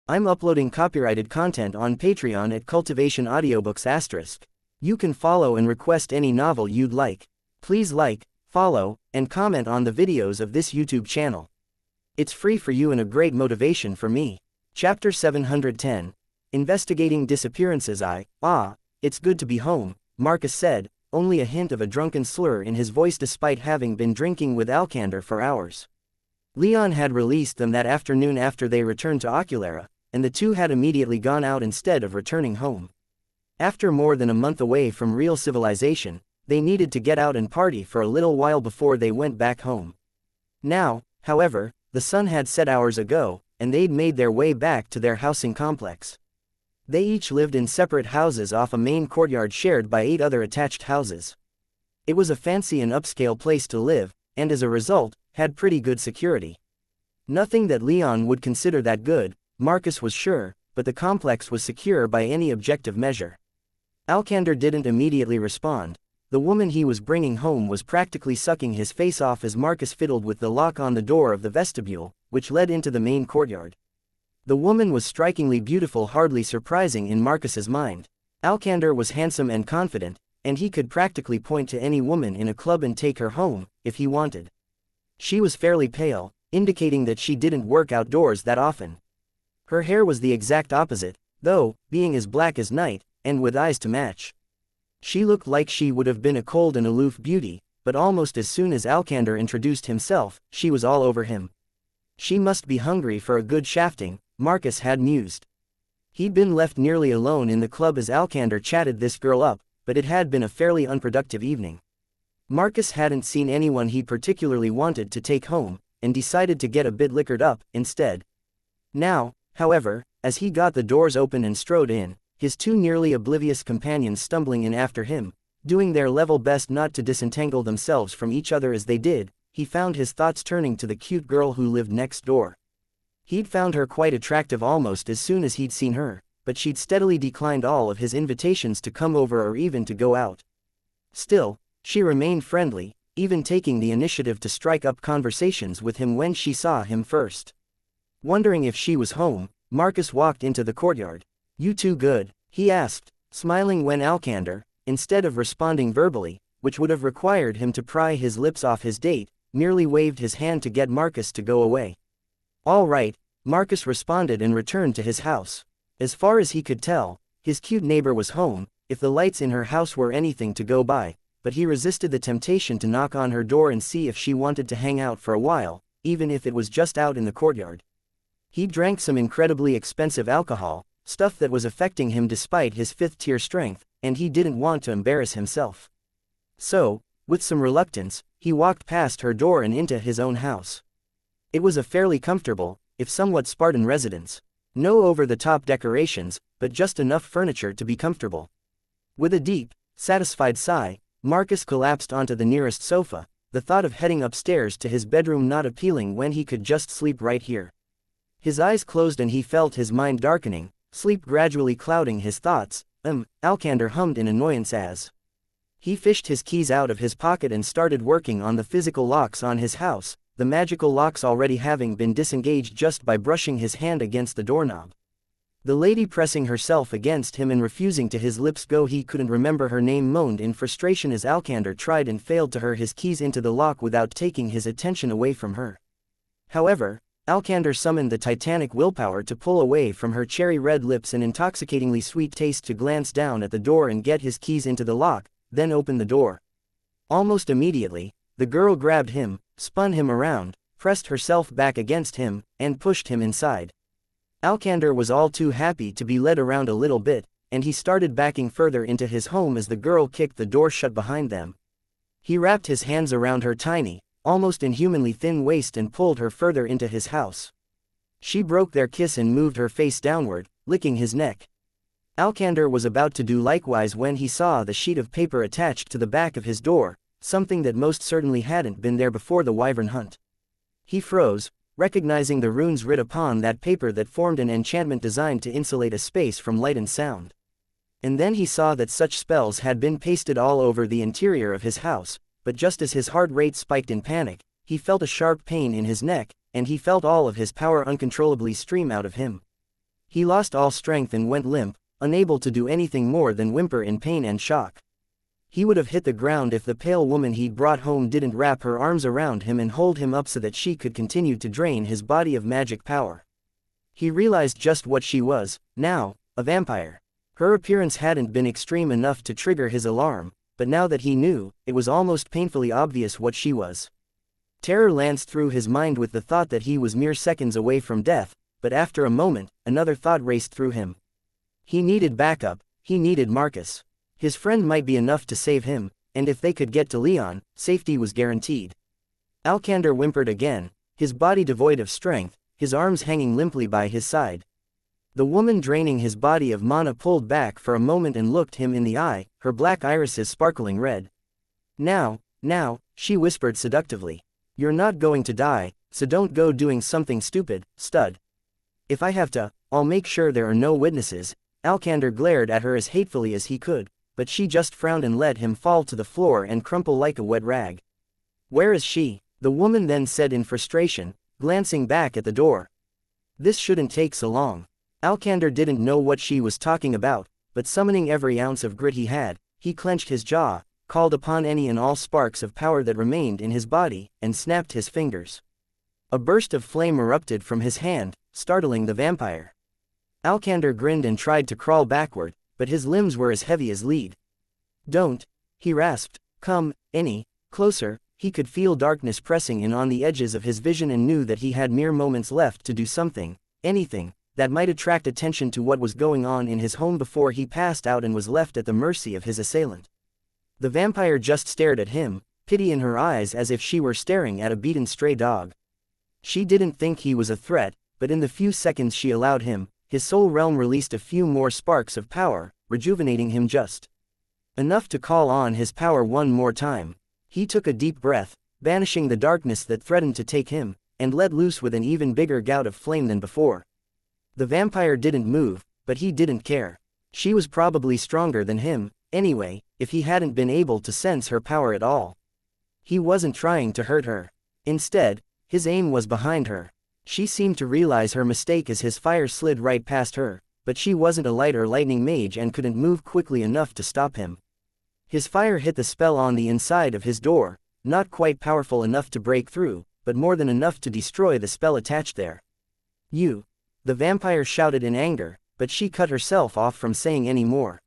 I'm uploading copyrighted content on Patreon at Cultivation Audiobooks*. You can follow and request any novel you'd like. Please like, follow, and comment on the videos of this YouTube channel. It's free for you and a great motivation for me. Chapter 710. Investigating Disappearances. It's good to be home, Marcus said, only a hint of a drunken slur in his voice despite having been drinking with Alcander for hours. Leon had released them that afternoon after they returned to Oculara, and the two had immediately gone out instead of returning home. After more than a month away from real civilization, they needed to get out and party for a little while before they went back home. Now, however, the sun had set hours ago, and they'd made their way back to their housing complex. They each lived in separate houses off a main courtyard shared by 8 other attached houses. It was a fancy and upscale place to live, and as a result, had pretty good security. Nothing that Leon would consider that good, Marcus was sure, but the complex was secure by any objective measure. Alcander didn't immediately respond. The woman he was bringing home was practically sucking his face off as Marcus fiddled with the lock on the door of the vestibule, which led into the main courtyard. The woman was strikingly beautiful, hardly surprising in Marcus's mind. Alcander was handsome and confident, and he could practically point to any woman in a club and take her home, if he wanted. She was fairly pale, indicating that she didn't work outdoors that often. Her hair was the exact opposite, though, being as black as night, and with eyes to match. She looked like she would have been a cold and aloof beauty, but almost as soon as Alcander introduced himself, she was all over him. She must be hungry for a good shafting, Marcus had mused. He'd been left nearly alone in the club as Alcander chatted this girl up, but it had been a fairly unproductive evening. Marcus hadn't seen anyone he particularly wanted to take home, and decided to get a bit liquored up, instead. Now, however, as he got the doors open and strode in, his 2 nearly oblivious companions stumbling in after him, doing their level best not to disentangle themselves from each other as they did, he found his thoughts turning to the cute girl who lived next door. He'd found her quite attractive almost as soon as he'd seen her, but she'd steadily declined all of his invitations to come over or even to go out. Still, she remained friendly, even taking the initiative to strike up conversations with him when she saw him first. Wondering if she was home, Marcus walked into the courtyard. "You too good?" he asked, smiling when Alcander, instead of responding verbally, which would have required him to pry his lips off his date, merely waved his hand to get Marcus to go away. "All right," Marcus responded and returned to his house. As far as he could tell, his cute neighbor was home, if the lights in her house were anything to go by, but he resisted the temptation to knock on her door and see if she wanted to hang out for a while, even if it was just out in the courtyard. He drank some incredibly expensive alcohol, stuff that was affecting him despite his 5th-tier strength, and he didn't want to embarrass himself. So, with some reluctance, he walked past her door and into his own house. It was a fairly comfortable, if somewhat Spartan residence. No over-the-top decorations, but just enough furniture to be comfortable. With a deep, satisfied sigh, Marcus collapsed onto the nearest sofa, the thought of heading upstairs to his bedroom not appealing when he could just sleep right here. His eyes closed and he felt his mind darkening, sleep gradually clouding his thoughts. Alcander hummed in annoyance as he fished his keys out of his pocket and started working on the physical locks on his house, the magical locks already having been disengaged just by brushing his hand against the doorknob. The lady pressing herself against him and refusing to his lips go, he couldn't remember her name, moaned in frustration as Alcander tried and failed to her his keys into the lock without taking his attention away from her. However, Alcander summoned the titanic willpower to pull away from her cherry-red lips and intoxicatingly sweet taste to glance down at the door and get his keys into the lock, then open the door. Almost immediately, the girl grabbed him, spun him around, pressed herself back against him, and pushed him inside. Alcander was all too happy to be led around a little bit, and he started backing further into his home as the girl kicked the door shut behind them. He wrapped his hands around her tiny, almost inhumanly thin waist and pulled her further into his house. She broke their kiss and moved her face downward, licking his neck. Alcander was about to do likewise when he saw the sheet of paper attached to the back of his door, something that most certainly hadn't been there before the wyvern hunt. He froze, recognizing the runes writ upon that paper that formed an enchantment designed to insulate a space from light and sound. And then he saw that such spells had been pasted all over the interior of his house, but just as his heart rate spiked in panic, he felt a sharp pain in his neck, and he felt all of his power uncontrollably stream out of him. He lost all strength and went limp, unable to do anything more than whimper in pain and shock. He would have hit the ground if the pale woman he'd brought home didn't wrap her arms around him and hold him up so that she could continue to drain his body of magic power. He realized just what she was, now, a vampire. Her appearance hadn't been extreme enough to trigger his alarm, but now that he knew, it was almost painfully obvious what she was. Terror lanced through his mind with the thought that he was mere seconds away from death, but after a moment, another thought raced through him. He needed backup, he needed Marcus. His friend might be enough to save him, and if they could get to Leon, safety was guaranteed. Alcander whimpered again, his body devoid of strength, his arms hanging limply by his side. The woman draining his body of mana pulled back for a moment and looked him in the eye, her black irises sparkling red. Now, she whispered seductively. You're not going to die, so don't go doing something stupid, stud. If I have to, I'll make sure there are no witnesses. Alcander glared at her as hatefully as he could, but she just frowned and let him fall to the floor and crumple like a wet rag. Where is she? The woman then said in frustration, glancing back at the door. This shouldn't take so long. Alcander didn't know what she was talking about, but summoning every ounce of grit he had, he clenched his jaw, called upon any and all sparks of power that remained in his body, and snapped his fingers. A burst of flame erupted from his hand, startling the vampire. Alcander grinned and tried to crawl backward, but his limbs were as heavy as lead. Don't, he rasped, come, any closer. He could feel darkness pressing in on the edges of his vision and knew that he had mere moments left to do something, anything, that might attract attention to what was going on in his home before he passed out and was left at the mercy of his assailant. The vampire just stared at him, pity in her eyes as if she were staring at a beaten stray dog. She didn't think he was a threat, but in the few seconds she allowed him, his soul realm released a few more sparks of power, rejuvenating him just enough to call on his power one more time. He took a deep breath, banishing the darkness that threatened to take him, and let loose with an even bigger gout of flame than before. The vampire didn't move, but he didn't care. She was probably stronger than him, anyway, if he hadn't been able to sense her power at all. He wasn't trying to hurt her. Instead, his aim was behind her. She seemed to realize her mistake as his fire slid right past her, but she wasn't a light or lightning mage and couldn't move quickly enough to stop him. His fire hit the spell on the inside of his door, not quite powerful enough to break through, but more than enough to destroy the spell attached there. You! The vampire shouted in anger, but she cut herself off from saying any more.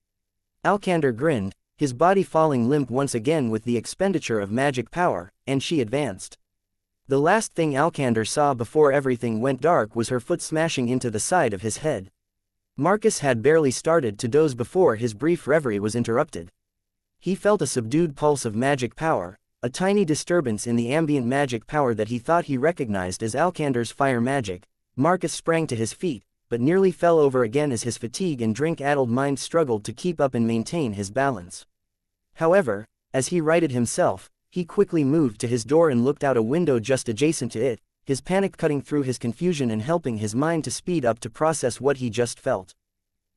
Alcander grinned, his body falling limp once again with the expenditure of magic power, and she advanced. The last thing Alcander saw before everything went dark was her foot smashing into the side of his head. Marcus had barely started to doze before his brief reverie was interrupted. He felt a subdued pulse of magic power, a tiny disturbance in the ambient magic power that he thought he recognized as Alcander's fire magic. Marcus sprang to his feet, but nearly fell over again as his fatigue and drink-addled mind struggled to keep up and maintain his balance. However, as he righted himself, he quickly moved to his door and looked out a window just adjacent to it, his panic cutting through his confusion and helping his mind to speed up to process what he just felt.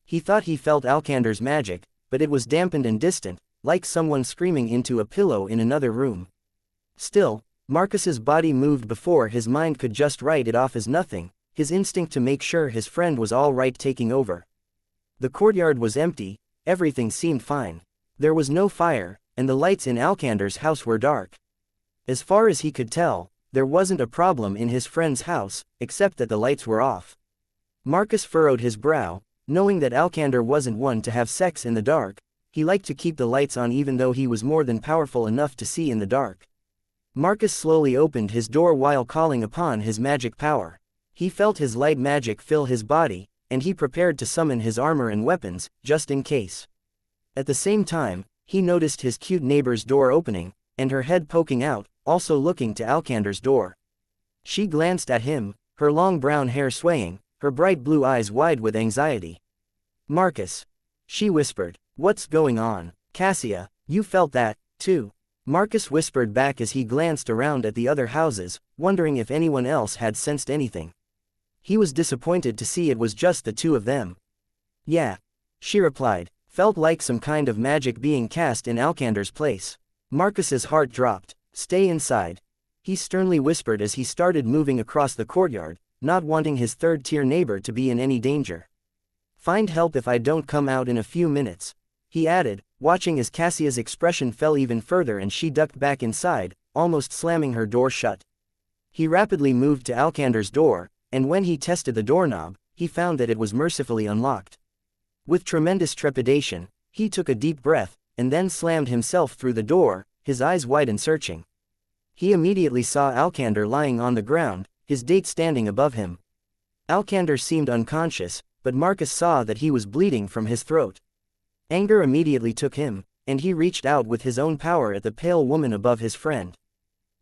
He thought he felt Alcander's magic, but it was dampened and distant, like someone screaming into a pillow in another room. Still, Marcus's body moved before his mind could just write it off as nothing, his instinct to make sure his friend was all right taking over. The courtyard was empty, everything seemed fine. There was no fire, and the lights in Alcander's house were dark. As far as he could tell, there wasn't a problem in his friend's house, except that the lights were off. Marcus furrowed his brow, knowing that Alcander wasn't one to have sex in the dark. He liked to keep the lights on even though he was more than powerful enough to see in the dark. Marcus slowly opened his door while calling upon his magic power. He felt his light magic fill his body, and he prepared to summon his armor and weapons, just in case. At the same time, he noticed his cute neighbor's door opening, and her head poking out, also looking to Alcander's door. She glanced at him, her long brown hair swaying, her bright blue eyes wide with anxiety. "Marcus," she whispered, "what's going on?" "Cassia, you felt that, too?" Marcus whispered back as he glanced around at the other houses, wondering if anyone else had sensed anything. He was disappointed to see it was just the two of them. "Yeah," she replied, felt like some kind of magic being cast in Alcander's place. Marcus's heart dropped. "Stay inside," he sternly whispered as he started moving across the courtyard, not wanting his third-tier neighbor to be in any danger. Find help if I don't come out in a few minutes," he added, watching as Cassia's expression fell even further and she ducked back inside, almost slamming her door shut. He rapidly moved to Alkander's door, and when he tested the doorknob, he found that it was mercifully unlocked. With tremendous trepidation, he took a deep breath, and then slammed himself through the door, his eyes wide and searching. He immediately saw Alkander lying on the ground, his date standing above him. Alkander seemed unconscious, but Marcus saw that he was bleeding from his throat. Anger immediately took him, and he reached out with his own power at the pale woman above his friend.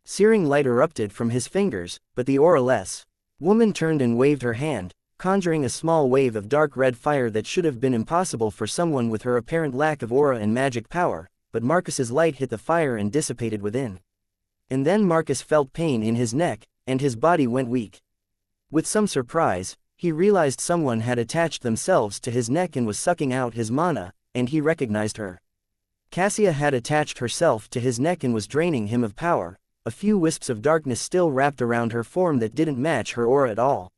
Searing light erupted from his fingers, but the aura-less woman turned and waved her hand, conjuring a small wave of dark red fire that should have been impossible for someone with her apparent lack of aura and magic power, but Marcus's light hit the fire and dissipated within. And then Marcus felt pain in his neck, and his body went weak. With some surprise, he realized someone had attached themselves to his neck and was sucking out his mana, and he recognized her. Cassia had attached herself to his neck and was draining him of power, a few wisps of darkness still wrapped around her form that didn't match her aura at all.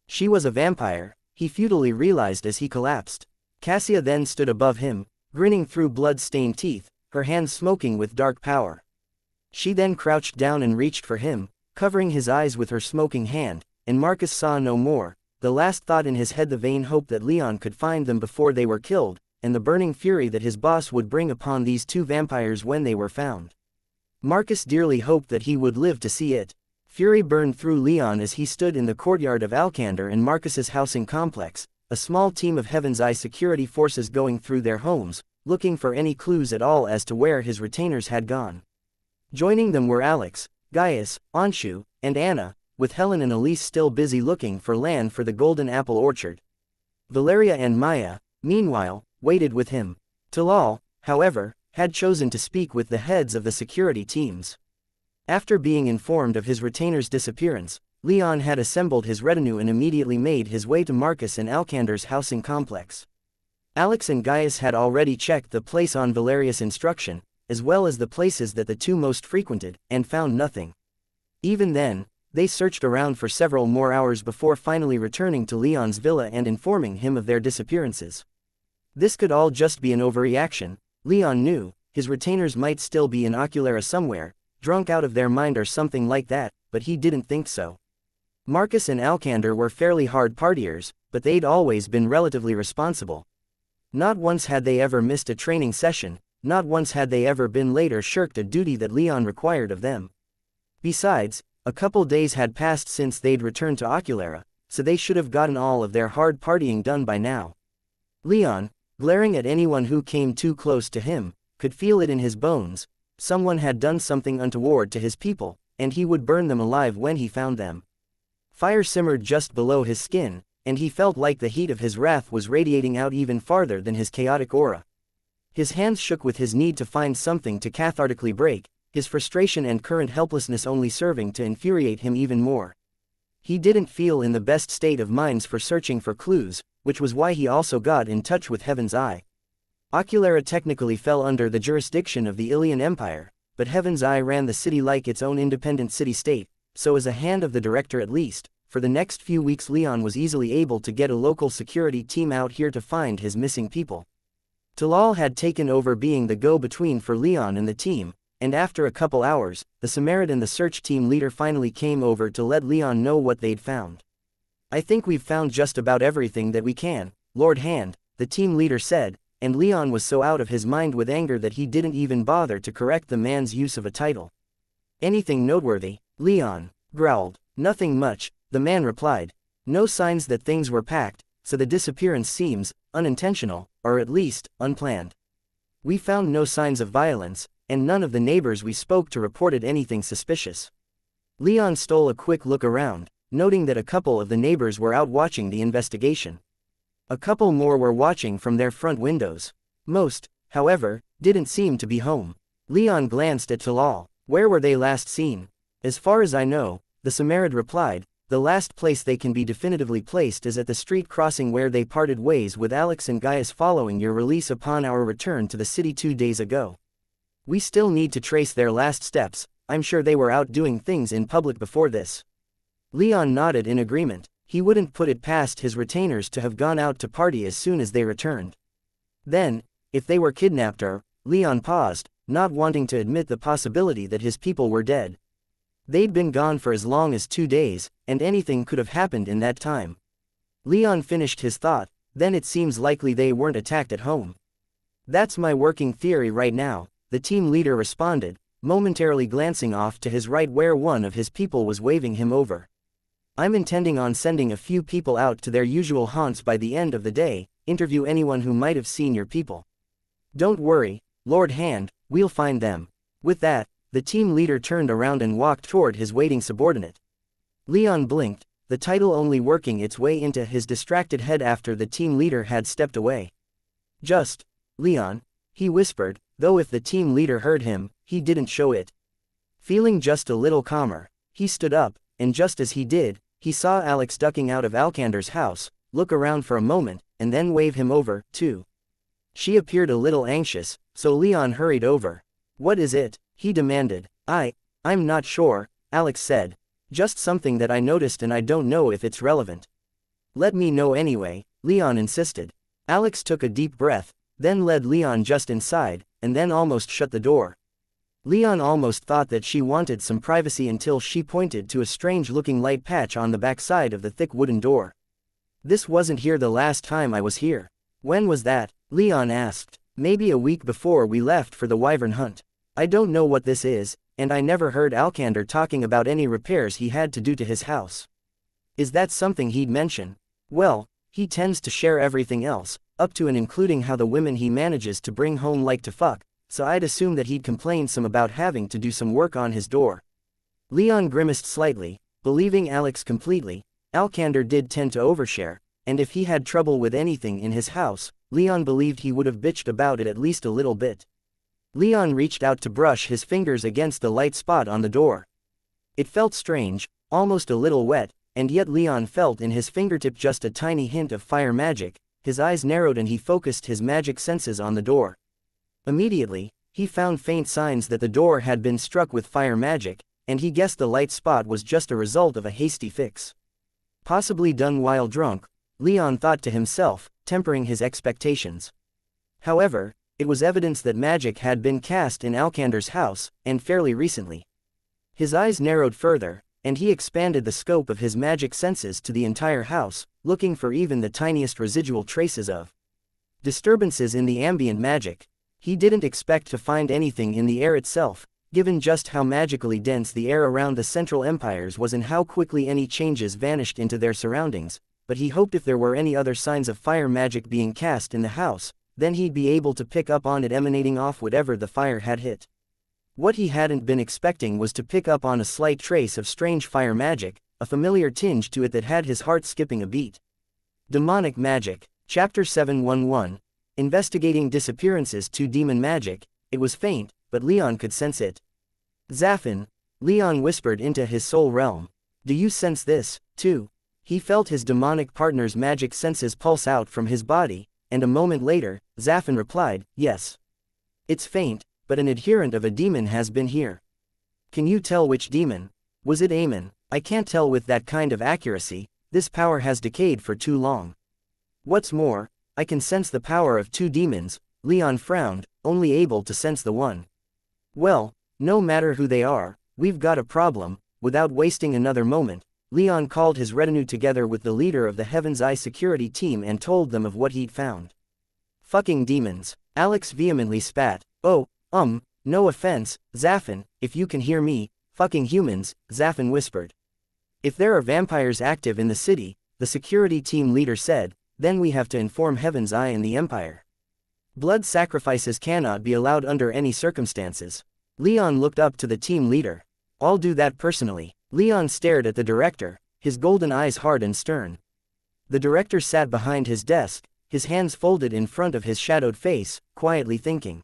She was a vampire, he futilely realized as he collapsed. Cassia then stood above him, grinning through blood-stained teeth, her hands smoking with dark power. She then crouched down and reached for him, covering his eyes with her smoking hand, and Marcus saw no more, the last thought in his head the vain hope that Leon could find them before they were killed, and the burning fury that his boss would bring upon these two vampires when they were found. Marcus dearly hoped that he would live to see it. Fury burned through Leon as he stood in the courtyard of Alkander and Marcus's housing complex, a small team of Heaven's Eye security forces going through their homes, looking for any clues at all as to where his retainers had gone. Joining them were Alex, Gaius, Anshu, and Anna, with Helen and Elise still busy looking for land for the Golden Apple Orchard. Valeria and Maya, meanwhile, waited with him. Talal, however, had chosen to speak with the heads of the security teams. After being informed of his retainer's disappearance, Leon had assembled his retinue and immediately made his way to Marcus and Alkander's housing complex. Alex and Gaius had already checked the place on Valerius' instruction, as well as the places that the two most frequented, and found nothing. Even then, they searched around for several more hours before finally returning to Leon's villa and informing him of their disappearances. This could all just be an overreaction, Leon knew. His retainers might still be in Oculera somewhere, drunk out of their mind or something like that, but he didn't think so. Marcus and Alkander were fairly hard partiers, but they'd always been relatively responsible. Not once had they ever missed a training session, not once had they ever been late or shirked a duty that Leon required of them. Besides, a couple days had passed since they'd returned to Oculera, so they should have gotten all of their hard partying done by now. Leon, glaring at anyone who came too close to him, could feel it in his bones. Someone had done something untoward to his people, and he would burn them alive when he found them. Fire simmered just below his skin, and he felt like the heat of his wrath was radiating out even farther than his chaotic aura. His hands shook with his need to find something to cathartically break, his frustration and current helplessness only serving to infuriate him even more. He didn't feel in the best state of minds for searching for clues, which was why he also got in touch with Heaven's Eye. Oculera technically fell under the jurisdiction of the Ilian Empire, but Heaven's Eye ran the city like its own independent city-state, so as a hand of the director at least, for the next few weeks Leon was easily able to get a local security team out here to find his missing people. Talal had taken over being the go-between for Leon and the team, and after a couple hours, the Samaritan and the search team leader finally came over to let Leon know what they'd found. "I think we've found just about everything that we can, Lord Hand," the team leader said, and Leon was so out of his mind with anger that he didn't even bother to correct the man's use of a title. "Anything noteworthy?" Leon growled. "Nothing much," the man replied. "No signs that things were packed, so the disappearance seems unintentional, or at least unplanned. We found no signs of violence, and none of the neighbors we spoke to reported anything suspicious." Leon stole a quick look around, noting that a couple of the neighbors were out watching the investigation. A couple more were watching from their front windows. Most, however, didn't seem to be home. Leon glanced at Talal. "Where were they last seen?" "As far as I know," the Samaritan replied, "the last place they can be definitively placed is at the street crossing where they parted ways with Alex and Gaius following your release upon our return to the city 2 days ago. We still need to trace their last steps. I'm sure they were out doing things in public before this." Leon nodded in agreement. He wouldn't put it past his retainers to have gone out to party as soon as they returned. Then, if they were kidnapped or, Leon paused, not wanting to admit the possibility that his people were dead. They'd been gone for as long as 2 days, and anything could have happened in that time. Leon finished his thought, then it seems likely they weren't attacked at home. That's my working theory right now, the team leader responded, momentarily glancing off to his right where one of his people was waving him over. I'm intending on sending a few people out to their usual haunts by the end of the day, interview anyone who might have seen your people. Don't worry, Lord Hand, we'll find them. With that, the team leader turned around and walked toward his waiting subordinate. Leon blinked, the title only working its way into his distracted head after the team leader had stepped away. Just, Leon, he whispered, though if the team leader heard him, he didn't show it. Feeling just a little calmer, he stood up, and just as he did, he saw Alex ducking out of Alkander's house, look around for a moment, and then wave him over, too. She appeared a little anxious, so Leon hurried over. What is it? He demanded. I'm not sure, Alex said. Just something that I noticed and I don't know if it's relevant. Let me know anyway, Leon insisted. Alex took a deep breath, then led Leon just inside, and then almost shut the door. Leon almost thought that she wanted some privacy until she pointed to a strange-looking light patch on the backside of the thick wooden door. This wasn't here the last time I was here. When was that? Leon asked. Maybe a week before we left for the wyvern hunt. I don't know what this is, and I never heard Alkander talking about any repairs he had to do to his house. Is that something he'd mention? Well, he tends to share everything else, up to and including how the women he manages to bring home like to fuck, so I'd assume that he'd complain some about having to do some work on his door. Leon grimaced slightly, believing Alex completely. Alkander did tend to overshare, and if he had trouble with anything in his house, Leon believed he would have bitched about it at least a little bit. Leon reached out to brush his fingers against the light spot on the door. It felt strange, almost a little wet, and yet Leon felt in his fingertip just a tiny hint of fire magic. His eyes narrowed and he focused his magic senses on the door. Immediately, he found faint signs that the door had been struck with fire magic, and he guessed the light spot was just a result of a hasty fix. Possibly done while drunk, Leon thought to himself, tempering his expectations. However, it was evidence that magic had been cast in Alkander's house, and fairly recently. His eyes narrowed further, and he expanded the scope of his magic senses to the entire house, looking for even the tiniest residual traces of disturbances in the ambient magic. He didn't expect to find anything in the air itself, given just how magically dense the air around the Central Empires was and how quickly any changes vanished into their surroundings, but he hoped if there were any other signs of fire magic being cast in the house, then he'd be able to pick up on it emanating off whatever the fire had hit. What he hadn't been expecting was to pick up on a slight trace of strange fire magic, a familiar tinge to it that had his heart skipping a beat. Demonic Magic, Chapter 711, Investigating Disappearances to Demon Magic. It was faint, but Leon could sense it. Zafin, Leon whispered into his soul realm. Do you sense this, too? He felt his demonic partner's magic senses pulse out from his body, and a moment later, Zafin replied, yes. It's faint, but an adherent of a demon has been here. Can you tell which demon? Was it Aemon? I can't tell with that kind of accuracy, this power has decayed for too long. What's more, I can sense the power of 2 demons, Leon frowned, only able to sense the one. Well, no matter who they are, we've got a problem. Without wasting another moment, Leon called his retinue together with the leader of the Heaven's Eye security team and told them of what he'd found. Fucking demons, Alex vehemently spat. Oh, no offense, Zafin, if you can hear me, fucking humans, Zafin whispered. If there are vampires active in the city, the security team leader said, then we have to inform Heaven's Eye and the Empire. Blood sacrifices cannot be allowed under any circumstances. Leon looked up to the team leader. I'll do that personally. Leon stared at the director, his golden eyes hard and stern. The director sat behind his desk, his hands folded in front of his shadowed face, quietly thinking.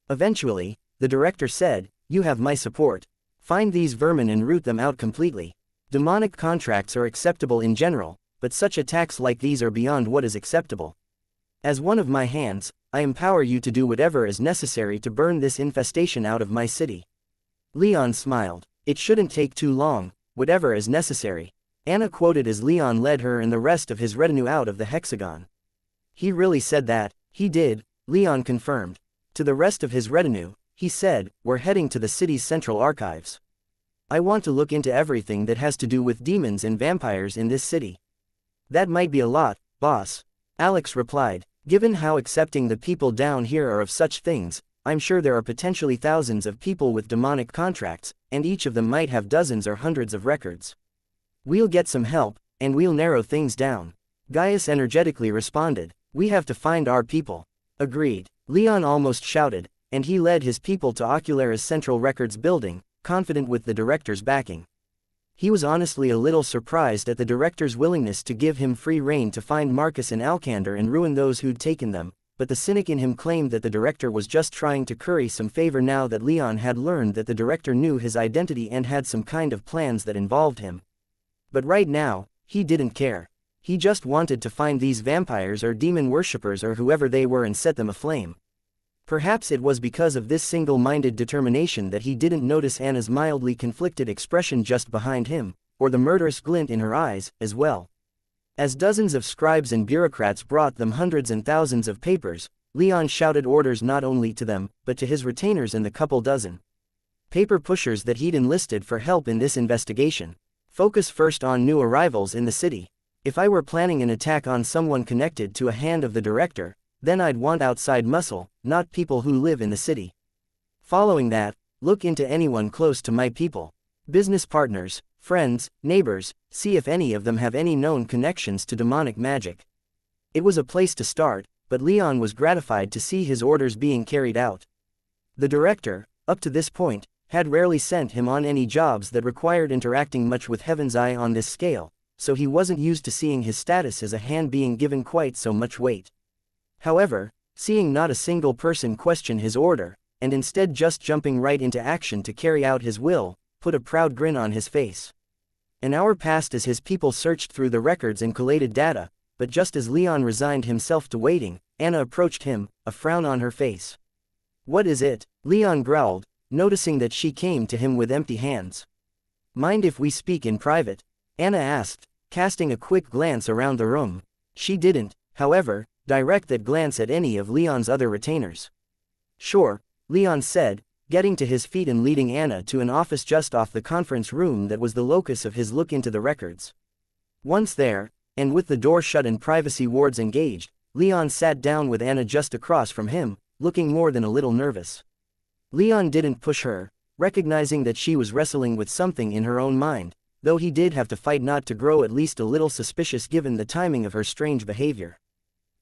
Eventually, the director said, you have my support. Find these vermin and root them out completely. Demonic contracts are acceptable in general, but such attacks like these are beyond what is acceptable. As one of my hands, I empower you to do whatever is necessary to burn this infestation out of my city. Leon smiled. It shouldn't take too long, whatever is necessary. Anna quoted as Leon led her and the rest of his retinue out of the hexagon. He really said that? He did, Leon confirmed. To the rest of his retinue, he said, we're heading to the city's central archives. I want to look into everything that has to do with demons and vampires in this city. That might be a lot, boss. Alex replied. Given how accepting the people down here are of such things, I'm sure there are potentially thousands of people with demonic contracts, and each of them might have dozens or hundreds of records. We'll get some help, and we'll narrow things down. Gaius energetically responded. We have to find our people. Agreed. Leon almost shouted, and he led his people to Oculara's Central Records building, confident with the director's backing. He was honestly a little surprised at the director's willingness to give him free rein to find Marcus and Alcander and ruin those who'd taken them, but the cynic in him claimed that the director was just trying to curry some favor now that Leon had learned that the director knew his identity and had some kind of plans that involved him. But right now, he didn't care. He just wanted to find these vampires or demon worshippers or whoever they were and set them aflame. Perhaps it was because of this single-minded determination that he didn't notice Anna's mildly conflicted expression just behind him, or the murderous glint in her eyes, as well. As dozens of scribes and bureaucrats brought them hundreds and thousands of papers, Leon shouted orders not only to them, but to his retainers and the couple dozen paper pushers that he'd enlisted for help in this investigation. Focus first on new arrivals in the city. If I were planning an attack on someone connected to a hand of the director, then I'd want outside muscle, not people who live in the city. Following that, look into anyone close to my people. Business partners, friends, neighbors, see if any of them have any known connections to demonic magic. It was a place to start, but Leon was gratified to see his orders being carried out. The director, up to this point, had rarely sent him on any jobs that required interacting much with Heaven's Eye on this scale, so he wasn't used to seeing his status as a hand being given quite so much weight. However, seeing not a single person question his order, and instead just jumping right into action to carry out his will, put a proud grin on his face. An hour passed as his people searched through the records and collated data, but just as Leon resigned himself to waiting, Anna approached him, a frown on her face. What is it? Leon growled, noticing that she came to him with empty hands. Mind if we speak in private? Anna asked, casting a quick glance around the room. She didn't, however, direct that glance at any of Leon's other retainers. Sure, Leon said, getting to his feet and leading Anna to an office just off the conference room that was the locus of his look into the records. Once there, and with the door shut and privacy wards engaged, Leon sat down with Anna just across from him, looking more than a little nervous. Leon didn't push her, recognizing that she was wrestling with something in her own mind, though he did have to fight not to grow at least a little suspicious given the timing of her strange behavior.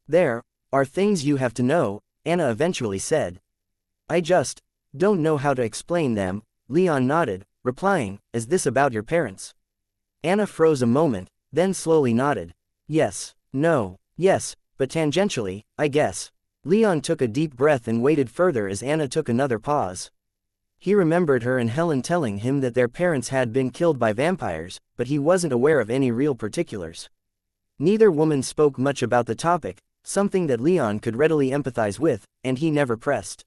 There are things you have to know, Anna eventually said. I just don't know how to explain them, Leon nodded, replying, is this about your parents? Anna froze a moment, then slowly nodded. Yes, no, yes, but tangentially, I guess. Leon took a deep breath and waited further as Anna took another pause. He remembered her and Helen telling him that their parents had been killed by vampires, but he wasn't aware of any real particulars. Neither woman spoke much about the topic, something that Leon could readily empathize with, and he never pressed.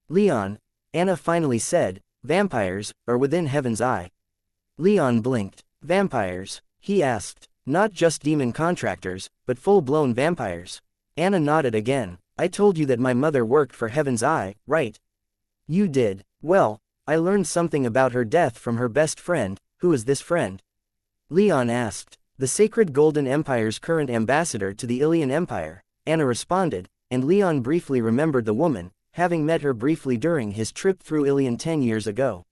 Leon, Anna finally said, vampires are within Heaven's Eye. Leon blinked. Vampires? He asked. Not just demon contractors, but full-blown vampires. Anna nodded again. I told you that my mother worked for Heaven's Eye, right? You did. Well, I learned something about her death from her best friend. Who is this friend? Leon asked. The Sacred Golden Empire's current ambassador to the Ilian Empire, Anna responded, and Leon briefly remembered the woman, having met her briefly during his trip through Ilion 10 years ago.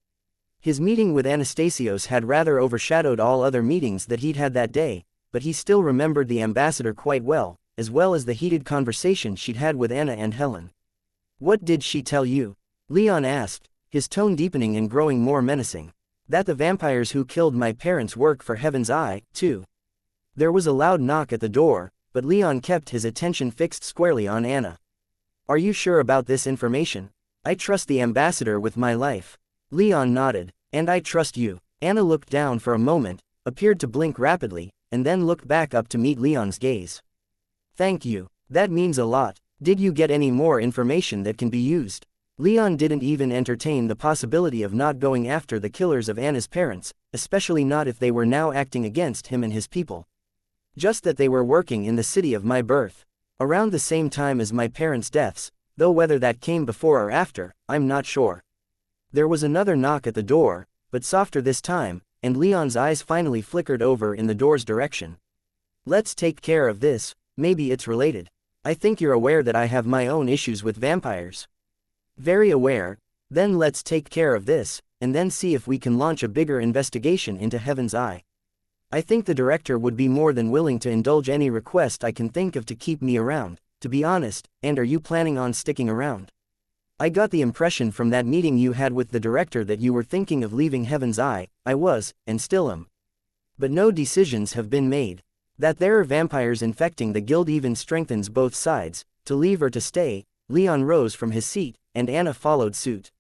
His meeting with Anastasios had rather overshadowed all other meetings that he'd had that day, but he still remembered the ambassador quite well, as well as the heated conversation she'd had with Anna and Helen. What did she tell you? Leon asked, his tone deepening and growing more menacing. That the vampires who killed my parents work for Heaven's Eye, too. There was a loud knock at the door, but Leon kept his attention fixed squarely on Anna. Are you sure about this information? I trust the ambassador with my life. Leon nodded. And I trust you. Anna looked down for a moment, appeared to blink rapidly, and then looked back up to meet Leon's gaze. Thank you. That means a lot. Did you get any more information that can be used? Leon didn't even entertain the possibility of not going after the killers of Anna's parents, especially not if they were now acting against him and his people. Just that they were working in the city of my birth, around the same time as my parents' deaths, though whether that came before or after, I'm not sure. There was another knock at the door, but softer this time, and Leon's eyes finally flickered over in the door's direction. Let's take care of this, maybe it's related. I think you're aware that I have my own issues with vampires. Very aware. Then let's take care of this, and then see if we can launch a bigger investigation into Heaven's Eye. I think the director would be more than willing to indulge any request I can think of to keep me around, to be honest. And are you planning on sticking around? I got the impression from that meeting you had with the director that you were thinking of leaving Heaven's Eye. I was, and still am. But no decisions have been made. That there are vampires infecting the guild even strengthens both sides. To leave or to stay. Leon rose from his seat, and Anna followed suit.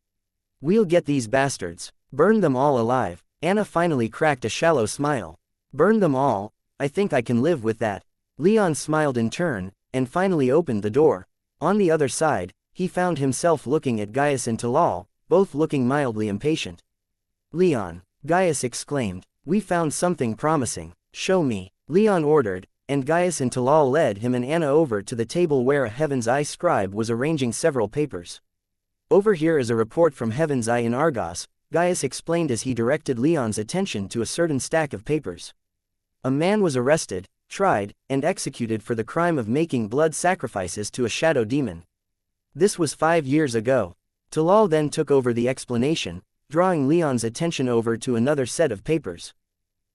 We'll get these bastards. Burn them all alive. Anna finally cracked a shallow smile. Burn them all? I think I can live with that. Leon smiled in turn, and finally opened the door. On the other side, he found himself looking at Gaius and Talal, both looking mildly impatient. Leon, Gaius exclaimed, we found something promising. Show me. Leon ordered, and Gaius and Talal led him and Anna over to the table where a Heaven's Eye scribe was arranging several papers. Over here is a report from Heaven's Eye in Argos, Gaius explained as he directed Leon's attention to a certain stack of papers. A man was arrested, tried, and executed for the crime of making blood sacrifices to a shadow demon. This was 5 years ago. Talal then took over the explanation, drawing Leon's attention over to another set of papers.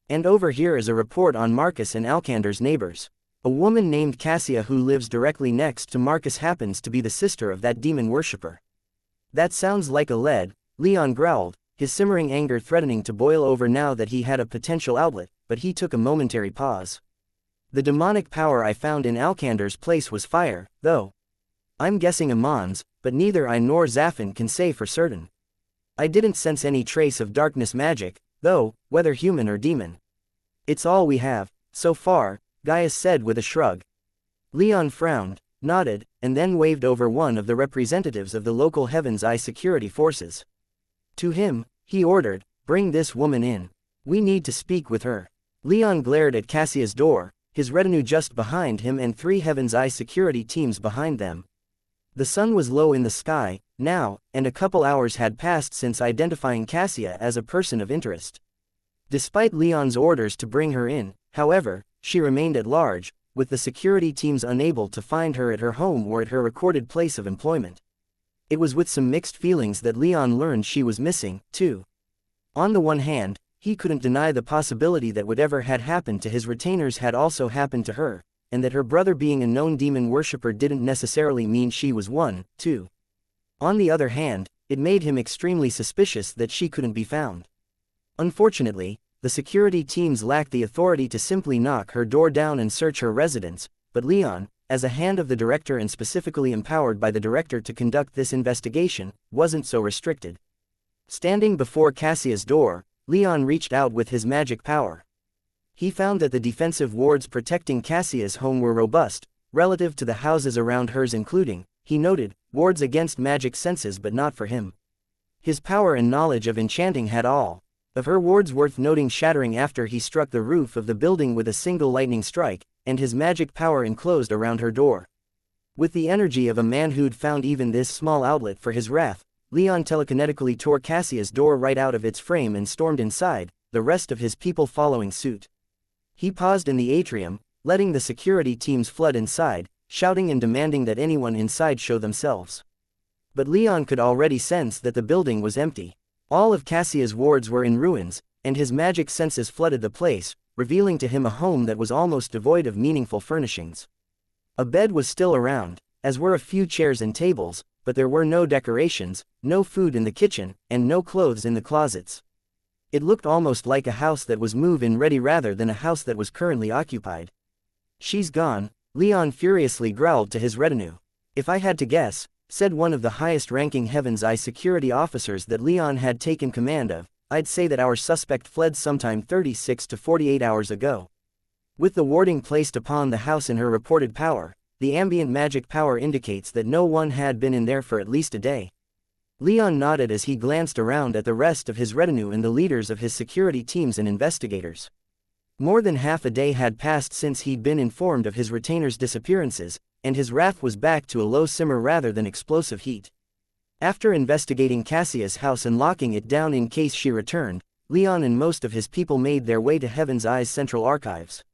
And over here is a report on Marcus and Alcander's neighbors. A woman named Cassia who lives directly next to Marcus happens to be the sister of that demon worshipper. That sounds like a lead, Leon growled, his simmering anger threatening to boil over now that he had a potential outlet, but he took a momentary pause. The demonic power I found in Alcander's place was fire, though. I'm guessing a Mons, but neither I nor Zaffin can say for certain. I didn't sense any trace of darkness magic, though, whether human or demon. It's all we have, so far, Gaius said with a shrug. Leon frowned, nodded, and then waved over one of the representatives of the local Heaven's Eye security forces. To him, he ordered, bring this woman in. We need to speak with her. Leon glared at Cassia's door, his retinue just behind him and 3 Heaven's Eye security teams behind them. The sun was low in the sky, now, and a couple hours had passed since identifying Cassia as a person of interest. Despite Leon's orders to bring her in, however, she remained at large, with the security teams unable to find her at her home or at her recorded place of employment. It was with some mixed feelings that Leon learned she was missing, too. On the one hand, he couldn't deny the possibility that whatever had happened to his retainers had also happened to her, and that her brother being a known demon worshipper didn't necessarily mean she was one, too. On the other hand, it made him extremely suspicious that she couldn't be found. Unfortunately, the security teams lacked the authority to simply knock her door down and search her residence, but Leon, as a hand of the director and specifically empowered by the director to conduct this investigation, wasn't so restricted. Standing before Cassia's door, Leon reached out with his magic power. He found that the defensive wards protecting Cassia's home were robust, relative to the houses around hers including, he noted, wards against magic senses but not for him. His power and knowledge of enchanting had all of her wards worth noting shattering after he struck the roof of the building with a single lightning strike, and his magic power enclosed around her door. With the energy of a man who'd found even this small outlet for his wrath, Leon telekinetically tore Cassia's door right out of its frame and stormed inside, the rest of his people following suit. He paused in the atrium, letting the security teams flood inside, shouting and demanding that anyone inside show themselves. But Leon could already sense that the building was empty. All of Cassia's wards were in ruins, and his magic senses flooded the place, revealing to him a home that was almost devoid of meaningful furnishings. A bed was still around, as were a few chairs and tables, but there were no decorations, no food in the kitchen, and no clothes in the closets. It looked almost like a house that was move-in ready rather than a house that was currently occupied. She's gone, Leon furiously growled to his retinue. If I had to guess, said one of the highest-ranking Heaven's Eye security officers that Leon had taken command of, I'd say that our suspect fled sometime 36 to 48 hours ago. With the warding placed upon the house in her reported power, the ambient magic power indicates that no one had been in there for at least a day. Leon nodded as he glanced around at the rest of his retinue and the leaders of his security teams and investigators. More than half a day had passed since he'd been informed of his retainer's disappearances, and his wrath was back to a low simmer rather than explosive heat. After investigating Cassia's house and locking it down in case she returned, Leon and most of his people made their way to Heaven's Eye's central archives.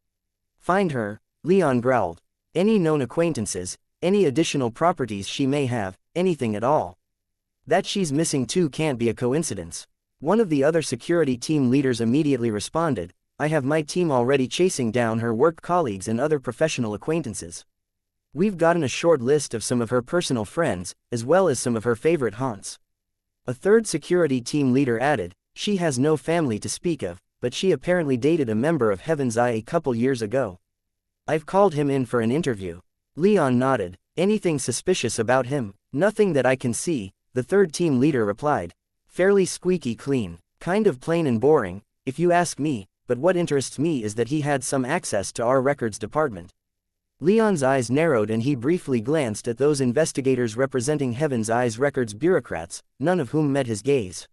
Find her, Leon growled. Any known acquaintances, any additional properties she may have, anything at all. That she's missing too can't be a coincidence. One of the other security team leaders immediately responded, I have my team already chasing down her work colleagues and other professional acquaintances. We've gotten a short list of some of her personal friends, as well as some of her favorite haunts. A third security team leader added, she has no family to speak of, but she apparently dated a member of Heaven's Eye a couple years ago. I've called him in for an interview. Leon nodded. Anything suspicious about him? Nothing that I can see, the third team leader replied. Fairly squeaky clean. Kind of plain and boring, if you ask me, but what interests me is that he had some access to our records department. Leon's eyes narrowed and he briefly glanced at those investigators representing Heaven's Eye's records bureaucrats, none of whom met his gaze.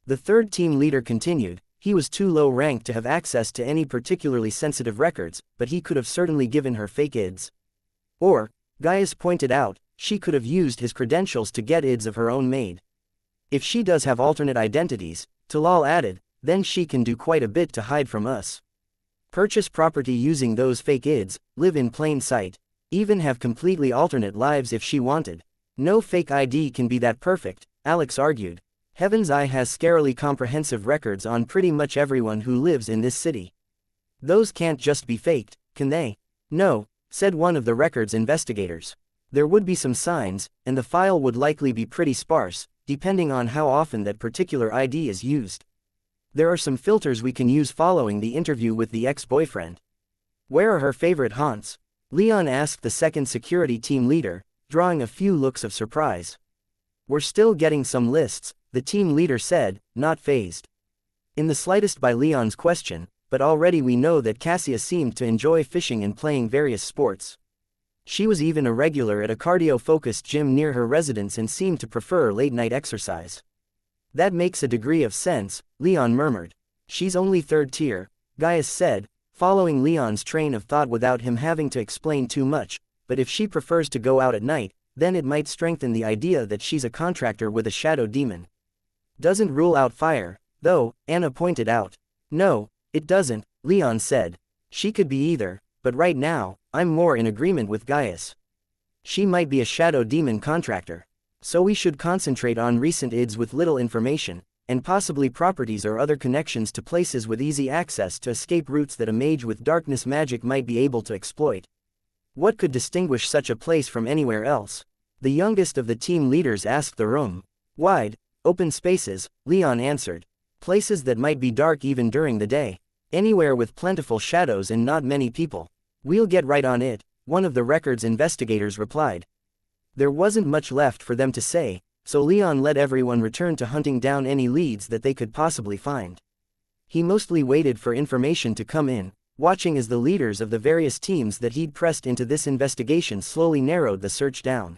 The third team leader continued, he was too low ranked to have access to any particularly sensitive records, but he could have certainly given her fake IDs. Or, Gaius pointed out, she could have used his credentials to get IDs of her own made. If she does have alternate identities, Talal added, then she can do quite a bit to hide from us. Purchase property using those fake IDs, live in plain sight, even have completely alternate lives if she wanted. No fake ID can be that perfect, Alex argued. Heaven's Eye has scarily comprehensive records on pretty much everyone who lives in this city. Those can't just be faked, can they? No, said one of the records investigators. There would be some signs, and the file would likely be pretty sparse, depending on how often that particular ID is used. There are some filters we can use following the interview with the ex-boyfriend. Where are her favorite haunts? Leon asked the second security team leader, drawing a few looks of surprise. We're still getting some lists, the team leader said, not fazed in the slightest by Leon's question, but already we know that Cassia seemed to enjoy fishing and playing various sports. She was even a regular at a cardio-focused gym near her residence and seemed to prefer late-night exercise. That makes a degree of sense, Leon murmured. She's only third tier, Gaius said, following Leon's train of thought without him having to explain too much, but if she prefers to go out at night, then it might strengthen the idea that she's a contractor with a shadow demon. Doesn't rule out fire, though, Anna pointed out. No, it doesn't, Leon said. She could be either, but right now, I'm more in agreement with Gaius. She might be a shadow demon contractor. So we should concentrate on recent IDs with little information, and possibly properties or other connections to places with easy access to escape routes that a mage with darkness magic might be able to exploit. What could distinguish such a place from anywhere else? The youngest of the team leaders asked the room. Wide, open spaces, Leon answered. Places that might be dark even during the day. Anywhere with plentiful shadows and not many people. We'll get right on it, one of the records investigators replied. There wasn't much left for them to say, so Leon let everyone return to hunting down any leads that they could possibly find. He mostly waited for information to come in, watching as the leaders of the various teams that he'd pressed into this investigation slowly narrowed the search down.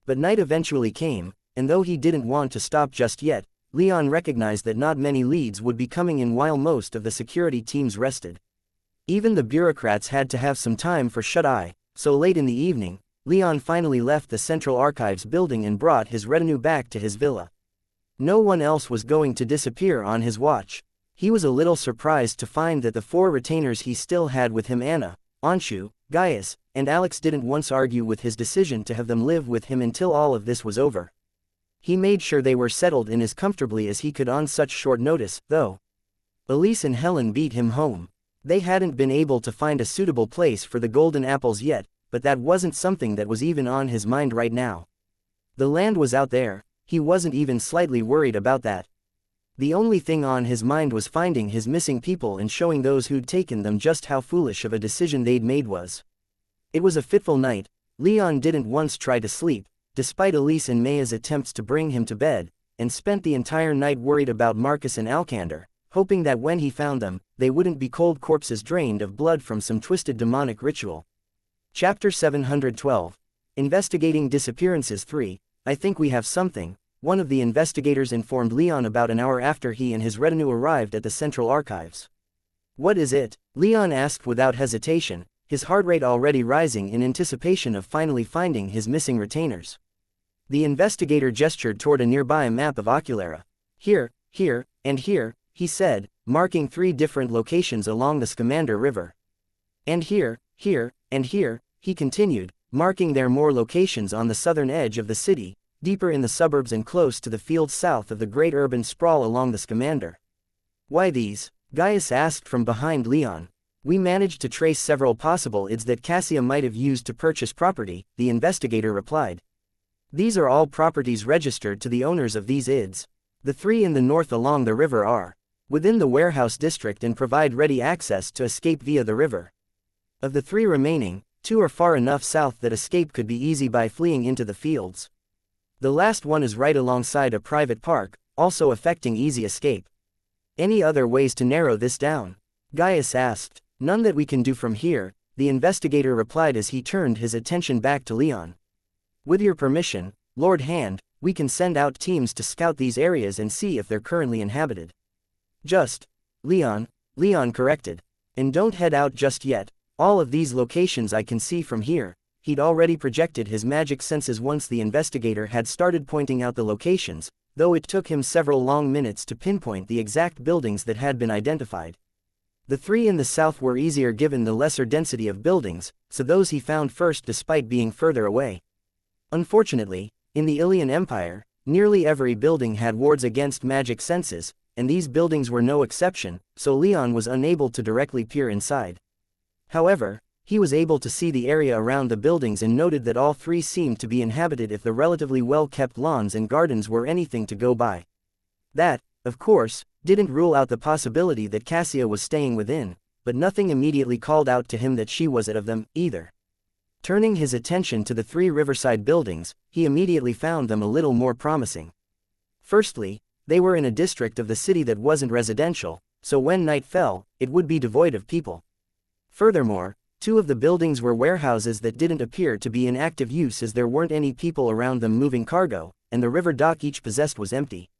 But night eventually came, and though he didn't want to stop just yet, Leon recognized that not many leads would be coming in while most of the security teams rested. Even the bureaucrats had to have some time for shut-eye, so late in the evening, Leon finally left the Central Archives building and brought his retinue back to his villa. No one else was going to disappear on his watch. He was a little surprised to find that the four retainers he still had with him, Anna, Anshu, Gaius, and Alex, didn't once argue with his decision to have them live with him until all of this was over. He made sure they were settled in as comfortably as he could on such short notice, though. Elise and Helen beat him home. They hadn't been able to find a suitable place for the golden apples yet, but that wasn't something that was even on his mind right now. The land was out there, he wasn't even slightly worried about that. The only thing on his mind was finding his missing people and showing those who'd taken them just how foolish of a decision they'd made was. It was a fitful night. Leon didn't once try to sleep, despite Elise and Maya's attempts to bring him to bed, and spent the entire night worried about Marcus and Alcander, hoping that when he found them, they wouldn't be cold corpses drained of blood from some twisted demonic ritual. Chapter 712. Investigating Disappearances 3, I think we have something. one of the investigators informed Leon about an hour after he and his retinue arrived at the Central Archives. "What is it?" Leon asked without hesitation, his heart rate already rising in anticipation of finally finding his missing retainers. The investigator gestured toward a nearby map of Oculera. "Here, here, and here," he said, marking 3 different locations along the Scamander River. "And here, here, and here," he continued, marking their more locations on the southern edge of the city, deeper in the suburbs and close to the fields south of the great urban sprawl along the Scamander. "Why these?" Gaius asked from behind Leon. "We managed to trace several possible IDs that Cassia might have used to purchase property," the investigator replied. "These are all properties registered to the owners of these IDs. The 3 in the north along the river are within the warehouse district and provide ready access to escape via the river. Of the 3 remaining, 2 are far enough south that escape could be easy by fleeing into the fields. The last one is right alongside a private park, also affecting easy escape. Any other ways to narrow this down?" Gaius asked. "None that we can do from here," the investigator replied as he turned his attention back to Leon. "With your permission, Lord Hand, we can send out teams to scout these areas and see if they're currently inhabited." "Just Leon," Leon corrected. "And don't head out just yet. All of these locations I can see from here." He'd already projected his magic senses once the investigator had started pointing out the locations, though it took him several long minutes to pinpoint the exact buildings that had been identified. The 3 in the south were easier given the lesser density of buildings, so those he found first despite being further away. Unfortunately, in the Ilian Empire, nearly every building had wards against magic senses, and these buildings were no exception, so Leon was unable to directly peer inside. However, he was able to see the area around the buildings and noted that all 3 seemed to be inhabited if the relatively well-kept lawns and gardens were anything to go by. That, of course, didn't rule out the possibility that Cassia was staying within, but nothing immediately called out to him that she was it of them, either. Turning his attention to the 3 riverside buildings, he immediately found them a little more promising. Firstly, they were in a district of the city that wasn't residential, so when night fell, it would be devoid of people. Furthermore, 2 of the buildings were warehouses that didn't appear to be in active use as there weren't any people around them moving cargo, and the river dock each possessed was empty.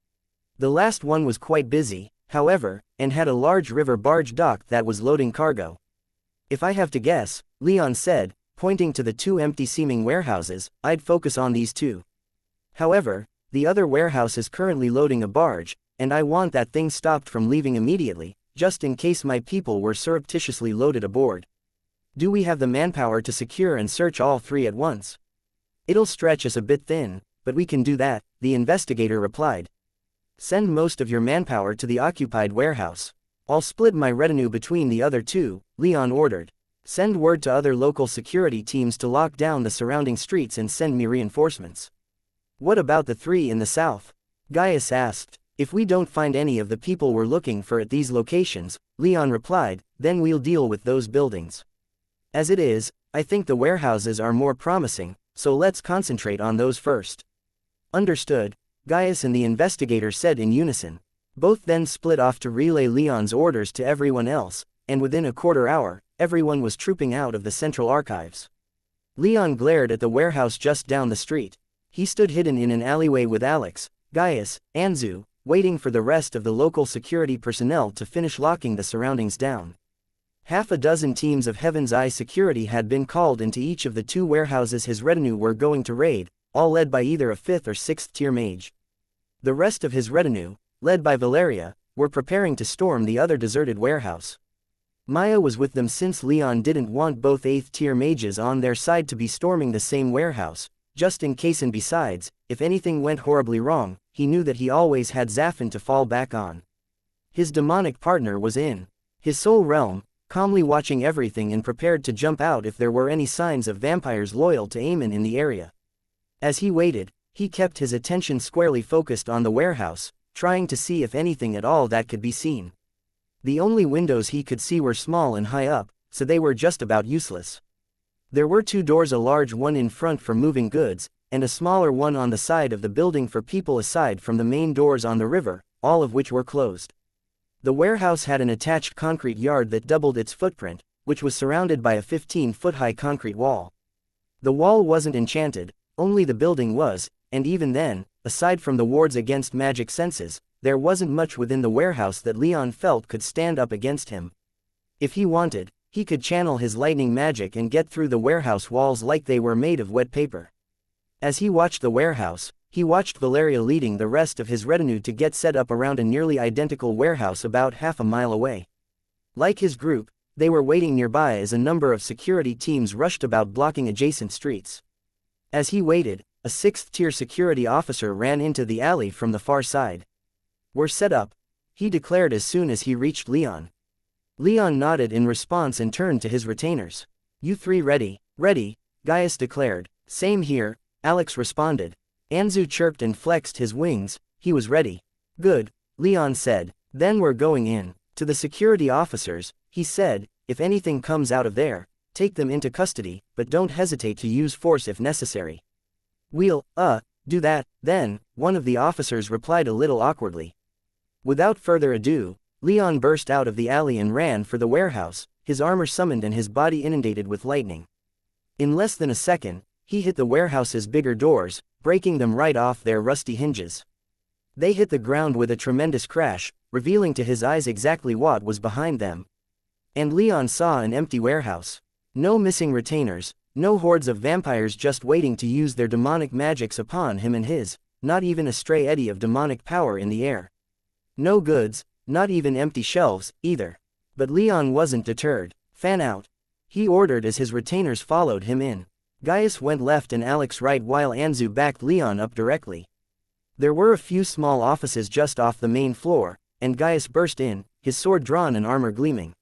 The last one was quite busy, however, and had a large river barge dock that was loading cargo. "If I have to guess," Leon said, pointing to the 2 empty-seeming warehouses, "I'd focus on these 2. However, the other warehouse is currently loading a barge, and I want that thing stopped from leaving immediately, just in case my people were surreptitiously loaded aboard. Do we have the manpower to secure and search all 3 at once?" "It'll stretch us a bit thin, but we can do that," the investigator replied. "Send most of your manpower to the occupied warehouse. I'll split my retinue between the other 2, Leon ordered. "Send word to other local security teams to lock down the surrounding streets and send me reinforcements." "What about the 3 in the south?" Gaius asked. "If we don't find any of the people we're looking for at these locations," Leon replied, "then we'll deal with those buildings. As it is, I think the warehouses are more promising, so let's concentrate on those first." "Understood," Gaius and the investigator said in unison. Both then split off to relay Leon's orders to everyone else, and within a quarter hour, everyone was trooping out of the Central Archives. Leon glared at the warehouse just down the street. He stood hidden in an alleyway with Alex, Gaius, Anzu, waiting for the rest of the local security personnel to finish locking the surroundings down. Half a dozen teams of Heaven's Eye security had been called into each of the 2 warehouses his retinue were going to raid, all led by either a 5th or 6th tier mage. The rest of his retinue, led by Valeria, were preparing to storm the other deserted warehouse. Maya was with them since Leon didn't want both 8th tier mages on their side to be storming the same warehouse, just in case, and besides, if anything went horribly wrong, he knew that he always had Zaffin to fall back on. His demonic partner was in his soul realm, calmly watching everything and prepared to jump out if there were any signs of vampires loyal to Aemon in the area. As he waited, he kept his attention squarely focused on the warehouse, trying to see if anything at all that could be seen. The only windows he could see were small and high up, so they were just about useless. There were 2 doors, a large one in front for moving goods, and a smaller one on the side of the building for people aside from the main doors on the river, all of which were closed. The warehouse had an attached concrete yard that doubled its footprint, which was surrounded by a 15-foot-high concrete wall. The wall wasn't enchanted, only the building was, and even then, aside from the wards against magic senses, there wasn't much within the warehouse that Leon felt could stand up against him. If he wanted, he could channel his lightning magic and get through the warehouse walls like they were made of wet paper. As he watched the warehouse, he watched Valeria leading the rest of his retinue to get set up around a nearly identical warehouse about half a mile away. Like his group, they were waiting nearby as a number of security teams rushed about blocking adjacent streets. As he waited, a 6th-tier security officer ran into the alley from the far side. "We're set up," he declared as soon as he reached Leon. Leon nodded in response and turned to his retainers. "You three ready?" "Ready," Gaius declared. "Same here," Alex responded. Anzu chirped and flexed his wings. He was ready. "Good," Leon said. "Then we're going in." To the security officers, he said, "If anything comes out of there, take them into custody, but don't hesitate to use force if necessary." "We'll, do that, then," one of the officers replied a little awkwardly. Without further ado, Leon burst out of the alley and ran for the warehouse, his armor summoned and his body inundated with lightning. In less than a second, he hit the warehouse's bigger doors, breaking them right off their rusty hinges. They hit the ground with a tremendous crash, revealing to his eyes exactly what was behind them. And Leon saw an empty warehouse. No missing retainers, no hordes of vampires just waiting to use their demonic magics upon him and his, not even a stray eddy of demonic power in the air. No goods, not even empty shelves, either. But Leon wasn't deterred. "Fan out," he ordered as his retainers followed him in. Gaius went left and Alex right while Anzu backed Leon up directly. There were a few small offices just off the main floor, and Gaius burst in, his sword drawn and armor gleaming.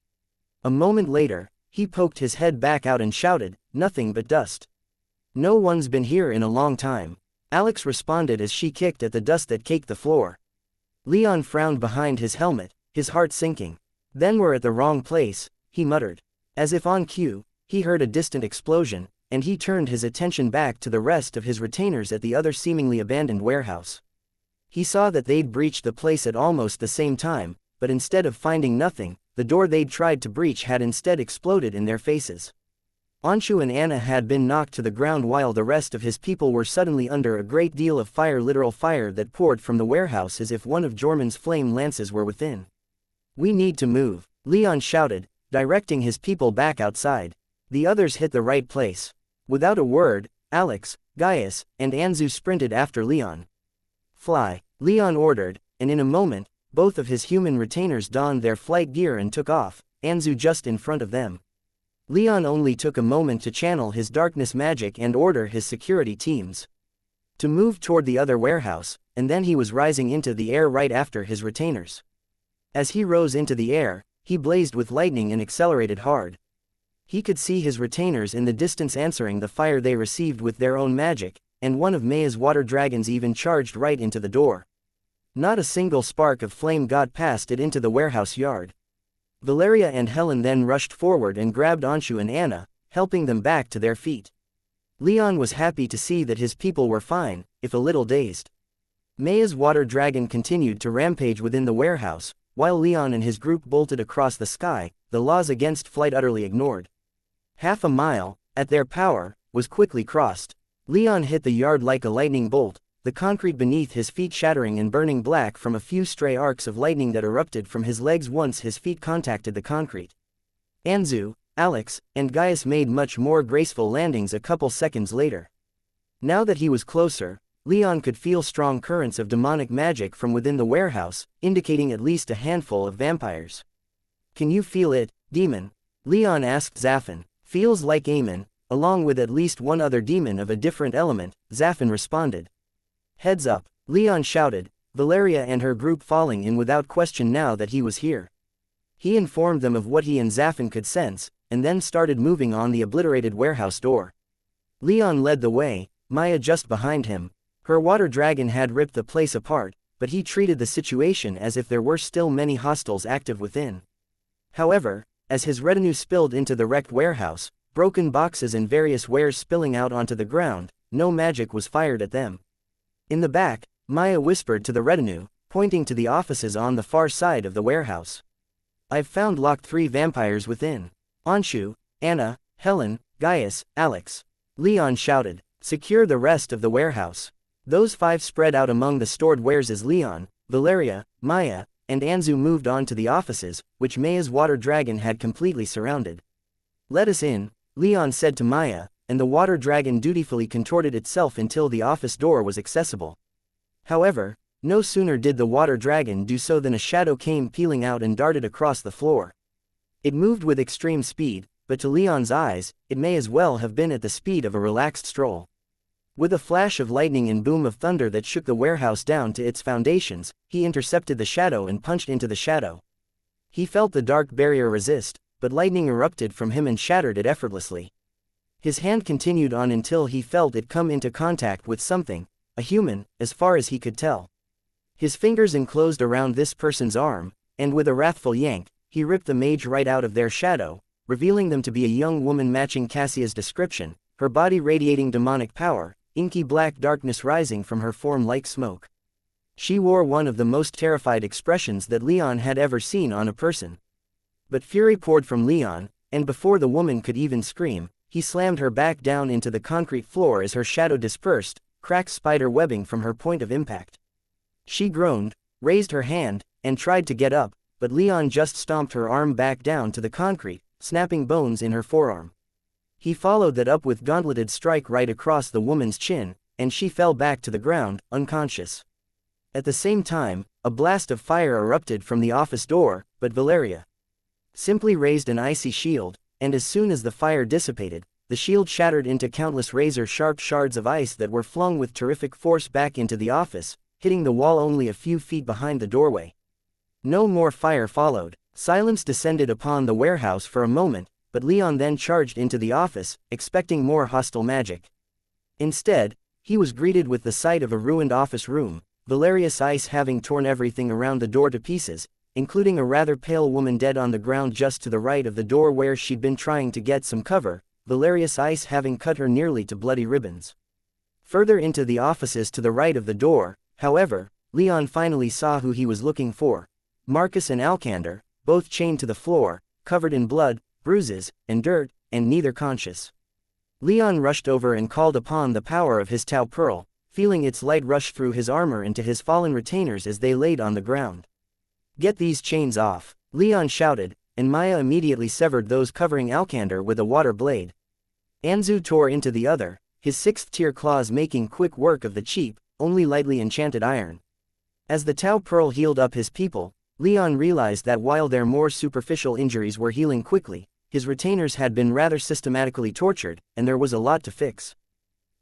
A moment later, he poked his head back out and shouted, "Nothing but dust." "No one's been here in a long time," Alex responded as she kicked at the dust that caked the floor. Leon frowned behind his helmet, his heart sinking. "Then we're at the wrong place," he muttered. As if on cue, he heard a distant explosion, and he turned his attention back to the rest of his retainers at the other seemingly abandoned warehouse. He saw that they'd breached the place at almost the same time, but instead of finding nothing, the door they'd tried to breach had instead exploded in their faces. Anshu and Anna had been knocked to the ground while the rest of his people were suddenly under a great deal of fire, literal fire that poured from the warehouse as if one of Jorman's flame lances were within. "We need to move," Leon shouted, directing his people back outside. The others hit the right place. Without a word, Alex, Gaius, and Anzu sprinted after Leon. "Fly," Leon ordered, and in a moment, both of his human retainers donned their flight gear and took off, Anzu just in front of them. Leon only took a moment to channel his darkness magic and order his security teams to move toward the other warehouse, and then he was rising into the air right after his retainers. As he rose into the air, he blazed with lightning and accelerated hard. He could see his retainers in the distance answering the fire they received with their own magic, and one of Maya's water dragons even charged right into the door. Not a single spark of flame got past it into the warehouse yard. Valeria and Helen then rushed forward and grabbed Anshu and Anna, helping them back to their feet. Leon was happy to see that his people were fine, if a little dazed. Maya's water dragon continued to rampage within the warehouse, while Leon and his group bolted across the sky, the laws against flight utterly ignored. Half a mile, at their power, was quickly crossed. Leon hit the yard like a lightning bolt, the concrete beneath his feet shattering and burning black from a few stray arcs of lightning that erupted from his legs once his feet contacted the concrete. Anzu, Alex, and Gaius made much more graceful landings a couple seconds later. Now that he was closer, Leon could feel strong currents of demonic magic from within the warehouse, indicating at least a handful of vampires. "Can you feel it, demon?" Leon asked Zafin. "Feels like Aemon, along with at least one other demon of a different element," Zafin responded. "Heads up," Leon shouted, Valeria and her group falling in without question now that he was here. He informed them of what he and Zafin could sense, and then started moving on the obliterated warehouse door. Leon led the way, Maya just behind him. Her water dragon had ripped the place apart, but he treated the situation as if there were still many hostiles active within. However, as his retinue spilled into the wrecked warehouse, broken boxes and various wares spilling out onto the ground, no magic was fired at them. In the back, Maya whispered to the retinue, pointing to the offices on the far side of the warehouse. "I've found locked 3 vampires within. Anshu, Anna, Helen, Gaius, Alex." Leon shouted, "Secure the rest of the warehouse." Those 5 spread out among the stored wares as Leon, Valeria, Maya, and Anzu moved on to the offices, which Maya's water dragon had completely surrounded. "Let us in," Leon said to Maya, and the water dragon dutifully contorted itself until the office door was accessible. However, no sooner did the water dragon do so than a shadow came peeling out and darted across the floor. It moved with extreme speed, but to Leon's eyes, it may as well have been at the speed of a relaxed stroll. With a flash of lightning and boom of thunder that shook the warehouse down to its foundations, he intercepted the shadow and punched into the shadow. He felt the dark barrier resist, but lightning erupted from him and shattered it effortlessly. His hand continued on until he felt it come into contact with something, a human, as far as he could tell. His fingers enclosed around this person's arm, and with a wrathful yank, he ripped the mage right out of their shadow, revealing them to be a young woman matching Cassia's description, her body radiating demonic power, inky black darkness rising from her form like smoke. She wore one of the most terrified expressions that Leon had ever seen on a person. But fury poured from Leon, and before the woman could even scream, he slammed her back down into the concrete floor as her shadow dispersed, cracked spider webbing from her point of impact. She groaned, raised her hand, and tried to get up, but Leon just stomped her arm back down to the concrete, snapping bones in her forearm. He followed that up with gauntleted strike right across the woman's chin, and she fell back to the ground, unconscious. At the same time, a blast of fire erupted from the office door, but Valeria simply raised an icy shield, and as soon as the fire dissipated, the shield shattered into countless razor-sharp shards of ice that were flung with terrific force back into the office, hitting the wall only a few feet behind the doorway. No more fire followed. Silence descended upon the warehouse for a moment, but Leon then charged into the office, expecting more hostile magic. Instead, he was greeted with the sight of a ruined office room, Valeria's ice having torn everything around the door to pieces, including a rather pale woman dead on the ground just to the right of the door where she'd been trying to get some cover, Valeria's ice having cut her nearly to bloody ribbons. Further into the offices to the right of the door, however, Leon finally saw who he was looking for: Marcus and Alcander, both chained to the floor, covered in blood, bruises, and dirt, and neither conscious. Leon rushed over and called upon the power of his Tau Pearl, feeling its light rush through his armor into his fallen retainers as they laid on the ground. "Get these chains off," Leon shouted, and Maya immediately severed those covering Alcander with a water blade. Anzu tore into the other, his 6th-tier claws making quick work of the cheap, only lightly enchanted iron. As the Tau Pearl healed up his people, Leon realized that while their more superficial injuries were healing quickly, his retainers had been rather systematically tortured, and there was a lot to fix.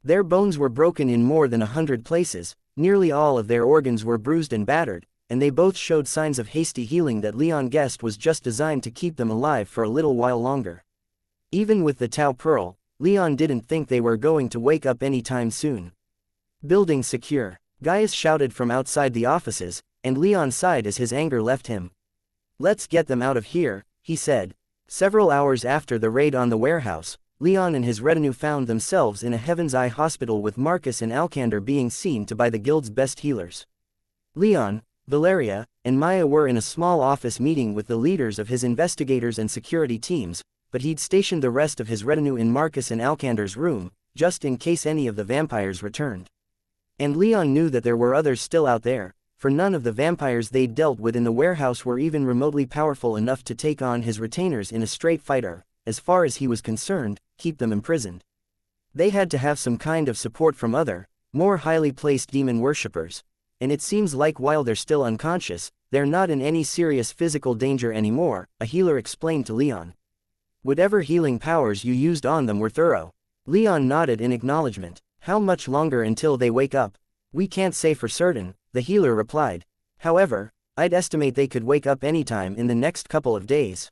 Their bones were broken in more than 100 places, nearly all of their organs were bruised and battered, and they both showed signs of hasty healing that Leon guessed was just designed to keep them alive for a little while longer. Even with the Tau Pearl, Leon didn't think they were going to wake up anytime soon. "Building secure," Gaius shouted from outside the offices, and Leon sighed as his anger left him. "Let's get them out of here," he said. Several hours after the raid on the warehouse, Leon and his retinue found themselves in a Heaven's Eye hospital with Marcus and Alcander being seen to by the guild's best healers. Leon, Valeria, and Maya were in a small office meeting with the leaders of his investigators and security teams, but he'd stationed the rest of his retinue in Marcus and Alcander's room, just in case any of the vampires returned. And Leon knew that there were others still out there, for none of the vampires they'd dealt with in the warehouse were even remotely powerful enough to take on his retainers in a straight fight or, as far as he was concerned, keep them imprisoned. They had to have some kind of support from other, more highly placed demon worshippers, and it seems like while they're still unconscious, they're not in any serious physical danger anymore, a healer explained to Leon. "Whatever healing powers you used on them were thorough." Leon nodded in acknowledgement. "How much longer until they wake up?" "We can't say for certain," the healer replied. "However, I'd estimate they could wake up anytime in the next couple of days.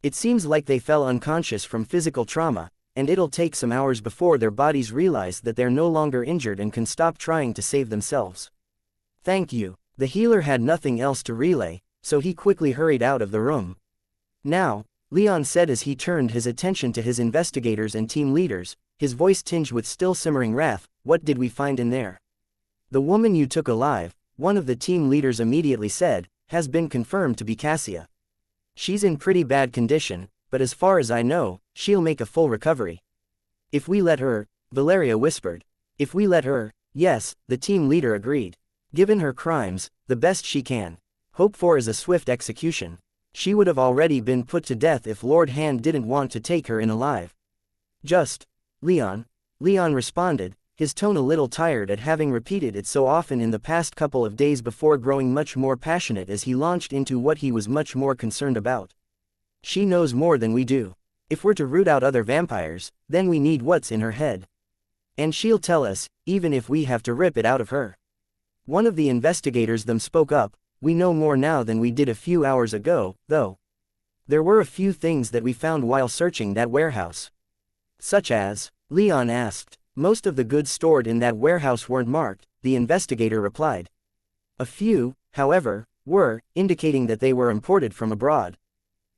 It seems like they fell unconscious from physical trauma, and it'll take some hours before their bodies realize that they're no longer injured and can stop trying to save themselves." "Thank you." The healer had nothing else to relay, so he quickly hurried out of the room. "Now," Leon said as he turned his attention to his investigators and team leaders, his voice tinged with still simmering wrath, "what did we find in there?" "The woman you took alive," one of the team leaders immediately said, "has been confirmed to be Cassia. She's in pretty bad condition, but as far as I know, she'll make a full recovery." "If we let her," Valeria whispered. "If we let her," Yes, the team leader agreed. Given her crimes, the best she can hope for is a swift execution. She would have already been put to death if Lord Hand didn't want to take her in alive. Just, Leon, Leon responded, his tone a little tired at having repeated it so often in the past couple of days before growing much more passionate as he launched into what he was much more concerned about. She knows more than we do. If we're to root out other vampires, then we need what's in her head. And she'll tell us, even if we have to rip it out of her. One of the investigators them spoke up, we know more now than we did a few hours ago, though. There were a few things that we found while searching that warehouse. Such as? Leon asked. Most of the goods stored in that warehouse weren't marked, the investigator replied. A few, however, were, indicating that they were imported from abroad.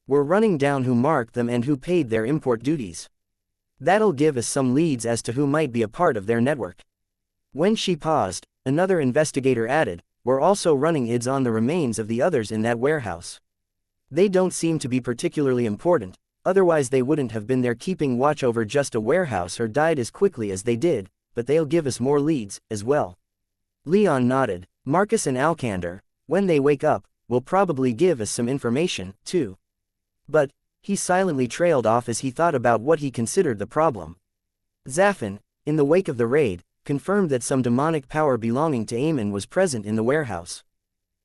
We're running down who marked them and who paid their import duties. That'll give us some leads as to who might be a part of their network. When she paused, another investigator added, we're also running IDs on the remains of the others in that warehouse. They don't seem to be particularly important, otherwise they wouldn't have been there keeping watch over just a warehouse or died as quickly as they did, but they'll give us more leads, as well. Leon nodded. Marcus and Alcander, when they wake up, will probably give us some information, too. But, he silently trailed off as he thought about what he considered the problem. Zaffin, in the wake of the raid, confirmed that some demonic power belonging to Aemon was present in the warehouse.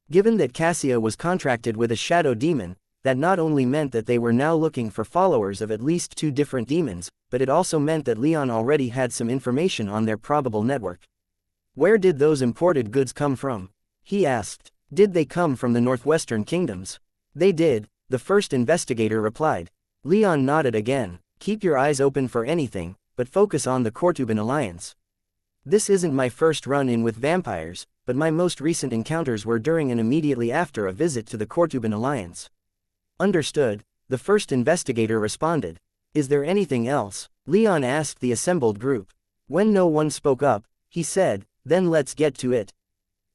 Given that Cassia was contracted with a shadow demon, that not only meant that they were now looking for followers of at least 2 different demons, but it also meant that Leon already had some information on their probable network. Where did those imported goods come from? He asked. Did they come from the northwestern kingdoms? They did, the first investigator replied. Leon nodded again. Keep your eyes open for anything, but focus on the Cortuban alliance. This isn't my first run-in with vampires, but my most recent encounters were during and immediately after a visit to the Cortuban alliance. Understood, the first investigator responded. Is there anything else? Leon asked the assembled group. When no one spoke up, he said, then let's get to it.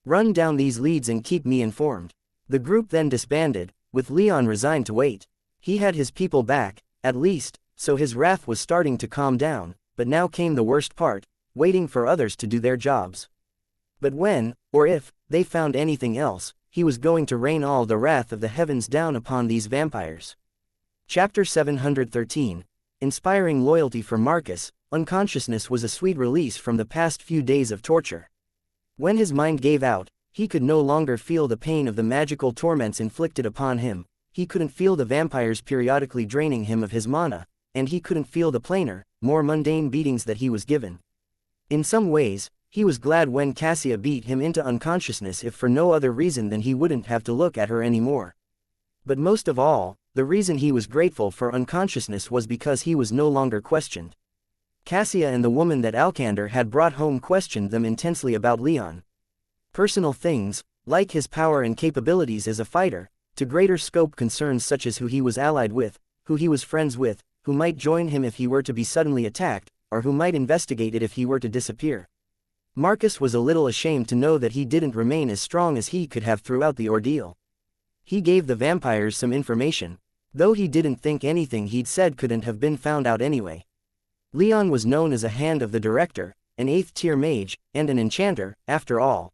Run down these leads and keep me informed. The group then disbanded, with Leon resigned to wait. He had his people back, at least, so his wrath was starting to calm down, but now came the worst part, waiting for others to do their jobs. But when, or if, they found anything else, he was going to rain all the wrath of the heavens down upon these vampires. Chapter 713. Inspiring loyalty for Marcus, unconsciousness was a sweet release from the past few days of torture. When his mind gave out, he could no longer feel the pain of the magical torments inflicted upon him, he couldn't feel the vampires periodically draining him of his mana, and he couldn't feel the plainer, more mundane beatings that he was given. In some ways, he was glad when Cassia beat him into unconsciousness, if for no other reason than he wouldn't have to look at her anymore. But most of all, the reason he was grateful for unconsciousness was because he was no longer questioned. Cassia and the woman that Alcander had brought home questioned them intensely about Leon. Personal things, like his power and capabilities as a fighter, to greater scope concerns such as who he was allied with, who he was friends with, who might join him if he were to be suddenly attacked, or who might investigate it if he were to disappear. Marcus was a little ashamed to know that he didn't remain as strong as he could have throughout the ordeal. He gave the vampires some information, though he didn't think anything he'd said couldn't have been found out anyway. Leon was known as a hand of the director, an 8th-tier mage, and an enchanter, after all.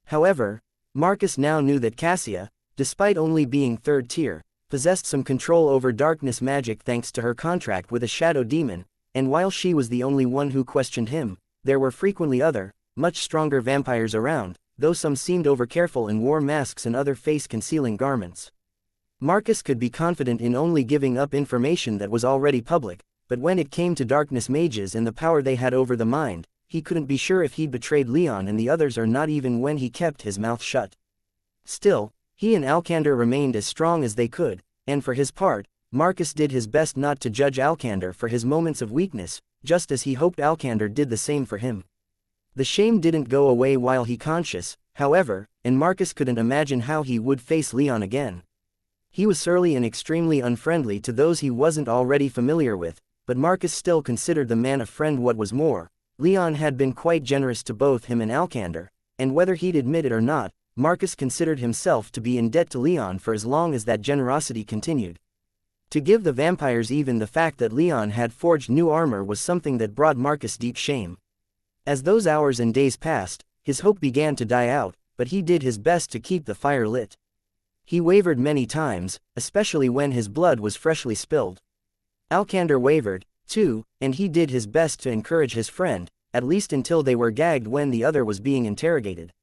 However, Marcus now knew that Cassia, despite only being 3rd tier, possessed some control over darkness magic thanks to her contract with a shadow demon, and while she was the only one who questioned him, there were frequently other, much stronger vampires around, though some seemed overcareful and wore masks and other face-concealing garments. Marcus could be confident in only giving up information that was already public, but when it came to darkness mages and the power they had over the mind, he couldn't be sure if he'd betrayed Leon and the others or not, even when he kept his mouth shut. Still, he and Alcander remained as strong as they could, and for his part, Marcus did his best not to judge Alcander for his moments of weakness, just as he hoped Alcander did the same for him. The shame didn't go away while he conscious, however, and Marcus couldn't imagine how he would face Leon again. He was surly and extremely unfriendly to those he wasn't already familiar with, but Marcus still considered the man a friend. What was more, Leon had been quite generous to both him and Alcander, and whether he'd admit it or not, Marcus considered himself to be in debt to Leon for as long as that generosity continued. To give the vampires even the fact that Leon had forged new armor was something that brought Marcus deep shame. As those hours and days passed, his hope began to die out, but he did his best to keep the fire lit. He wavered many times, especially when his blood was freshly spilled. Alcander wavered, too, and he did his best to encourage his friend, at least until they were gagged when the other was being interrogated.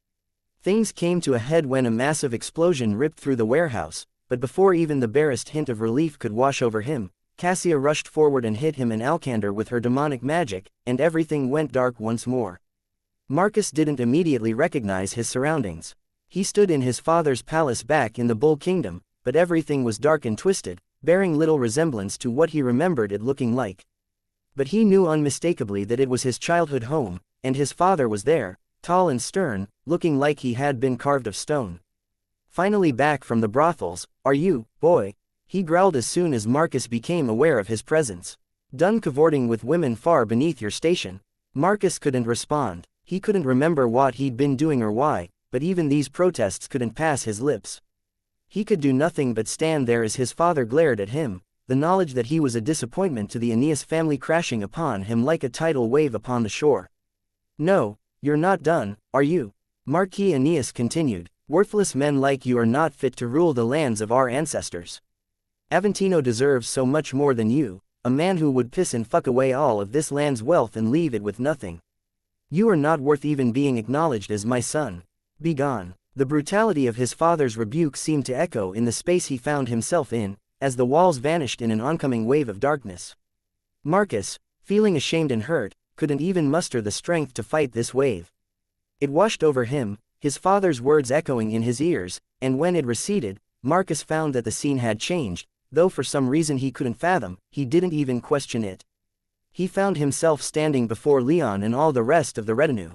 Things came to a head when a massive explosion ripped through the warehouse, but before even the barest hint of relief could wash over him, Cassia rushed forward and hit him and Alcander with her demonic magic, and everything went dark once more. Marcus didn't immediately recognize his surroundings. He stood in his father's palace back in the Bull Kingdom, but everything was dark and twisted, bearing little resemblance to what he remembered it looking like. But he knew unmistakably that it was his childhood home, and his father was there, tall and stern, looking like he had been carved of stone. Finally back from the brothels, "Are you, boy?" he growled as soon as Marcus became aware of his presence. "Done cavorting with women far beneath your station?" Marcus couldn't respond. He couldn't remember what he'd been doing or why, but even these protests couldn't pass his lips. He could do nothing but stand there as his father glared at him, the knowledge that he was a disappointment to the Aeneas family crashing upon him like a tidal wave upon the shore. "No, you're not done, are you?" Marquis Aeneas continued. "Worthless men like you are not fit to rule the lands of our ancestors. Aventino deserves so much more than you, a man who would piss and fuck away all of this land's wealth and leave it with nothing. You are not worth even being acknowledged as my son. Be gone." The brutality of his father's rebuke seemed to echo in the space he found himself in, as the walls vanished in an oncoming wave of darkness. Marcus, feeling ashamed and hurt, couldn't even muster the strength to fight this wave. It washed over him, his father's words echoing in his ears, and when it receded, Marcus found that the scene had changed, though for some reason he couldn't fathom, he didn't even question it. He found himself standing before Leon and all the rest of the retinue.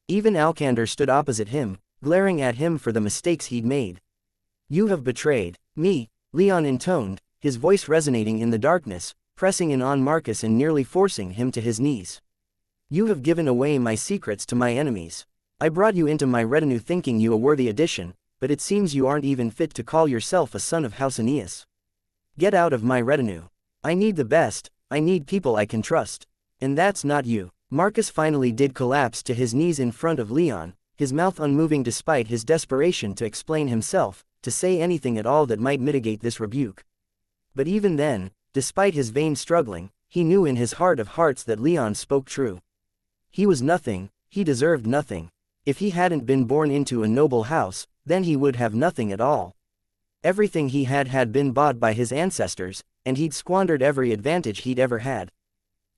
Even Alcander stood opposite him, glaring at him for the mistakes he'd made. "You have betrayed me," Leon intoned, his voice resonating in the darkness, pressing in on Marcus and nearly forcing him to his knees. "You have given away my secrets to my enemies. I brought you into my retinue thinking you a worthy addition, but it seems you aren't even fit to call yourself a son of House Aeneas. Get out of my retinue. I need the best, I need people I can trust. And that's not you." Marcus finally did collapse to his knees in front of Leon, his mouth unmoving despite his desperation to explain himself, to say anything at all that might mitigate this rebuke. But even then, despite his vain struggling, he knew in his heart of hearts that Leon spoke true. He was nothing, he deserved nothing. If he hadn't been born into a noble house, then he would have nothing at all. Everything he had been bought by his ancestors, and he'd squandered every advantage he'd ever had.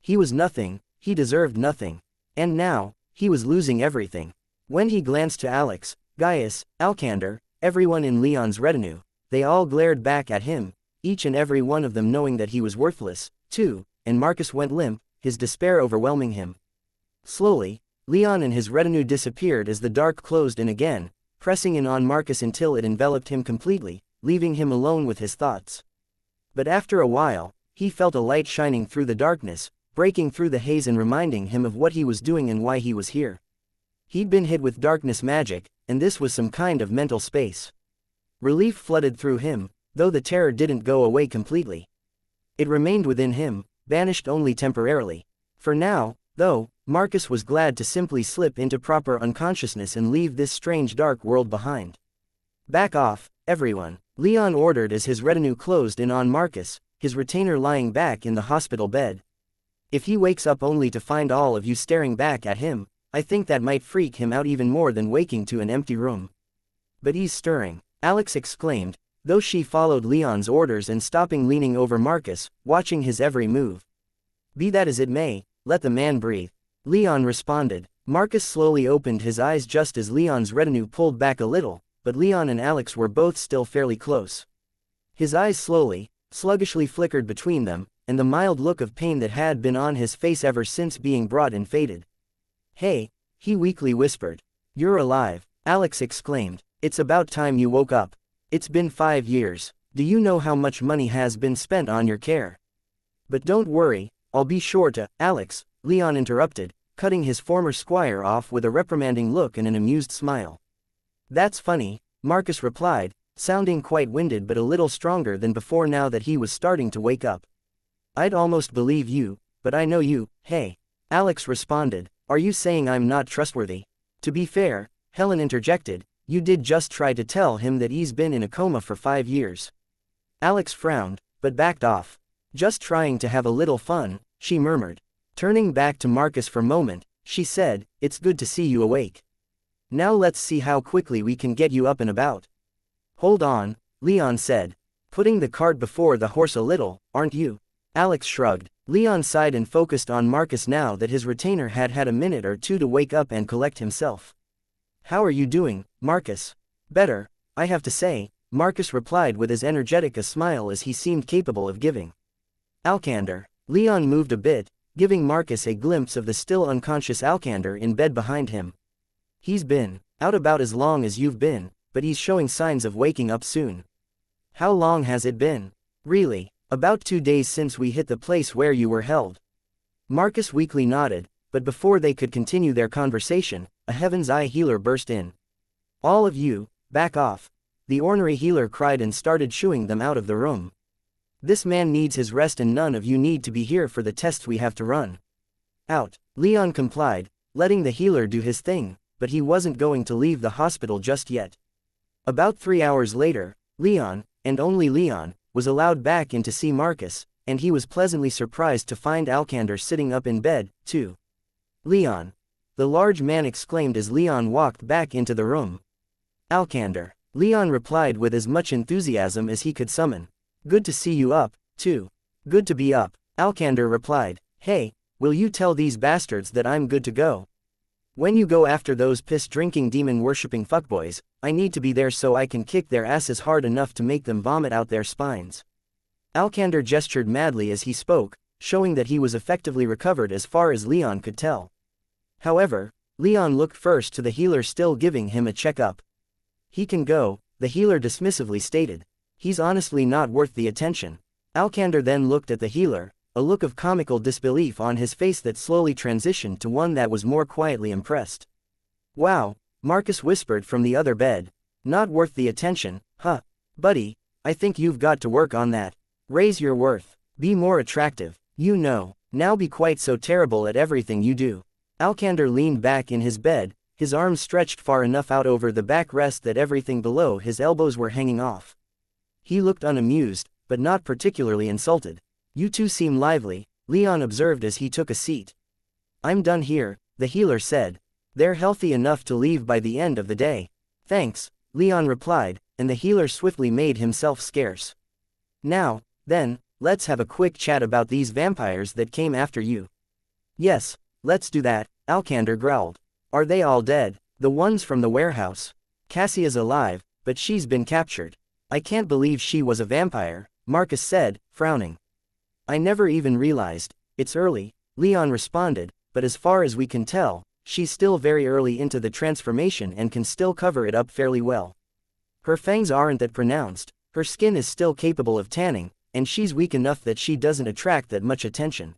He was nothing, he deserved nothing. And now, he was losing everything. When he glanced to Alex, Gaius, Alcander, everyone in Leon's retinue, they all glared back at him, each and every one of them knowing that he was worthless, too, and Marcus went limp, his despair overwhelming him. Slowly, Leon and his retinue disappeared as the dark closed in again, pressing in on Marcus until it enveloped him completely, leaving him alone with his thoughts. But after a while, he felt a light shining through the darkness, breaking through the haze and reminding him of what he was doing and why he was here. He'd been hit with darkness magic, and this was some kind of mental space. Relief flooded through him, though the terror didn't go away completely. It remained within him, banished only temporarily. For now, though, Marcus was glad to simply slip into proper unconsciousness and leave this strange dark world behind. "Back off, everyone," Leon ordered as his retinue closed in on Marcus, his retainer lying back in the hospital bed. "If he wakes up only to find all of you staring back at him, I think that might freak him out even more than waking to an empty room." "But he's stirring," Alex exclaimed, though she followed Leon's orders and stopping leaning over Marcus, watching his every move. "Be that as it may, let the man breathe," Leon responded. Marcus slowly opened his eyes just as Leon's retinue pulled back a little, but Leon and Alex were both still fairly close. His eyes sluggishly flickered between them, and the mild look of pain that had been on his face ever since being brought in faded. "Hey," he weakly whispered. "You're alive," Alex exclaimed. "It's about time you woke up. It's been 5 years. Do you know how much money has been spent on your care? But don't worry, I'll be sure to." "Alex," Leon interrupted, cutting his former squire off with a reprimanding look and an amused smile. "That's funny," Marcus replied, sounding quite winded but a little stronger than before now that he was starting to wake up. "I'd almost believe you, but I know you." "Hey," Alex responded, Are you saying I'm not trustworthy? To be fair, Helen interjected, you did just try to tell him that he's been in a coma for 5 years. Alex frowned, but backed off. Just trying to have a little fun, she murmured. Turning back to Marcus for a moment, she said, it's good to see you awake. Now let's see how quickly we can get you up and about. Hold on, Leon said. Putting the cart before the horse a little, aren't you? Alex shrugged. Leon sighed and focused on Marcus now that his retainer had had a minute or two to wake up and collect himself. How are you doing, Marcus? Better, I have to say, Marcus replied with as energetic a smile as he seemed capable of giving. Alcander. Leon moved a bit, giving Marcus a glimpse of the still unconscious Alcander in bed behind him. He's been out about as long as you've been, but he's showing signs of waking up soon. How long has it been? Really, about 2 days since we hit the place where you were held. Marcus weakly nodded, but before they could continue their conversation, a Heaven's Eye healer burst in. All of you, back off. The ornery healer cried and started shooing them out of the room. This man needs his rest and none of you need to be here for the tests we have to run. Out. Leon complied, letting the healer do his thing, but he wasn't going to leave the hospital just yet. About 3 hours later, Leon, and only Leon, was allowed back in to see Marcus, and he was pleasantly surprised to find Alcander sitting up in bed, too. Leon. The large man exclaimed as Leon walked back into the room. Alcander. Leon replied with as much enthusiasm as he could summon. Good to see you up, too. Good to be up, Alcander replied. Hey, will you tell these bastards that I'm good to go? When you go after those piss-drinking demon-worshipping fuckboys, I need to be there so I can kick their asses hard enough to make them vomit out their spines. Alcander gestured madly as he spoke, showing that he was effectively recovered as far as Leon could tell. However, Leon looked first to the healer still giving him a checkup. He can go, the healer dismissively stated. He's honestly not worth the attention. Alcander then looked at the healer, a look of comical disbelief on his face that slowly transitioned to one that was more quietly impressed. Wow, Marcus whispered from the other bed. Not worth the attention, huh? Buddy, I think you've got to work on that. Raise your worth. Be more attractive. You know, now be quite so terrible at everything you do. Alcander leaned back in his bed, his arms stretched far enough out over the backrest that everything below his elbows were hanging off. He looked unamused, but not particularly insulted. You two seem lively, Leon observed as he took a seat. I'm done here, the healer said. They're healthy enough to leave by the end of the day. Thanks, Leon replied, and the healer swiftly made himself scarce. Now, then, let's have a quick chat about these vampires that came after you. Yes, let's do that, Alcander growled. Are they all dead? The ones from the warehouse. Cassia's alive, but she's been captured. I can't believe she was a vampire, Marcus said, frowning. I never even realized. It's early, Leon responded, but as far as we can tell, she's still very early into the transformation and can still cover it up fairly well. Her fangs aren't that pronounced, her skin is still capable of tanning, and she's weak enough that she doesn't attract that much attention.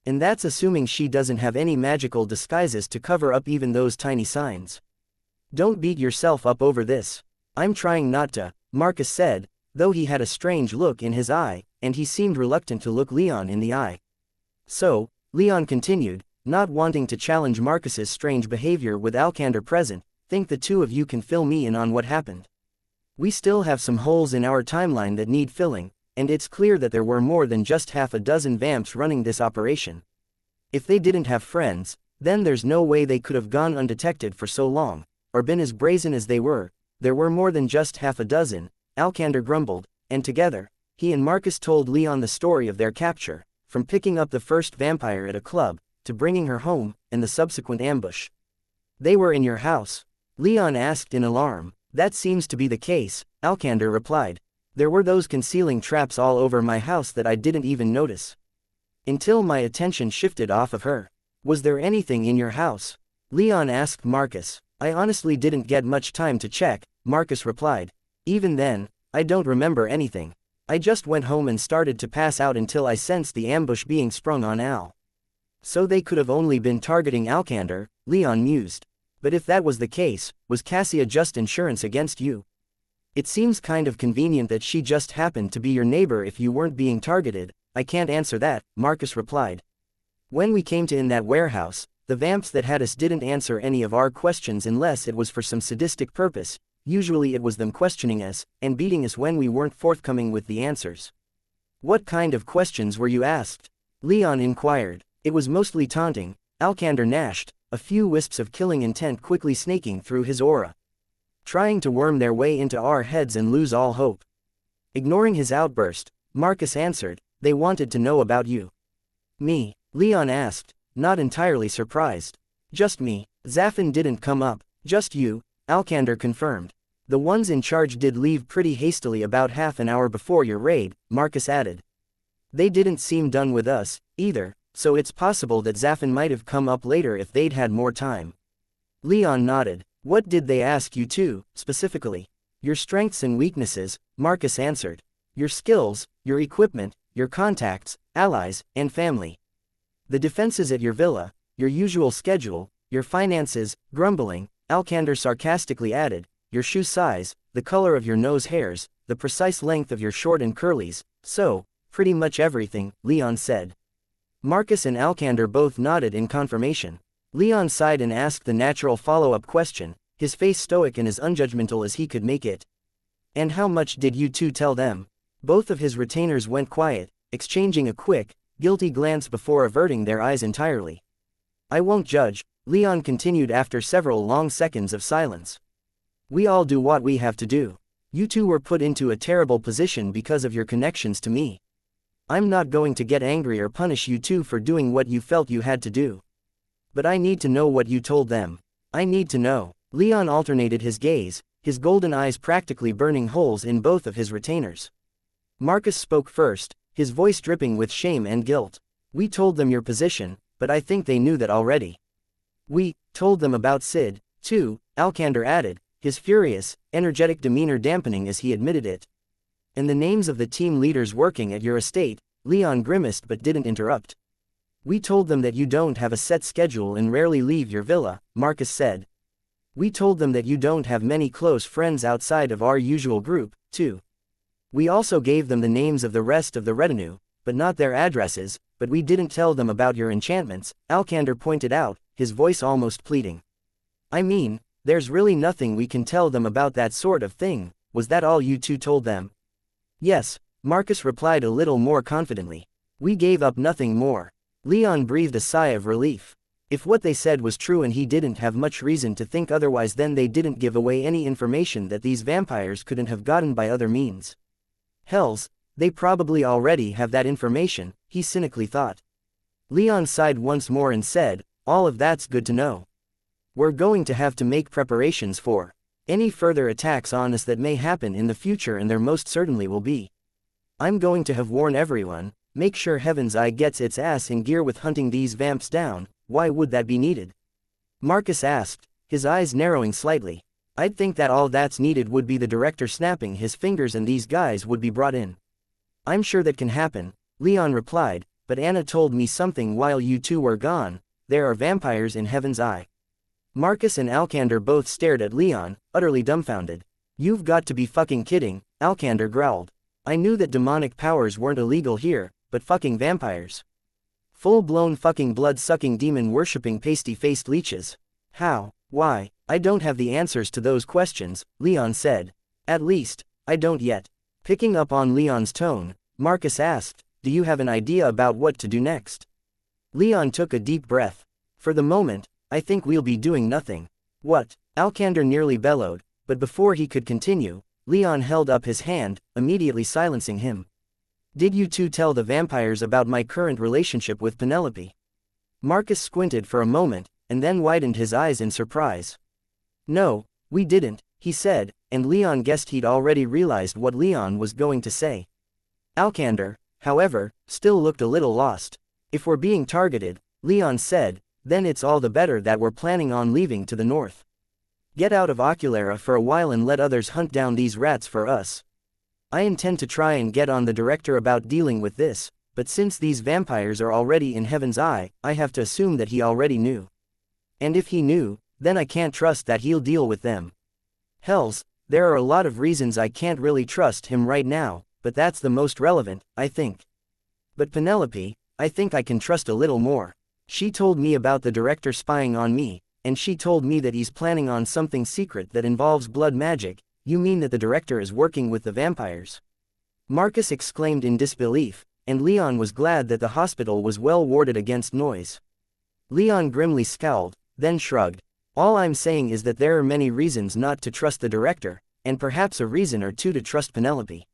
And that's assuming she doesn't have any magical disguises to cover up even those tiny signs. Don't beat yourself up over this. I'm trying not to, Marcus said, though he had a strange look in his eye, and he seemed reluctant to look Leon in the eye. So, Leon continued, not wanting to challenge Marcus's strange behavior with Alcander present, think the two of you can fill me in on what happened. We still have some holes in our timeline that need filling, and it's clear that there were more than just half a dozen vamps running this operation. If they didn't have friends, then there's no way they could have gone undetected for so long, or been as brazen as they were. There were more than just half a dozen, Alcander grumbled, and together, he and Marcus told Leon the story of their capture, from picking up the first vampire at a club, to bringing her home, and the subsequent ambush. They were in your house? Leon asked in alarm. That seems to be the case, Alcander replied. There were those concealing traps all over my house that I didn't even notice. Until my attention shifted off of her. Was there anything in your house? Leon asked Marcus. I honestly didn't get much time to check, Marcus replied. Even then, I don't remember anything. I just went home and started to pass out until I sensed the ambush being sprung on Al. So they could have only been targeting Alcander, Leon mused. But if that was the case, was Cassia just insurance against you? It seems kind of convenient that she just happened to be your neighbor if you weren't being targeted. I can't answer that, Marcus replied. When we came to in that warehouse, The vamps that had us didn't answer any of our questions unless it was for some sadistic purpose. Usually it was them questioning us, and beating us when we weren't forthcoming with the answers. What kind of questions were you asked? Leon inquired. It was mostly taunting, Alkander gnashed, a few wisps of killing intent quickly snaking through his aura. Trying to worm their way into our heads and lose all hope. Ignoring his outburst, Marcus answered, they wanted to know about you. Me? Leon asked, not entirely surprised. Just me. Zafin didn't come up, just you, Alkander confirmed. The ones in charge did leave pretty hastily about half an hour before your raid, Marcus added. They didn't seem done with us, either, so it's possible that Zafin might have come up later if they'd had more time. Leon nodded. What did they ask you to, specifically? Your strengths and weaknesses, Marcus answered. Your skills, your equipment, your contacts, allies, and family. The defenses at your villa, your usual schedule, your finances, grumbling, Alkander sarcastically added, your shoe size, the color of your nose hairs, the precise length of your short and curlies, so, pretty much everything, Leon said. Marcus and Alkander both nodded in confirmation. Leon sighed and asked the natural follow-up question, his face stoic and as unjudgmental as he could make it. And how much did you two tell them? Both of his retainers went quiet, exchanging a quick, guilty glance before averting their eyes entirely. I won't judge, Leon continued after several long seconds of silence. We all do what we have to do. You two were put into a terrible position because of your connections to me. I'm not going to get angry or punish you two for doing what you felt you had to do. But I need to know what you told them. I need to know. Leon alternated his gaze, his golden eyes practically burning holes in both of his retainers. Marcus spoke first, his voice dripping with shame and guilt. We told them your position, but I think they knew that already. We told them about Sid, too, Alkander added, his furious, energetic demeanor dampening as he admitted it. And the names of the team leaders working at your estate, Leon grimaced but didn't interrupt. We told them that you don't have a set schedule and rarely leave your villa, Marcus said. We told them that you don't have many close friends outside of our usual group, too. We also gave them the names of the rest of the retinue, but not their addresses, but we didn't tell them about your enchantments, Alkander pointed out, his voice almost pleading. I mean, there's really nothing we can tell them about that sort of thing. Was that all you two told them? Yes, Marcus replied a little more confidently. We gave up nothing more. Leon breathed a sigh of relief. If what they said was true and he didn't have much reason to think otherwise, then they didn't give away any information that these vampires couldn't have gotten by other means. Hells, they probably already have that information, he cynically thought. Leon sighed once more and said, all of that's good to know. We're going to have to make preparations for any further attacks on us that may happen in the future, and there most certainly will be. I'm going to have warned everyone, make sure Heaven's Eye gets its ass in gear with hunting these vamps down. Why would that be needed? Marcus asked, his eyes narrowing slightly. I'd think that all that's needed would be the director snapping his fingers and these guys would be brought in. I'm sure that can happen, Leon replied, but Anna told me something while you two were gone. There are vampires in Heaven's Eye. Marcus and Alkander both stared at Leon, utterly dumbfounded. You've got to be fucking kidding, Alkander growled. I knew that demonic powers weren't illegal here, but fucking vampires. Full-blown fucking blood-sucking demon-worshipping pasty-faced leeches. How? Why? I don't have the answers to those questions, Leon said. At least, I don't yet. Picking up on Leon's tone, Marcus asked, do you have an idea about what to do next? Leon took a deep breath. For the moment, I think we'll be doing nothing. What? Alkander nearly bellowed, but before he could continue, Leon held up his hand, immediately silencing him. Did you two tell the vampires about my current relationship with Penelope? Marcus squinted for a moment, and then widened his eyes in surprise. No, we didn't, he said, and Leon guessed he'd already realized what Leon was going to say. Alkander, however, still looked a little lost. If we're being targeted, Leon said, then it's all the better that we're planning on leaving to the north. Get out of Oculera for a while and let others hunt down these rats for us. I intend to try and get on the director about dealing with this, but since these vampires are already in Heaven's Eye, I have to assume that he already knew. And if he knew, then I can't trust that he'll deal with them. Hells, there are a lot of reasons I can't really trust him right now, but that's the most relevant, I think. But Penelope, I think I can trust a little more. She told me about the director spying on me, and she told me that he's planning on something secret that involves blood magic. You mean that the director is working with the vampires? Marcus exclaimed in disbelief, and Leon was glad that the hospital was well warded against noise. Leon grimly scowled, then shrugged. All I'm saying is that there are many reasons not to trust the director, and perhaps a reason or two to trust Penelope.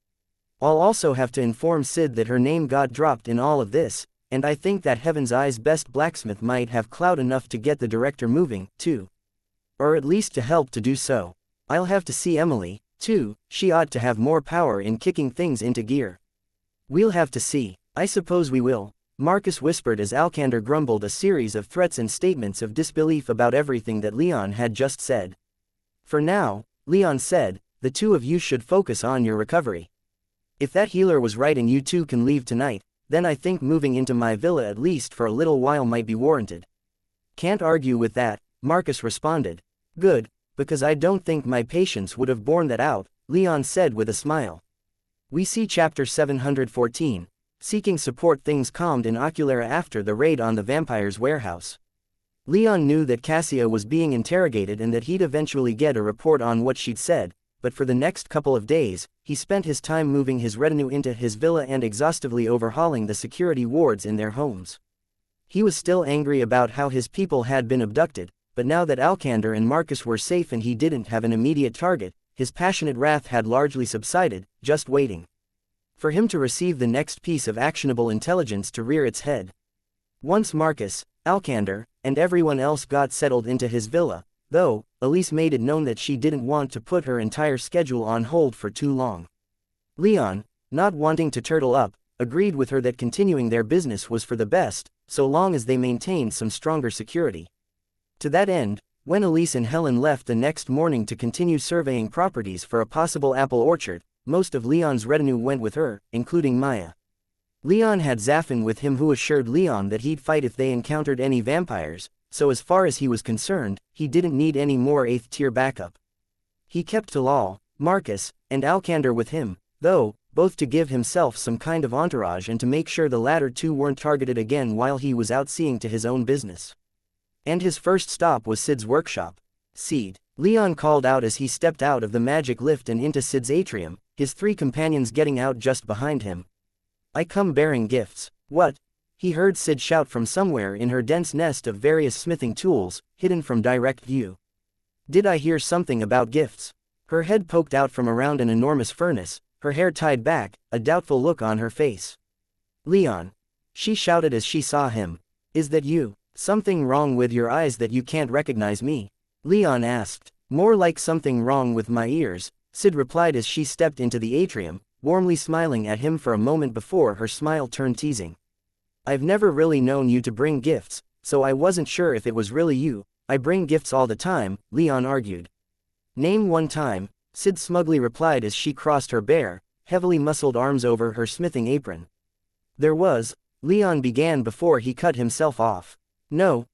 I'll also have to inform Sid that her name got dropped in all of this, and I think that Heaven's Eye's best blacksmith might have clout enough to get the director moving, too. Or at least to help to do so. I'll have to see Emily, too. She ought to have more power in kicking things into gear. We'll have to see. I suppose we will, Marcus whispered as Alcander grumbled a series of threats and statements of disbelief about everything that Leon had just said. For now, Leon said, the two of you should focus on your recovery. If that healer was right and you two can leave tonight, then I think moving into my villa at least for a little while might be warranted. Can't argue with that, Marcus responded. Good, because I don't think my patience would have borne that out, Leon said with a smile. We see chapter 714, seeking support. Things calmed in Oculara after the raid on the vampire's warehouse. Leon knew that Cassia was being interrogated and that he'd eventually get a report on what she'd said, but for the next couple of days, he spent his time moving his retinue into his villa and exhaustively overhauling the security wards in their homes. He was still angry about how his people had been abducted, but now that Alcander and Marcus were safe and he didn't have an immediate target, his passionate wrath had largely subsided, just waiting for him to receive the next piece of actionable intelligence to rear its head. Once Marcus, Alcander, and everyone else got settled into his villa, though, Elise made it known that she didn't want to put her entire schedule on hold for too long. Leon, not wanting to turtle up, agreed with her that continuing their business was for the best, so long as they maintained some stronger security. To that end, when Elise and Helen left the next morning to continue surveying properties for a possible apple orchard, most of Leon's retinue went with her, including Maya. Leon had Zafin with him, who assured Leon that he'd fight if they encountered any vampires, so as far as he was concerned, he didn't need any more 8th tier backup. He kept Talal, Marcus, and Alcander with him, though, both to give himself some kind of entourage and to make sure the latter two weren't targeted again while he was out seeing to his own business. And his first stop was Sid's workshop. Sid, Leon called out as he stepped out of the magic lift and into Sid's atrium, his 3 companions getting out just behind him. I come bearing gifts. What? He heard Sid shout from somewhere in her dense nest of various smithing tools, hidden from direct view. Did I hear something about gifts? Her head poked out from around an enormous furnace, her hair tied back, a doubtful look on her face. Leon. She shouted as she saw him. Is that you? Something wrong with your eyes that you can't recognize me? Leon asked. More like something wrong with my ears, Sid replied as she stepped into the atrium, warmly smiling at him for a moment before her smile turned teasing. I've never really known you to bring gifts, so I wasn't sure if it was really you. I bring gifts all the time, Leon argued. Name one time, Sid smugly replied as she crossed her bare, heavily muscled arms over her smithing apron. There was, Leon began before he cut himself off. No,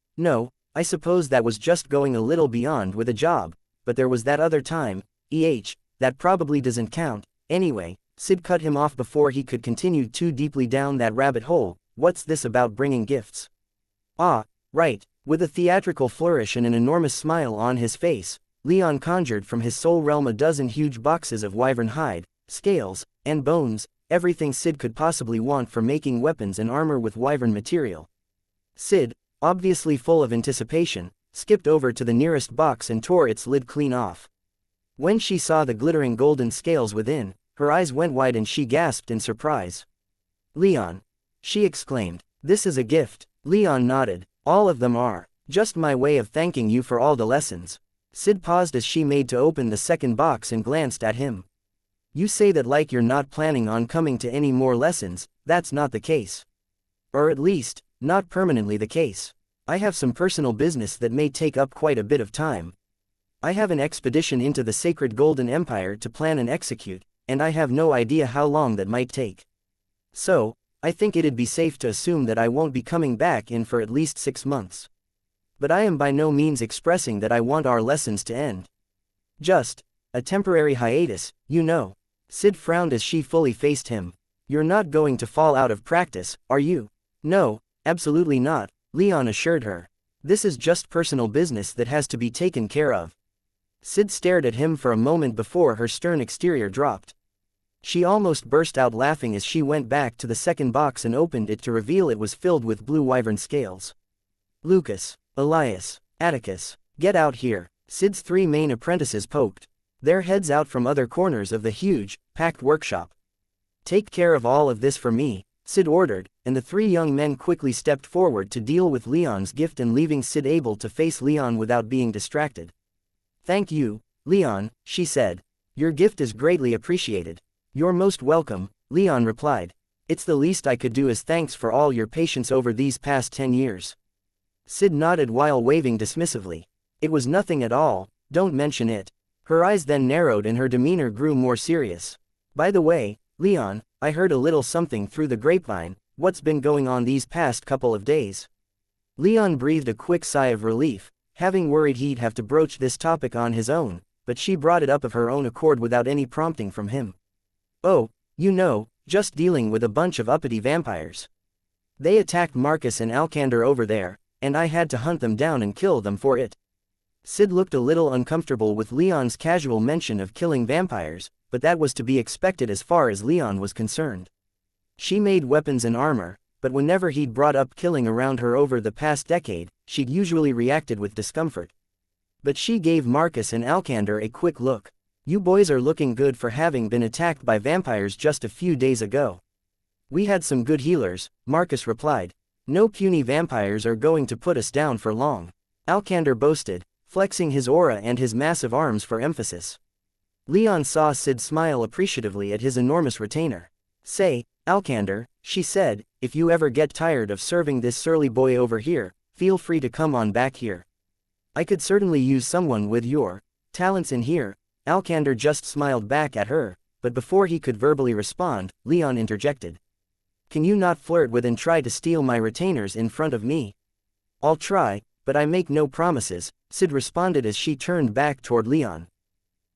I suppose that was just going a little beyond with a job, but there was that other time, that probably doesn't count. Anyway, Sid cut him off before he could continue too deeply down that rabbit hole. What's this about bringing gifts? Ah, right, with a theatrical flourish and an enormous smile on his face, Leon conjured from his soul realm a dozen huge boxes of wyvern hide, scales, and bones, everything Sid could possibly want for making weapons and armor with wyvern material. Sid, obviously full of anticipation, skipped over to the nearest box and tore its lid clean off. When she saw the glittering golden scales within, her eyes went wide and she gasped in surprise. Leon! She exclaimed. This is a gift. Leon nodded. All of them are. Just my way of thanking you for all the lessons. Sid paused as she made to open the second box and glanced at him. You say that like you're not planning on coming to any more lessons. That's not the case. Or at least, not permanently the case. I have some personal business that may take up quite a bit of time. I have an expedition into the sacred Golden Empire to plan and execute, and I have no idea how long that might take. So, I think it'd be safe to assume that I won't be coming back in for at least 6 months. But I am by no means expressing that I want our lessons to end. Just a temporary hiatus, you know. Sid frowned as she fully faced him. You're not going to fall out of practice, are you? No, absolutely not, Leon assured her. This is just personal business that has to be taken care of. Sid stared at him for a moment before her stern exterior dropped. She almost burst out laughing as she went back to the second box and opened it to reveal it was filled with blue wyvern scales. Lucas, Elias, Atticus, get out here, Sid's 3 main apprentices poked their heads out from other corners of the huge, packed workshop. Take care of all of this for me, Sid ordered, and the 3 young men quickly stepped forward to deal with Leon's gift and leaving Sid able to face Leon without being distracted. Thank you, Leon, she said. Your gift is greatly appreciated. You're most welcome, Leon replied. It's the least I could do as thanks for all your patience over these past 10 years. Sid nodded while waving dismissively. It was nothing at all, don't mention it. Her eyes then narrowed and her demeanor grew more serious. By the way, Leon, I heard a little something through the grapevine. What's been going on these past couple of days? Leon breathed a quick sigh of relief, having worried he'd have to broach this topic on his own, but she brought it up of her own accord without any prompting from him. Oh, you know, just dealing with a bunch of uppity vampires. They attacked Marcus and Alcander over there, and I had to hunt them down and kill them for it. Sid looked a little uncomfortable with Leon's casual mention of killing vampires, but that was to be expected as far as Leon was concerned. She made weapons and armor, but whenever he'd brought up killing around her over the past decade, she'd usually reacted with discomfort. But she gave Marcus and Alcander a quick look. You boys are looking good for having been attacked by vampires just a few days ago. We had some good healers, Marcus replied. No puny vampires are going to put us down for long, Alcander boasted, flexing his aura and his massive arms for emphasis. Leon saw Sid smile appreciatively at his enormous retainer. Say, Alcander, she said, if you ever get tired of serving this surly boy over here, feel free to come on back here. I could certainly use someone with your talents in here. Alcander just smiled back at her, but before he could verbally respond, Leon interjected. Can you not flirt with and try to steal my retainers in front of me? I'll try, but I make no promises, Sid responded as she turned back toward Leon.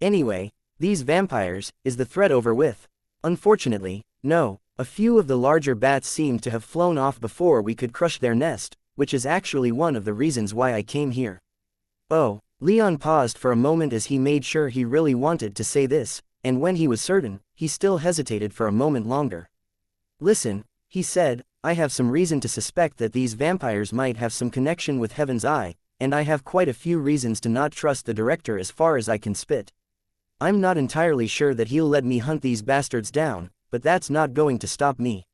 Anyway, these vampires, is the threat over with? Unfortunately, no. A few of the larger bats seemed to have flown off before we could crush their nest, which is actually one of the reasons why I came here. Oh. Leon paused for a moment as he made sure he really wanted to say this, and when he was certain, he still hesitated for a moment longer. Listen, he said, I have some reason to suspect that these vampires might have some connection with Heaven's Eye, and I have quite a few reasons to not trust the director as far as I can spit. I'm not entirely sure that he'll let me hunt these bastards down, but that's not going to stop me.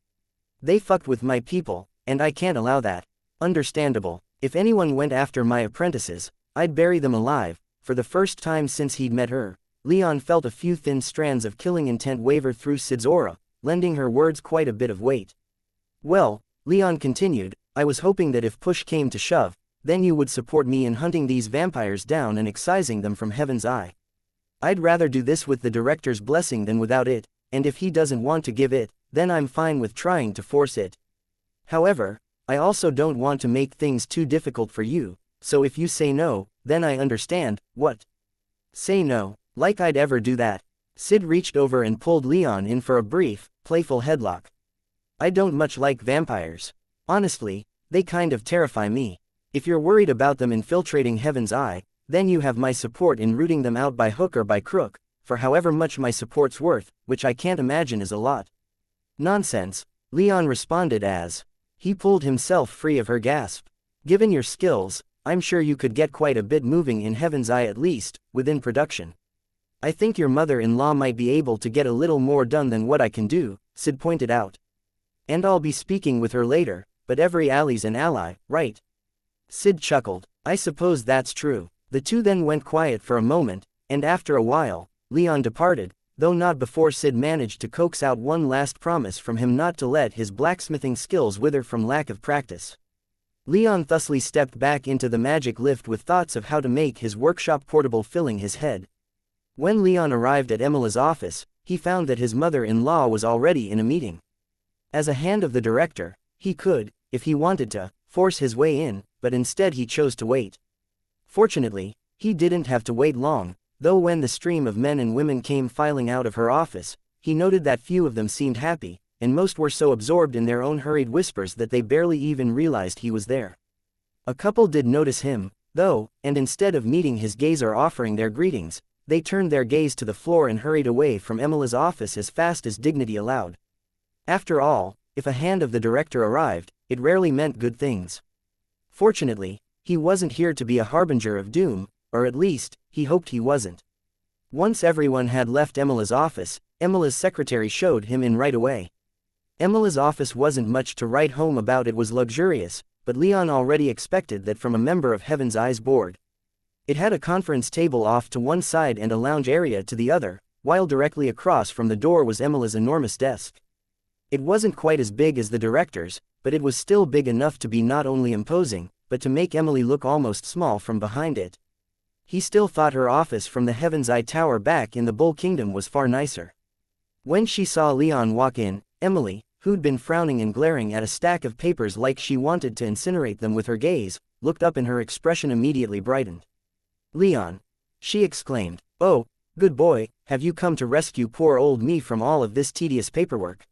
They fucked with my people, and I can't allow that. Understandable. If anyone went after my apprentices, I'd bury them alive. For the first time since he'd met her, Leon felt a few thin strands of killing intent waver through Sid's aura, lending her words quite a bit of weight. Well, Leon continued, I was hoping that if push came to shove, then you would support me in hunting these vampires down and excising them from Heaven's Eye. I'd rather do this with the director's blessing than without it, and if he doesn't want to give it, then I'm fine with trying to force it. However, I also don't want to make things too difficult for you. So if you say no, then I understand. What? Say no, like I'd ever do that. Sid reached over and pulled Leon in for a brief, playful headlock. I don't much like vampires. Honestly, they kind of terrify me. If you're worried about them infiltrating Heaven's Eye, then you have my support in rooting them out by hook or by crook, for however much my support's worth, which I can't imagine is a lot. Nonsense, Leon responded as he pulled himself free of her gasp. Given your skills, I'm sure you could get quite a bit moving in Heaven's Eye at least, within production. I think your mother-in-law might be able to get a little more done than what I can do, Sid pointed out. And I'll be speaking with her later, but every ally's an ally, right? Sid chuckled. I suppose that's true. The two then went quiet for a moment, and after a while, Leon departed, though not before Sid managed to coax out one last promise from him not to let his blacksmithing skills wither from lack of practice. Leon thusly stepped back into the magic lift with thoughts of how to make his workshop portable filling his head. When Leon arrived at Emila's office, he found that his mother-in-law was already in a meeting. As a hand of the director, he could, if he wanted to, force his way in, but instead he chose to wait. Fortunately, he didn't have to wait long, though when the stream of men and women came filing out of her office, he noted that few of them seemed happy, and most were so absorbed in their own hurried whispers that they barely even realized he was there. A couple did notice him, though, and instead of meeting his gaze or offering their greetings, they turned their gaze to the floor and hurried away from Emily's office as fast as dignity allowed. After all, if a hand of the director arrived, it rarely meant good things. Fortunately, he wasn't here to be a harbinger of doom, or at least, he hoped he wasn't. Once everyone had left Emily's office, Emily's secretary showed him in right away. Emily's office wasn't much to write home about. It was luxurious, but Leon already expected that from a member of Heaven's Eyes board. It had a conference table off to one side and a lounge area to the other, while directly across from the door was Emily's enormous desk. It wasn't quite as big as the director's, but it was still big enough to be not only imposing, but to make Emily look almost small from behind it. He still thought her office from the Heaven's Eye Tower back in the Bull Kingdom was far nicer. When she saw Leon walk in, Emily, who'd been frowning and glaring at a stack of papers like she wanted to incinerate them with her gaze, looked up and her expression immediately brightened. "Leon!" she exclaimed. "Oh, good boy, have you come to rescue poor old me from all of this tedious paperwork?"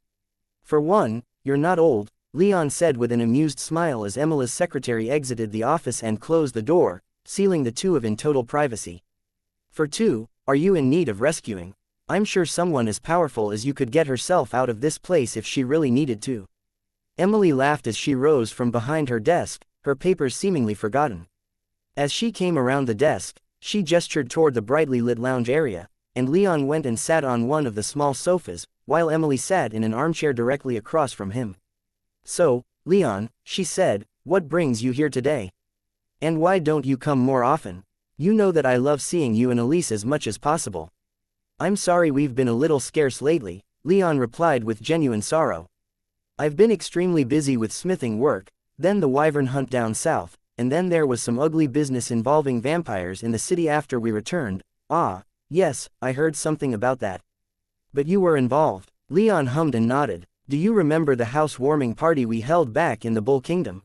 "For one, you're not old," Leon said with an amused smile as Emily's secretary exited the office and closed the door, sealing the two of in total privacy. "For two, are you in need of rescuing? I'm sure someone as powerful as you could get herself out of this place if she really needed to." Emily laughed as she rose from behind her desk, her papers seemingly forgotten. As she came around the desk, she gestured toward the brightly lit lounge area, and Leon went and sat on one of the small sofas, while Emily sat in an armchair directly across from him. "So, Leon," she said, "what brings you here today? And why don't you come more often? You know that I love seeing you and Elise as much as possible." "I'm sorry we've been a little scarce lately," Leon replied with genuine sorrow. "I've been extremely busy with smithing work, then the wyvern hunt down south, and then there was some ugly business involving vampires in the city after we returned." "Ah, yes, I heard something about that. But you were involved." Leon hummed and nodded. "Do you remember the housewarming party we held back in the Bull Kingdom?"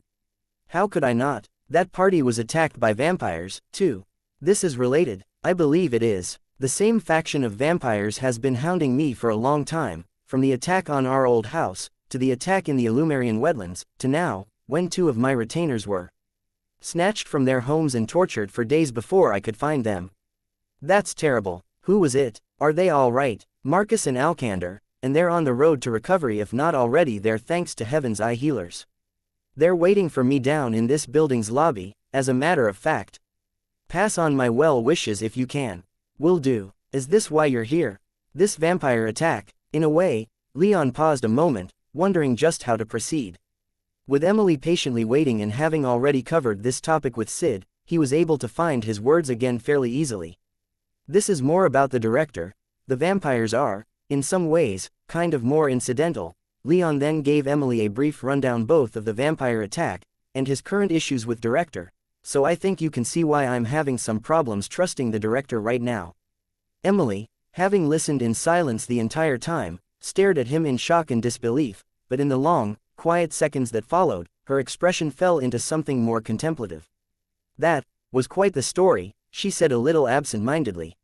"How could I not? That party was attacked by vampires, too." "This is related." "I believe it is. The same faction of vampires has been hounding me for a long time, from the attack on our old house, to the attack in the Illumerian wetlands, to now, when two of my retainers were snatched from their homes and tortured for days before I could find them." "That's terrible. Who was it? Are they all right?" "Marcus and Alcander, and they're on the road to recovery if not already there thanks to Heaven's Eye healers. They're waiting for me down in this building's lobby, as a matter of fact. Pass on my well wishes if you can." "Will do. Is this why you're here? This vampire attack?" In a way, Leon paused a moment, wondering just how to proceed. With Emily patiently waiting and having already covered this topic with Sid, he was able to find his words again fairly easily. "This is more about the director. The vampires are, in some ways, kind of more incidental." Leon then gave Emily a brief rundown both of the vampire attack, and his current issues with director. "So I think you can see why I'm having some problems trusting the director right now." Emily, having listened in silence the entire time, stared at him in shock and disbelief, but in the long, quiet seconds that followed, her expression fell into something more contemplative. "That was quite the story," she said a little absent-mindedly.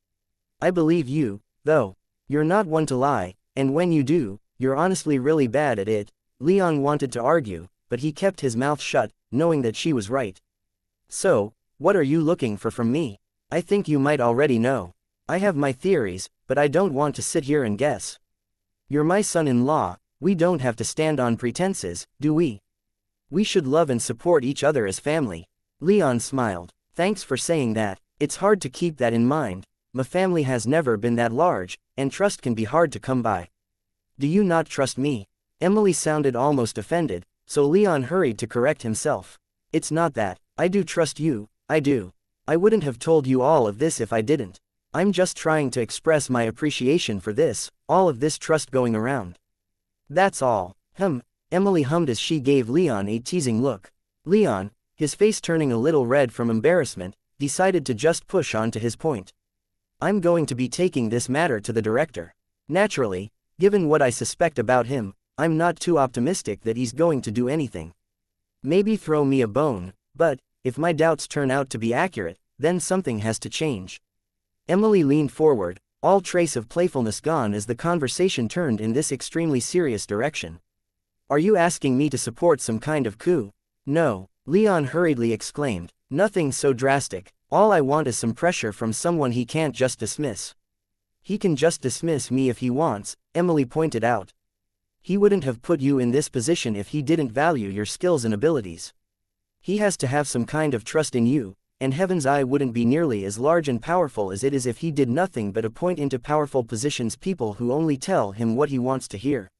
"I believe you, though. You're not one to lie, and when you do, you're honestly really bad at it." Leon wanted to argue, but he kept his mouth shut, knowing that she was right. "So, what are you looking for from me? I think you might already know. I have my theories, but I don't want to sit here and guess. You're my son-in-law, we don't have to stand on pretenses, do we? We should love and support each other as family." Leon smiled. "Thanks for saying that. It's hard to keep that in mind. My family has never been that large, and trust can be hard to come by." "Do you not trust me?" Emily sounded almost offended, so Leon hurried to correct himself. "It's not that. I do trust you, I do. I wouldn't have told you all of this if I didn't. I'm just trying to express my appreciation for this, all of this trust going around. That's all." Emily hummed as she gave Leon a teasing look. Leon, his face turning a little red from embarrassment, decided to just push on to his point. "I'm going to be taking this matter to the director. Naturally, given what I suspect about him, I'm not too optimistic that he's going to do anything. Maybe throw me a bone, but, if my doubts turn out to be accurate, then something has to change." Emily leaned forward, all trace of playfulness gone as the conversation turned in this extremely serious direction. "Are you asking me to support some kind of coup?" "No, Leon hurriedly exclaimed. Nothing so drastic. All I want is some pressure from someone he can't just dismiss. He can just dismiss me if he wants, Emily pointed out. He wouldn't have put you in this position if he didn't value your skills and abilities. He has to have some kind of trust in you, and Heaven's Eye wouldn't be nearly as large and powerful as it is if he did nothing but appoint into powerful positions people who only tell him what he wants to hear.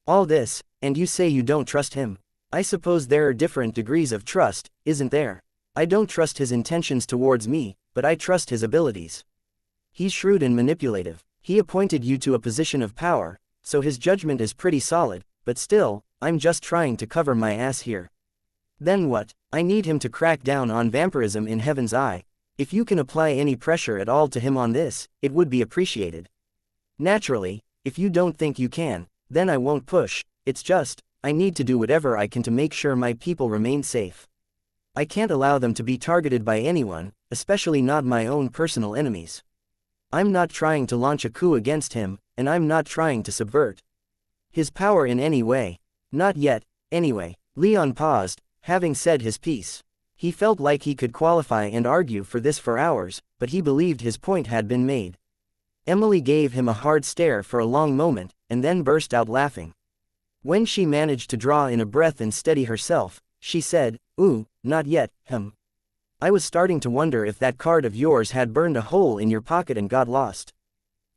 All this, and you say you don't trust him. I suppose there are different degrees of trust, isn't there? I don't trust his intentions towards me, but I trust his abilities. He's shrewd and manipulative. He appointed you to a position of power, so his judgment is pretty solid, but still, I'm just trying to cover my ass here. Then what? I need him to crack down on vampirism in Heaven's Eye. If you can apply any pressure at all to him on this, it would be appreciated. Naturally, if you don't think you can, then I won't push. It's just, I need to do whatever I can to make sure my people remain safe. I can't allow them to be targeted by anyone, especially not my own personal enemies. I'm not trying to launch a coup against him, and I'm not trying to subvert his power in any way. Not yet, anyway. Leon paused, having said his piece. He felt like he could qualify and argue for this for hours, but he believed his point had been made. Emily gave him a hard stare for a long moment, and then burst out laughing. When she managed to draw in a breath and steady herself, she said, "Ooh, not yet, I was starting to wonder if that card of yours had burned a hole in your pocket and got lost."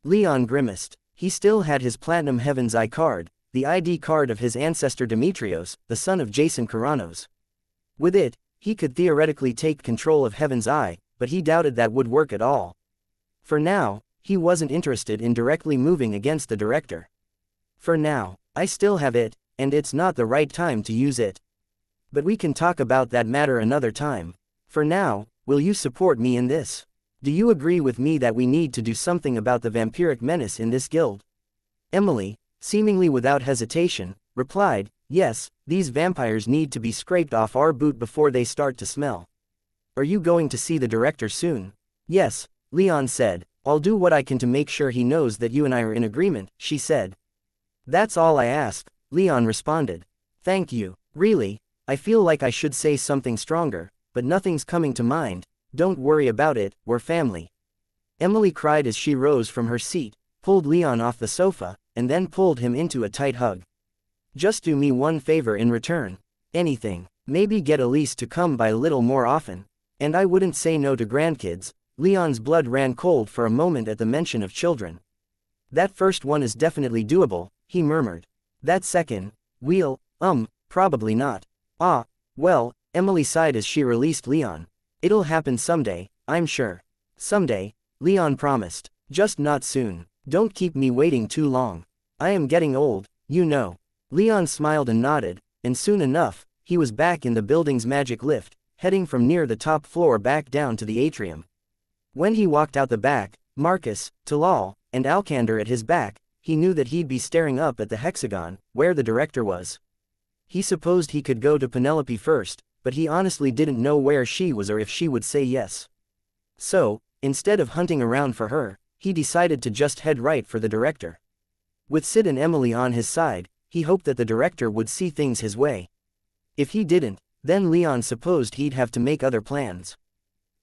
Leon grimaced. He still had his Platinum Heaven's Eye card, the ID card of his ancestor Demetrios, the son of Jason Karanos. With it, he could theoretically take control of Heaven's Eye, but he doubted that would work at all. For now, he wasn't interested in directly moving against the director. For now, I still have it, and it's not the right time to use it. But we can talk about that matter another time. For now, will you support me in this? Do you agree with me that we need to do something about the vampiric menace in this guild? Emily, seemingly without hesitation, replied, "Yes, these vampires need to be scraped off our boot before they start to smell." "Are you going to see the director soon?" "Yes," Leon said. "I'll do what I can to make sure he knows that you and I are in agreement," she said. "That's all I ask," Leon responded. "Thank you. Really, I feel like I should say something stronger, but nothing's coming to mind. Don't worry about it, we're family." Emily cried as she rose from her seat, pulled Leon off the sofa, and then pulled him into a tight hug. "Just do me one favor in return. Anything. Maybe get Elise to come by a little more often. And I wouldn't say no to grandkids." Leon's blood ran cold for a moment at the mention of children. "That first one is definitely doable," he murmured. "That second, probably not." "Ah, well," Emily sighed as she released Leon. "It'll happen someday, I'm sure." "Someday," Leon promised. "Just not soon. Don't keep me waiting too long. I am getting old, you know." Leon smiled and nodded, and soon enough, he was back in the building's magic lift, heading from near the top floor back down to the atrium. When he walked out the back, Marcus, Talal, and Alcander at his back, he knew that he'd be staring up at the hexagon, where the director was. He supposed he could go to Penelope first, but he honestly didn't know where she was or if she would say yes. So, instead of hunting around for her, he decided to just head right for the director. With Sid and Emily on his side, he hoped that the director would see things his way. If he didn't, then Leon supposed he'd have to make other plans.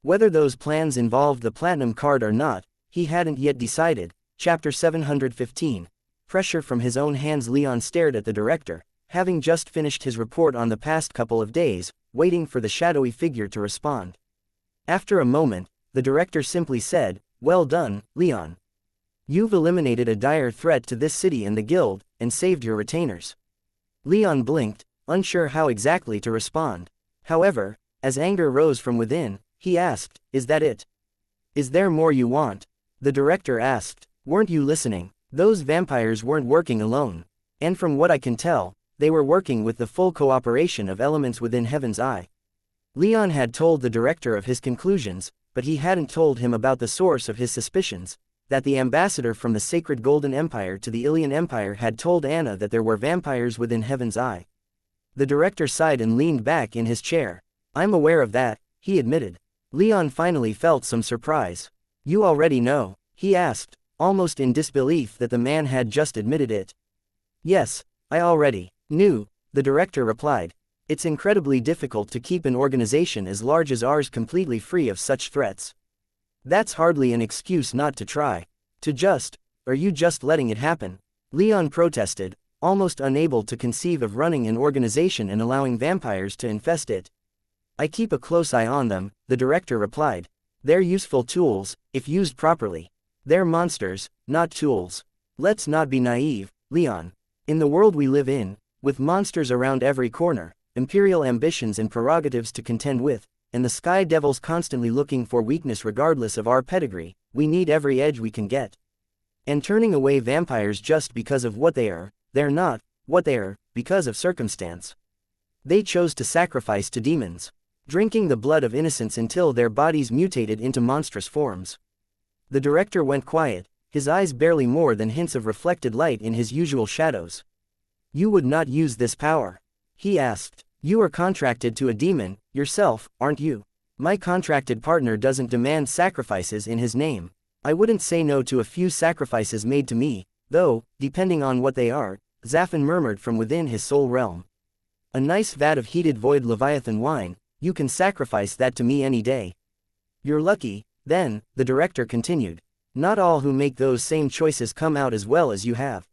Whether those plans involved the platinum card or not, he hadn't yet decided. Chapter 715. Pressure from his own hands. Leon stared at the director, having just finished his report on the past couple of days, waiting for the shadowy figure to respond. After a moment, the director simply said, "Well done, Leon. You've eliminated a dire threat to this city and the guild, and saved your retainers." Leon blinked, unsure how exactly to respond. However, as anger rose from within, he asked, "Is that it? Is there more you want?" The director asked, "Weren't you listening? Those vampires weren't working alone. And from what I can tell, they were working with the full cooperation of elements within Heaven's Eye." Leon had told the director of his conclusions, but he hadn't told him about the source of his suspicions, that the ambassador from the Sacred Golden Empire to the Ilian Empire had told Anna that there were vampires within Heaven's Eye. The director sighed and leaned back in his chair. "I'm aware of that," he admitted. Leon finally felt some surprise. "You already know?" he asked, almost in disbelief that the man had just admitted it. "Yes, I already knew," the director replied. It's incredibly difficult to keep an organization as large as ours completely free of such threats. That's hardly an excuse not to try. Are you just letting it happen? Leon protested, almost unable to conceive of running an organization and allowing vampires to infest it. I keep a close eye on them, the director replied. They're useful tools, if used properly. They're monsters, not tools. Let's not be naive, Leon. In the world we live in, with monsters around every corner, imperial ambitions and prerogatives to contend with, and the sky devils constantly looking for weakness regardless of our pedigree, we need every edge we can get. And turning away vampires just because of what they are, they're not what they are, because of circumstance. They chose to sacrifice to demons, drinking the blood of innocents until their bodies mutated into monstrous forms. The director went quiet, his eyes barely more than hints of reflected light in his usual shadows. You would not use this power? He asked. You are contracted to a demon, yourself, aren't you? My contracted partner doesn't demand sacrifices in his name. I wouldn't say no to a few sacrifices made to me, though, depending on what they are, Zafin murmured from within his soul realm. A nice vat of heated void Leviathan wine, you can sacrifice that to me any day. You're lucky, then, the director continued. Not all who make those same choices come out as well as you have.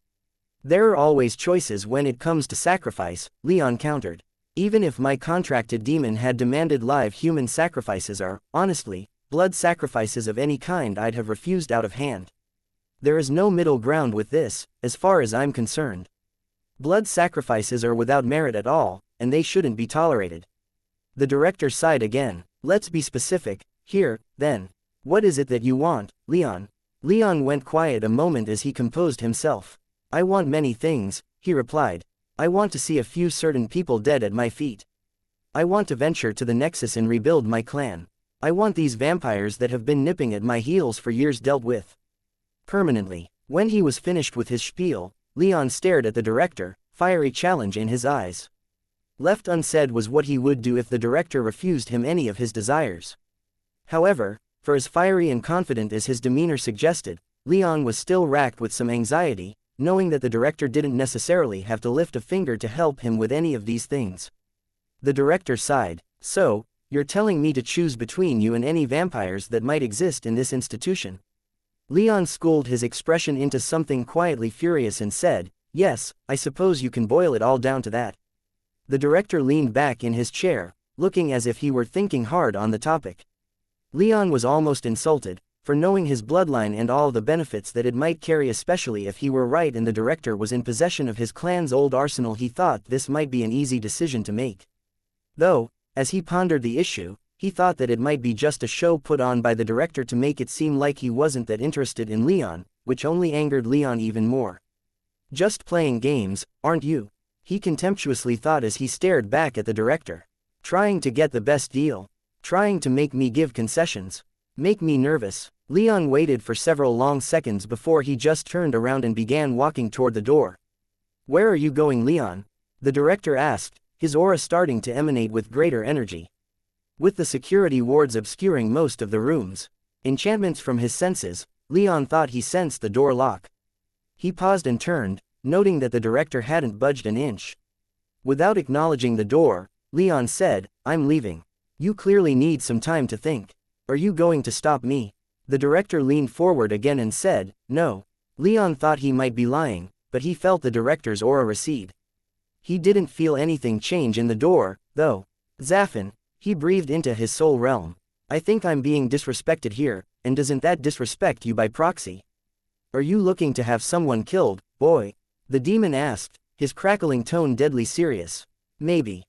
There are always choices when it comes to sacrifice, Leon countered. Even if my contracted demon had demanded live human sacrifices or, honestly, blood sacrifices of any kind, I'd have refused out of hand. There is no middle ground with this, as far as I'm concerned. Blood sacrifices are without merit at all, and they shouldn't be tolerated. The director sighed again. Let's be specific, here, then. What is it that you want, Leon? Leon went quiet a moment as he composed himself. I want many things, he replied. I want to see a few certain people dead at my feet. I want to venture to the Nexus and rebuild my clan. I want these vampires that have been nipping at my heels for years dealt with. Permanently. When he was finished with his spiel, Leon stared at the director, fiery challenge in his eyes. Left unsaid was what he would do if the director refused him any of his desires. However, for as fiery and confident as his demeanor suggested, Leon was still racked with some anxiety, knowing that the director didn't necessarily have to lift a finger to help him with any of these things. The director sighed. So, you're telling me to choose between you and any vampires that might exist in this institution? Leon schooled his expression into something quietly furious and said, yes, I suppose you can boil it all down to that. The director leaned back in his chair, looking as if he were thinking hard on the topic. Leon was almost insulted, for knowing his bloodline and all the benefits that it might carry, especially if he were right and the director was in possession of his clan's old arsenal. He thought this might be an easy decision to make. Though, as he pondered the issue, he thought that it might be just a show put on by the director to make it seem like he wasn't that interested in Leon, which only angered Leon even more. Just playing games, aren't you? He contemptuously thought as he stared back at the director. Trying to get the best deal. Trying to make me give concessions. Make me nervous. Leon waited for several long seconds before he just turned around and began walking toward the door. Where are you going, Leon? The director asked, his aura starting to emanate with greater energy. With the security wards obscuring most of the rooms, enchantments from his senses, Leon thought he sensed the door lock. He paused and turned, noting that the director hadn't budged an inch. Without acknowledging the door, Leon said, I'm leaving. You clearly need some time to think. Are you going to stop me? The director leaned forward again and said, no. Leon thought he might be lying, but he felt the director's aura recede. He didn't feel anything change in the door, though. Zafin, he breathed into his soul realm. I think I'm being disrespected here, and doesn't that disrespect you by proxy? Are you looking to have someone killed, boy? The demon asked, his crackling tone deadly serious. Maybe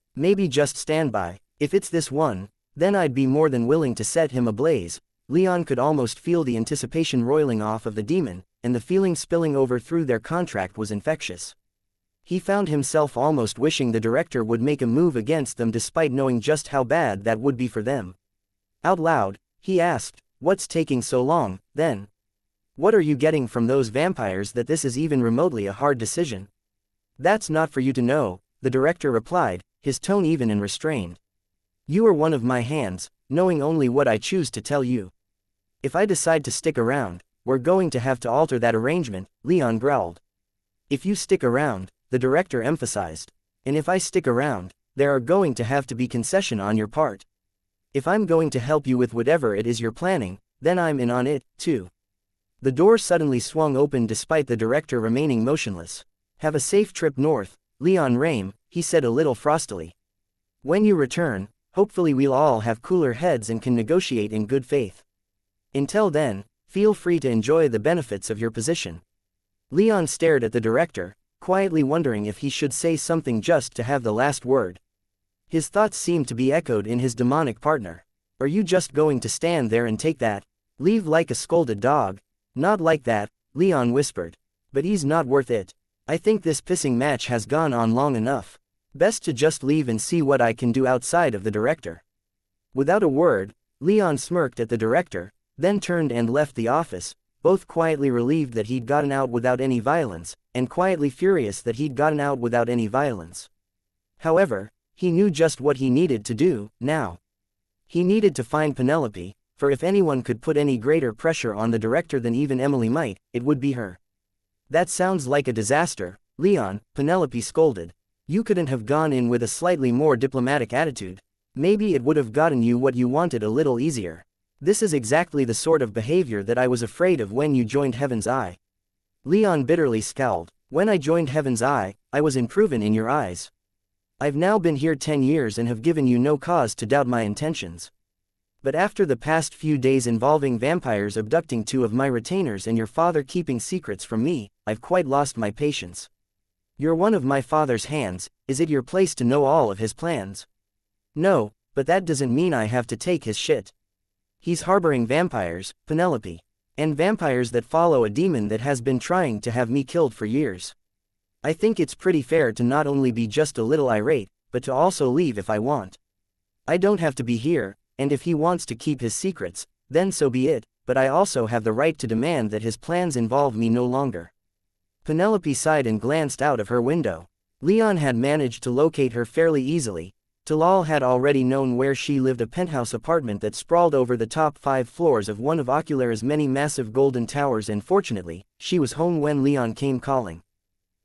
just stand by. If it's this one, then I'd be more than willing to set him ablaze. Leon could almost feel the anticipation roiling off of the demon, and the feeling spilling over through their contract was infectious. He found himself almost wishing the director would make a move against them despite knowing just how bad that would be for them. Out loud, he asked, what's taking so long, then? What are you getting from those vampires that this is even remotely a hard decision? That's not for you to know, the director replied, his tone even and restrained. You are one of my hands, knowing only what I choose to tell you. If I decide to stick around, we're going to have to alter that arrangement, Leon growled. If you stick around, the director emphasized. And if I stick around, there are going to have to be concession on your part. If I'm going to help you with whatever it is you're planning, then I'm in on it, too. The door suddenly swung open despite the director remaining motionless. Have a safe trip north, Leon Rame, he said a little frostily. When you return, hopefully we'll all have cooler heads and can negotiate in good faith. Until then, feel free to enjoy the benefits of your position. Leon stared at the director, quietly wondering if he should say something just to have the last word. His thoughts seemed to be echoed in his demonic partner. Are you just going to stand there and take that? Leave like a scolded dog? Not like that, Leon whispered. But he's not worth it. I think this pissing match has gone on long enough. Best to just leave and see what I can do outside of the director. Without a word, Leon smirked at the director, then turned and left the office, both quietly relieved that he'd gotten out without any violence, and quietly furious that he'd gotten out without any violence. However, he knew just what he needed to do, now. He needed to find Penelope, for if anyone could put any greater pressure on the director than even Emily might, it would be her. That sounds like a disaster, Leon, Penelope scolded. You couldn't have gone in with a slightly more diplomatic attitude. Maybe it would have gotten you what you wanted a little easier. This is exactly the sort of behavior that I was afraid of when you joined Heaven's Eye. Leon bitterly scowled. When I joined Heaven's Eye, I was unproven in your eyes. I've now been here 10 years and have given you no cause to doubt my intentions. But after the past few days involving vampires abducting 2 of my retainers and your father keeping secrets from me, I've quite lost my patience. You're one of my father's hands, is it your place to know all of his plans? No, but that doesn't mean I have to take his shit. He's harboring vampires, Penelope. And vampires that follow a demon that has been trying to have me killed for years. I think it's pretty fair to not only be just a little irate, but to also leave if I want. I don't have to be here, and if he wants to keep his secrets, then so be it, but I also have the right to demand that his plans involve me no longer. Penelope sighed and glanced out of her window. Leon had managed to locate her fairly easily. Talal had already known where she lived, a penthouse apartment that sprawled over the top 5 floors of one of Oculara's many massive golden towers, and fortunately, she was home when Leon came calling.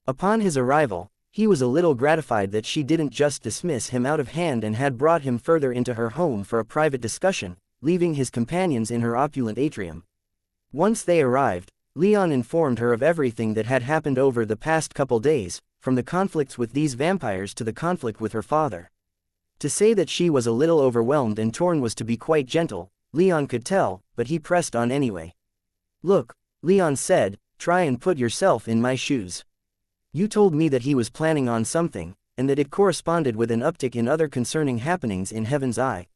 Upon his arrival, he was a little gratified that she didn't just dismiss him out of hand and had brought him further into her home for a private discussion, leaving his companions in her opulent atrium. Once they arrived, Leon informed her of everything that had happened over the past couple days, from the conflicts with these vampires to the conflict with her father. To say that she was a little overwhelmed and torn was to be quite gentle, Leon could tell, but he pressed on anyway. Look, Leon said, try and put yourself in my shoes. You told me that he was planning on something, and that it corresponded with an uptick in other concerning happenings in Heaven's Eye,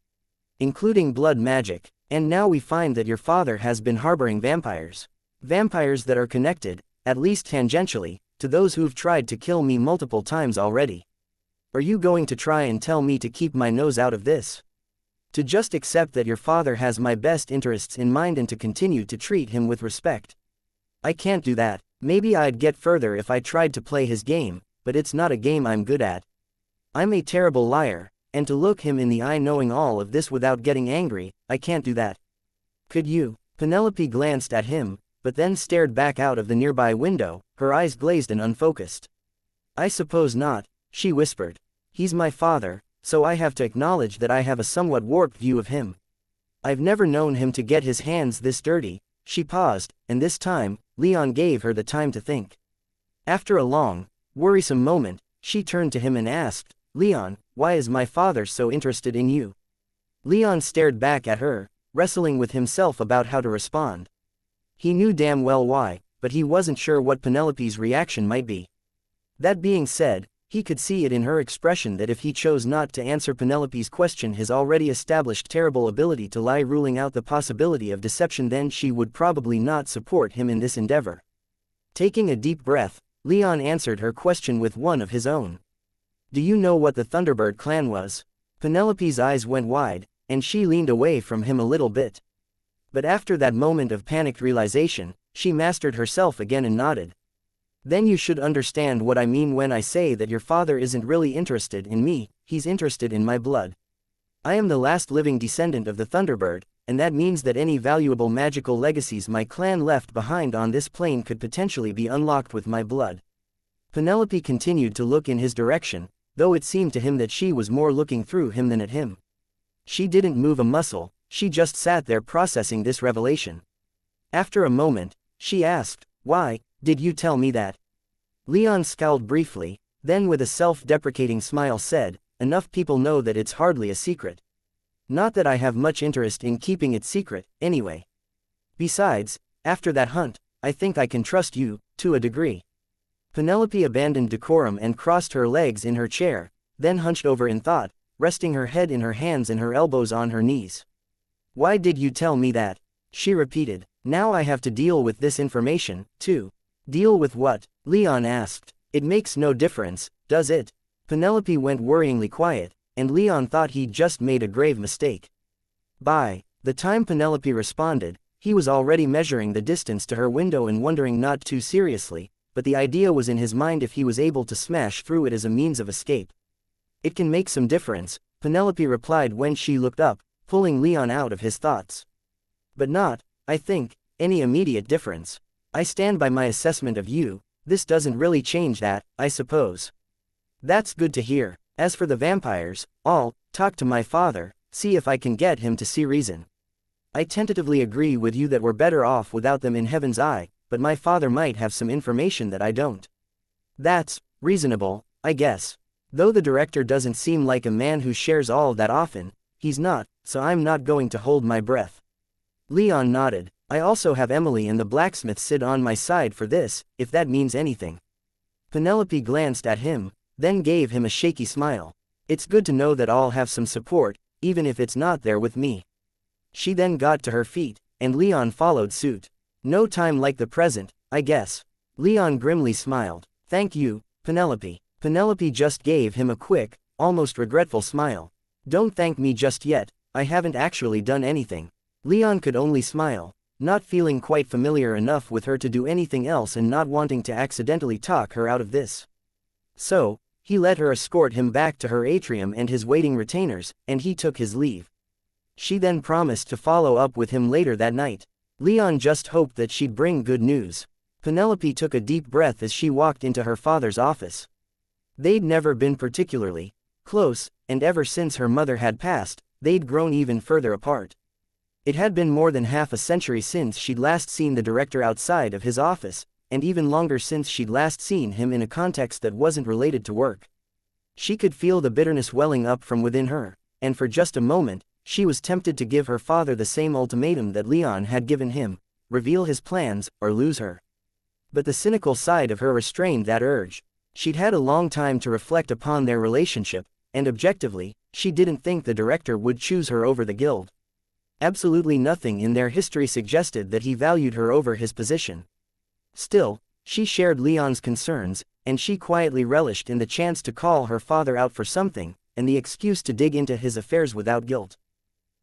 including blood magic, and now we find that your father has been harboring vampires. Vampires that are connected, at least tangentially, to those who've tried to kill me multiple times already. Are you going to try and tell me to keep my nose out of this? To just accept that your father has my best interests in mind and to continue to treat him with respect? I can't do that. Maybe I'd get further if I tried to play his game, but it's not a game I'm good at. I'm a terrible liar, and to look him in the eye knowing all of this without getting angry, I can't do that. Could you? Penelope glanced at him, but then stared back out of the nearby window, her eyes glazed and unfocused. I suppose not, she whispered. He's my father, so I have to acknowledge that I have a somewhat warped view of him. I've never known him to get his hands this dirty. She paused, and this time, Leon gave her the time to think. After a long, worrisome moment, she turned to him and asked, Leon, why is my father so interested in you? Leon stared back at her, wrestling with himself about how to respond. He knew damn well why, but he wasn't sure what Penelope's reaction might be. That being said, he could see it in her expression that if he chose not to answer Penelope's question, his already established terrible ability to lie ruling out the possibility of deception, then she would probably not support him in this endeavor. Taking a deep breath, Leon answered her question with one of his own. Do you know what the Thunderbird clan was? Penelope's eyes went wide, and she leaned away from him a little bit. But after that moment of panicked realization, she mastered herself again and nodded. Then you should understand what I mean when I say that your father isn't really interested in me, he's interested in my blood. I am the last living descendant of the Thunderbird, and that means that any valuable magical legacies my clan left behind on this plane could potentially be unlocked with my blood. Penelope continued to look in his direction, though it seemed to him that she was more looking through him than at him. She didn't move a muscle, she just sat there processing this revelation. After a moment, she asked, "Why did you tell me that?" Leon scowled briefly, then with a self-deprecating smile said, "Enough people know that it's hardly a secret. Not that I have much interest in keeping it secret, anyway. Besides, after that hunt, I think I can trust you, to a degree." Penelope abandoned decorum and crossed her legs in her chair, then hunched over in thought, resting her head in her hands and her elbows on her knees. "Why did you tell me that?" she repeated. "Now I have to deal with this information, too." "Deal with what?" Leon asked. "It makes no difference, does it?" Penelope went worryingly quiet, and Leon thought he'd just made a grave mistake. By the time Penelope responded, he was already measuring the distance to her window and wondering not too seriously, but the idea was in his mind if he was able to smash through it as a means of escape. "It can make some difference," Penelope replied when she looked up, pulling Leon out of his thoughts. "But not, I think, any immediate difference. I stand by my assessment of you. This doesn't really change that, I suppose." "That's good to hear. As for the vampires, I'll talk to my father, see if I can get him to see reason. I tentatively agree with you that we're better off without them in Heaven's Eye, but my father might have some information that I don't." "That's reasonable, I guess. Though the director doesn't seem like a man who shares all that often, he's not, so I'm not going to hold my breath." Leon nodded. "I also have Emily and the blacksmith sit on my side for this, if that means anything." Penelope glanced at him, then gave him a shaky smile. "It's good to know that I'll have some support, even if it's not there with me." She then got to her feet, and Leon followed suit. "No time like the present, I guess." Leon grimly smiled. "Thank you, Penelope." Penelope just gave him a quick, almost regretful smile. "Don't thank me just yet, I haven't actually done anything." Leon could only smile, not feeling quite familiar enough with her to do anything else and not wanting to accidentally talk her out of this. So, he let her escort him back to her atrium and his waiting retainers, and he took his leave. She then promised to follow up with him later that night. Leon just hoped that she'd bring good news. Penelope took a deep breath as she walked into her father's office. They'd never been particularly close, and ever since her mother had passed, they'd grown even further apart. It had been more than half a century since she'd last seen the director outside of his office, and even longer since she'd last seen him in a context that wasn't related to work. She could feel the bitterness welling up from within her, and for just a moment, she was tempted to give her father the same ultimatum that Leon had given him: reveal his plans, or lose her. But the cynical side of her restrained that urge. She'd had a long time to reflect upon their relationship, and objectively, she didn't think the director would choose her over the guild. Absolutely nothing in their history suggested that he valued her over his position. Still, she shared Leon's concerns, and she quietly relished in the chance to call her father out for something, and the excuse to dig into his affairs without guilt.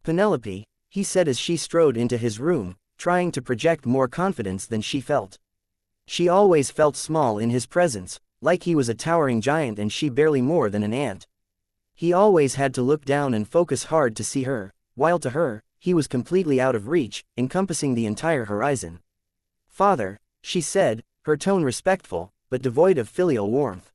"Penelope," he said as she strode into his room, trying to project more confidence than she felt. She always felt small in his presence, like he was a towering giant and she barely more than an ant. He always had to look down and focus hard to see her, while to her, he was completely out of reach, encompassing the entire horizon. "Father," she said, her tone respectful, but devoid of filial warmth.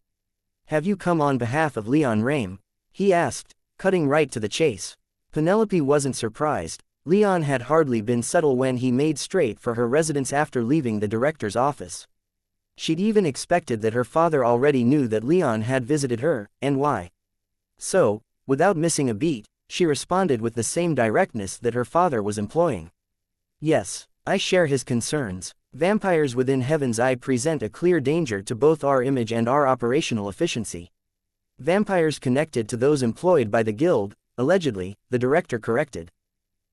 "Have you come on behalf of Leon Rame?" he asked, cutting right to the chase. Penelope wasn't surprised. Leon had hardly been subtle when he made straight for her residence after leaving the director's office. She'd even expected that her father already knew that Leon had visited her, and why. So, without missing a beat, she responded with the same directness that her father was employing. "Yes, I share his concerns. Vampires within Heaven's Eye present a clear danger to both our image and our operational efficiency." "Vampires connected to those employed by the guild," allegedly, the director corrected.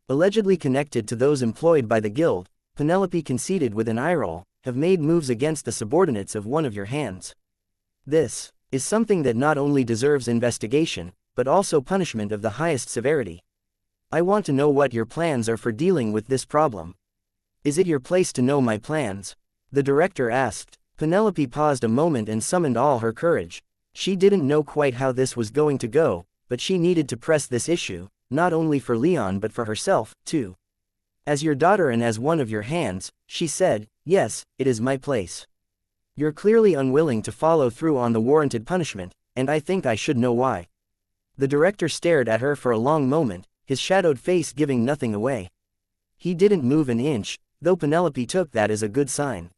"Allegedly connected to those employed by the guild," Penelope conceded with an eye roll, "have made moves against the subordinates of one of your hands. This is something that not only deserves investigation, but also punishment of the highest severity. I want to know what your plans are for dealing with this problem." "Is it your place to know my plans?" the director asked. Penelope paused a moment and summoned all her courage. She didn't know quite how this was going to go, but she needed to press this issue, not only for Leon but for herself, too. "As your daughter and as one of your hands," she said, "yes, it is my place. You're clearly unwilling to follow through on the warranted punishment, and I think I should know why." The director stared at her for a long moment, his shadowed face giving nothing away. He didn't move an inch, though Penelope took that as a good sign.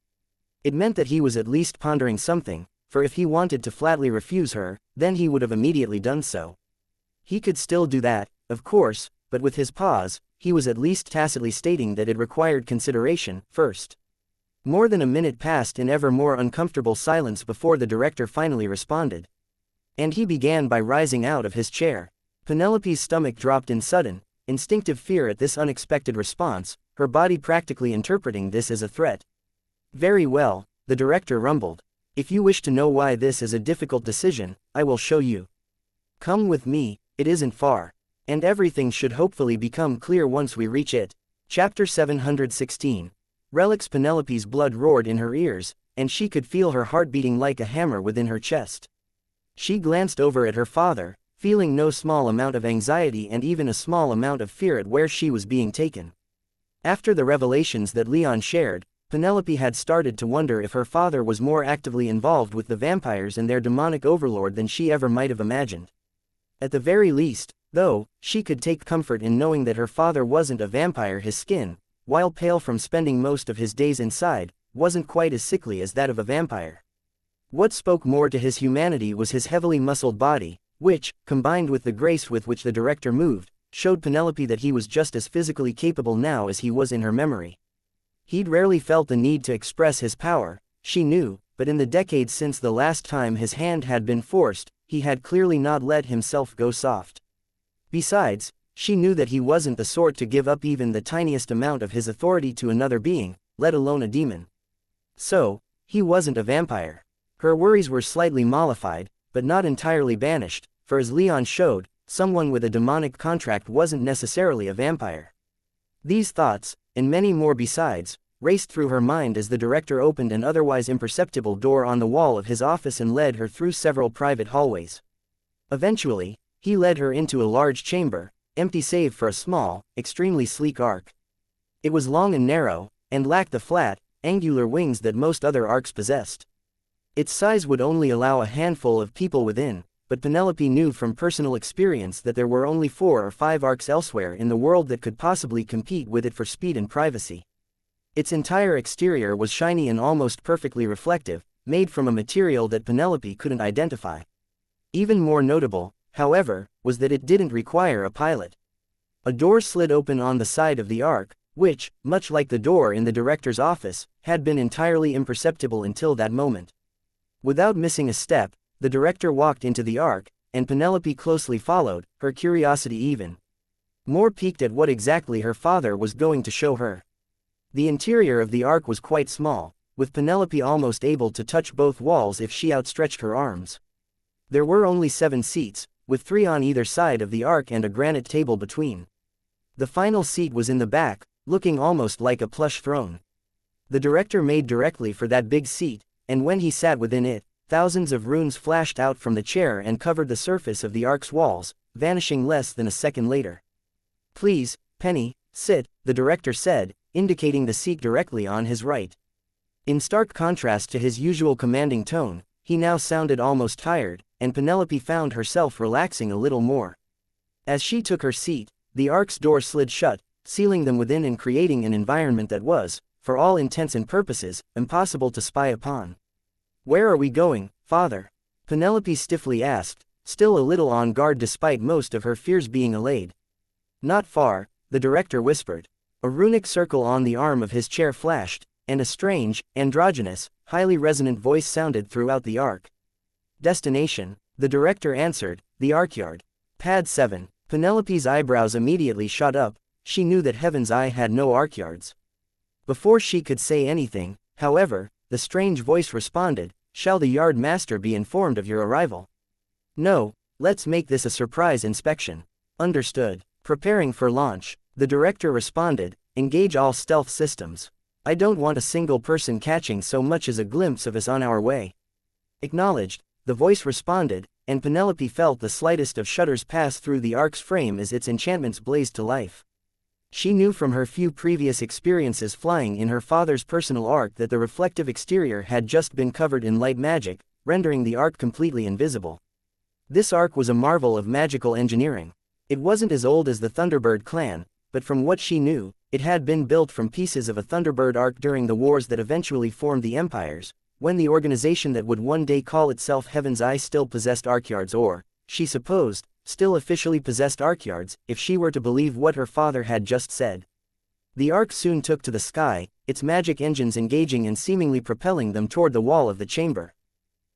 It meant that he was at least pondering something, for if he wanted to flatly refuse her, then he would have immediately done so. He could still do that, of course, but with his pause, he was at least tacitly stating that it required consideration first. More than a minute passed in ever more uncomfortable silence before the director finally responded. And he began by rising out of his chair. Penelope's stomach dropped in sudden, instinctive fear at this unexpected response, her body practically interpreting this as a threat. "Very well," the director rumbled. "If you wish to know why this is a difficult decision, I will show you. Come with me, it isn't far. And everything should hopefully become clear once we reach it." Chapter 716. Relics. Penelope's blood roared in her ears, and she could feel her heart beating like a hammer within her chest. She glanced over at her father, feeling no small amount of anxiety and even a small amount of fear at where she was being taken. After the revelations that Leon shared, Penelope had started to wonder if her father was more actively involved with the vampires and their demonic overlord than she ever might have imagined. At the very least, though, she could take comfort in knowing that her father wasn't a vampire. His skin, while pale from spending most of his days inside, wasn't quite as sickly as that of a vampire. What spoke more to his humanity was his heavily muscled body, which, combined with the grace with which the director moved, showed Penelope that he was just as physically capable now as he was in her memory. He'd rarely felt the need to express his power, she knew, but in the decades since the last time his hand had been forced, he had clearly not let himself go soft. Besides, she knew that he wasn't the sort to give up even the tiniest amount of his authority to another being, let alone a demon. So, he wasn't a vampire. Her worries were slightly mollified, but not entirely banished, for as Leon showed, someone with a demonic contract wasn't necessarily a vampire. These thoughts, and many more besides, raced through her mind as the director opened an otherwise imperceptible door on the wall of his office and led her through several private hallways. Eventually, he led her into a large chamber, empty save for a small, extremely sleek ark. It was long and narrow, and lacked the flat, angular wings that most other arks possessed. Its size would only allow a handful of people within, but Penelope knew from personal experience that there were only 4 or 5 arks elsewhere in the world that could possibly compete with it for speed and privacy. Its entire exterior was shiny and almost perfectly reflective, made from a material that Penelope couldn't identify. Even more notable, however, was that it didn't require a pilot. A door slid open on the side of the ark, which, much like the door in the director's office, had been entirely imperceptible until that moment. Without missing a step, the director walked into the ark, and Penelope closely followed, her curiosity even more piqued at what exactly her father was going to show her. The interior of the ark was quite small, with Penelope almost able to touch both walls if she outstretched her arms. There were only 7 seats, with 3 on either side of the ark and a granite table between. The final seat was in the back, looking almost like a plush throne. The director made directly for that big seat, and when he sat within it, thousands of runes flashed out from the chair and covered the surface of the ark's walls, vanishing less than a second later. "Please, Penny, sit," the director said, indicating the seat directly on his right. In stark contrast to his usual commanding tone, he now sounded almost tired, and Penelope found herself relaxing a little more. As she took her seat, the ark's door slid shut, sealing them within and creating an environment that was, for all intents and purposes, impossible to spy upon. "Where are we going, father?" Penelope stiffly asked, still a little on guard despite most of her fears being allayed. "Not far," the director whispered. A runic circle on the arm of his chair flashed, and a strange, androgynous, highly resonant voice sounded throughout the ark. "Destination," the director answered, "the arkyard. Pad 7. Penelope's eyebrows immediately shot up, she knew that Heaven's Eye had no arkyards. Before she could say anything, however, the strange voice responded, "Shall the yard master be informed of your arrival?" "No, let's make this a surprise inspection." "Understood." Preparing for launch, the director responded, "Engage all stealth systems. I don't want a single person catching so much as a glimpse of us on our way." "Acknowledged," the voice responded, and Penelope felt the slightest of shudders pass through the ark's frame as its enchantments blazed to life. She knew from her few previous experiences flying in her father's personal ark that the reflective exterior had just been covered in light magic, rendering the ark completely invisible. This ark was a marvel of magical engineering. It wasn't as old as the Thunderbird clan, but from what she knew, it had been built from pieces of a Thunderbird ark during the wars that eventually formed the empires, when the organization that would one day call itself Heaven's Eye still possessed arkyards, or, she supposed, still officially possessed arkyards, if she were to believe what her father had just said. The ark soon took to the sky, its magic engines engaging and seemingly propelling them toward the wall of the chamber.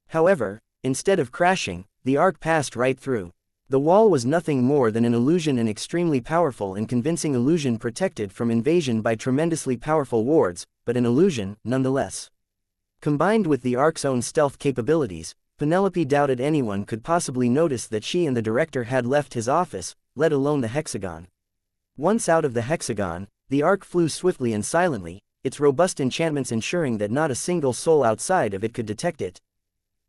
However, instead of crashing, the ark passed right through. The wall was nothing more than an illusion, an extremely powerful and convincing illusion protected from invasion by tremendously powerful wards, but an illusion, nonetheless. Combined with the ark's own stealth capabilities, Penelope doubted anyone could possibly notice that she and the director had left his office, let alone the hexagon. Once out of the hexagon, the ark flew swiftly and silently, its robust enchantments ensuring that not a single soul outside of it could detect it.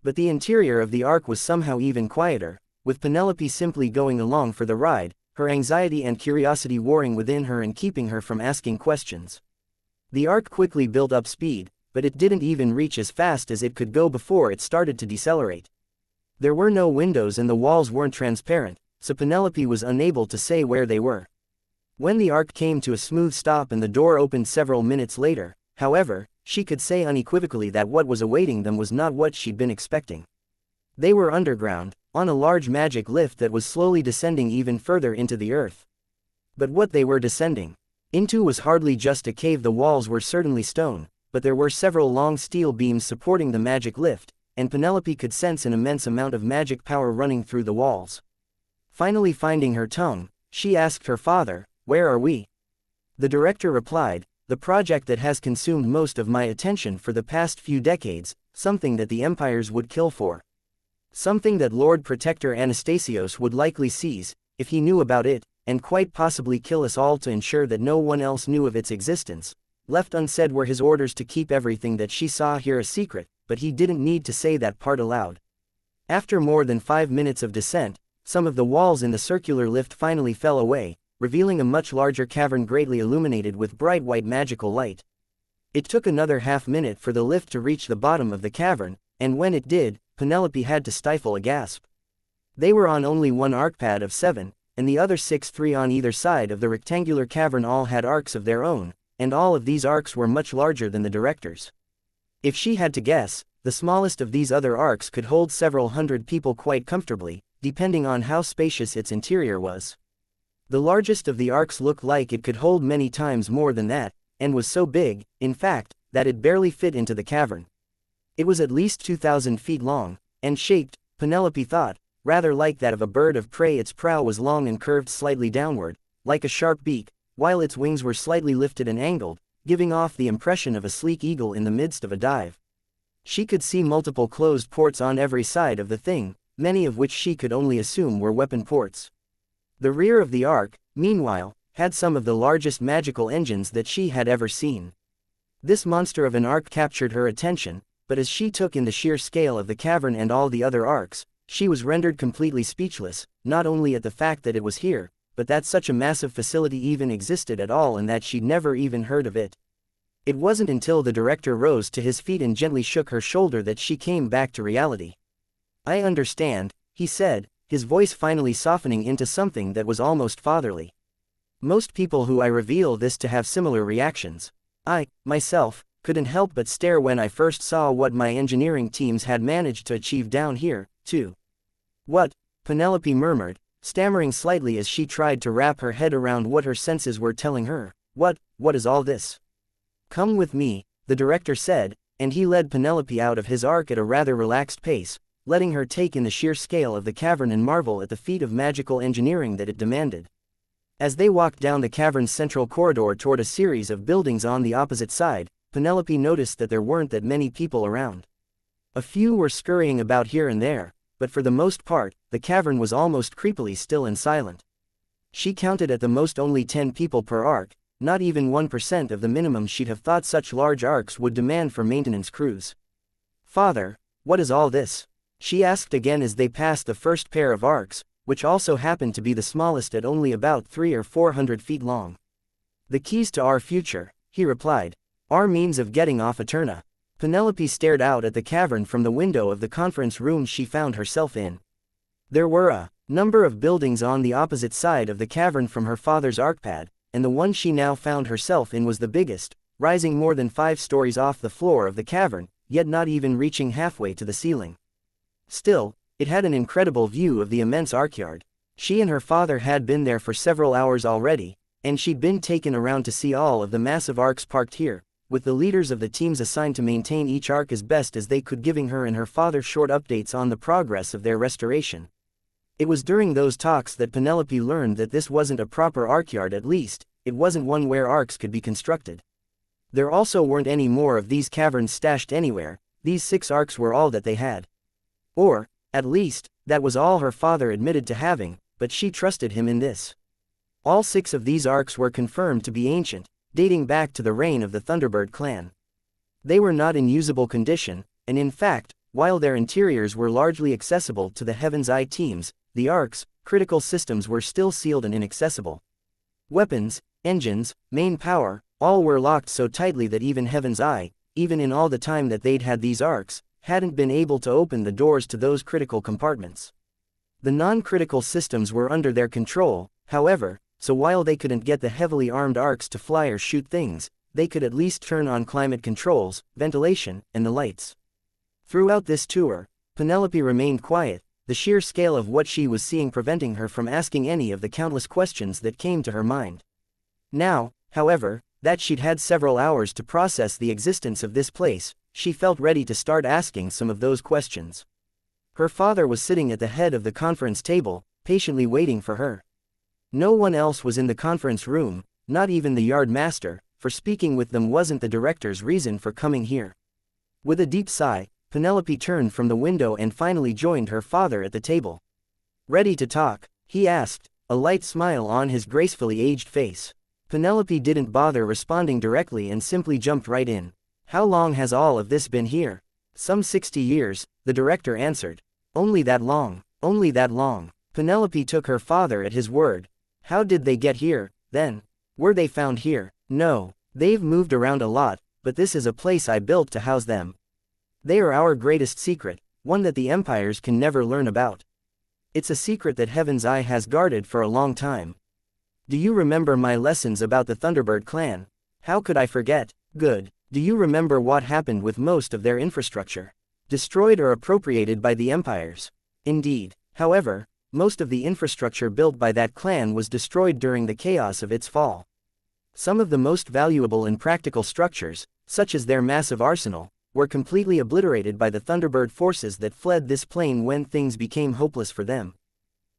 But the interior of the ark was somehow even quieter, with Penelope simply going along for the ride, her anxiety and curiosity warring within her and keeping her from asking questions. The ark quickly built up speed, but it didn't even reach as fast as it could go before it started to decelerate. There were no windows and the walls weren't transparent, so Penelope was unable to say where they were. When the ark came to a smooth stop and the door opened several minutes later, however, she could say unequivocally that what was awaiting them was not what she'd been expecting. They were underground, on a large magic lift that was slowly descending even further into the earth. But what they were descending into was hardly just a cave. The walls were certainly stone, but there were several long steel beams supporting the magic lift, and Penelope could sense an immense amount of magic power running through the walls. Finally finding her tongue, she asked her father, "Where are we?" The director replied, "The project that has consumed most of my attention for the past few decades, something that the empires would kill for. Something that Lord Protector Anastasios would likely seize, if he knew about it, and quite possibly kill us all to ensure that no one else knew of its existence." Left unsaid were his orders to keep everything that she saw here a secret, but he didn't need to say that part aloud. After more than 5 minutes of descent, some of the walls in the circular lift finally fell away, revealing a much larger cavern greatly illuminated with bright white magical light. It took another half-minute for the lift to reach the bottom of the cavern, and when it did, Penelope had to stifle a gasp. They were on only one arkpad of 7, and the other 6, 3 on either side of the rectangular cavern, all had arcs of their own, and all of these arcs were much larger than the director's. If she had to guess, the smallest of these other arcs could hold several hundred people quite comfortably, depending on how spacious its interior was. The largest of the arcs looked like it could hold many times more than that, and was so big, in fact, that it barely fit into the cavern. It was at least 2,000 feet long, and shaped, Penelope thought, rather like that of a bird of prey. Its prow was long and curved slightly downward, like a sharp beak, while its wings were slightly lifted and angled, giving off the impression of a sleek eagle in the midst of a dive. She could see multiple closed ports on every side of the thing, many of which she could only assume were weapon ports. The rear of the ark, meanwhile, had some of the largest magical engines that she had ever seen. This monster of an ark captured her attention, but as she took in the sheer scale of the cavern and all the other arks, she was rendered completely speechless, not only at the fact that it was here, but that such a massive facility even existed at all and that she'd never even heard of it. It wasn't until the director rose to his feet and gently shook her shoulder that she came back to reality. "I understand," he said, his voice finally softening into something that was almost fatherly. "Most people who I reveal this to have similar reactions. I, myself, couldn't help but stare when I first saw what my engineering teams had managed to achieve down here, too." "What?" Penelope murmured, stammering slightly as she tried to wrap her head around what her senses were telling her. What is all this?" "Come with me," the director said, and he led Penelope out of his ark at a rather relaxed pace, letting her take in the sheer scale of the cavern and marvel at the feat of magical engineering that it demanded. As they walked down the cavern's central corridor toward a series of buildings on the opposite side, Penelope noticed that there weren't that many people around. A few were scurrying about here and there, but for the most part, the cavern was almost creepily still and silent. She counted at the most only 10 people per ark, not even 1% of the minimum she'd have thought such large arks would demand for maintenance crews. "Father, what is all this?" she asked again as they passed the first pair of arks, which also happened to be the smallest at only about 300 or 400 feet long. "The keys to our future," he replied. "Our means of getting off Eterna." Penelope stared out at the cavern from the window of the conference room she found herself in. There were a number of buildings on the opposite side of the cavern from her father's arcpad, and the one she now found herself in was the biggest, rising more than 5 stories off the floor of the cavern, yet not even reaching halfway to the ceiling. Still, it had an incredible view of the immense archyard. She and her father had been there for several hours already, and she'd been taken around to see all of the massive arcs parked here, with the leaders of the teams assigned to maintain each arc as best as they could, giving her and her father short updates on the progress of their restoration. It was during those talks that Penelope learned that this wasn't a proper archyard, at least, it wasn't one where arcs could be constructed. There also weren't any more of these caverns stashed anywhere, these 6 arcs were all that they had. Or, at least, that was all her father admitted to having, but she trusted him in this. All 6 of these arcs were confirmed to be ancient, dating back to the reign of the Thunderbird clan. They were not in usable condition, and in fact, while their interiors were largely accessible to the Heaven's Eye teams, the arcs' critical systems were still sealed and inaccessible. Weapons, engines, main power, all were locked so tightly that even Heaven's Eye, even in all the time that they'd had these arcs, hadn't been able to open the doors to those critical compartments. The non-critical systems were under their control, however, so while they couldn't get the heavily armed arcs to fly or shoot things, they could at least turn on climate controls, ventilation, and the lights. Throughout this tour, Penelope remained quiet, the sheer scale of what she was seeing preventing her from asking any of the countless questions that came to her mind. Now, however, that she'd had several hours to process the existence of this place, she felt ready to start asking some of those questions. Her father was sitting at the head of the conference table, patiently waiting for her. No one else was in the conference room, not even the yard master, for speaking with them wasn't the director's reason for coming here. With a deep sigh, Penelope turned from the window and finally joined her father at the table. "Ready to talk?" he asked, a light smile on his gracefully aged face. Penelope didn't bother responding directly and simply jumped right in. "How long has all of this been here?" "Some 60 years, the director answered. "Only that long? Only that long?" Penelope took her father at his word. "How did they get here, then? Were they found here?" "No, they've moved around a lot, but this is a place I built to house them. They are our greatest secret, one that the empires can never learn about. It's a secret that Heaven's Eye has guarded for a long time. Do you remember my lessons about the Thunderbird clan? How could I forget? Good. Do you remember what happened with most of their infrastructure? Destroyed or appropriated by the empires? Indeed. However, most of the infrastructure built by that clan was destroyed during the chaos of its fall. Some of the most valuable and practical structures, such as their massive arsenal, were completely obliterated by the Thunderbird forces that fled this plane when things became hopeless for them.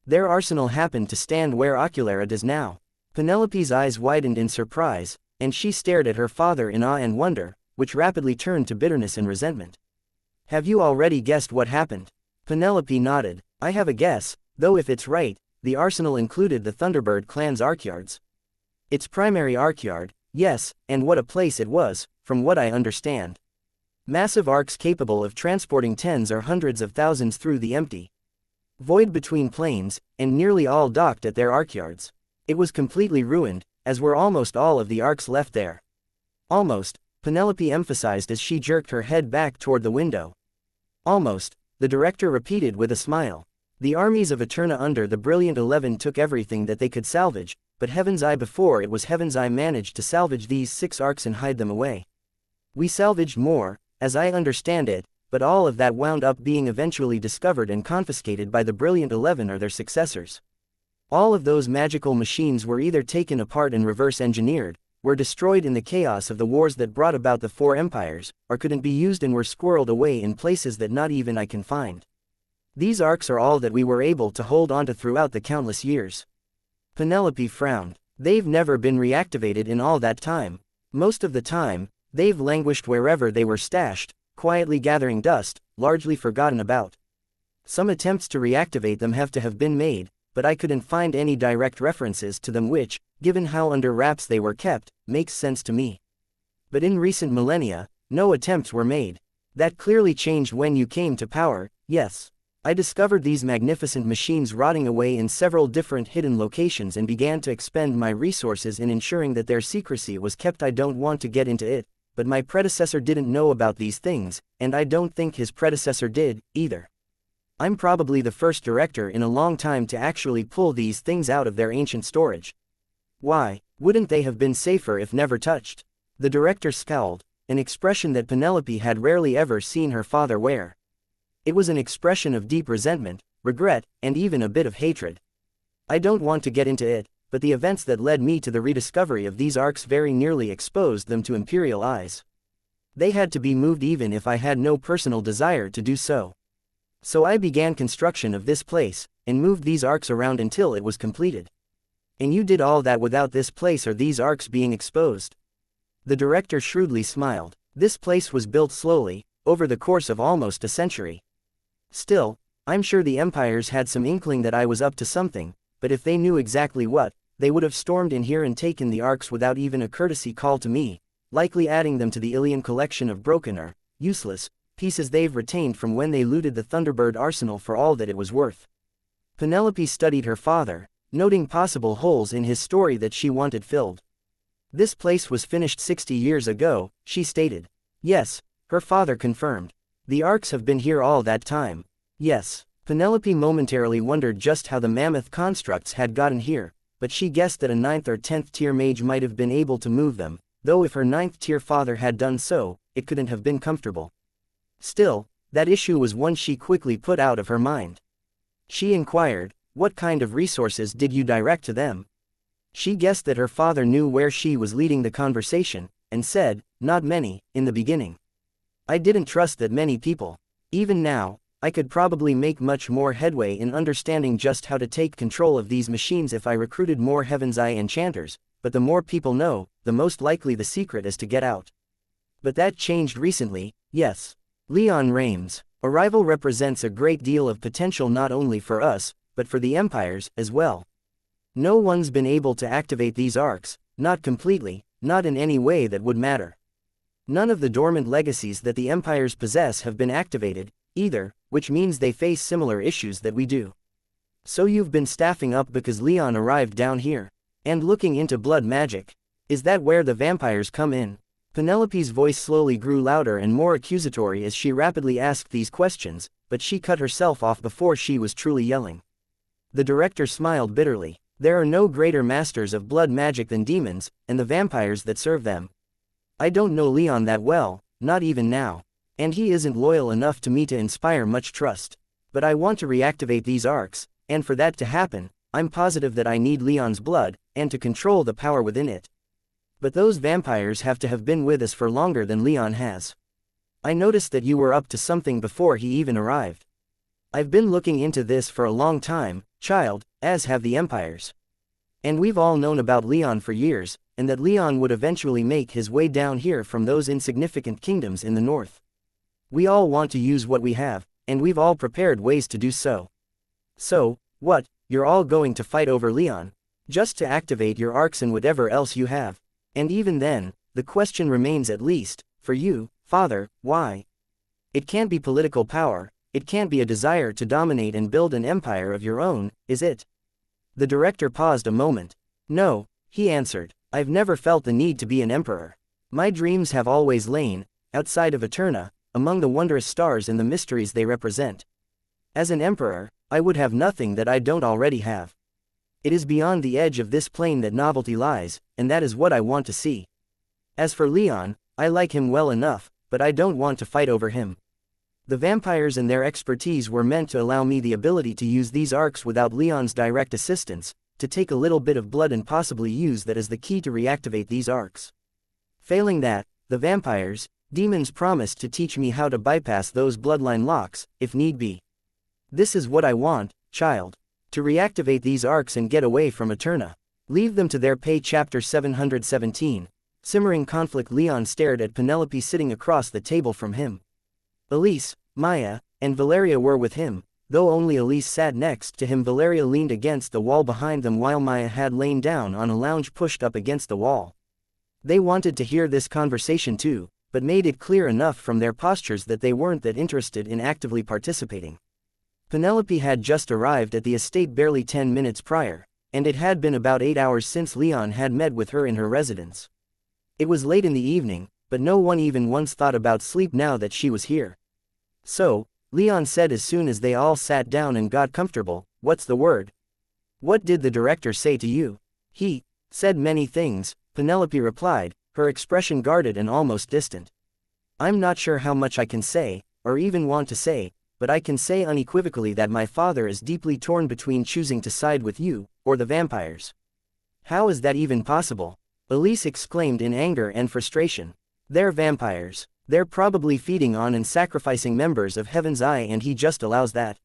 Their arsenal happened to stand where Oculara does now." Penelope's eyes widened in surprise, and she stared at her father in awe and wonder, which rapidly turned to bitterness and resentment. "Have you already guessed what happened?" Penelope nodded. "I have a guess, though if it's right, the arsenal included the Thunderbird clan's archyards." "Its primary archyard, yes, and what a place it was, from what I understand. Massive arcs capable of transporting tens or hundreds of thousands through the empty void between planes, and nearly all docked at their archyards. It was completely ruined, as were almost all of the arcs left there." "Almost," Penelope emphasized as she jerked her head back toward the window. "Almost," the director repeated with a smile. "The armies of Eterna under the Brilliant 11 took everything that they could salvage, but Heaven's Eye before it was Heaven's Eye managed to salvage these 6 arcs and hide them away. We salvaged more, as I understand it, but all of that wound up being eventually discovered and confiscated by the Brilliant 11 or their successors. All of those magical machines were either taken apart and reverse engineered, were destroyed in the chaos of the wars that brought about the 4 empires, or couldn't be used and were squirreled away in places that not even I can find. These arcs are all that we were able to hold onto throughout the countless years." Penelope frowned. "They've never been reactivated in all that time. Most of the time, they've languished wherever they were stashed, quietly gathering dust, largely forgotten about. Some attempts to reactivate them have to have been made, but I couldn't find any direct references to them which, given how under wraps they were kept, makes sense to me. But in recent millennia, no attempts were made. That clearly changed when you came to power, yes. I discovered these magnificent machines rotting away in several different hidden locations and began to expend my resources in ensuring that their secrecy was kept. I don't want to get into it, but my predecessor didn't know about these things, and I don't think his predecessor did, either. I'm probably the first director in a long time to actually pull these things out of their ancient storage. Why, wouldn't they have been safer if never touched? The director scowled, an expression that Penelope had rarely ever seen her father wear. It was an expression of deep resentment, regret, and even a bit of hatred. I don't want to get into it, but the events that led me to the rediscovery of these arcs very nearly exposed them to Imperial eyes. They had to be moved even if I had no personal desire to do so. So I began construction of this place, and moved these arcs around until it was completed. And you did all that without this place or these arcs being exposed? The director shrewdly smiled. This place was built slowly, over the course of almost a century. Still, I'm sure the empires had some inkling that I was up to something, but if they knew exactly what, they would have stormed in here and taken the arcs without even a courtesy call to me, likely adding them to the Ilian collection of broken or useless pieces they've retained from when they looted the Thunderbird arsenal for all that it was worth. Penelope studied her father, noting possible holes in his story that she wanted filled. This place was finished 60 years ago, she stated. Yes, her father confirmed. The arcs have been here all that time. Yes. Penelope momentarily wondered just how the mammoth constructs had gotten here, but she guessed that a 9th or 10th tier mage might have been able to move them, though if her 9th tier father had done so, it couldn't have been comfortable. Still, that issue was one she quickly put out of her mind. She inquired, what kind of resources did you direct to them? She guessed that her father knew where she was leading the conversation, and said, not many, in the beginning. I didn't trust that many people. Even now, I could probably make much more headway in understanding just how to take control of these machines if I recruited more Heaven's Eye enchanters, but the more people know, the most likely the secret is to get out. But that changed recently, yes. Leon Rames' arrival represents a great deal of potential not only for us, but for the empires as well. No one's been able to activate these arcs, not completely, not in any way that would matter. None of the dormant legacies that the empires possess have been activated, either, which means they face similar issues that we do. So you've been staffing up because Leon arrived down here, and looking into blood magic. Is that where the vampires come in? Penelope's voice slowly grew louder and more accusatory as she rapidly asked these questions, but she cut herself off before she was truly yelling. The director smiled bitterly. There are no greater masters of blood magic than demons, and the vampires that serve them. I don't know Leon that well, not even now. And he isn't loyal enough to me to inspire much trust. But I want to reactivate these arcs, and for that to happen, I'm positive that I need Leon's blood, and to control the power within it. But those vampires have to have been with us for longer than Leon has. I noticed that you were up to something before he even arrived. I've been looking into this for a long time, child, as have the empires. And we've all known about Leon for years, and that Leon would eventually make his way down here from those insignificant kingdoms in the north. We all want to use what we have, and we've all prepared ways to do so. So, what, you're all going to fight over Leon? Just to activate your arcs and whatever else you have. And even then, the question remains at least, for you, father, why? It can't be political power, it can't be a desire to dominate and build an empire of your own, is it? The director paused a moment. No, he answered, I've never felt the need to be an emperor. My dreams have always lain, outside of Eterna, among the wondrous stars and the mysteries they represent. As an emperor, I would have nothing that I don't already have. It is beyond the edge of this plane that novelty lies, and that is what I want to see. As for Leon, I like him well enough, but I don't want to fight over him. The vampires and their expertise were meant to allow me the ability to use these arcs without Leon's direct assistance, to take a little bit of blood and possibly use that as the key to reactivate these arcs. Failing that, the vampires, demons promised to teach me how to bypass those bloodline locks, if need be. This is what I want, child. To reactivate these arcs and get away from Eterna. Leave them to their pay. Chapter 717. Simmering conflict. Leon stared at Penelope sitting across the table from him. Elise, Maya, and Valeria were with him, though only Elise sat next to him. Valeria leaned against the wall behind them while Maya had lain down on a lounge pushed up against the wall. They wanted to hear this conversation too, but made it clear enough from their postures that they weren't that interested in actively participating. Penelope had just arrived at the estate barely 10 minutes prior, and it had been about 8 hours since Leon had met with her in her residence. It was late in the evening, but no one even once thought about sleep now that she was here. So, Leon said as soon as they all sat down and got comfortable. What's the word? What did the director say to you? He said many things, Penelope replied, her expression guarded and almost distant. I'm not sure how much I can say, or even want to say, but I can say unequivocally that my father is deeply torn between choosing to side with you, or the vampires. How is that even possible? Elise exclaimed in anger and frustration. They're vampires. They're probably feeding on and sacrificing members of Heaven's Eye, and he just allows that.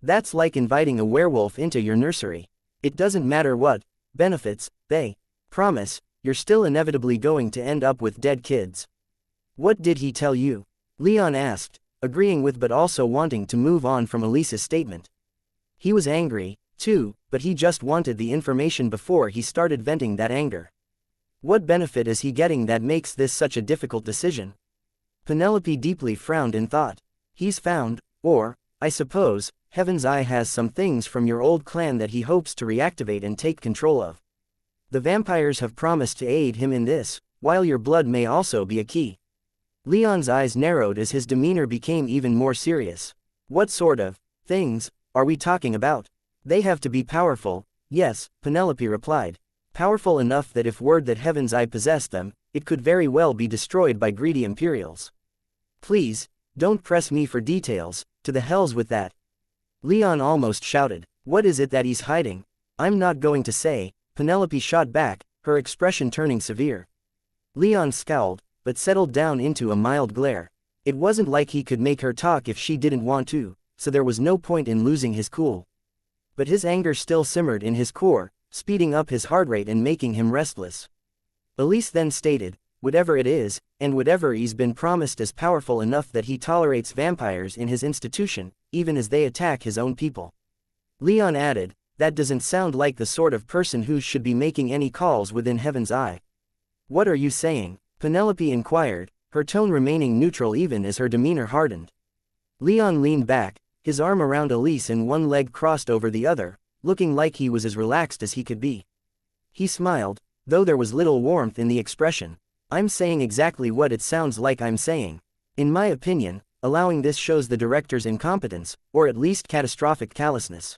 That's like inviting a werewolf into your nursery. It doesn't matter what benefits they promise, you're still inevitably going to end up with dead kids. What did he tell you? Leon asked, agreeing with but also wanting to move on from Elise's statement. He was angry, too, but he just wanted the information before he started venting that anger. What benefit is he getting that makes this such a difficult decision? Penelope deeply frowned in thought. He's found, or, I suppose, Heaven's Eye has some things from your old clan that he hopes to reactivate and take control of. The vampires have promised to aid him in this, while your blood may also be a key. Leon's eyes narrowed as his demeanor became even more serious. What sort of things are we talking about? They have to be powerful. Yes, Penelope replied. Powerful enough that if word that Heaven's Eye possessed them, it could very well be destroyed by greedy Imperials. Please, don't press me for details, to the hells with that. Leon almost shouted. What is it that he's hiding? I'm not going to say, Penelope shot back, her expression turning severe. Leon scowled, but settled down into a mild glare. It wasn't like he could make her talk if she didn't want to, so there was no point in losing his cool. But his anger still simmered in his core, speeding up his heart rate and making him restless. Elise then stated, whatever it is, and whatever he's been promised is powerful enough that he tolerates vampires in his institution, even as they attack his own people. Leon added, that doesn't sound like the sort of person who should be making any calls within Heaven's Eye. What are you saying? Penelope inquired, her tone remaining neutral even as her demeanor hardened. Leon leaned back, his arm around Elise and one leg crossed over the other, looking like he was as relaxed as he could be. He smiled, though there was little warmth in the expression. I'm saying exactly what it sounds like I'm saying. In my opinion, allowing this shows the director's incompetence, or at least catastrophic callousness.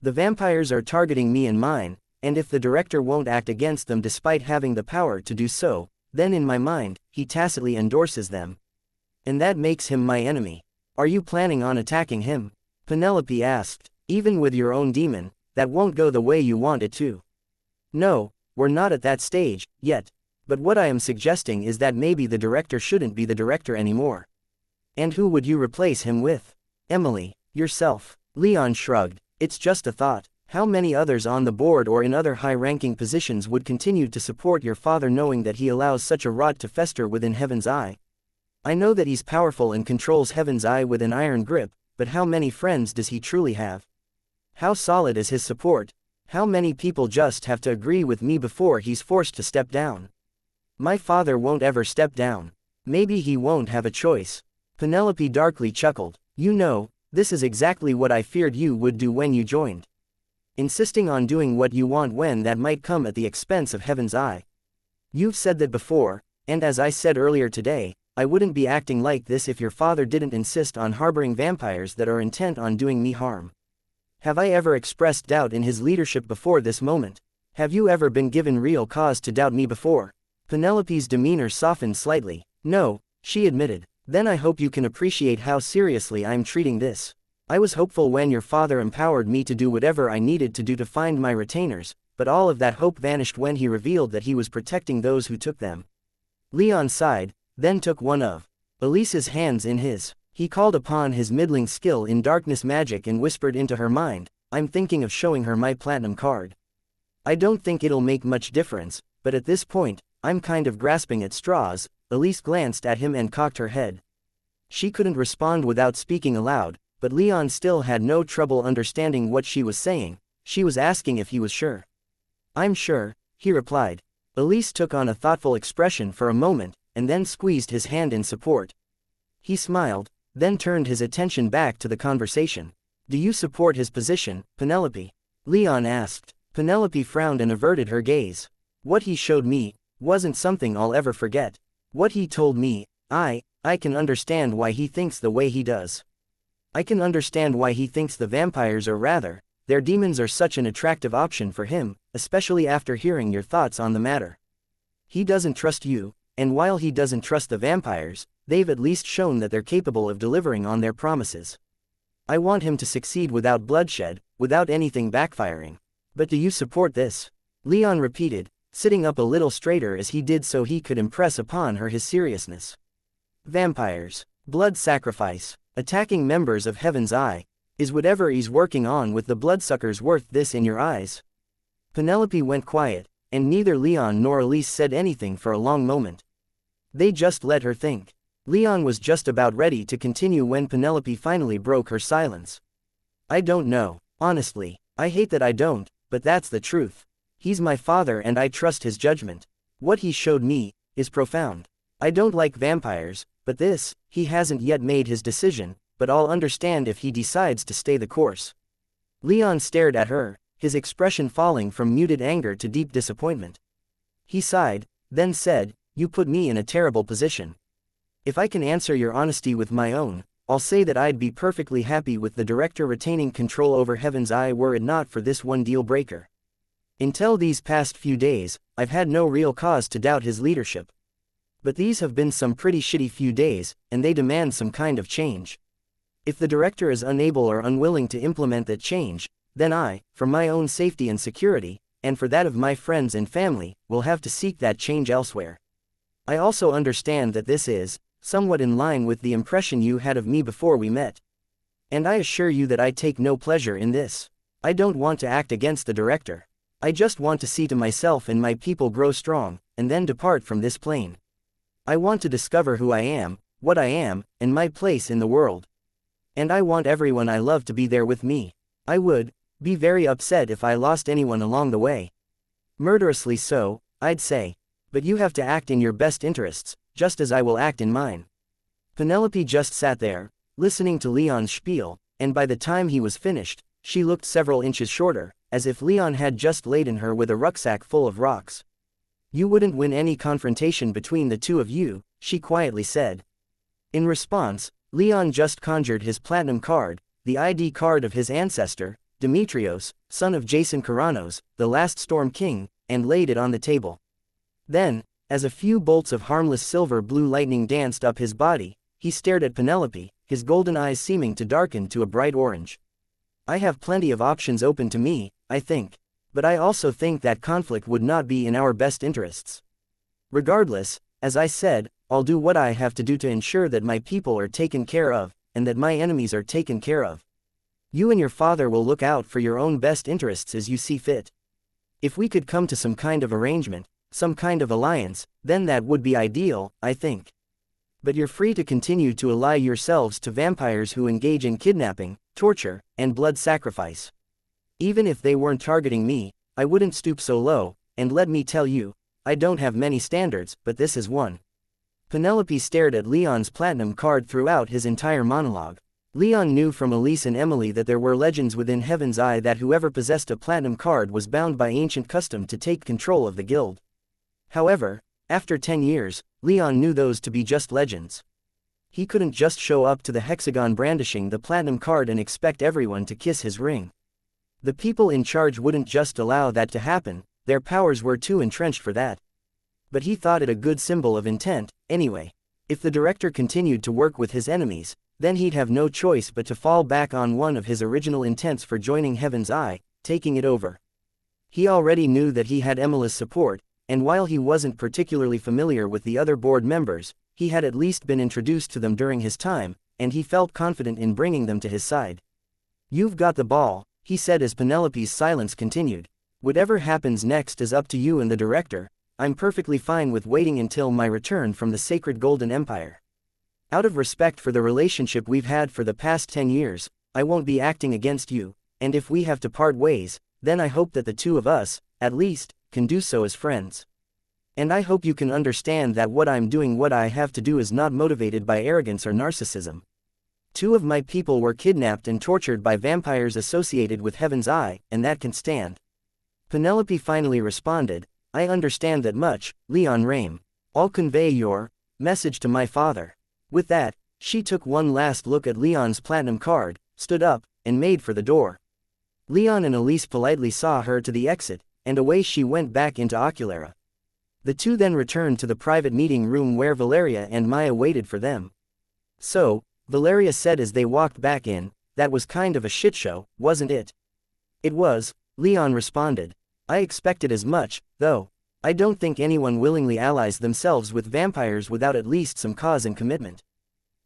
The vampires are targeting me and mine, and if the director won't act against them despite having the power to do so, then in my mind, he tacitly endorses them. And that makes him my enemy. Are you planning on attacking him? Penelope asked. Even with your own demon, that won't go the way you want it to. No, we're not at that stage, yet. But what I am suggesting is that maybe the director shouldn't be the director anymore. And who would you replace him with? Emily, yourself. Leon shrugged. It's just a thought. How many others on the board or in other high-ranking positions would continue to support your father knowing that he allows such a rot to fester within Heaven's Eye? I know that he's powerful and controls Heaven's Eye with an iron grip, but how many friends does he truly have? How solid is his support? How many people just have to agree with me before he's forced to step down? My father won't ever step down. Maybe he won't have a choice. Penelope darkly chuckled. You know, this is exactly what I feared you would do when you joined. Insisting on doing what you want when that might come at the expense of Heaven's Eye. You've said that before, and as I said earlier today, I wouldn't be acting like this if your father didn't insist on harboring vampires that are intent on doing me harm. Have I ever expressed doubt in his leadership before this moment? Have you ever been given real cause to doubt me before? Penelope's demeanor softened slightly. No, she admitted. Then I hope you can appreciate how seriously I'm treating this. I was hopeful when your father empowered me to do whatever I needed to do to find my retainers, but all of that hope vanished when he revealed that he was protecting those who took them. Leon sighed, then took one of Elise's hands in his. He called upon his middling skill in darkness magic and whispered into her mind, I'm thinking of showing her my platinum card. I don't think it'll make much difference, but at this point, I'm kind of grasping at straws. Elise glanced at him and cocked her head. She couldn't respond without speaking aloud, but Leon still had no trouble understanding what she was saying. She was asking if he was sure. I'm sure, he replied. Elise took on a thoughtful expression for a moment, and then squeezed his hand in support. He smiled, then turned his attention back to the conversation. Do you support his position, Penelope? Leon asked. Penelope frowned and averted her gaze. What he showed me wasn't something I'll ever forget. What he told me, I can understand why he thinks the way he does. I can understand why he thinks the vampires, or rather, their demons, are such an attractive option for him, especially after hearing your thoughts on the matter. He doesn't trust you, and while he doesn't trust the vampires, they've at least shown that they're capable of delivering on their promises. I want him to succeed without bloodshed, without anything backfiring. But do you support this? Leon repeated, sitting up a little straighter as he did so he could impress upon her his seriousness. Vampires. Blood sacrifice. Attacking members of Heaven's Eye. Is whatever he's working on with the bloodsuckers worth this in your eyes? Penelope went quiet, and neither Leon nor Elise said anything for a long moment. They just let her think. Leon was just about ready to continue when Penelope finally broke her silence. I don't know, honestly. I hate that I don't, but that's the truth. He's my father and I trust his judgment. What he showed me is profound. I don't like vampires, but this, he hasn't yet made his decision, but I'll understand if he decides to stay the course. Leon stared at her, his expression falling from muted anger to deep disappointment. He sighed, then said, "You put me in a terrible position. If I can answer your honesty with my own, I'll say that I'd be perfectly happy with the director retaining control over Heaven's Eye were it not for this one deal breaker. Until these past few days, I've had no real cause to doubt his leadership. But these have been some pretty shitty few days, and they demand some kind of change. If the director is unable or unwilling to implement that change, then I, for my own safety and security, and for that of my friends and family, will have to seek that change elsewhere. I also understand that this is somewhat in line with the impression you had of me before we met. And I assure you that I take no pleasure in this. I don't want to act against the director. I just want to see to myself and my people grow strong, and then depart from this plane. I want to discover who I am, what I am, and my place in the world. And I want everyone I love to be there with me. I would be very upset if I lost anyone along the way. Murderously so, I'd say. But you have to act in your best interests, just as I will act in mine." Penelope just sat there, listening to Leon's spiel, and by the time he was finished, she looked several inches shorter, as if Leon had just laden her with a rucksack full of rocks. "You wouldn't win any confrontation between the two of you," she quietly said. In response, Leon just conjured his platinum card, the ID card of his ancestor, Demetrios, son of Jason Karanos, the last Storm King, and laid it on the table. Then, as a few bolts of harmless silver-blue lightning danced up his body, he stared at Penelope, his golden eyes seeming to darken to a bright orange. "I have plenty of options open to me, I think. But I also think that conflict would not be in our best interests. Regardless, as I said, I'll do what I have to do to ensure that my people are taken care of, and that my enemies are taken care of. You and your father will look out for your own best interests as you see fit. If we could come to some kind of arrangement, some kind of alliance, then that would be ideal, I think. But you're free to continue to ally yourselves to vampires who engage in kidnapping, torture, and blood sacrifice. Even if they weren't targeting me, I wouldn't stoop so low, and let me tell you, I don't have many standards, but this is one." Penelope stared at Leon's platinum card throughout his entire monologue. Leon knew from Elise and Emily that there were legends within Heaven's Eye that whoever possessed a platinum card was bound by ancient custom to take control of the guild. However, after 10 years, Leon knew those to be just legends. He couldn't just show up to the hexagon brandishing the platinum card and expect everyone to kiss his ring. The people in charge wouldn't just allow that to happen, their powers were too entrenched for that. But he thought it a good symbol of intent, anyway. If the director continued to work with his enemies, then he'd have no choice but to fall back on one of his original intents for joining Heaven's Eye, taking it over. He already knew that he had Emily's support, and while he wasn't particularly familiar with the other board members, he had at least been introduced to them during his time, and he felt confident in bringing them to his side. "You've got the ball," he said as Penelope's silence continued. "Whatever happens next is up to you and the director. I'm perfectly fine with waiting until my return from the Sacred Golden Empire. Out of respect for the relationship we've had for the past 10 years, I won't be acting against you, and if we have to part ways, then I hope that the two of us, at least, can do so as friends. And I hope you can understand that what I have to do is not motivated by arrogance or narcissism. 2 of my people were kidnapped and tortured by vampires associated with Heaven's Eye, and that can stand." Penelope finally responded, "I understand that much, Leon Rame. I'll convey your message to my father." With that, She took one last look at Leon's platinum card, stood up, and made for the door. Leon and Elise politely saw her to the exit, and away she went back into Oculara. The two then returned to the private meeting room where Valeria and Maya waited for them. "So," Valeria said as they walked back in, "that was kind of a shit show, wasn't it?" "It was," Leon responded. "I expected as much, though. I don't think anyone willingly allies themselves with vampires without at least some cause and commitment."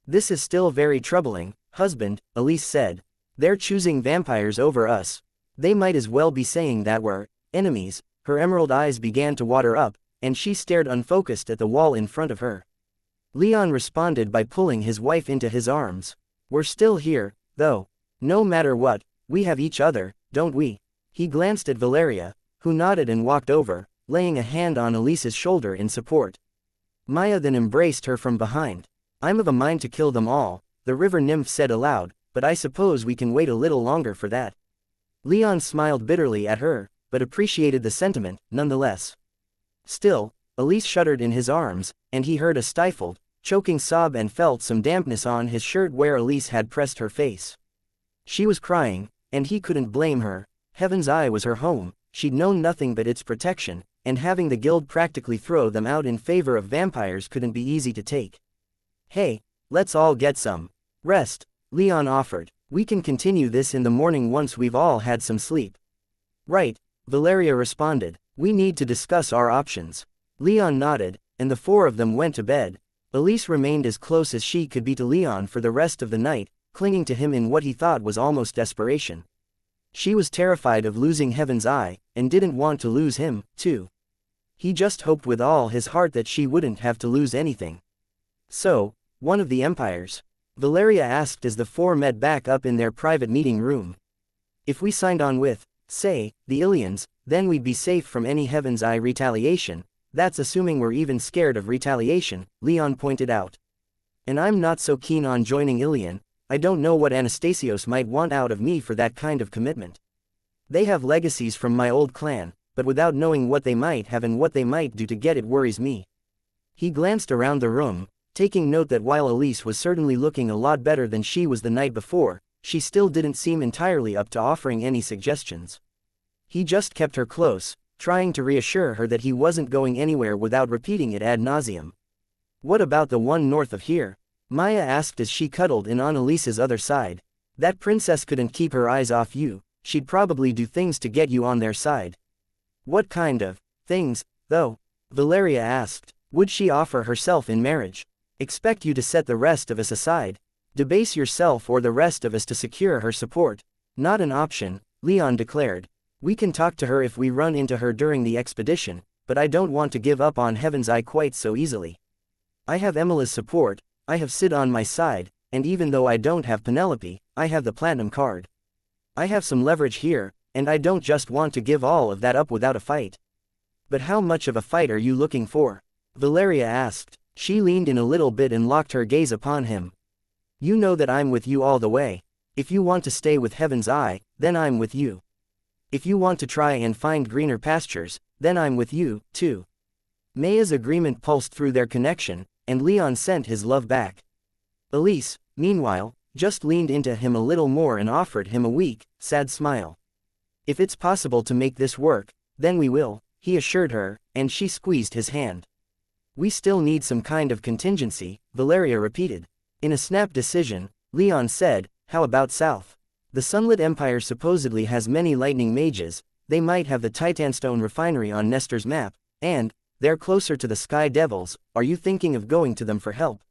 "This is still very troubling, husband," Elise said. "They're choosing vampires over us. They might as well be saying that we're enemies." Her emerald eyes began to water up, and she stared unfocused at the wall in front of her. Leon responded by pulling his wife into his arms. "We're still here, though. No matter what, we have each other, don't we?" He glanced at Valeria, who nodded and walked over, laying a hand on Elise's shoulder in support. Maya then embraced her from behind. "I'm of a mind to kill them all," the river nymph said aloud, "but I suppose we can wait a little longer for that." Leon smiled bitterly at her, but appreciated the sentiment, nonetheless. Still, Elise shuddered in his arms, and he heard a stifled, choking sob and felt some dampness on his shirt where Elise had pressed her face. She was crying, and he couldn't blame her. Heaven's Eye was her home, she'd known nothing but its protection, and having the guild practically throw them out in favor of vampires couldn't be easy to take. "Hey, let's all get some rest," Leon offered. "We can continue this in the morning once we've all had some sleep." "Right," Valeria responded. "We need to discuss our options." Leon nodded, and the four of them went to bed. Elise remained as close as she could be to Leon for the rest of the night, clinging to him in what he thought was almost desperation. She was terrified of losing Heaven's Eye, and didn't want to lose him, too. He just hoped with all his heart that she wouldn't have to lose anything. "So, one of the empires?" Valeria asked as the four met back up in their private meeting room. "If we signed on with, say, the Ilians, then we'd be safe from any Heaven's Eye retaliation. That's assuming we're even scared of retaliation," Leon pointed out. "And I'm not so keen on joining Ilian. I don't know what Anastasios might want out of me for that kind of commitment. They have legacies from my old clan, but without knowing what they might have and what they might do to get it worries me." He glanced around the room, taking note that while Elise was certainly looking a lot better than she was the night before, she still didn't seem entirely up to offering any suggestions. He just kept her close, trying to reassure her that he wasn't going anywhere without repeating it ad nauseum. "What about the one north of here?" Maya asked as she cuddled in on Elise's other side. "That princess couldn't keep her eyes off you, she'd probably do things to get you on their side." "What kind of things, though?" Valeria asked. "Would she offer herself in marriage? Expect you to set the rest of us aside? Debase yourself or the rest of us to secure her support?" "Not an option," Leon declared. "We can talk to her if we run into her during the expedition, but I don't want to give up on Heaven's Eye quite so easily. I have Emila's support, I have Sid on my side, and even though I don't have Penelope, I have the platinum card. I have some leverage here, and I don't just want to give all of that up without a fight." "But how much of a fight are you looking for?" Valeria asked. She leaned in a little bit and locked her gaze upon him. "You know that I'm with you all the way. If you want to stay with Heaven's Eye, then I'm with you. If you want to try and find greener pastures, then I'm with you, too." Maya's agreement pulsed through their connection, and Leon sent his love back. Elise, meanwhile, just leaned into him a little more and offered him a weak, sad smile. "If it's possible to make this work, then we will," he assured her, and she squeezed his hand. "We still need some kind of contingency," Valeria repeated. In a snap decision, Leon said, "How about south? The Sunlit Empire supposedly has many lightning mages, they might have the Titanstone refinery on Nestor's map, and they're closer to the Sky Devils. Are you thinking of going to them for help?"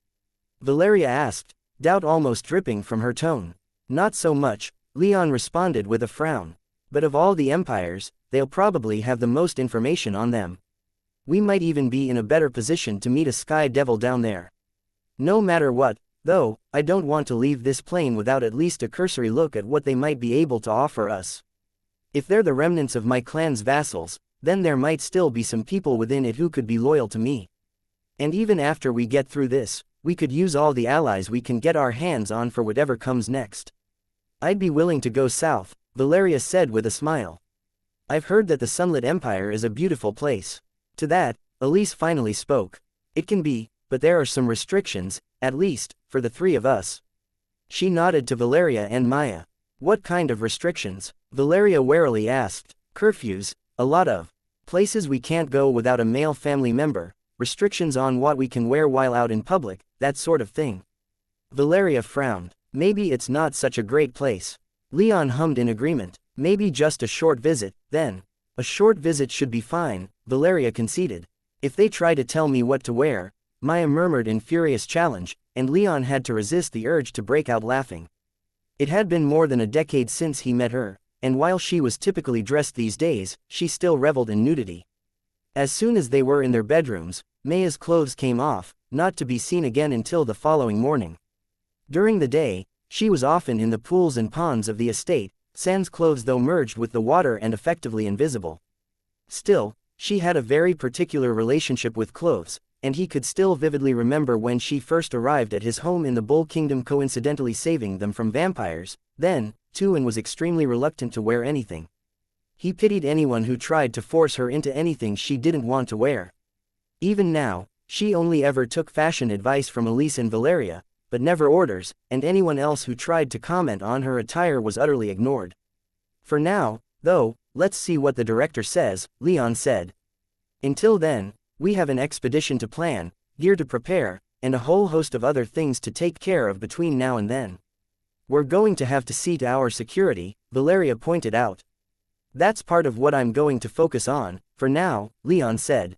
Valeria asked, doubt almost dripping from her tone. "Not so much," Leon responded with a frown. "But of all the empires, they'll probably have the most information on them. We might even be in a better position to meet a Sky Devil down there. No matter what, though, I don't want to leave this plane without at least a cursory look at what they might be able to offer us. If they're the remnants of my clan's vassals, then there might still be some people within it who could be loyal to me. And even after we get through this, we could use all the allies we can get our hands on for whatever comes next." "I'd be willing to go south," Valeria said with a smile. "I've heard that the Sunlit Empire is a beautiful place." To that, Elise finally spoke. "It can be," but there are some restrictions, at least, for the three of us. She nodded to Valeria and Maya. What kind of restrictions? Valeria warily asked. Curfews, a lot of places we can't go without a male family member, restrictions on what we can wear while out in public, that sort of thing. Valeria frowned. Maybe it's not such a great place. Leon hummed in agreement. Maybe just a short visit, then. A short visit should be fine, Valeria conceded. If they try to tell me what to wear, Maya murmured in furious challenge, and Leon had to resist the urge to break out laughing. It had been more than a decade since he met her, and while she was typically dressed these days, she still reveled in nudity. As soon as they were in their bedrooms, Maya's clothes came off, not to be seen again until the following morning. During the day, she was often in the pools and ponds of the estate, sans clothes though merged with the water and effectively invisible. Still, she had a very particular relationship with clothes, and he could still vividly remember when she first arrived at his home in the Bull Kingdom, coincidentally saving them from vampires. Then, too, and was extremely reluctant to wear anything. He pitied anyone who tried to force her into anything she didn't want to wear. Even now, she only ever took fashion advice from Elise and Valeria, but never orders, and anyone else who tried to comment on her attire was utterly ignored. For now, though, let's see what the director says, Leon said. Until then, we have an expedition to plan, gear to prepare, and a whole host of other things to take care of between now and then. We're going to have to see to our security, Valeria pointed out. That's part of what I'm going to focus on, for now, Leon said.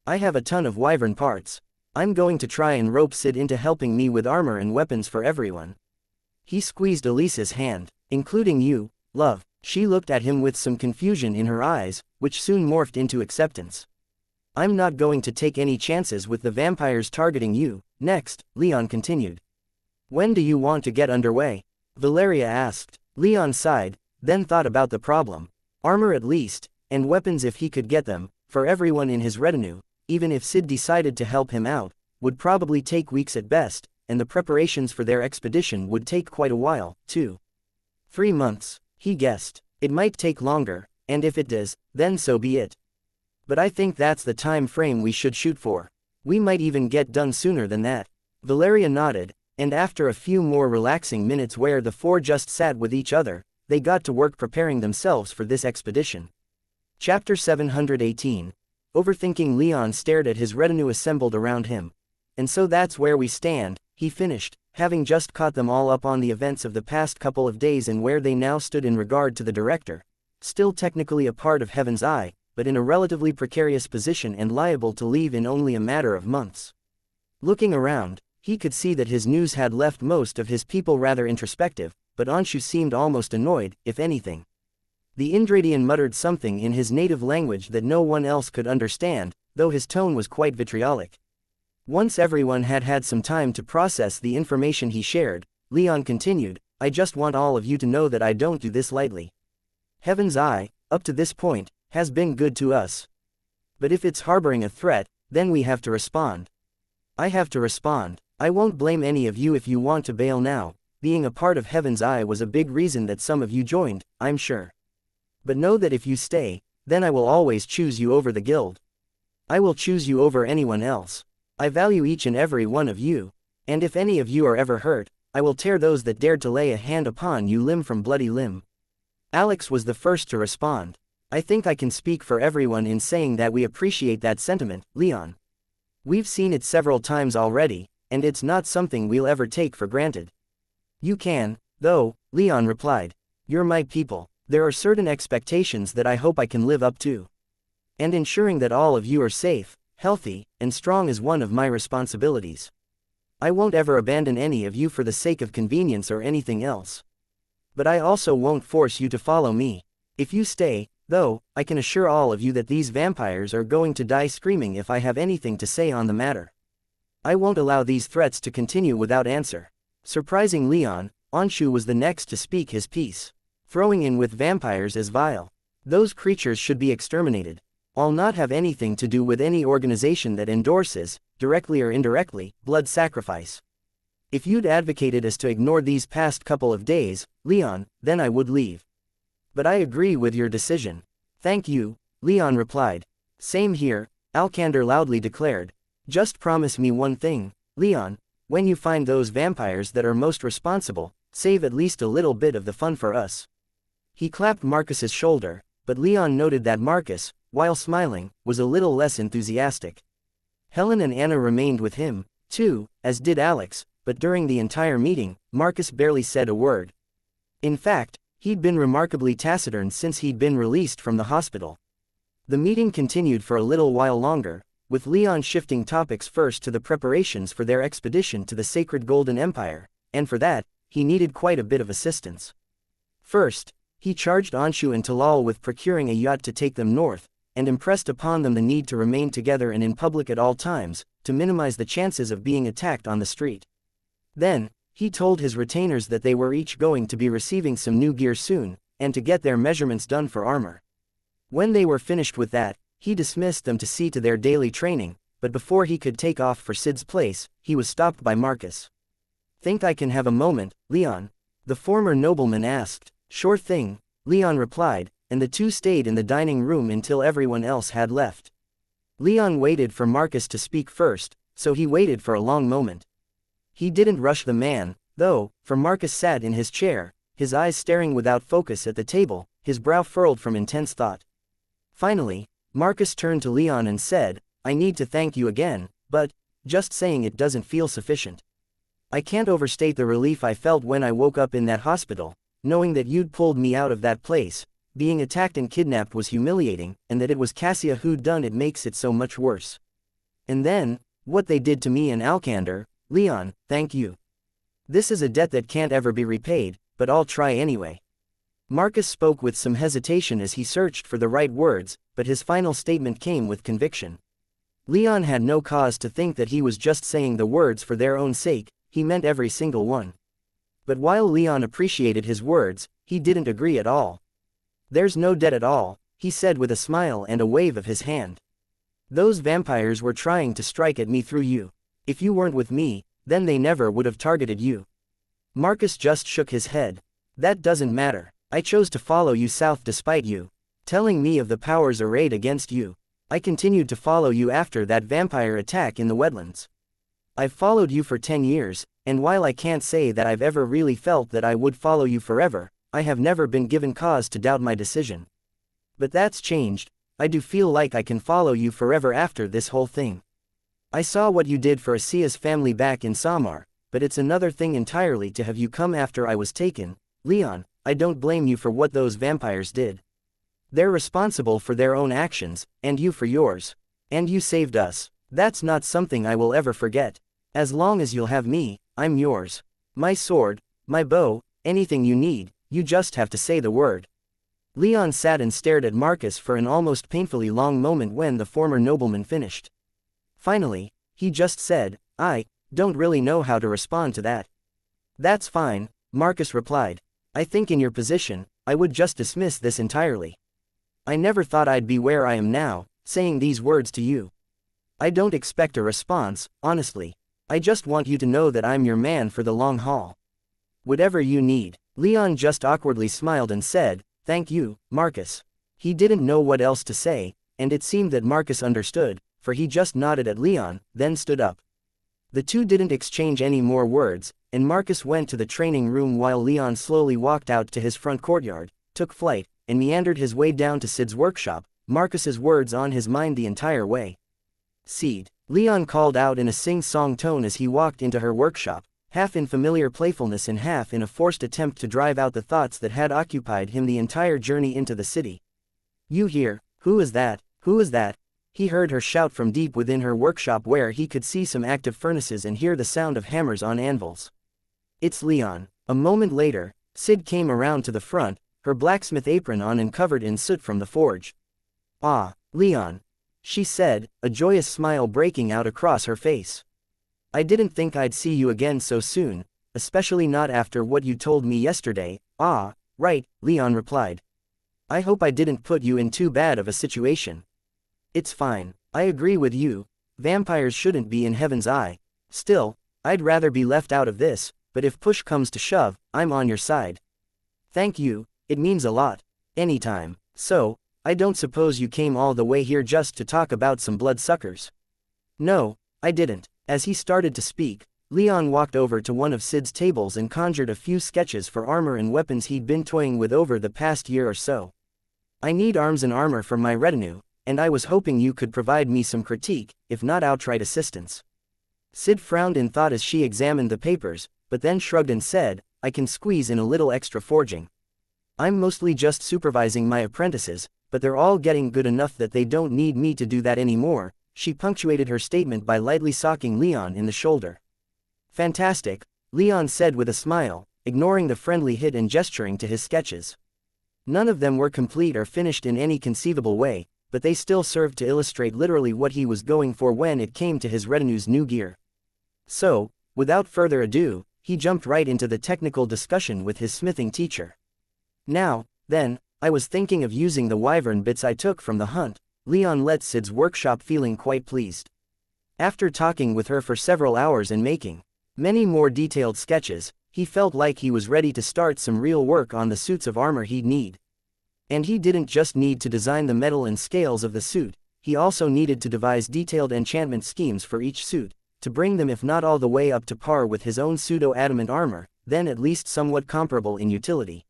I have a ton of wyvern parts. I'm going to try and rope Sid into helping me with armor and weapons for everyone. He squeezed Elise's hand, including you, love. She looked at him with some confusion in her eyes, which soon morphed into acceptance. I'm not going to take any chances with the vampires targeting you. Next, Leon continued. When do you want to get underway? Valeria asked. Leon sighed, then thought about the problem. Armor at least, and weapons if he could get them, for everyone in his retinue, even if Sid decided to help him out, would probably take weeks at best, and the preparations for their expedition would take quite a while, too. 3 months, he guessed. It might take longer, and if it does, then so be it. But I think that's the time frame we should shoot for. We might even get done sooner than that. Valeria nodded, and after a few more relaxing minutes where the four just sat with each other, they got to work preparing themselves for this expedition. Chapter 718. Overthinking. Leon stared at his retinue assembled around him. And so that's where we stand, he finished, having just caught them all up on the events of the past couple of days and where they now stood in regard to the director. Still technically a part of Heaven's Eye, but in a relatively precarious position and liable to leave in only a matter of months. Looking around, he could see that his news had left most of his people rather introspective, but Anshu seemed almost annoyed, if anything. The Indradian muttered something in his native language that no one else could understand, though his tone was quite vitriolic. Once everyone had had some time to process the information he shared, Leon continued, I just want all of you to know that I don't do this lightly. Heaven's Eye, up to this point, has been good to us. But if it's harboring a threat, then we have to respond. I have to respond. I won't blame any of you if you want to bail now. Being a part of Heaven's Eye was a big reason that some of you joined, I'm sure. But know that if you stay, then I will always choose you over the guild. I will choose you over anyone else. I value each and every one of you, and if any of you are ever hurt, I will tear those that dared to lay a hand upon you limb from bloody limb. Alex was the first to respond. I think I can speak for everyone in saying that we appreciate that sentiment, Leon. We've seen it several times already, and it's not something we'll ever take for granted. You can, though, Leon replied. You're my people. There are certain expectations that I hope I can live up to. And ensuring that all of you are safe, healthy, and strong is one of my responsibilities. I won't ever abandon any of you for the sake of convenience or anything else. But I also won't force you to follow me. If you stay, though, I can assure all of you that these vampires are going to die screaming if I have anything to say on the matter. I won't allow these threats to continue without answer. Surprising Leon, Anshu was the next to speak his piece. Throwing in with vampires is vile. Those creatures should be exterminated. I'll not have anything to do with any organization that endorses, directly or indirectly, blood sacrifice. If you'd advocated us to ignore these past couple of days, Leon, then I would leave. But I agree with your decision. Thank you, Leon replied. Same here, Alkander loudly declared. Just promise me one thing, Leon, when you find those vampires that are most responsible, save at least a little bit of the fun for us. He clapped Marcus's shoulder, but Leon noted that Marcus, while smiling, was a little less enthusiastic. Helen and Anna remained with him, too, as did Alex, but during the entire meeting, Marcus barely said a word. In fact, he'd been remarkably taciturn since he'd been released from the hospital. The meeting continued for a little while longer, with Leon shifting topics first to the preparations for their expedition to the Sacred Golden Empire, and for that, he needed quite a bit of assistance. First, he charged Anshu and Talal with procuring a yacht to take them north, and impressed upon them the need to remain together and in public at all times, to minimize the chances of being attacked on the street. Then, he told his retainers that they were each going to be receiving some new gear soon, and to get their measurements done for armor. When they were finished with that, he dismissed them to see to their daily training, but before he could take off for Sid's place, he was stopped by Marcus. "Think I can have a moment, Leon?" the former nobleman asked. "Sure thing," Leon replied, and the two stayed in the dining room until everyone else had left. Leon waited for Marcus to speak first, so he waited for a long moment. He didn't rush the man, though, for Marcus sat in his chair, his eyes staring without focus at the table, his brow furrowed from intense thought. Finally, Marcus turned to Leon and said, "I need to thank you again, but, just saying it doesn't feel sufficient. I can't overstate the relief I felt when I woke up in that hospital, knowing that you'd pulled me out of that place. Being attacked and kidnapped was humiliating, and that it was Cassia who'd done it makes it so much worse. And then, what they did to me in Alcander, Leon, thank you. This is a debt that can't ever be repaid, but I'll try anyway." Marcus spoke with some hesitation as he searched for the right words, but his final statement came with conviction. Leon had no cause to think that he was just saying the words for their own sake, he meant every single one. But while Leon appreciated his words, he didn't agree at all. "There's no debt at all," he said with a smile and a wave of his hand. "Those vampires were trying to strike at me through you. If you weren't with me, then they never would have targeted you." Marcus just shook his head. "That doesn't matter. I chose to follow you south despite you telling me of the powers arrayed against you. I continued to follow you after that vampire attack in the wetlands. I've followed you for 10 years, and while I can't say that I've ever really felt that I would follow you forever, I have never been given cause to doubt my decision. But that's changed. I do feel like I can follow you forever after this whole thing. I saw what you did for Asia's family back in Samar, but it's another thing entirely to have you come after I was taken. Leon, I don't blame you for what those vampires did. They're responsible for their own actions, and you for yours. And you saved us. That's not something I will ever forget. As long as you'll have me, I'm yours. My sword, my bow, anything you need, you just have to say the word." Leon sat and stared at Marcus for an almost painfully long moment when the former nobleman finished. Finally, he just said, "I don't really know how to respond to that." "That's fine," Marcus replied. "I think in your position, I would just dismiss this entirely. I never thought I'd be where I am now, saying these words to you. I don't expect a response, honestly. I just want you to know that I'm your man for the long haul. Whatever you need." Leon just awkwardly smiled and said, "Thank you, Marcus." He didn't know what else to say, and it seemed that Marcus understood, for he just nodded at Leon, then stood up. The two didn't exchange any more words, and Marcus went to the training room while Leon slowly walked out to his front courtyard, took flight, and meandered his way down to Sid's workshop, Marcus's words on his mind the entire way. "Sid," Leon called out in a sing-song tone as he walked into her workshop, half in familiar playfulness and half in a forced attempt to drive out the thoughts that had occupied him the entire journey into the city. "You here? Who is that? Who is that?" He heard her shout from deep within her workshop where he could see some active furnaces and hear the sound of hammers on anvils. "It's Leon." A moment later, Sid came around to the front, her blacksmith apron on and covered in soot from the forge. "Ah, Leon," she said, a joyous smile breaking out across her face. "I didn't think I'd see you again so soon, especially not after what you told me yesterday." "Ah, right," Leon replied. "I hope I didn't put you in too bad of a situation." "It's fine. I agree with you. Vampires shouldn't be in Heaven's Eye. Still, I'd rather be left out of this, but if push comes to shove, I'm on your side." "Thank you, it means a lot. Anytime. So, I don't suppose you came all the way here just to talk about some bloodsuckers?" "No, I didn't. As he started to speak, Leon walked over to one of Sid's tables and conjured a few sketches for armor and weapons he'd been toying with over the past year or so. I need arms and armor for my retinue, and I was hoping you could provide me some critique, if not outright assistance. Sid frowned in thought as she examined the papers, but then shrugged and said, I can squeeze in a little extra forging. I'm mostly just supervising my apprentices, but they're all getting good enough that they don't need me to do that anymore. She punctuated her statement by lightly socking Leon in the shoulder. Fantastic, Leon said with a smile, ignoring the friendly hit and gesturing to his sketches. None of them were complete or finished in any conceivable way, but they still served to illustrate literally what he was going for when it came to his retinue's new gear. So, without further ado, he jumped right into the technical discussion with his smithing teacher. Now, then, I was thinking of using the wyvern bits I took from the hunt. Leon left Sid's workshop feeling quite pleased. After talking with her for several hours and making many more detailed sketches, he felt like he was ready to start some real work on the suits of armor he'd need. And he didn't just need to design the metal and scales of the suit, he also needed to devise detailed enchantment schemes for each suit, to bring them if not all the way up to par with his own pseudo-adamant armor, then at least somewhat comparable in utility.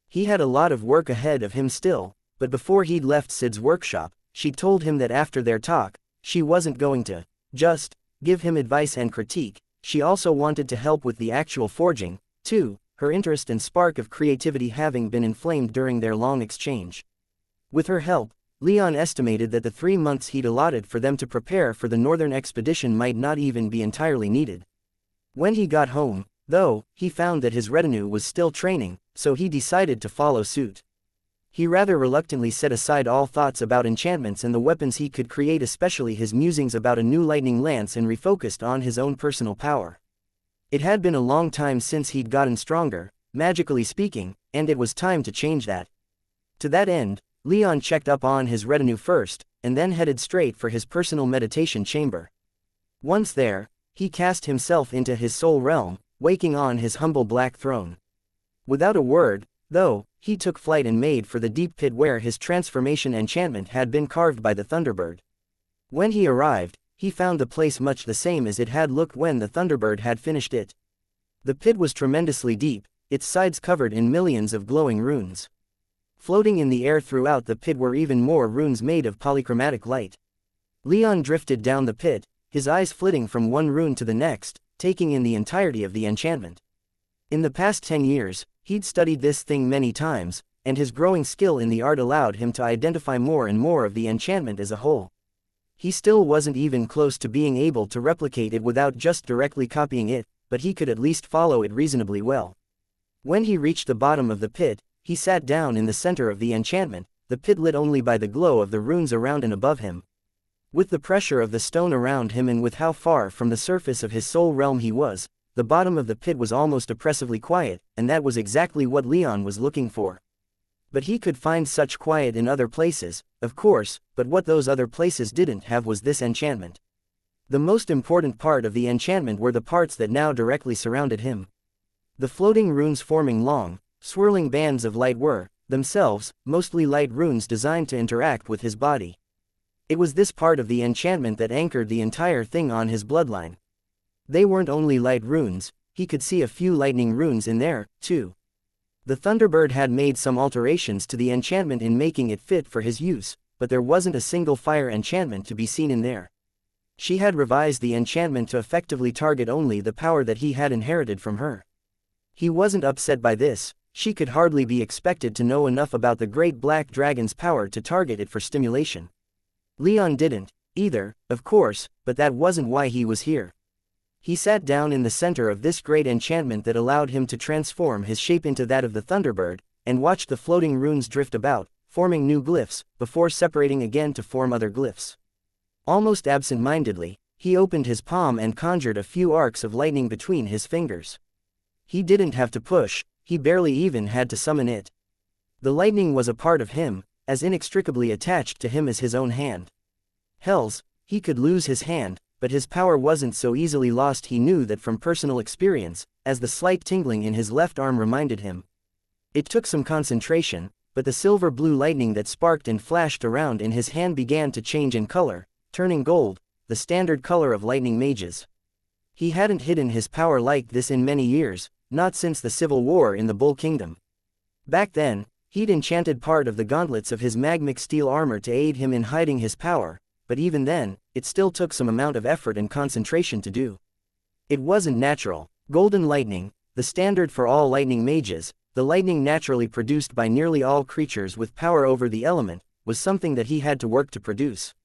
He had a lot of work ahead of him still, but before he'd left Sid's workshop, she told him that after their talk, she wasn't going to just give him advice and critique, she also wanted to help with the actual forging, too, her interest and spark of creativity having been inflamed during their long exchange. With her help, Leon estimated that the 3 months he'd allotted for them to prepare for the northern expedition might not even be entirely needed. When he got home, though, he found that his retinue was still training, so he decided to follow suit. He rather reluctantly set aside all thoughts about enchantments and the weapons he could create, especially his musings about a new lightning lance, and refocused on his own personal power. It had been a long time since he'd gotten stronger, magically speaking, and it was time to change that. To that end, Leon checked up on his retinue first, and then headed straight for his personal meditation chamber. Once there, he cast himself into his soul realm, waking on his humble black throne. Without a word, though, he took flight and made for the deep pit where his transformation enchantment had been carved by the Thunderbird. When he arrived, he found the place much the same as it had looked when the Thunderbird had finished it. The pit was tremendously deep, its sides covered in millions of glowing runes. Floating in the air throughout the pit were even more runes made of polychromatic light. Leon drifted down the pit, his eyes flitting from one rune to the next, taking in the entirety of the enchantment. In the past 10 years, he'd studied this thing many times, and his growing skill in the art allowed him to identify more and more of the enchantment as a whole. He still wasn't even close to being able to replicate it without just directly copying it, but he could at least follow it reasonably well. When he reached the bottom of the pit, he sat down in the center of the enchantment, the pit lit only by the glow of the runes around and above him. With the pressure of the stone around him and with how far from the surface of his soul realm he was, the bottom of the pit was almost oppressively quiet, and that was exactly what Leon was looking for. But he could find such quiet in other places, of course, but what those other places didn't have was this enchantment. The most important part of the enchantment were the parts that now directly surrounded him. The floating runes forming long, swirling bands of light were, themselves, mostly light runes designed to interact with his body. It was this part of the enchantment that anchored the entire thing on his bloodline. They weren't only light runes, he could see a few lightning runes in there, too. The Thunderbird had made some alterations to the enchantment in making it fit for his use, but there wasn't a single fire enchantment to be seen in there. She had revised the enchantment to effectively target only the power that he had inherited from her. He wasn't upset by this, she could hardly be expected to know enough about the great black dragon's power to target it for stimulation. Leon didn't, either, of course, but that wasn't why he was here. He sat down in the center of this great enchantment that allowed him to transform his shape into that of the Thunderbird, and watched the floating runes drift about, forming new glyphs, before separating again to form other glyphs. Almost absent-mindedly, he opened his palm and conjured a few arcs of lightning between his fingers. He didn't have to push, he barely even had to summon it. The lightning was a part of him, as inextricably attached to him as his own hand. Hells, he could lose his hand, but his power wasn't so easily lost. He knew that from personal experience, as the slight tingling in his left arm reminded him. It took some concentration, but the silver-blue lightning that sparked and flashed around in his hand began to change in color, turning gold, the standard color of lightning mages. He hadn't hidden his power like this in many years, not since the Civil War in the Bull Kingdom. Back then, he'd enchanted part of the gauntlets of his magmic steel armor to aid him in hiding his power, but even then, it still took some amount of effort and concentration to do. It wasn't natural. Golden lightning, the standard for all lightning mages, the lightning naturally produced by nearly all creatures with power over the element, was something that he had to work to produce.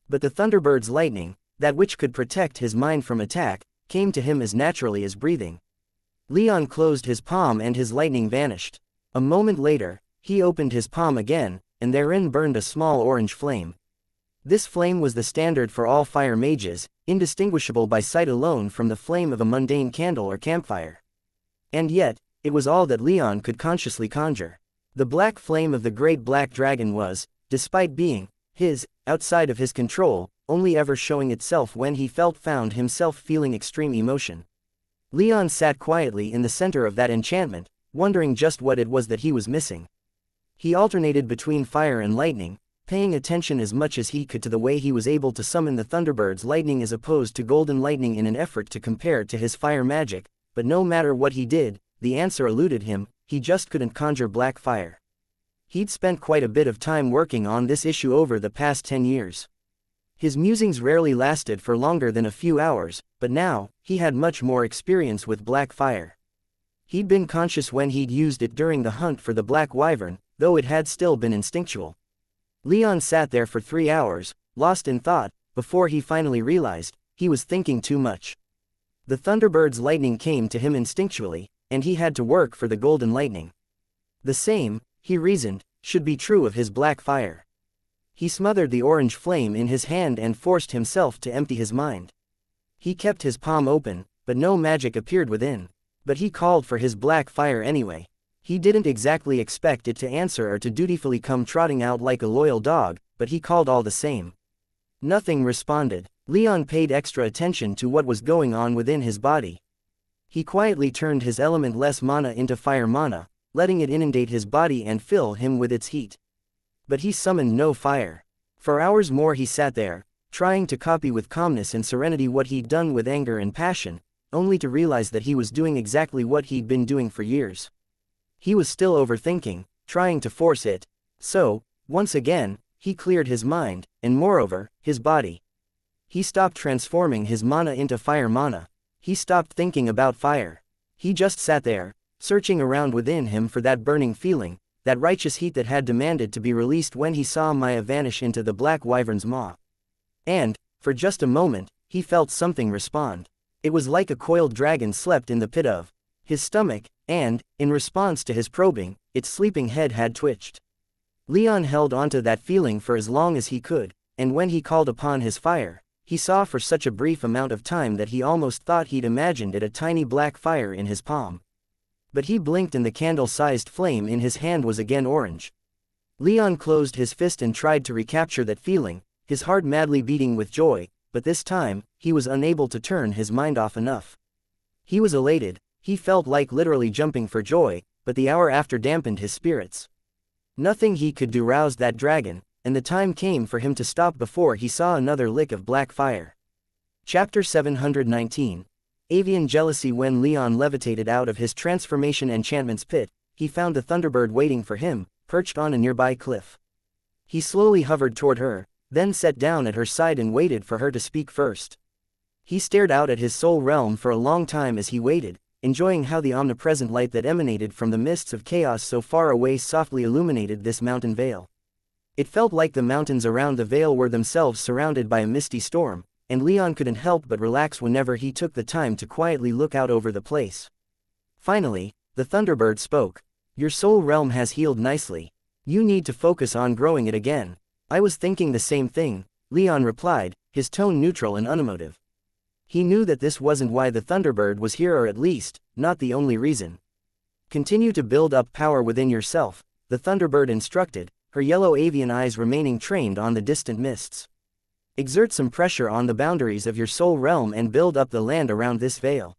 But the Thunderbird's lightning, that which could protect his mind from attack, came to him as naturally as breathing. Leon closed his palm and his lightning vanished. A moment later, he opened his palm again, and therein burned a small orange flame. This flame was the standard for all fire mages, indistinguishable by sight alone from the flame of a mundane candle or campfire. And yet, it was all that Leon could consciously conjure. The black flame of the great black dragon was, despite being his, outside of his control, only ever showing itself when he found himself feeling extreme emotion. Leon sat quietly in the center of that enchantment, wondering just what it was that he was missing. He alternated between fire and lightning, paying attention as much as he could to the way he was able to summon the Thunderbird's lightning as opposed to golden lightning in an effort to compare to his fire magic, but no matter what he did, the answer eluded him. He just couldn't conjure black fire. He'd spent quite a bit of time working on this issue over the past 10 years. His musings rarely lasted for longer than a few hours, but now, he had much more experience with black fire. He'd been conscious when he'd used it during the hunt for the black wyvern, though it had still been instinctual. Leon sat there for 3 hours, lost in thought, before he finally realized he was thinking too much. The Thunderbird's lightning came to him instinctually, and he had to work for the golden lightning. The same, he reasoned, should be true of his black fire. He smothered the orange flame in his hand and forced himself to empty his mind. He kept his palm open, but no magic appeared within. But he called for his black fire anyway. He didn't exactly expect it to answer or to dutifully come trotting out like a loyal dog, but he called all the same. Nothing responded. Leon paid extra attention to what was going on within his body. He quietly turned his element-less mana into fire mana, letting it inundate his body and fill him with its heat. But he summoned no fire. For hours more he sat there, trying to copy with calmness and serenity what he'd done with anger and passion, only to realize that he was doing exactly what he'd been doing for years. He was still overthinking, trying to force it. So, once again, he cleared his mind, and moreover, his body. He stopped transforming his mana into fire mana. He stopped thinking about fire. He just sat there, searching around within him for that burning feeling, that righteous heat that had demanded to be released when he saw Maya vanish into the black wyvern's maw. And, for just a moment, he felt something respond. It was like a coiled dragon slept in the pit of his stomach, and, in response to his probing, its sleeping head had twitched. Leon held onto that feeling for as long as he could, and when he called upon his fire, he saw for such a brief amount of time that he almost thought he'd imagined it a tiny black fire in his palm. But he blinked and the candle-sized flame in his hand was again orange. Leon closed his fist and tried to recapture that feeling, his heart madly beating with joy, but this time, he was unable to turn his mind off enough. He was elated, he felt like literally jumping for joy, but the hour after dampened his spirits. Nothing he could do roused that dragon, and the time came for him to stop before he saw another lick of black fire. Chapter 719. Avian Jealousy. When Leon levitated out of his transformation enchantment's pit, he found the Thunderbird waiting for him, perched on a nearby cliff. He slowly hovered toward her, then sat down at her side and waited for her to speak first. He stared out at his soul realm for a long time as he waited, enjoying how the omnipresent light that emanated from the mists of chaos so far away softly illuminated this mountain vale. It felt like the mountains around the vale were themselves surrounded by a misty storm, and Leon couldn't help but relax whenever he took the time to quietly look out over the place. Finally, the Thunderbird spoke. "Your soul realm has healed nicely. You need to focus on growing it again." "I was thinking the same thing," Leon replied, his tone neutral and unemotive. He knew that this wasn't why the Thunderbird was here, or at least, not the only reason. "Continue to build up power within yourself," the Thunderbird instructed, her yellow avian eyes remaining trained on the distant mists. "Exert some pressure on the boundaries of your soul realm and build up the land around this vale.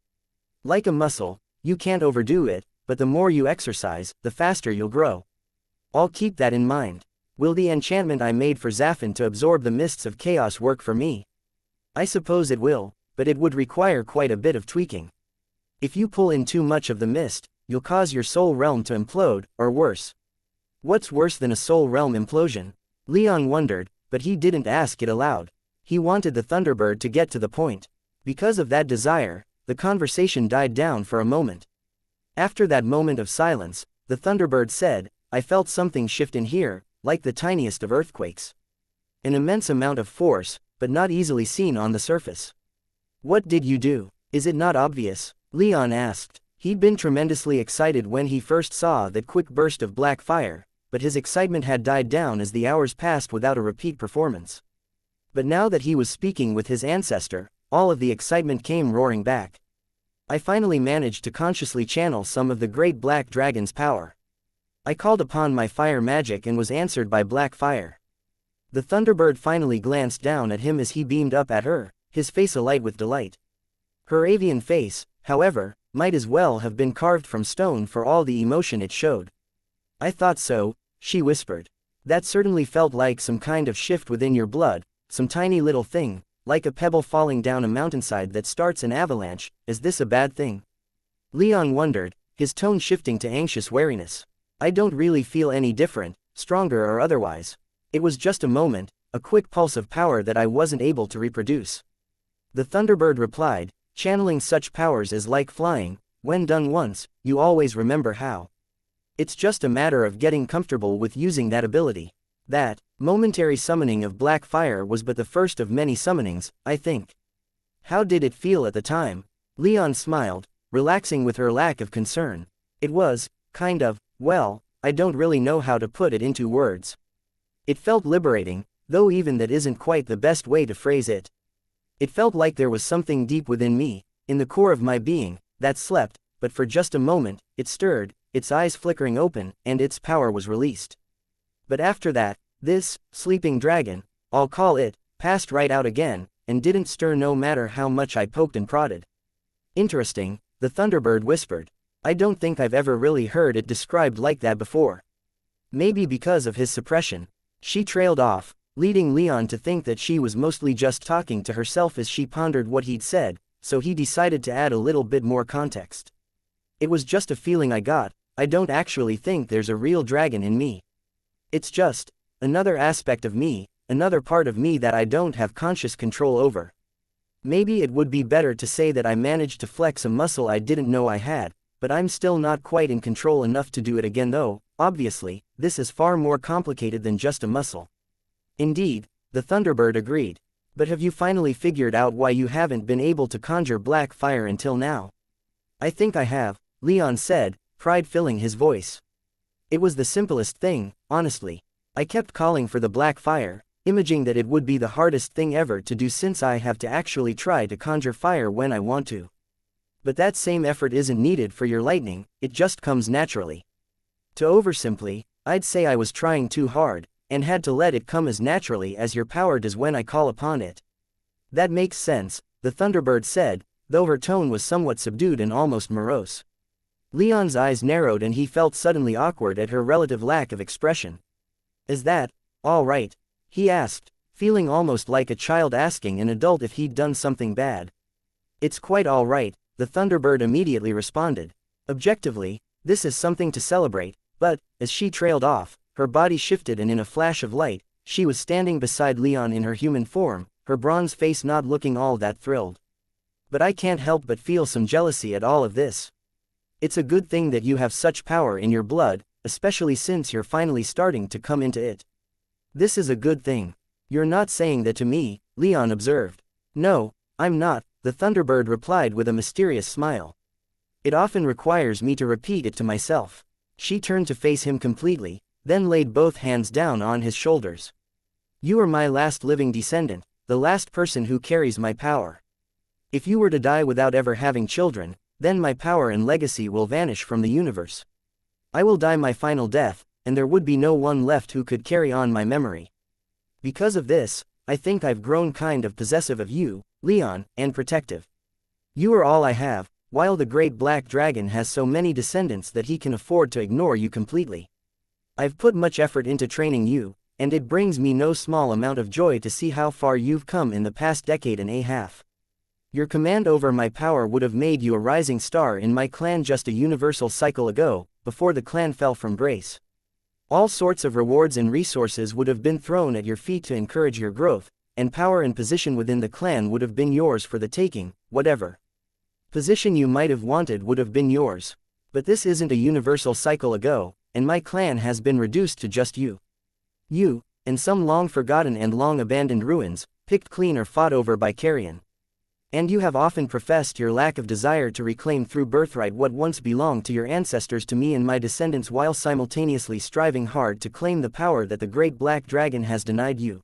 Like a muscle, you can't overdo it, but the more you exercise, the faster you'll grow. I'll keep that in mind. Will the enchantment I made for Zaffin to absorb the mists of chaos work for me?" I suppose it will, but it would require quite a bit of tweaking. If you pull in too much of the mist, you'll cause your soul realm to implode, or worse. What's worse than a soul realm implosion? Leon wondered, but he didn't ask it aloud. He wanted the Thunderbird to get to the point. Because of that desire, the conversation died down for a moment. After that moment of silence, the Thunderbird said, I felt something shift in here, like the tiniest of earthquakes. An immense amount of force, but not easily seen on the surface. What did you do? Is it not obvious? Leon asked. He'd been tremendously excited when he first saw that quick burst of black fire, but his excitement had died down as the hours passed without a repeat performance. But now that he was speaking with his ancestor, all of the excitement came roaring back. I finally managed to consciously channel some of the great black dragon's power. I called upon my fire magic and was answered by black fire. The Thunderbird finally glanced down at him as he beamed up at her, his face alight with delight. Her avian face, however, might as well have been carved from stone for all the emotion it showed. I thought so, she whispered. That certainly felt like some kind of shift within your blood, some tiny little thing, like a pebble falling down a mountainside that starts an avalanche. Is this a bad thing? Leon wondered, his tone shifting to anxious wariness. I don't really feel any different, stronger or otherwise. It was just a moment, a quick pulse of power that I wasn't able to reproduce. The Thunderbird replied, channeling such powers is like flying, when done once, you always remember how. It's just a matter of getting comfortable with using that ability. That momentary summoning of black fire was but the first of many summonings, I think. How did it feel at the time? Leon smiled, relaxing with her lack of concern. It was, kind of, well, I don't really know how to put it into words. It felt liberating, though even that isn't quite the best way to phrase it. It felt like there was something deep within me, in the core of my being, that slept, but for just a moment, it stirred, its eyes flickering open, and its power was released. But after that, this sleeping dragon, I'll call it, passed right out again, and didn't stir no matter how much I poked and prodded. Interesting, the Thunderbird whispered. I don't think I've ever really heard it described like that before. Maybe because of his suppression. She trailed off, leading Leon to think that she was mostly just talking to herself as she pondered what he'd said, so he decided to add a little bit more context. It was just a feeling I got. I don't actually think there's a real dragon in me. It's just another aspect of me, another part of me that I don't have conscious control over. Maybe it would be better to say that I managed to flex a muscle I didn't know I had, but I'm still not quite in control enough to do it again though. Obviously, this is far more complicated than just a muscle. Indeed, the Thunderbird agreed. But have you finally figured out why you haven't been able to conjure black fire until now? I think I have, Leon said, pride filling his voice. It was the simplest thing, honestly. I kept calling for the black fire, imagining that it would be the hardest thing ever to do since I have to actually try to conjure fire when I want to. But that same effort isn't needed for your lightning, it just comes naturally. To oversimply, I'd say I was trying too hard, and had to let it come as naturally as your power does when I call upon it. That makes sense, the Thunderbird said, though her tone was somewhat subdued and almost morose. Leon's eyes narrowed and he felt suddenly awkward at her relative lack of expression. Is that all right? He asked, feeling almost like a child asking an adult if he'd done something bad. It's quite all right, the Thunderbird immediately responded. Objectively, this is something to celebrate, but, as she trailed off, her body shifted and in a flash of light, she was standing beside Leon in her human form, her bronze face not looking all that thrilled. But I can't help but feel some jealousy at all of this. It's a good thing that you have such power in your blood, especially since you're finally starting to come into it. This is a good thing. You're not saying that to me, Leon observed. No, I'm not, the Thunderbird replied with a mysterious smile. It often requires me to repeat it to myself. She turned to face him completely, then laid both hands down on his shoulders. You are my last living descendant, the last person who carries my power. If you were to die without ever having children, then my power and legacy will vanish from the universe. I will die my final death, and there would be no one left who could carry on my memory. Because of this, I think I've grown kind of possessive of you, Leon, and protective. You are all I have, while the great black dragon has so many descendants that he can afford to ignore you completely. I've put much effort into training you, and it brings me no small amount of joy to see how far you've come in the past decade and a half. Your command over my power would have made you a rising star in my clan just a universal cycle ago, before the clan fell from grace. All sorts of rewards and resources would have been thrown at your feet to encourage your growth, and power and position within the clan would have been yours for the taking, whatever position you might have wanted would have been yours. But this isn't a universal cycle ago, and my clan has been reduced to just you. You, and some long-forgotten and long-abandoned ruins, picked clean or fought over by carrion. And you have often professed your lack of desire to reclaim through birthright what once belonged to your ancestors to me and my descendants while simultaneously striving hard to claim the power that the great black dragon has denied you.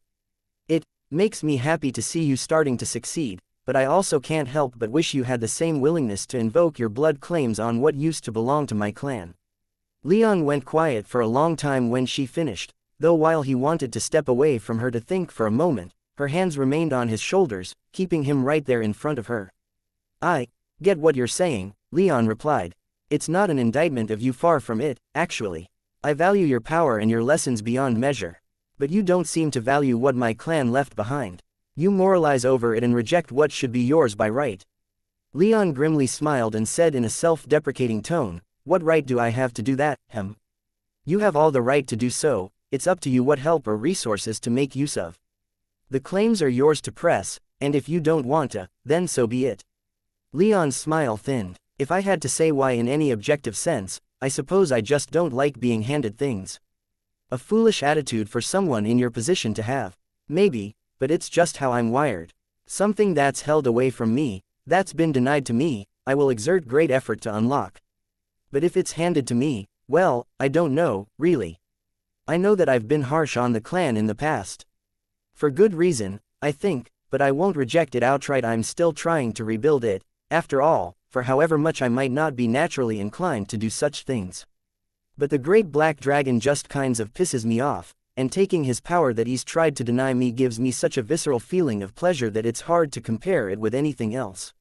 It makes me happy to see you starting to succeed, but I also can't help but wish you had the same willingness to invoke your blood claims on what used to belong to my clan. Leon went quiet for a long time when she finished, though while he wanted to step away from her to think for a moment, her hands remained on his shoulders, keeping him right there in front of her. I get what you're saying, Leon replied. It's not an indictment of you, far from it, actually. I value your power and your lessons beyond measure. But you don't seem to value what my clan left behind. You moralize over it and reject what should be yours by right. Leon grimly smiled and said in a self-deprecating tone, "What right do I have to do that, Hem? You have all the right to do so, it's up to you what help or resources to make use of. The claims are yours to press, and if you don't want to, then so be it." Leon's smile thinned. If I had to say why in any objective sense, I suppose I just don't like being handed things. A foolish attitude for someone in your position to have. Maybe, but it's just how I'm wired. Something that's held away from me, that's been denied to me, I will exert great effort to unlock. But if it's handed to me, well, I don't know, really. I know that I've been harsh on the clan in the past. For good reason, I think, but I won't reject it outright. I'm still trying to rebuild it, after all, for however much I might not be naturally inclined to do such things. But the great black dragon just kinds of pisses me off, and taking his power that he's tried to deny me gives me such a visceral feeling of pleasure that it's hard to compare it with anything else.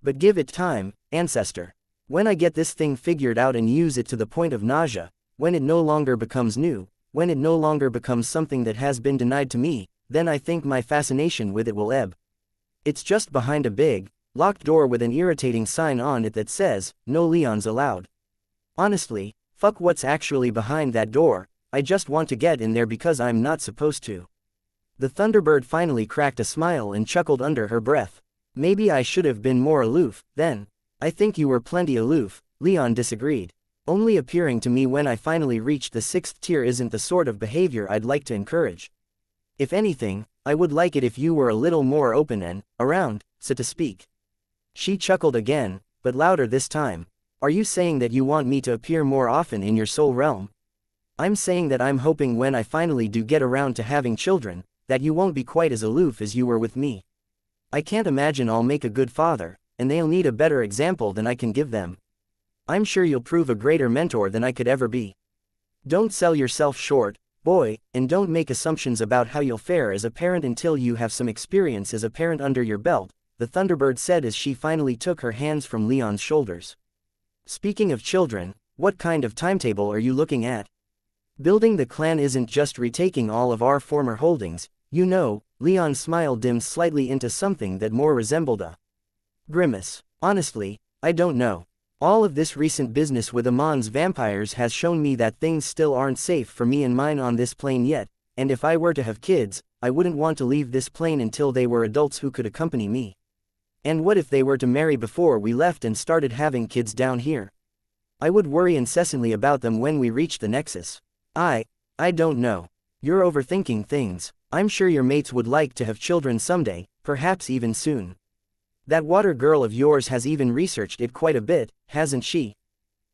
But give it time, ancestor. When I get this thing figured out and use it to the point of nausea, when it no longer becomes new, when it no longer becomes something that has been denied to me, then I think my fascination with it will ebb. It's just behind a big, locked door with an irritating sign on it that says, "No Leons allowed." Honestly, fuck what's actually behind that door, I just want to get in there because I'm not supposed to. The Thunderbird finally cracked a smile and chuckled under her breath. Maybe I should have been more aloof, then. I think you were plenty aloof, Leon disagreed. Only appearing to me when I finally reached the 6th tier isn't the sort of behavior I'd like to encourage. If anything, I would like it if you were a little more open and around, so to speak. She chuckled again, but louder this time. Are you saying that you want me to appear more often in your soul realm? I'm saying that I'm hoping when I finally do get around to having children, that you won't be quite as aloof as you were with me. I can't imagine I'll make a good father, and they'll need a better example than I can give them. I'm sure you'll prove a greater mentor than I could ever be. Don't sell yourself short, boy, and don't make assumptions about how you'll fare as a parent until you have some experience as a parent under your belt, the Thunderbird said as she finally took her hands from Leon's shoulders. Speaking of children, what kind of timetable are you looking at? Building the clan isn't just retaking all of our former holdings, you know. Leon's smile dimmed slightly into something that more resembled a grimace. Honestly, I don't know. All of this recent business with Amon's vampires has shown me that things still aren't safe for me and mine on this plane yet, and if I were to have kids, I wouldn't want to leave this plane until they were adults who could accompany me. And what if they were to marry before we left and started having kids down here? I would worry incessantly about them when we reached the Nexus. I don't know. You're overthinking things. I'm sure your mates would like to have children someday, perhaps even soon. That water girl of yours has even researched it quite a bit, hasn't she?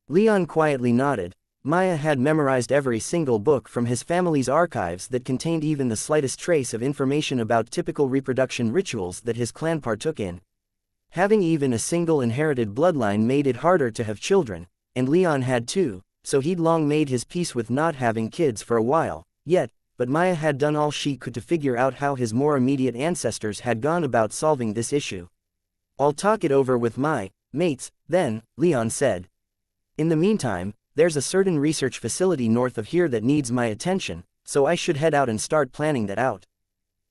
Leon quietly nodded. Maya had memorized every single book from his family's archives that contained even the slightest trace of information about typical reproduction rituals that his clan partook in. Having even a single inherited bloodline made it harder to have children, and Leon had too, so he'd long made his peace with not having kids for a while, but Maya had done all she could to figure out how his more immediate ancestors had gone about solving this issue. I'll talk it over with my mates, then, Leon said. In the meantime, there's a certain research facility north of here that needs my attention, so I should head out and start planning that out.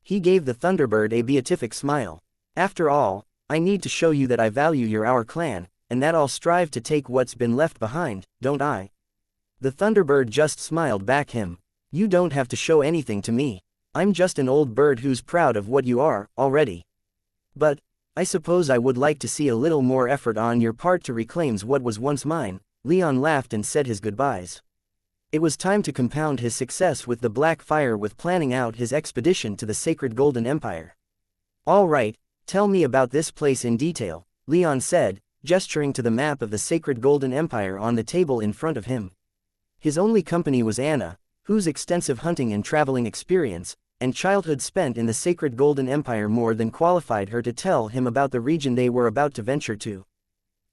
He gave the Thunderbird a beatific smile. After all, I need to show you that I value our clan, and that I'll strive to take what's been left behind, don't I? The Thunderbird just smiled back him. You don't have to show anything to me. I'm just an old bird who's proud of what you are, already. But, I suppose I would like to see a little more effort on your part to reclaim what was once mine. Leon laughed and said his goodbyes. It was time to compound his success with the Black Fire with planning out his expedition to the Sacred Golden Empire. All right, tell me about this place in detail, Leon said, gesturing to the map of the Sacred Golden Empire on the table in front of him. His only company was Anna, whose extensive hunting and traveling experience, and childhood spent in the Sacred Golden Empire more than qualified her to tell him about the region they were about to venture to.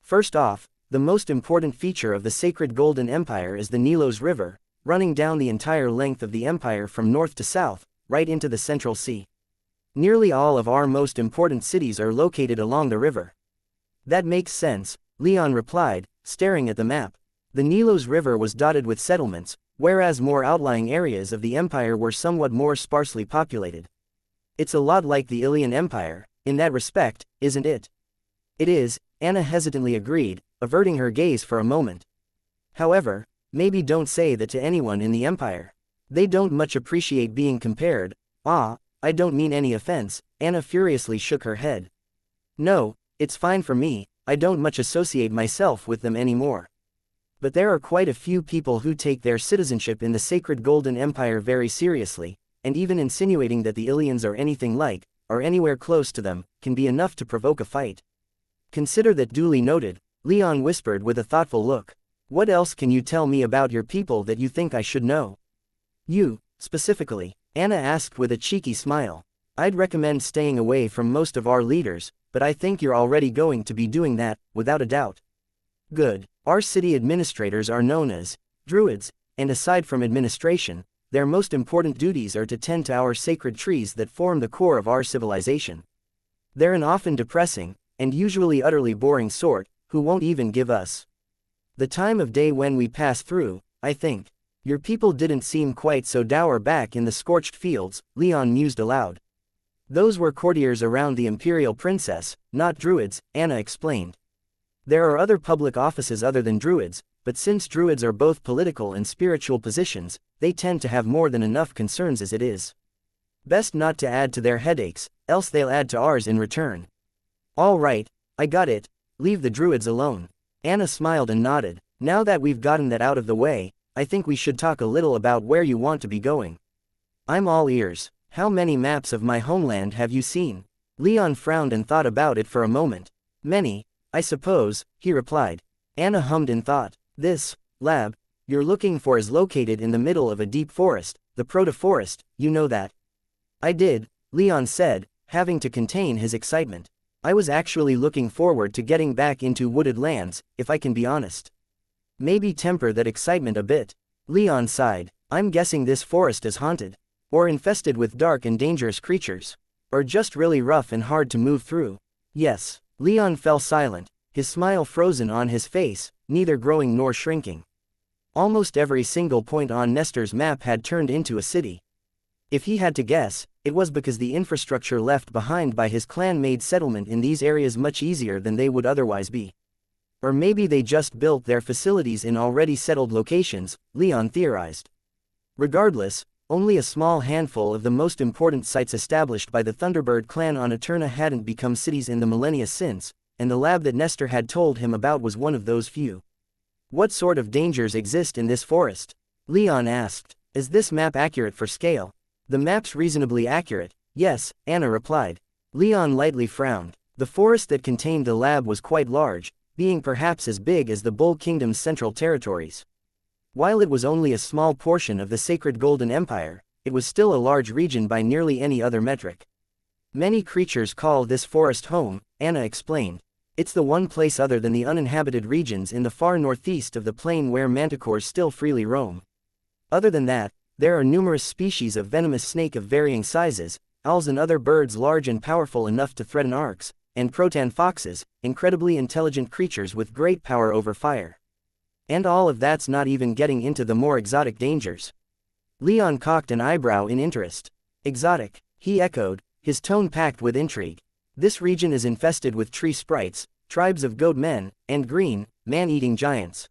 First off, the most important feature of the Sacred Golden Empire is the Nilos River, running down the entire length of the empire from north to south, right into the Central Sea. Nearly all of our most important cities are located along the river. That makes sense, Leon replied, staring at the map. The Nilos River was dotted with settlements, whereas more outlying areas of the empire were somewhat more sparsely populated. It's a lot like the Ilian Empire, in that respect, isn't it? It is, Anna hesitantly agreed, averting her gaze for a moment. However, maybe don't say that to anyone in the empire. They don't much appreciate being compared. I don't mean any offense, Anna furiously shook her head. No, it's fine for me, I don't much associate myself with them anymore. But there are quite a few people who take their citizenship in the Sacred Golden Empire very seriously, and even insinuating that the Ilians are anything like, or anywhere close to them, can be enough to provoke a fight. Consider that duly noted, Leon whispered with a thoughtful look. What else can you tell me about your people that you think I should know? You, specifically, Anna asked with a cheeky smile. I'd recommend staying away from most of our leaders, but I think you're already going to be doing that, without a doubt. Good. Our city administrators are known as druids, and aside from administration, their most important duties are to tend to our sacred trees that form the core of our civilization. They're an often depressing, and usually utterly boring sort, who won't even give us the time of day when we pass through, I think. Your people didn't seem quite so dour back in the scorched fields, Leon mused aloud. Those were courtiers around the imperial princess, not druids, Anna explained. There are other public offices other than druids, but since druids are both political and spiritual positions, they tend to have more than enough concerns as it is. Best not to add to their headaches, else they'll add to ours in return. All right, I got it, leave the druids alone. Anna smiled and nodded. Now that we've gotten that out of the way, I think we should talk a little about where you want to be going. I'm all ears. How many maps of my homeland have you seen? Leon frowned and thought about it for a moment. Many, I suppose, he replied. Anna hummed in thought. This lab you're looking for is located in the middle of a deep forest, the proto-forest, you know that. I did, Leon said, having to contain his excitement. I was actually looking forward to getting back into wooded lands, if I can be honest. Maybe temper that excitement a bit. Leon sighed. I'm guessing this forest is haunted. Or infested with dark and dangerous creatures. Or just really rough and hard to move through. Yes. Leon fell silent, his smile frozen on his face, neither growing nor shrinking. Almost every single point on Nestor's map had turned into a city. If he had to guess, it was because the infrastructure left behind by his clan made settlement in these areas much easier than they would otherwise be. Or maybe they just built their facilities in already settled locations, Leon theorized. Regardless, only a small handful of the most important sites established by the Thunderbird clan on Eterna hadn't become cities in the millennia since, and the lab that Nestor had told him about was one of those few. What sort of dangers exist in this forest? Leon asked. Is this map accurate for scale? The map's reasonably accurate, yes, Anna replied. Leon lightly frowned. The forest that contained the lab was quite large, being perhaps as big as the Bull Kingdom's central territories. While it was only a small portion of the Sacred Golden Empire, it was still a large region by nearly any other metric. Many creatures call this forest home, Anna explained. It's the one place other than the uninhabited regions in the far northeast of the plain where manticores still freely roam. Other than that, there are numerous species of venomous snake of varying sizes, owls and other birds large and powerful enough to threaten arcs, and protan foxes, incredibly intelligent creatures with great power over fire. And all of that's not even getting into the more exotic dangers. Leon cocked an eyebrow in interest. Exotic, he echoed, his tone packed with intrigue. This region is infested with tree sprites, tribes of goat men, and green, man-eating giants.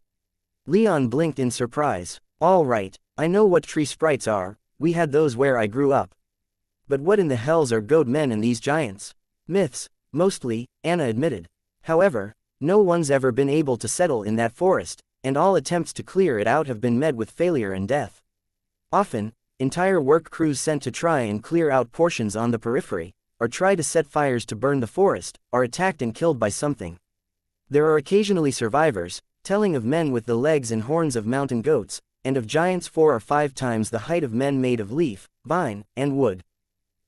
Leon blinked in surprise. All right, I know what tree sprites are, we had those where I grew up. But what in the hells are goat men and these giants? Myths, mostly, Anna admitted. However, no one's ever been able to settle in that forest, and all attempts to clear it out have been met with failure and death. Often, entire work crews sent to try and clear out portions on the periphery, or try to set fires to burn the forest, are attacked and killed by something. There are occasionally survivors, telling of men with the legs and horns of mountain goats, and of giants 4 or 5 times the height of men made of leaf, vine, and wood.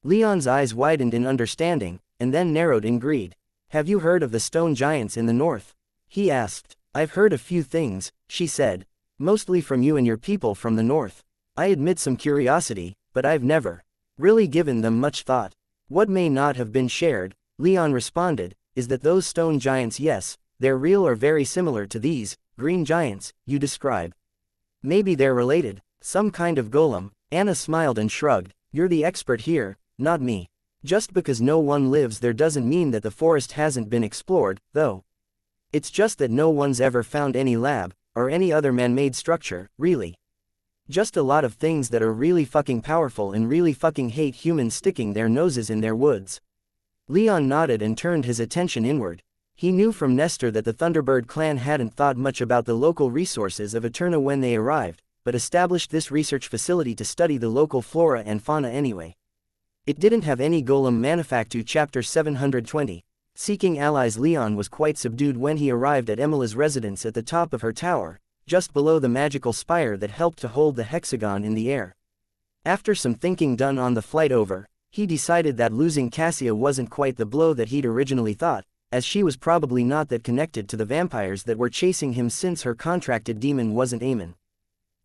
Leon's eyes widened in understanding, and then narrowed in greed. Have you heard of the stone giants in the north? He asked. I've heard a few things, she said. Mostly from you and your people from the north. I admit some curiosity, but I've never really given them much thought. What may not have been shared, Leon responded, is that those stone giants, yes, they're real or very similar to these green giants you describe. Maybe they're related, some kind of golem. Anna smiled and shrugged. You're the expert here, not me. Just because no one lives there doesn't mean that the forest hasn't been explored, though. It's just that no one's ever found any lab, or any other man-made structure, really. Just a lot of things that are really fucking powerful and really fucking hate humans sticking their noses in their woods. Leon nodded and turned his attention inward. He knew from Nestor that the Thunderbird clan hadn't thought much about the local resources of Eterna when they arrived, but established this research facility to study the local flora and fauna anyway. It didn't have any golem manufacture. Chapter 720. Seeking allies. Leon was quite subdued when he arrived at Emila's residence at the top of her tower, just below the magical spire that helped to hold the hexagon in the air. After some thinking done on the flight over, he decided that losing Cassia wasn't quite the blow that he'd originally thought, as she was probably not that connected to the vampires that were chasing him since her contracted demon wasn't Aemon.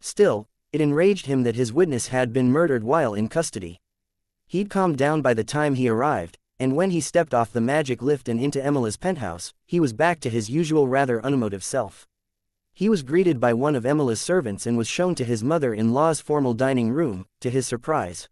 Still, it enraged him that his witness had been murdered while in custody. He'd calmed down by the time he arrived, and when he stepped off the magic lift and into Emila's penthouse, he was back to his usual rather unemotive self. He was greeted by one of Emila's servants and was shown to his mother-in-law's formal dining room, to his surprise.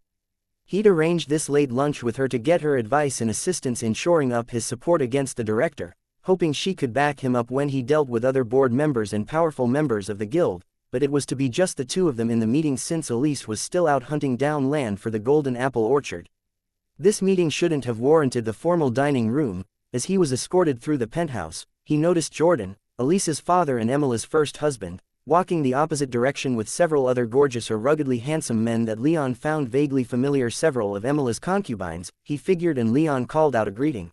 He'd arranged this late lunch with her to get her advice and assistance in shoring up his support against the director, hoping she could back him up when he dealt with other board members and powerful members of the guild, but it was to be just the two of them in the meeting since Elise was still out hunting down land for the Golden Apple Orchard. This meeting shouldn't have warranted the formal dining room. As he was escorted through the penthouse, he noticed Jordan, Elise's father and Emila's first husband, walking the opposite direction with several other gorgeous or ruggedly handsome men that Leon found vaguely familiar. Several of Emila's concubines, he figured, and Leon called out a greeting.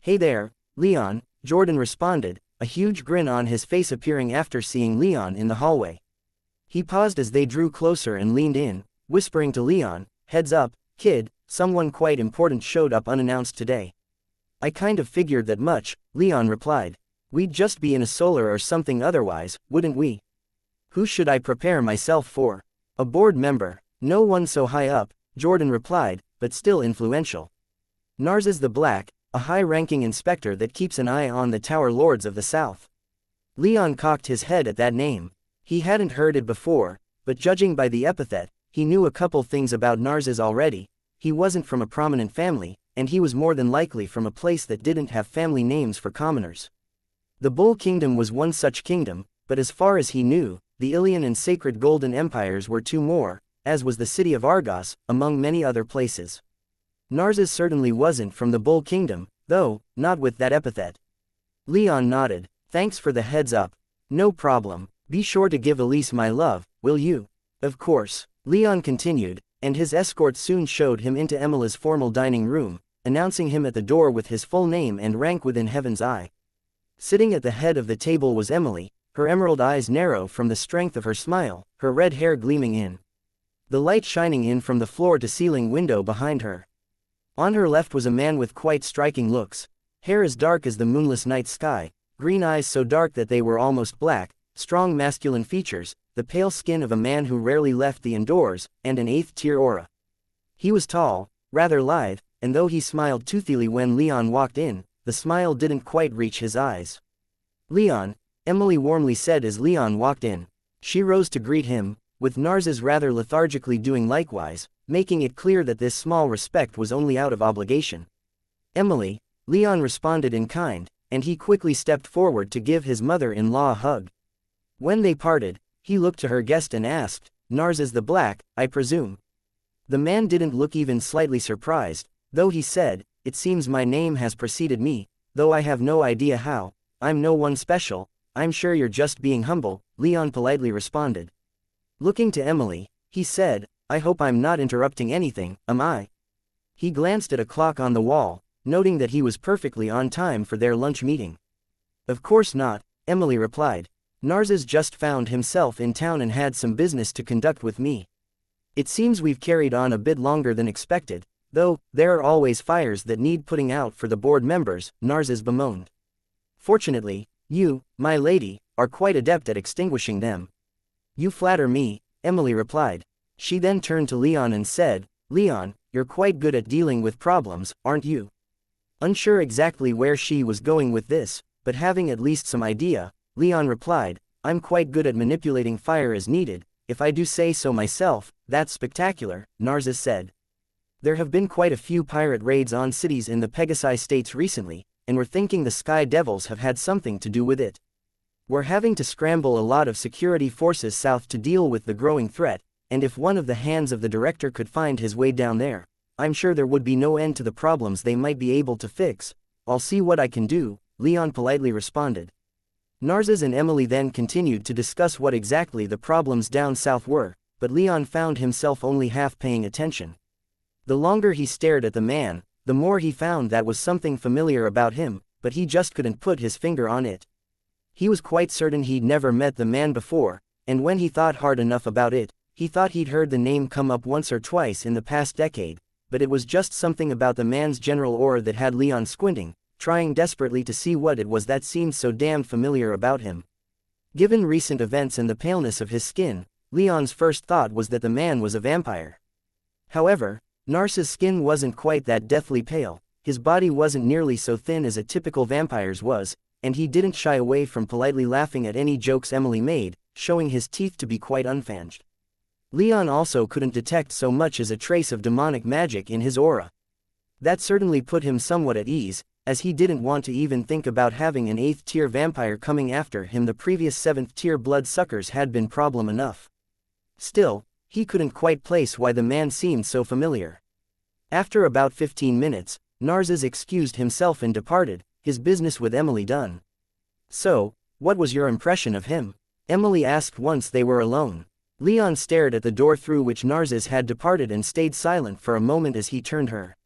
Hey there, Leon, Jordan responded, a huge grin on his face appearing after seeing Leon in the hallway. He paused as they drew closer and leaned in, whispering to Leon, heads up, kid, someone quite important showed up unannounced today. I kind of figured that much, Leon replied. We'd just be in a solar or something otherwise, wouldn't we? Who should I prepare myself for? A board member. No one so high up, Jordan replied, but still influential. Narses the Black, a high-ranking inspector that keeps an eye on the Tower Lords of the South. Leon cocked his head at that name. He hadn't heard it before, but judging by the epithet, he knew a couple things about Narses already. He wasn't from a prominent family, and he was more than likely from a place that didn't have family names for commoners. The Bull Kingdom was one such kingdom, but as far as he knew, the Ilian and Sacred Golden Empires were two more, as was the city of Argos, among many other places. Narses certainly wasn't from the Bull Kingdom, though, not with that epithet. Leon nodded. Thanks for the heads up. No problem. Be sure to give Elise my love, will you? Of course, Leon continued, and his escort soon showed him into Emila's formal dining room, announcing him at the door with his full name and rank within Heaven's Eye. Sitting at the head of the table was Emily, her emerald eyes narrow from the strength of her smile, her red hair gleaming in the light shining in from the floor-to-ceiling window behind her. On her left was a man with quite striking looks, hair as dark as the moonless night sky, green eyes so dark that they were almost black, strong masculine features, the pale skin of a man who rarely left the indoors, and an eighth-tier aura. He was tall, rather lithe, and though he smiled toothily when Leon walked in, the smile didn't quite reach his eyes. Leon, Emily warmly said as Leon walked in. She rose to greet him, with Narses rather lethargically doing likewise, making it clear that this small respect was only out of obligation. Emily, Leon responded in kind, and he quickly stepped forward to give his mother-in-law a hug. When they parted, he looked to her guest and asked, "Narses the Black, I presume?" The man didn't look even slightly surprised, though he said, "It seems my name has preceded me, though I have no idea how. I'm no one special, I'm sure you're just being humble," Leon politely responded. Looking to Emily, he said, "I hope I'm not interrupting anything, am I?" He glanced at a clock on the wall, noting that he was perfectly on time for their lunch meeting. "Of course not," Emily replied. "Narses just found himself in town and had some business to conduct with me. It seems we've carried on a bit longer than expected, though there are always fires that need putting out for the board members," Narses bemoaned. "Fortunately, you, my lady, are quite adept at extinguishing them." "You flatter me," Emily replied. She then turned to Leon and said, "Leon, you're quite good at dealing with problems, aren't you?" Unsure exactly where she was going with this, but having at least some idea, Leon replied, "I'm quite good at manipulating fire as needed, if I do say so myself." "That's spectacular," Narses said. "There have been quite a few pirate raids on cities in the Pegasi states recently, and we're thinking the Sky Devils have had something to do with it. We're having to scramble a lot of security forces south to deal with the growing threat, and if one of the hands of the director could find his way down there, I'm sure there would be no end to the problems they might be able to fix." "I'll see what I can do," Leon politely responded. Narses and Emily then continued to discuss what exactly the problems down south were, but Leon found himself only half paying attention. The longer he stared at the man, the more he found that was something familiar about him, but he just couldn't put his finger on it. He was quite certain he'd never met the man before, and when he thought hard enough about it, he thought he'd heard the name come up once or twice in the past decade, but it was just something about the man's general aura that had Leon squinting, trying desperately to see what it was that seemed so damned familiar about him. Given recent events and the paleness of his skin, Leon's first thought was that the man was a vampire. However, Narses' skin wasn't quite that deathly pale, his body wasn't nearly so thin as a typical vampire's was, and he didn't shy away from politely laughing at any jokes Emily made, showing his teeth to be quite unfanged. Leon also couldn't detect so much as a trace of demonic magic in his aura. That certainly put him somewhat at ease, as he didn't want to even think about having an 8th-tier vampire coming after him. The previous 7th-tier bloodsuckers had been problem enough. Still, he couldn't quite place why the man seemed so familiar. After about 15 minutes, Narses excused himself and departed, his business with Emily done. "So, what was your impression of him?" Emily asked once they were alone. Leon stared at the door through which Narses had departed and stayed silent for a moment as he turned her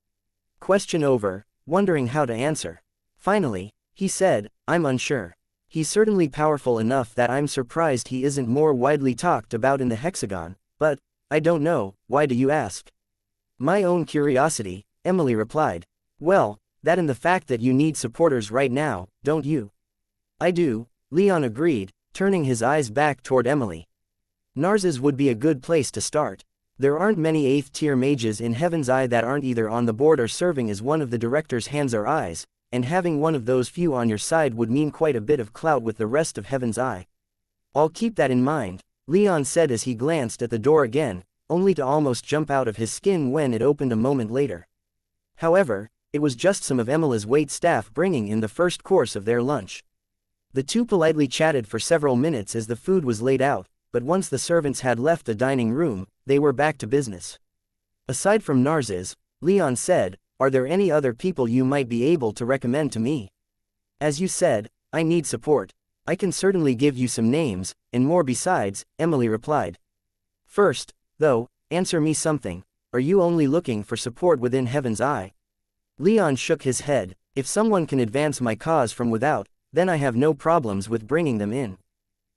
question over, wondering how to answer. Finally, he said, "I'm unsure. He's certainly powerful enough that I'm surprised he isn't more widely talked about in the Hexagon, but I don't know." "Why do you ask?" "My own curiosity," Emily replied. "Well, that and the fact that you need supporters right now, don't you?" "I do," Leon agreed, turning his eyes back toward Emily. "Narses would be a good place to start. There aren't many 8th-tier mages in Heaven's Eye that aren't either on the board or serving as one of the director's hands or eyes, and having one of those few on your side would mean quite a bit of clout with the rest of Heaven's Eye." "I'll keep that in mind," Leon said as he glanced at the door again, only to almost jump out of his skin when it opened a moment later. However, it was just some of Emily's wait staff bringing in the first course of their lunch. The two politely chatted for several minutes as the food was laid out, but once the servants had left the dining room, they were back to business. "Aside from Narses," Leon said, "are there any other people you might be able to recommend to me? As you said, I need support. I can certainly give you some names, and more besides," Emily replied. "First, though, answer me something. Are you only looking for support within Heaven's Eye?" Leon shook his head. "If someone can advance my cause from without, then I have no problems with bringing them in."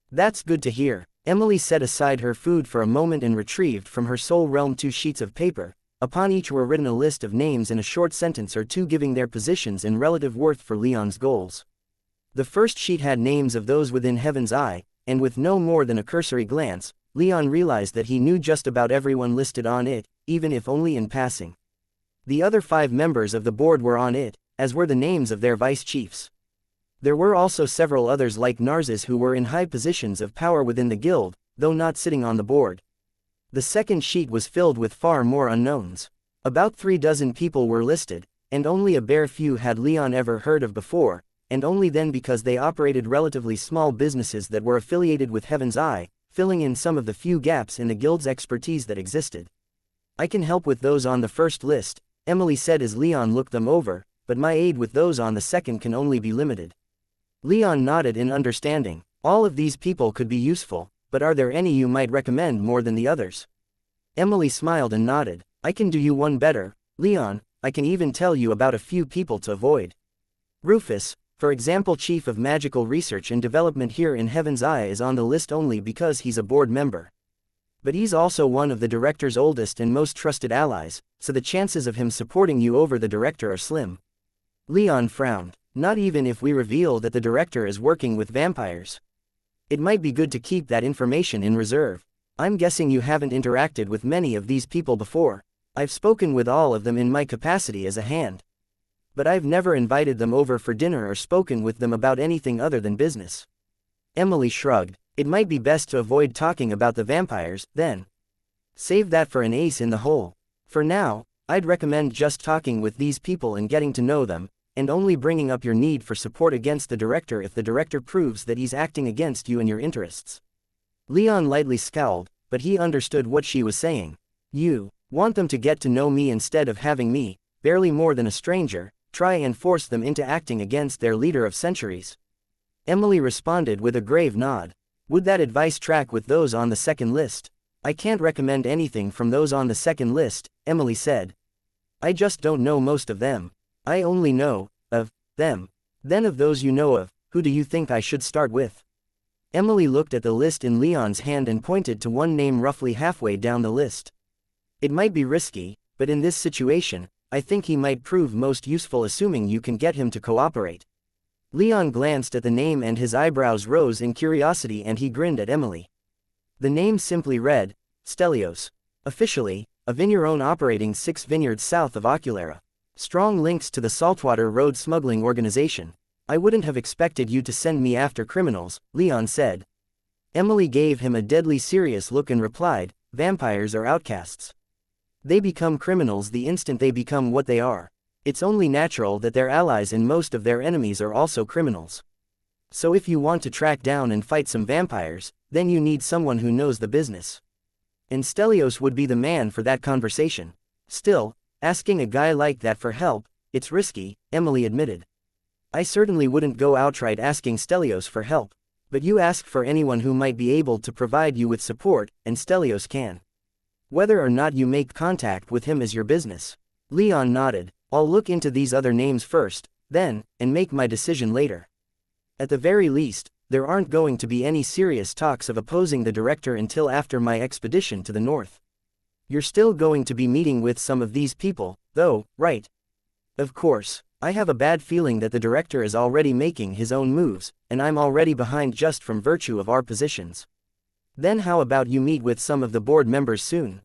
"That's good to hear." Emily set aside her food for a moment and retrieved from her soul realm 2 sheets of paper. Upon each were written a list of names and a short sentence or two giving their positions and relative worth for Leon's goals. The first sheet had names of those within Heaven's Eye, and with no more than a cursory glance, Leon realized that he knew just about everyone listed on it, even if only in passing. The other 5 members of the board were on it, as were the names of their vice-chiefs. There were also several others like Narses who were in high positions of power within the guild, though not sitting on the board. The second sheet was filled with far more unknowns. About 36 people were listed, and only a bare few had Leon ever heard of before, and only then because they operated relatively small businesses that were affiliated with Heaven's Eye, filling in some of the few gaps in the guild's expertise that existed. I can help with those on the first list, Emily said as Leon looked them over, but my aid with those on the second can only be limited. Leon nodded in understanding. All of these people could be useful, but are there any you might recommend more than the others? Emily smiled and nodded. I can do you one better, Leon. I can even tell you about a few people to avoid. Rufus, for example, Chief of Magical Research and Development here in Heaven's Eye, is on the list only because he's a board member. But he's also one of the director's oldest and most trusted allies, so the chances of him supporting you over the director are slim. Leon frowned. Not even if we reveal that the director is working with vampires. It might be good to keep that information in reserve. I'm guessing you haven't interacted with many of these people before. I've spoken with all of them in my capacity as a hand. But I've never invited them over for dinner or spoken with them about anything other than business. Emily shrugged. It might be best to avoid talking about the vampires, then. Save that for an ace in the hole. For now, I'd recommend just talking with these people and getting to know them, and only bringing up your need for support against the director if the director proves that he's acting against you and your interests. Leon lightly scowled, but he understood what she was saying. You want them to get to know me instead of having me, barely more than a stranger, try and force them into acting against their leader of centuries. Emily responded with a grave nod. Would that advice track with those on the second list? I can't recommend anything from those on the second list, Emily said. I just don't know most of them. I only know of them. Then of those you know of, who do you think I should start with? Emily looked at the list in Leon's hand and pointed to one name roughly halfway down the list. It might be risky, but in this situation, I think he might prove most useful assuming you can get him to cooperate. Leon glanced at the name and his eyebrows rose in curiosity and he grinned at Emily. The name simply read, Stelios. Officially, a vineyard operating 6 vineyards south of Oculera. Strong links to the Saltwater Road smuggling organization. I wouldn't have expected you to send me after criminals, Leon said. Emily gave him a deadly serious look and replied, vampires are outcasts. They become criminals the instant they become what they are. It's only natural that their allies and most of their enemies are also criminals. So if you want to track down and fight some vampires, then you need someone who knows the business. And Stelios would be the man for that conversation. Still, asking a guy like that for help, it's risky, Emily admitted. I certainly wouldn't go outright asking Stelios for help. But you ask for anyone who might be able to provide you with support, and Stelios can. Whether or not you make contact with him is your business. Leon nodded. I'll look into these other names first, then, and make my decision later. At the very least, there aren't going to be any serious talks of opposing the director until after my expedition to the north. You're still going to be meeting with some of these people, though, right? Of course, I have a bad feeling that the director is already making his own moves, and I'm already behind just from virtue of our positions. Then how about you meet with some of the board members soon?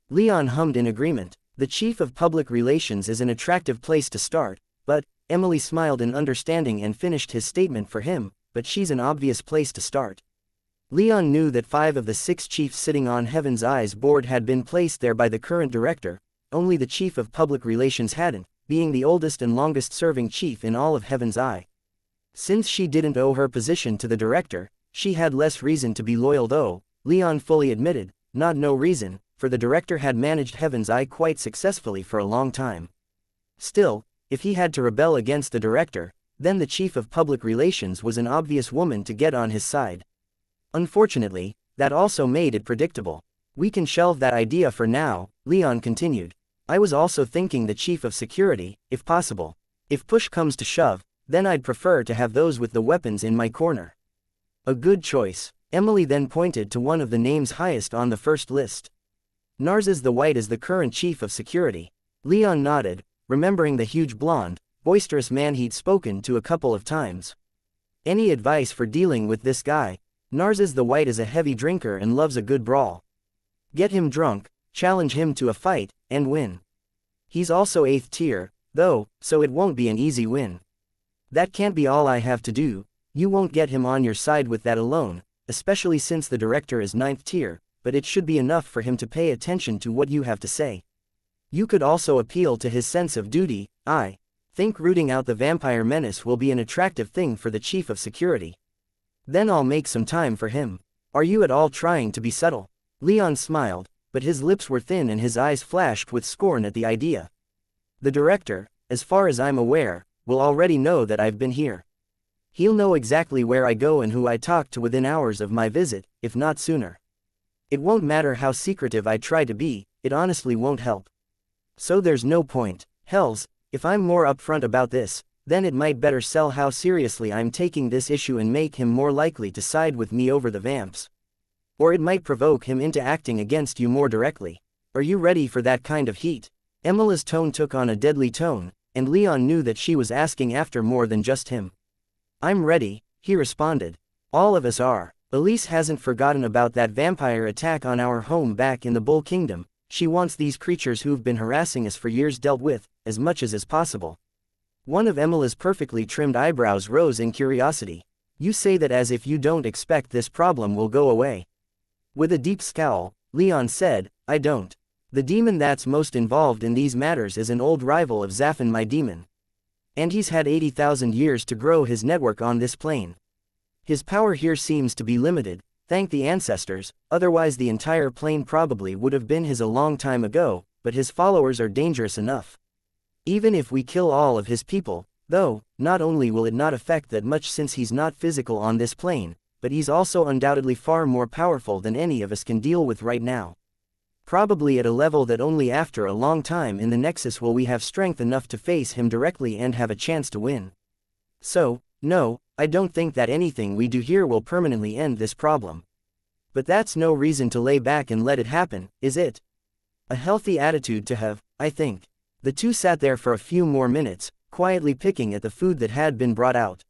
Leon hummed in agreement. The Chief of Public Relations is an attractive place to start, but, Emily smiled in understanding and finished his statement for him, but she's an obvious place to start. Leon knew that 5 of the 6 chiefs sitting on Heaven's Eye's board had been placed there by the current director, only the Chief of Public Relations hadn't, being the oldest and longest-serving chief in all of Heaven's Eye. Since she didn't owe her position to the director, she had less reason to be loyal though, Leon fully admitted, not no reason, for the director had managed Heaven's Eye quite successfully for a long time. Still, if he had to rebel against the director, then the Chief of Public Relations was an obvious woman to get on his side. Unfortunately, that also made it predictable. We can shelve that idea for now, Leon continued. I was also thinking the Chief of Security, if possible. If push comes to shove, then I'd prefer to have those with the weapons in my corner. A good choice. Emily then pointed to one of the names highest on the first list. Narses the White is the current Chief of Security. Leon nodded, remembering the huge blonde, boisterous man he'd spoken to a couple of times. Any advice for dealing with this guy? Narses the White is a heavy drinker and loves a good brawl. Get him drunk, challenge him to a fight, and win. He's also 8th tier, though, so it won't be an easy win. That can't be all I have to do. You won't get him on your side with that alone, especially since the director is 9th tier, but it should be enough for him to pay attention to what you have to say. You could also appeal to his sense of duty. I think rooting out the vampire menace will be an attractive thing for the chief of security. Then I'll make some time for him. Are you at all trying to be subtle? Leon smiled, but his lips were thin and his eyes flashed with scorn at the idea. The director, as far as I'm aware, will already know that I've been here. He'll know exactly where I go and who I talk to within hours of my visit, if not sooner. It won't matter how secretive I try to be, it honestly won't help. So there's no point. Hells, if I'm more upfront about this, then it might better sell how seriously I'm taking this issue and make him more likely to side with me over the vamps. Or it might provoke him into acting against you more directly. Are you ready for that kind of heat? Emila's tone took on a deadly tone, and Leon knew that she was asking after more than just him. I'm ready, he responded. All of us are. Elise hasn't forgotten about that vampire attack on our home back in the Bull Kingdom. She wants these creatures who've been harassing us for years dealt with, as much as is possible. One of Emila's perfectly trimmed eyebrows rose in curiosity. You say that as if you don't expect this problem will go away. With a deep scowl, Leon said, I don't. The demon that's most involved in these matters is an old rival of Zaffin, my demon. And he's had 80,000 years to grow his network on this plane. His power here seems to be limited, thank the ancestors, otherwise the entire plane probably would have been his a long time ago, but his followers are dangerous enough. Even if we kill all of his people, though, not only will it not affect that much since he's not physical on this plane, but he's also undoubtedly far more powerful than any of us can deal with right now. Probably at a level that only after a long time in the Nexus will we have strength enough to face him directly and have a chance to win. So, no, I don't think that anything we do here will permanently end this problem. But that's no reason to lay back and let it happen, is it? A healthy attitude to have, I think. The two sat there for a few more minutes, quietly picking at the food that had been brought out.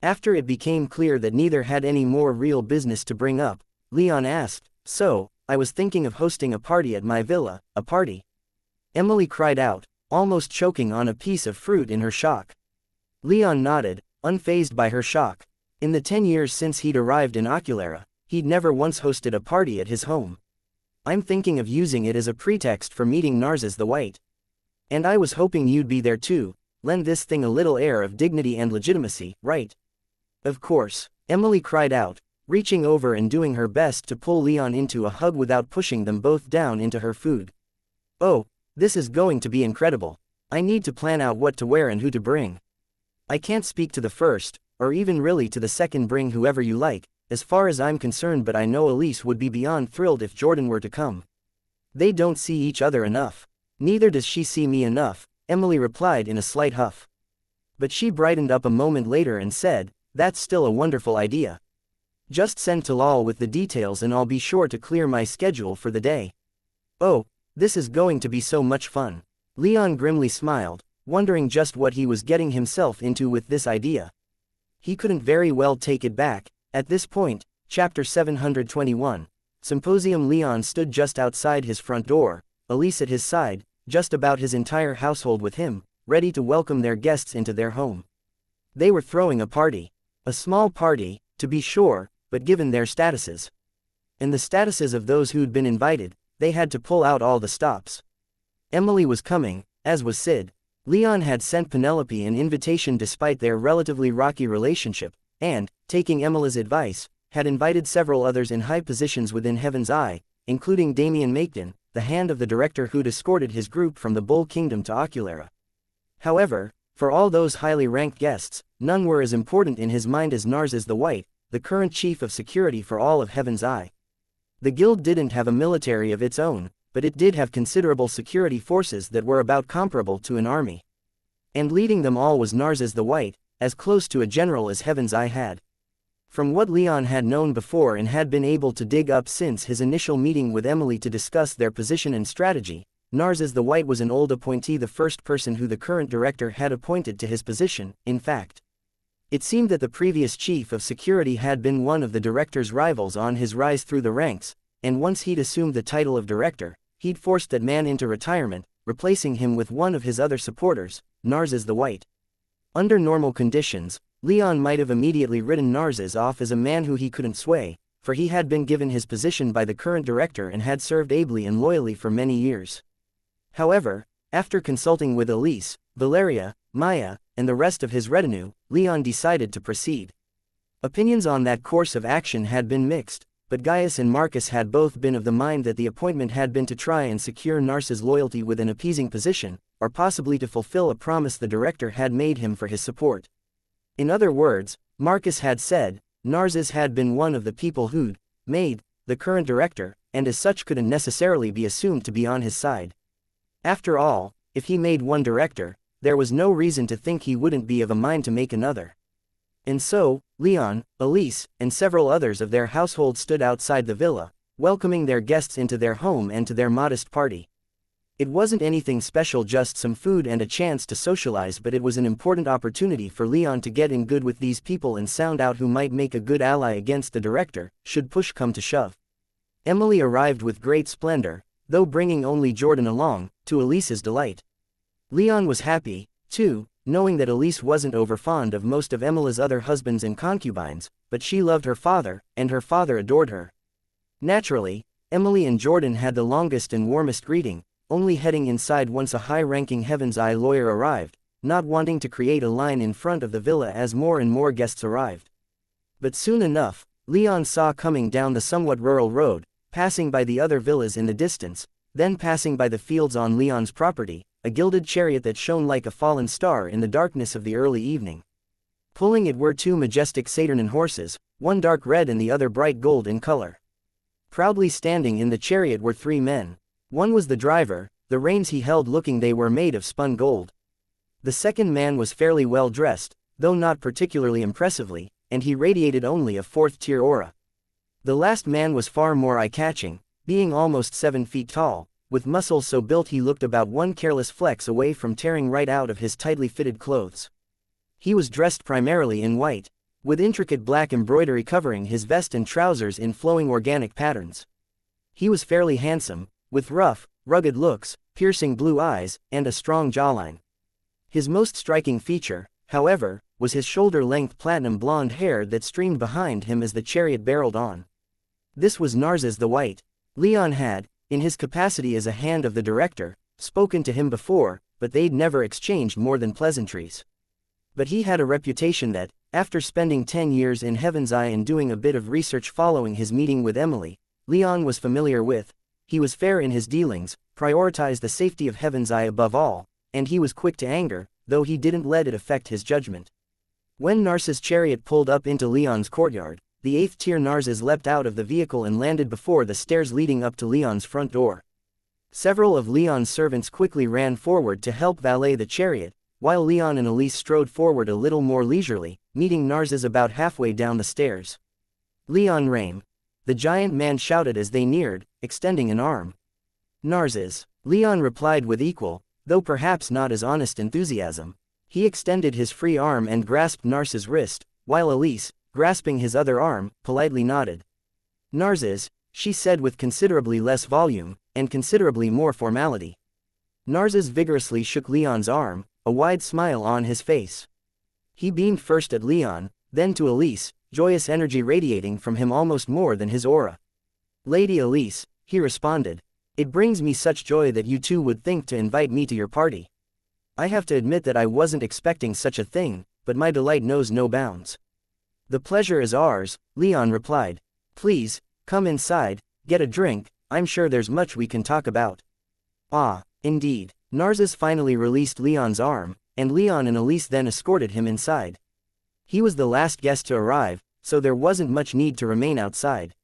After it became clear that neither had any more real business to bring up, Leon asked, So, I was thinking of hosting a party at my villa. A party? Emily cried out, almost choking on a piece of fruit in her shock. Leon nodded, unfazed by her shock. In the 10 years since he'd arrived in Oculera, he'd never once hosted a party at his home. I'm thinking of using it as a pretext for meeting Narses the White. And I was hoping you'd be there too, lend this thing a little air of dignity and legitimacy, right? Of course, Emily cried out, reaching over and doing her best to pull Leon into a hug without pushing them both down into her food. Oh, this is going to be incredible. I need to plan out what to wear and who to bring. I can't speak to the first, or even really to the second. Bring whoever you like, as far as I'm concerned, but I know Elise would be beyond thrilled if Jordan were to come. They don't see each other enough. Neither does she see me enough, Emily replied in a slight huff. But she brightened up a moment later and said, That's still a wonderful idea. Just send Talal with the details and I'll be sure to clear my schedule for the day. Oh, this is going to be so much fun. Leon grimly smiled, wondering just what he was getting himself into with this idea. He couldn't very well take it back. At this point, chapter 721, Symposium. Leon stood just outside his front door, Elise at his side, just about his entire household with him, ready to welcome their guests into their home. They were throwing a party. A small party, to be sure, but given their statuses, and the statuses of those who'd been invited, they had to pull out all the stops. Emily was coming, as was Sid. Leon had sent Penelope an invitation despite their relatively rocky relationship, and, taking Emily's advice, had invited several others in high positions within Heaven's Eye, including Damian Maketon, the hand of the director who'd escorted his group from the Bull Kingdom to Oculera. However, for all those highly ranked guests, none were as important in his mind as Narses the White, the current chief of security for all of Heaven's Eye. The guild didn't have a military of its own, but it did have considerable security forces that were about comparable to an army. And leading them all was Narses the White, as close to a general as Heaven's Eye had. From what Leon had known before and had been able to dig up since his initial meeting with Emily to discuss their position and strategy, Narses the White was an old appointee, the first person who the current director had appointed to his position. In fact, it seemed that the previous chief of security had been one of the director's rivals on his rise through the ranks, and once he'd assumed the title of director, he'd forced that man into retirement, replacing him with one of his other supporters, Narses the White. Under normal conditions, Leon might have immediately written Narses off as a man who he couldn't sway, for he had been given his position by the current director and had served ably and loyally for many years. However, after consulting with Elise, Valeria, Maya, and the rest of his retinue, Leon decided to proceed. Opinions on that course of action had been mixed, but Gaius and Marcus had both been of the mind that the appointment had been to try and secure Narcis's loyalty with an appeasing position, or possibly to fulfill a promise the director had made him for his support. In other words, Marcus had said, Narcissus had been one of the people who'd made the current director, and as such couldn't necessarily be assumed to be on his side. After all, if he made one director, there was no reason to think he wouldn't be of a mind to make another. And so, Leon, Elise, and several others of their household stood outside the villa, welcoming their guests into their home and to their modest party. It wasn't anything special, just some food and a chance to socialize, but it was an important opportunity for Leon to get in good with these people and sound out who might make a good ally against the director, should push come to shove. Emily arrived with great splendor, though bringing only Jordan along, to Elise's delight. Leon was happy, too, knowing that Elise wasn't overfond of most of Emily's other husbands and concubines, but she loved her father, and her father adored her. Naturally, Emily and Jordan had the longest and warmest greeting, only heading inside once a high-ranking Heaven's Eye lawyer arrived, not wanting to create a line in front of the villa as more and more guests arrived. But soon enough, Leon saw coming down the somewhat rural road, passing by the other villas in the distance, then passing by the fields on Leon's property, a gilded chariot that shone like a fallen star in the darkness of the early evening. Pulling it were two majestic Saturnian horses, one dark red and the other bright gold in color. Proudly standing in the chariot were three men. One was the driver, the reins he held looking they were made of spun gold. The second man was fairly well dressed, though not particularly impressively, and he radiated only a fourth-tier aura. The last man was far more eye-catching, being almost 7 feet tall, with muscles so built he looked about one careless flex away from tearing right out of his tightly fitted clothes. He was dressed primarily in white, with intricate black embroidery covering his vest and trousers in flowing organic patterns. He was fairly handsome, with rough, rugged looks, piercing blue eyes, and a strong jawline. His most striking feature, however, was his shoulder-length platinum blonde hair that streamed behind him as the chariot barreled on. This was Narcissus the White. Leon had, in his capacity as a hand of the director, spoken to him before, but they'd never exchanged more than pleasantries. But he had a reputation that, after spending 10 years in Heaven's Eye and doing a bit of research following his meeting with Emily, Leon was familiar with. He was fair in his dealings, prioritized the safety of Heaven's Eye above all, and he was quick to anger, though he didn't let it affect his judgment. When Narcissus' chariot pulled up into Leon's courtyard, the 8th-tier Narcissus leapt out of the vehicle and landed before the stairs leading up to Leon's front door. Several of Leon's servants quickly ran forward to help valet the chariot, while Leon and Elise strode forward a little more leisurely, meeting Narcissus about halfway down the stairs. Leon Rame. The giant man shouted as they neared, extending an arm. Narcissus. Leon replied with equal, though perhaps not as honest enthusiasm. He extended his free arm and grasped Narcissus' wrist, while Elise, grasping his other arm, politely nodded. Narcissus, she said with considerably less volume, and considerably more formality. Narcissus vigorously shook Leon's arm, a wide smile on his face. He beamed first at Leon, then to Elise, joyous energy radiating from him almost more than his aura. Lady Elise, he responded. It brings me such joy that you two would think to invite me to your party. I have to admit that I wasn't expecting such a thing, but my delight knows no bounds. The pleasure is ours, Leon replied. Please, come inside, get a drink, I'm sure there's much we can talk about. Ah, indeed. Narcissus finally released Leon's arm, and Leon and Elise then escorted him inside. He was the last guest to arrive, so there wasn't much need to remain outside.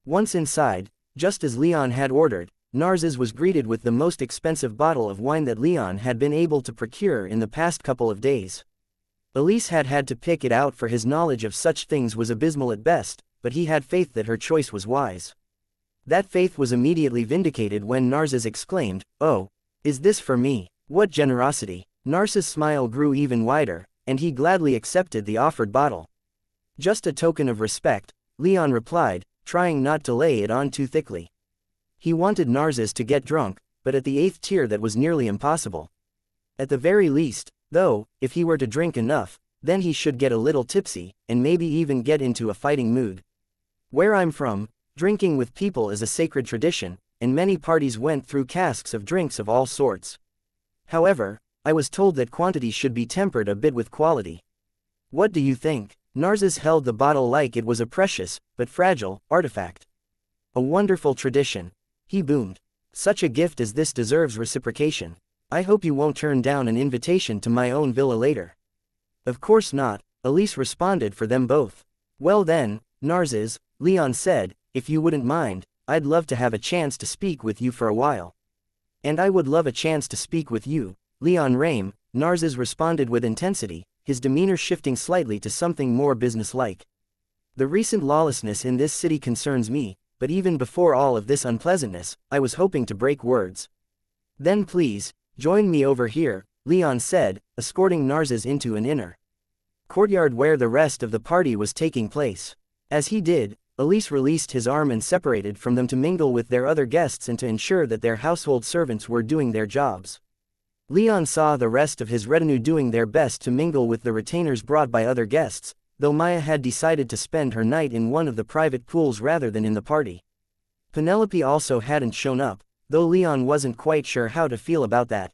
Once inside, just as Leon had ordered, Narcissus was greeted with the most expensive bottle of wine that Leon had been able to procure in the past couple of days. Elise had had to pick it out, for his knowledge of such things was abysmal at best, but he had faith that her choice was wise. That faith was immediately vindicated when Narcissus exclaimed, "Oh, is this for me? What generosity!" Narcissus' smile grew even wider, and he gladly accepted the offered bottle. Just a token of respect, Leon replied, trying not to lay it on too thickly. He wanted Narcissus to get drunk, but at the 8th tier that was nearly impossible. At the very least, though, if he were to drink enough, then he should get a little tipsy, and maybe even get into a fighting mood. Where I'm from, drinking with people is a sacred tradition, and many parties went through casks of drinks of all sorts. However, I was told that quantity should be tempered a bit with quality. What do you think? Narses held the bottle like it was a precious, but fragile, artifact. A wonderful tradition. He boomed. Such a gift as this deserves reciprocation. I hope you won't turn down an invitation to my own villa later. Of course not, Elise responded for them both. Well then, Narses, Leon said, if you wouldn't mind, I'd love to have a chance to speak with you for a while. And I would love a chance to speak with you, Leon Rame, Narses responded with intensity, his demeanor shifting slightly to something more businesslike. The recent lawlessness in this city concerns me, but even before all of this unpleasantness, I was hoping to break words. Then please, join me over here, Leon said, escorting Narses into an inner courtyard where the rest of the party was taking place. As he did, Elise released his arm and separated from them to mingle with their other guests and to ensure that their household servants were doing their jobs. Leon saw the rest of his retinue doing their best to mingle with the retainers brought by other guests, though Maya had decided to spend her night in one of the private pools rather than in the party. Penelope also hadn't shown up, though Leon wasn't quite sure how to feel about that.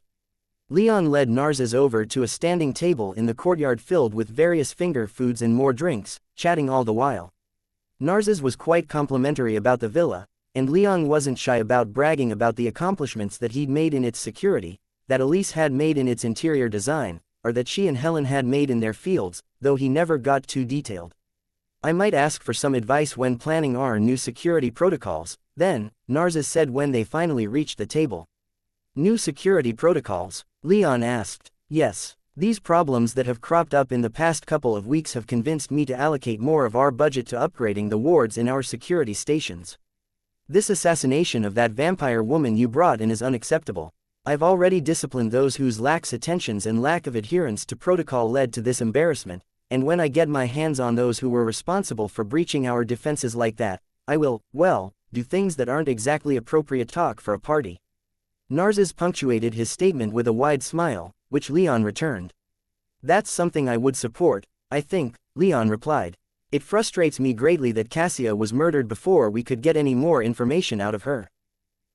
Leon led Narses over to a standing table in the courtyard filled with various finger foods and more drinks, chatting all the while. Narses was quite complimentary about the villa, and Leon wasn't shy about bragging about the accomplishments that he'd made in its security, that Elise had made in its interior design, or that she and Helen had made in their fields, though he never got too detailed. I might ask for some advice when planning our new security protocols, then, Narses said when they finally reached the table. New security protocols? Leon asked. Yes. These problems that have cropped up in the past couple of weeks have convinced me to allocate more of our budget to upgrading the wards in our security stations. This assassination of that vampire woman you brought in is unacceptable. I've already disciplined those whose lax attentions and lack of adherence to protocol led to this embarrassment, and when I get my hands on those who were responsible for breaching our defenses like that, I will, well, do things that aren't exactly appropriate talk for a party. Narses punctuated his statement with a wide smile, which Leon returned. That's something I would support, I think, Leon replied. It frustrates me greatly that Cassia was murdered before we could get any more information out of her.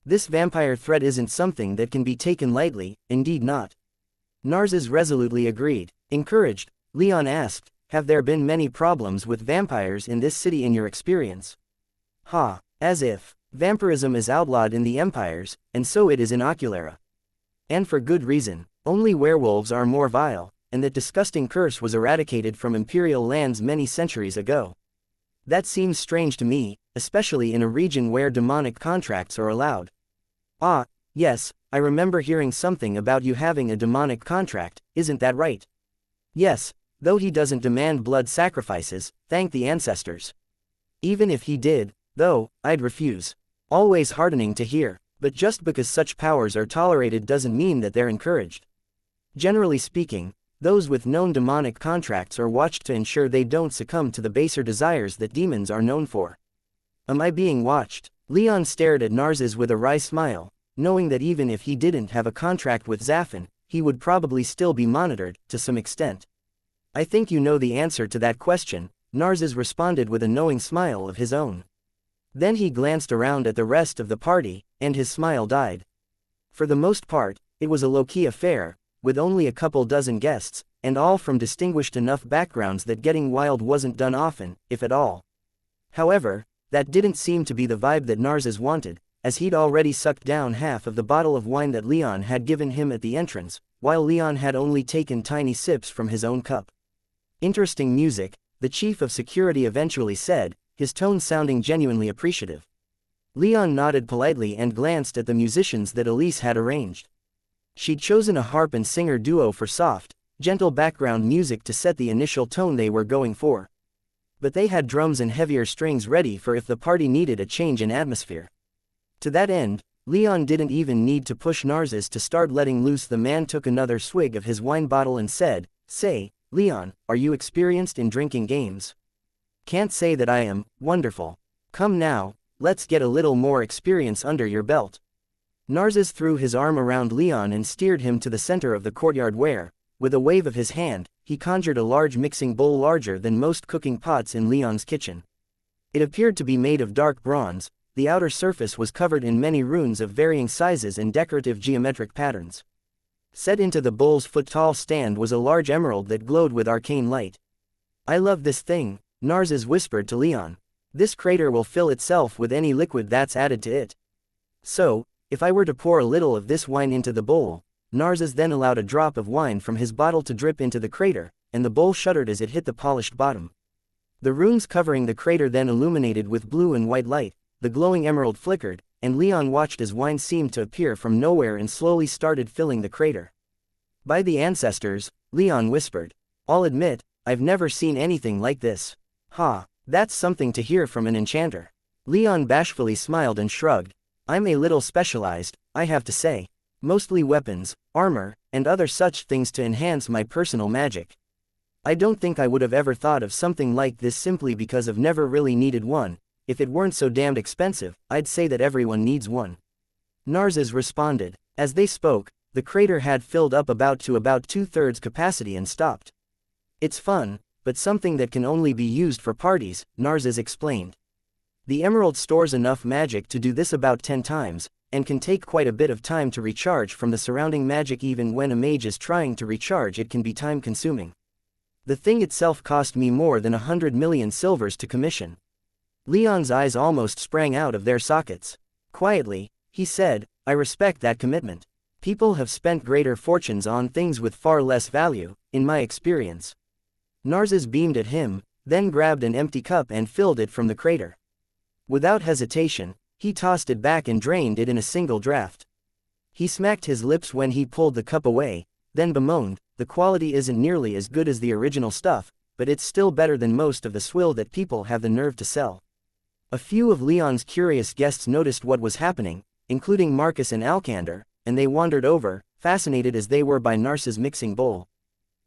This vampire threat isn't something that can be taken lightly, indeed not. Narses resolutely agreed. Encouraged, Leon asked, have there been many problems with vampires in this city in your experience? Ha, as if. Vampirism is outlawed in the empires, and so it is in Oculara. And for good reason. Only werewolves are more vile, and that disgusting curse was eradicated from imperial lands many centuries ago. That seems strange to me, especially in a region where demonic contracts are allowed. Ah, yes, I remember hearing something about you having a demonic contract, isn't that right? Yes, though he doesn't demand blood sacrifices, thank the ancestors. Even if he did, though, I'd refuse. Always heartening to hear, but just because such powers are tolerated doesn't mean that they're encouraged. Generally speaking, those with known demonic contracts are watched to ensure they don't succumb to the baser desires that demons are known for. Am I being watched? Leon stared at Narses with a wry smile, knowing that even if he didn't have a contract with Zafin, he would probably still be monitored, to some extent. I think you know the answer to that question, Narses responded with a knowing smile of his own. Then he glanced around at the rest of the party, and his smile died. For the most part, it was a low-key affair, with only a couple dozen guests, and all from distinguished enough backgrounds that getting wild wasn't done often, if at all. However, that didn't seem to be the vibe that Narses wanted, as he'd already sucked down half of the bottle of wine that Leon had given him at the entrance, while Leon had only taken tiny sips from his own cup. Interesting music, the chief of security eventually said, his tone sounding genuinely appreciative. Leon nodded politely and glanced at the musicians that Elise had arranged. She'd chosen a harp and singer duo for soft, gentle background music to set the initial tone they were going for. But they had drums and heavier strings ready for if the party needed a change in atmosphere. To that end, Leon didn't even need to push Narses to start letting loose. The man took another swig of his wine bottle and said, "Say, Leon, are you experienced in drinking games?" "Can't say that I am." "Wonderful. Come now, let's get a little more experience under your belt." Narses threw his arm around Leon and steered him to the center of the courtyard where, with a wave of his hand, he conjured a large mixing bowl larger than most cooking pots in Leon's kitchen. It appeared to be made of dark bronze. The outer surface was covered in many runes of varying sizes and decorative geometric patterns. Set into the bull's foot-tall stand was a large emerald that glowed with arcane light. "I love this thing," Narses whispered to Leon. "This crater will fill itself with any liquid that's added to it. So, if I were to pour a little of this wine into the bowl." Narses then allowed a drop of wine from his bottle to drip into the crater, and the bowl shuddered as it hit the polished bottom. The runes covering the crater then illuminated with blue and white light, the glowing emerald flickered, and Leon watched as wine seemed to appear from nowhere and slowly started filling the crater. "By the ancestors," Leon whispered. "I'll admit, I've never seen anything like this." "Ha, that's something to hear from an enchanter." Leon bashfully smiled and shrugged. "I'm a little specialized, I have to say. Mostly weapons, armor, and other such things to enhance my personal magic. I don't think I would have ever thought of something like this simply because I've never really needed one. If it weren't so damned expensive, I'd say that everyone needs one." Narses responded. As they spoke, the crater had filled up about 2/3 capacity and stopped. "It's fun, but something that can only be used for parties," Narses explained. "The emerald stores enough magic to do this about 10 times, and can take quite a bit of time to recharge from the surrounding magic. Even when a mage is trying to recharge, it can be time-consuming. The thing itself cost me more than 100 million silvers to commission." Leon's eyes almost sprang out of their sockets. Quietly, he said, "I respect that commitment. People have spent greater fortunes on things with far less value, in my experience." Narses beamed at him, then grabbed an empty cup and filled it from the crater. Without hesitation, he tossed it back and drained it in a single draught. He smacked his lips when he pulled the cup away, then bemoaned, "The quality isn't nearly as good as the original stuff, but it's still better than most of the swill that people have the nerve to sell." A few of Leon's curious guests noticed what was happening, including Marcus and Alcander, and they wandered over, fascinated as they were by Narses' mixing bowl.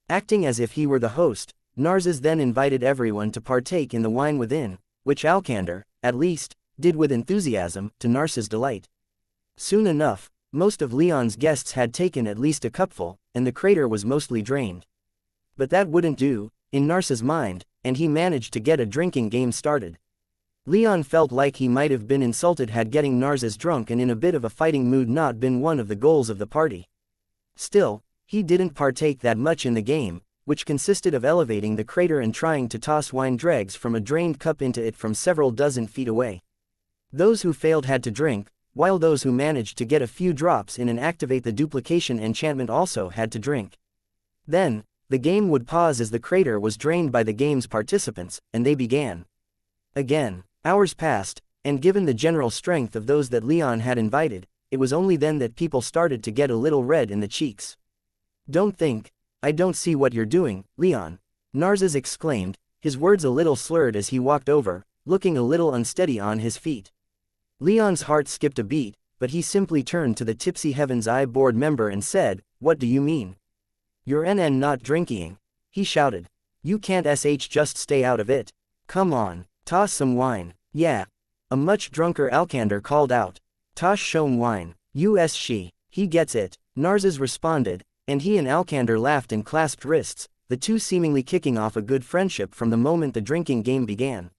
Acting as if he were the host, Narses then invited everyone to partake in the wine within, which Alcander, at least, did with enthusiasm, to Narses' delight. Soon enough, most of Leon's guests had taken at least a cupful, and the crater was mostly drained. But that wouldn't do, in Narses' mind, and he managed to get a drinking game started. Leon felt like he might have been insulted had getting Narses drunk and in a bit of a fighting mood not been one of the goals of the party. Still, he didn't partake that much in the game, which consisted of elevating the crater and trying to toss wine dregs from a drained cup into it from several dozen feet away. Those who failed had to drink, while those who managed to get a few drops in and activate the duplication enchantment also had to drink. Then, the game would pause as the crater was drained by the game's participants, and they began again. Hours passed, and given the general strength of those that Leon had invited, it was only then that people started to get a little red in the cheeks. I don't see what you're doing, Leon," Narses exclaimed, his words a little slurred as he walked over, looking a little unsteady on his feet. Leon's heart skipped a beat, but he simply turned to the Tipsy Heaven's Eye board member and said, "What do you mean? You're not drinking," he shouted. "You can't just stay out of it. Come on, toss some wine." "Yeah." A much drunker Alcander called out. "Toss some wine, he gets it," Narses responded, and he and Alcander laughed and clasped wrists, the two seemingly kicking off a good friendship from the moment the drinking game began.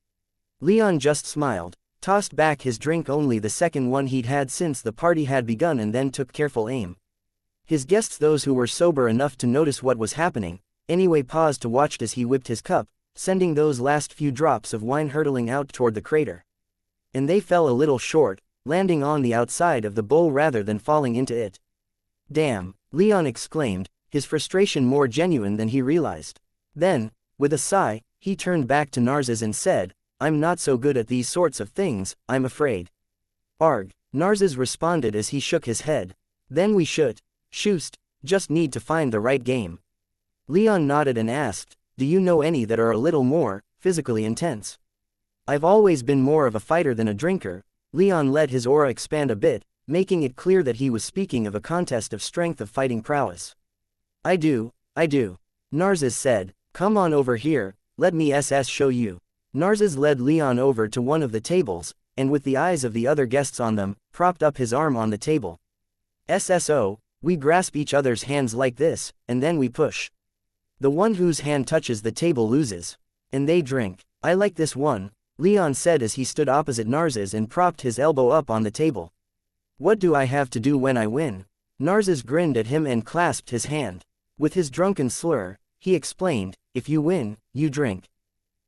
Leon just smiled, tossed back his drink, only the second one he'd had since the party had begun, and then took careful aim. His guests, those who were sober enough to notice what was happening, anyway, paused to watch as he whipped his cup, sending those last few drops of wine hurtling out toward the crater. And they fell a little short, landing on the outside of the bowl rather than falling into it. "Damn," Leon exclaimed, his frustration more genuine than he realized. Then, with a sigh, he turned back to Narses and said, "I'm not so good at these sorts of things, I'm afraid." "Arg," Narses responded as he shook his head. "Then we should, just need to find the right game." Leon nodded and asked, "Do you know any that are a little more physically intense?" "I've always been more of a fighter than a drinker." Leon let his aura expand a bit, making it clear that he was speaking of a contest of strength, of fighting prowess. I do, Narses said. "Come on over here, let me show you." Narses led Leon over to one of the tables, and with the eyes of the other guests on them, propped up his arm on the table. "So, we grasp each other's hands like this, and then we push. The one whose hand touches the table loses. And they drink. I like this one." Leon said as he stood opposite Narses and propped his elbow up on the table. What do I have to do when I win? Narses grinned at him and clasped his hand. With his drunken slur, he explained, if you win, you drink.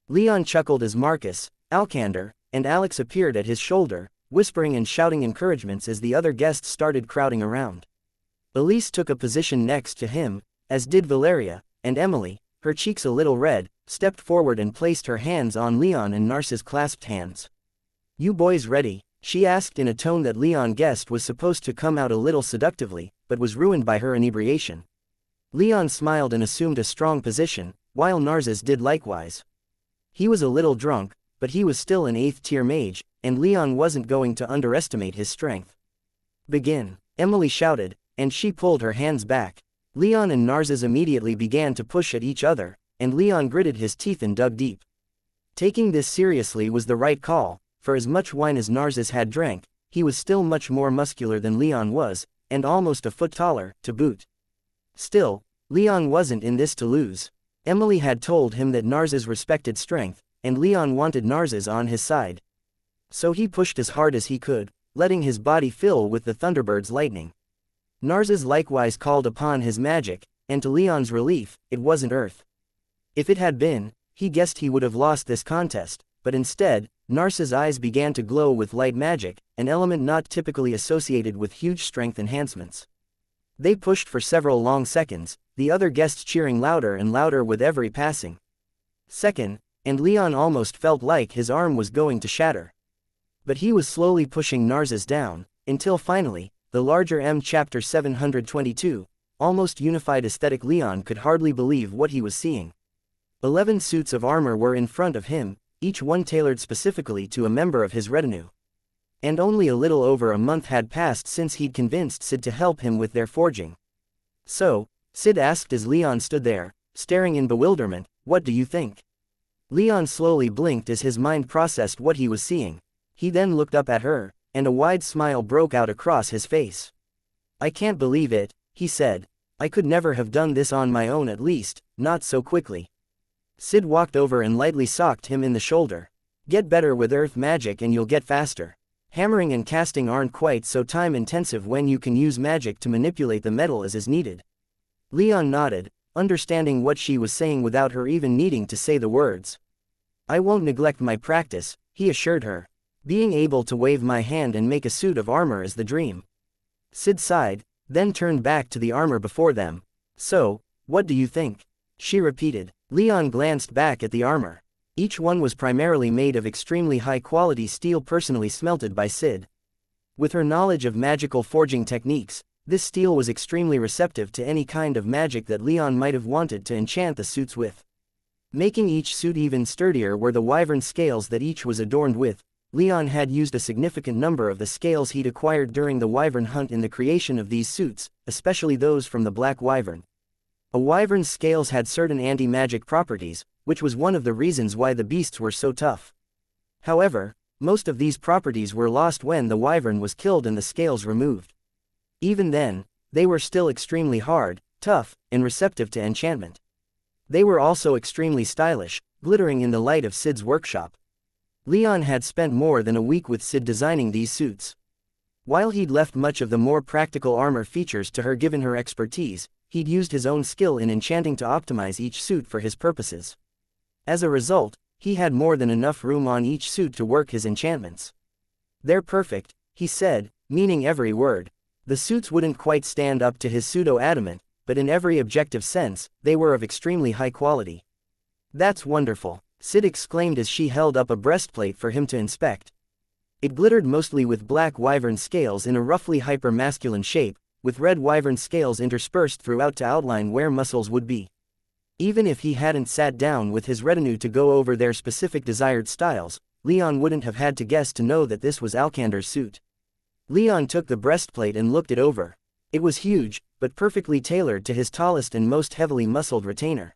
Leon chuckled as Marcus, Alcander, and Alex appeared at his shoulder, whispering and shouting encouragements as the other guests started crowding around. Elise took a position next to him, as did Valeria, and Emily, her cheeks a little red, stepped forward and placed her hands on Leon and Narses' clasped hands. You boys ready? She asked in a tone that Leon guessed was supposed to come out a little seductively, but was ruined by her inebriation. Leon smiled and assumed a strong position, while Narses did likewise. He was a little drunk, but he was still an 8th-tier mage, and Leon wasn't going to underestimate his strength. Begin, Emily shouted, and she pulled her hands back. Leon and Narses immediately began to push at each other, and Leon gritted his teeth and dug deep. Taking this seriously was the right call, for as much wine as Narses had drank, he was still much more muscular than Leon was, and almost a foot taller, to boot. Still, Leon wasn't in this to lose. Emily had told him that Narses respected strength, and Leon wanted Narses on his side. So he pushed as hard as he could, letting his body fill with the Thunderbird's lightning. Narses likewise called upon his magic, and to Leon's relief, it wasn't earth. If it had been, he guessed he would have lost this contest, but instead, Narses' eyes began to glow with light magic, an element not typically associated with huge strength enhancements. They pushed for several long seconds, the other guests cheering louder and louder with every passing second, and Leon almost felt like his arm was going to shatter. But he was slowly pushing Narses down, until finally, the larger M chapter 722, almost unified aesthetic Leon could hardly believe what he was seeing. 11 suits of armor were in front of him, each one tailored specifically to a member of his retinue. And only a little over a month had passed since he'd convinced Sid to help him with their forging. So, Sid asked as Leon stood there, staring in bewilderment, what do you think? Leon slowly blinked as his mind processed what he was seeing. He then looked up at her, and a wide smile broke out across his face. I can't believe it, he said. I could never have done this on my own, at least, not so quickly. Sid walked over and lightly socked him in the shoulder. Get better with earth magic and you'll get faster. Hammering and casting aren't quite so time-intensive when you can use magic to manipulate the metal as is needed. Leon nodded, understanding what she was saying without her even needing to say the words. I won't neglect my practice, he assured her. Being able to wave my hand and make a suit of armor is the dream. Sid sighed, then turned back to the armor before them. So, what do you think? She repeated. Leon glanced back at the armor. Each one was primarily made of extremely high-quality steel personally smelted by Sid. With her knowledge of magical forging techniques, this steel was extremely receptive to any kind of magic that Leon might have wanted to enchant the suits with. Making each suit even sturdier were the wyvern scales that each was adorned with. Leon had used a significant number of the scales he'd acquired during the wyvern hunt in the creation of these suits, especially those from the black wyvern. A wyvern's scales had certain anti-magic properties, which was one of the reasons why the beasts were so tough. However, most of these properties were lost when the wyvern was killed and the scales removed. Even then, they were still extremely hard, tough, and receptive to enchantment. They were also extremely stylish, glittering in the light of Sid's workshop. Leon had spent more than a week with Sid designing these suits. While he'd left much of the more practical armor features to her given her expertise, he'd used his own skill in enchanting to optimize each suit for his purposes. As a result, he had more than enough room on each suit to work his enchantments. They're perfect, he said, meaning every word. The suits wouldn't quite stand up to his pseudo-adamant, but in every objective sense, they were of extremely high quality. That's wonderful, Sid exclaimed as she held up a breastplate for him to inspect. It glittered mostly with black wyvern scales in a roughly hyper-masculine shape, with red wyvern scales interspersed throughout to outline where muscles would be. Even if he hadn't sat down with his retinue to go over their specific desired styles, Leon wouldn't have had to guess to know that this was Alcander's suit. Leon took the breastplate and looked it over. It was huge, but perfectly tailored to his tallest and most heavily muscled retainer.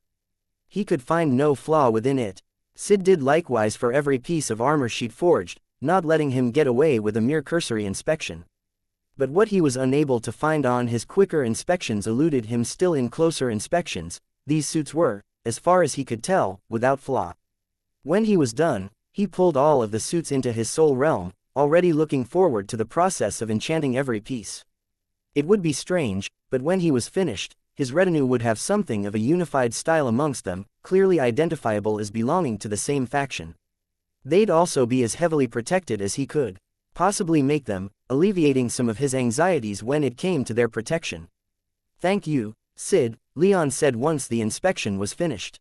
He could find no flaw within it. Sid did likewise for every piece of armor she'd forged, not letting him get away with a mere cursory inspection. But what he was unable to find on his quicker inspections eluded him still in closer inspections. These suits were, as far as he could tell, without flaw. When he was done, He pulled all of the suits into his soul realm, already looking forward to the process of enchanting every piece. It would be strange, but when he was finished, his retinue would have something of a unified style amongst them, clearly identifiable as belonging to the same faction. They'd also be as heavily protected as he could possibly make them, alleviating some of his anxieties when it came to their protection. "Thank you, Sid," Leon said once the inspection was finished.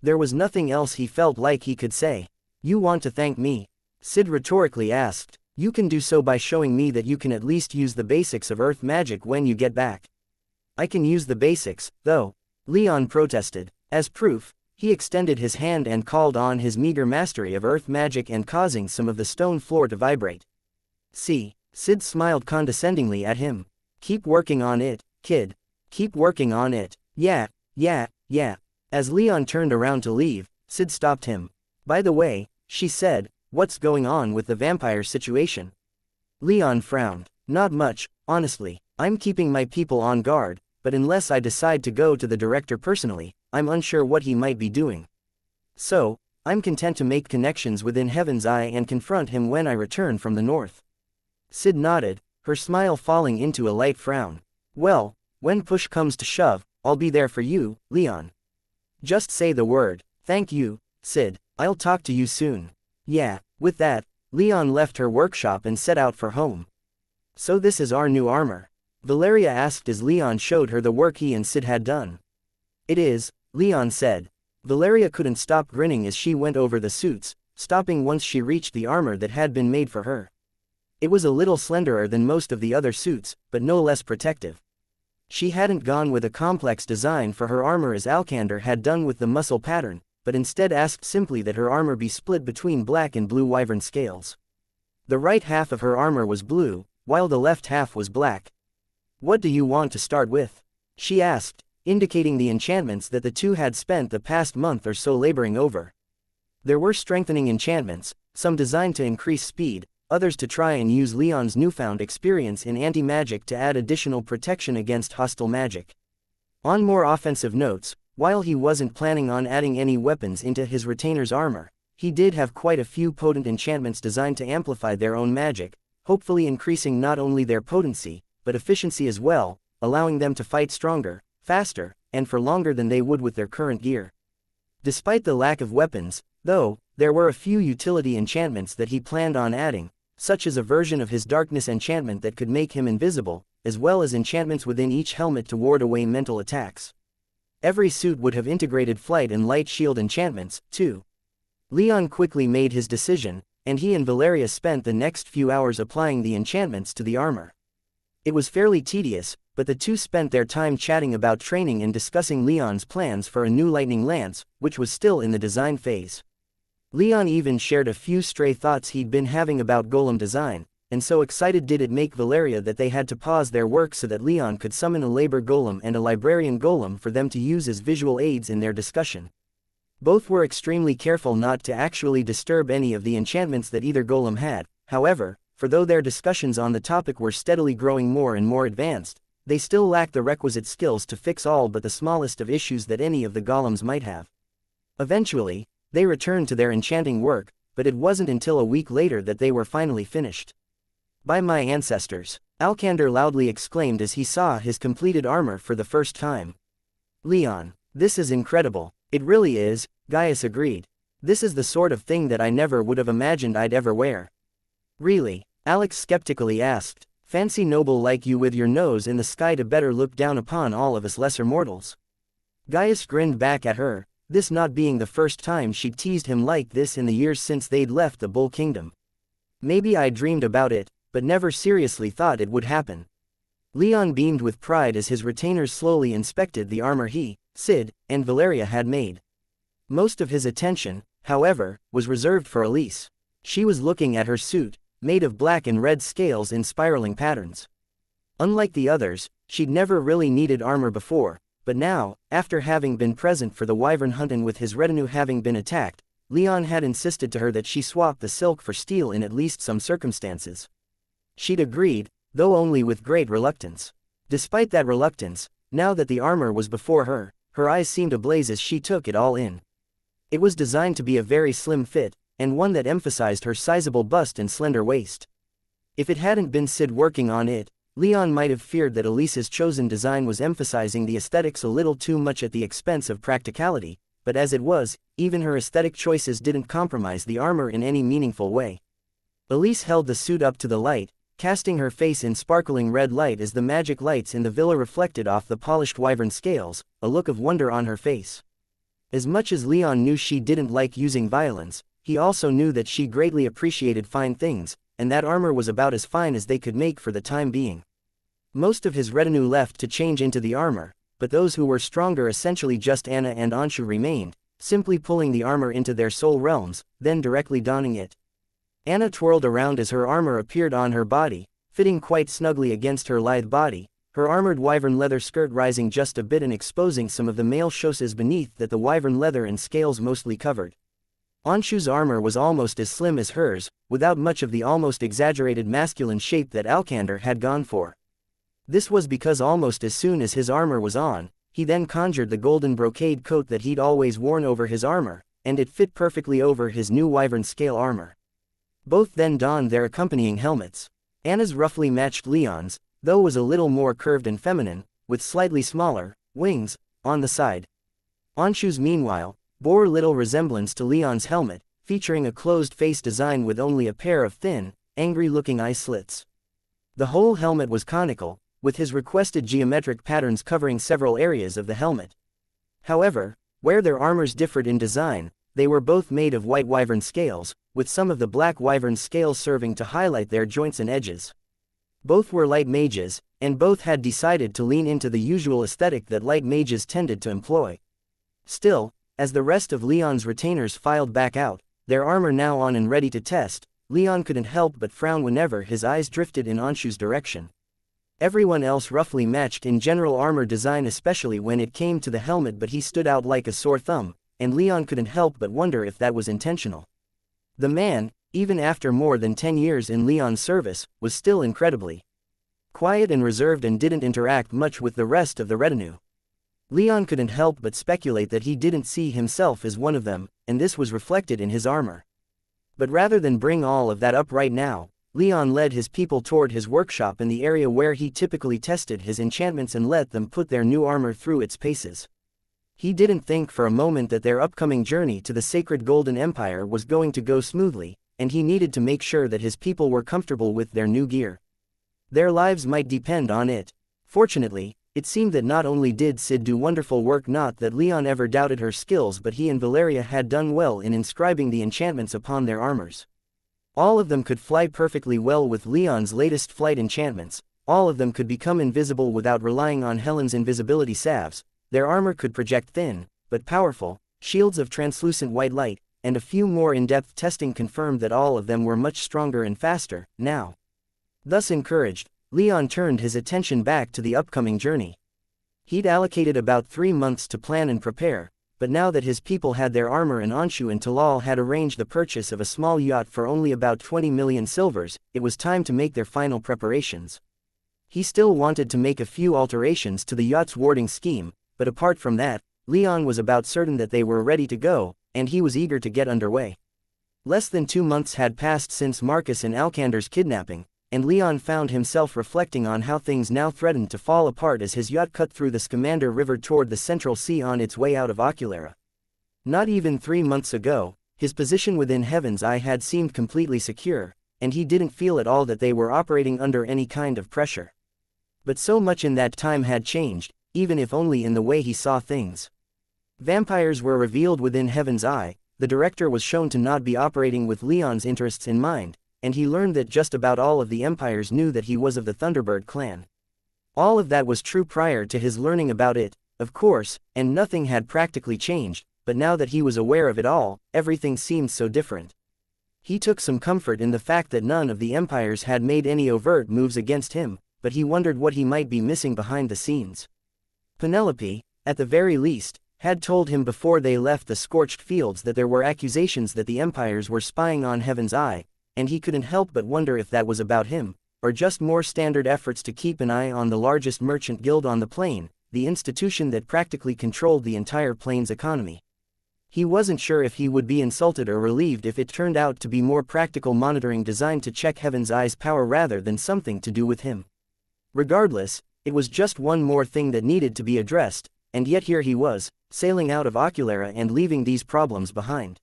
There was nothing else he felt like he could say. "You want to thank me?" Sid rhetorically asked. "You can do so by showing me that you can at least use the basics of earth magic when you get back." "I can use the basics, though," Leon protested. As proof, he extended his hand and called on his meager mastery of earth magic and causing some of the stone floor to vibrate. "See," Sid smiled condescendingly at him. "Keep working on it, kid. Keep working on it." Yeah. As Leon turned around to leave, Sid stopped him. "By the way," she said, "what's going on with the vampire situation?" Leon frowned. "Not much, honestly. I'm keeping my people on guard, but unless I decide to go to the director personally, I'm unsure what he might be doing. So, I'm content to make connections within Heaven's Eye and confront him when I return from the north." Sid nodded, her smile falling into a light frown. "Well, when push comes to shove, I'll be there for you, Leon. Just say the word." "Thank you, Sid. I'll talk to you soon." "Yeah." With that, Leon left her workshop and set out for home. "So this is our new armor?" Valeria asked as Leon showed her the work he and Sid had done. "It is," Leon said. Valeria couldn't stop grinning as she went over the suits, stopping once she reached the armor that had been made for her. It was a little slenderer than most of the other suits, but no less protective. She hadn't gone with a complex design for her armor as Alkander had done with the muscle pattern, but instead asked simply that her armor be split between black and blue wyvern scales. The right half of her armor was blue, while the left half was black. "What do you want to start with?" she asked, indicating the enchantments that the two had spent the past month or so laboring over. There were strengthening enchantments, some designed to increase speed, others to try and use Leon's newfound experience in anti-magic to add additional protection against hostile magic. On more offensive notes, while he wasn't planning on adding any weapons into his retainer's armor, he did have quite a few potent enchantments designed to amplify their own magic, hopefully increasing not only their potency, but efficiency as well, allowing them to fight stronger, faster, and for longer than they would with their current gear. Despite the lack of weapons, though, there were a few utility enchantments that he planned on adding, such as a version of his darkness enchantment that could make him invisible, as well as enchantments within each helmet to ward away mental attacks. Every suit would have integrated flight and light shield enchantments, too. Leon quickly made his decision, and he and Valeria spent the next few hours applying the enchantments to the armor. It was fairly tedious, but the two spent their time chatting about training and discussing Leon's plans for a new lightning lance, which was still in the design phase. Leon even shared a few stray thoughts he'd been having about golem design, and so excited did it make Valeria that they had to pause their work so that Leon could summon a labor golem and a librarian golem for them to use as visual aids in their discussion. Both were extremely careful not to actually disturb any of the enchantments that either golem had, however, for though their discussions on the topic were steadily growing more and more advanced, they still lacked the requisite skills to fix all but the smallest of issues that any of the golems might have. Eventually, they returned to their enchanting work, but it wasn't until a week later that they were finally finished. "By my ancestors," Alkander loudly exclaimed as he saw his completed armor for the first time. "Leon, this is incredible." "It really is," Gaius agreed. "This is the sort of thing that I never would have imagined I'd ever wear." "Really?" Alex skeptically asked. "Fancy noble like you with your nose in the sky to better look down upon all of us lesser mortals." Gaius grinned back at her, this not being the first time she'd teased him like this in the years since they'd left the Bull Kingdom. "Maybe I dreamed about it, but never seriously thought it would happen." Leon beamed with pride as his retainers slowly inspected the armor he, Sid, and Valeria had made. Most of his attention, however, was reserved for Elise. She was looking at her suit, made of black and red scales in spiraling patterns. Unlike the others, she'd never really needed armor before, but now, after having been present for the wyvern hunt and with his retinue having been attacked, Leon had insisted to her that she swap the silk for steel in at least some circumstances. She'd agreed, though only with great reluctance. Despite that reluctance, now that the armor was before her, her eyes seemed ablaze as she took it all in. It was designed to be a very slim fit, and one that emphasized her sizable bust and slender waist. If it hadn't been Sid working on it, Leon might have feared that Elise's chosen design was emphasizing the aesthetics a little too much at the expense of practicality, but as it was, even her aesthetic choices didn't compromise the armor in any meaningful way. Elise held the suit up to the light, casting her face in sparkling red light as the magic lights in the villa reflected off the polished wyvern scales, a look of wonder on her face. As much as Leon knew she didn't like using violence, he also knew that she greatly appreciated fine things, and that armor was about as fine as they could make for the time being. Most of his retinue left to change into the armor, but those who were stronger, essentially just Anna and Anshu, remained, simply pulling the armor into their soul realms, then directly donning it. Anna twirled around as her armor appeared on her body, fitting quite snugly against her lithe body, her armored wyvern leather skirt rising just a bit and exposing some of the male chausses beneath that the wyvern leather and scales mostly covered. Anshu's armor was almost as slim as hers, without much of the almost exaggerated masculine shape that Alkander had gone for. This was because almost as soon as his armor was on, he then conjured the golden brocade coat that he'd always worn over his armor, and it fit perfectly over his new wyvern scale armor. Both then donned their accompanying helmets. Anna's roughly matched Leon's, though was a little more curved and feminine, with slightly smaller wings on the side. Anshu's, meanwhile, bore little resemblance to Leon's helmet, featuring a closed face design with only a pair of thin, angry-looking eye slits. The whole helmet was conical, with his requested geometric patterns covering several areas of the helmet. However, where their armors differed in design, they were both made of white wyvern scales, with some of the black wyvern scales serving to highlight their joints and edges. Both were light mages, and both had decided to lean into the usual aesthetic that light mages tended to employ. Still, as the rest of Leon's retainers filed back out, their armor now on and ready to test, Leon couldn't help but frown whenever his eyes drifted in Anshu's direction. Everyone else roughly matched in general armor design, especially when it came to the helmet, but he stood out like a sore thumb, and Leon couldn't help but wonder if that was intentional. The man, even after more than 10 years in Leon's service, was still incredibly quiet and reserved and didn't interact much with the rest of the retinue. Leon couldn't help but speculate that he didn't see himself as one of them, and this was reflected in his armor. But rather than bring all of that up right now, Leon led his people toward his workshop in the area where he typically tested his enchantments and let them put their new armor through its paces. He didn't think for a moment that their upcoming journey to the sacred Golden Empire was going to go smoothly, and he needed to make sure that his people were comfortable with their new gear. Their lives might depend on it. Fortunately, it seemed that not only did Sid do wonderful work, not that Leon ever doubted her skills, but he and Valeria had done well in inscribing the enchantments upon their armors. All of them could fly perfectly well with Leon's latest flight enchantments, all of them could become invisible without relying on Helen's invisibility salves, their armor could project thin, but powerful, shields of translucent white light, and a few more in-depth testing confirmed that all of them were much stronger and faster, now. Thus encouraged, Leon turned his attention back to the upcoming journey. He'd allocated about 3 months to plan and prepare, but now that his people had their armor and Anshu and Talal had arranged the purchase of a small yacht for only about 20 million silvers, it was time to make their final preparations. He still wanted to make a few alterations to the yacht's warding scheme, but apart from that, Leon was about certain that they were ready to go, and he was eager to get underway. Less than 2 months had passed since Marcus and Alkander's kidnapping, and Leon found himself reflecting on how things now threatened to fall apart as his yacht cut through the Scamander River toward the Central Sea on its way out of Oculara. Not even 3 months ago, his position within Heaven's Eye had seemed completely secure, and he didn't feel at all that they were operating under any kind of pressure. But so much in that time had changed, even if only in the way he saw things. Vampires were revealed within Heaven's Eye, the director was shown to not be operating with Leon's interests in mind, and he learned that just about all of the empires knew that he was of the Thunderbird clan. All of that was true prior to his learning about it, of course, and nothing had practically changed, but now that he was aware of it all, everything seemed so different. He took some comfort in the fact that none of the empires had made any overt moves against him, but he wondered what he might be missing behind the scenes. Penelope, at the very least, had told him before they left the scorched fields that there were accusations that the empires were spying on Heaven's Eye, and he couldn't help but wonder if that was about him, or just more standard efforts to keep an eye on the largest merchant guild on the plane, the institution that practically controlled the entire plane's economy. He wasn't sure if he would be insulted or relieved if it turned out to be more practical monitoring designed to check Heaven's Eye's power rather than something to do with him. Regardless, it was just one more thing that needed to be addressed, and yet here he was, sailing out of Oculera and leaving these problems behind.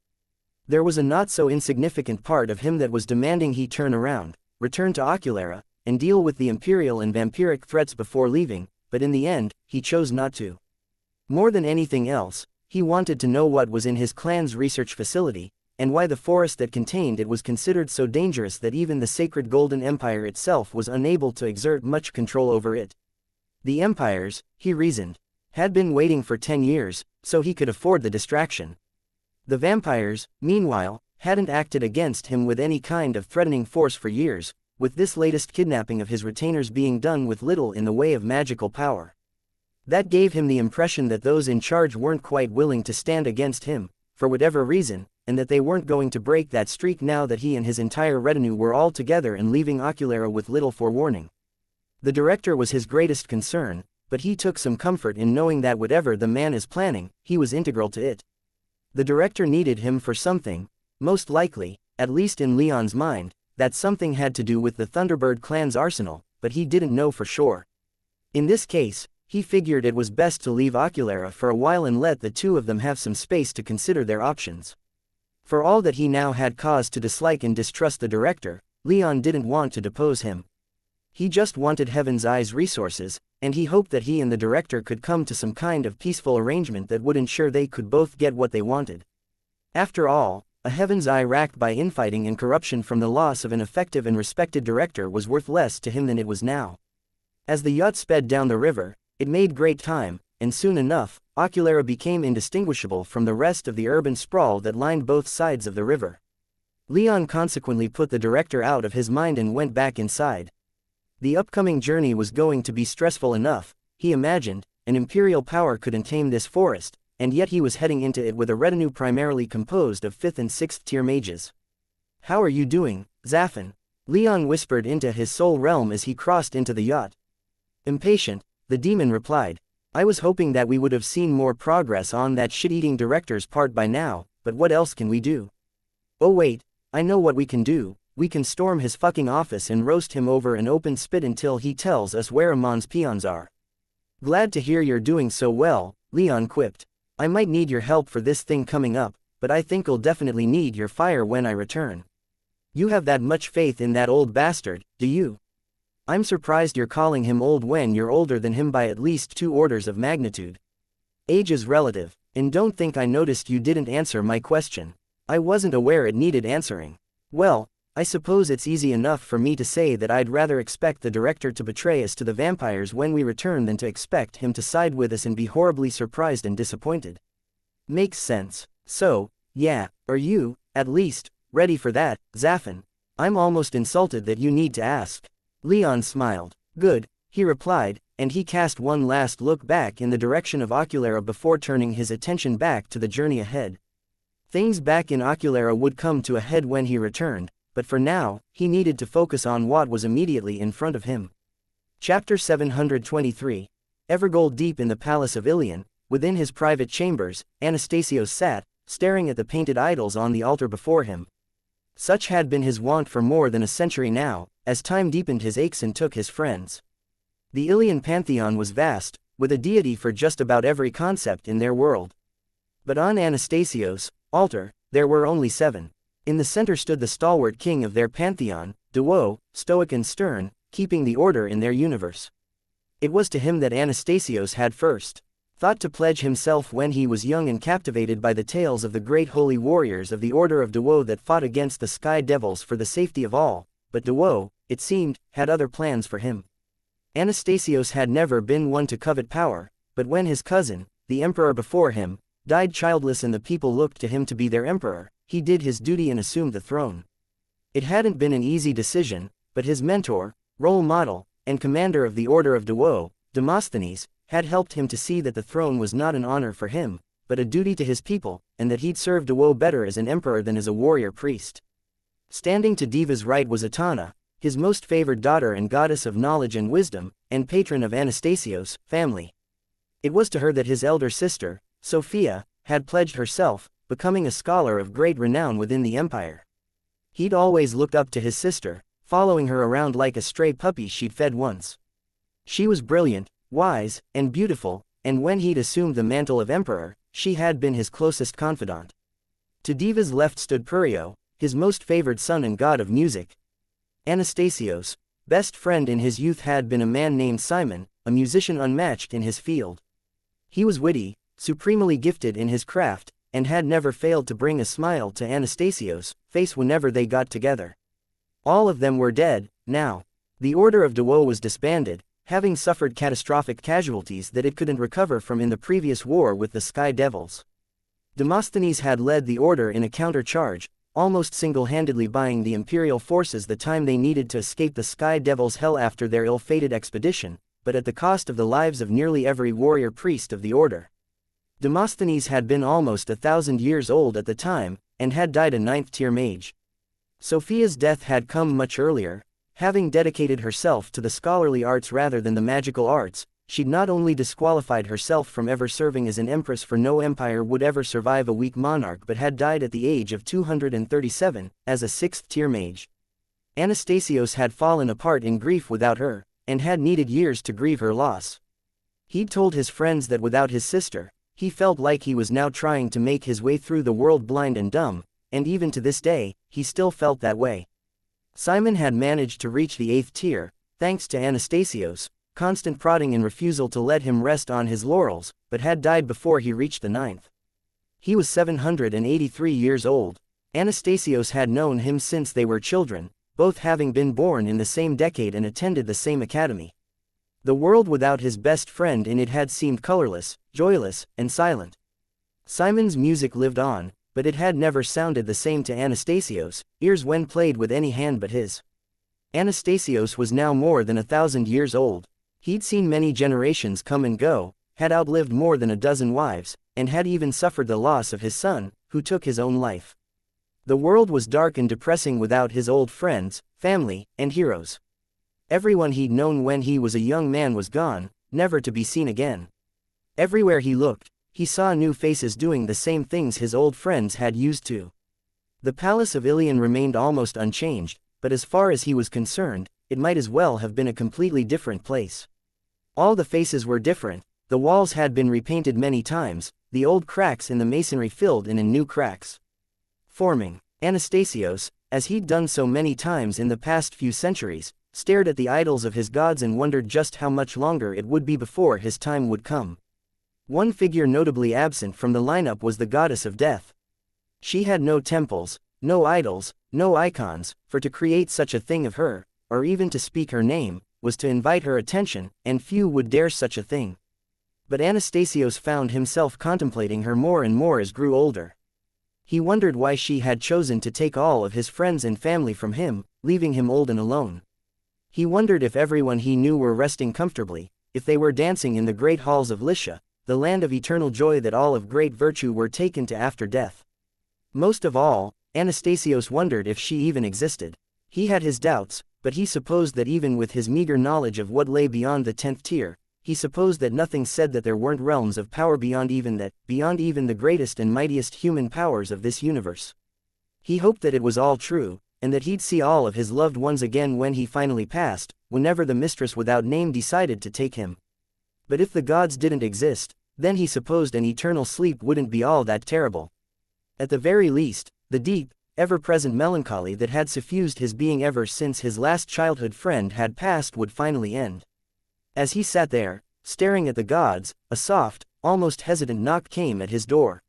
There was a not-so-insignificant part of him that was demanding he turn around, return to Oculera, and deal with the Imperial and vampiric threats before leaving, but in the end, he chose not to. More than anything else, he wanted to know what was in his clan's research facility, and why the forest that contained it was considered so dangerous that even the sacred Golden Empire itself was unable to exert much control over it. The empires, he reasoned, had been waiting for 10 years, so he could afford the distraction. The vampires, meanwhile, hadn't acted against him with any kind of threatening force for years, with this latest kidnapping of his retainers being done with little in the way of magical power. That gave him the impression that those in charge weren't quite willing to stand against him, for whatever reason, and that they weren't going to break that streak now that he and his entire retinue were all together and leaving Oculera with little forewarning. The director was his greatest concern, but he took some comfort in knowing that whatever the man is planning, he was integral to it. The director needed him for something, most likely, at least in Leon's mind, that something had to do with the Thunderbird clan's arsenal, but he didn't know for sure. In this case, he figured it was best to leave Oculera for a while and let the two of them have some space to consider their options. For all that he now had cause to dislike and distrust the director, Leon didn't want to depose him. He just wanted Heaven's Eye's resources, and he hoped that he and the director could come to some kind of peaceful arrangement that would ensure they could both get what they wanted. After all, a Heaven's Eye racked by infighting and corruption from the loss of an effective and respected director was worth less to him than it was now. As the yacht sped down the river, it made great time, and soon enough, Oculera became indistinguishable from the rest of the urban sprawl that lined both sides of the river. Leon consequently put the director out of his mind and went back inside. The upcoming journey was going to be stressful enough, he imagined. An imperial power couldn't tame this forest, and yet he was heading into it with a retinue primarily composed of 5th and 6th tier mages. "How are you doing, Zaffin?" Leon whispered into his soul realm as he crossed into the yacht. Impatient, the demon replied, "I was hoping that we would have seen more progress on that shit-eating director's part by now, but what else can we do?" "Oh wait, I know what we can do. We can storm his fucking office and roast him over an open spit until he tells us where Amon's peons are." "Glad to hear you're doing so well," Leon quipped. "I might need your help for this thing coming up, but I think I'll definitely need your fire when I return." "You have that much faith in that old bastard, do you?" "I'm surprised you're calling him old when you're older than him by at least 2 orders of magnitude." "Age is relative, and don't think I noticed you didn't answer my question. I wasn't aware it needed answering." "Well, I suppose it's easy enough for me to say that I'd rather expect the director to betray us to the vampires when we return than to expect him to side with us and be horribly surprised and disappointed." "Makes sense. So, yeah, are you, at least, ready for that, Zaffin?" "I'm almost insulted that you need to ask." Leon smiled. "Good," he replied, and he cast one last look back in the direction of Oculera before turning his attention back to the journey ahead. Things back in Oculera would come to a head when he returned, but for now, he needed to focus on what was immediately in front of him. Chapter 723. Evergold. Deep in the palace of Ilion, within his private chambers, Anastasios sat, staring at the painted idols on the altar before him. Such had been his wont for more than a century now, as time deepened his aches and took his friends. The Ilion pantheon was vast, with a deity for just about every concept in their world. But on Anastasios' altar, there were only 7. In the center stood the stalwart king of their pantheon, Duo, stoic and stern, keeping the order in their universe. It was to him that Anastasios had first thought to pledge himself when he was young and captivated by the tales of the great holy warriors of the Order of Duo that fought against the Sky Devils for the safety of all, but Duo, it seemed, had other plans for him. Anastasios had never been one to covet power, but when his cousin, the emperor before him, died childless and the people looked to him to be their emperor, he did his duty and assumed the throne. It hadn't been an easy decision, but his mentor, role model, and commander of the Order of Duo, Demosthenes, had helped him to see that the throne was not an honor for him, but a duty to his people, and that he'd serve Duo better as an emperor than as a warrior priest. Standing to Diva's right was Atana, his most favored daughter and goddess of knowledge and wisdom, and patron of Anastasios' family. It was to her that his elder sister, Sophia, had pledged herself, becoming a scholar of great renown within the empire. He'd always looked up to his sister, following her around like a stray puppy she'd fed once. She was brilliant, wise, and beautiful, and when he'd assumed the mantle of emperor, she had been his closest confidant. To Diva's left stood Purio, his most favored son and god of music. Anastasio's best friend in his youth had been a man named Simon, a musician unmatched in his field. He was witty, supremely gifted in his craft, and had never failed to bring a smile to Anastasio's face whenever they got together. All of them were dead now. The Order of Duo was disbanded, having suffered catastrophic casualties that it couldn't recover from in the previous war with the Sky Devils. Demosthenes had led the order in a counter-charge, almost single-handedly buying the imperial forces the time they needed to escape the Sky Devils' hell after their ill-fated expedition, but at the cost of the lives of nearly every warrior priest of the order. Demosthenes had been almost 1,000 years old at the time, and had died a 9th-tier mage. Sophia's death had come much earlier. Having dedicated herself to the scholarly arts rather than the magical arts, she'd not only disqualified herself from ever serving as an empress, for no empire would ever survive a weak monarch, but had died at the age of 237, as a 6th-tier mage. Anastasios had fallen apart in grief without her, and had needed years to grieve her loss. He'd told his friends that without his sister, he felt like he was now trying to make his way through the world blind and dumb, and even to this day, he still felt that way. Simon had managed to reach the 8th tier, thanks to Anastasios' constant prodding and refusal to let him rest on his laurels, but had died before he reached the 9th. He was 783 years old. Anastasios had known him since they were children, both having been born in the same decade and attended the same academy. The world without his best friend in it had seemed colorless, joyless, and silent. Simon's music lived on, but it had never sounded the same to Anastasios' ears when played with any hand but his. Anastasios was now more than 1,000 years old. He'd seen many generations come and go, had outlived more than a dozen wives, and had even suffered the loss of his son, who took his own life. The world was dark and depressing without his old friends, family, and heroes. Everyone he'd known when he was a young man was gone, never to be seen again. Everywhere he looked, he saw new faces doing the same things his old friends had used to. The palace of Ilion remained almost unchanged, but as far as he was concerned, it might as well have been a completely different place. All the faces were different, the walls had been repainted many times, the old cracks in the masonry filled in and new cracks forming. Anastasios, as he'd done so many times in the past few centuries, stared at the idols of his gods and wondered just how much longer it would be before his time would come. One figure notably absent from the lineup was the goddess of death. She had no temples, no idols, no icons, for to create such a thing of her, or even to speak her name, was to invite her attention, and few would dare such a thing. But Anastasios found himself contemplating her more and more as grew older. He wondered why she had chosen to take all of his friends and family from him, leaving him old and alone. He wondered if everyone he knew were resting comfortably, if they were dancing in the great halls of Lycia, the land of eternal joy that all of great virtue were taken to after death. Most of all, Anastasios wondered if she even existed. He had his doubts, but he supposed that even with his meager knowledge of what lay beyond the 10th tier, he supposed that nothing said that there weren't realms of power beyond even the greatest and mightiest human powers of this universe. He hoped that it was all true, and that he'd see all of his loved ones again when he finally passed, whenever the mistress without name decided to take him. But if the gods didn't exist, then he supposed an eternal sleep wouldn't be all that terrible. At the very least, the deep, ever-present melancholy that had suffused his being ever since his last childhood friend had passed would finally end. As he sat there, staring at the gods, a soft, almost hesitant knock came at his door.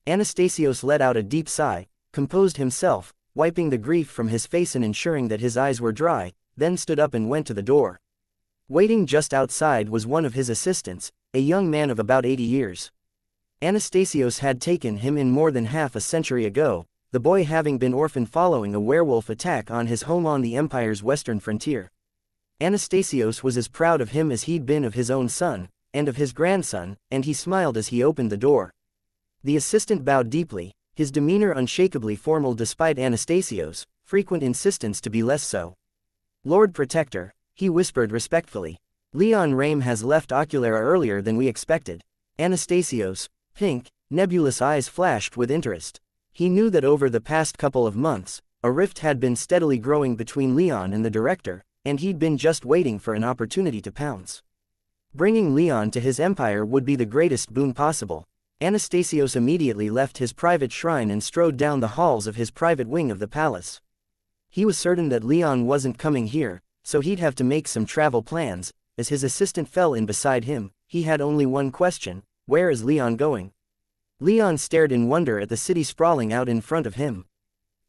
Anastasios let out a deep sigh, composed himself, wiping the grief from his face and ensuring that his eyes were dry, then stood up and went to the door. Waiting just outside was one of his assistants, a young man of about 80 years. Anastasios had taken him in more than half a century ago, the boy having been orphaned following a werewolf attack on his home on the empire's western frontier. Anastasios was as proud of him as he'd been of his own son, and of his grandson, and he smiled as he opened the door. The assistant bowed deeply, his demeanor unshakably formal despite Anastasios' frequent insistence to be less so. "Lord Protector," he whispered respectfully. "Leon Rame has left Oculara earlier than we expected." Anastasios, pink, Nebulous eyes flashed with interest. He knew that over the past couple of months, a rift had been steadily growing between Leon and the director, and he'd been just waiting for an opportunity to pounce. Bringing Leon to his empire would be the greatest boon possible. Anastasios immediately left his private shrine and strode down the halls of his private wing of the palace. He was certain that Leon wasn't coming here, so he'd have to make some travel plans. As his assistant fell in beside him, he had only one question: where is Leon going? Leon stared in wonder at the city sprawling out in front of him.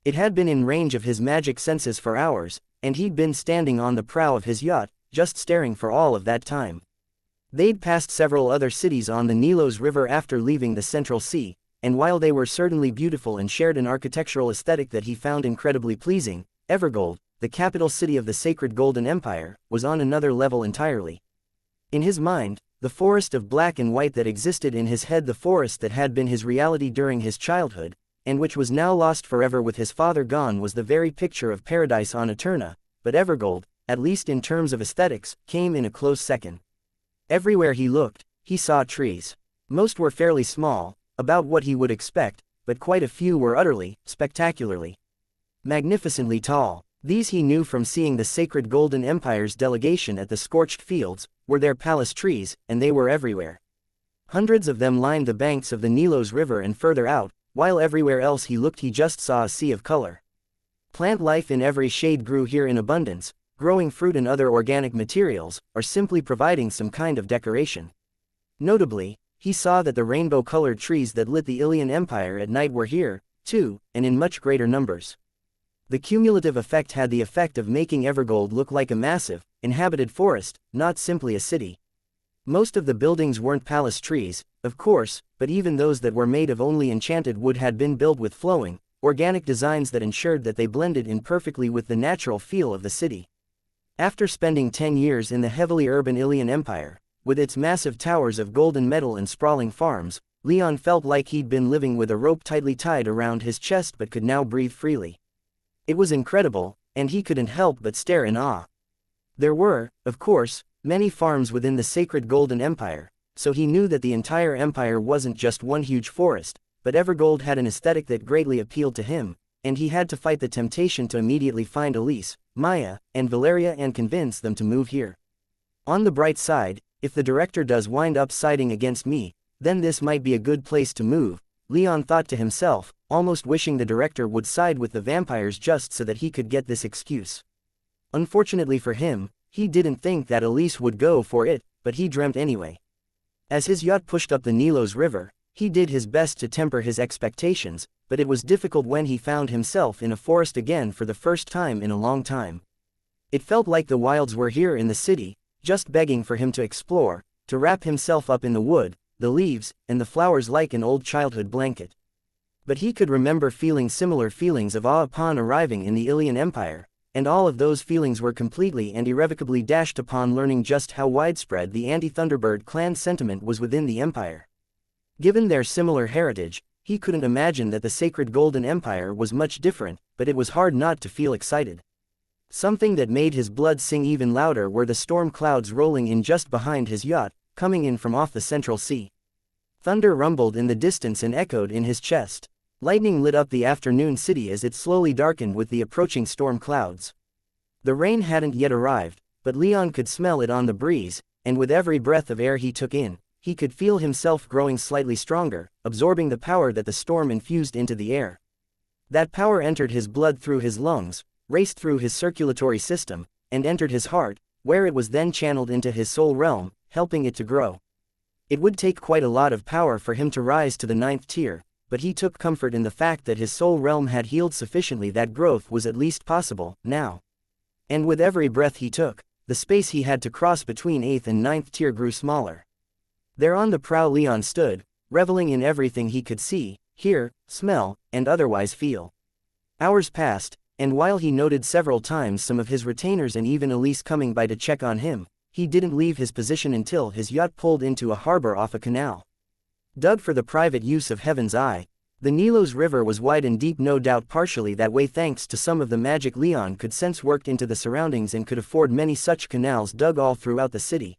It had been in range of his magic senses for hours, and he'd been standing on the prow of his yacht, just staring for all of that time. They'd passed several other cities on the Nilos River after leaving the Central Sea, and while they were certainly beautiful and shared an architectural aesthetic that he found incredibly pleasing, Evergold, the capital city of the sacred Golden Empire, was on another level entirely. In his mind, the forest of black and white that existed in his head, the forest that had been his reality during his childhood, and which was now lost forever with his father gone, was the very picture of paradise on Eterna, but Evergold, at least in terms of aesthetics, came in a close second. Everywhere he looked, he saw trees. Most were fairly small, about what he would expect, but quite a few were utterly, spectacularly, magnificently tall. These he knew from seeing the sacred Golden Empire's delegation at the Scorched Fields, were their palace trees, and they were everywhere. Hundreds of them lined the banks of the Nilos River and further out, while everywhere else he looked he just saw a sea of color. Plant life in every shade grew here in abundance, growing fruit and other organic materials, or simply providing some kind of decoration. Notably, he saw that the rainbow-colored trees that lit the Ilian Empire at night were here, too, and in much greater numbers. The cumulative effect had the effect of making Evergold look like a massive, inhabited forest, not simply a city. Most of the buildings weren't palace trees, of course, but even those that were made of only enchanted wood had been built with flowing, organic designs that ensured that they blended in perfectly with the natural feel of the city. After spending 10 years in the heavily urban Ilian Empire, with its massive towers of golden metal and sprawling farms, Leon felt like he'd been living with a rope tightly tied around his chest but could now breathe freely. It was incredible, and he couldn't help but stare in awe. There were, of course, many farms within the sacred Golden Empire, so he knew that the entire empire wasn't just one huge forest, but Evergold had an aesthetic that greatly appealed to him, and he had to fight the temptation to immediately find Elise, Maya, and Valeria and convince them to move here. On the bright side, if the director does wind up siding against me, then this might be a good place to move, Leon thought to himself, almost wishing the director would side with the vampires just so that he could get this excuse. Unfortunately for him, he didn't think that Elise would go for it, but he dreamt anyway. As his yacht pushed up the Nilos River, he did his best to temper his expectations, but it was difficult when he found himself in a forest again for the first time in a long time. It felt like the wilds were here in the city, just begging for him to explore, to wrap himself up in the wood, the leaves, and the flowers like an old childhood blanket. But he could remember feeling similar feelings of awe upon arriving in the Ilian Empire, and all of those feelings were completely and irrevocably dashed upon learning just how widespread the anti-Thunderbird clan sentiment was within the empire. Given their similar heritage, he couldn't imagine that the sacred Golden Empire was much different, but it was hard not to feel excited. Something that made his blood sing even louder were the storm clouds rolling in just behind his yacht, coming in from off the Central Sea. Thunder rumbled in the distance and echoed in his chest. Lightning lit up the afternoon city as it slowly darkened with the approaching storm clouds. The rain hadn't yet arrived, but Leon could smell it on the breeze, and with every breath of air he took in, he could feel himself growing slightly stronger, absorbing the power that the storm infused into the air. That power entered his blood through his lungs, raced through his circulatory system, and entered his heart, where it was then channeled into his soul realm, helping it to grow. It would take quite a lot of power for him to rise to the 9th tier, but he took comfort in the fact that his soul realm had healed sufficiently that growth was at least possible, now. And with every breath he took, the space he had to cross between 8th and 9th tier grew smaller. There on the prow Leon stood, reveling in everything he could see, hear, smell, and otherwise feel. Hours passed, and while he noted several times some of his retainers and even Elise coming by to check on him, he didn't leave his position until his yacht pulled into a harbor off a canal. Dug for the private use of Heaven's Eye, the Nilos River was wide and deep, no doubt partially that way thanks to some of the magic Leon could sense worked into the surroundings and could afford many such canals dug all throughout the city.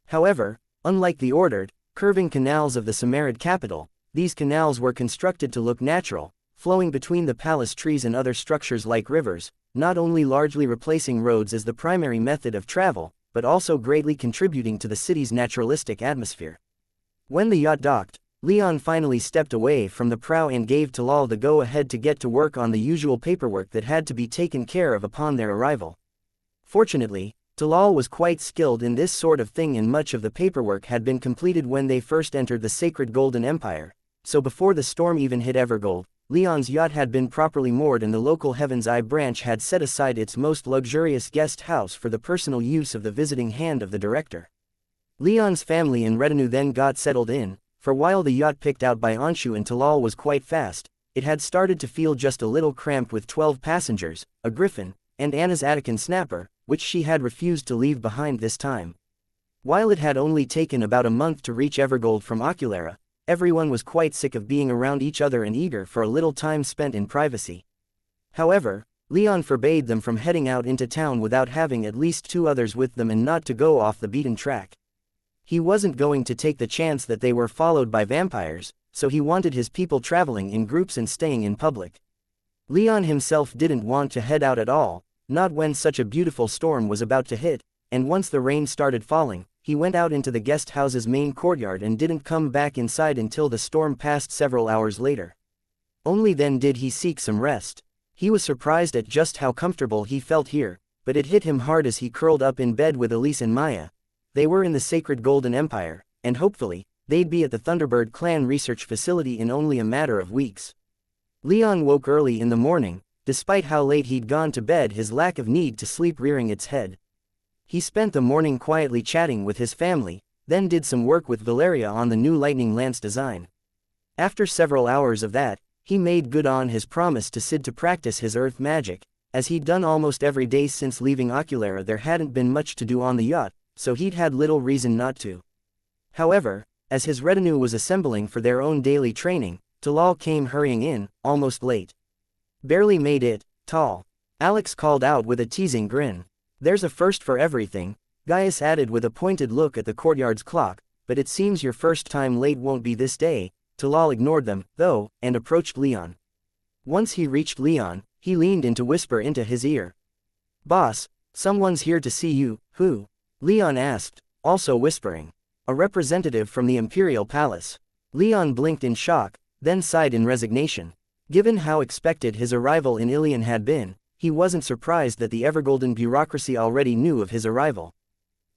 However, unlike the ordered, curving canals of the Samarid capital, These canals were constructed to look natural, flowing between the palace trees and other structures like rivers, not only largely replacing roads as the primary method of travel, but also greatly contributing to the city's naturalistic atmosphere. When the yacht docked, Leon finally stepped away from the prow and gave Talal the go-ahead to get to work on the usual paperwork that had to be taken care of upon their arrival. Fortunately, Talal was quite skilled in this sort of thing, and much of the paperwork had been completed when they first entered the sacred Golden Empire, so before the storm even hit Evergold, Leon's yacht had been properly moored and the local Heaven's Eye branch had set aside its most luxurious guest house for the personal use of the visiting hand of the director. Leon's family and retinue then got settled in, for while the yacht picked out by Anshu and Talal was quite fast, it had started to feel just a little cramped with 12 passengers, a griffin, and Anna's Attican snapper, which she had refused to leave behind this time. While it had only taken about a month to reach Evergold from Oculara, everyone was quite sick of being around each other and eager for a little time spent in privacy. However, Leon forbade them from heading out into town without having at least 2 others with them and not to go off the beaten track. He wasn't going to take the chance that they were followed by vampires, so he wanted his people traveling in groups and staying in public. Leon himself didn't want to head out at all, not when such a beautiful storm was about to hit, and once the rain started falling, he went out into the guest house's main courtyard and didn't come back inside until the storm passed several hours later. Only then did he seek some rest. He was surprised at just how comfortable he felt here, but it hit him hard as he curled up in bed with Elise and Maya. They were in the sacred Golden Empire, and hopefully, they'd be at the Thunderbird clan research facility in only a matter of weeks. Leon woke early in the morning, despite how late he'd gone to bed, his lack of need to sleep rearing its head. He spent the morning quietly chatting with his family, then did some work with Valeria on the new lightning lance design. After several hours of that, he made good on his promise to Sid to practice his earth magic. As he'd done almost every day since leaving Oculara, there hadn't been much to do on the yacht, so he'd had little reason not to. However, as his retinue was assembling for their own daily training, Talal came hurrying in, almost late. "Barely made it, Tal," Alex called out with a teasing grin. "There's a first for everything," Gaius added with a pointed look at the courtyard's clock, "but it seems your first time late won't be this day." Talal ignored them, though, and approached Leon. Once he reached Leon, he leaned in to whisper into his ear. "Boss, someone's here to see you." "Who?" Leon asked, also whispering. "A representative from the Imperial Palace." Leon blinked in shock, then sighed in resignation. Given how expected his arrival in Ilion had been, he wasn't surprised that the Evergolden bureaucracy already knew of his arrival.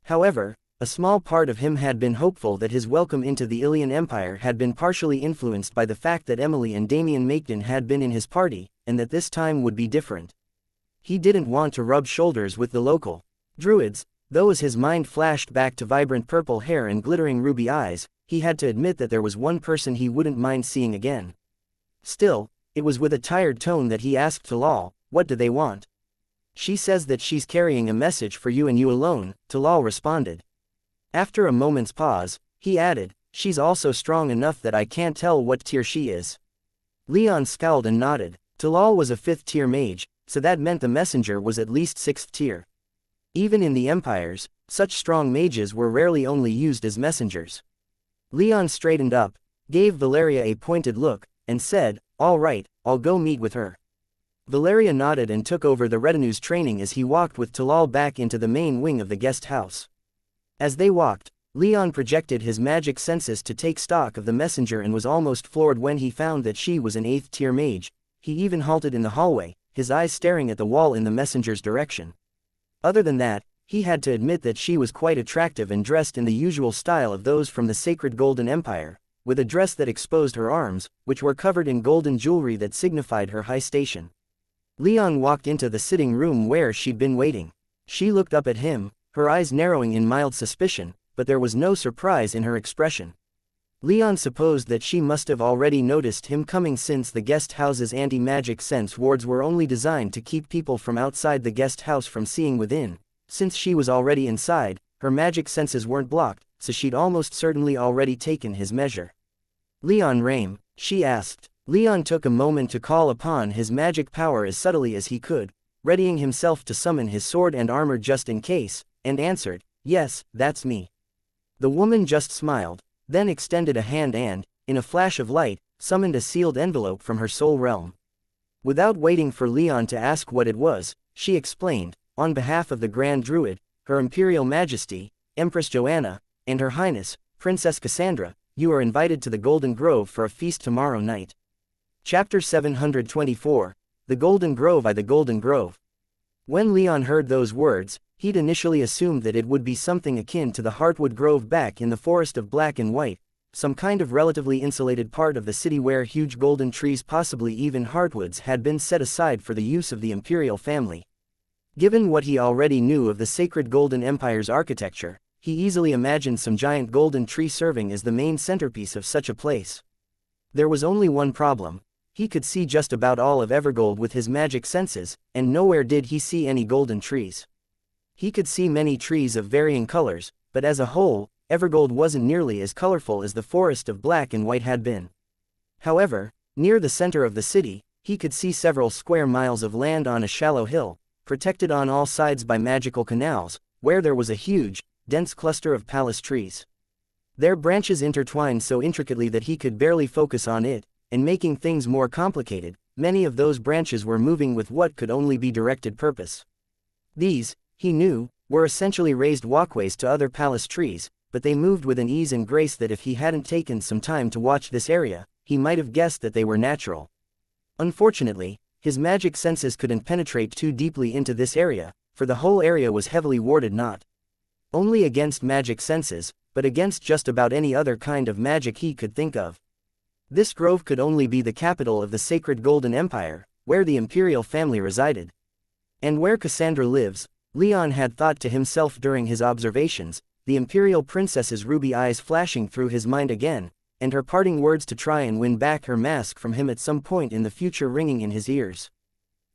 However, a small part of him had been hopeful that his welcome into the Ilion Empire had been partially influenced by the fact that Emily and Damien Maketon had been in his party, and that this time would be different. He didn't want to rub shoulders with the local druids, though as his mind flashed back to vibrant purple hair and glittering ruby eyes, he had to admit that there was one person he wouldn't mind seeing again. Still, it was with a tired tone that he asked Talal, "What do they want?" "She says that she's carrying a message for you and you alone," Talal responded. After a moment's pause, he added, "She's also strong enough that I can't tell what tier she is." Leon scowled and nodded. Talal was a 5th tier mage, so that meant the messenger was at least 6th tier. Even in the empires, such strong mages were rarely only used as messengers. Leon straightened up, gave Valeria a pointed look, and said, "All right, I'll go meet with her." Valeria nodded and took over the retinue's training as he walked with Talal back into the main wing of the guest house. As they walked, Leon projected his magic senses to take stock of the messenger and was almost floored when he found that she was an 8th tier mage. He even halted in the hallway, his eyes staring at the wall in the messenger's direction. Other than that, he had to admit that she was quite attractive and dressed in the usual style of those from the sacred Golden Empire, with a dress that exposed her arms, which were covered in golden jewelry that signified her high station. Leon walked into the sitting room where she'd been waiting. She looked up at him, her eyes narrowing in mild suspicion, but there was no surprise in her expression. Leon supposed that she must have already noticed him coming since the guest house's anti-magic sense wards were only designed to keep people from outside the guest house from seeing within. Since she was already inside, her magic senses weren't blocked, so she'd almost certainly already taken his measure. "Leon Rame?" she asked. Leon took a moment to call upon his magic power as subtly as he could, readying himself to summon his sword and armor just in case, and answered, "Yes, that's me." The woman just smiled, then extended a hand and, in a flash of light, summoned a sealed envelope from her soul realm. Without waiting for Leon to ask what it was, she explained, on behalf of the Grand Druid, Her Imperial Majesty, Empress Joanna, and Her Highness, Princess Cassandra, you are invited to the Golden Grove for a feast tomorrow night. Chapter 724, The Golden Grove. The Golden Grove. When Leon heard those words, he'd initially assumed that it would be something akin to the Heartwood Grove back in the Forest of Black and White, some kind of relatively insulated part of the city where huge golden trees, possibly even heartwoods, had been set aside for the use of the imperial family. Given what he already knew of the sacred Golden Empire's architecture, he easily imagined some giant golden tree serving as the main centerpiece of such a place. There was only one problem. He could see just about all of Evergold with his magic senses, and nowhere did he see any golden trees. He could see many trees of varying colors, but as a whole, Evergold wasn't nearly as colorful as the Forest of Black and White had been. However, near the center of the city, he could see several square miles of land on a shallow hill, protected on all sides by magical canals, where there was a huge, dense cluster of palace trees. Their branches intertwined so intricately that he could barely focus on it, and making things more complicated, many of those branches were moving with what could only be directed purpose. These, he knew, were essentially raised walkways to other palace trees, but they moved with an ease and grace that if he hadn't taken some time to watch this area, he might have guessed that they were natural. Unfortunately, his magic senses couldn't penetrate too deeply into this area, for the whole area was heavily warded not only against magic senses, but against just about any other kind of magic he could think of. This grove could only be the capital of the sacred Golden Empire, where the imperial family resided. And where Cassandra lives, Leon had thought to himself during his observations, the imperial princess's ruby eyes flashing through his mind again, and her parting words to try and win back her mask from him at some point in the future ringing in his ears.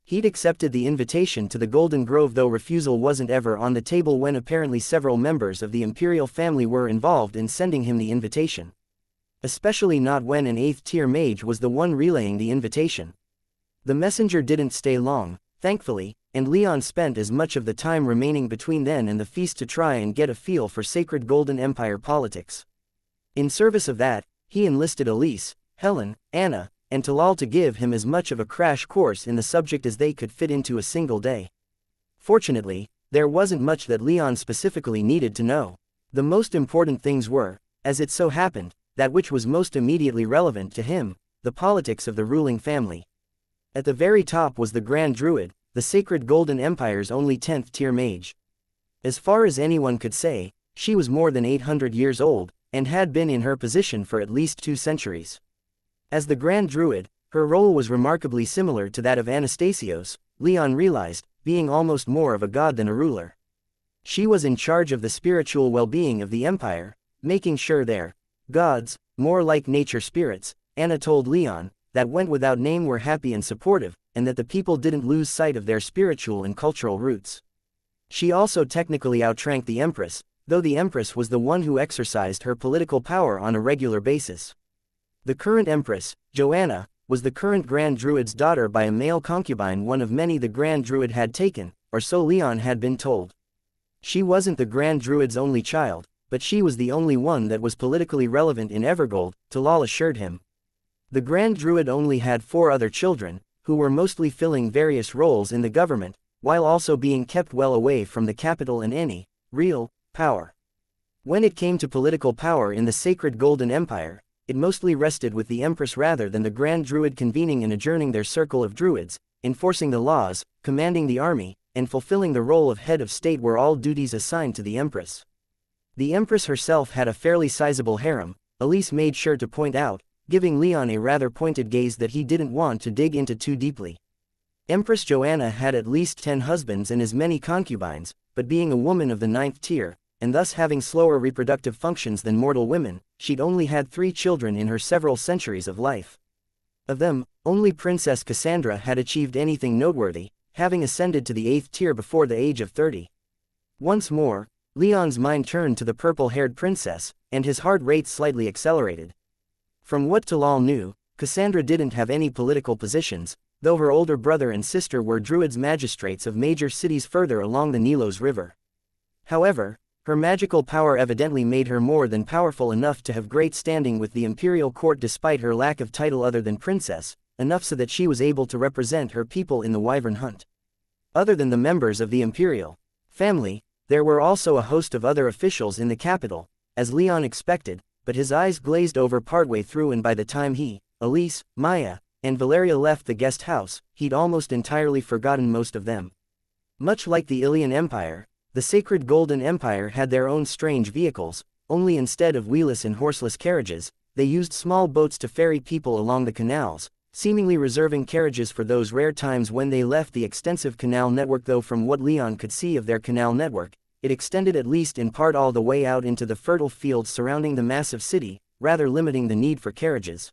He'd accepted the invitation to the Golden Grove, though refusal wasn't ever on the table when apparently several members of the imperial family were involved in sending him the invitation. Especially not when an 8th-tier mage was the one relaying the invitation. The messenger didn't stay long, thankfully, and Leon spent as much of the time remaining between then and the feast to try and get a feel for sacred Golden Empire politics. In service of that, he enlisted Elise, Helen, Anna, and Talal to give him as much of a crash course in the subject as they could fit into a single day. Fortunately, there wasn't much that Leon specifically needed to know. The most important things were, as it so happened, that which was most immediately relevant to him, the politics of the ruling family. At the very top was the Grand Druid, the sacred Golden Empire's only 10th-tier mage. As far as anyone could say, she was more than 800 years old, and had been in her position for at least 2 centuries. As the Grand Druid, her role was remarkably similar to that of Anastasios, Leon realized, being almost more of a god than a ruler. She was in charge of the spiritual well-being of the empire, making sure their gods, more like nature spirits, Anna told Leon, that went without name were happy and supportive, and that the people didn't lose sight of their spiritual and cultural roots. She also technically outranked the Empress, though the Empress was the one who exercised her political power on a regular basis. The current Empress, Joanna, was the current Grand Druid's daughter by a male concubine, one of many the Grand Druid had taken, or so Leon had been told. She wasn't the Grand Druid's only child, but she was the only one that was politically relevant in Evergold, Talal assured him. The Grand Druid only had 4 other children, who were mostly filling various roles in the government, while also being kept well away from the capital and any real power. When it came to political power in the sacred Golden Empire, it mostly rested with the Empress rather than the Grand Druid convening and adjourning their circle of druids, enforcing the laws, commanding the army, and fulfilling the role of head of state were all duties assigned to the Empress. The Empress herself had a fairly sizable harem, Elise made sure to point out, giving Leon a rather pointed gaze that he didn't want to dig into too deeply. Empress Joanna had at least 10 husbands and as many concubines, but being a woman of the 9th tier, and thus having slower reproductive functions than mortal women, she'd only had 3 children in her several centuries of life. Of them, only Princess Cassandra had achieved anything noteworthy, having ascended to the 8th tier before the age of 30. Once more, Leon's mind turned to the purple-haired princess, and his heart rate slightly accelerated. From what Talal knew, Cassandra didn't have any political positions, though her older brother and sister were druids magistrates of major cities further along the Nilos River. However, Her magical power evidently made her more than powerful enough to have great standing with the imperial court despite her lack of title other than princess, enough so that she was able to represent her people in the wyvern hunt. Other than the members of the imperial family, there were also a host of other officials in the capital, as Leon expected, but his eyes glazed over partway through, and by the time he, Elise, Maya, and Valeria left the guest house, he'd almost entirely forgotten most of them. Much like the Ilian Empire, the Sacred Golden Empire had their own strange vehicles, only instead of wheelless and horseless carriages, they used small boats to ferry people along the canals, seemingly reserving carriages for those rare times when they left the extensive canal network, though from what Leon could see of their canal network, it extended at least in part all the way out into the fertile fields surrounding the massive city, rather limiting the need for carriages.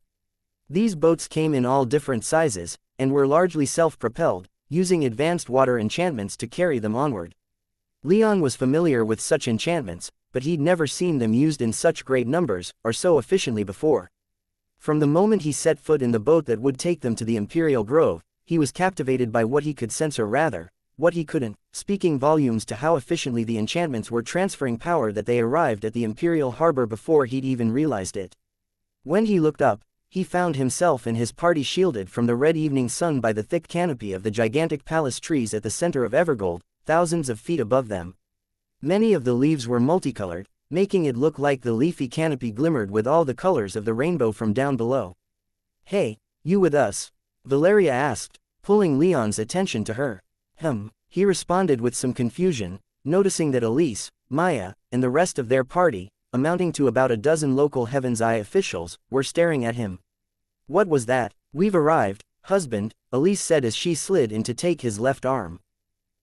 These boats came in all different sizes, and were largely self-propelled, using advanced water enchantments to carry them onward. Leon was familiar with such enchantments, but he'd never seen them used in such great numbers, or so efficiently before. From the moment he set foot in the boat that would take them to the Imperial Grove, he was captivated by what he could sense, or rather, what he couldn't, speaking volumes to how efficiently the enchantments were transferring power that they arrived at the Imperial Harbor before he'd even realized it. When he looked up, he found himself and his party shielded from the red evening sun by the thick canopy of the gigantic palace trees at the center of Evergold, thousands of feet above them. Many of the leaves were multicolored, making it look like the leafy canopy glimmered with all the colors of the rainbow from down below. "Hey, you with us?" Valeria asked, pulling Leon's attention to her. He responded with some confusion, noticing that Elise, Maya, and the rest of their party, amounting to about a dozen local Heaven's Eye officials, were staring at him. "What was that?" "We've arrived, husband," Elise said as she slid in to take his left arm.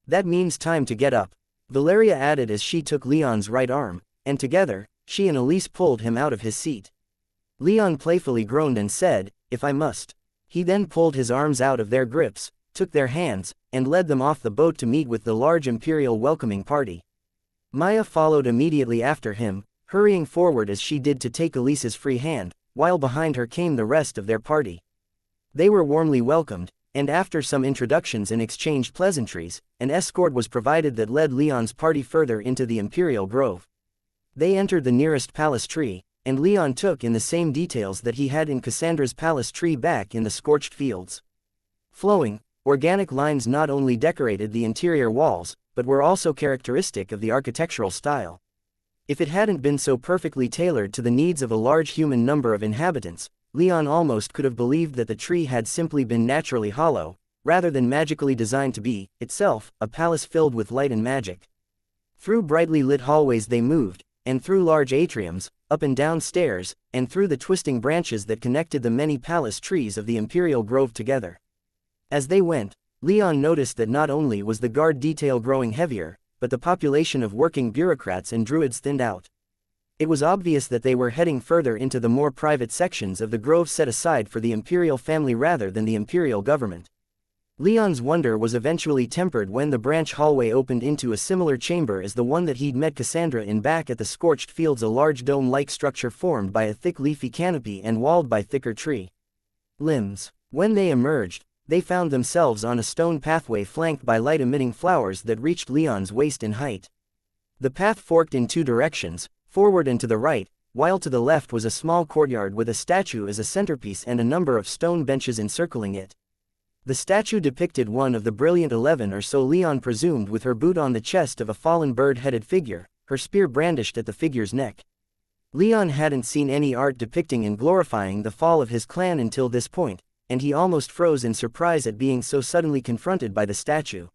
"That means time to get up," Valeria added as she took Leon's right arm, and together, she and Elise pulled him out of his seat. Leon playfully groaned and said, "If I must." He then pulled his arms out of their grips, took their hands, and led them off the boat to meet with the large imperial welcoming party. Maya followed immediately after him, hurrying forward as she did to take Elise's free hand, while behind her came the rest of their party. They were warmly welcomed, and after some introductions and exchanged pleasantries, an escort was provided that led Leon's party further into the Imperial Grove. They entered the nearest palace tree, and Leon took in the same details that he had in Cassandra's palace tree back in the scorched fields. Flowing, organic lines not only decorated the interior walls, but were also characteristic of the architectural style. If it hadn't been so perfectly tailored to the needs of a large human number of inhabitants, Leon almost could have believed that the tree had simply been naturally hollow, rather than magically designed to be, itself, a palace filled with light and magic. Through brightly lit hallways they moved, and through large atriums, up and down stairs, and through the twisting branches that connected the many palace trees of the Imperial Grove together. As they went, Leon noticed that not only was the guard detail growing heavier, but the population of working bureaucrats and druids thinned out. It was obvious that they were heading further into the more private sections of the grove set aside for the imperial family rather than the imperial government. Leon's wonder was eventually tempered when the branch hallway opened into a similar chamber as the one that he'd met Cassandra in back at the scorched fields, a large dome-like structure formed by a thick leafy canopy and walled by thicker tree limbs. When they emerged, they found themselves on a stone pathway flanked by light-emitting flowers that reached Leon's waist in height. The path forked in two directions, forward and to the right, while to the left was a small courtyard with a statue as a centerpiece and a number of stone benches encircling it. The statue depicted one of the brilliant 11 or so, Leon presumed, with her boot on the chest of a fallen bird-headed figure, her spear brandished at the figure's neck. Leon hadn't seen any art depicting and glorifying the fall of his clan until this point, and he almost froze in surprise at being so suddenly confronted by the statue.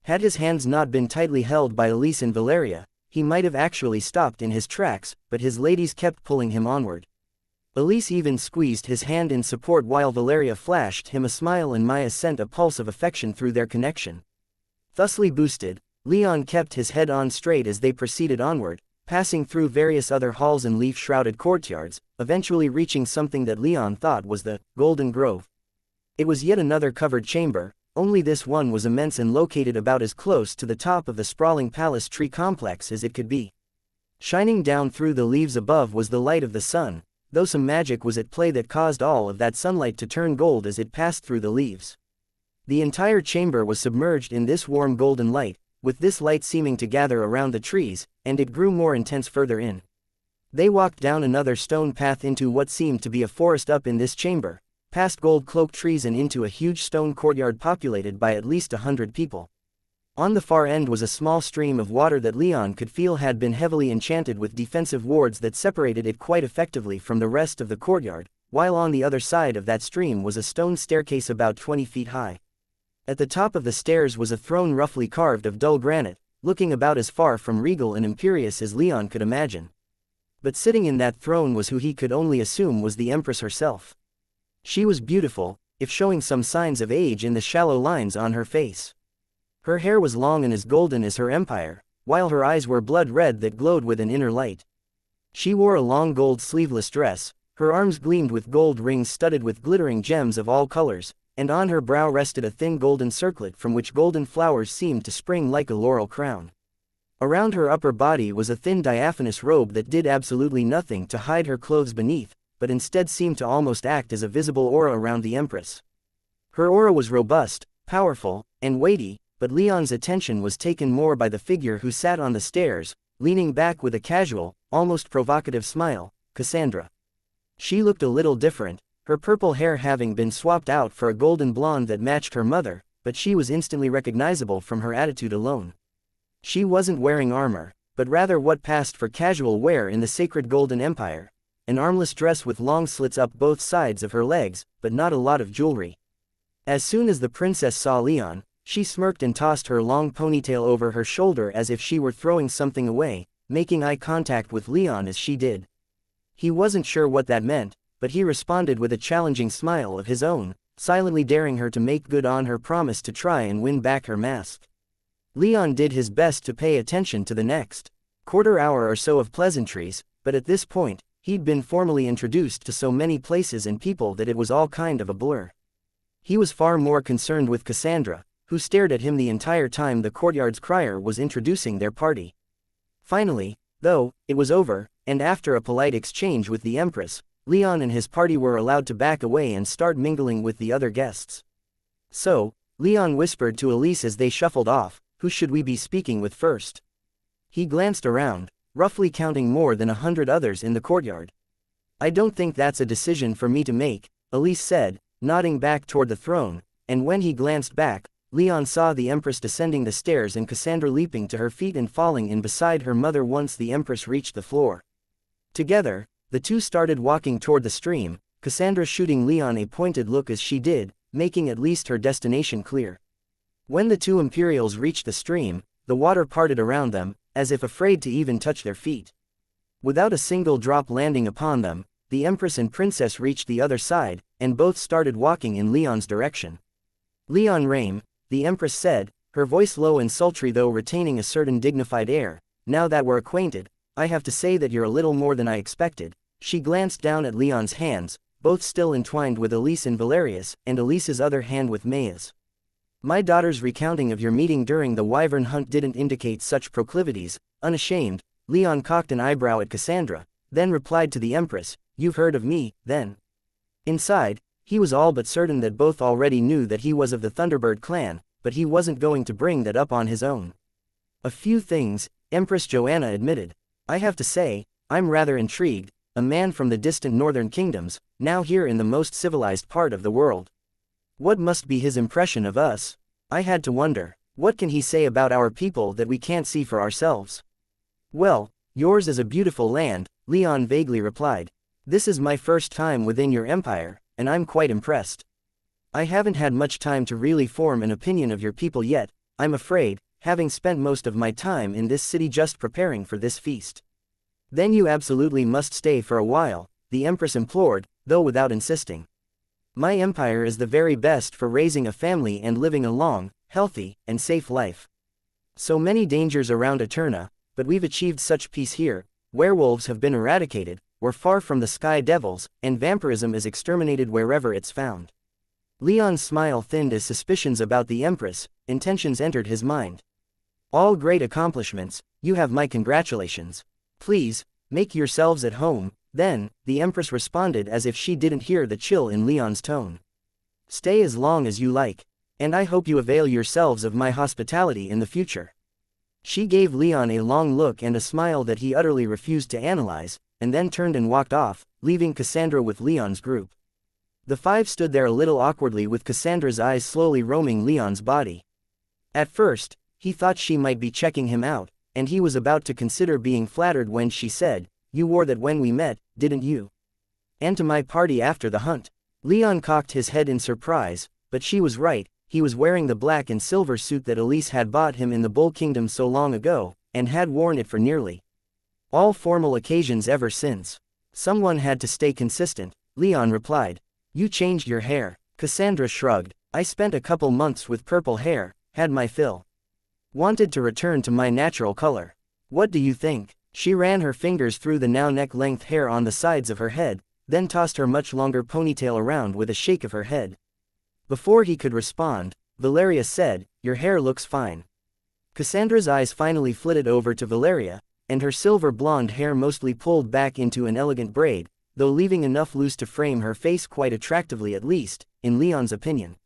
Had his hands not been tightly held by Elise and Valeria, he might have actually stopped in his tracks, but his ladies kept pulling him onward. Elise even squeezed his hand in support while Valeria flashed him a smile and Maya sent a pulse of affection through their connection. Thusly boosted, Leon kept his head on straight as they proceeded onward, passing through various other halls and leaf-shrouded courtyards, eventually reaching something that Leon thought was the Golden Grove. It was yet another covered chamber, only this one was immense and located about as close to the top of the sprawling palace tree complex as it could be. Shining down through the leaves above was the light of the sun, though some magic was at play that caused all of that sunlight to turn gold as it passed through the leaves. The entire chamber was submerged in this warm golden light, with this light seeming to gather around the trees, and it grew more intense further in. They walked down another stone path into what seemed to be a forest up in this chamber, past gold-cloaked trees and into a huge stone courtyard populated by at least 100 people. On the far end was a small stream of water that Leon could feel had been heavily enchanted with defensive wards that separated it quite effectively from the rest of the courtyard, while on the other side of that stream was a stone staircase about 20 feet high. At the top of the stairs was a throne roughly carved of dull granite, looking about as far from regal and imperious as Leon could imagine. But sitting in that throne was who he could only assume was the Empress herself. She was beautiful, if showing some signs of age in the shallow lines on her face. Her hair was long and as golden as her empire, while her eyes were blood red that glowed with an inner light. She wore a long gold sleeveless dress, her arms gleamed with gold rings studded with glittering gems of all colors, and on her brow rested a thin golden circlet from which golden flowers seemed to spring like a laurel crown. Around her upper body was a thin diaphanous robe that did absolutely nothing to hide her clothes beneath, but instead seemed to almost act as a visible aura around the Empress. Her aura was robust, powerful, and weighty, but Leon's attention was taken more by the figure who sat on the stairs, leaning back with a casual, almost provocative smile, Cassandra. She looked a little different, her purple hair having been swapped out for a golden blonde that matched her mother, but she was instantly recognizable from her attitude alone. She wasn't wearing armor, but rather what passed for casual wear in the sacred Golden Empire, an armless dress with long slits up both sides of her legs, but not a lot of jewelry. As soon as the princess saw Leon, she smirked and tossed her long ponytail over her shoulder as if she were throwing something away, making eye contact with Leon as she did. He wasn't sure what that meant, but he responded with a challenging smile of his own, silently daring her to make good on her promise to try and win back her mask. Leon did his best to pay attention to the next quarter hour or so of pleasantries, but at this point, he'd been formally introduced to so many places and people that it was all kind of a blur. He was far more concerned with Cassandra, who stared at him the entire time the courtyard's crier was introducing their party. Finally, though, it was over, and after a polite exchange with the Empress, Leon and his party were allowed to back away and start mingling with the other guests. So, Leon whispered to Elise as they shuffled off, "Who should we be speaking with first?" He glanced around, roughly counting more than 100 others in the courtyard. "I don't think that's a decision for me to make," Elise said, nodding back toward the throne, and when he glanced back, Leon saw the Empress descending the stairs and Cassandra leaping to her feet and falling in beside her mother once the Empress reached the floor. Together, the two started walking toward the stream, Cassandra shooting Leon a pointed look as she did, making at least her destination clear. When the two Imperials reached the stream, the water parted around them, as if afraid to even touch their feet. Without a single drop landing upon them, the Empress and Princess reached the other side, and both started walking in Leon's direction. "Leon Rame," the Empress said, her voice low and sultry though retaining a certain dignified air, "now that we're acquainted, I have to say that you're a little more than I expected." She glanced down at Leon's hands, both still entwined with Elise and Valerius, and Elise's other hand with Maya's. "My daughter's recounting of your meeting during the wyvern hunt didn't indicate such proclivities." Unashamed, Leon cocked an eyebrow at Cassandra, then replied to the Empress, "You've heard of me, then?" Inside, he was all but certain that both already knew that he was of the Thunderbird clan, but he wasn't going to bring that up on his own. "A few things," Empress Joanna admitted. "I have to say, I'm rather intrigued, a man from the distant northern kingdoms, now here in the most civilized part of the world. What must be his impression of us? I had to wonder, what can he say about our people that we can't see for ourselves?" "Well, yours is a beautiful land," Leon vaguely replied. "This is my first time within your empire, and I'm quite impressed. I haven't had much time to really form an opinion of your people yet, I'm afraid, having spent most of my time in this city just preparing for this feast." "Then you absolutely must stay for a while," the Empress implored, though without insisting. "My empire is the very best for raising a family and living a long, healthy, and safe life. So many dangers around Eterna, but we've achieved such peace here. Werewolves have been eradicated, we're far from the sky devils, and vampirism is exterminated wherever it's found." Leon's smile thinned as suspicions about the Empress' intentions entered his mind. "All great accomplishments, you have my congratulations. Please, make yourselves at home." Then, the Empress responded as if she didn't hear the chill in Leon's tone. "Stay as long as you like, and I hope you avail yourselves of my hospitality in the future." She gave Leon a long look and a smile that he utterly refused to analyze, and then turned and walked off, leaving Cassandra with Leon's group. The five stood there a little awkwardly with Cassandra's eyes slowly roaming Leon's body. At first, he thought she might be checking him out, and he was about to consider being flattered when she said, "You wore that when we met, didn't you? And to my party after the hunt." Leon cocked his head in surprise, but she was right, he was wearing the black and silver suit that Elise had bought him in the Bull Kingdom so long ago, and had worn it for nearly all formal occasions ever since. Someone had to stay consistent, Leon replied. You changed your hair. Cassandra shrugged. I spent a couple months with purple hair, had my fill. Wanted to return to my natural color. What do you think? She ran her fingers through the now neck-length hair on the sides of her head, then tossed her much longer ponytail around with a shake of her head. Before he could respond, Valeria said, "Your hair looks fine." Cassandra's eyes finally flitted over to Valeria, and her silver blonde hair mostly pulled back into an elegant braid, though leaving enough loose to frame her face quite attractively, at least, in Leon's opinion.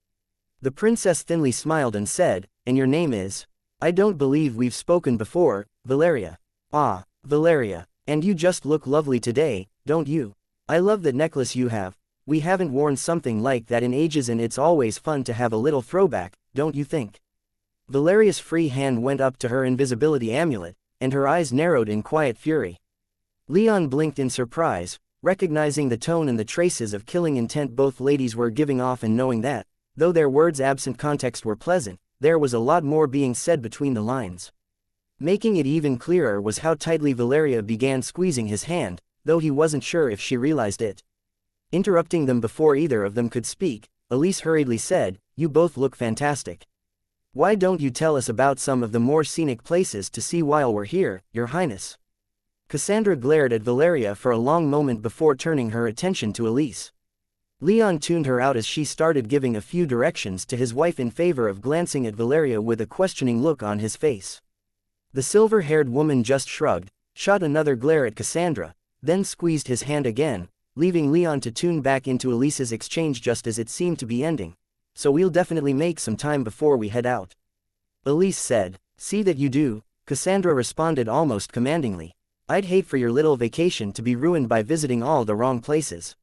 The princess thinly smiled and said, "And your name is?" "I don't believe we've spoken before, Valeria." "Ah, Valeria, and you just look lovely today, don't you? I love that necklace you have. We haven't worn something like that in ages, and it's always fun to have a little throwback, don't you think?" Valeria's free hand went up to her invisibility amulet, and her eyes narrowed in quiet fury. Leon blinked in surprise, recognizing the tone and the traces of killing intent both ladies were giving off, and knowing that, though their words' absent context were pleasant, there was a lot more being said between the lines. Making it even clearer was how tightly Valeria began squeezing his hand, though he wasn't sure if she realized it. Interrupting them before either of them could speak, Elise hurriedly said, "You both look fantastic. Why don't you tell us about some of the more scenic places to see while we're here, Your Highness?" Cassandra glared at Valeria for a long moment before turning her attention to Elise. Leon tuned her out as she started giving a few directions to his wife in favor of glancing at Valeria with a questioning look on his face. The silver-haired woman just shrugged, shot another glare at Cassandra, then squeezed his hand again, leaving Leon to tune back into Elise's exchange just as it seemed to be ending. "So we'll definitely make some time before we head out," Elise said. "See that you do," Cassandra responded almost commandingly. "I'd hate for your little vacation to be ruined by visiting all the wrong places."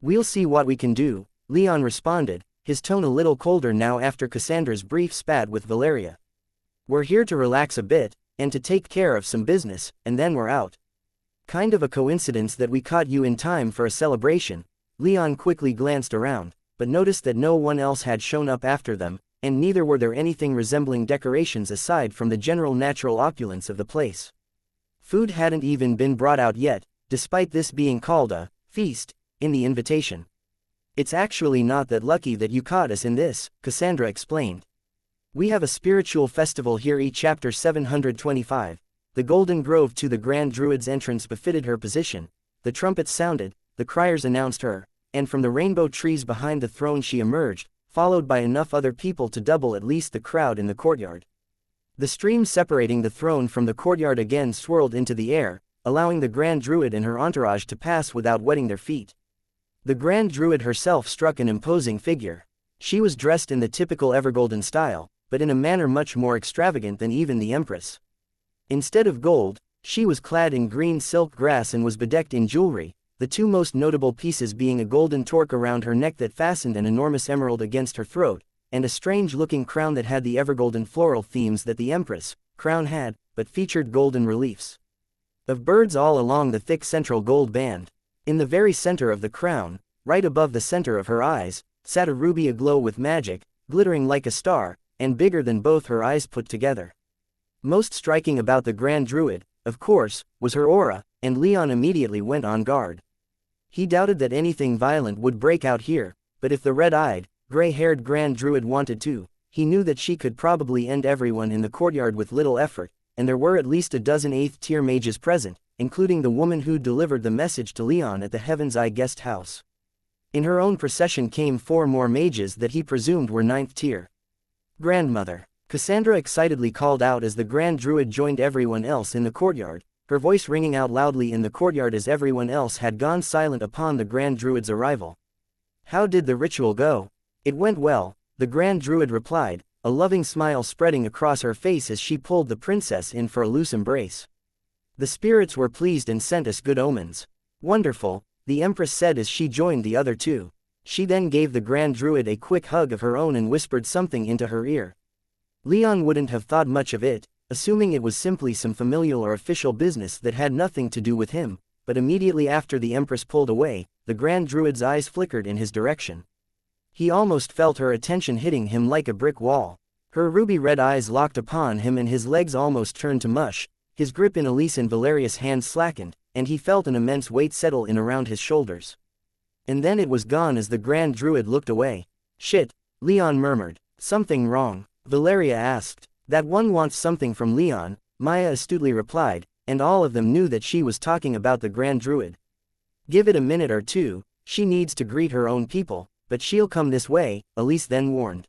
"We'll see what we can do," Leon responded, his tone a little colder now after Cassandra's brief spat with Valeria. "We're here to relax a bit, and to take care of some business, and then we're out." "Kind of a coincidence that we caught you in time for a celebration." Leon quickly glanced around, but noticed that no one else had shown up after them, and neither were there anything resembling decorations aside from the general natural opulence of the place. Food hadn't even been brought out yet, despite this being called a feast in the invitation. "It's actually not that lucky that you caught us in this," Cassandra explained. "We have a spiritual festival here." Chapter 725. The Golden Grove. To the Grand Druid's entrance befitted her position. The trumpets sounded, the criers announced her, and from the rainbow trees behind the throne she emerged, followed by enough other people to double at least the crowd in the courtyard. The stream separating the throne from the courtyard again swirled into the air, allowing the Grand Druid and her entourage to pass without wetting their feet. The Grand Druid herself struck an imposing figure. She was dressed in the typical Evergolden style, but in a manner much more extravagant than even the Empress. Instead of gold, she was clad in green silk grass and was bedecked in jewelry, the two most notable pieces being a golden torque around her neck that fastened an enormous emerald against her throat, and a strange-looking crown that had the Evergolden floral themes that the Empress' crown had, but featured golden reliefs of birds all along the thick central gold band. In the very center of the crown, right above the center of her eyes, sat a ruby aglow with magic, glittering like a star, and bigger than both her eyes put together. Most striking about the Grand Druid, of course, was her aura, and Leon immediately went on guard. He doubted that anything violent would break out here, but if the red-eyed, gray-haired Grand Druid wanted to, he knew that she could probably end everyone in the courtyard with little effort, and there were at least a dozen 8th-tier mages present, including the woman who delivered the message to Leon at the Heaven's Eye guest house. In her own procession came 4 more mages that he presumed were 9th tier. "Grandmother," Cassandra excitedly called out as the Grand Druid joined everyone else in the courtyard, her voice ringing out loudly in the courtyard as everyone else had gone silent upon the Grand Druid's arrival. "How did the ritual go?" "It went well," the Grand Druid replied, a loving smile spreading across her face as she pulled the princess in for a loose embrace. The spirits were pleased and sent us good omens. Wonderful, the Empress said as she joined the other two. She then gave the Grand Druid a quick hug of her own and whispered something into her ear. Leon wouldn't have thought much of it, assuming it was simply some familial or official business that had nothing to do with him, but immediately after the Empress pulled away, the Grand Druid's eyes flickered in his direction. He almost felt her attention hitting him like a brick wall. Her ruby-red eyes locked upon him and his legs almost turned to mush, his grip in Elise and Valeria's hands slackened, and he felt an immense weight settle in around his shoulders. And then it was gone as the Grand Druid looked away. Shit, Leon murmured. Something wrong? Valeria asked. That one wants something from Leon, Maya astutely replied, and all of them knew that she was talking about the Grand Druid. Give it a minute or two, she needs to greet her own people, but she'll come this way, Elise then warned.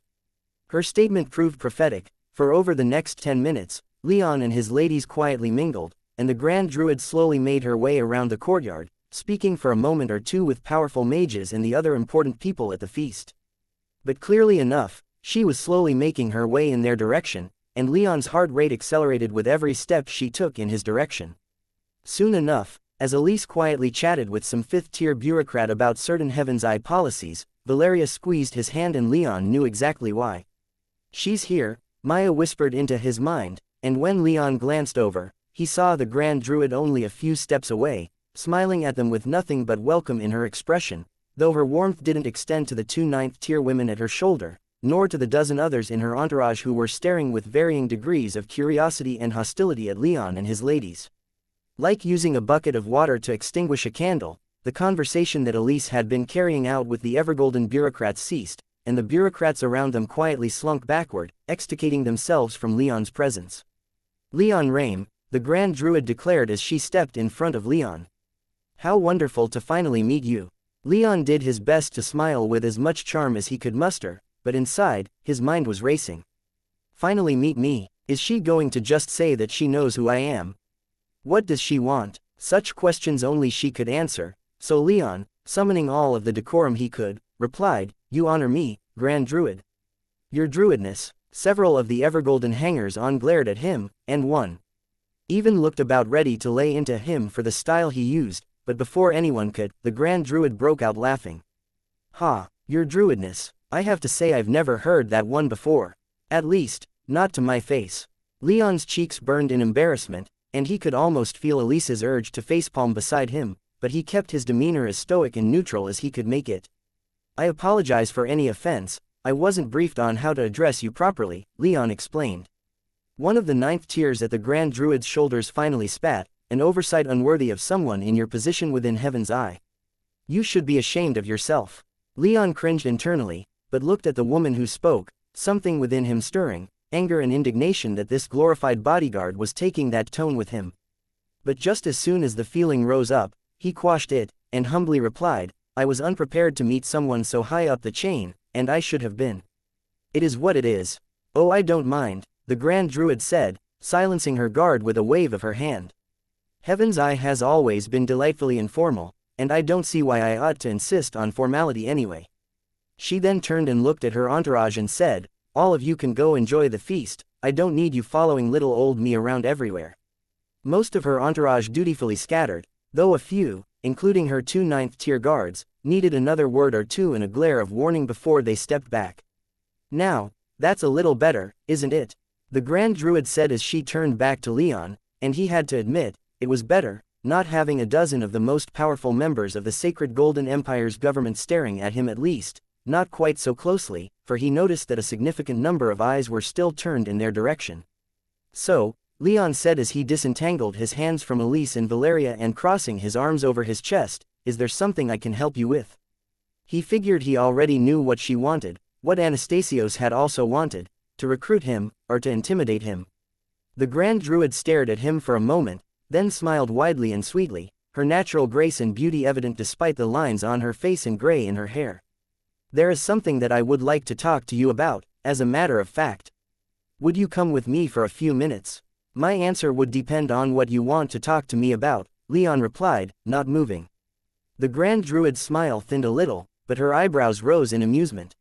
Her statement proved prophetic. For over the next 10 minutes, Leon and his ladies quietly mingled, and the Grand Druid slowly made her way around the courtyard, speaking for a moment or two with powerful mages and the other important people at the feast. But clearly enough, she was slowly making her way in their direction, and Leon's heart rate accelerated with every step she took in his direction. Soon enough, as Elise quietly chatted with some fifth-tier bureaucrat about certain Heaven's Eye policies, Valeria squeezed his hand and Leon knew exactly why. She's here, Maya whispered into his mind, and when Leon glanced over, he saw the Grand Druid only a few steps away, smiling at them with nothing but welcome in her expression, though her warmth didn't extend to the two ninth-tier women at her shoulder, nor to the dozen others in her entourage who were staring with varying degrees of curiosity and hostility at Leon and his ladies. Like using a bucket of water to extinguish a candle, the conversation that Elise had been carrying out with the Evergolden bureaucrats ceased, and the bureaucrats around them quietly slunk backward, extricating themselves from Leon's presence. Leon Rame, the Grand Druid declared as she stepped in front of Leon. How wonderful to finally meet you. Leon did his best to smile with as much charm as he could muster, but inside, his mind was racing. Finally meet me, is she going to just say that she knows who I am? What does she want? Such questions only she could answer, so Leon, summoning all of the decorum he could, replied, You honor me, Grand Druid. Your Druidness. Several of the Evergolden hangers-on glared at him, and one even looked about ready to lay into him for the style he used, but before anyone could, the Grand Druid broke out laughing. Ha, your Druidness, I have to say I've never heard that one before. At least, not to my face. Leon's cheeks burned in embarrassment, and he could almost feel Elise's urge to facepalm beside him, but he kept his demeanor as stoic and neutral as he could make it. I apologize for any offense, I wasn't briefed on how to address you properly, Leon explained. One of the ninth tiers at the Grand Druid's shoulders finally spat, an oversight unworthy of someone in your position within Heaven's Eye. You should be ashamed of yourself. Leon cringed internally, but looked at the woman who spoke, something within him stirring, anger and indignation that this glorified bodyguard was taking that tone with him. But just as soon as the feeling rose up, he quashed it, and humbly replied, I was unprepared to meet someone so high up the chain, and I should have been. It is what it is. Oh, I don't mind, the Grand Druid said, silencing her guard with a wave of her hand. Heaven's Eye has always been delightfully informal, and I don't see why I ought to insist on formality anyway. She then turned and looked at her entourage and said, All of you can go enjoy the feast, I don't need you following little old me around everywhere. Most of her entourage dutifully scattered, though a few, including her two ninth-tier guards, needed another word or two and a glare of warning before they stepped back. Now, that's a little better, isn't it? The Grand Druid said as she turned back to Leon, and he had to admit, it was better, not having a dozen of the most powerful members of the Sacred Golden Empire's government staring at him at least, not quite so closely, for he noticed that a significant number of eyes were still turned in their direction. So, Leon said as he disentangled his hands from Elise and Valeria and crossing his arms over his chest, Is there something I can help you with? He figured he already knew what she wanted, what Anastasios had also wanted, to recruit him, or to intimidate him. The Grand Druid stared at him for a moment, then smiled widely and sweetly, her natural grace and beauty evident despite the lines on her face and gray in her hair. There is something that I would like to talk to you about, as a matter of fact. Would you come with me for a few minutes? My answer would depend on what you want to talk to me about, Leon replied, not moving. The Grand Druid's smile thinned a little, but her eyebrows rose in amusement.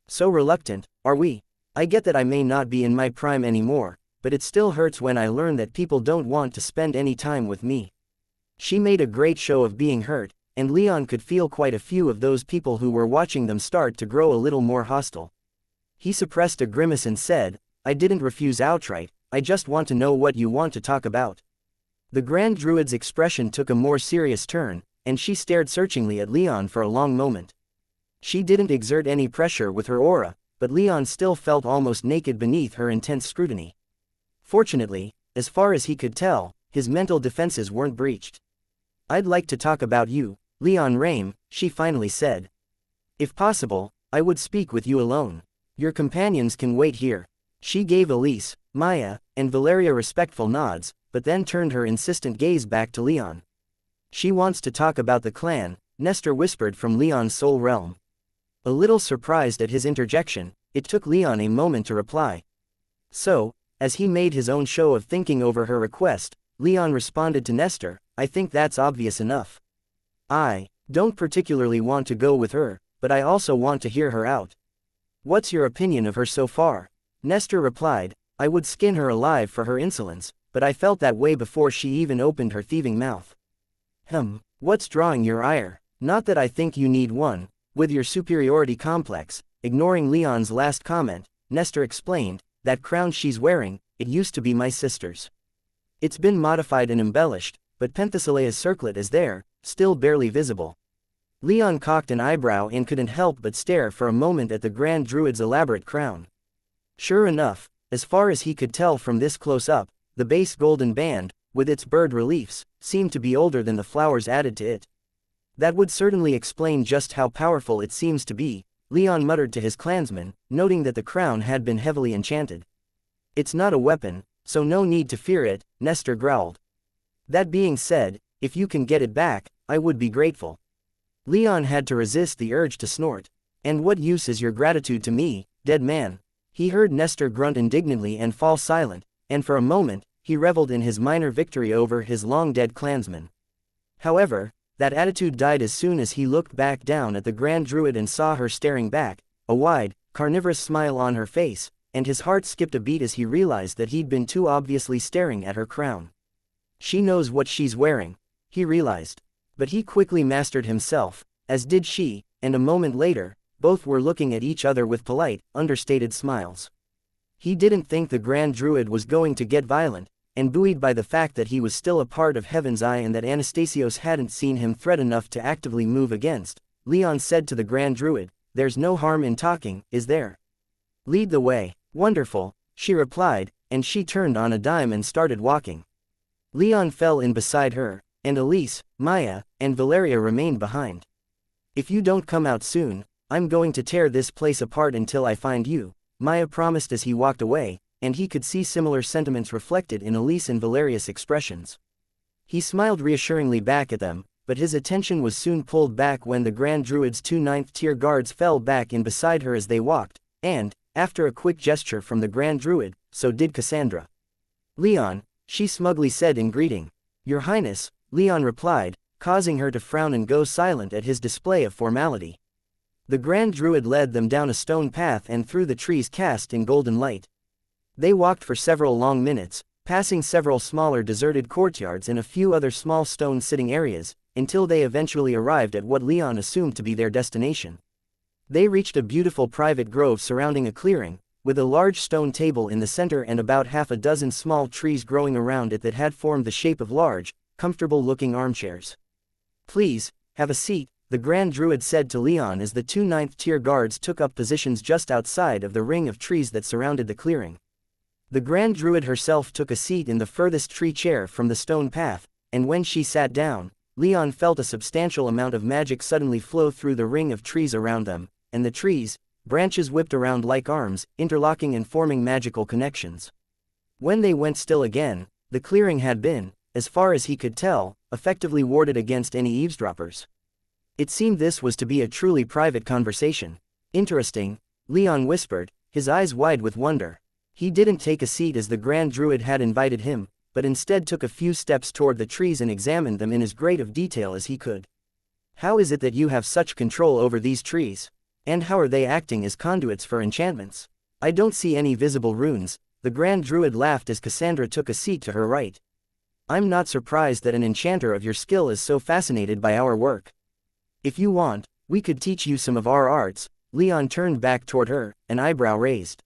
So reluctant, are we? I get that I may not be in my prime anymore, but it still hurts when I learn that people don't want to spend any time with me. She made a great show of being hurt, and Leon could feel quite a few of those people who were watching them start to grow a little more hostile. He suppressed a grimace and said, I didn't refuse outright, I just want to know what you want to talk about. The Grand Druid's expression took a more serious turn, and she stared searchingly at Leon for a long moment. She didn't exert any pressure with her aura, but Leon still felt almost naked beneath her intense scrutiny. Fortunately, as far as he could tell, his mental defenses weren't breached. I'd like to talk about you, Leon Rame, she finally said. If possible, I would speak with you alone. Your companions can wait here. She gave Elise, Maya, and Valeria respectful nods, but then turned her insistent gaze back to Leon. She wants to talk about the clan, Nestor whispered from Leon's soul realm. A little surprised at his interjection, it took Leon a moment to reply. So, as he made his own show of thinking over her request, Leon responded to Nestor, I think that's obvious enough. I don't particularly want to go with her, but I also want to hear her out. What's your opinion of her so far? Nestor replied, I would skin her alive for her insolence, but I felt that way before she even opened her thieving mouth. What's drawing your ire? Not that I think you need one. With your superiority complex, ignoring Leon's last comment, Nestor explained, that crown she's wearing, it used to be my sister's. It's been modified and embellished, but Penthesilea's circlet is there, still barely visible. Leon cocked an eyebrow and couldn't help but stare for a moment at the Grand Druid's elaborate crown. Sure enough, as far as he could tell from this close-up, the base golden band, with its bird reliefs, seemed to be older than the flowers added to it. That would certainly explain just how powerful it seems to be, Leon muttered to his clansmen, noting that the crown had been heavily enchanted. It's not a weapon, so no need to fear it, Nestor growled. That being said, if you can get it back, I would be grateful. Leon had to resist the urge to snort. And what use is your gratitude to me, dead man? He heard Nestor grunt indignantly and fall silent, and for a moment, he reveled in his minor victory over his long-dead clansman. However, that attitude died as soon as he looked back down at the Grand Druid and saw her staring back, a wide, carnivorous smile on her face, and his heart skipped a beat as he realized that he'd been too obviously staring at her crown. She knows what she's wearing, he realized. But he quickly mastered himself, as did she, and a moment later, both were looking at each other with polite, understated smiles. He didn't think the Grand Druid was going to get violent, and buoyed by the fact that he was still a part of Heaven's Eye and that Anastasios hadn't seen him threat enough to actively move against, Leon said to the Grand Druid, there's no harm in talking, is there? Lead the way. Wonderful, she replied, and she turned on a dime and started walking. Leon fell in beside her, and Elise, Maya, and Valeria remained behind. If you don't come out soon, I'm going to tear this place apart until I find you, Maya promised as he walked away, and he could see similar sentiments reflected in Elise and Valeria's expressions. He smiled reassuringly back at them, but his attention was soon pulled back when the Grand Druid's 2 9th-tier guards fell back in beside her as they walked, and, after a quick gesture from the Grand Druid, so did Cassandra. Leon, she smugly said in greeting. Your Highness, Leon replied, causing her to frown and go silent at his display of formality. The Grand Druid led them down a stone path and through the trees cast in golden light. They walked for several long minutes, passing several smaller deserted courtyards and a few other small stone sitting areas, until they eventually arrived at what Leon assumed to be their destination. They reached a beautiful private grove surrounding a clearing, with a large stone table in the center and about half a dozen small trees growing around it that had formed the shape of large, comfortable-looking armchairs. Please, have a seat, the Grand Druid said to Leon as the 2 9th-tier guards took up positions just outside of the ring of trees that surrounded the clearing. The Grand Druid herself took a seat in the furthest tree chair from the stone path, and when she sat down, Leon felt a substantial amount of magic suddenly flow through the ring of trees around them, and the trees, branches whipped around like arms, interlocking and forming magical connections. When they went still again, the clearing had been, as far as he could tell, effectively warded against any eavesdroppers. It seemed this was to be a truly private conversation. Interesting, Leon whispered, his eyes wide with wonder. He didn't take a seat as the Grand Druid had invited him, but instead took a few steps toward the trees and examined them in as great of detail as he could. How is it that you have such control over these trees? And how are they acting as conduits for enchantments? I don't see any visible runes, the Grand Druid laughed as Cassandra took a seat to her right. I'm not surprised that an enchanter of your skill is so fascinated by our work. If you want, we could teach you some of our arts. Leon turned back toward her, an eyebrow raised.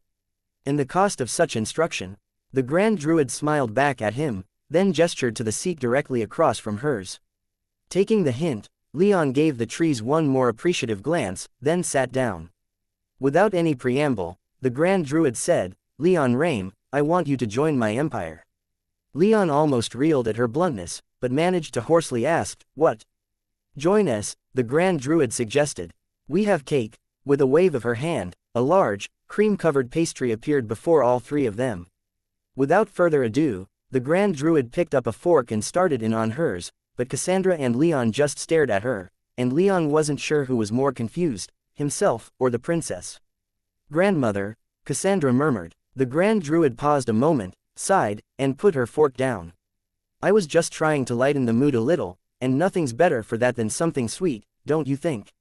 And the cost of such instruction? The Grand Druid smiled back at him, then gestured to the seat directly across from hers. Taking the hint, Leon gave the trees one more appreciative glance, then sat down. Without any preamble, the Grand Druid said, Leon Rame, I want you to join my empire. Leon almost reeled at her bluntness, but managed to hoarsely ask, what? Join us, the Grand Druid suggested. We have cake. With a wave of her hand, a large, cream-covered pastry appeared before all three of them. Without further ado, the Grand Druid picked up a fork and started in on hers, but Cassandra and Leon just stared at her, and Leon wasn't sure who was more confused, himself or the princess. Grandmother, Cassandra murmured. The Grand Druid paused a moment, sighed, and put her fork down. I was just trying to lighten the mood a little, and nothing's better for that than something sweet, don't you think?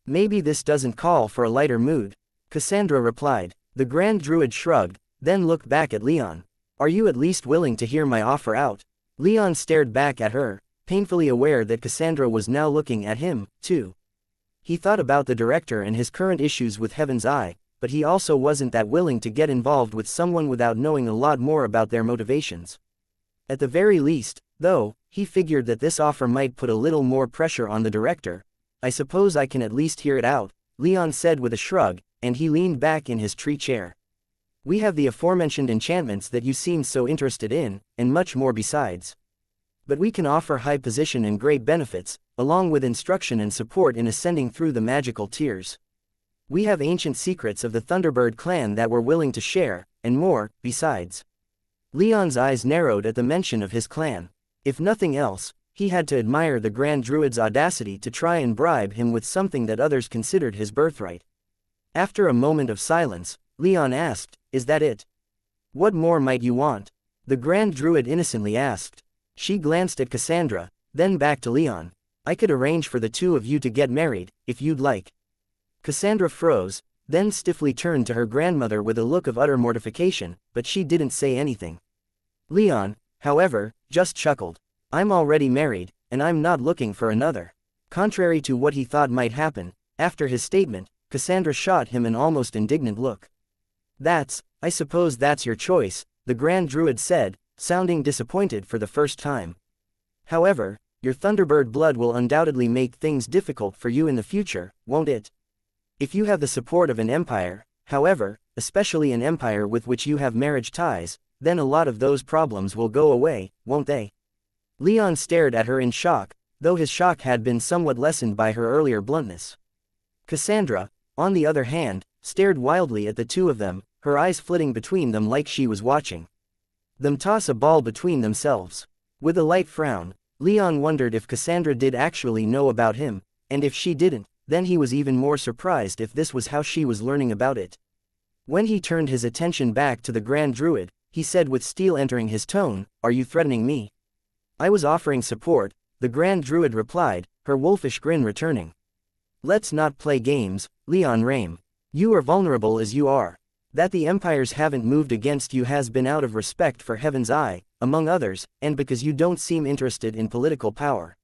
Maybe this doesn't call for a lighter mood, Cassandra replied. The Grand Druid shrugged, then looked back at Leon. Are you at least willing to hear my offer out? Leon stared back at her, painfully aware that Cassandra was now looking at him, too. He thought about the director and his current issues with Heaven's Eye, but he also wasn't that willing to get involved with someone without knowing a lot more about their motivations. At the very least, though, he figured that this offer might put a little more pressure on the director. I suppose I can at least hear it out, Leon said with a shrug, and he leaned back in his tree chair. We have the aforementioned enchantments that you seem so interested in, and much more besides. But we can offer high position and great benefits, along with instruction and support in ascending through the magical tiers. We have ancient secrets of the Thunderbird clan that we're willing to share, and more, besides. Leon's eyes narrowed at the mention of his clan. If nothing else, he had to admire the Grand Druid's audacity to try and bribe him with something that others considered his birthright. After a moment of silence, Leon asked, Is that it? What more might you want? The Grand Druid innocently asked. She glanced at Cassandra, then back to Leon. I could arrange for the two of you to get married, if you'd like. Cassandra froze, then stiffly turned to her grandmother with a look of utter mortification, but she didn't say anything. Leon, however, just chuckled. I'm already married, and I'm not looking for another. Contrary to what he thought might happen, after his statement, Cassandra shot him an almost indignant look. I suppose that's your choice, the Grand Druid said, sounding disappointed for the first time. However, your Thunderbird blood will undoubtedly make things difficult for you in the future, won't it? If you have the support of an empire, however, especially an empire with which you have marriage ties, then a lot of those problems will go away, won't they? Leon stared at her in shock, though his shock had been somewhat lessened by her earlier bluntness. Cassandra, on the other hand, stared wildly at the two of them, her eyes flitting between them like she was watching them toss a ball between themselves. With a light frown, Leon wondered if Cassandra did actually know about him, and if she didn't, then he was even more surprised if this was how she was learning about it. When he turned his attention back to the Grand Druid, he said with steel entering his tone, Are you threatening me? I was offering support, the Grand Druid replied, her wolfish grin returning. Let's not play games, Leon Rame. You are vulnerable as you are. That the empires haven't moved against you has been out of respect for Heaven's Eye, among others, and because you don't seem interested in political power.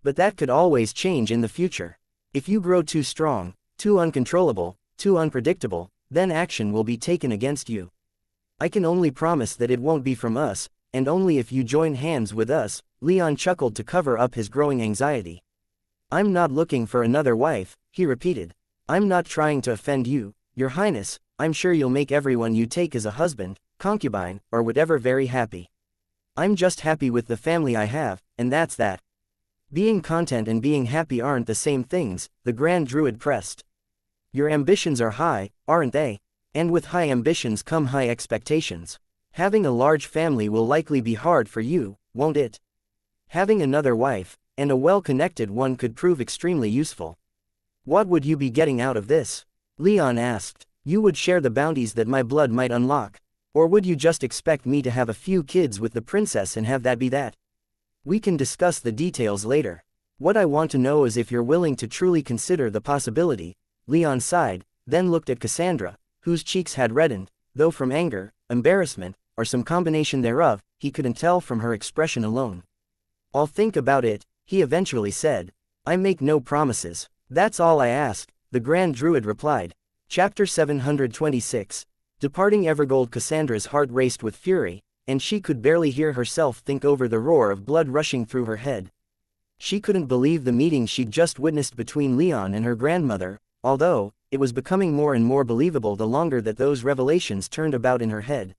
But that could always change in the future. If you grow too strong, too uncontrollable, too unpredictable, then action will be taken against you. I can only promise that it won't be from us, and only if you join hands with us, Leon chuckled to cover up his growing anxiety. I'm not looking for another wife, he repeated. I'm not trying to offend you, Your Highness, I'm sure you'll make everyone you take as a husband, concubine, or whatever very happy. I'm just happy with the family I have, and that's that. Being content and being happy aren't the same things, the Grand Druid pressed. Your ambitions are high, aren't they? And with high ambitions come high expectations. Having a large family will likely be hard for you, won't it? Having another wife, and a well-connected one, could prove extremely useful. What would you be getting out of this? Leon asked. You would share the bounties that my blood might unlock. Or would you just expect me to have a few kids with the princess and have that be that? We can discuss the details later. What I want to know is if you're willing to truly consider the possibility. Leon sighed, then looked at Cassandra, whose cheeks had reddened, though from anger, embarrassment, or some combination thereof, he couldn't tell from her expression alone. "I'll think about it," he eventually said. "I make no promises. That's all I ask," the Grand Druid replied. Chapter 726. Departing Evergold. Cassandra's heart raced with fury, and she could barely hear herself think over the roar of blood rushing through her head. She couldn't believe the meeting she'd just witnessed between Leon and her grandmother, although it was becoming more and more believable the longer that those revelations turned about in her head.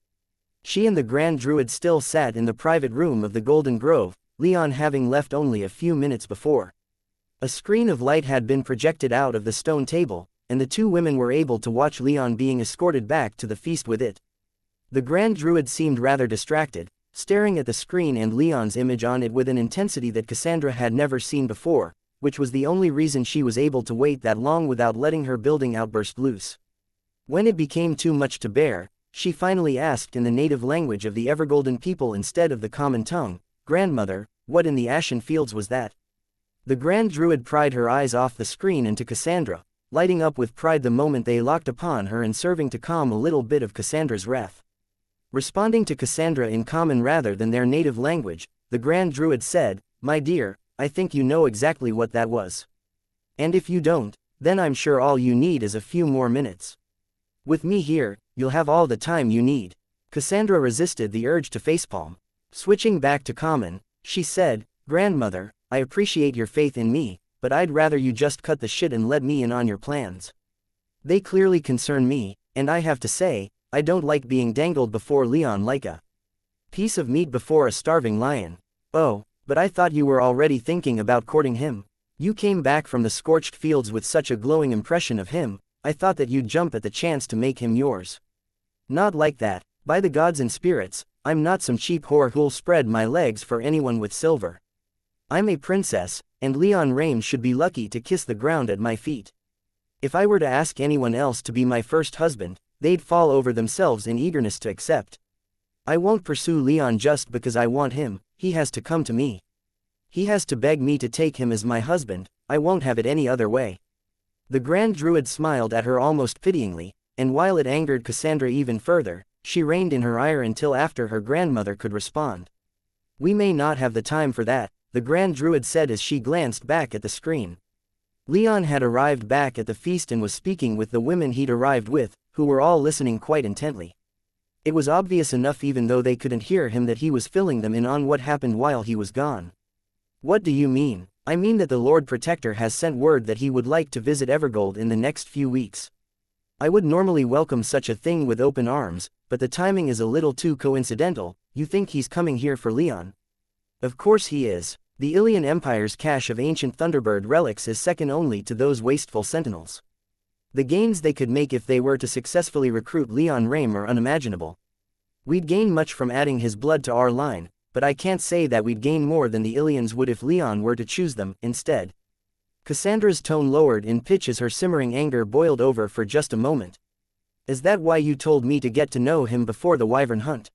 She and the Grand Druid still sat in the private room of the Golden Grove, Leon having left only a few minutes before. A screen of light had been projected out of the stone table, and the two women were able to watch Leon being escorted back to the feast with it. The Grand Druid seemed rather distracted, staring at the screen and Leon's image on it with an intensity that Cassandra had never seen before, which was the only reason she was able to wait that long without letting her building outburst loose. When it became too much to bear, she finally asked in the native language of the Evergolden people instead of the common tongue, "Grandmother, what in the Ashen Fields was that?" The Grand Druid pried her eyes off the screen and to Cassandra, lighting up with pride the moment they locked upon her and serving to calm a little bit of Cassandra's wrath. Responding to Cassandra in common rather than their native language, the Grand Druid said, "My dear, I think you know exactly what that was. And if you don't, then I'm sure all you need is a few more minutes. With me here, you'll have all the time you need." Cassandra resisted the urge to facepalm. Switching back to common, she said, "Grandmother, I appreciate your faith in me, but I'd rather you just cut the shit and let me in on your plans. They clearly concern me, and I have to say, I don't like being dangled before Leon like a piece of meat before a starving lion. Oh, but I thought you were already thinking about courting him. You came back from the scorched fields with such a glowing impression of him, I thought that you'd jump at the chance to make him yours." "Not like that, by the gods and spirits, I'm not some cheap whore who'll spread my legs for anyone with silver. I'm a princess, and Leon Rame should be lucky to kiss the ground at my feet. If I were to ask anyone else to be my first husband, they'd fall over themselves in eagerness to accept. I won't pursue Leon just because I want him, he has to come to me. He has to beg me to take him as my husband, I won't have it any other way." The Grand Druid smiled at her almost pityingly, and while it angered Cassandra even further, she reined in her ire until after her grandmother could respond. "We may not have the time for that," the Grand Druid said as she glanced back at the screen. Leon had arrived back at the feast and was speaking with the women he'd arrived with, who were all listening quite intently. It was obvious enough even though they couldn't hear him that he was filling them in on what happened while he was gone. "What do you mean?" "I mean that the Lord Protector has sent word that he would like to visit Evergold in the next few weeks. I would normally welcome such a thing with open arms, but the timing is a little too coincidental. You think he's coming here for Leon?" "Of course he is. The Ilian Empire's cache of ancient Thunderbird relics is second only to those wasteful sentinels. The gains they could make if they were to successfully recruit Leon Rame are unimaginable. We'd gain much from adding his blood to our line, but I can't say that we'd gain more than the Ilians would if Leon were to choose them instead." Cassandra's tone lowered in pitch as her simmering anger boiled over for just a moment. "Is that why you told me to get to know him before the wyvern hunt?"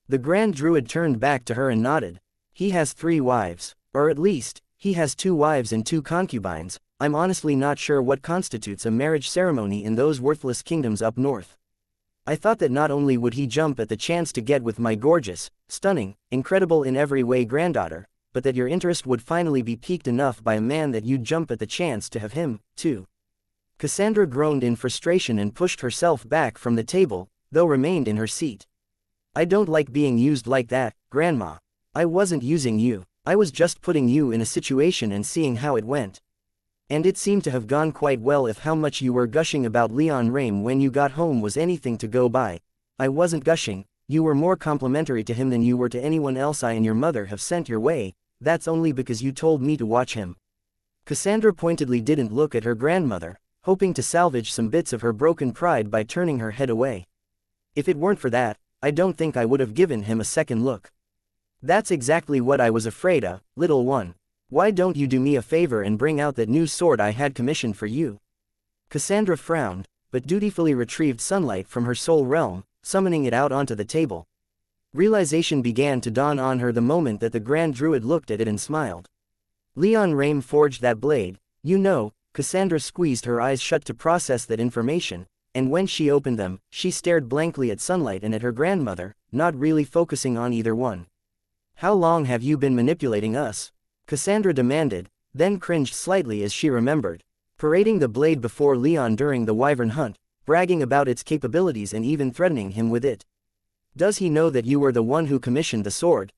The Grand Druid turned back to her and nodded. "He has 3 wives, or at least, he has 2 wives and 2 concubines. I'm honestly not sure what constitutes a marriage ceremony in those worthless kingdoms up north. I thought that not only would he jump at the chance to get with my gorgeous, stunning, incredible in every way granddaughter, but that your interest would finally be piqued enough by a man that you'd jump at the chance to have him, too." Cassandra groaned in frustration and pushed herself back from the table, though remained in her seat. "I don't like being used like that, Grandma. I wasn't using you, I was just putting you in a situation and seeing how it went. And it seemed to have gone quite well if how much you were gushing about Leon Rame when you got home was anything to go by. I wasn't gushing, you were more complimentary to him than you were to anyone else I and your mother have sent your way, that's only because you told me to watch him." Cassandra pointedly didn't look at her grandmother, hoping to salvage some bits of her broken pride by turning her head away. "If it weren't for that, I don't think I would have given him a second look." "That's exactly what I was afraid of, little one. Why don't you do me a favor and bring out that new sword I had commissioned for you?" Cassandra frowned, but dutifully retrieved sunlight from her soul realm, summoning it out onto the table. Realization began to dawn on her the moment that the Grand Druid looked at it and smiled. "Leon Rame forged that blade, you know." Cassandra squeezed her eyes shut to process that information, and when she opened them, she stared blankly at sunlight and at her grandmother, not really focusing on either one. "How long have you been manipulating us?" Cassandra demanded, then cringed slightly as she remembered. Parading the blade before Leon during the wyvern hunt, bragging about its capabilities and even threatening him with it. "Does he know that you were the one who commissioned the sword?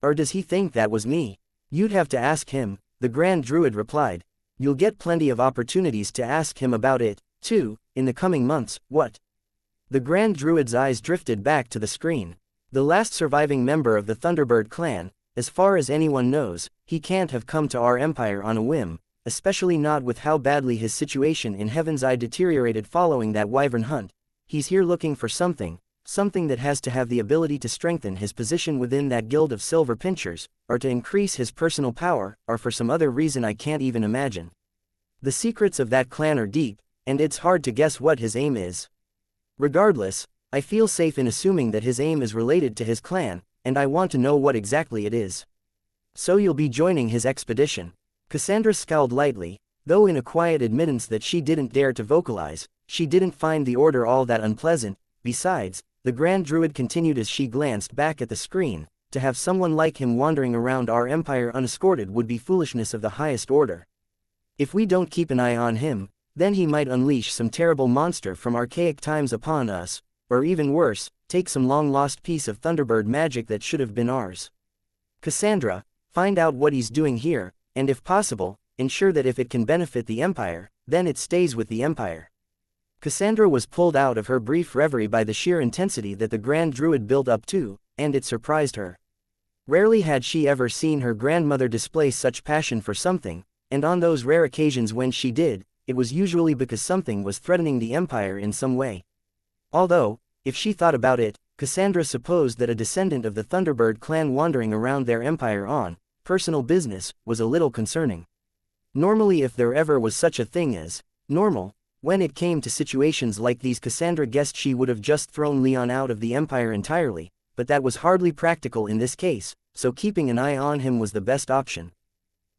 Or does he think that was me?" "You'd have to ask him," the Grand Druid replied. "You'll get plenty of opportunities to ask him about it, too, in the coming months." "What?" The Grand Druid's eyes drifted back to the screen. "The last surviving member of the Thunderbird clan, as far as anyone knows, he can't have come to our empire on a whim, especially not with how badly his situation in Heaven's Eye deteriorated following that wyvern hunt. He's here looking for something that has to have the ability to strengthen his position within that guild of silver pinchers, or to increase his personal power, or for some other reason I can't even imagine. The secrets of that clan are deep, and it's hard to guess what his aim is. Regardless, I feel safe in assuming that his aim is related to his clan, and I want to know what exactly it is." "So you'll be joining his expedition." Cassandra scowled lightly, though in a quiet admittance that she didn't dare to vocalize. She didn't find the order all that unpleasant. Besides, the Grand Druid continued as she glanced back at the screen, to have someone like him wandering around our empire unescorted would be foolishness of the highest order. If we don't keep an eye on him, then he might unleash some terrible monster from archaic times upon us, or even worse, take some long-lost piece of Thunderbird magic that should have been ours. Cassandra, find out what he's doing here, and if possible, ensure that if it can benefit the Empire, then it stays with the Empire." Cassandra was pulled out of her brief reverie by the sheer intensity that the Grand Druid built up to, and it surprised her. Rarely had she ever seen her grandmother display such passion for something, and on those rare occasions when she did, it was usually because something was threatening the Empire in some way. Although, if she thought about it, Cassandra supposed that a descendant of the Thunderbird clan wandering around their empire on personal business was a little concerning. Normally, if there ever was such a thing as normal, when it came to situations like these, Cassandra guessed she would have just thrown Leon out of the empire entirely, but that was hardly practical in this case, so keeping an eye on him was the best option.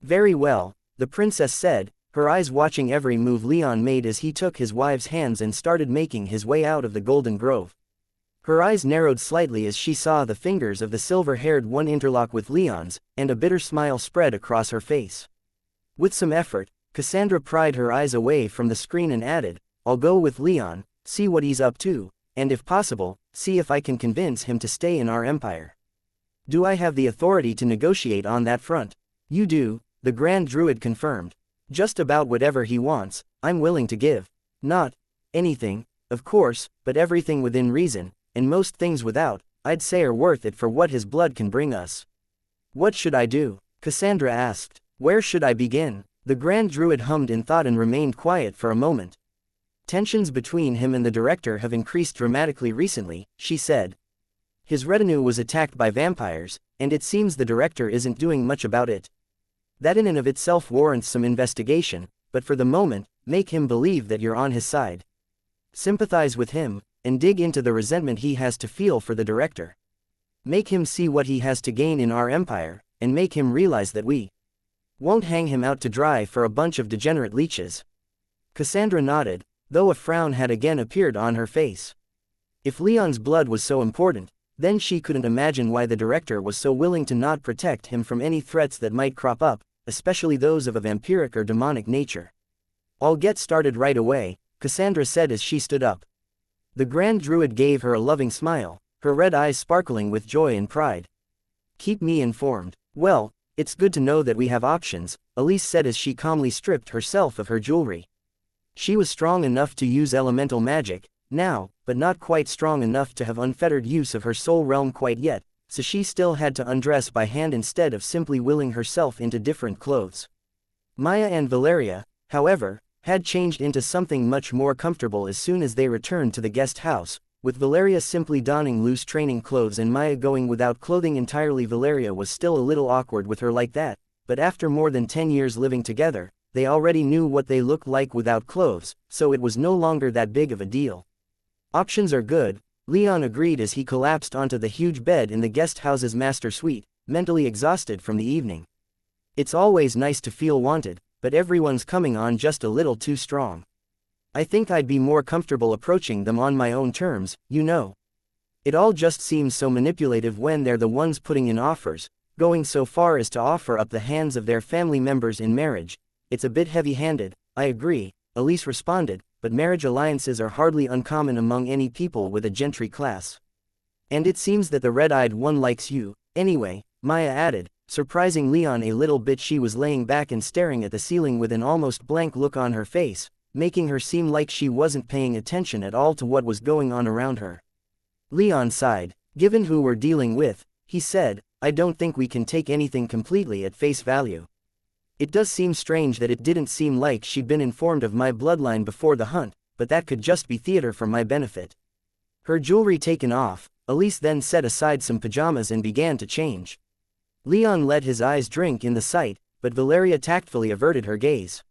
"Very well," the princess said, her eyes watching every move Leon made as he took his wife's hands and started making his way out of the Golden Grove. Her eyes narrowed slightly as she saw the fingers of the silver-haired one interlock with Leon's, and a bitter smile spread across her face. With some effort, Cassandra pried her eyes away from the screen and added, "I'll go with Leon, see what he's up to, and if possible, see if I can convince him to stay in our empire." "Do I have the authority to negotiate on that front?" "You do," the Grand Druid confirmed. "Just about whatever he wants, I'm willing to give. Not anything, of course, but everything within reason, and most things without, I'd say are worth it for what his blood can bring us." "What should I do?" Cassandra asked. "Where should I begin?" The Grand Druid hummed in thought and remained quiet for a moment. "Tensions between him and the director have increased dramatically recently," she said. "His retinue was attacked by vampires, and it seems the director isn't doing much about it. That in and of itself warrants some investigation, but for the moment, make him believe that you're on his side. Sympathize with him, and dig into the resentment he has to feel for the director. Make him see what he has to gain in our empire, and make him realize that we won't hang him out to dry for a bunch of degenerate leeches." Cassandra nodded, though a frown had again appeared on her face. If Leon's blood was so important, then she couldn't imagine why the director was so willing to not protect him from any threats that might crop up, especially those of a vampiric or demonic nature. "I'll get started right away," Cassandra said as she stood up. The Grand Druid gave her a loving smile, her red eyes sparkling with joy and pride. "Keep me informed." "Well, it's good to know that we have options," Elise said as she calmly stripped herself of her jewelry. She was strong enough to use elemental magic now, but not quite strong enough to have unfettered use of her soul realm quite yet, so she still had to undress by hand instead of simply willing herself into different clothes. Maya and Valeria, however, had changed into something much more comfortable as soon as they returned to the guest house, with Valeria simply donning loose training clothes and Maya going without clothing entirely. Valeria was still a little awkward with her like that, but after more than 10 years living together, they already knew what they looked like without clothes, so it was no longer that big of a deal. "Options are good," Leon agreed as he collapsed onto the huge bed in the guest house's master suite, mentally exhausted from the evening. "It's always nice to feel wanted, but everyone's coming on just a little too strong. I think I'd be more comfortable approaching them on my own terms, you know. It all just seems so manipulative when they're the ones putting in offers, going so far as to offer up the hands of their family members in marriage. It's a bit heavy-handed, I agree, Elise responded, but marriage alliances are hardly uncommon among any people with a gentry class. And it seems that the red-eyed one likes you, anyway, Maya added, surprising Leon a little bit. She was laying back and staring at the ceiling with an almost blank look on her face, making her seem like she wasn't paying attention at all to what was going on around her. Leon sighed. Given who we're dealing with, he said, I don't think we can take anything completely at face value. It does seem strange that it didn't seem like she'd been informed of my bloodline before the hunt, but that could just be theater for my benefit. Her jewelry taken off, Elise then set aside some pajamas and began to change. Leon let his eyes drink in the sight, but Valeria tactfully averted her gaze.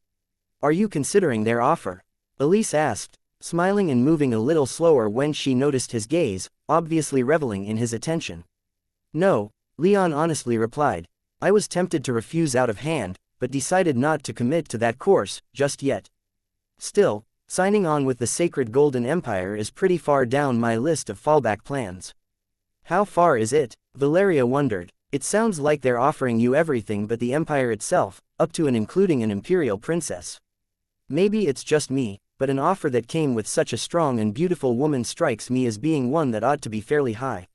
Are you considering their offer? Elise asked, smiling and moving a little slower when she noticed his gaze, obviously reveling in his attention. No, Leon honestly replied. I was tempted to refuse out of hand, but decided not to commit to that course, just yet. Still, signing on with the Sacred Golden Empire is pretty far down my list of fallback plans. How far is it? Valeria wondered. It sounds like they're offering you everything but the Empire itself, up to and including an Imperial Princess. Maybe it's just me, but an offer that came with such a strong and beautiful woman strikes me as being one that ought to be fairly high.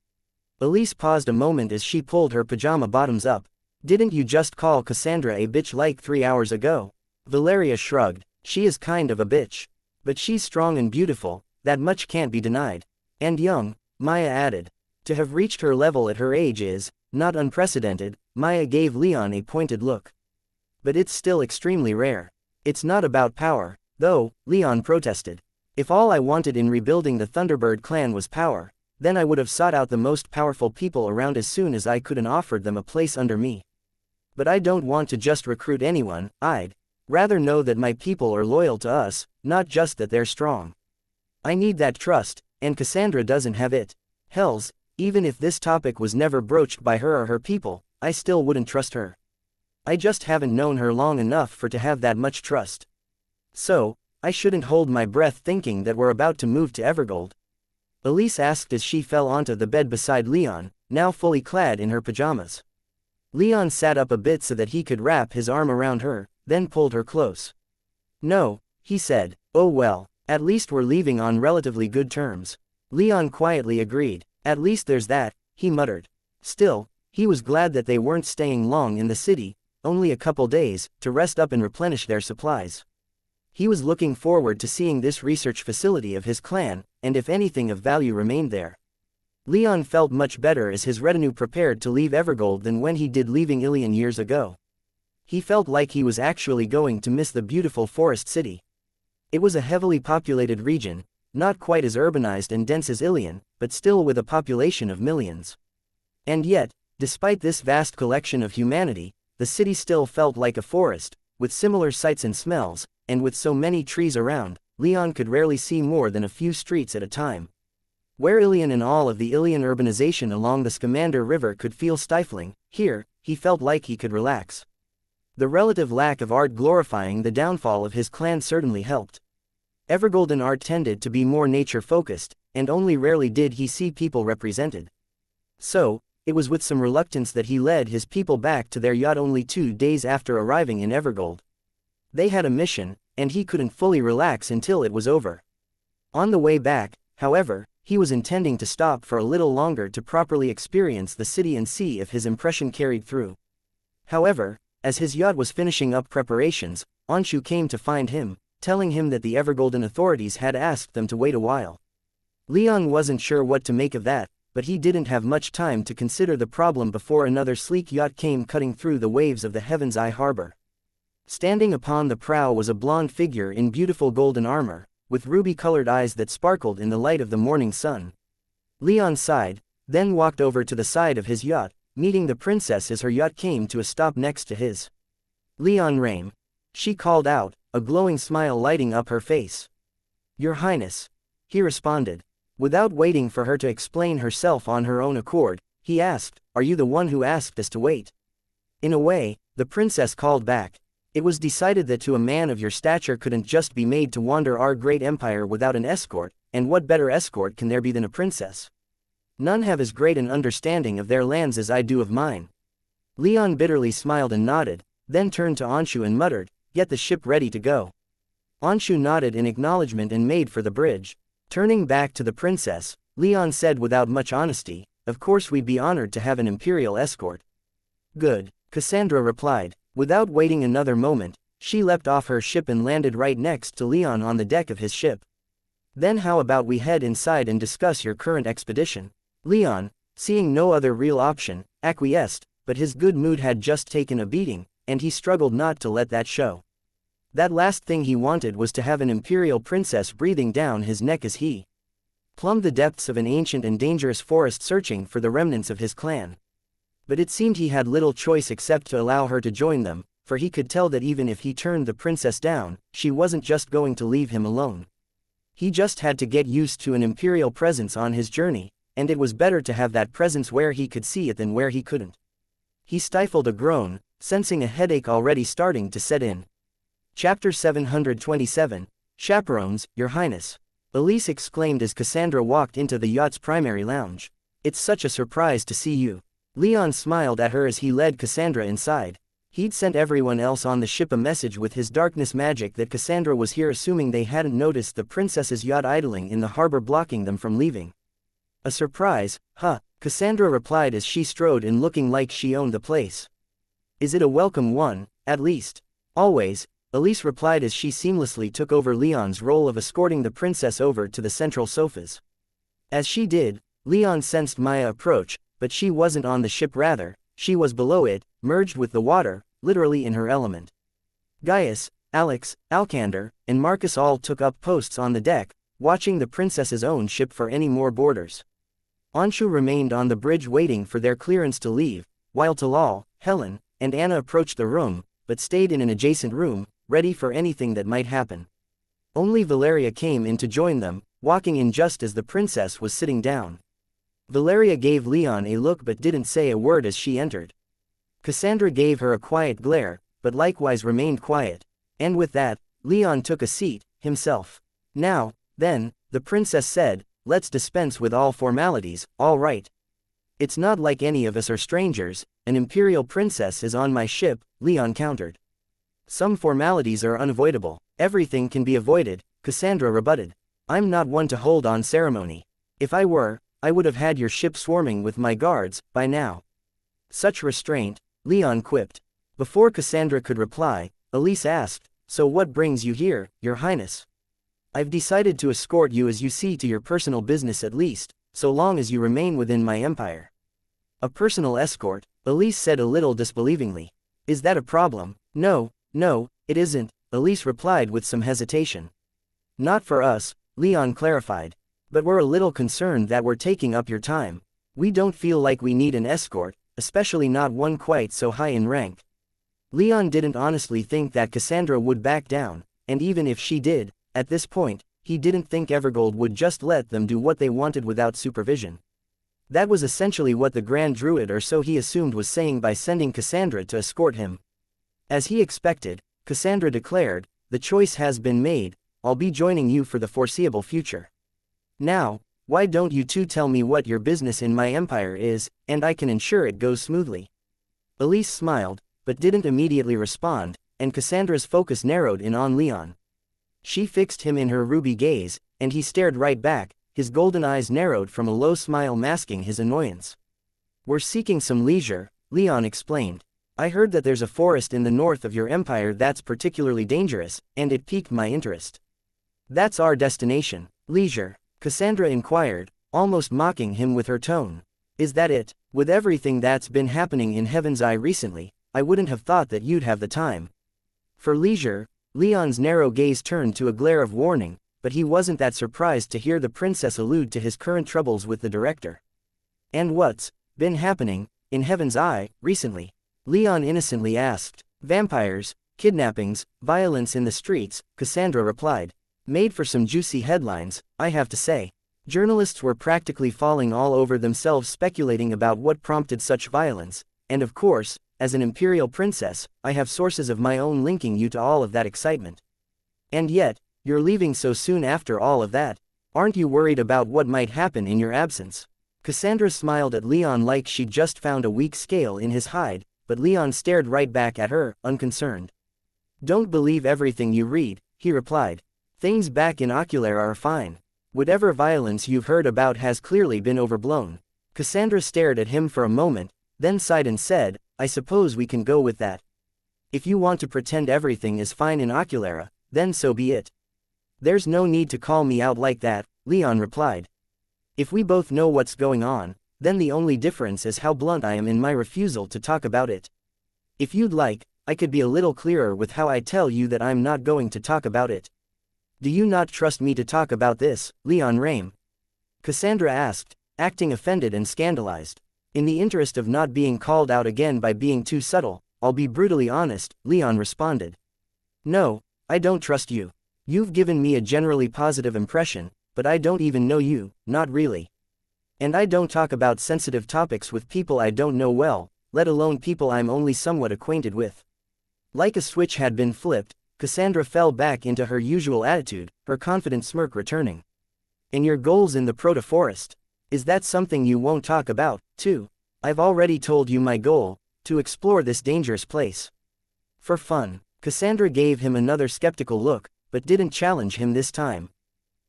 Elise paused a moment as she pulled her pajama bottoms up. Didn't you just call Cassandra a bitch like 3 hours ago? Valeria shrugged. She is kind of a bitch. But she's strong and beautiful, that much can't be denied. And young, Maya added. To have reached her level at her age is, not unprecedented. Maya gave Leon a pointed look. But it's still extremely rare. It's not about power, though, Leon protested. If all I wanted in rebuilding the Thunderbird clan was power, then I would have sought out the most powerful people around as soon as I could and offered them a place under me. But I don't want to just recruit anyone, I'd rather know that my people are loyal to us, not just that they're strong. I need that trust, and Cassandra doesn't have it. Hells, even if this topic was never broached by her or her people, I still wouldn't trust her. I just haven't known her long enough for to have that much trust. So, I shouldn't hold my breath thinking that we're about to move to Evergold. Elise asked as she fell onto the bed beside Leon, now fully clad in her pajamas. Leon sat up a bit so that he could wrap his arm around her, then pulled her close. No, he said. Oh well, at least we're leaving on relatively good terms. Leon quietly agreed. At least there's that, he muttered. Still, he was glad that they weren't staying long in the city, only a couple days, to rest up and replenish their supplies. He was looking forward to seeing this research facility of his clan, and if anything of value remained there. Leon felt much better as his retinue prepared to leave Evergold than when he did leaving Ilion years ago. He felt like he was actually going to miss the beautiful forest city. It was a heavily populated region, not quite as urbanized and dense as Ilion, but still with a population of millions. And yet, despite this vast collection of humanity, the city still felt like a forest, with similar sights and smells, and with so many trees around, Leon could rarely see more than a few streets at a time. Where Ilion and all of the Ilion urbanization along the Scamander River could feel stifling, here, he felt like he could relax. The relative lack of art glorifying the downfall of his clan certainly helped. Evergolden art tended to be more nature-focused, and only rarely did he see people represented. So, it was with some reluctance that he led his people back to their yacht only 2 days after arriving in Evergold. They had a mission, and he couldn't fully relax until it was over. On the way back, however, he was intending to stop for a little longer to properly experience the city and see if his impression carried through. However, as his yacht was finishing up preparations, Anshu came to find him, telling him that the Evergolden authorities had asked them to wait a while. Leon wasn't sure what to make of that, but he didn't have much time to consider the problem before another sleek yacht came cutting through the waves of the Heaven's Eye harbor. Standing upon the prow was a blonde figure in beautiful golden armor, with ruby-colored eyes that sparkled in the light of the morning sun. Leon sighed, then walked over to the side of his yacht, meeting the princess as her yacht came to a stop next to his. Leon Rame. She called out, a glowing smile lighting up her face. Your Highness. He responded. Without waiting for her to explain herself on her own accord, he asked, are you the one who asked us to wait? In a way, the princess called back. It was decided that to a man of your stature couldn't just be made to wander our great empire without an escort, and what better escort can there be than a princess? None have as great an understanding of their lands as I do of mine. Leon bitterly smiled and nodded, then turned to Anshu and muttered, "Get the ship ready to go." Anshu nodded in acknowledgement and made for the bridge. Turning back to the princess, Leon said without much honesty, "Of course we'd be honored to have an imperial escort." "Good," Cassandra replied. Without waiting another moment, she leapt off her ship and landed right next to Leon on the deck of his ship. "Then how about we head inside and discuss your current expedition?" Leon, seeing no other real option, acquiesced, but his good mood had just taken a beating, and he struggled not to let that show. That last thing he wanted was to have an imperial princess breathing down his neck as he plumbed the depths of an ancient and dangerous forest searching for the remnants of his clan. But it seemed he had little choice except to allow her to join them, for he could tell that even if he turned the princess down, she wasn't just going to leave him alone. He just had to get used to an imperial presence on his journey, and it was better to have that presence where he could see it than where he couldn't. He stifled a groan, sensing a headache already starting to set in. Chapter 727, Chaperones, Your Highness. Elise exclaimed as Cassandra walked into the yacht's primary lounge. "It's such a surprise to see you." Leon smiled at her as he led Cassandra inside. He'd sent everyone else on the ship a message with his darkness magic that Cassandra was here, assuming they hadn't noticed the princess's yacht idling in the harbor blocking them from leaving. "A surprise, huh?" Cassandra replied as she strode in looking like she owned the place. "Is it a welcome one, at least?" "Always," Elise replied as she seamlessly took over Leon's role of escorting the princess over to the central sofas. As she did, Leon sensed Maya approach, but she wasn't on the ship, rather, she was below it, merged with the water, literally in her element. Gaius, Alex, Alcander, and Marcus all took up posts on the deck, watching the princess's own ship for any more boarders. Anshu remained on the bridge waiting for their clearance to leave, while Talal, Helen, and Anna approached the room, but stayed in an adjacent room, ready for anything that might happen. Only Valeria came in to join them, walking in just as the princess was sitting down. Valeria gave Leon a look but didn't say a word as she entered. Cassandra gave her a quiet glare, but likewise remained quiet, and with that, Leon took a seat, himself. "Now, then," the princess said, "let's dispense with all formalities, all right? It's not like any of us are strangers, an imperial princess is on my ship," Leon countered. "Some formalities are unavoidable, everything can be avoided," Cassandra rebutted. "I'm not one to hold on ceremony. If I were, I would have had your ship swarming with my guards, by now." "Such restraint," Leon quipped. Before Cassandra could reply, Elise asked, "So what brings you here, Your Highness?" "I've decided to escort you as you see to your personal business at least, so long as you remain within my empire." "A personal escort," Elise said a little disbelievingly. "Is that a problem?" No, it isn't," Elise replied with some hesitation. "Not for us," Leon clarified. "But we're a little concerned that we're taking up your time. We don't feel like we need an escort, especially not one quite so high in rank." Leon didn't honestly think that Cassandra would back down, and even if she did, at this point, he didn't think Evergold would just let them do what they wanted without supervision. That was essentially what the Grand Druid, or so he assumed, was saying by sending Cassandra to escort him. As he expected, Cassandra declared, "The choice has been made, I'll be joining you for the foreseeable future. Now, why don't you two tell me what your business in my empire is, and I can ensure it goes smoothly." Elise smiled, but didn't immediately respond, and Cassandra's focus narrowed in on Leon. She fixed him in her ruby gaze, and he stared right back, his golden eyes narrowed from a low smile masking his annoyance. "We're seeking some leisure," Leon explained. "I heard that there's a forest in the north of your empire that's particularly dangerous, and it piqued my interest." "That's our destination." "Leisure?" Cassandra inquired, almost mocking him with her tone. "Is that it? With everything that's been happening in Heaven's Eye recently, I wouldn't have thought that you'd have the time." "For leisure?" Leon's narrow gaze turned to a glare of warning, but he wasn't that surprised to hear the princess allude to his current troubles with the director. "And what's been happening in Heaven's Eye recently?" Leon innocently asked. "Vampires, kidnappings, violence in the streets," Cassandra replied. "Made for some juicy headlines, I have to say. Journalists were practically falling all over themselves speculating about what prompted such violence, and of course, as an imperial princess, I have sources of my own linking you to all of that excitement. And yet, you're leaving so soon after all of that. Aren't you worried about what might happen in your absence? Cassandra smiled at Leon like she'd just found a weak scale in his hide, but Leon stared right back at her, unconcerned. Don't believe everything you read, he replied. Things back in Oculara are fine. Whatever violence you've heard about has clearly been overblown. Cassandra stared at him for a moment, then sighed and said, I suppose we can go with that. If you want to pretend everything is fine in Oculara, then so be it. There's no need to call me out like that, Leon replied. If we both know what's going on, then the only difference is how blunt I am in my refusal to talk about it. If you'd like, I could be a little clearer with how I tell you that I'm not going to talk about it. Do you not trust me to talk about this, Leon Rame? Cassandra asked, acting offended and scandalized. In the interest of not being called out again by being too subtle, I'll be brutally honest, Leon responded. No, I don't trust you. You've given me a generally positive impression, but I don't even know you, not really. And I don't talk about sensitive topics with people I don't know well, let alone people I'm only somewhat acquainted with. Like a switch had been flipped, Cassandra fell back into her usual attitude, her confident smirk returning. And your goals in the protoforest? Is that something you won't talk about, too? I've already told you my goal, to explore this dangerous place. For fun. Cassandra gave him another skeptical look, but didn't challenge him this time.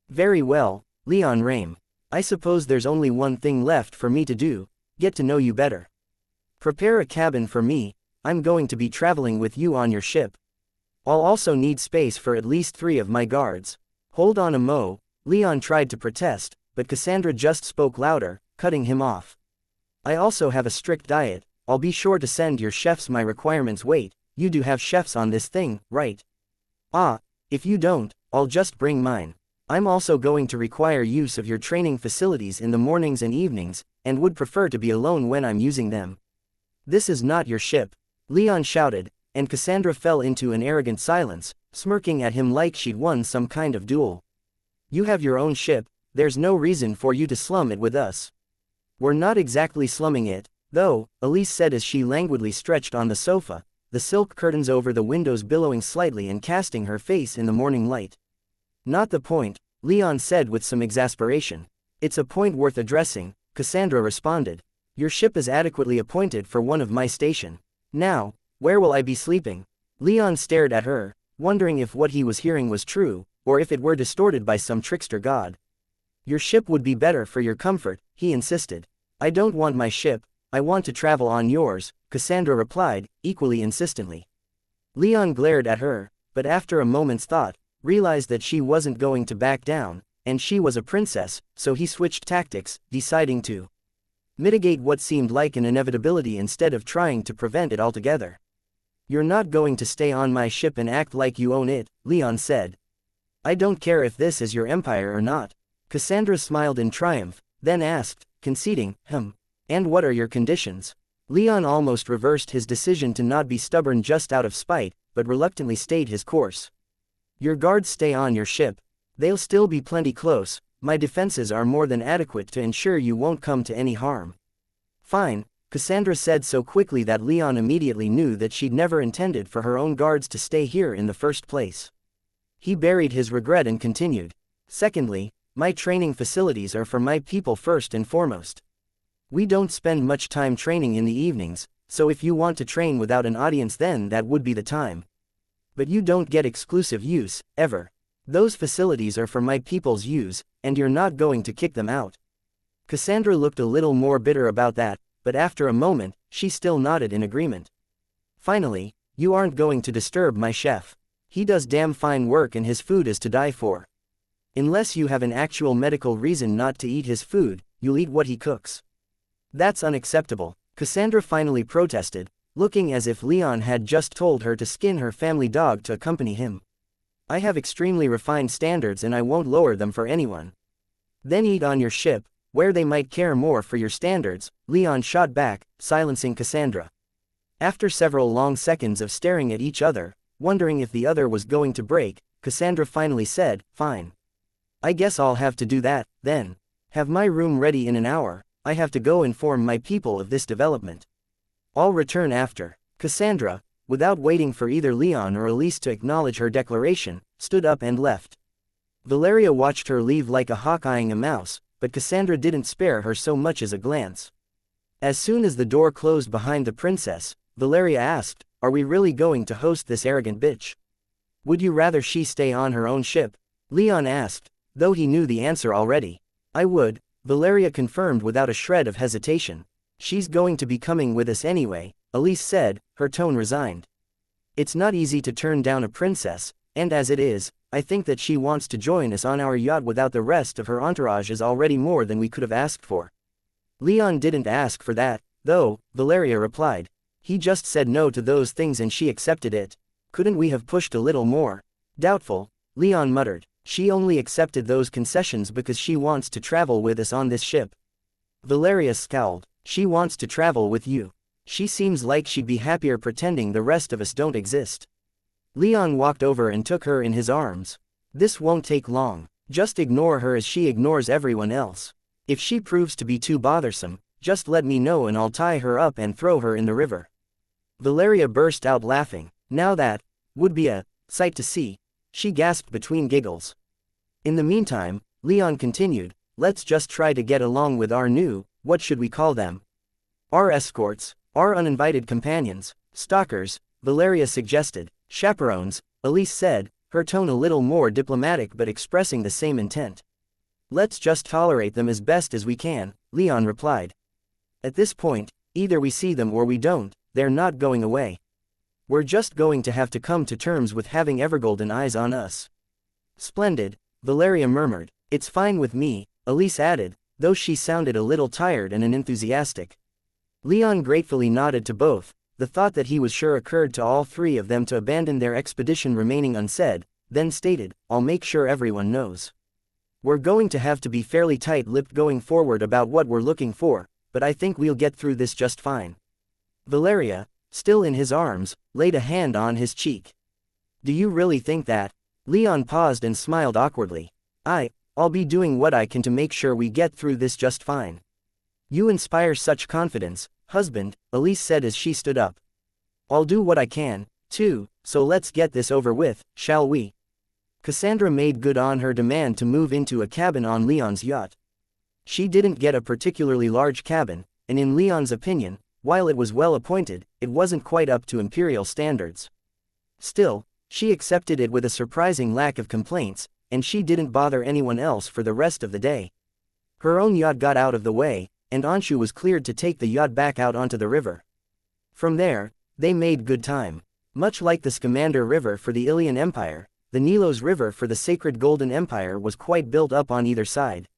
Very well, Leon Rame. I suppose there's only one thing left for me to do, get to know you better. Prepare a cabin for me, I'm going to be traveling with you on your ship. I'll also need space for at least 3 of my guards. Hold on a mo, Leon tried to protest, but Cassandra just spoke louder, cutting him off. I also have a strict diet, I'll be sure to send your chefs my requirements. Wait, you do have chefs on this thing, right? Ah, if you don't, I'll just bring mine. I'm also going to require use of your training facilities in the mornings and evenings, and would prefer to be alone when I'm using them. This is not your ship, Leon shouted, and Cassandra fell into an arrogant silence, smirking at him like she'd won some kind of duel. You have your own ship, there's no reason for you to slum it with us. We're not exactly slumming it, though, Elise said as she languidly stretched on the sofa, the silk curtains over the windows billowing slightly and casting her face in the morning light. Not the point, Leon said with some exasperation. It's a point worth addressing, Cassandra responded. Your ship is adequately appointed for one of my station. Now, where will I be sleeping? Leon stared at her, wondering if what he was hearing was true, or if it were distorted by some trickster god. Your ship would be better for your comfort, he insisted. I don't want my ship, I want to travel on yours, Cassandra replied, equally insistently. Leon glared at her, but after a moment's thought, realized that she wasn't going to back down, and she was a princess, so he switched tactics, deciding to mitigate what seemed like an inevitability instead of trying to prevent it altogether. You're not going to stay on my ship and act like you own it, Leon said. I don't care if this is your empire or not. Cassandra smiled in triumph, then asked, conceding, and what are your conditions? Leon almost reversed his decision to not be stubborn just out of spite, but reluctantly stayed his course. Your guards stay on your ship. They'll still be plenty close, my defenses are more than adequate to ensure you won't come to any harm. Fine, Cassandra said so quickly that Leon immediately knew that she'd never intended for her own guards to stay here in the first place. He buried his regret and continued. Secondly, my training facilities are for my people first and foremost. We don't spend much time training in the evenings, so if you want to train without an audience then that would be the time. But you don't get exclusive use, ever. Those facilities are for my people's use, and you're not going to kick them out. Cassandra looked a little more bitter about that, but after a moment, she still nodded in agreement. Finally, you aren't going to disturb my chef. He does damn fine work and his food is to die for. Unless you have an actual medical reason not to eat his food, you'll eat what he cooks. That's unacceptable, Cassandra finally protested, looking as if Leon had just told her to skin her family dog to accompany him. I have extremely refined standards and I won't lower them for anyone. Then eat on your ship, where they might care more for your standards, Leon shot back, silencing Cassandra. After several long seconds of staring at each other, wondering if the other was going to break, Cassandra finally said, fine. I guess I'll have to do that, then. Have my room ready in an hour, I have to go inform my people of this development. I'll return after. Cassandra, without waiting for either Leon or Elise to acknowledge her declaration, stood up and left. Valeria watched her leave like a hawk eyeing a mouse, but Cassandra didn't spare her so much as a glance. As soon as the door closed behind the princess, Valeria asked, "Are we really going to host this arrogant bitch? Would you rather she stay on her own ship?" Leon asked, though he knew the answer already. "I would," Valeria confirmed without a shred of hesitation. "She's going to be coming with us anyway," Elise said, her tone resigned. "It's not easy to turn down a princess, and as it is, I think that she wants to join us on our yacht without the rest of her entourage is already more than we could have asked for." "Leon didn't ask for that, though," Valeria replied. "He just said no to those things and she accepted it. Couldn't we have pushed a little more?" "Doubtful," Leon muttered. "She only accepted those concessions because she wants to travel with us on this ship." Valeria scowled. "She wants to travel with you. She seems like she'd be happier pretending the rest of us don't exist." Leon walked over and took her in his arms. "This won't take long. Just ignore her as she ignores everyone else. If she proves to be too bothersome, just let me know and I'll tie her up and throw her in the river." Valeria burst out laughing. "Now that would be a sight to see," she gasped between giggles. In the meantime, Leon continued, "Let's just try to get along with our new, what should we call them? Our escorts, our uninvited companions, stalkers," Valeria suggested. "Chaperones," Elise said, her tone a little more diplomatic but expressing the same intent. "Let's just tolerate them as best as we can," Leon replied. "At this point, either we see them or we don't, they're not going away. We're just going to have to come to terms with having Evergolden eyes on us." "Splendid," Valeria murmured. "It's fine with me," Elise added, though she sounded a little tired and unenthusiastic. Leon gratefully nodded to both, the thought that he was sure occurred to all three of them to abandon their expedition remaining unsaid, then stated, "I'll make sure everyone knows. We're going to have to be fairly tight-lipped going forward about what we're looking for, but I think we'll get through this just fine." Valeria, still in his arms, laid a hand on his cheek. "Do you really think that?" Leon paused and smiled awkwardly. I'll be doing what I can to make sure we get through this just fine." "You inspire such confidence, husband," Elise said as she stood up. "I'll do what I can, too, so let's get this over with, shall we?" Cassandra made good on her demand to move into a cabin on Leon's yacht. She didn't get a particularly large cabin, and in Leon's opinion, while it was well appointed, it wasn't quite up to imperial standards. Still, she accepted it with a surprising lack of complaints, and she didn't bother anyone else for the rest of the day. Her own yacht got out of the way, and Anshu was cleared to take the yacht back out onto the river. From there, they made good time. Much like the Scamander River for the Ilian Empire, the Nilos River for the Sacred Golden Empire was quite built up on either side.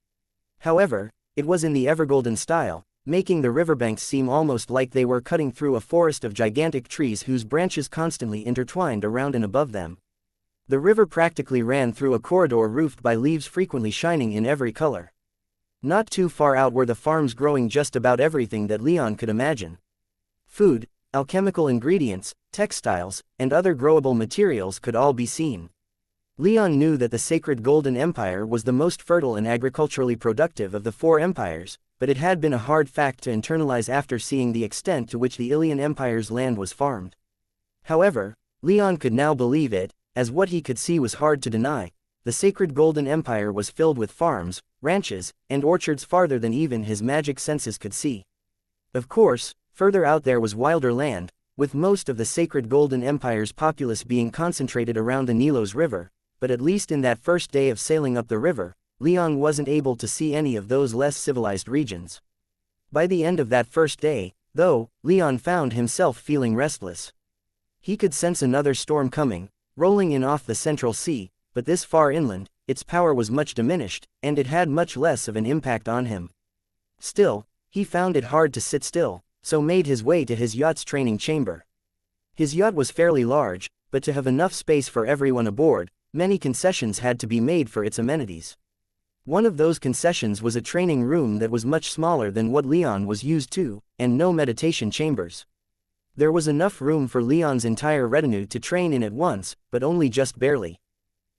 However, it was in the Evergolden style, making the riverbanks seem almost like they were cutting through a forest of gigantic trees whose branches constantly intertwined around and above them. The river practically ran through a corridor roofed by leaves frequently shining in every color. Not too far out were the farms growing just about everything that Leon could imagine. Food, alchemical ingredients, textiles, and other growable materials could all be seen. Leon knew that the Sacred Golden Empire was the most fertile and agriculturally productive of the four empires, but it had been a hard fact to internalize after seeing the extent to which the Ilian Empire's land was farmed. However, Leon could now believe it, as what he could see was hard to deny. The Sacred Golden Empire was filled with farms, ranches, and orchards farther than even his magic senses could see. Of course, further out there was wilder land, with most of the Sacred Golden Empire's populace being concentrated around the Nilos River, but at least in that first day of sailing up the river, Leon wasn't able to see any of those less civilized regions. By the end of that first day, though, Leon found himself feeling restless. He could sense another storm coming, rolling in off the Central Sea, but this far inland, its power was much diminished, and it had much less of an impact on him. Still, he found it hard to sit still, so made his way to his yacht's training chamber. His yacht was fairly large, but to have enough space for everyone aboard, many concessions had to be made for its amenities. One of those concessions was a training room that was much smaller than what Leon was used to, and no meditation chambers. There was enough room for Leon's entire retinue to train in at once, but only just barely.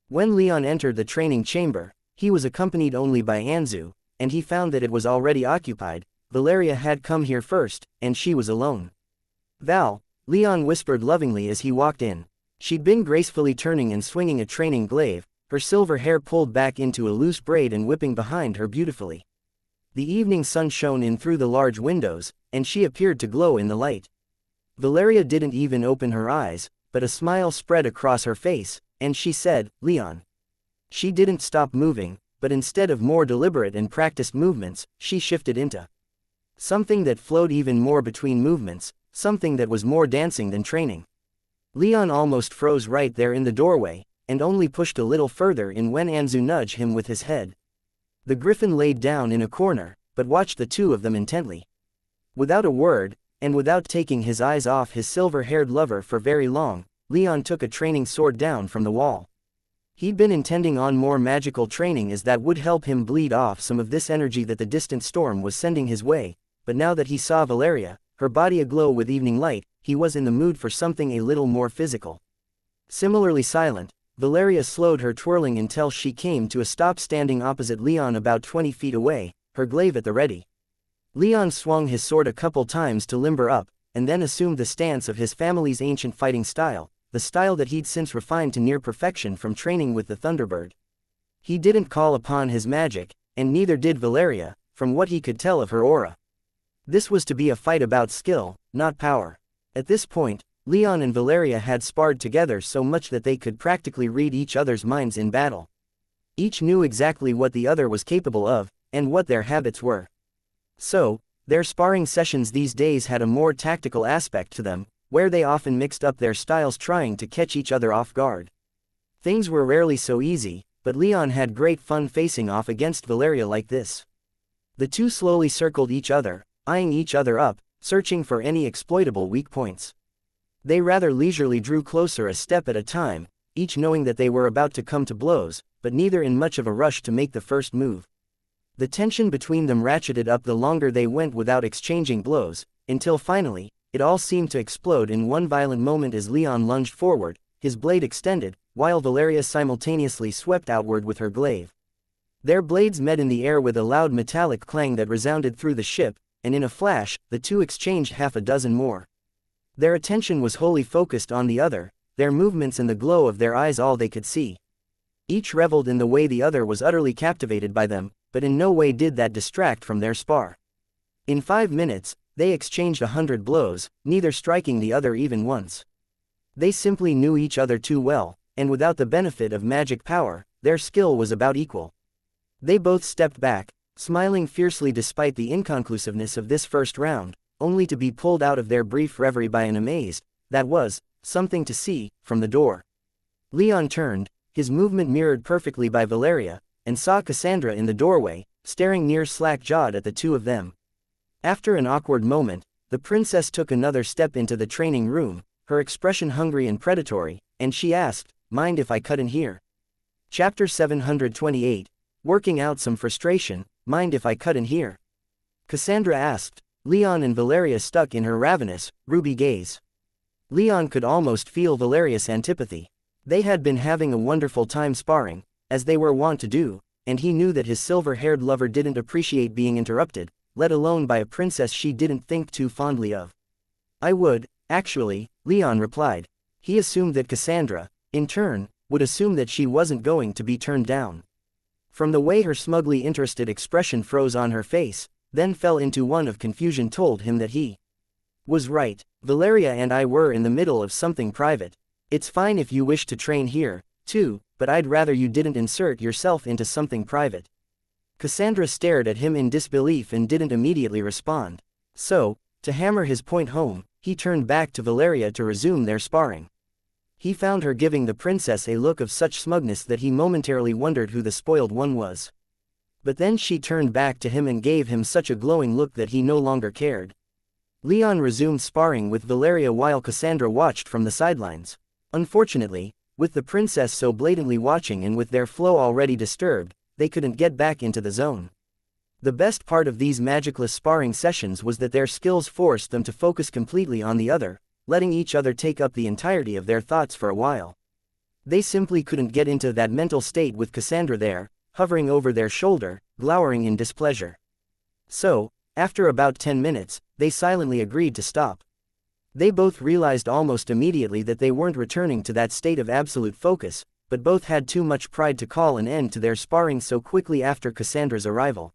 When Leon entered the training chamber, he was accompanied only by Anzu, and he found that it was already occupied. Valeria had come here first, and she was alone. "Val," Leon whispered lovingly as he walked in. She'd been gracefully turning and swinging a training glaive, her silver hair pulled back into a loose braid and whipping behind her beautifully. The evening sun shone in through the large windows, and she appeared to glow in the light. Valeria didn't even open her eyes, but a smile spread across her face, and she said, "Leon." She didn't stop moving, but instead of more deliberate and practiced movements, she shifted into something that flowed even more between movements, something that was more dancing than training. Leon almost froze right there in the doorway, and only pushed a little further in when Anzu nudged him with his head. The griffin laid down in a corner, but watched the two of them intently. Without a word, and without taking his eyes off his silver-haired lover for very long, Leon took a training sword down from the wall. He'd been intending on more magical training as that would help him bleed off some of this energy that the distant storm was sending his way, but now that he saw Valeria, her body aglow with evening light, he was in the mood for something a little more physical. Similarly silent, Valeria slowed her twirling until she came to a stop standing opposite Leon about 20 feet away, her glaive at the ready. Leon swung his sword a couple times to limber up, and then assumed the stance of his family's ancient fighting style, the style that he'd since refined to near perfection from training with the Thunderbird. He didn't call upon his magic, and neither did Valeria, from what he could tell of her aura. This was to be a fight about skill, not power. At this point, Leon and Valeria had sparred together so much that they could practically read each other's minds in battle. Each knew exactly what the other was capable of, and what their habits were. So, their sparring sessions these days had a more tactical aspect to them, where they often mixed up their styles trying to catch each other off guard. Things were rarely so easy, but Leon had great fun facing off against Valeria like this. The two slowly circled each other, eyeing each other up, searching for any exploitable weak points. They rather leisurely drew closer a step at a time, each knowing that they were about to come to blows, but neither in much of a rush to make the first move. The tension between them ratcheted up the longer they went without exchanging blows, until finally, it all seemed to explode in one violent moment as Leon lunged forward, his blade extended, while Valeria simultaneously swept outward with her glaive. Their blades met in the air with a loud metallic clang that resounded through the ship, and in a flash, the two exchanged half a dozen more. Their attention was wholly focused on the other, their movements and the glow of their eyes all they could see. Each reveled in the way the other was utterly captivated by them, but in no way did that distract from their spar. In 5 minutes, they exchanged 100 blows, neither striking the other even once. They simply knew each other too well, and without the benefit of magic power, their skill was about equal. They both stepped back, smiling fiercely despite the inconclusiveness of this first round, only to be pulled out of their brief reverie by an amazed, that was, something to see, from the door. Leon turned, his movement mirrored perfectly by Valeria, and saw Cassandra in the doorway, staring near slack-jawed at the two of them. After an awkward moment, the princess took another step into the training room, her expression hungry and predatory, and she asked, "Mind if I cut in here?" Chapter 728, Working out some frustration. Mind if I cut in here? Cassandra asked. Leon and Valeria stuck in her ravenous, ruby gaze. Leon could almost feel Valeria's antipathy. They had been having a wonderful time sparring, as they were wont to do, and he knew that his silver-haired lover didn't appreciate being interrupted, let alone by a princess she didn't think too fondly of. "I would, actually," Leon replied. He assumed that Cassandra, in turn, would assume that she wasn't going to be turned down. From the way her smugly interested expression froze on her face, then fell into one of confusion told him that he was right. "Valeria and I were in the middle of something private. It's fine if you wish to train here, too, but I'd rather you didn't insert yourself into something private." Cassandra stared at him in disbelief and didn't immediately respond. So, to hammer his point home, he turned back to Valeria to resume their sparring. He found her giving the princess a look of such smugness that he momentarily wondered who the spoiled one was. But then she turned back to him and gave him such a glowing look that he no longer cared. Leon resumed sparring with Valeria while Cassandra watched from the sidelines. Unfortunately, with the princess so blatantly watching and with their flow already disturbed, they couldn't get back into the zone. The best part of these magicless sparring sessions was that their skills forced them to focus completely on the other, letting each other take up the entirety of their thoughts for a while. They simply couldn't get into that mental state with Cassandra there, hovering over their shoulder, glowering in displeasure. So, after about 10 minutes, they silently agreed to stop. They both realized almost immediately that they weren't returning to that state of absolute focus, but both had too much pride to call an end to their sparring so quickly after Cassandra's arrival.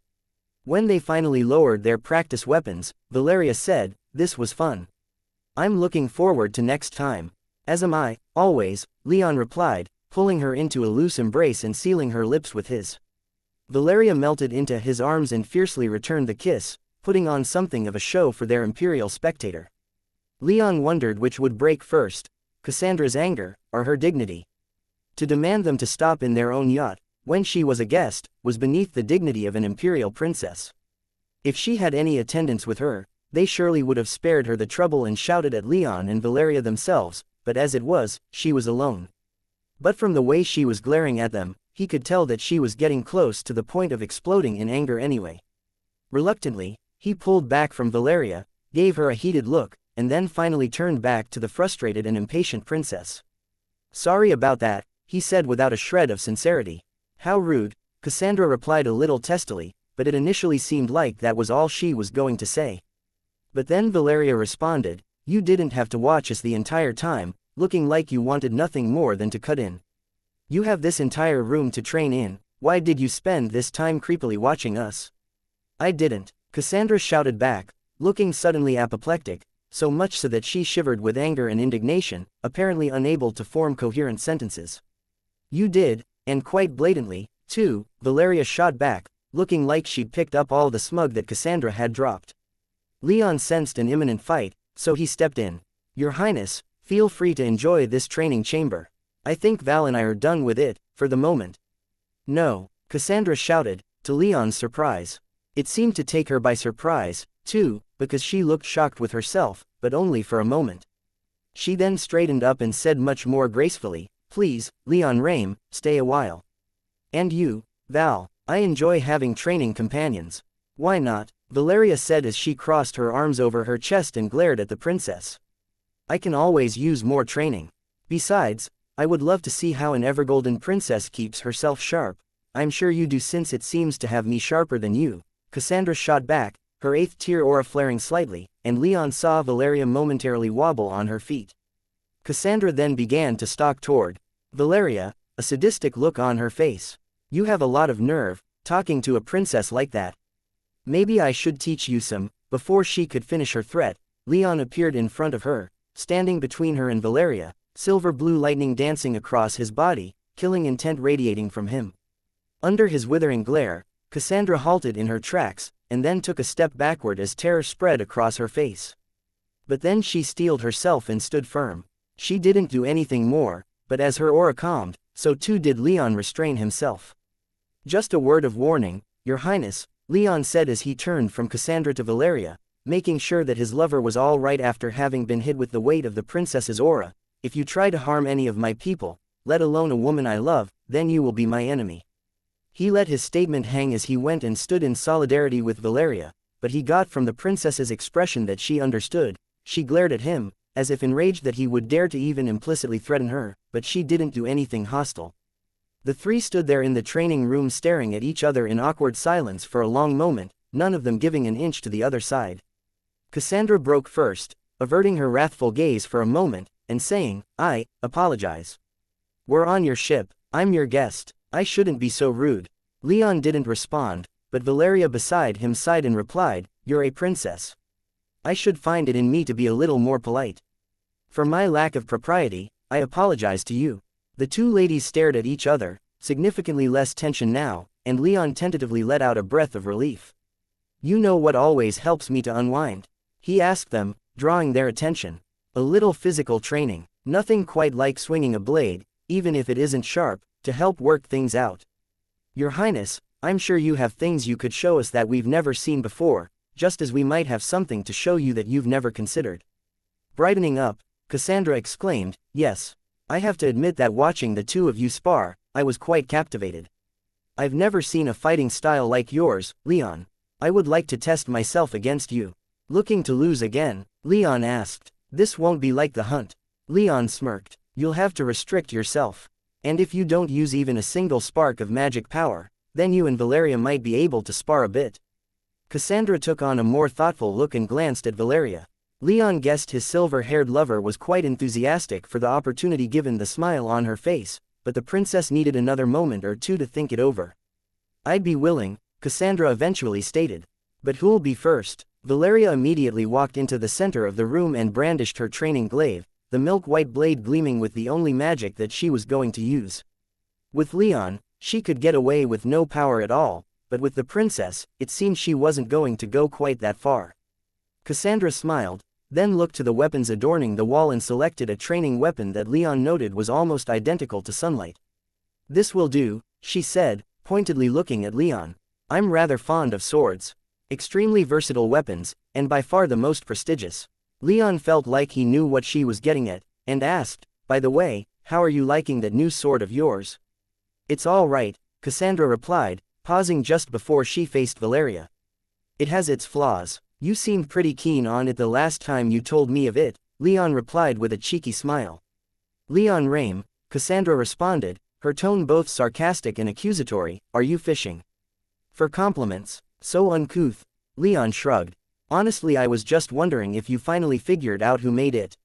When they finally lowered their practice weapons, Valeria said, "This was fun. I'm looking forward to next time." "As am I, always," Leon replied, pulling her into a loose embrace and sealing her lips with his. Valeria melted into his arms and fiercely returned the kiss, putting on something of a show for their imperial spectator. Leon wondered which would break first, Cassandra's anger, or her dignity. To demand them to stop in their own yacht, when she was a guest, was beneath the dignity of an imperial princess. If she had any attendants with her, they surely would have spared her the trouble and shouted at Leon and Valeria themselves, but as it was, she was alone. But from the way she was glaring at them, he could tell that she was getting close to the point of exploding in anger anyway. Reluctantly, he pulled back from Valeria, gave her a heated look, and then finally turned back to the frustrated and impatient princess. "Sorry about that," he said without a shred of sincerity. "How rude," Cassandra replied a little testily, but it initially seemed like that was all she was going to say. But then Valeria responded, "You didn't have to watch us the entire time, looking like you wanted nothing more than to cut in. You have this entire room to train in, why did you spend this time creepily watching us?" "I didn't," Cassandra shouted back, looking suddenly apoplectic, so much so that she shivered with anger and indignation, apparently unable to form coherent sentences. "You did, and quite blatantly, too," Valeria shot back, looking like she'd picked up all the smug that Cassandra had dropped. Leon sensed an imminent fight, so he stepped in. "Your Highness, feel free to enjoy this training chamber. I think Val and I are done with it, for the moment." "No," Cassandra shouted, to Leon's surprise. It seemed to take her by surprise, too, because she looked shocked with herself, but only for a moment. She then straightened up and said much more gracefully, "Please, Leon Rame, stay a while. And you, Val, I enjoy having training companions." "Why not?" Valeria said as she crossed her arms over her chest and glared at the princess. "I can always use more training. Besides, I would love to see how an Evergolden princess keeps herself sharp. I'm sure you do since it seems to have me sharper than you." Cassandra shot back, her eighth tier aura flaring slightly, and Leon saw Valeria momentarily wobble on her feet. Cassandra then began to stalk toward Valeria, a sadistic look on her face. "You have a lot of nerve, talking to a princess like that. Maybe I should teach you some." Before she could finish her threat, Leon appeared in front of her, standing between her and Valeria, silver blue lightning dancing across his body, killing intent radiating from him. Under his withering glare, Cassandra halted in her tracks, and then took a step backward as terror spread across her face. But then she steeled herself and stood firm. She didn't do anything more, but as her aura calmed, so too did Leon restrain himself. "Just a word of warning, Your Highness," Leon said as he turned from Cassandra to Valeria, making sure that his lover was all right after having been hit with the weight of the princess's aura. "If you try to harm any of my people, let alone a woman I love, then you will be my enemy." He let his statement hang as he went and stood in solidarity with Valeria, but he got from the princess's expression that she understood. She glared at him, as if enraged that he would dare to even implicitly threaten her, but she didn't do anything hostile. The three stood there in the training room staring at each other in awkward silence for a long moment, none of them giving an inch to the other side. Cassandra broke first, averting her wrathful gaze for a moment, and saying, "I apologize. We're on your ship, I'm your guest, I shouldn't be so rude." Leon didn't respond, but Valeria beside him sighed and replied, "You're a princess. I should find it in me to be a little more polite. For my lack of propriety, I apologize to you." The two ladies stared at each other, significantly less tension now, and Leon tentatively let out a breath of relief. "You know what always helps me to unwind?" he asked them, drawing their attention. "A little physical training. Nothing quite like swinging a blade, even if it isn't sharp, to help work things out. Your Highness, I'm sure you have things you could show us that we've never seen before, just as we might have something to show you that you've never considered." Brightening up, Cassandra exclaimed, "Yes. I have to admit that watching the two of you spar, I was quite captivated. I've never seen a fighting style like yours, Leon. I would like to test myself against you." "Looking to lose again?" Leon asked. "This won't be like the hunt." Leon smirked. "You'll have to restrict yourself. And if you don't use even a single spark of magic power, then you and Valeria might be able to spar a bit." Cassandra took on a more thoughtful look and glanced at Valeria. Leon guessed his silver-haired lover was quite enthusiastic for the opportunity given the smile on her face, but the princess needed another moment or two to think it over. "I'd be willing," Cassandra eventually stated. "But who'll be first?" Valeria immediately walked into the center of the room and brandished her training glaive, the milk-white blade gleaming with the only magic that she was going to use. With Leon, she could get away with no power at all, but with the princess, it seemed she wasn't going to go quite that far. Cassandra smiled, then looked to the weapons adorning the wall and selected a training weapon that Leon noted was almost identical to sunlight. "This will do," she said, pointedly looking at Leon. "I'm rather fond of swords. Extremely versatile weapons, and by far the most prestigious." Leon felt like he knew what she was getting at, and asked, "By the way, how are you liking that new sword of yours?" "It's all right," Cassandra replied, pausing just before she faced Valeria. "It has its flaws. You seemed pretty keen on it the last time you told me of it," Leon replied with a cheeky smile. "Leon Rame," Cassandra responded, her tone both sarcastic and accusatory, "are you fishing for compliments? So uncouth." Leon shrugged. "Honestly, I was just wondering if you finally figured out who made it."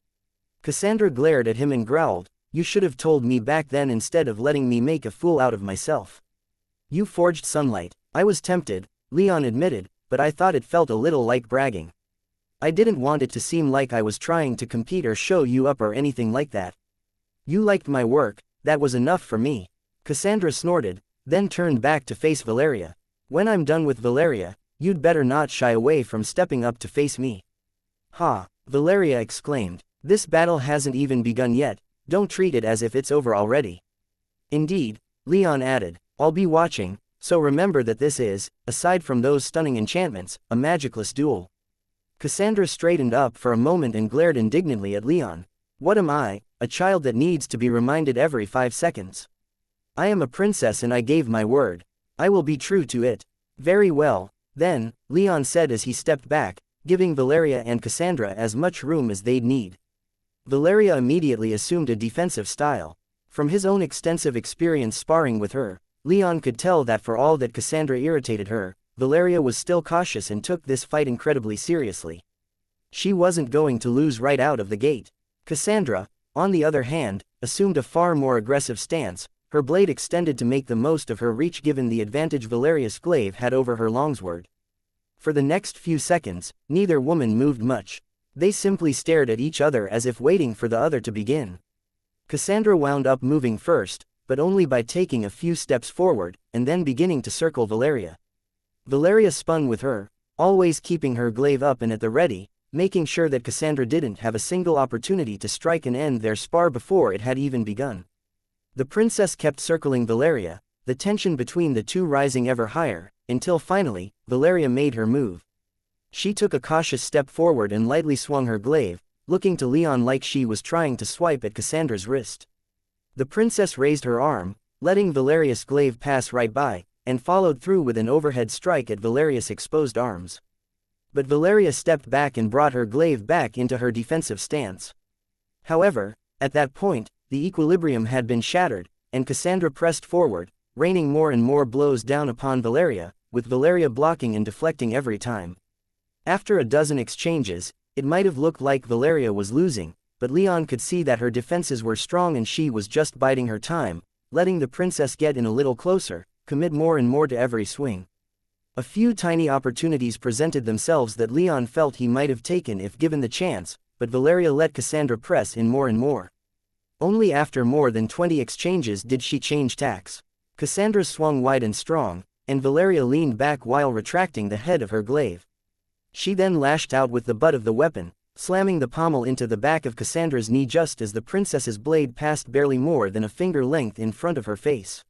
Cassandra glared at him and growled, "You should have told me back then instead of letting me make a fool out of myself." "You forged sunlight." "I was tempted," Leon admitted, "but I thought it felt a little like bragging. I didn't want it to seem like I was trying to compete or show you up or anything like that. You liked my work, that was enough for me." Cassandra snorted, then turned back to face Valeria. "When I'm done with Valeria, you'd better not shy away from stepping up to face me." "Ha!" Valeria exclaimed. "This battle hasn't even begun yet, don't treat it as if it's over already." "Indeed," Leon added, "I'll be watching, so remember that this is, aside from those stunning enchantments, a magicless duel." Cassandra straightened up for a moment and glared indignantly at Leon. "What am I, a child that needs to be reminded every 5 seconds? I am a princess and I gave my word. I will be true to it." "Very well, then," Leon said as he stepped back, giving Valeria and Cassandra as much room as they'd need. Valeria immediately assumed a defensive style. From his own extensive experience sparring with her, Leon could tell that for all that Cassandra irritated her, Valeria was still cautious and took this fight incredibly seriously. She wasn't going to lose right out of the gate. Cassandra, on the other hand, assumed a far more aggressive stance, her blade extended to make the most of her reach given the advantage Valeria's glaive had over her longsword. For the next few seconds, neither woman moved much. They simply stared at each other as if waiting for the other to begin. Cassandra wound up moving first, but only by taking a few steps forward, and then beginning to circle Valeria. Valeria spun with her, always keeping her glaive up and at the ready, making sure that Cassandra didn't have a single opportunity to strike and end their spar before it had even begun. The princess kept circling Valeria, the tension between the two rising ever higher, until finally, Valeria made her move. She took a cautious step forward and lightly swung her glaive, looking to Leon like she was trying to swipe at Cassandra's wrist. The princess raised her arm, letting Valeria's glaive pass right by, and followed through with an overhead strike at Valeria's exposed arms. But Valeria stepped back and brought her glaive back into her defensive stance. However, at that point, the equilibrium had been shattered, and Cassandra pressed forward, raining more and more blows down upon Valeria, with Valeria blocking and deflecting every time. After a dozen exchanges, it might have looked like Valeria was losing, but Leon could see that her defenses were strong and she was just biding her time, letting the princess get in a little closer, commit more and more to every swing. A few tiny opportunities presented themselves that Leon felt he might have taken if given the chance, but Valeria let Cassandra press in more and more. Only after more than 20 exchanges did she change tacks. Cassandra swung wide and strong, and Valeria leaned back while retracting the head of her glaive. She then lashed out with the butt of the weapon, slamming the pommel into the back of Cassandra's knee just as the princess's blade passed barely more than a finger length in front of her face.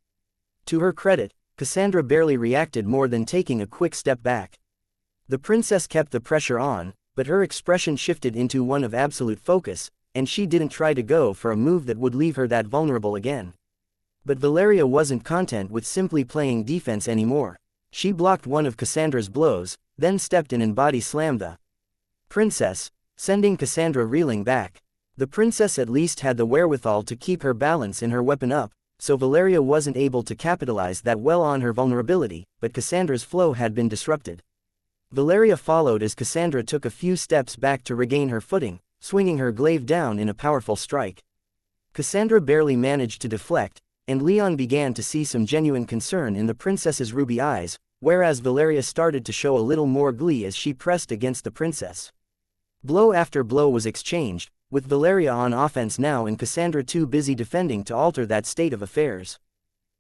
To her credit, Cassandra barely reacted more than taking a quick step back. The princess kept the pressure on, but her expression shifted into one of absolute focus, and she didn't try to go for a move that would leave her that vulnerable again. But Valeria wasn't content with simply playing defense anymore. She blocked one of Cassandra's blows, then stepped in and body slammed the princess, sending Cassandra reeling back. The princess at least had the wherewithal to keep her balance and her weapon up, so Valeria wasn't able to capitalize that well on her vulnerability, but Cassandra's flow had been disrupted. Valeria followed as Cassandra took a few steps back to regain her footing, swinging her glaive down in a powerful strike. Cassandra barely managed to deflect, and Leon began to see some genuine concern in the princess's ruby eyes, whereas Valeria started to show a little more glee as she pressed against the princess. Blow after blow was exchanged, with Valeria on offense now and Cassandra too busy defending to alter that state of affairs.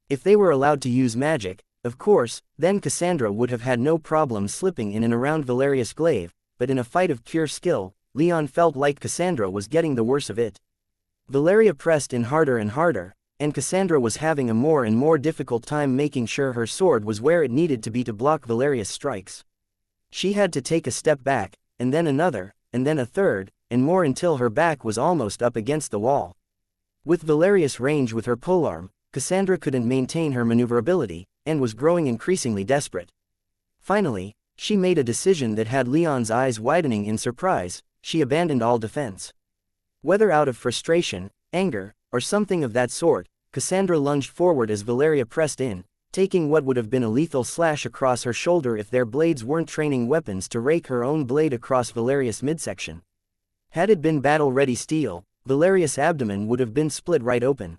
If they were allowed to use magic, of course, then Cassandra would have had no problem slipping in and around Valeria's glaive, but in a fight of pure skill, Leon felt like Cassandra was getting the worse of it. Valeria pressed in harder and harder, and Cassandra was having a more and more difficult time making sure her sword was where it needed to be to block Valeria's strikes. She had to take a step back, and then another, and then a third, and more until her back was almost up against the wall. With Valeria's range with her polearm, Cassandra couldn't maintain her maneuverability, and was growing increasingly desperate. Finally, she made a decision that had Leon's eyes widening in surprise. She abandoned all defense. Whether out of frustration, anger, or something of that sort, Cassandra lunged forward as Valeria pressed in, taking what would have been a lethal slash across her shoulder if their blades weren't training weapons to rake her own blade across Valeria's midsection. Had it been battle-ready steel, Valeria's abdomen would have been split right open.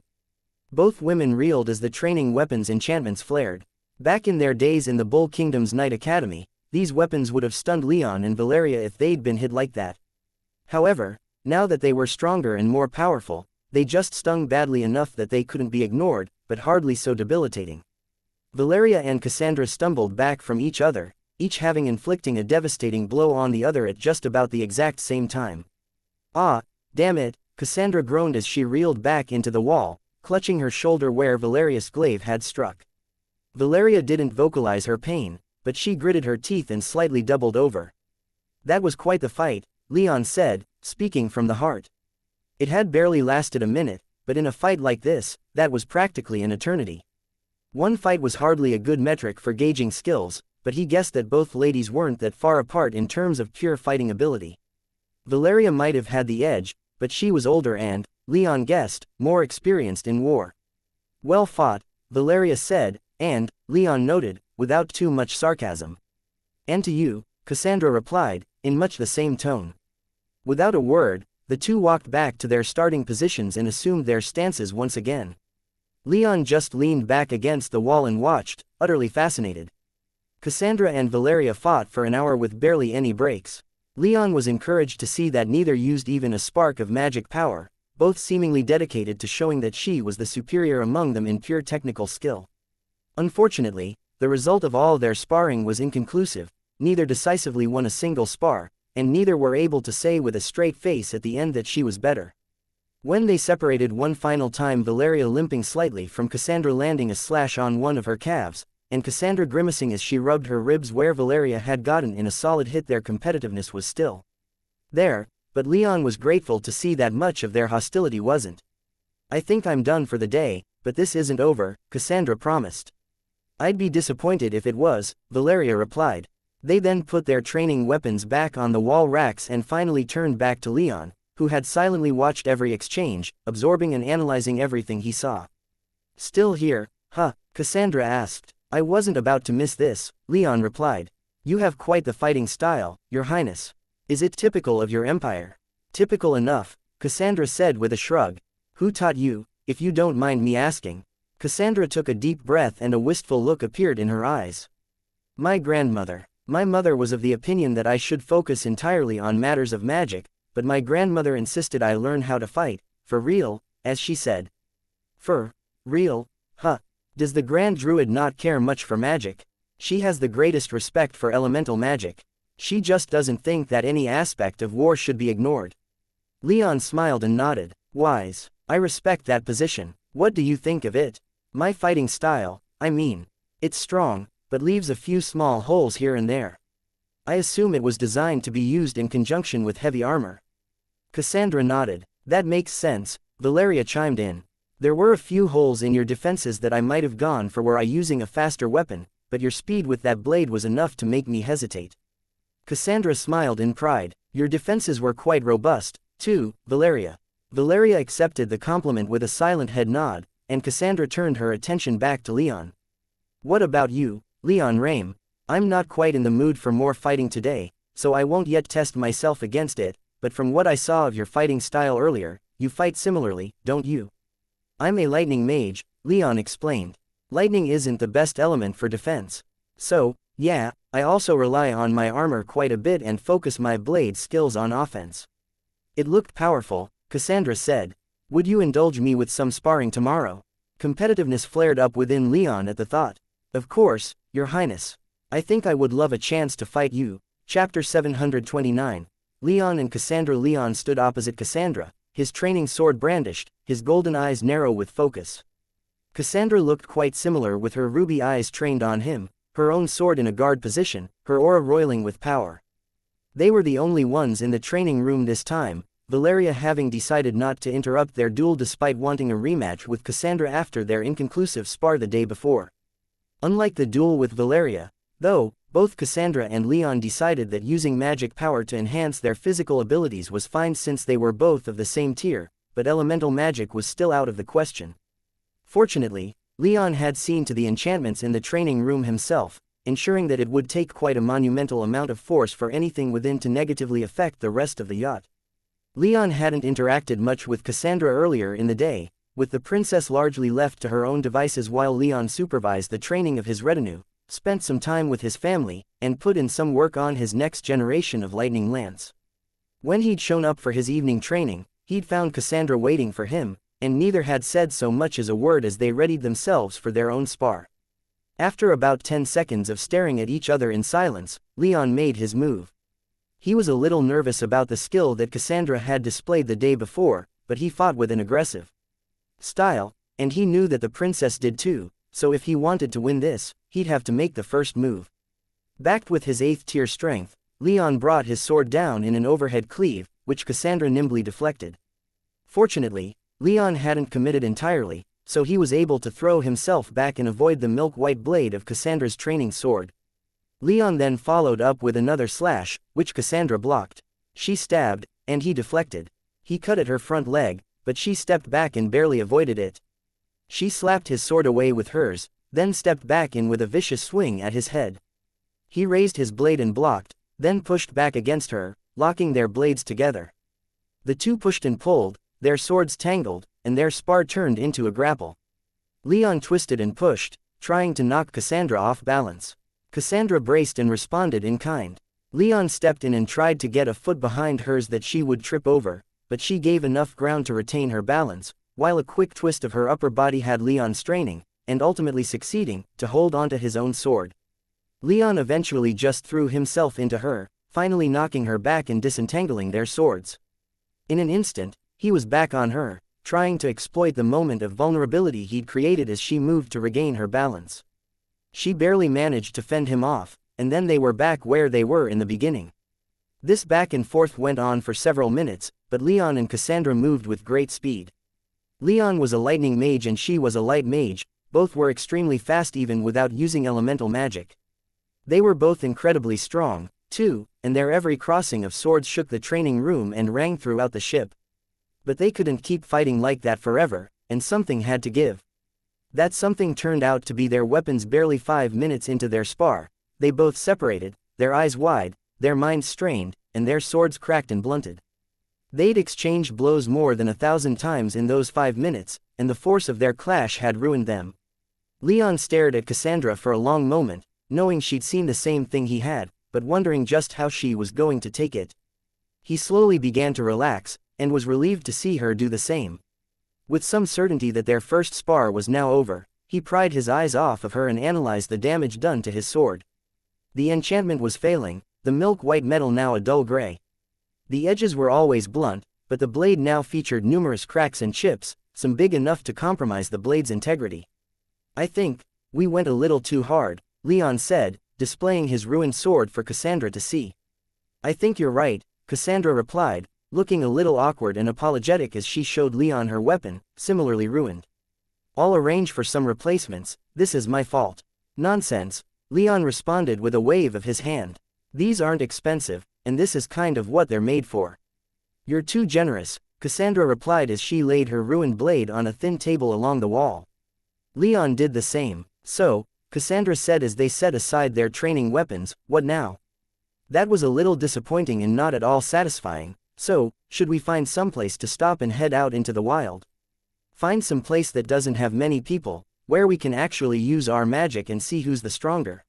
Both women reeled as the training weapons enchantments flared. Back in their days in the Bull Kingdom's Knight Academy, these weapons would have stunned Leon and Valeria if they'd been hit like that. However, now that they were stronger and more powerful, they just stung badly enough that they couldn't be ignored, but hardly so debilitating. Valeria and Cassandra stumbled back from each other, each having inflicting a devastating blow on the other at just about the exact same time. Ah, damn it, Cassandra groaned as she reeled back into the wall, clutching her shoulder where Valeria's glaive had struck. Valeria didn't vocalize her pain, but she gritted her teeth and slightly doubled over. That was quite the fight, Leon said, speaking from the heart. It had barely lasted a minute, but in a fight like this, that was practically an eternity. One fight was hardly a good metric for gauging skills, but he guessed that both ladies weren't that far apart in terms of pure fighting ability. Valeria might have had the edge, but she was older and, Leon guessed, more experienced in war. Well fought, Valeria said, and, Leon noted, without too much sarcasm. And to you, Cassandra replied, in much the same tone. Without a word, the two walked back to their starting positions and assumed their stances once again. Leon just leaned back against the wall and watched, utterly fascinated. Cassandra and Valeria fought for an hour with barely any breaks. Leon was encouraged to see that neither used even a spark of magic power, both seemingly dedicated to showing that she was the superior among them in pure technical skill. Unfortunately, the result of all their sparring was inconclusive. Neither decisively won a single spar, and neither were able to say with a straight face at the end that she was better. When they separated one final time, Valeria limping slightly from Cassandra landing a slash on one of her calves, and Cassandra grimacing as she rubbed her ribs where Valeria had gotten in a solid hit, their competitiveness was still there, but Leon was grateful to see that much of their hostility wasn't. I think I'm done for the day, but this isn't over, Cassandra promised. I'd be disappointed if it was, Valeria replied. They then put their training weapons back on the wall racks and finally turned back to Leon, who had silently watched every exchange, absorbing and analyzing everything he saw. Still here, huh? Cassandra asked. I wasn't about to miss this, Leon replied. You have quite the fighting style, Your Highness. Is it typical of your empire? Typical enough, Cassandra said with a shrug. Who taught you, if you don't mind me asking? Cassandra took a deep breath and a wistful look appeared in her eyes. My grandmother. My mother was of the opinion that I should focus entirely on matters of magic, but my grandmother insisted I learn how to fight, for real, as she said. For real? Huh. Does the Grand Druid not care much for magic? She has the greatest respect for elemental magic. She just doesn't think that any aspect of war should be ignored. Leon smiled and nodded. Wise. I respect that position. What do you think of it? My fighting style, I mean. It's strong, but leaves a few small holes here and there. I assume it was designed to be used in conjunction with heavy armor. Cassandra nodded. That makes sense, Valeria chimed in. There were a few holes in your defenses that I might have gone for were I using a faster weapon, but your speed with that blade was enough to make me hesitate. Cassandra smiled in pride. Your defenses were quite robust, too, Valeria. Valeria accepted the compliment with a silent head nod, and Cassandra turned her attention back to Leon. What about you, Leon Rame? I'm not quite in the mood for more fighting today, so I won't yet test myself against it, but from what I saw of your fighting style earlier, you fight similarly, don't you? I'm a lightning mage, Leon explained. Lightning isn't the best element for defense. So, yeah, I also rely on my armor quite a bit and focus my blade skills on offense. It looked powerful, Cassandra said. Would you indulge me with some sparring tomorrow? Competitiveness flared up within Leon at the thought. Of course, Your Highness. I think I would love a chance to fight you. Chapter 729. Leon and Cassandra. Leon stood opposite Cassandra, his training sword brandished, his golden eyes narrow with focus. Cassandra looked quite similar with her ruby eyes trained on him, her own sword in a guard position, her aura roiling with power. They were the only ones in the training room this time, Valeria having decided not to interrupt their duel despite wanting a rematch with Cassandra after their inconclusive spar the day before. Unlike the duel with Valeria, though, both Cassandra and Leon decided that using magic power to enhance their physical abilities was fine since they were both of the same tier, but elemental magic was still out of the question. Fortunately, Leon had seen to the enchantments in the training room himself, ensuring that it would take quite a monumental amount of force for anything within to negatively affect the rest of the yacht. Leon hadn't interacted much with Cassandra earlier in the day, with the princess largely left to her own devices while Leon supervised the training of his retinue, spent some time with his family, and put in some work on his next generation of lightning lance. When he'd shown up for his evening training, he'd found Cassandra waiting for him, and neither had said so much as a word as they readied themselves for their own spar. After about 10 seconds of staring at each other in silence, Leon made his move. He was a little nervous about the skill that Cassandra had displayed the day before, but he fought with an aggressive style, and he knew that the princess did too, so if he wanted to win this, he'd have to make the first move. Backed with his 8th tier strength, Leon brought his sword down in an overhead cleave, which Cassandra nimbly deflected. Fortunately, Leon hadn't committed entirely, so he was able to throw himself back and avoid the milk-white blade of Cassandra's training sword. Leon then followed up with another slash, which Cassandra blocked. She stabbed, and he deflected. He cut at her front leg, but she stepped back and barely avoided it. She slapped his sword away with hers, then stepped back in with a vicious swing at his head. He raised his blade and blocked, then pushed back against her, locking their blades together. The two pushed and pulled, their swords tangled, and their spar turned into a grapple. Leon twisted and pushed, trying to knock Cassandra off balance. Cassandra braced and responded in kind. Leon stepped in and tried to get a foot behind hers that she would trip over, but she gave enough ground to retain her balance, while a quick twist of her upper body had Leon straining, and ultimately succeeding, to hold onto his own sword. Leon eventually just threw himself into her, finally knocking her back and disentangling their swords. In an instant, he was back on her, trying to exploit the moment of vulnerability he'd created as she moved to regain her balance. She barely managed to fend him off, and then they were back where they were in the beginning. This back and forth went on for several minutes, but Leon and Cassandra moved with great speed. Leon was a lightning mage and she was a light mage, both were extremely fast even without using elemental magic. They were both incredibly strong, too, and their every crossing of swords shook the training room and rang throughout the ship. But they couldn't keep fighting like that forever, and something had to give. That something turned out to be their weapons. Barely 5 minutes into their spar, they both separated, their eyes wide, their minds strained, and their swords cracked and blunted. They'd exchanged blows more than 1,000 times in those 5 minutes, and the force of their clash had ruined them. Leon stared at Cassandra for a long moment, knowing she'd seen the same thing he had, but wondering just how she was going to take it. He slowly began to relax, and was relieved to see her do the same. With some certainty that their first spar was now over, he pried his eyes off of her and analyzed the damage done to his sword. The enchantment was failing, the milk-white metal now a dull gray. The edges were always blunt, but the blade now featured numerous cracks and chips, some big enough to compromise the blade's integrity. I think we went a little too hard, Leon said, displaying his ruined sword for Cassandra to see. I think you're right, Cassandra replied, looking a little awkward and apologetic as she showed Leon her weapon, similarly ruined. I'll arrange for some replacements, this is my fault. Nonsense, Leon responded with a wave of his hand. These aren't expensive, and this is kind of what they're made for. You're too generous, Cassandra replied as she laid her ruined blade on a thin table along the wall. Leon did the same. So, Cassandra said as they set aside their training weapons. What now? That was a little disappointing and not at all satisfying. So, should we find someplace to stop and head out into the wild? Find some place that doesn't have many people, where we can actually use our magic and see who's the stronger.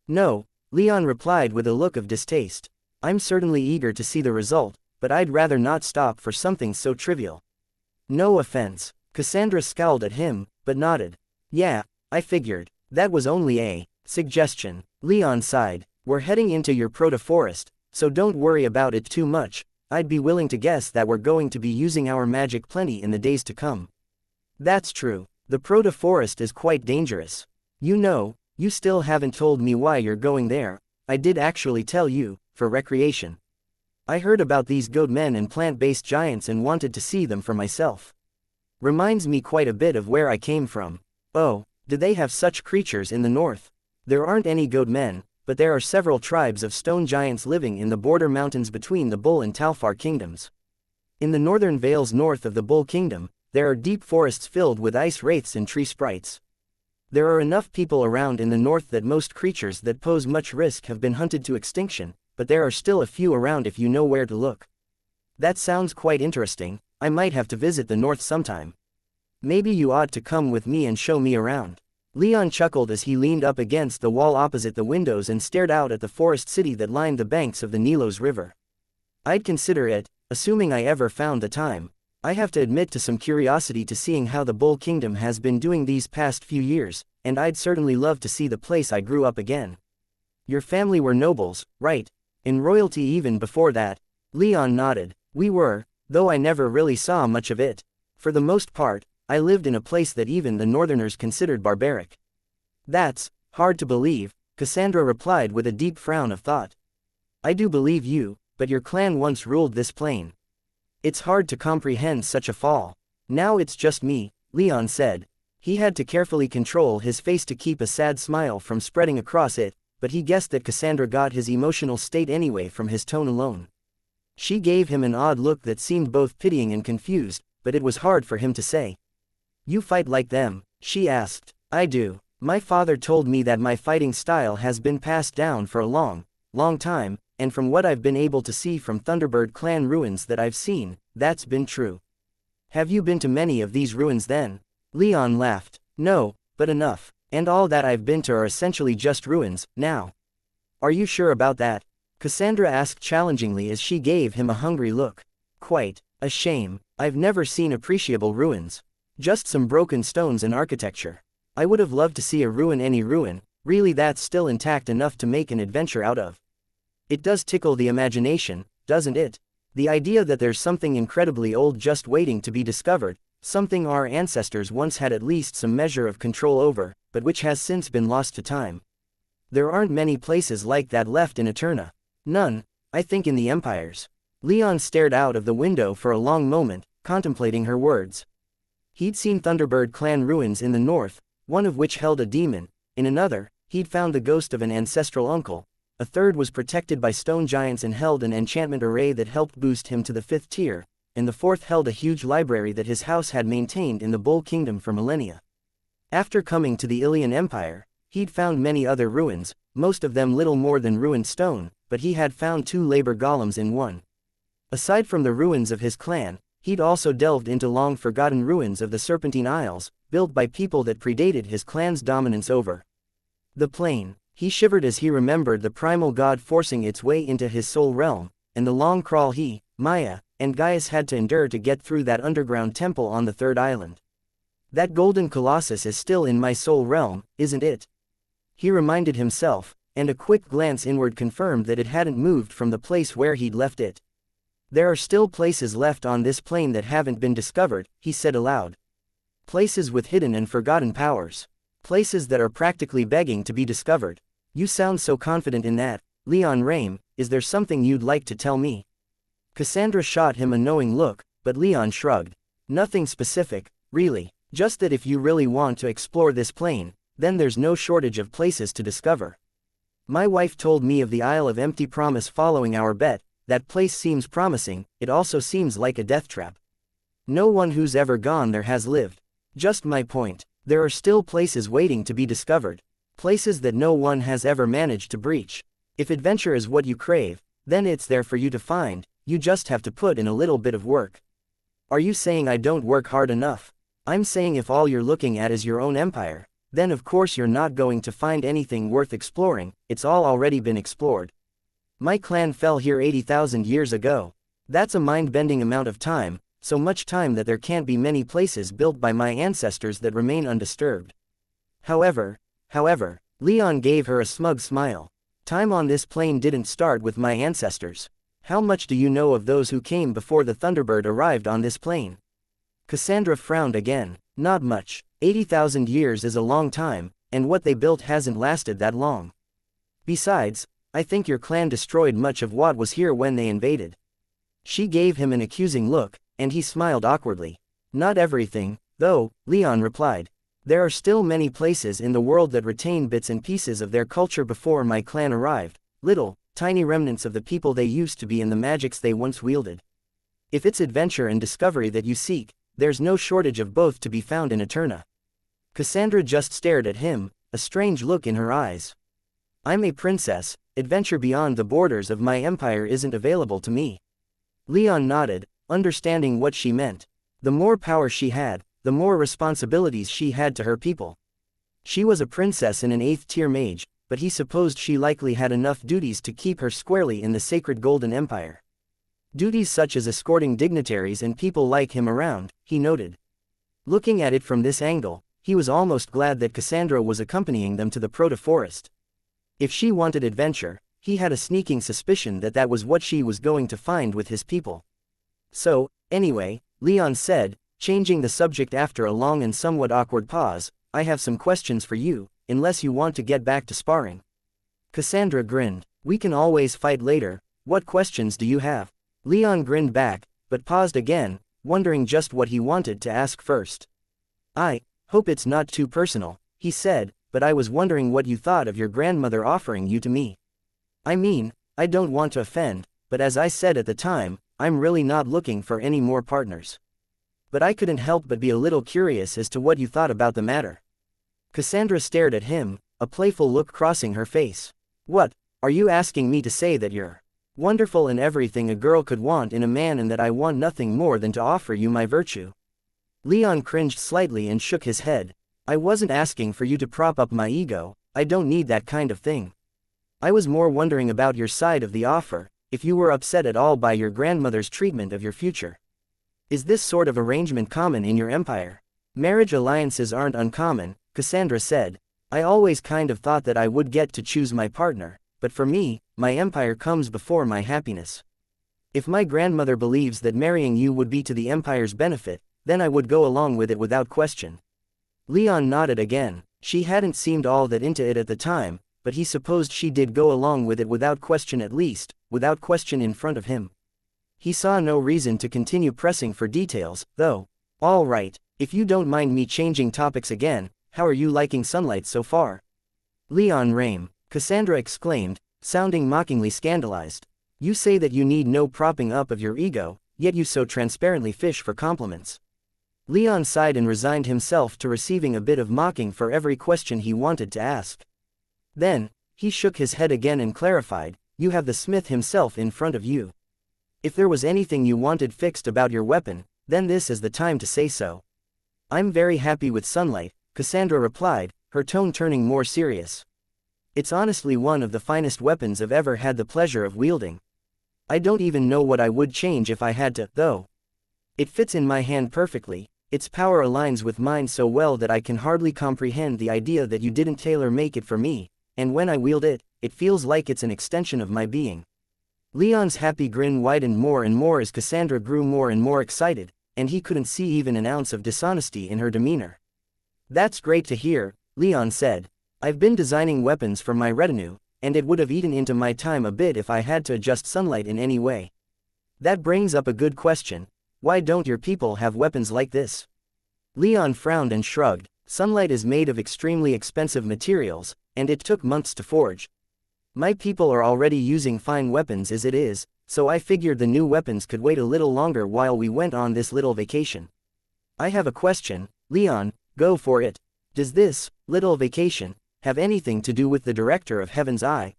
No, Leon replied with a look of distaste. I'm certainly eager to see the result, but I'd rather not stop for something so trivial. No offense. Cassandra scowled at him, but nodded. Yeah, I figured. That was only a suggestion. Leon sighed. We're heading into your proto-forest, so don't worry about it too much. I'd be willing to guess that we're going to be using our magic plenty in the days to come. That's true. The proto-forest is quite dangerous. You know, you still haven't told me why you're going there. I did actually tell you, for recreation. I heard about these goat men and plant-based giants and wanted to see them for myself. Reminds me quite a bit of where I came from. Oh, do they have such creatures in the north? There aren't any goat men, but there are several tribes of stone giants living in the border mountains between the Bull and Talfar kingdoms. In the northern vales north of the Bull kingdom, there are deep forests filled with ice wraiths and tree sprites. There are enough people around in the north that most creatures that pose much risk have been hunted to extinction, but there are still a few around if you know where to look. That sounds quite interesting. I might have to visit the north sometime. Maybe you ought to come with me and show me around. Leon chuckled as he leaned up against the wall opposite the windows and stared out at the forest city that lined the banks of the Nilos River. I'd consider it, assuming I ever found the time. I have to admit to some curiosity to seeing how the Bull Kingdom has been doing these past few years, and I'd certainly love to see the place I grew up again. Your family were nobles, right? In royalty even before that? Leon nodded. We were, though I never really saw much of it. For the most part, I lived in a place that even the northerners considered barbaric. That's hard to believe, Cassandra replied with a deep frown of thought. I do believe you, but your clan once ruled this plane. It's hard to comprehend such a fall. Now it's just me, Leon said. He had to carefully control his face to keep a sad smile from spreading across it, but he guessed that Cassandra got his emotional state anyway from his tone alone. She gave him an odd look that seemed both pitying and confused, but it was hard for him to say. You fight like them? She asked. I do. My father told me that my fighting style has been passed down for a long time, and from what I've been able to see from Thunderbird clan ruins that I've seen, that's been true. Have you been to many of these ruins then? Leon laughed. No, but enough, and all that I've been to are essentially just ruins, now. Are you sure about that? Cassandra asked challengingly as she gave him a hungry look. Quite a shame. I've never seen appreciable ruins. Just some broken stones and architecture. I would have loved to see a ruin, any ruin, really that's still intact enough to make an adventure out of. It does tickle the imagination, doesn't it? The idea that there's something incredibly old just waiting to be discovered, something our ancestors once had at least some measure of control over, but which has since been lost to time. There aren't many places like that left in Eterna. None, I think, in the empires. Leon stared out of the window for a long moment, contemplating her words. He'd seen Thunderbird clan ruins in the north, one of which held a demon. In another, he'd found the ghost of an ancestral uncle. A third was protected by stone giants and held an enchantment array that helped boost him to the 5th tier, and the fourth held a huge library that his house had maintained in the Bull Kingdom for millennia. After coming to the Ilian Empire, he'd found many other ruins, most of them little more than ruined stone, but he had found 2 labor golems in one. Aside from the ruins of his clan, he'd also delved into long-forgotten ruins of the Serpentine Isles, built by people that predated his clan's dominance over the plane. He shivered as he remembered the primal god forcing its way into his soul realm, and the long crawl he, Maya, and Gaius had to endure to get through that underground temple on the 3rd island. That golden colossus is still in my soul realm, isn't it? He reminded himself, and a quick glance inward confirmed that it hadn't moved from the place where he'd left it. There are still places left on this plane that haven't been discovered, he said aloud. Places with hidden and forgotten powers. Places that are practically begging to be discovered. You sound so confident in that, Leon Rame. Is there something you'd like to tell me? Cassandra shot him a knowing look, but Leon shrugged. Nothing specific, really, just that if you really want to explore this plane, then there's no shortage of places to discover. My wife told me of the Isle of Empty Promise following our bet. That place seems promising, it also seems like a death trap. No one who's ever gone there has lived. Just my point. There are still places waiting to be discovered. Places that no one has ever managed to breach. If adventure is what you crave, then it's there for you to find, you just have to put in a little bit of work. Are you saying I don't work hard enough? I'm saying if all you're looking at is your own empire, then of course you're not going to find anything worth exploring, it's all already been explored. My clan fell here 80,000 years ago. That's a mind-bending amount of time, so much time that there can't be many places built by my ancestors that remain undisturbed. However, Leon gave her a smug smile. Time on this plane didn't start with my ancestors. How much do you know of those who came before the Thunderbird arrived on this plane? Cassandra frowned again. Not much. 80,000 years is a long time, and what they built hasn't lasted that long. Besides, I think your clan destroyed much of what was here when they invaded. She gave him an accusing look, and he smiled awkwardly. Not everything, though, Leon replied. There are still many places in the world that retain bits and pieces of their culture before my clan arrived, little, tiny remnants of the people they used to be and the magics they once wielded. If it's adventure and discovery that you seek, there's no shortage of both to be found in Eterna. Cassandra just stared at him, a strange look in her eyes. I'm a princess, adventure beyond the borders of my empire isn't available to me. Leon nodded, understanding what she meant. The more power she had, the more responsibilities she had to her people. She was a princess and an 8th-tier mage, but he supposed she likely had enough duties to keep her squarely in the sacred Golden Empire. Duties such as escorting dignitaries and people like him around, he noted. Looking at it from this angle, he was almost glad that Cassandra was accompanying them to the proto-forest. If she wanted adventure, he had a sneaking suspicion that that was what she was going to find with his people. So, anyway, Leon said, changing the subject after a long and somewhat awkward pause, I have some questions for you, unless you want to get back to sparring. Cassandra grinned. We can always fight later, what questions do you have? Leon grinned back, but paused again, wondering just what he wanted to ask first. I hope it's not too personal, he said, but I was wondering what you thought of your grandmother offering you to me. I mean, I don't want to offend, but as I said at the time, I'm really not looking for any more partners. But I couldn't help but be a little curious as to what you thought about the matter. Cassandra stared at him, a playful look crossing her face. What, are you asking me to say that you're wonderful in everything a girl could want in a man and that I want nothing more than to offer you my virtue? Leon cringed slightly and shook his head. I wasn't asking for you to prop up my ego, I don't need that kind of thing. I was more wondering about your side of the offer, if you were upset at all by your grandmother's treatment of your future. Is this sort of arrangement common in your empire? Marriage alliances aren't uncommon, Cassandra said. I always kind of thought that I would get to choose my partner, but for me, my empire comes before my happiness. If my grandmother believes that marrying you would be to the empire's benefit, then I would go along with it without question. Leon nodded again. She hadn't seemed all that into it at the time, but he supposed she did go along with it without question, at least, without question in front of him. He saw no reason to continue pressing for details, though. All right, if you don't mind me changing topics again, how are you liking sunlight so far? Leon Rame, Cassandra exclaimed, sounding mockingly scandalized. You say that you need no propping up of your ego, yet you so transparently fish for compliments. Leon sighed and resigned himself to receiving a bit of mocking for every question he wanted to ask. Then, he shook his head again and clarified, you have the smith himself in front of you. If there was anything you wanted fixed about your weapon, then this is the time to say so. I'm very happy with sunlight, Cassandra replied, her tone turning more serious. It's honestly one of the finest weapons I've ever had the pleasure of wielding. I don't even know what I would change if I had to, though. It fits in my hand perfectly, its power aligns with mine so well that I can hardly comprehend the idea that you didn't tailor-make it for me, and when I wield it, it feels like it's an extension of my being. Leon's happy grin widened more and more as Cassandra grew more and more excited, and he couldn't see even an ounce of dishonesty in her demeanor. That's great to hear, Leon said. I've been designing weapons for my retinue, and it would have eaten into my time a bit if I had to adjust sunlight in any way. That brings up a good question. Why don't your people have weapons like this? Leon frowned and shrugged. Sunlight is made of extremely expensive materials, and it took months to forge. My people are already using fine weapons as it is, so I figured the new weapons could wait a little longer while we went on this little vacation. I have a question, Leon, go for it. Does this little vacation have anything to do with the director of Heaven's Eye?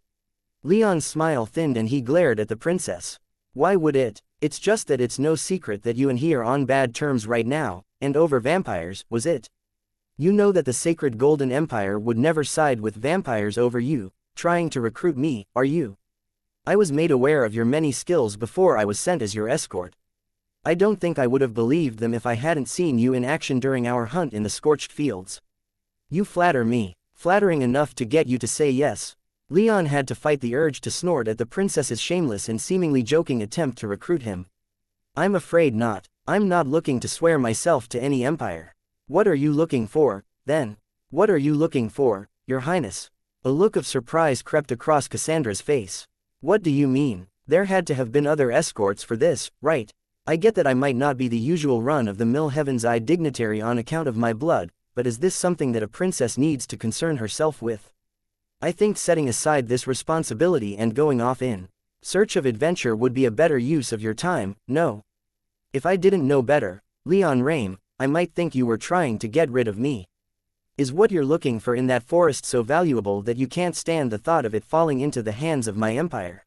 Leon's smile thinned and he glared at the princess. Why would it? It's just that it's no secret that you and he are on bad terms right now, and over vampires, was it? You know that the sacred Golden Empire would never side with vampires over you, trying to recruit me, are you? I was made aware of your many skills before I was sent as your escort. I don't think I would have believed them if I hadn't seen you in action during our hunt in the scorched fields. You flatter me, flattering enough to get you to say yes. Leon had to fight the urge to snort at the princess's shameless and seemingly joking attempt to recruit him. I'm afraid not. I'm not looking to swear myself to any empire. What are you looking for, then? What are you looking for, Your Highness? A look of surprise crept across Cassandra's face. What do you mean? There had to have been other escorts for this, right? I get that I might not be the usual run-of-the-mill Heaven's Eye dignitary on account of my blood, but is this something that a princess needs to concern herself with? I think setting aside this responsibility and going off in search of adventure would be a better use of your time, no? If I didn't know better, Leon Rame, I might think you were trying to get rid of me. Is what you're looking for in that forest so valuable that you can't stand the thought of it falling into the hands of my empire?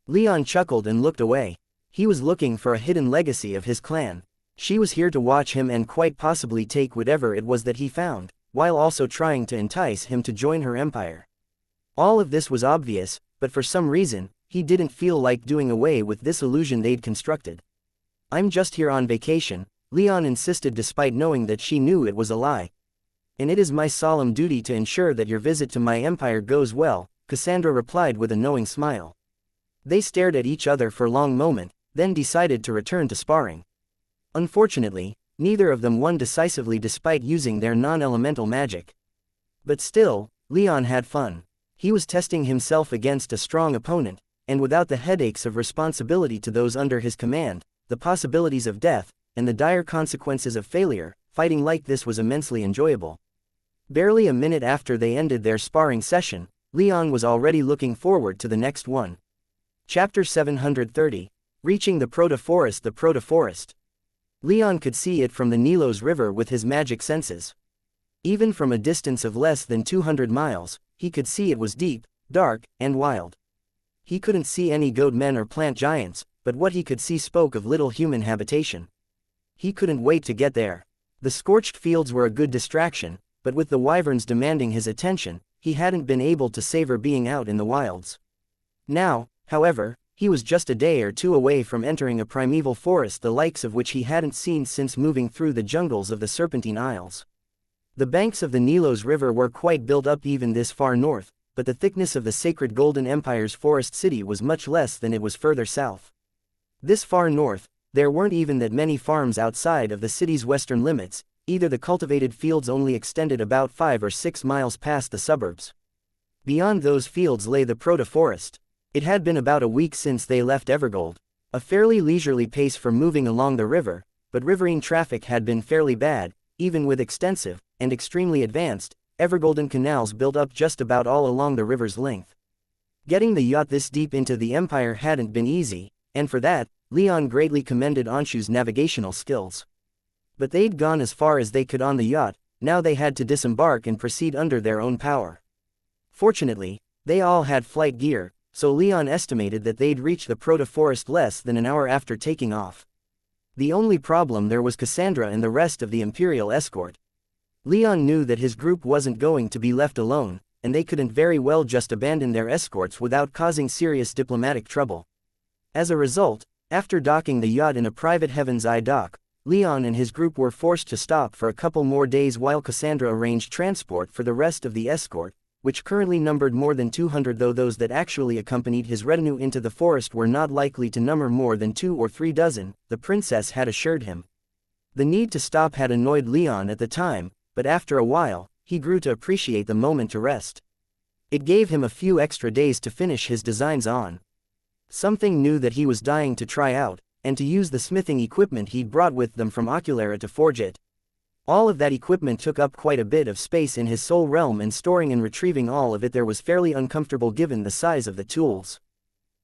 Leon chuckled and looked away. He was looking for a hidden legacy of his clan. She was here to watch him and quite possibly take whatever it was that he found, while also trying to entice him to join her empire. All of this was obvious, but for some reason, he didn't feel like doing away with this illusion they'd constructed. I'm just here on vacation, Leon insisted despite knowing that she knew it was a lie. And it is my solemn duty to ensure that your visit to my empire goes well, Cassandra replied with a knowing smile. They stared at each other for a long moment, then decided to return to sparring. Unfortunately, neither of them won decisively despite using their non-elemental magic. But still, Leon had fun. He was testing himself against a strong opponent, and without the headaches of responsibility to those under his command, the possibilities of death, and the dire consequences of failure, fighting like this was immensely enjoyable. Barely a minute after they ended their sparring session, Leon was already looking forward to the next one. Chapter 730. Reaching the Proto-Forest. The Proto-Forest. Leon could see it from the Nilos River with his magic senses. Even from a distance of less than 200 miles, he could see it was deep, dark, and wild. He couldn't see any goat men or plant giants, but what he could see spoke of little human habitation. He couldn't wait to get there. The scorched fields were a good distraction, but with the wyverns demanding his attention, he hadn't been able to savor being out in the wilds. Now, however, he was just a day or two away from entering a primeval forest the likes of which he hadn't seen since moving through the jungles of the Serpentine Isles. The banks of the Nilos River were quite built up even this far north, but the thickness of the sacred Golden Empire's forest city was much less than it was further south. This far north, there weren't even that many farms outside of the city's western limits, either the cultivated fields only extended about 5 or 6 miles past the suburbs. Beyond those fields lay the Proto-Forest. It had been about a week since they left Evergold, a fairly leisurely pace for moving along the river, but riverine traffic had been fairly bad, even with extensive, and extremely advanced, Evergolden canals built up just about all along the river's length. Getting the yacht this deep into the Empire hadn't been easy, and for that, Leon greatly commended Anshu's navigational skills. But they'd gone as far as they could on the yacht, now they had to disembark and proceed under their own power. Fortunately, they all had flight gear, so Leon estimated that they'd reach the Proto-Forest less than an hour after taking off. The only problem there was Cassandra and the rest of the Imperial escort. Leon knew that his group wasn't going to be left alone, and they couldn't very well just abandon their escorts without causing serious diplomatic trouble. As a result, after docking the yacht in a private Heaven's Eye dock, Leon and his group were forced to stop for a couple more days while Cassandra arranged transport for the rest of the escort, which currently numbered more than 200, though those that actually accompanied his retinue into the forest were not likely to number more than 2 or 3 dozen, the princess had assured him. The need to stop had annoyed Leon at the time, but after a while, he grew to appreciate the moment to rest. It gave him a few extra days to finish his designs on something new that he was dying to try out, and to use the smithing equipment he'd brought with them from Oculara to forge it. All of that equipment took up quite a bit of space in his soul realm, and storing and retrieving all of it there was fairly uncomfortable given the size of the tools.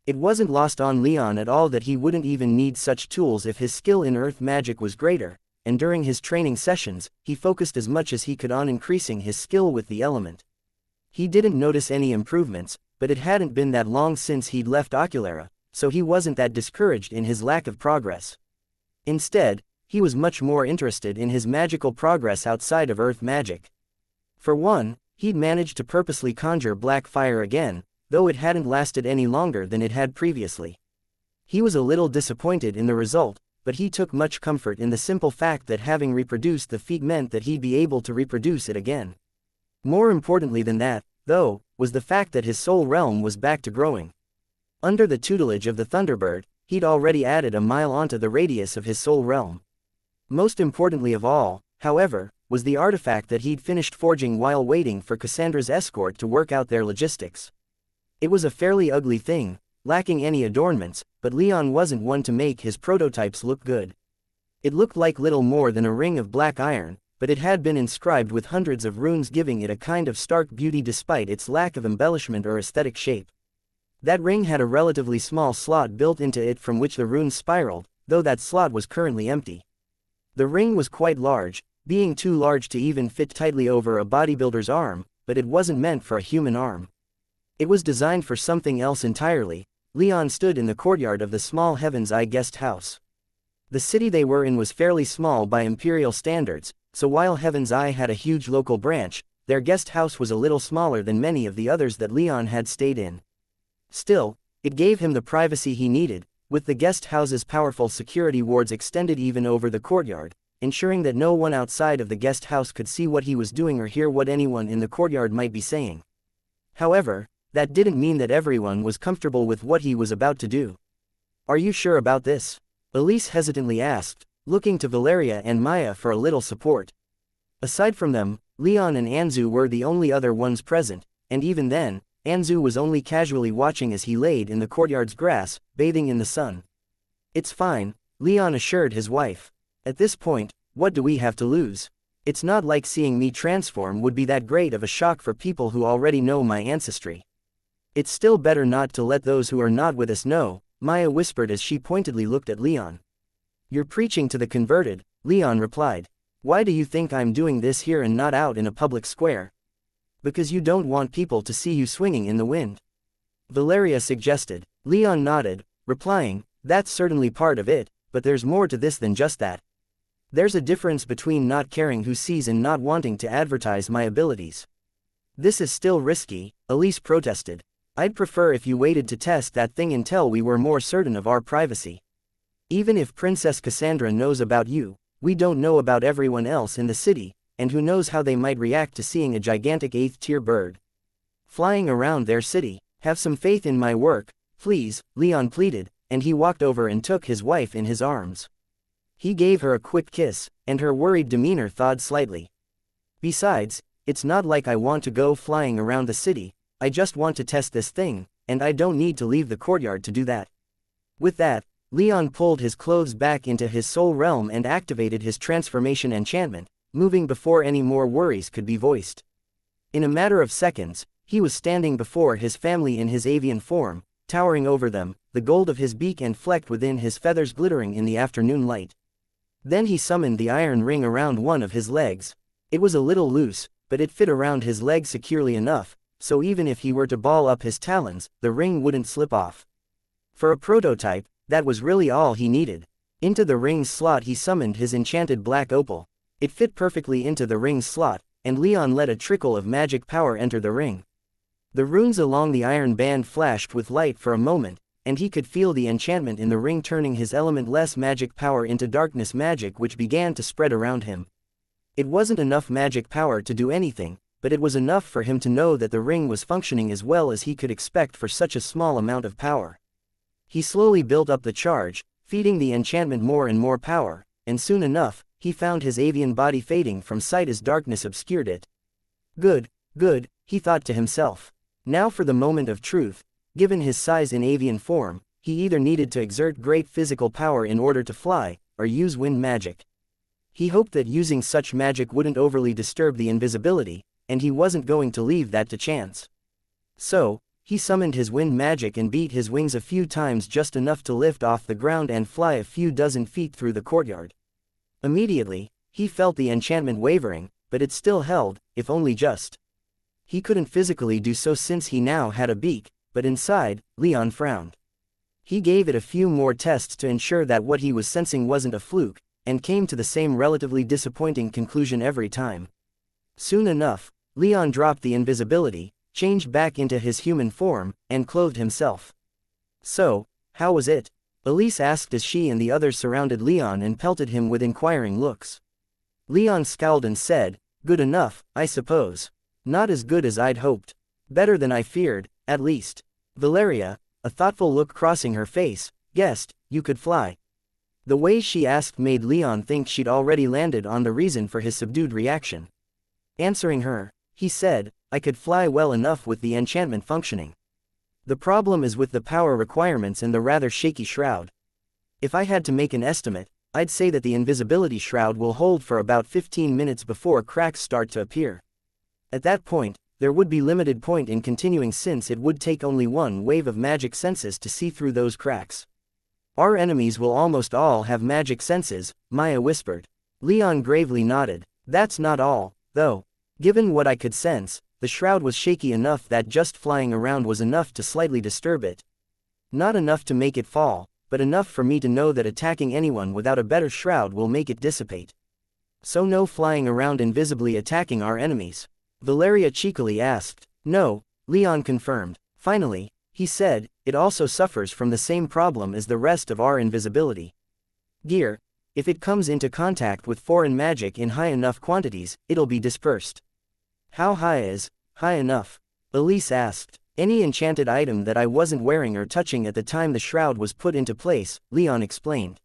It wasn't lost on Leon at all that he wouldn't even need such tools if his skill in earth magic was greater, and during his training sessions, he focused as much as he could on increasing his skill with the element. He didn't notice any improvements, but it hadn't been that long since he'd left Oculara, so he wasn't that discouraged in his lack of progress. Instead, he was much more interested in his magical progress outside of earth magic. For one, he'd managed to purposely conjure black fire again, though it hadn't lasted any longer than it had previously. He was a little disappointed in the result, but he took much comfort in the simple fact that having reproduced the feat meant that he'd be able to reproduce it again. More importantly than that, though, was the fact that his soul realm was back to growing. Under the tutelage of the Thunderbird, he'd already added a mile onto the radius of his soul realm. Most importantly of all, however, was the artifact that he'd finished forging while waiting for Cassandra's escort to work out their logistics. It was a fairly ugly thing, lacking any adornments, but Leon wasn't one to make his prototypes look good. It looked like little more than a ring of black iron, but it had been inscribed with hundreds of runes, giving it a kind of stark beauty despite its lack of embellishment or aesthetic shape. That ring had a relatively small slot built into it from which the runes spiraled, though that slot was currently empty. The ring was quite large, being too large to even fit tightly over a bodybuilder's arm, but it wasn't meant for a human arm. It was designed for something else entirely. Leon stood in the courtyard of the small Heaven's Eye guest house. The city they were in was fairly small by imperial standards, so while Heaven's Eye had a huge local branch, their guest house was a little smaller than many of the others that Leon had stayed in. Still, it gave him the privacy he needed, with the guest house's powerful security wards extended even over the courtyard, ensuring that no one outside of the guest house could see what he was doing or hear what anyone in the courtyard might be saying. However, that didn't mean that everyone was comfortable with what he was about to do. "Are you sure about this?" Elise hesitantly asked, looking to Valeria and Maya for a little support. Aside from them, Leon and Anzu were the only other ones present, and even then, Anzu was only casually watching as he laid in the courtyard's grass, bathing in the sun. "It's fine," Leon assured his wife. "At this point, what do we have to lose? It's not like seeing me transform would be that great of a shock for people who already know my ancestry." "It's still better not to let those who are not with us know," Maya whispered as she pointedly looked at Leon. "You're preaching to the converted," Leon replied. "Why do you think I'm doing this here and not out in a public square?" "Because you don't want people to see you swinging in the wind," Valeria suggested. Leon nodded, replying, "That's certainly part of it, but there's more to this than just that. There's a difference between not caring who sees and not wanting to advertise my abilities." "This is still risky," Elise protested. "I'd prefer if you waited to test that thing until we were more certain of our privacy. Even if Princess Cassandra knows about you, we don't know about everyone else in the city, and who knows how they might react to seeing a gigantic 8th-tier bird flying around their city. Have some faith in my work, please," Leon pleaded, and he walked over and took his wife in his arms. He gave her a quick kiss, and her worried demeanor thawed slightly. "Besides, it's not like I want to go flying around the city, I just want to test this thing, and I don't need to leave the courtyard to do that." With that, Leon pulled his clothes back into his soul realm and activated his transformation enchantment, moving before any more worries could be voiced. In a matter of seconds, he was standing before his family in his avian form, towering over them, the gold of his beak and flecked within his feathers glittering in the afternoon light. Then he summoned the iron ring around one of his legs. It was a little loose, but it fit around his leg securely enough, so even if he were to ball up his talons, the ring wouldn't slip off. For a prototype, that was really all he needed. Into the ring's slot he summoned his enchanted black opal. It fit perfectly into the ring's slot, and Leon let a trickle of magic power enter the ring. The runes along the iron band flashed with light for a moment, and he could feel the enchantment in the ring turning his element-less magic power into darkness magic which began to spread around him. It wasn't enough magic power to do anything, but it was enough for him to know that the ring was functioning as well as he could expect for such a small amount of power. He slowly built up the charge, feeding the enchantment more and more power, and soon enough, he found his avian body fading from sight as darkness obscured it. Good, he thought to himself. Now for the moment of truth. Given his size in avian form, he either needed to exert great physical power in order to fly, or use wind magic. He hoped that using such magic wouldn't overly disturb the invisibility, and he wasn't going to leave that to chance. So, he summoned his wind magic and beat his wings a few times, just enough to lift off the ground and fly a few dozen feet through the courtyard. Immediately, he felt the enchantment wavering, but it still held, if only just. He couldn't physically do so since he now had a beak, but inside, Leon frowned. He gave it a few more tests to ensure that what he was sensing wasn't a fluke, and came to the same relatively disappointing conclusion every time. Soon enough, Leon dropped the invisibility, changed back into his human form, and clothed himself. So, how was it? Elise asked as she and the others surrounded Leon and pelted him with inquiring looks. Leon scowled and said, "Good enough, I suppose. Not as good as I'd hoped. Better than I feared, at least." Valeria, a thoughtful look crossing her face, guessed, "You could fly." The way she asked made Leon think she'd already landed on the reason for his subdued reaction. Answering her, he said, "I could fly well enough with the enchantment functioning. The problem is with the power requirements and the rather shaky shroud. If I had to make an estimate, I'd say that the invisibility shroud will hold for about 15 minutes before cracks start to appear. At that point, there would be limited point in continuing since it would take only one wave of magic senses to see through those cracks. Our enemies will almost all have magic senses," Maya whispered. Leon gravely nodded. "That's not all, though. Given what I could sense, the shroud was shaky enough that just flying around was enough to slightly disturb it. Not enough to make it fall, but enough for me to know that attacking anyone without a better shroud will make it dissipate." "So no flying around invisibly attacking our enemies?" Valeria cheekily asked. "No," Leon confirmed. Finally, he said, "It also suffers from the same problem as the rest of our invisibility gear. If it comes into contact with foreign magic in high enough quantities, it'll be dispersed." "How high is high enough?" Elise asked. "Any enchanted item that I wasn't wearing or touching at the time the shroud was put into place," Leon explained.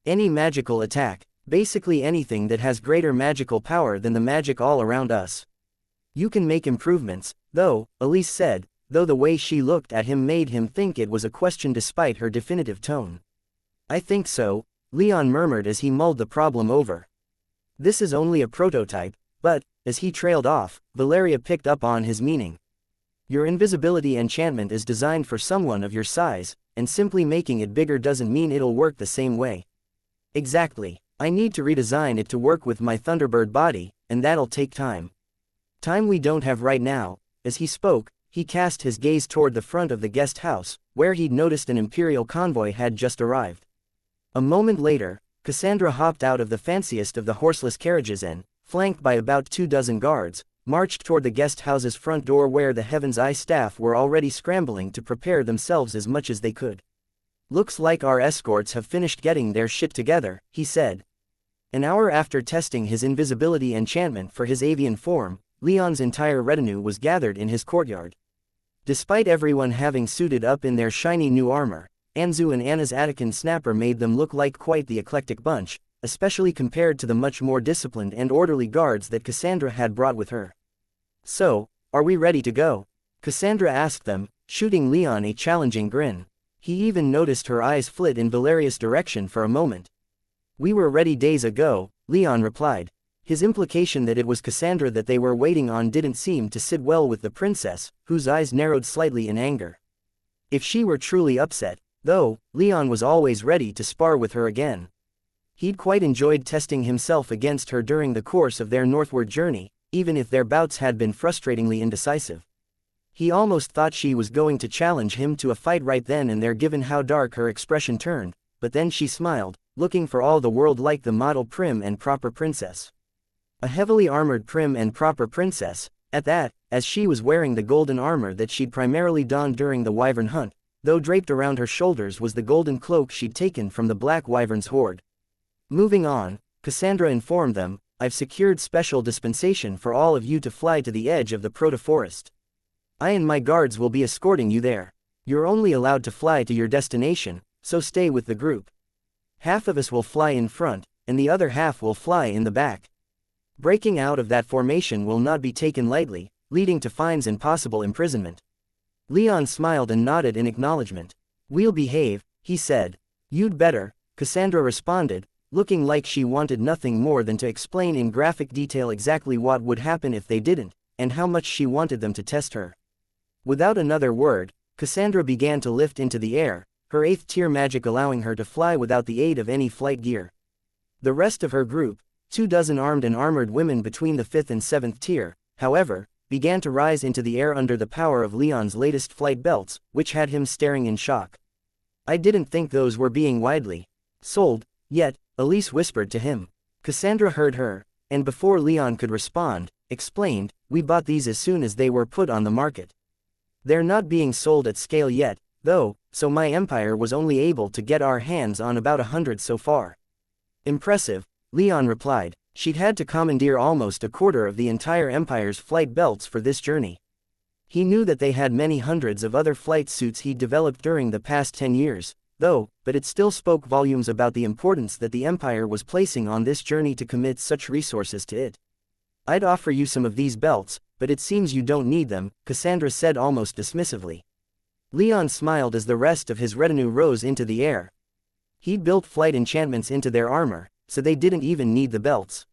"Any magical attack, basically anything that has greater magical power than the magic all around us. You can make improvements, though," Elise said, though the way she looked at him made him think it was a question despite her definitive tone. "I think so," Leon murmured as he mulled the problem over. "This is only a prototype, but," as he trailed off, Valeria picked up on his meaning. "Your invisibility enchantment is designed for someone of your size, and simply making it bigger doesn't mean it'll work the same way." "Exactly. I need to redesign it to work with my Thunderbird body, and that'll take time. Time we don't have right now." As he spoke, he cast his gaze toward the front of the guest house, where he'd noticed an imperial convoy had just arrived. A moment later, Cassandra hopped out of the fanciest of the horseless carriages and, flanked by about 24 guards, marched toward the guest house's front door where the Heaven's Eye staff were already scrambling to prepare themselves as much as they could. "Looks like our escorts have finished getting their shit together," he said. An hour after testing his invisibility enchantment for his avian form, Leon's entire retinue was gathered in his courtyard. Despite everyone having suited up in their shiny new armor, Anzu and Anna's Attican snapper made them look like quite the eclectic bunch, especially compared to the much more disciplined and orderly guards that Cassandra had brought with her. "So, are we ready to go?" Cassandra asked them, shooting Leon a challenging grin. He even noticed her eyes flit in Valeria's direction for a moment. "We were ready days ago," Leon replied. His implication that it was Cassandra that they were waiting on didn't seem to sit well with the princess, whose eyes narrowed slightly in anger. If she were truly upset, though, Leon was always ready to spar with her again. He'd quite enjoyed testing himself against her during the course of their northward journey, even if their bouts had been frustratingly indecisive. He almost thought she was going to challenge him to a fight right then and there given how dark her expression turned, but then she smiled, looking for all the world like the model prim and proper princess. A heavily armored prim and proper princess, at that, as she was wearing the golden armor that she'd primarily donned during the wyvern hunt, though draped around her shoulders was the golden cloak she'd taken from the black wyvern's horde. Moving on, Cassandra informed them, "I've secured special dispensation for all of you to fly to the edge of the proto-forest. I and my guards will be escorting you there. You're only allowed to fly to your destination, so stay with the group. Half of us will fly in front, and the other half will fly in the back. Breaking out of that formation will not be taken lightly, leading to fines and possible imprisonment." Leon smiled and nodded in acknowledgement. "We'll behave," he said. "You'd better," Cassandra responded, looking like she wanted nothing more than to explain in graphic detail exactly what would happen if they didn't, and how much she wanted them to test her. Without another word, Cassandra began to lift into the air, her 8th tier magic allowing her to fly without the aid of any flight gear. The rest of her group, 24 armed and armored women between the 5th and 7th tier, however, began to rise into the air under the power of Leon's latest flight belts, which had him staring in shock. I didn't think those were being widely sold yet, Elise whispered to him. Cassandra heard her, and before Leon could respond, explained, we bought these as soon as they were put on the market. They're not being sold at scale yet, though, so my empire was only able to get our hands on about 100 so far. Impressive, Leon replied. She'd had to commandeer almost a quarter of the entire empire's flight belts for this journey. He knew that they had many hundreds of other flight suits he'd developed during the past 10 years, though, but it still spoke volumes about the importance that the empire was placing on this journey to commit such resources to it. I'd offer you some of these belts, but it seems you don't need them, Cassandra said almost dismissively. Leon smiled as the rest of his retinue rose into the air. He'd built flight enchantments into their armor, so they didn't even need the belts.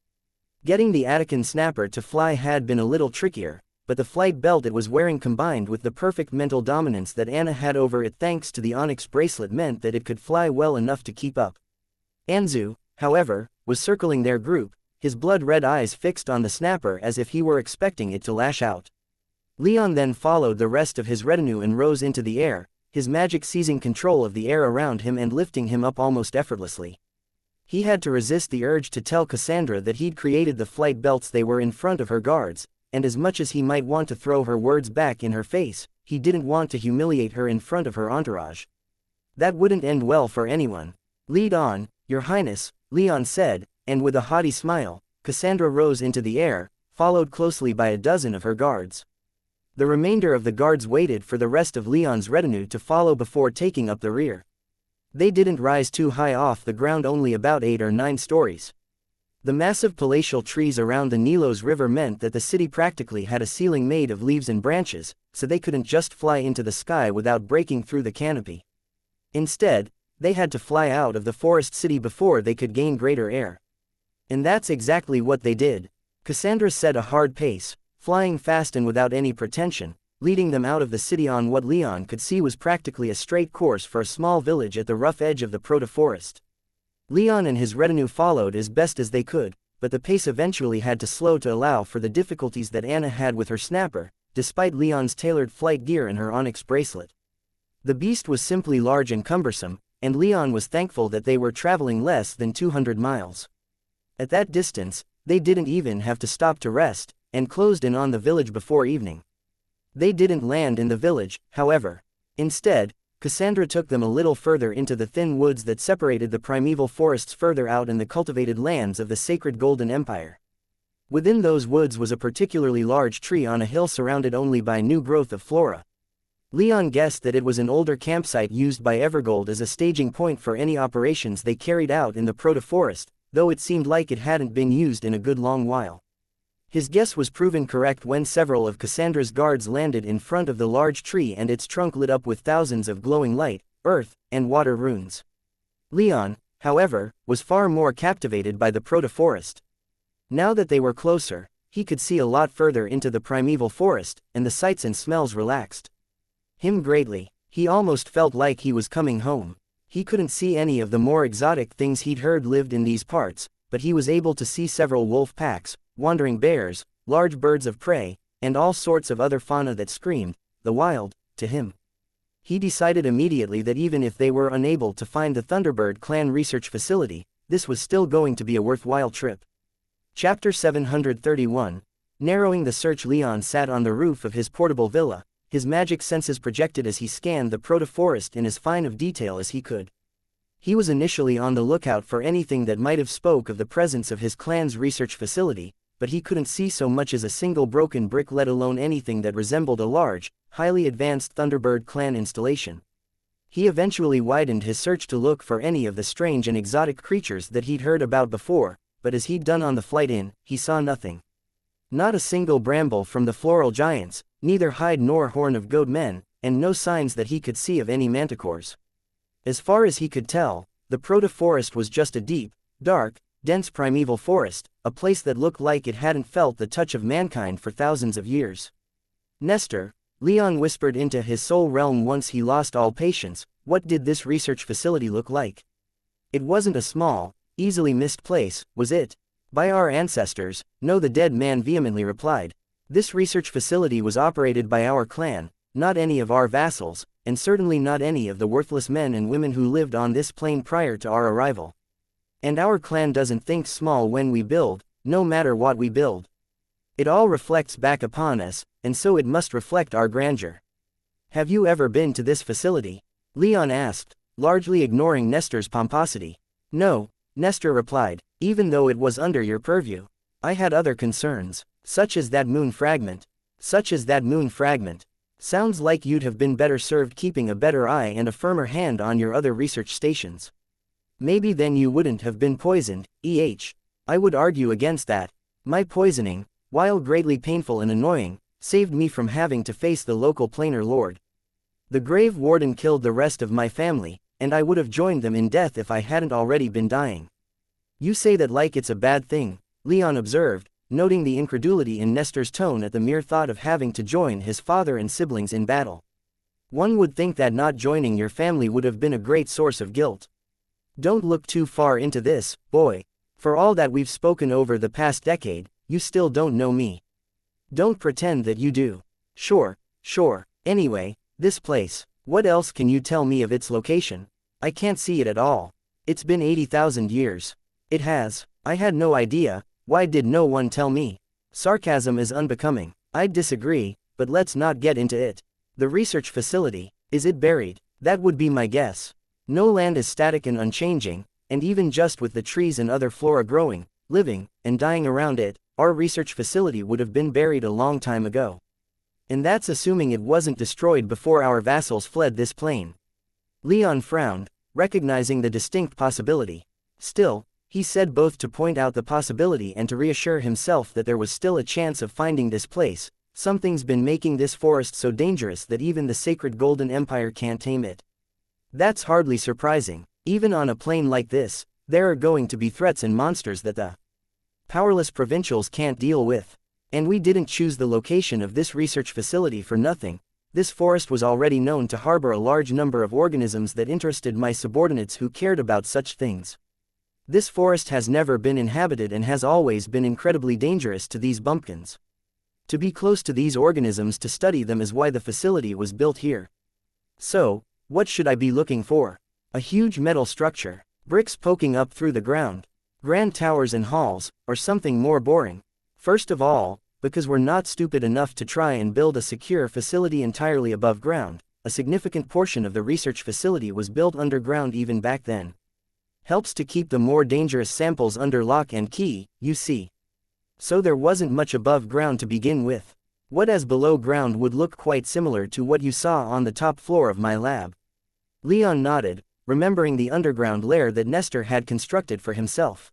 Getting the Attican snapper to fly had been a little trickier, but the flight belt it was wearing combined with the perfect mental dominance that Anna had over it thanks to the onyx bracelet meant that it could fly well enough to keep up. Anzu, however, was circling their group, his blood-red eyes fixed on the snapper as if he were expecting it to lash out. Leon then followed the rest of his retinue and rose into the air, his magic seizing control of the air around him and lifting him up almost effortlessly. He had to resist the urge to tell Cassandra that he'd created the flight belts they were in front of her guards, and as much as he might want to throw her words back in her face, he didn't want to humiliate her in front of her entourage. That wouldn't end well for anyone. Lead on, Your Highness, Leon said, and with a haughty smile, Cassandra rose into the air, followed closely by a dozen of her guards. The remainder of the guards waited for the rest of Leon's retinue to follow before taking up the rear. They didn't rise too high off the ground, only about 8 or 9 stories. The massive palatial trees around the Nilos River meant that the city practically had a ceiling made of leaves and branches, so they couldn't just fly into the sky without breaking through the canopy. Instead, they had to fly out of the forest city before they could gain greater air. And that's exactly what they did. Cassandra set a hard pace, flying fast and without any pretension, leading them out of the city on what Leon could see was practically a straight course for a small village at the rough edge of the proto-forest. Leon and his retinue followed as best as they could, but the pace eventually had to slow to allow for the difficulties that Anna had with her snapper, despite Leon's tailored flight gear and her onyx bracelet. The beast was simply large and cumbersome, and Leon was thankful that they were traveling less than 200 miles. At that distance, they didn't even have to stop to rest, and closed in on the village before evening. They didn't land in the village, however. Instead, Cassandra took them a little further into the thin woods that separated the primeval forests further out in the cultivated lands of the sacred Golden Empire. Within those woods was a particularly large tree on a hill surrounded only by new growth of flora. Leon guessed that it was an older campsite used by Evergold as a staging point for any operations they carried out in the proto-forest, though it seemed like it hadn't been used in a good long while. His guess was proven correct when several of Cassandra's guards landed in front of the large tree and its trunk lit up with thousands of glowing light, earth, and water runes. Leon, however, was far more captivated by the proto-forest. Now that they were closer, he could see a lot further into the primeval forest, and the sights and smells relaxed him greatly. He almost felt like he was coming home. He couldn't see any of the more exotic things he'd heard lived in these parts, but he was able to see several wolf packs, wandering bears, large birds of prey, and all sorts of other fauna that screamed, the wild, to him. He decided immediately that even if they were unable to find the Thunderbird clan research facility, this was still going to be a worthwhile trip. Chapter 731. Narrowing the search. Leon sat on the roof of his portable villa, his magic senses projected as he scanned the proto-forest in as fine of detail as he could. He was initially on the lookout for anything that might have spoke of the presence of his clan's research facility, but he couldn't see so much as a single broken brick, let alone anything that resembled a large, highly advanced Thunderbird clan installation. He eventually widened his search to look for any of the strange and exotic creatures that he'd heard about before, but as he'd done on the flight in, he saw nothing. Not a single bramble from the floral giants, neither hide nor horn of goat men, and no signs that he could see of any manticores. As far as he could tell, the proto-forest was just a deep, dark, dense primeval forest, a place that looked like it hadn't felt the touch of mankind for thousands of years. Nestor, Leon whispered into his soul realm once he lost all patience, what did this research facility look like? It wasn't a small, easily missed place, was it? By our ancestors, no, the dead man vehemently replied. This research facility was operated by our clan, not any of our vassals, and certainly not any of the worthless men and women who lived on this plane prior to our arrival. And our clan doesn't think small when we build, no matter what we build. It all reflects back upon us, and so it must reflect our grandeur. Have you ever been to this facility? Leon asked, largely ignoring Nestor's pomposity. No, Nestor replied, even though it was under your purview. I had other concerns, such as that moon fragment. Sounds like you'd have been better served keeping a better eye and a firmer hand on your other research stations. Maybe then you wouldn't have been poisoned, I would argue against that. My poisoning, while greatly painful and annoying, saved me from having to face the local planar lord. The grave warden killed the rest of my family, and I would have joined them in death if I hadn't already been dying. You say that like it's a bad thing, Leon observed, noting the incredulity in Nestor's tone at the mere thought of having to join his father and siblings in battle. One would think that not joining your family would have been a great source of guilt. Don't look too far into this, boy. For all that we've spoken over the past decade, you still don't know me. Don't pretend that you do. Sure. Anyway, this place, what else can you tell me of its location? I can't see it at all. It's been 80,000 years. It has. I had no idea. Why did no one tell me? Sarcasm is unbecoming. I'd disagree, but let's not get into it. The research facility, is it buried? That would be my guess. No land is static and unchanging, and even just with the trees and other flora growing, living, and dying around it, our research facility would have been buried a long time ago. And that's assuming it wasn't destroyed before our vassals fled this plane. Leon frowned, recognizing the distinct possibility. Still, he said both to point out the possibility and to reassure himself that there was still a chance of finding this place. Something's been making this forest so dangerous that even the sacred Golden Empire can't tame it. That's hardly surprising. Even on a plane like this, there are going to be threats and monsters that the powerless provincials can't deal with. And we didn't choose the location of this research facility for nothing. This forest was already known to harbor a large number of organisms that interested my subordinates who cared about such things. This forest has never been inhabited and has always been incredibly dangerous to these bumpkins. To be close to these organisms to study them is why the facility was built here. So, what should I be looking for? A huge metal structure, bricks poking up through the ground, grand towers and halls, or something more boring? First of all, because we're not stupid enough to try and build a secure facility entirely above ground, a significant portion of the research facility was built underground even back then. Helps to keep the more dangerous samples under lock and key, you see. So there wasn't much above ground to begin with. What as below ground would look quite similar to what you saw on the top floor of my lab. Leon nodded, remembering the underground lair that Nestor had constructed for himself.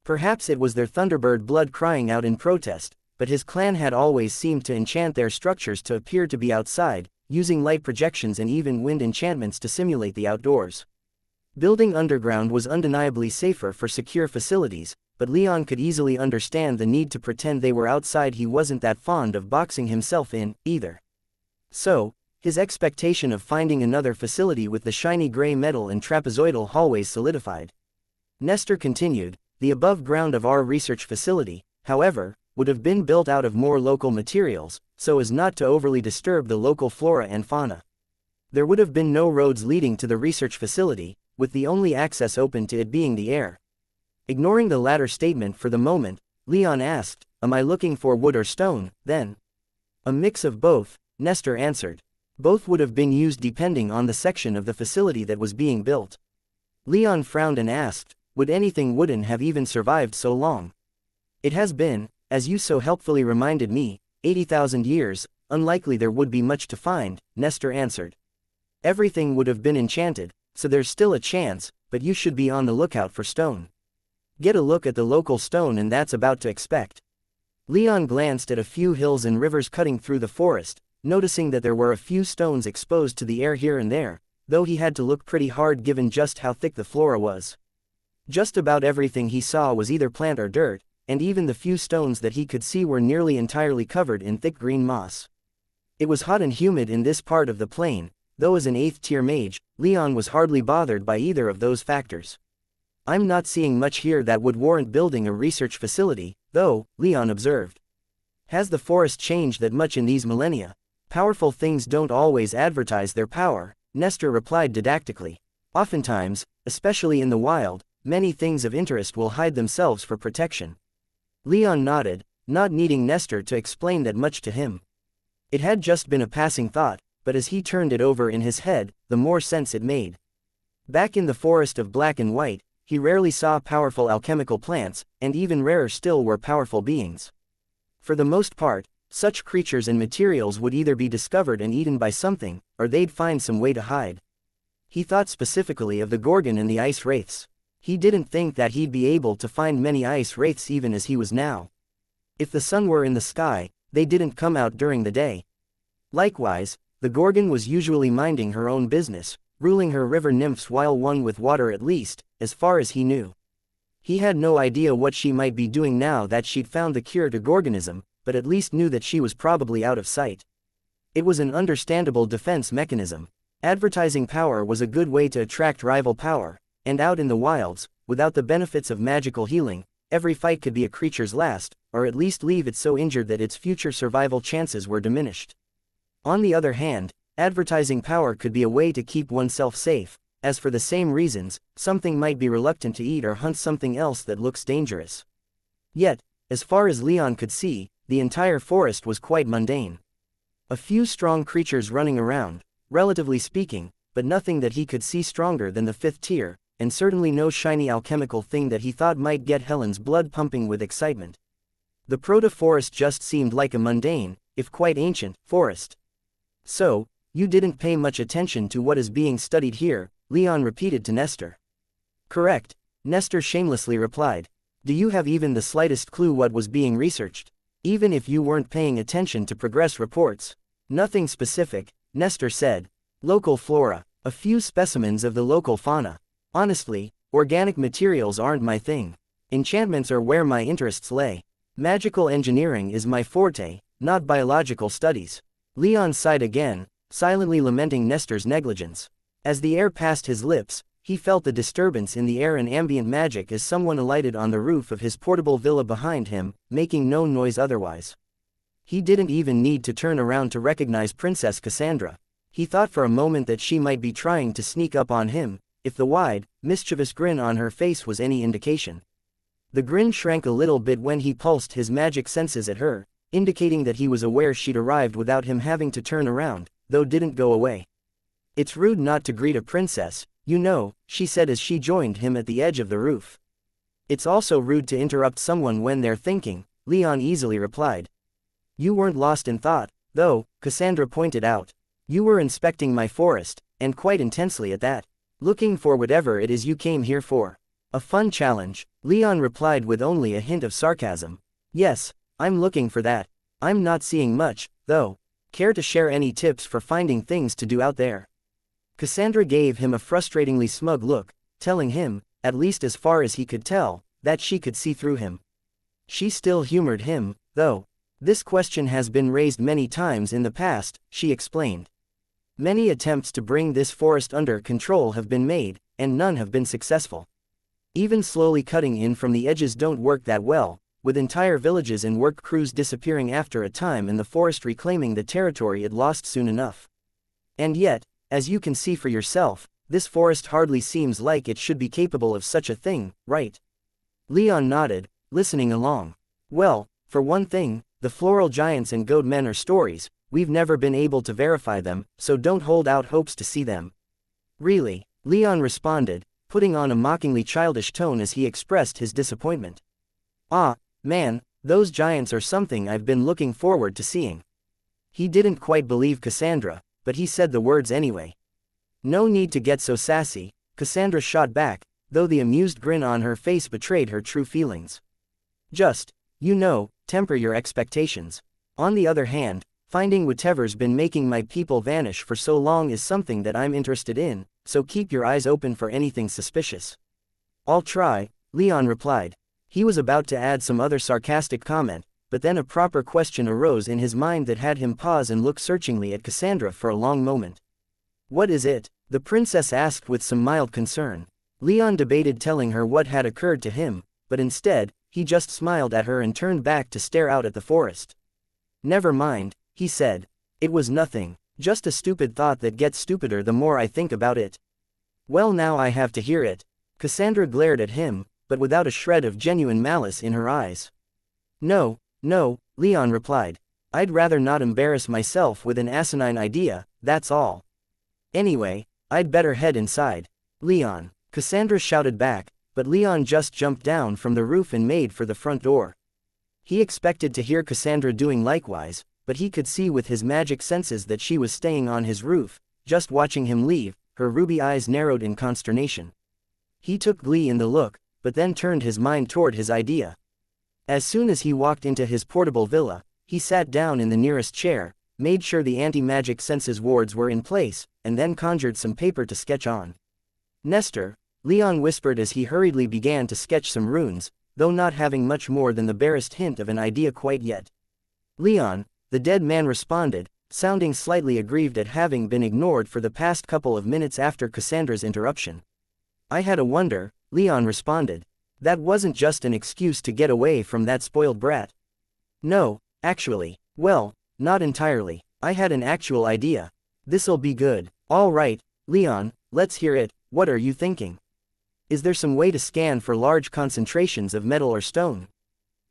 Perhaps it was their Thunderbird blood crying out in protest, but his clan had always seemed to enchant their structures to appear to be outside, using light projections and even wind enchantments to simulate the outdoors. Building underground was undeniably safer for secure facilities, but Leon could easily understand the need to pretend they were outside. He wasn't that fond of boxing himself in, either. So, his expectation of finding another facility with the shiny gray metal and trapezoidal hallways solidified. Nestor continued, the above ground of our research facility, however, would have been built out of more local materials, so as not to overly disturb the local flora and fauna. There would have been no roads leading to the research facility, with the only access open to it being the air. Ignoring the latter statement for the moment, Leon asked, am I looking for wood or stone, then? A mix of both, Nestor answered. Both would have been used depending on the section of the facility that was being built. Leon frowned and asked, would anything wooden have even survived so long? It has been, as you so helpfully reminded me, 80,000 years, unlikely there would be much to find, Nestor answered. Everything would have been enchanted, so there's still a chance, but you should be on the lookout for stone. Get a look at the local stone and that's about to expect. Leon glanced at a few hills and rivers cutting through the forest, noticing that there were a few stones exposed to the air here and there, though he had to look pretty hard given just how thick the flora was. Just about everything he saw was either plant or dirt, and even the few stones that he could see were nearly entirely covered in thick green moss. It was hot and humid in this part of the plain, though as an 8th-tier mage, Leon was hardly bothered by either of those factors. I'm not seeing much here that would warrant building a research facility, though, Leon observed. Has the forest changed that much in these millennia? Powerful things don't always advertise their power, Nestor replied didactically. Oftentimes, especially in the wild, many things of interest will hide themselves for protection. Leon nodded, not needing Nestor to explain that much to him. It had just been a passing thought, but as he turned it over in his head, the more sense it made. Back in the forest of black and white, he rarely saw powerful alchemical plants, and even rarer still were powerful beings. For the most part, such creatures and materials would either be discovered and eaten by something, or they'd find some way to hide. He thought specifically of the Gorgon and the ice wraiths. He didn't think that he'd be able to find many ice wraiths even as he was now. If the sun were in the sky, they didn't come out during the day. Likewise, the Gorgon was usually minding her own business, ruling her river nymphs while one with water at least, as far as he knew. He had no idea what she might be doing now that she'd found the cure to Gorgonism, but at least knew that she was probably out of sight. It was an understandable defense mechanism. Advertising power was a good way to attract rival power, and out in the wilds, without the benefits of magical healing, every fight could be a creature's last, or at least leave it so injured that its future survival chances were diminished. On the other hand, advertising power could be a way to keep oneself safe, as for the same reasons, something might be reluctant to eat or hunt something else that looks dangerous. Yet, as far as Leon could see, the entire forest was quite mundane. A few strong creatures running around, relatively speaking, but nothing that he could see stronger than the fifth tier, and certainly no shiny alchemical thing that he thought might get Helen's blood pumping with excitement. The proto-forest just seemed like a mundane, if quite ancient, forest. So, you didn't pay much attention to what is being studied here, Leon repeated to Nestor. Correct, Nestor shamelessly replied. Do you have even the slightest clue what was being researched? Even if you weren't paying attention to progress reports. Nothing specific, Nestor said. Local flora, a few specimens of the local fauna. Honestly, organic materials aren't my thing. Enchantments are where my interests lay. Magical engineering is my forte, not biological studies. Leon sighed again, silently lamenting Nestor's negligence. As the air passed his lips, he felt the disturbance in the air and ambient magic as someone alighted on the roof of his portable villa behind him, making no noise otherwise. He didn't even need to turn around to recognize Princess Cassandra. He thought for a moment that she might be trying to sneak up on him, if the wide, mischievous grin on her face was any indication. The grin shrank a little bit when he pulsed his magic senses at her, indicating that he was aware she'd arrived without him having to turn around, though didn't go away. It's rude not to greet a princess, you know, she said as she joined him at the edge of the roof. It's also rude to interrupt someone when they're thinking, Leon easily replied. You weren't lost in thought, though, Cassandra pointed out. You were inspecting my forest, and quite intensely at that. Looking for whatever it is you came here for. A fun challenge, Leon replied with only a hint of sarcasm. Yes, I'm looking for that. I'm not seeing much, though. Care to share any tips for finding things to do out there? Cassandra gave him a frustratingly smug look, telling him, at least as far as he could tell, that she could see through him. She still humored him, though. This question has been raised many times in the past, she explained. Many attempts to bring this forest under control have been made, and none have been successful. Even slowly cutting in from the edges don't work that well, with entire villages and work crews disappearing after a time and the forest reclaiming the territory it lost soon enough. And yet, as you can see for yourself, this forest hardly seems like it should be capable of such a thing, right? Leon nodded, listening along. Well, for one thing, the floral giants and goat men are stories, we've never been able to verify them, so don't hold out hopes to see them. Really, Leon responded, putting on a mockingly childish tone as he expressed his disappointment. Ah, man, those giants are something I've been looking forward to seeing. He didn't quite believe Cassandra, but he said the words anyway. No need to get so sassy, Cassandra shot back, though the amused grin on her face betrayed her true feelings. Just, you know, temper your expectations. On the other hand, finding whatever's been making my people vanish for so long is something that I'm interested in, so keep your eyes open for anything suspicious. I'll try, Leon replied. He was about to add some other sarcastic comment, but then a proper question arose in his mind that had him pause and look searchingly at Cassandra for a long moment. What is it? The princess asked with some mild concern. Leon debated telling her what had occurred to him, but instead, he just smiled at her and turned back to stare out at the forest. Never mind, he said. It was nothing. Just a stupid thought that gets stupider the more I think about it. Well, now I have to hear it. Cassandra glared at him, but without a shred of genuine malice in her eyes. No, no, Leon replied. I'd rather not embarrass myself with an asinine idea, that's all. Anyway, I'd better head inside. Leon, Cassandra shouted back, but Leon just jumped down from the roof and made for the front door. He expected to hear Cassandra doing likewise, but he could see with his magic senses that she was staying on his roof. Just watching him leave, her ruby eyes narrowed in consternation. He took glee in the look, but then turned his mind toward his idea. As soon as he walked into his portable villa, he sat down in the nearest chair, made sure the anti-magic senses wards were in place, and then conjured some paper to sketch on. Nestor, Leon whispered as he hurriedly began to sketch some runes, though not having much more than the barest hint of an idea quite yet. Leon, the dead man responded, sounding slightly aggrieved at having been ignored for the past couple of minutes after Cassandra's interruption. I had a wonder, Leon responded. That wasn't just an excuse to get away from that spoiled brat. No, actually, well, not entirely. I had an actual idea. This'll be good. All right, Leon, let's hear it. What are you thinking? Is there some way to scan for large concentrations of metal or stone?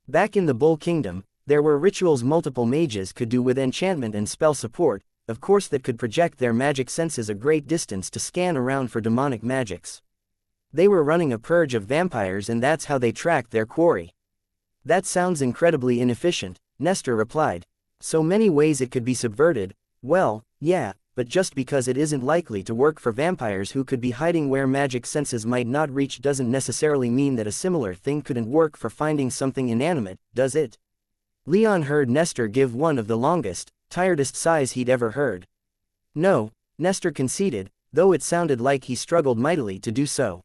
Back in the Bull Kingdom, there were rituals multiple mages could do with enchantment and spell support, of course, that could project their magic senses a great distance to scan around for demonic magics. They were running a purge of vampires, and that's how they tracked their quarry. That sounds incredibly inefficient, Nestor replied. So many ways it could be subverted. Well, yeah, but just because it isn't likely to work for vampires who could be hiding where magic senses might not reach doesn't necessarily mean that a similar thing couldn't work for finding something inanimate, does it? Leon heard Nestor give one of the longest, tiredest sighs he'd ever heard. No, Nestor conceded, though it sounded like he struggled mightily to do so.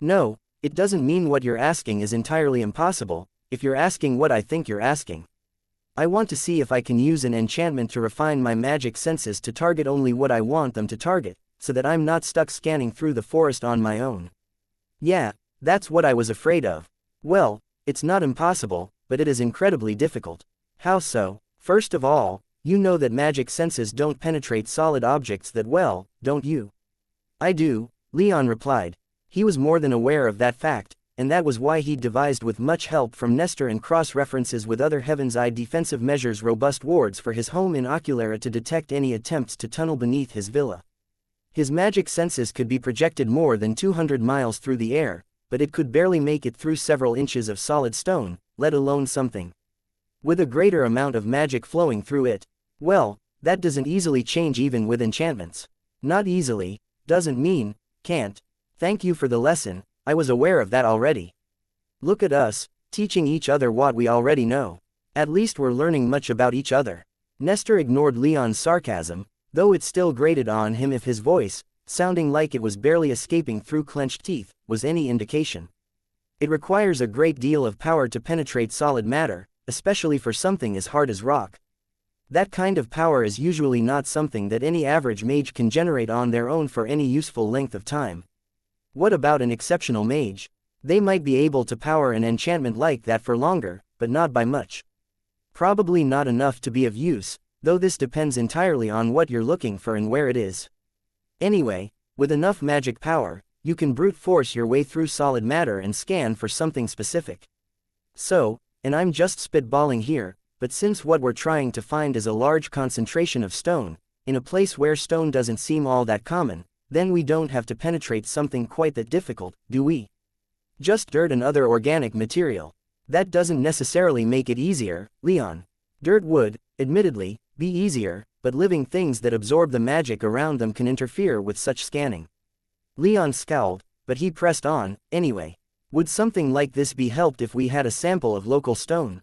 No, it doesn't mean what you're asking is entirely impossible, if you're asking what I think you're asking. I want to see if I can use an enchantment to refine my magic senses to target only what I want them to target, so that I'm not stuck scanning through the forest on my own. Yeah, that's what I was afraid of. Well, it's not impossible, but it is incredibly difficult. How so? First of all, you know that magic senses don't penetrate solid objects that well, don't you? I do, Leon replied. He was more than aware of that fact, and that was why he'd devised with much help from Nestor and cross-references with other Heaven's Eye defensive measures robust wards for his home in Oculara to detect any attempts to tunnel beneath his villa. His magic senses could be projected more than 200 miles through the air, but it could barely make it through several inches of solid stone, let alone something with a greater amount of magic flowing through it. Well, that doesn't easily change even with enchantments. Not easily, doesn't mean, can't. Thank you for the lesson, I was aware of that already. Look at us, teaching each other what we already know. At least we're learning much about each other. Nestor ignored Leon's sarcasm, though it still grated on him if his voice, sounding like it was barely escaping through clenched teeth, was any indication. It requires a great deal of power to penetrate solid matter, especially for something as hard as rock. That kind of power is usually not something that any average mage can generate on their own for any useful length of time. What about an exceptional mage? They might be able to power an enchantment like that for longer, but not by much. Probably not enough to be of use, though this depends entirely on what you're looking for and where it is. Anyway, with enough magic power, you can brute force your way through solid matter and scan for something specific. So, and I'm just spitballing here, but since what we're trying to find is a large concentration of stone, in a place where stone doesn't seem all that common, then we don't have to penetrate something quite that difficult, do we? Just dirt and other organic material. That doesn't necessarily make it easier, Leon. Dirt would, admittedly, be easier, but living things that absorb the magic around them can interfere with such scanning. Leon scowled, but he pressed on, anyway. Would something like this be helped if we had a sample of local stone?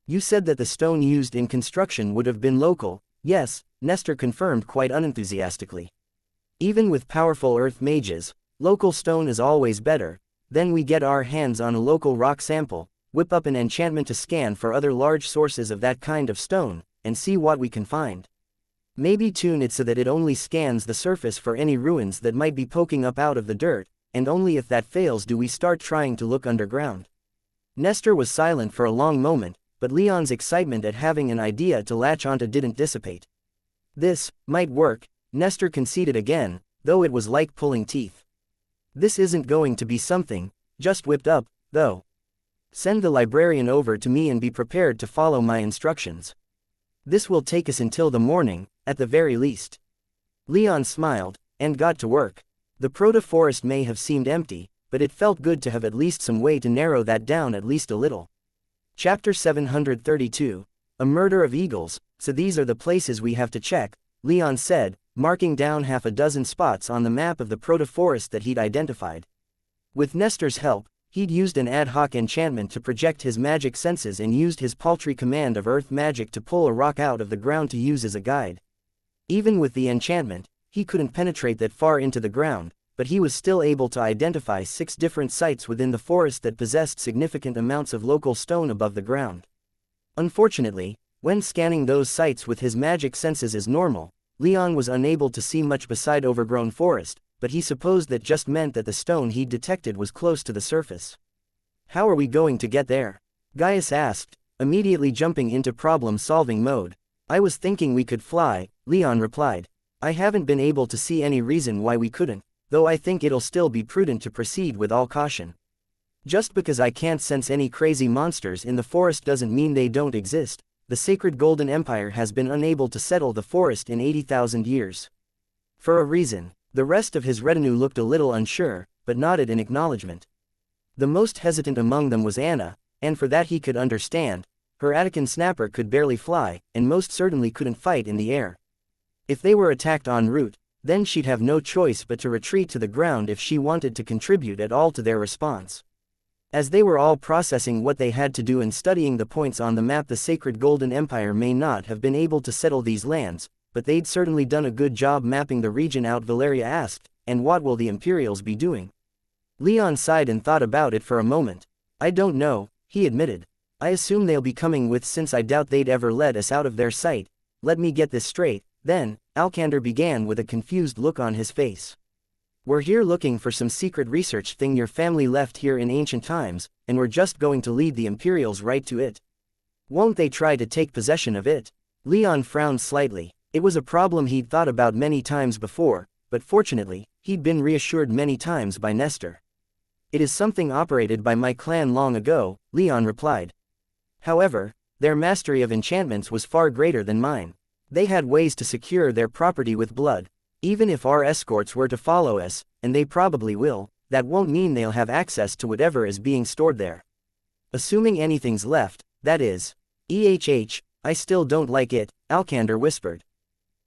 You said that the stone used in construction would have been local. Yes, Nestor confirmed quite unenthusiastically. Even with powerful earth mages, local stone is always better. Then we get our hands on a local rock sample, whip up an enchantment to scan for other large sources of that kind of stone, and see what we can find. Maybe tune it so that it only scans the surface for any ruins that might be poking up out of the dirt, and only if that fails do we start trying to look underground. Nestor was silent for a long moment, but Leon's excitement at having an idea to latch onto didn't dissipate. This might work, Nestor conceded again, though it was like pulling teeth. This isn't going to be something just whipped up, though. Send the librarian over to me and be prepared to follow my instructions. This will take us until the morning, at the very least. Leon smiled, and got to work. The proto-forest may have seemed empty, but it felt good to have at least some way to narrow that down at least a little. Chapter 732, A Murder of Eagles. So these are the places we have to check, Leon said, marking down half a dozen spots on the map of the proto-forest that he'd identified. With Nestor's help, he'd used an ad hoc enchantment to project his magic senses and used his paltry command of earth magic to pull a rock out of the ground to use as a guide. Even with the enchantment, he couldn't penetrate that far into the ground, but he was still able to identify 6 different sites within the forest that possessed significant amounts of local stone above the ground. Unfortunately, when scanning those sites with his magic senses as normal, Leon was unable to see much beside overgrown forest, but he supposed that just meant that the stone he'd detected was close to the surface. How are we going to get there? Gaius asked, immediately jumping into problem-solving mode. I was thinking we could fly, Leon replied. I haven't been able to see any reason why we couldn't, though I think it'll still be prudent to proceed with all caution. Just because I can't sense any crazy monsters in the forest doesn't mean they don't exist. The Sacred Golden Empire has been unable to settle the forest in 80,000 years. For a reason. The rest of his retinue looked a little unsure, but nodded in acknowledgement. The most hesitant among them was Anna, and for that he could understand. Her Attican snapper could barely fly, and most certainly couldn't fight in the air. If they were attacked en route, then she'd have no choice but to retreat to the ground if she wanted to contribute at all to their response. As they were all processing what they had to do and studying the points on the map, the Sacred Golden Empire may not have been able to settle these lands, but they'd certainly done a good job mapping the region out, Valeria asked, and what will the Imperials be doing? Leon sighed and thought about it for a moment. I don't know, he admitted. I assume they'll be coming with, since I doubt they'd ever let us out of their sight. Let me get this straight, then, Alcander began with a confused look on his face. We're here looking for some secret research thing your family left here in ancient times, and we're just going to lead the Imperials right to it. Won't they try to take possession of it? Leon frowned slightly. It was a problem he'd thought about many times before, but fortunately, he'd been reassured many times by Nestor. It is something operated by my clan long ago, Leon replied. However, their mastery of enchantments was far greater than mine. They had ways to secure their property with blood. Even if our escorts were to follow us, and they probably will, that won't mean they'll have access to whatever is being stored there. Assuming anything's left, that is. I still don't like it, Alcander whispered.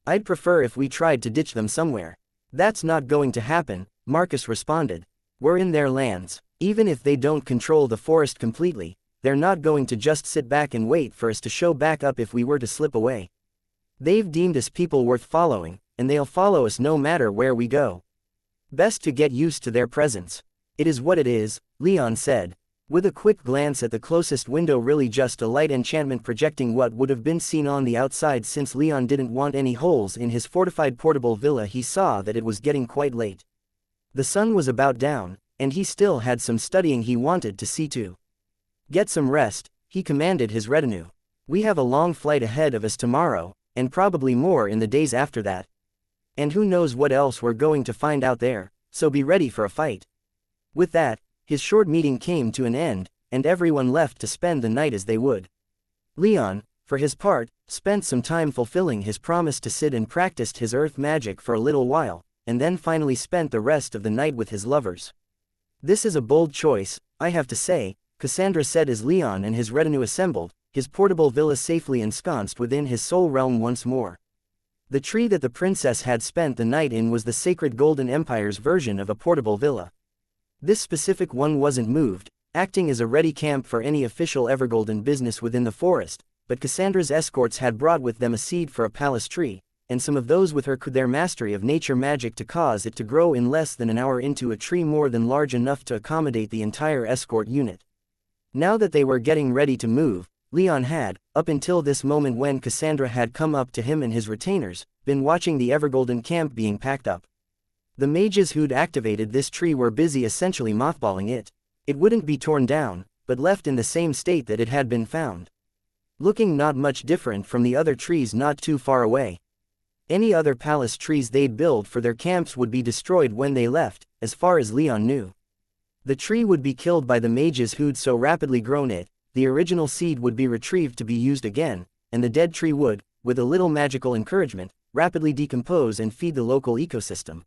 I'd prefer if we tried to ditch them somewhere. That's not going to happen, Marcus responded. We're in their lands. Even if they don't control the forest completely, they're not going to just sit back and wait for us to show back up if we were to slip away. They've deemed us people worth following, and they'll follow us no matter where we go. Best to get used to their presence. It is what it is, Leon said. With a quick glance at the closest window, really just a light enchantment projecting what would have been seen on the outside, since Leon didn't want any holes in his fortified portable villa. He saw that it was getting quite late. The sun was about down, and he still had some studying he wanted to see to. Get some rest, he commanded his retinue. We have a long flight ahead of us tomorrow, and probably more in the days after that. And who knows what else we're going to find out there, so be ready for a fight. With that, his short meeting came to an end, and everyone left to spend the night as they would. Leon, for his part, spent some time fulfilling his promise to sit and practiced his earth magic for a little while, and then finally spent the rest of the night with his lovers. This is a bold choice, I have to say, Cassandra said as Leon and his retinue assembled, his portable villa safely ensconced within his soul realm once more. The tree that the princess had spent the night in was the Sacred Golden Empire's version of a portable villa. This specific one wasn't moved, acting as a ready camp for any official Evergolden business within the forest, but Cassandra's escorts had brought with them a seed for a palace tree, and some of those with her could their mastery of nature magic to cause it to grow in less than an hour into a tree more than large enough to accommodate the entire escort unit. Now that they were getting ready to move, Leon had, up until this moment when Cassandra had come up to him and his retainers, been watching the Evergolden camp being packed up. The mages who'd activated this tree were busy essentially mothballing it. It wouldn't be torn down, but left in the same state that it had been found. looking not much different from the other trees not too far away. Any other palace trees they'd build for their camps would be destroyed when they left, as far as Leon knew. The tree would be killed by the mages who'd so rapidly grown it, the original seed would be retrieved to be used again, and the dead tree would, with a little magical encouragement, rapidly decompose and feed the local ecosystem.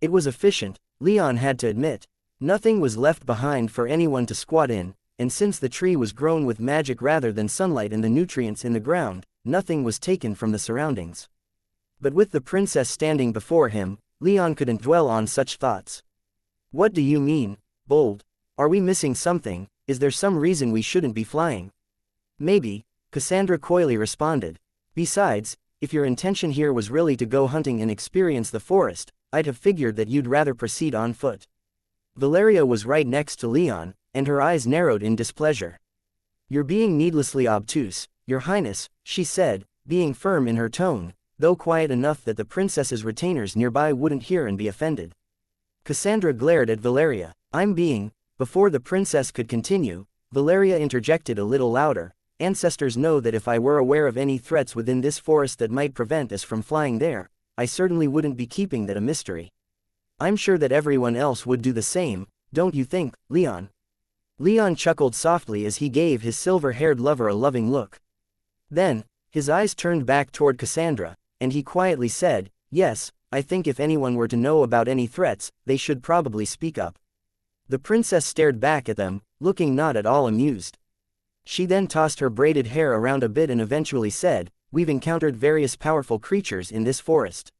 It was efficient, Leon had to admit. Nothing was left behind for anyone to squat in, and since the tree was grown with magic rather than sunlight and the nutrients in the ground, nothing was taken from the surroundings. But with the princess standing before him, Leon couldn't dwell on such thoughts. What do you mean, bold? Are we missing something? Is there some reason we shouldn't be flying? Maybe, Cassandra coyly responded. Besides, if your intention here was really to go hunting and experience the forest, I'd have figured that you'd rather proceed on foot. Valeria was right next to Leon, and her eyes narrowed in displeasure. You're being needlessly obtuse, Your Highness, she said, being firm in her tone, though quiet enough that the princess's retainers nearby wouldn't hear and be offended. Cassandra glared at Valeria. Before the princess could continue, Valeria interjected a little louder. Ancestors know that if I were aware of any threats within this forest that might prevent us from flying there, I certainly wouldn't be keeping that a mystery. I'm sure that everyone else would do the same, don't you think, Leon? Leon chuckled softly as he gave his silver-haired lover a loving look. Then, his eyes turned back toward Cassandra, and he quietly said, Yes, I think if anyone were to know about any threats, they should probably speak up. The princess stared back at them, looking not at all amused. She then tossed her braided hair around a bit and eventually said, We've encountered various powerful creatures in this forest.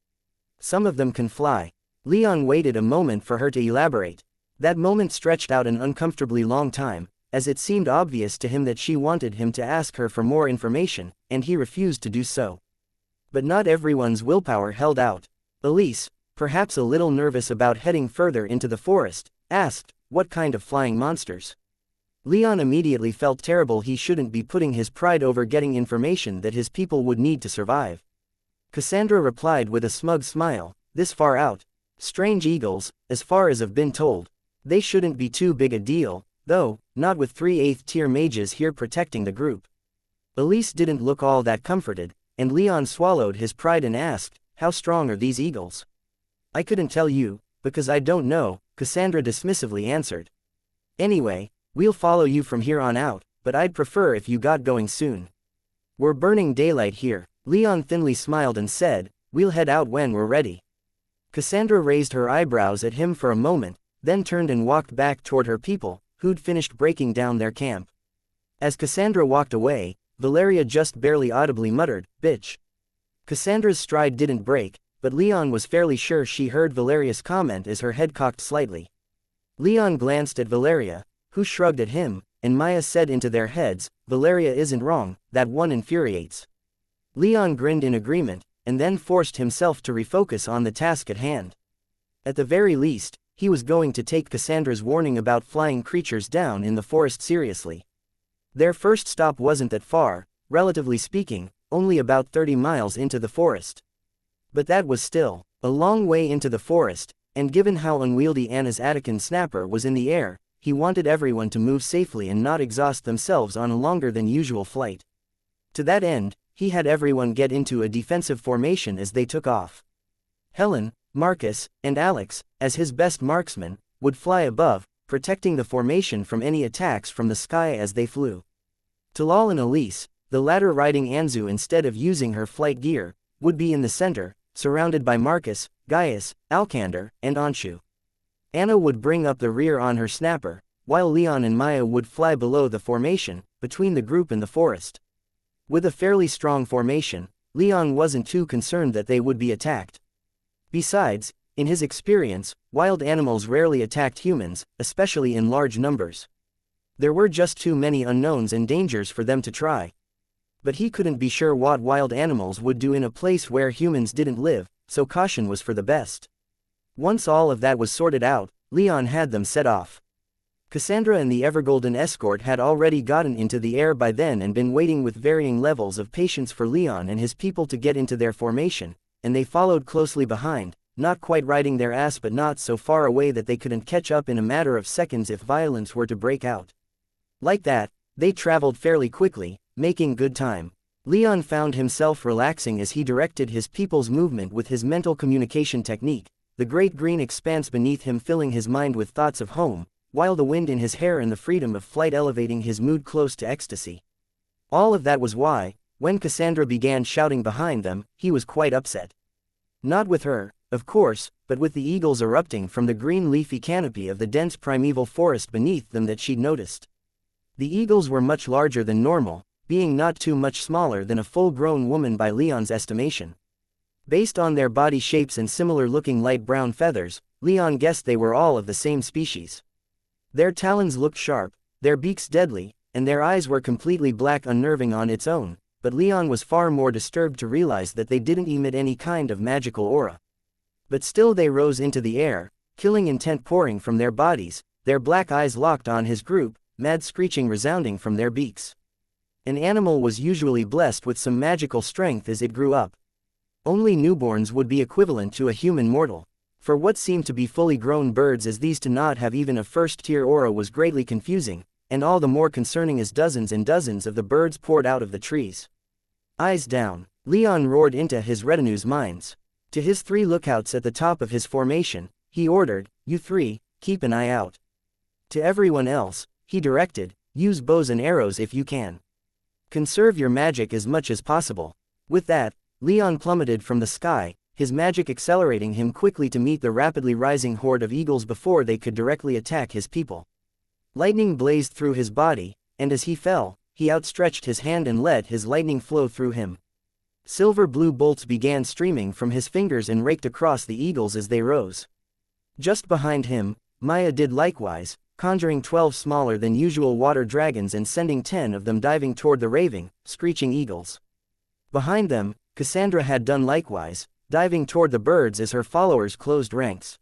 Some of them can fly. Leon waited a moment for her to elaborate. That moment stretched out an uncomfortably long time, as it seemed obvious to him that she wanted him to ask her for more information, and he refused to do so. But not everyone's willpower held out. Elise, perhaps a little nervous about heading further into the forest, asked, What kind of flying monsters? Leon immediately felt terrible. He shouldn't be putting his pride over getting information that his people would need to survive. Cassandra replied with a smug smile, This far out. Strange eagles, as far as I've been told. They shouldn't be too big a deal, though, not with 3 8th-tier mages here protecting the group. Elise didn't look all that comforted, and Leon swallowed his pride and asked, How strong are these eagles? I couldn't tell you, because I don't know, Cassandra dismissively answered. Anyway, we'll follow you from here on out, but I'd prefer if you got going soon. We're burning daylight here. Leon thinly smiled and said, We'll head out when we're ready. Cassandra raised her eyebrows at him for a moment, then turned and walked back toward her people, who'd finished breaking down their camp. As Cassandra walked away, Valeria just barely audibly muttered, Bitch. Cassandra's stride didn't break, but Leon was fairly sure she heard Valeria's comment as her head cocked slightly. Leon glanced at Valeria, who shrugged at him, and Maya said into their heads, Valeria isn't wrong, that one infuriates. Leon grinned in agreement, and then forced himself to refocus on the task at hand. At the very least, he was going to take Cassandra's warning about flying creatures down in the forest seriously. Their first stop wasn't that far, relatively speaking, only about 30 miles into the forest. But that was still a long way into the forest, and given how unwieldy Anna's Attican snapper was in the air, he wanted everyone to move safely and not exhaust themselves on a longer than usual flight. To that end, he had everyone get into a defensive formation as they took off. Helen, Marcus, and Alex, as his best marksmen, would fly above, protecting the formation from any attacks from the sky as they flew. Talal and Elise, the latter riding Anzu instead of using her flight gear, would be in the center, surrounded by Marcus, Gaius, Alcander, and Anshu. Anna would bring up the rear on her snapper, while Leon and Maya would fly below the formation, between the group and the forest. With a fairly strong formation, Leon wasn't too concerned that they would be attacked. Besides, in his experience, wild animals rarely attacked humans, especially in large numbers. There were just too many unknowns and dangers for them to try. But he couldn't be sure what wild animals would do in a place where humans didn't live, so caution was for the best. Once all of that was sorted out, Leon had them set off. Cassandra and the Evergolden escort had already gotten into the air by then and been waiting with varying levels of patience for Leon and his people to get into their formation, and they followed closely behind, not quite riding their ass but not so far away that they couldn't catch up in a matter of seconds if violence were to break out. Like that, they traveled fairly quickly, making good time. Leon found himself relaxing as he directed his people's movement with his mental communication technique, the great green expanse beneath him filling his mind with thoughts of home, while the wind in his hair and the freedom of flight elevating his mood close to ecstasy. All of that was why, when Cassandra began shouting behind them, he was quite upset. Not with her, of course, but with the eagles erupting from the green leafy canopy of the dense primeval forest beneath them that she'd noticed. The eagles were much larger than normal, being not too much smaller than a full-grown woman by Leon's estimation. Based on their body shapes and similar-looking light brown feathers, Leon guessed they were all of the same species. Their talons looked sharp, their beaks deadly, and their eyes were completely black, unnerving on its own, but Leon was far more disturbed to realize that they didn't emit any kind of magical aura. But still they rose into the air, killing intent pouring from their bodies, their black eyes locked on his group, mad screeching resounding from their beaks. An animal was usually blessed with some magical strength as it grew up. Only newborns would be equivalent to a human mortal. For what seemed to be fully grown birds as these to not have even a first-tier aura was greatly confusing, and all the more concerning as dozens and dozens of the birds poured out of the trees. Eyes down, Leon roared into his retinue's minds. To his 3 lookouts at the top of his formation, he ordered, "You 3, keep an eye out." To everyone else, he directed, "Use bows and arrows if you can. Conserve your magic as much as possible." With that, Leon plummeted from the sky, his magic accelerating him quickly to meet the rapidly rising horde of eagles before they could directly attack his people. Lightning blazed through his body, and as he fell, he outstretched his hand and let his lightning flow through him. Silver-blue bolts began streaming from his fingers and raked across the eagles as they rose. Just behind him, Maya did likewise, conjuring 12 smaller than usual water dragons and sending 10 of them diving toward the raving, screeching eagles. Behind them, Cassandra had done likewise, diving toward the birds as her followers closed ranks.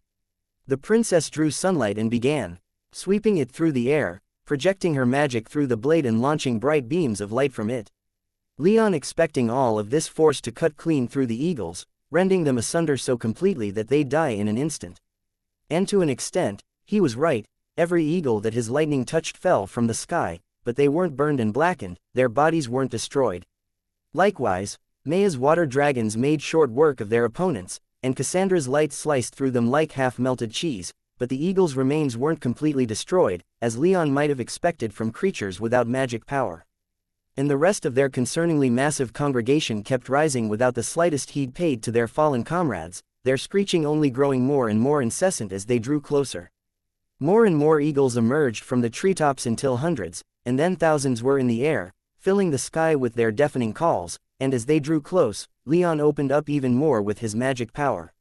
The princess drew sunlight and began sweeping it through the air, projecting her magic through the blade and launching bright beams of light from it. Leon, expecting all of this force to cut clean through the eagles, rending them asunder so completely that they'd die in an instant. And to an extent, he was right. Every eagle that his lightning touched fell from the sky, but they weren't burned and blackened, their bodies weren't destroyed. Likewise, Maya's water dragons made short work of their opponents, and Cassandra's light sliced through them like half-melted cheese, but the eagles' remains weren't completely destroyed, as Leon might have expected from creatures without magic power. And the rest of their concerningly massive congregation kept rising without the slightest heed paid to their fallen comrades, their screeching only growing more and more incessant as they drew closer. More and more eagles emerged from the treetops until hundreds, and then thousands were in the air, filling the sky with their deafening calls, and as they drew close, Leon opened up even more with his magic power.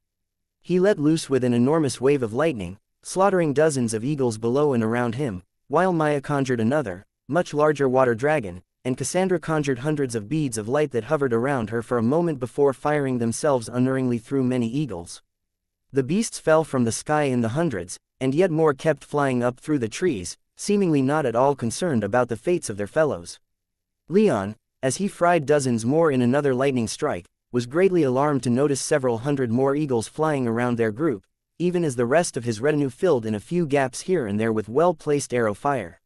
He let loose with an enormous wave of lightning, slaughtering dozens of eagles below and around him, while Maya conjured another, much larger water dragon, and Cassandra conjured hundreds of beads of light that hovered around her for a moment before firing themselves unerringly through many eagles. The beasts fell from the sky in the hundreds, and yet more kept flying up through the trees, seemingly not at all concerned about the fates of their fellows. Leon, as he fried dozens more in another lightning strike, was greatly alarmed to notice several hundred more eagles flying around their group, even as the rest of his retinue filled in a few gaps here and there with well-placed arrow fire.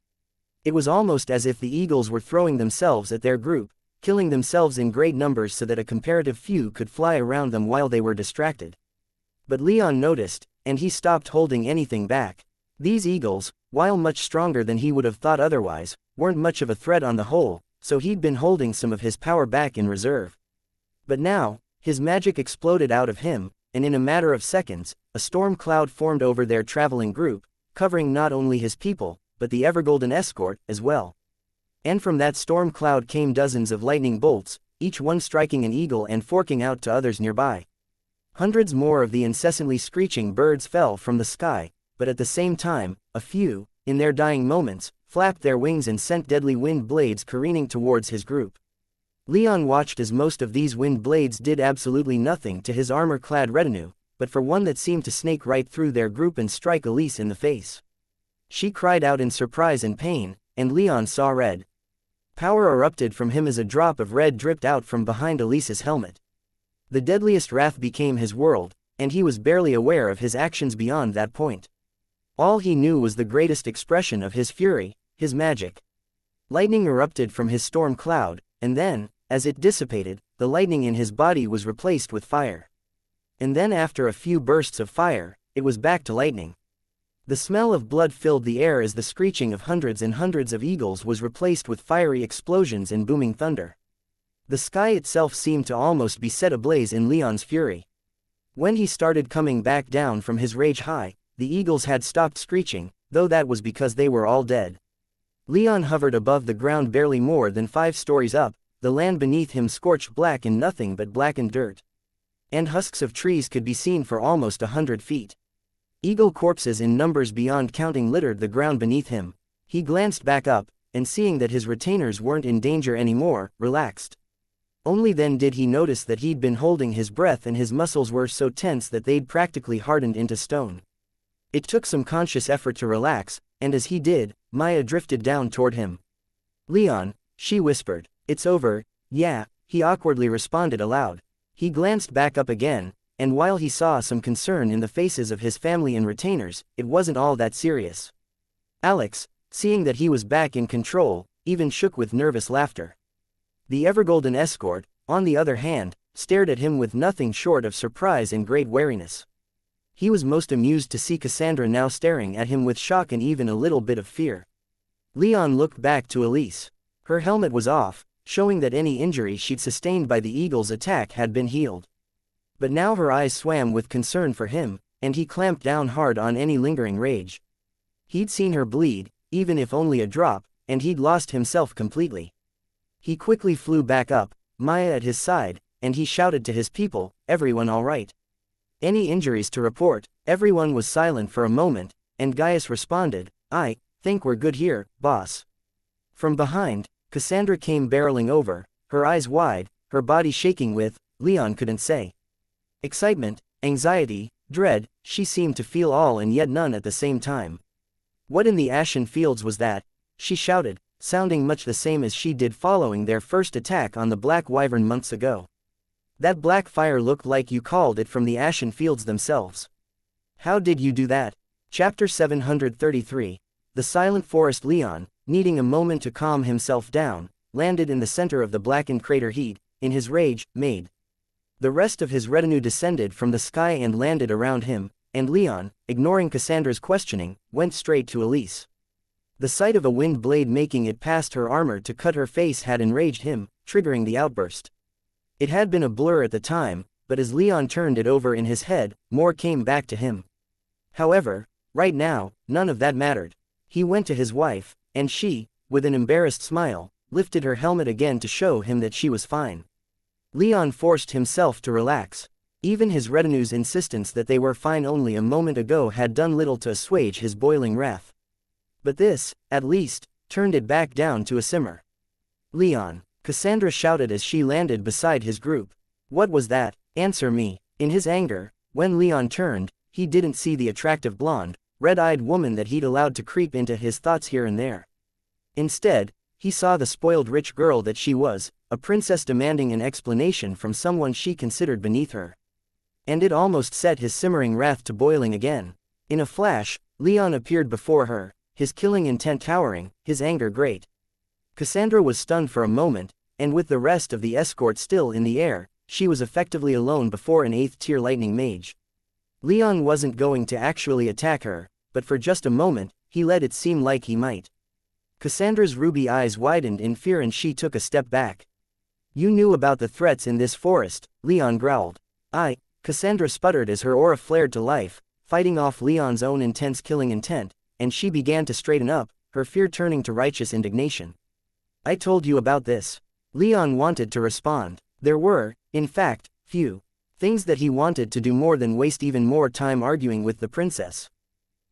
It was almost as if the eagles were throwing themselves at their group, killing themselves in great numbers so that a comparative few could fly around them while they were distracted. But Leon noticed, and he stopped holding anything back. These eagles, while much stronger than he would have thought otherwise, weren't much of a threat on the whole, so he'd been holding some of his power back in reserve. But now, his magic exploded out of him, and in a matter of seconds, a storm cloud formed over their traveling group, covering not only his people, but the Evergolden escort, as well. And from that storm cloud came dozens of lightning bolts, each one striking an eagle and forking out to others nearby. Hundreds more of the incessantly screeching birds fell from the sky, but at the same time, a few, in their dying moments, flapped their wings and sent deadly wind blades careening towards his group. Leon watched as most of these wind blades did absolutely nothing to his armor-clad retinue, but for one that seemed to snake right through their group and strike Elise in the face. She cried out in surprise and pain, and Leon saw red. Power erupted from him as a drop of red dripped out from behind Elise's helmet. The deadliest wrath became his world, and he was barely aware of his actions beyond that point. All he knew was the greatest expression of his fury, his magic. Lightning erupted from his storm cloud, and then, as it dissipated, the lightning in his body was replaced with fire. And then after a few bursts of fire, it was back to lightning. The smell of blood filled the air as the screeching of hundreds and hundreds of eagles was replaced with fiery explosions and booming thunder. The sky itself seemed to almost be set ablaze in Leon's fury. When he started coming back down from his rage high, the eagles had stopped screeching, though that was because they were all dead. Leon hovered above the ground barely more than 5 stories up, the land beneath him scorched black and nothing but blackened dirt. And husks of trees could be seen for almost 100 feet. Eagle corpses in numbers beyond counting littered the ground beneath him. He glanced back up, and seeing that his retainers weren't in danger anymore, relaxed. Only then did he notice that he'd been holding his breath and his muscles were so tense that they'd practically hardened into stone. It took some conscious effort to relax, and as he did, Maya drifted down toward him. "Leon," she whispered. "It's over." "Yeah," he awkwardly responded aloud. He glanced back up again, and while he saw some concern in the faces of his family and retainers, it wasn't all that serious. Alex, seeing that he was back in control, even shook with nervous laughter. The Evergolden escort, on the other hand, stared at him with nothing short of surprise and great wariness. He was most amused to see Cassandra now staring at him with shock and even a little bit of fear. Leon looked back to Elise. Her helmet was off, showing that any injury she'd sustained by the eagle's attack had been healed. But now her eyes swam with concern for him, and he clamped down hard on any lingering rage. He'd seen her bleed, even if only a drop, and he'd lost himself completely. He quickly flew back up, Maya at his side, and he shouted to his people, "Everyone all right? Any injuries to report?" Everyone was silent for a moment, and Gaius responded, "I think we're good here, boss." From behind, Cassandra came barreling over, her eyes wide, her body shaking with, Leon couldn't say, excitement, anxiety, dread. She seemed to feel all and yet none at the same time. "What in the ashen fields was that?" she shouted, sounding much the same as she did following their first attack on the Black Wyvern months ago. "That black fire looked like you called it from the ashen fields themselves. How did you do that?" Chapter 733. The Silent Forest. Leon, needing a moment to calm himself down, landed in the center of the blackened crater heat, in his rage, made. The rest of his retinue descended from the sky and landed around him, and Leon, ignoring Cassandra's questioning, went straight to Elise. The sight of a wind blade making it past her armor to cut her face had enraged him, triggering the outburst. It had been a blur at the time, but as Leon turned it over in his head, more came back to him. However, right now, none of that mattered. He went to his wife, and she, with an embarrassed smile, lifted her helmet again to show him that she was fine. Leon forced himself to relax. Even his retinue's insistence that they were fine only a moment ago had done little to assuage his boiling wrath. But this, at least, turned it back down to a simmer. "Leon," Cassandra shouted as she landed beside his group. "What was that? Answer me." In his anger, when Leon turned, he didn't see the attractive blonde, red-eyed woman that he'd allowed to creep into his thoughts here and there. Instead, he saw the spoiled rich girl that she was, a princess demanding an explanation from someone she considered beneath her. And it almost set his simmering wrath to boiling again. In a flash, Leon appeared before her, his killing intent towering, his anger great. Cassandra was stunned for a moment, and with the rest of the escort still in the air, she was effectively alone before an 8th-tier lightning mage. Leon wasn't going to actually attack her, but for just a moment, he let it seem like he might. Cassandra's ruby eyes widened in fear and she took a step back. "You knew about the threats in this forest," Leon growled. Cassandra sputtered as her aura flared to life, fighting off Leon's own intense killing intent, and she began to straighten up, her fear turning to righteous indignation. "I told you about this." Leon wanted to respond. There were, in fact, few things that he wanted to do more than waste even more time arguing with the princess.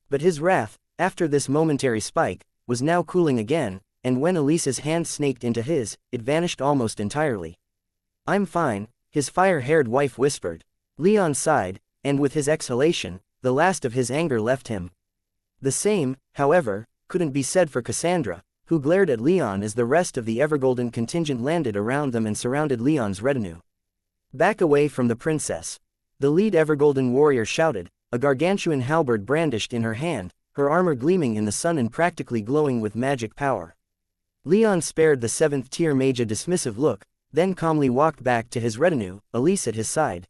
But his wrath, after this momentary spike, was now cooling again, and when Elise's hand snaked into his, it vanished almost entirely. "I'm fine," his fire-haired wife whispered. Leon sighed, and with his exhalation, the last of his anger left him. The same, however, couldn't be said for Cassandra, who glared at Leon as the rest of the Evergolden contingent landed around them and surrounded Leon's retinue. "Back away from the princess," the lead Evergolden warrior shouted, a gargantuan halberd brandished in her hand, her armor gleaming in the sun and practically glowing with magic power. Leon spared the 7th tier mage a dismissive look, then calmly walked back to his retinue, Elise at his side.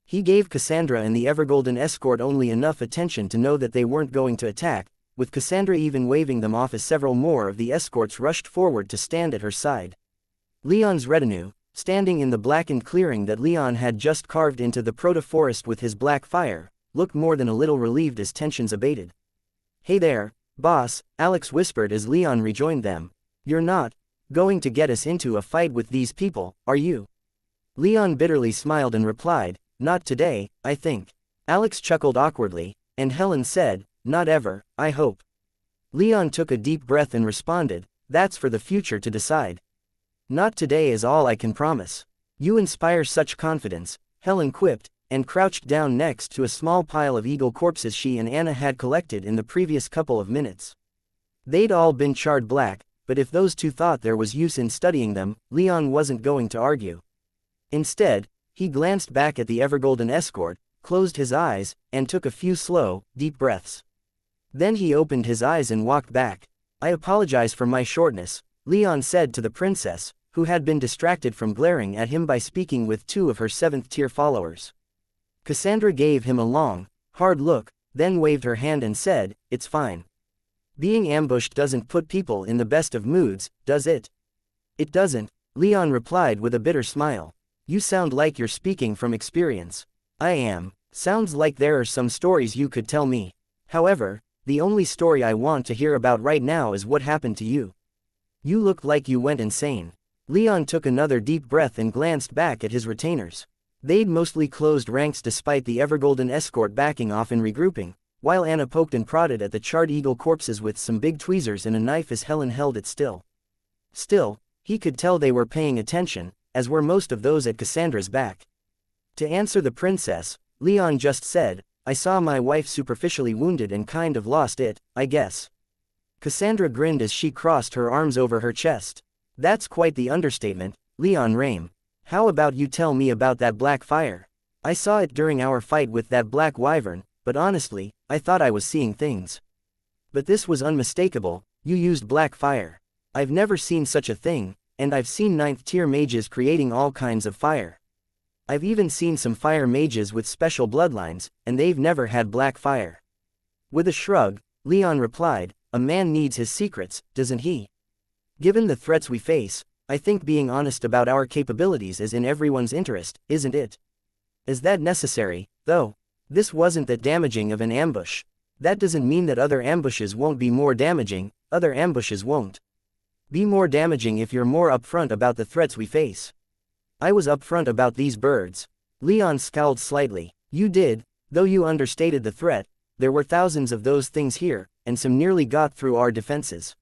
He gave Cassandra and the Evergolden escort only enough attention to know that they weren't going to attack, with Cassandra even waving them off as several more of the escorts rushed forward to stand at her side. Leon's retinue, standing in the blackened clearing that Leon had just carved into the proto-forest with his black fire, looked more than a little relieved as tensions abated. "Hey there, boss," Alex whispered as Leon rejoined them. "You're not going to get us into a fight with these people, are you?" Leon bitterly smiled and replied, "Not today, I think." Alex chuckled awkwardly, and Helen said, "Not ever, I hope." Leon took a deep breath and responded, "That's for the future to decide. Not today is all I can promise." "You inspire such confidence," Helen quipped, and crouched down next to a small pile of eagle corpses she and Anna had collected in the previous couple of minutes. They'd all been charred black, but if those two thought there was use in studying them, Leon wasn't going to argue. Instead, he glanced back at the Evergolden escort, closed his eyes, and took a few slow, deep breaths. Then he opened his eyes and walked back. "I apologize for my shortness," Leon said to the princess, who had been distracted from glaring at him by speaking with two of her 7th tier followers. Cassandra gave him a long, hard look, then waved her hand and said, "It's fine. Being ambushed doesn't put people in the best of moods, does it?" "It doesn't," Leon replied with a bitter smile. "You sound like you're speaking from experience." "I am. Sounds like there are some stories you could tell me. However, the only story I want to hear about right now is what happened to you. You look like you went insane." Leon took another deep breath and glanced back at his retainers. They'd mostly closed ranks despite the Evergolden escort backing off and regrouping, while Anna poked and prodded at the charred eagle corpses with some big tweezers and a knife as Helen held it still. Still, he could tell they were paying attention, as were most of those at Cassandra's back. To answer the princess, Leon just said, "I saw my wife superficially wounded and kind of lost it, I guess." Cassandra grinned as she crossed her arms over her chest. "That's quite the understatement, Leon Rame. How about you tell me about that black fire? I saw it during our fight with that black wyvern, but honestly, I thought I was seeing things. But this was unmistakable, you used black fire. I've never seen such a thing, and I've seen 9th tier mages creating all kinds of fire. I've even seen some fire mages with special bloodlines, and they've never had black fire." With a shrug, Leon replied, "A man needs his secrets, doesn't he? Given the threats we face, I think being honest about our capabilities is in everyone's interest, isn't it? Is that necessary, though? This wasn't that damaging of an ambush. That doesn't mean that other ambushes won't be more damaging, other ambushes won't be more damaging if you're more upfront about the threats we face. I was upfront about these birds." Leon scowled slightly. "You did, though you understated the threat. There were thousands of those things here, and some nearly got through our defenses."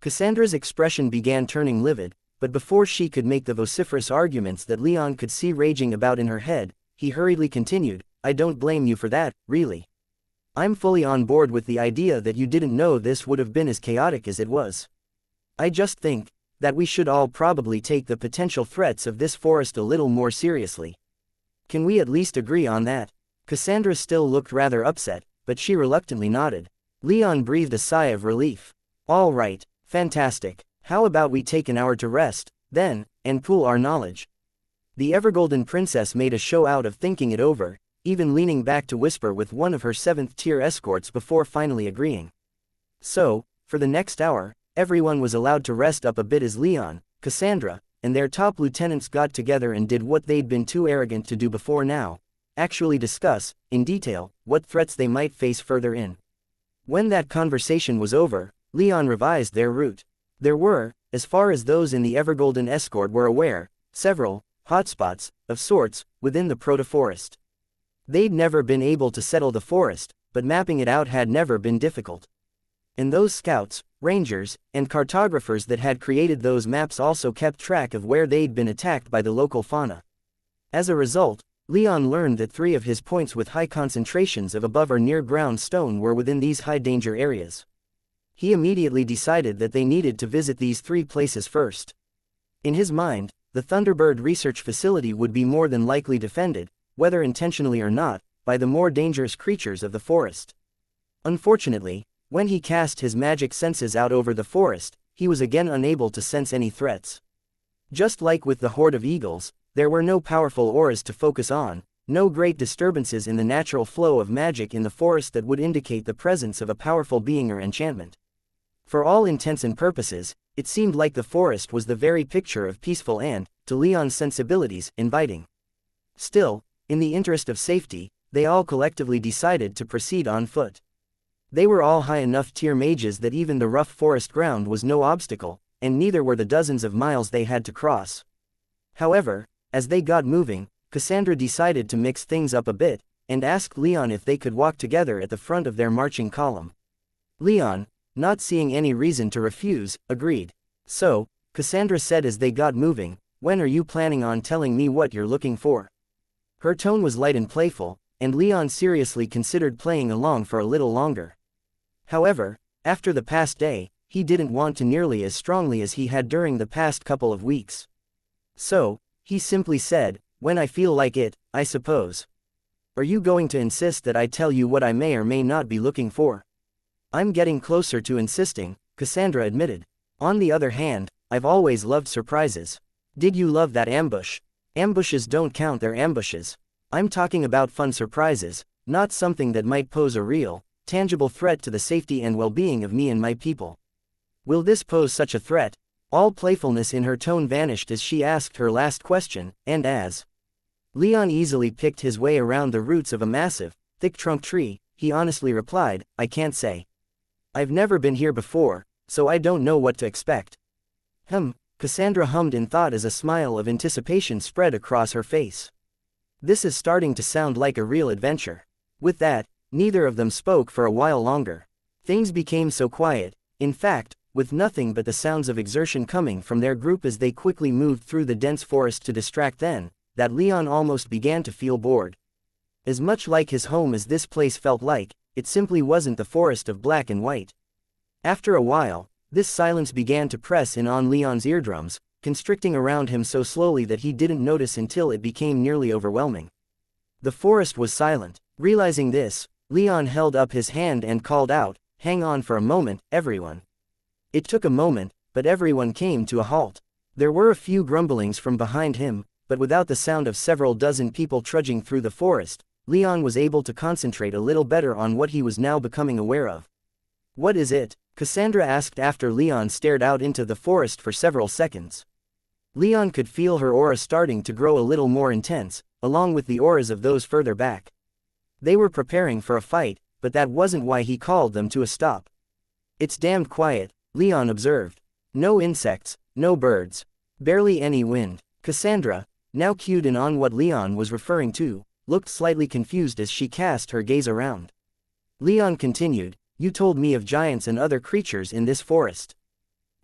Cassandra's expression began turning livid, but before she could make the vociferous arguments that Leon could see raging about in her head, he hurriedly continued, "I don't blame you for that, really. I'm fully on board with the idea that you didn't know this would have been as chaotic as it was. I just think that we should all probably take the potential threats of this forest a little more seriously. Can we at least agree on that?" Cassandra still looked rather upset, but she reluctantly nodded. Leon breathed a sigh of relief. "All right, fantastic. How about we take an hour to rest, then, and pool our knowledge?" The Evergolden princess made a show out of thinking it over, even leaning back to whisper with one of her 7th tier escorts before finally agreeing. So, for the next hour, everyone was allowed to rest up a bit as Leon, Cassandra, and their top lieutenants got together and did what they'd been too arrogant to do before now, actually discuss, in detail, what threats they might face further in. When that conversation was over, Leon revised their route. There were, as far as those in the Evergolden escort were aware, several hotspots, of sorts, within the proto-forest. They'd never been able to settle the forest, but mapping it out had never been difficult. And those scouts, rangers, and cartographers that had created those maps also kept track of where they'd been attacked by the local fauna. As a result, Leon learned that 3 of his points with high concentrations of above or near ground stone were within these high-danger areas. He immediately decided that they needed to visit these 3 places first. In his mind, the Thunderbird Research Facility would be more than likely defended, whether intentionally or not, by the more dangerous creatures of the forest. Unfortunately, when he cast his magic senses out over the forest, he was again unable to sense any threats. Just like with the horde of eagles, there were no powerful auras to focus on, no great disturbances in the natural flow of magic in the forest that would indicate the presence of a powerful being or enchantment. For all intents and purposes, it seemed like the forest was the very picture of peaceful and, to Leon's sensibilities, inviting. Still, in the interest of safety, they all collectively decided to proceed on foot. They were all high enough tier mages that even the rough forest ground was no obstacle, and neither were the dozens of miles they had to cross. However, as they got moving, Cassandra decided to mix things up a bit, and asked Leon if they could walk together at the front of their marching column. Leon, not seeing any reason to refuse, agreed. So, Cassandra said as they got moving, "When are you planning on telling me what you're looking for?" Her tone was light and playful, and Leon seriously considered playing along for a little longer. However, after the past day, he didn't want to nearly as strongly as he had during the past couple of weeks. So, he simply said, "When I feel like it, I suppose." "Are you going to insist that I tell you what I may or may not be looking for?" "I'm getting closer to insisting," Cassandra admitted. "On the other hand, I've always loved surprises. Did you love that ambush?" "Ambushes don't count, they're ambushes. I'm talking about fun surprises, not something that might pose a real, tangible threat to the safety and well-being of me and my people." "Will this pose such a threat?" All playfulness in her tone vanished as she asked her last question, and as Leon easily picked his way around the roots of a massive, thick-trunked tree, he honestly replied, "I can't say. I've never been here before, so I don't know what to expect." Cassandra hummed in thought as a smile of anticipation spread across her face. This is starting to sound like a real adventure. With that, neither of them spoke for a while longer. Things became so quiet, in fact, with nothing but the sounds of exertion coming from their group as they quickly moved through the dense forest to distract them, that Leon almost began to feel bored. As much like his home as this place felt like, it simply wasn't the forest of black and white. After a while, this silence began to press in on Leon's eardrums, constricting around him so slowly that he didn't notice until it became nearly overwhelming. The forest was silent. Realizing this, Leon held up his hand and called out, "Hang on for a moment, everyone." It took a moment, but everyone came to a halt. There were a few grumblings from behind him, but without the sound of several dozen people trudging through the forest, Leon was able to concentrate a little better on what he was now becoming aware of. "What is it?" Cassandra asked after Leon stared out into the forest for several seconds. Leon could feel her aura starting to grow a little more intense, along with the auras of those further back. They were preparing for a fight, but that wasn't why he called them to a stop. "It's damned quiet," Leon observed. "No insects, no birds. Barely any wind." Cassandra, now cued in on what Leon was referring to, looked slightly confused as she cast her gaze around. Leon continued, "You told me of giants and other creatures in this forest.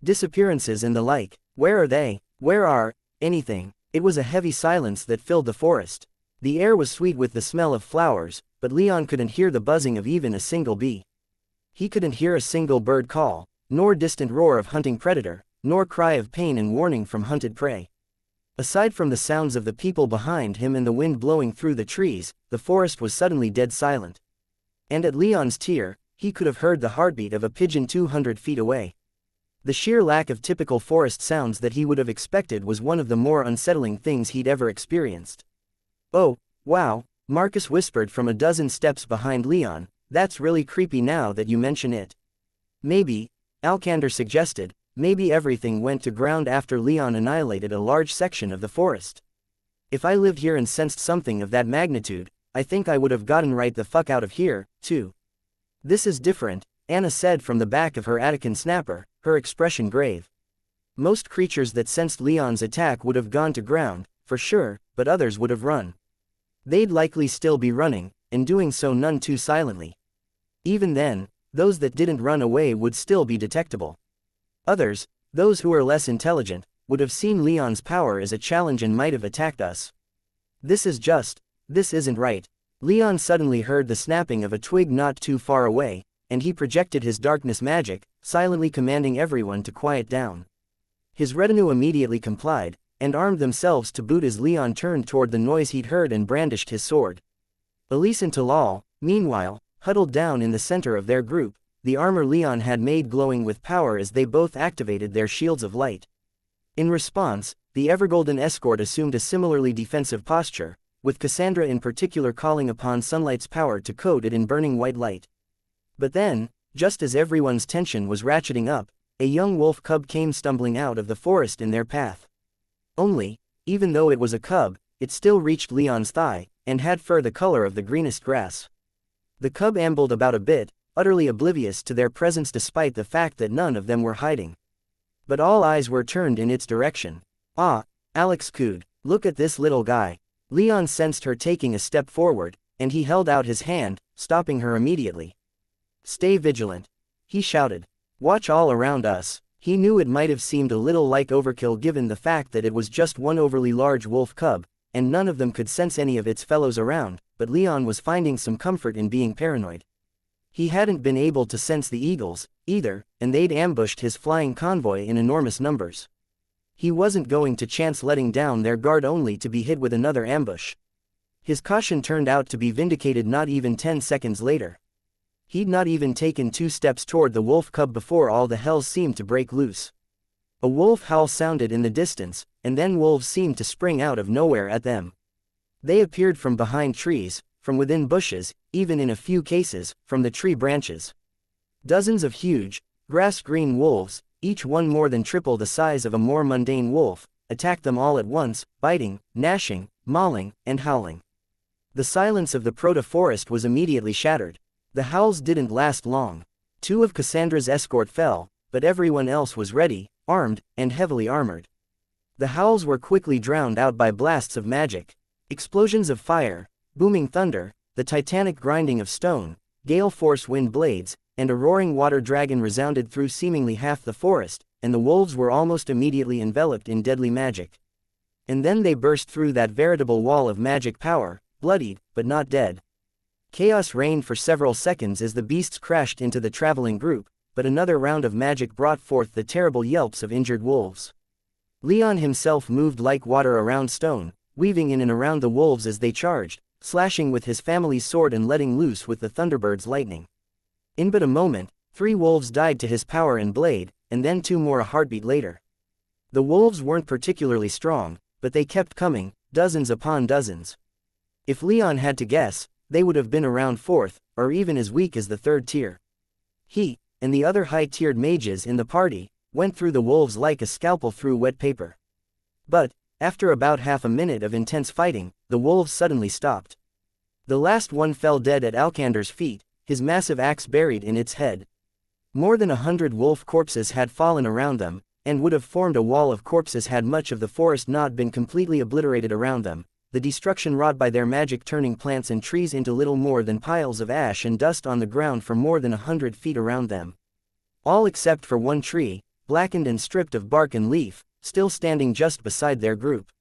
Disappearances and the like. Where are they? Where are anything?" It was a heavy silence that filled the forest. The air was sweet with the smell of flowers, but Leon couldn't hear the buzzing of even a single bee. He couldn't hear a single bird call, nor distant roar of hunting predator, nor cry of pain and warning from hunted prey. Aside from the sounds of the people behind him and the wind blowing through the trees, the forest was suddenly dead silent. And at Leon's tier, he could have heard the heartbeat of a pigeon 200 feet away. The sheer lack of typical forest sounds that he would have expected was one of the more unsettling things he'd ever experienced. "Oh, wow," Marcus whispered from a dozen steps behind Leon, "that's really creepy now that you mention it." "Maybe," Alcander suggested, "maybe everything went to ground after Leon annihilated a large section of the forest. If I lived here and sensed something of that magnitude, I think I would have gotten right the fuck out of here, too." "This is different," Anna said from the back of her Attican snapper, her expression grave. "Most creatures that sensed Leon's attack would have gone to ground, for sure, but others would have run. They'd likely still be running, and doing so none too silently. Even then, those that didn't run away would still be detectable. Others, those who were less intelligent, would have seen Leon's power as a challenge and might have attacked us. This isn't right." Leon suddenly heard the snapping of a twig not too far away, and he projected his darkness magic, silently commanding everyone to quiet down. His retinue immediately complied, and armed themselves to boot as Leon turned toward the noise he'd heard and brandished his sword. Elise and Talal, meanwhile, huddled down in the center of their group, the armor Leon had made glowing with power as they both activated their shields of light. In response, the Evergolden escort assumed a similarly defensive posture, with Cassandra in particular calling upon sunlight's power to coat it in burning white light. But then, just as everyone's tension was ratcheting up, a young wolf cub came stumbling out of the forest in their path. Only, even though it was a cub, it still reached Leon's thigh, and had fur the color of the greenest grass. The cub ambled about a bit, utterly oblivious to their presence despite the fact that none of them were hiding. But all eyes were turned in its direction. "Ah," Alex cooed, "look at this little guy." Leon sensed her taking a step forward, and he held out his hand, stopping her immediately. "Stay vigilant," he shouted. "Watch all around us." He knew it might have seemed a little like overkill given the fact that it was just one overly large wolf cub, and none of them could sense any of its fellows around, but Leon was finding some comfort in being paranoid. He hadn't been able to sense the eagles, either, and they'd ambushed his flying convoy in enormous numbers. He wasn't going to chance letting down their guard only to be hit with another ambush. His caution turned out to be vindicated not even 10 seconds later. He'd not even taken 2 steps toward the wolf cub before all the hells seemed to break loose. A wolf howl sounded in the distance, and then wolves seemed to spring out of nowhere at them. They appeared from behind trees, from within bushes, even in a few cases, from the tree branches. Dozens of huge, grass-green wolves, each one more than triple the size of a more mundane wolf, attacked them all at once, biting, gnashing, mauling, and howling. The silence of the proto-forest was immediately shattered. The howls didn't last long. 2 of Cassandra's escort fell, but everyone else was ready, armed, and heavily armored. The howls were quickly drowned out by blasts of magic. Explosions of fire, booming thunder, the titanic grinding of stone, gale-force wind blades, and a roaring water dragon resounded through seemingly half the forest, and the wolves were almost immediately enveloped in deadly magic. And then they burst through that veritable wall of magic power, bloodied, but not dead. Chaos reigned for several seconds as the beasts crashed into the traveling group, but another round of magic brought forth the terrible yelps of injured wolves. Leon himself moved like water around stone, weaving in and around the wolves as they charged, slashing with his family's sword and letting loose with the Thunderbird's lightning. In but a moment, 3 wolves died to his power and blade, and then 2 more a heartbeat later. The wolves weren't particularly strong, but they kept coming, dozens upon dozens. If Leon had to guess, they would have been around 4th, or even as weak as the 3rd tier. He, and the other high-tiered mages in the party, went through the wolves like a scalpel through wet paper. But, after about half a minute of intense fighting, the wolves suddenly stopped. The last one fell dead at Alkander's feet, his massive axe buried in its head. More than 100 wolf corpses had fallen around them, and would have formed a wall of corpses had much of the forest not been completely obliterated around them, the destruction wrought by their magic turning plants and trees into little more than piles of ash and dust on the ground for more than 100 feet around them. All except for one tree, blackened and stripped of bark and leaf, still standing just beside their group.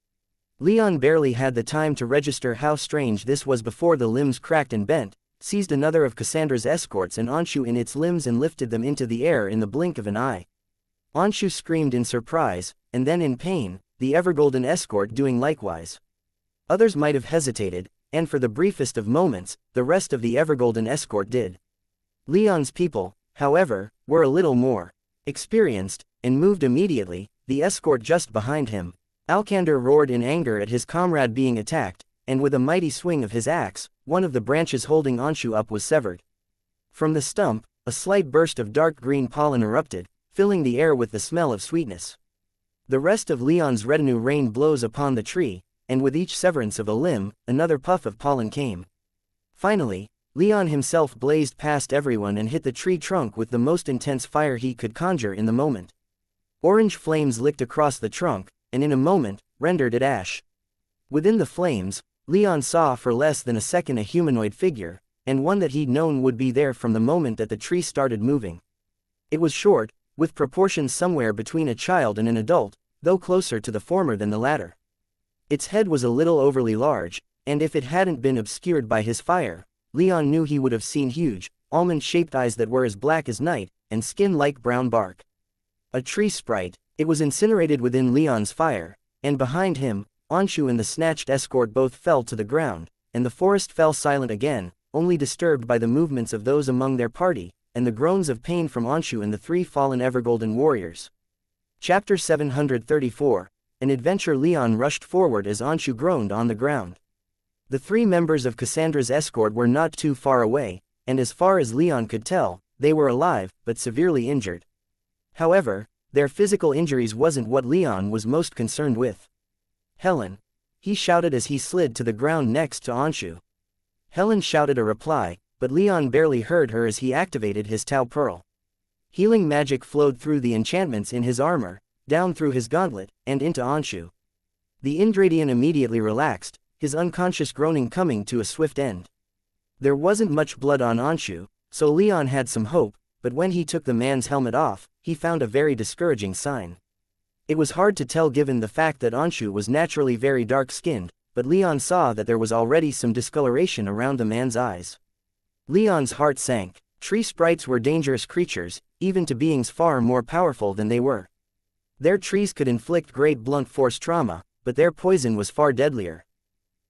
Leon barely had the time to register how strange this was before the limbs cracked and bent, seized another of Cassandra's escorts and Anshu in its limbs and lifted them into the air in the blink of an eye. Anshu screamed in surprise, and then in pain, the Evergolden escort doing likewise. Others might have hesitated, and for the briefest of moments, the rest of the Evergolden escort did. Leon's people, however, were a little more experienced, and moved immediately, the escort just behind him. Alkander roared in anger at his comrade being attacked, and with a mighty swing of his axe, one of the branches holding Anshu up was severed. From the stump, a slight burst of dark green pollen erupted, filling the air with the smell of sweetness. The rest of Leon's retinue rained blows upon the tree, and with each severance of a limb, another puff of pollen came. Finally, Leon himself blazed past everyone and hit the tree trunk with the most intense fire he could conjure in the moment. Orange flames licked across the trunk, and in a moment, rendered it ash. Within the flames, Leon saw for less than a second a humanoid figure, and one that he'd known would be there from the moment that the tree started moving. It was short, with proportions somewhere between a child and an adult, though closer to the former than the latter. Its head was a little overly large, and if it hadn't been obscured by his fire, Leon knew he would have seen huge, almond-shaped eyes that were as black as night, and skin like brown bark. A tree sprite, it was incinerated within Leon's fire, and behind him, Anshu and the snatched escort both fell to the ground, and the forest fell silent again, only disturbed by the movements of those among their party, and the groans of pain from Anshu and the three fallen Evergolden warriors. Chapter 734. An adventure. Leon rushed forward as Anshu groaned on the ground. The three members of Cassandra's escort were not too far away, and as far as Leon could tell, they were alive, but severely injured. However, their physical injuries wasn't what Leon was most concerned with. "Helen!" he shouted as he slid to the ground next to Anshu. Helen shouted a reply, but Leon barely heard her as he activated his Tau Pearl. Healing magic flowed through the enchantments in his armor, down through his gauntlet, and into Anshu. The Indradian immediately relaxed, his unconscious groaning coming to a swift end. There wasn't much blood on Anshu, so Leon had some hope, but when he took the man's helmet off, he found a very discouraging sign. It was hard to tell given the fact that Anshu was naturally very dark-skinned, but Leon saw that there was already some discoloration around the man's eyes. Leon's heart sank. Tree sprites were dangerous creatures, even to beings far more powerful than they were. Their trees could inflict great blunt force trauma, but their poison was far deadlier.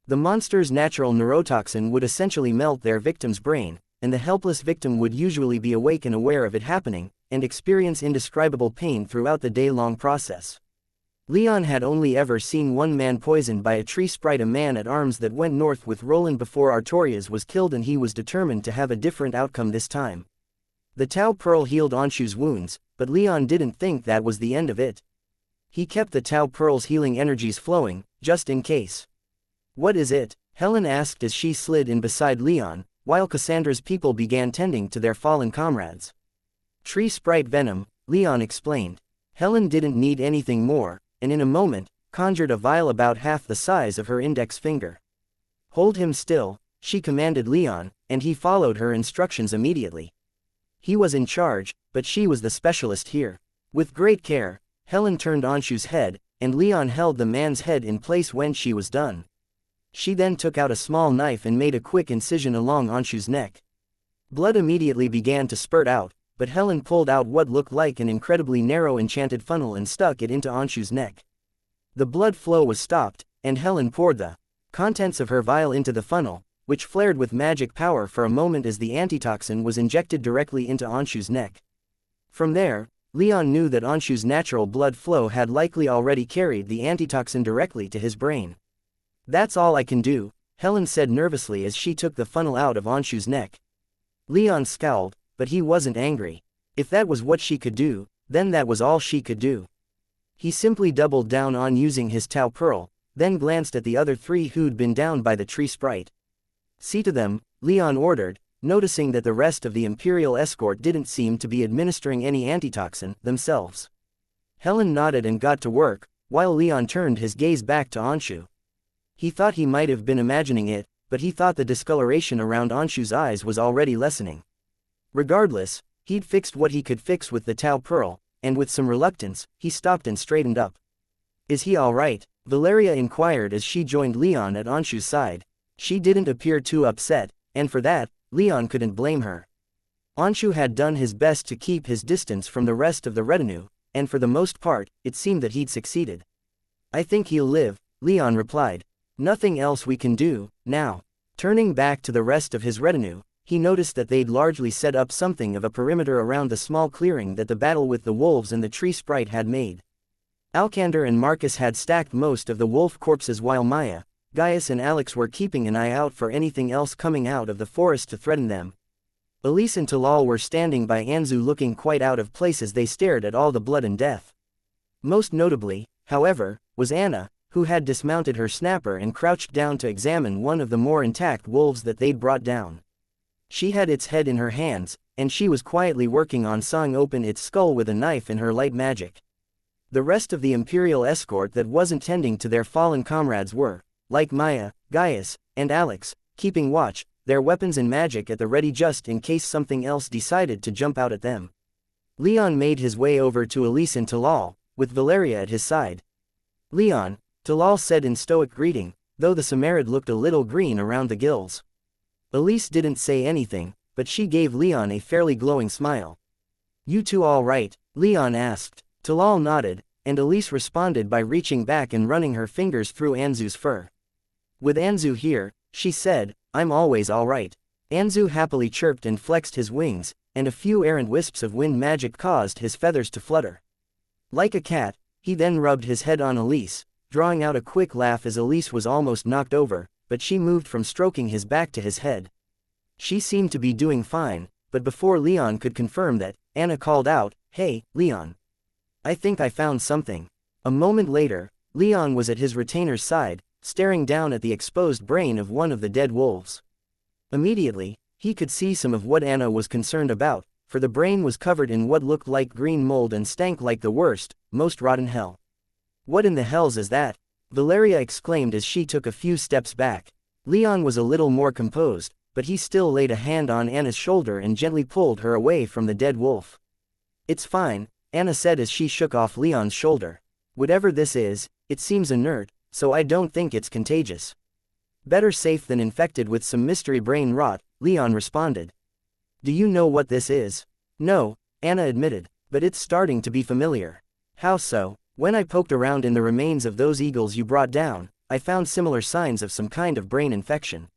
The monster's natural neurotoxin would essentially melt their victim's brain, and the helpless victim would usually be awake and aware of it happening, and experience indescribable pain throughout the day-long process. Leon had only ever seen one man poisoned by a tree sprite, a man at arms that went north with Roland before Artorias was killed, and he was determined to have a different outcome this time. The Tau Pearl healed Anshu's wounds, but Leon didn't think that was the end of it. He kept the Tau Pearl's healing energies flowing, just in case. "What is it?" Helen asked as she slid in beside Leon, while Cassandra's people began tending to their fallen comrades. "Tree sprite venom," Leon explained. Helen didn't need anything more, and in a moment, conjured a vial about half the size of her index finger. "Hold him still," she commanded Leon, and he followed her instructions immediately. He was in charge, but she was the specialist here. With great care, Helen turned Anshu's head, and Leon held the man's head in place when she was done. She then took out a small knife and made a quick incision along Anshu's neck. Blood immediately began to spurt out, but Helen pulled out what looked like an incredibly narrow enchanted funnel and stuck it into Anshu's neck. The blood flow was stopped, and Helen poured the contents of her vial into the funnel, which flared with magic power for a moment as the antitoxin was injected directly into Anshu's neck. From there, Leon knew that Anshu's natural blood flow had likely already carried the antitoxin directly to his brain. "That's all I can do," Helen said nervously as she took the funnel out of Anshu's neck. Leon scowled, but he wasn't angry. If that was what she could do, then that was all she could do. He simply doubled down on using his Tau Pearl, then glanced at the other three who'd been down by the tree sprite. "See to them," Leon ordered, noticing that the rest of the Imperial escort didn't seem to be administering any antitoxin themselves. Helen nodded and got to work, while Leon turned his gaze back to Anshu. He thought he might have been imagining it, but he thought the discoloration around Anshu's eyes was already lessening. Regardless, he'd fixed what he could fix with the Tau Pearl, and with some reluctance, he stopped and straightened up. "Is he all right?" Valeria inquired as she joined Leon at Anshu's side. She didn't appear too upset, and for that, Leon couldn't blame her. Anshu had done his best to keep his distance from the rest of the retinue, and for the most part, it seemed that he'd succeeded. "I think he'll live," Leon replied. "Nothing else we can do, now." Turning back to the rest of his retinue, he noticed that they'd largely set up something of a perimeter around the small clearing that the battle with the wolves and the tree sprite had made. Alcander and Marcus had stacked most of the wolf corpses while Maya, Gaius and Alex were keeping an eye out for anything else coming out of the forest to threaten them. Elise and Talal were standing by Anzu looking quite out of place as they stared at all the blood and death. Most notably, however, was Anna, who had dismounted her snapper and crouched down to examine one of the more intact wolves that they'd brought down. She had its head in her hands, and she was quietly working on sawing open its skull with a knife in her light magic. The rest of the Imperial escort that wasn't tending to their fallen comrades were, like Maya, Gaius, and Alex, keeping watch, their weapons and magic at the ready just in case something else decided to jump out at them. Leon made his way over to Elise and Talal, with Valeria at his side. "Leon," Talal said in stoic greeting, though the Samarid looked a little green around the gills. Elise didn't say anything, but she gave Leon a fairly glowing smile. "You two all right?" Leon asked. Talal nodded, and Elise responded by reaching back and running her fingers through Anzu's fur. "With Anzu here," she said, "I'm always all right." Anzu happily chirped and flexed his wings, and a few errant wisps of wind magic caused his feathers to flutter. Like a cat, he then rubbed his head on Elise, drawing out a quick laugh as Elise was almost knocked over, but she moved from stroking his back to his head. She seemed to be doing fine, but before Leon could confirm that, Anna called out, "Hey, Leon. I think I found something." A moment later, Leon was at his retainer's side, staring down at the exposed brain of one of the dead wolves. Immediately, he could see some of what Anna was concerned about, for the brain was covered in what looked like green mold and stank like the worst, most rotten hell. "What in the hells is that?" Valeria exclaimed as she took a few steps back. Leon was a little more composed, but he still laid a hand on Anna's shoulder and gently pulled her away from the dead wolf. "It's fine," Anna said as she shook off Leon's shoulder. "Whatever this is, it seems inert, so I don't think it's contagious." "Better safe than infected with some mystery brain rot," Leon responded. "Do you know what this is?" "No," Anna admitted, "but it's starting to be familiar." "How so?" "When I poked around in the remains of those eagles you brought down, I found similar signs of some kind of brain infection.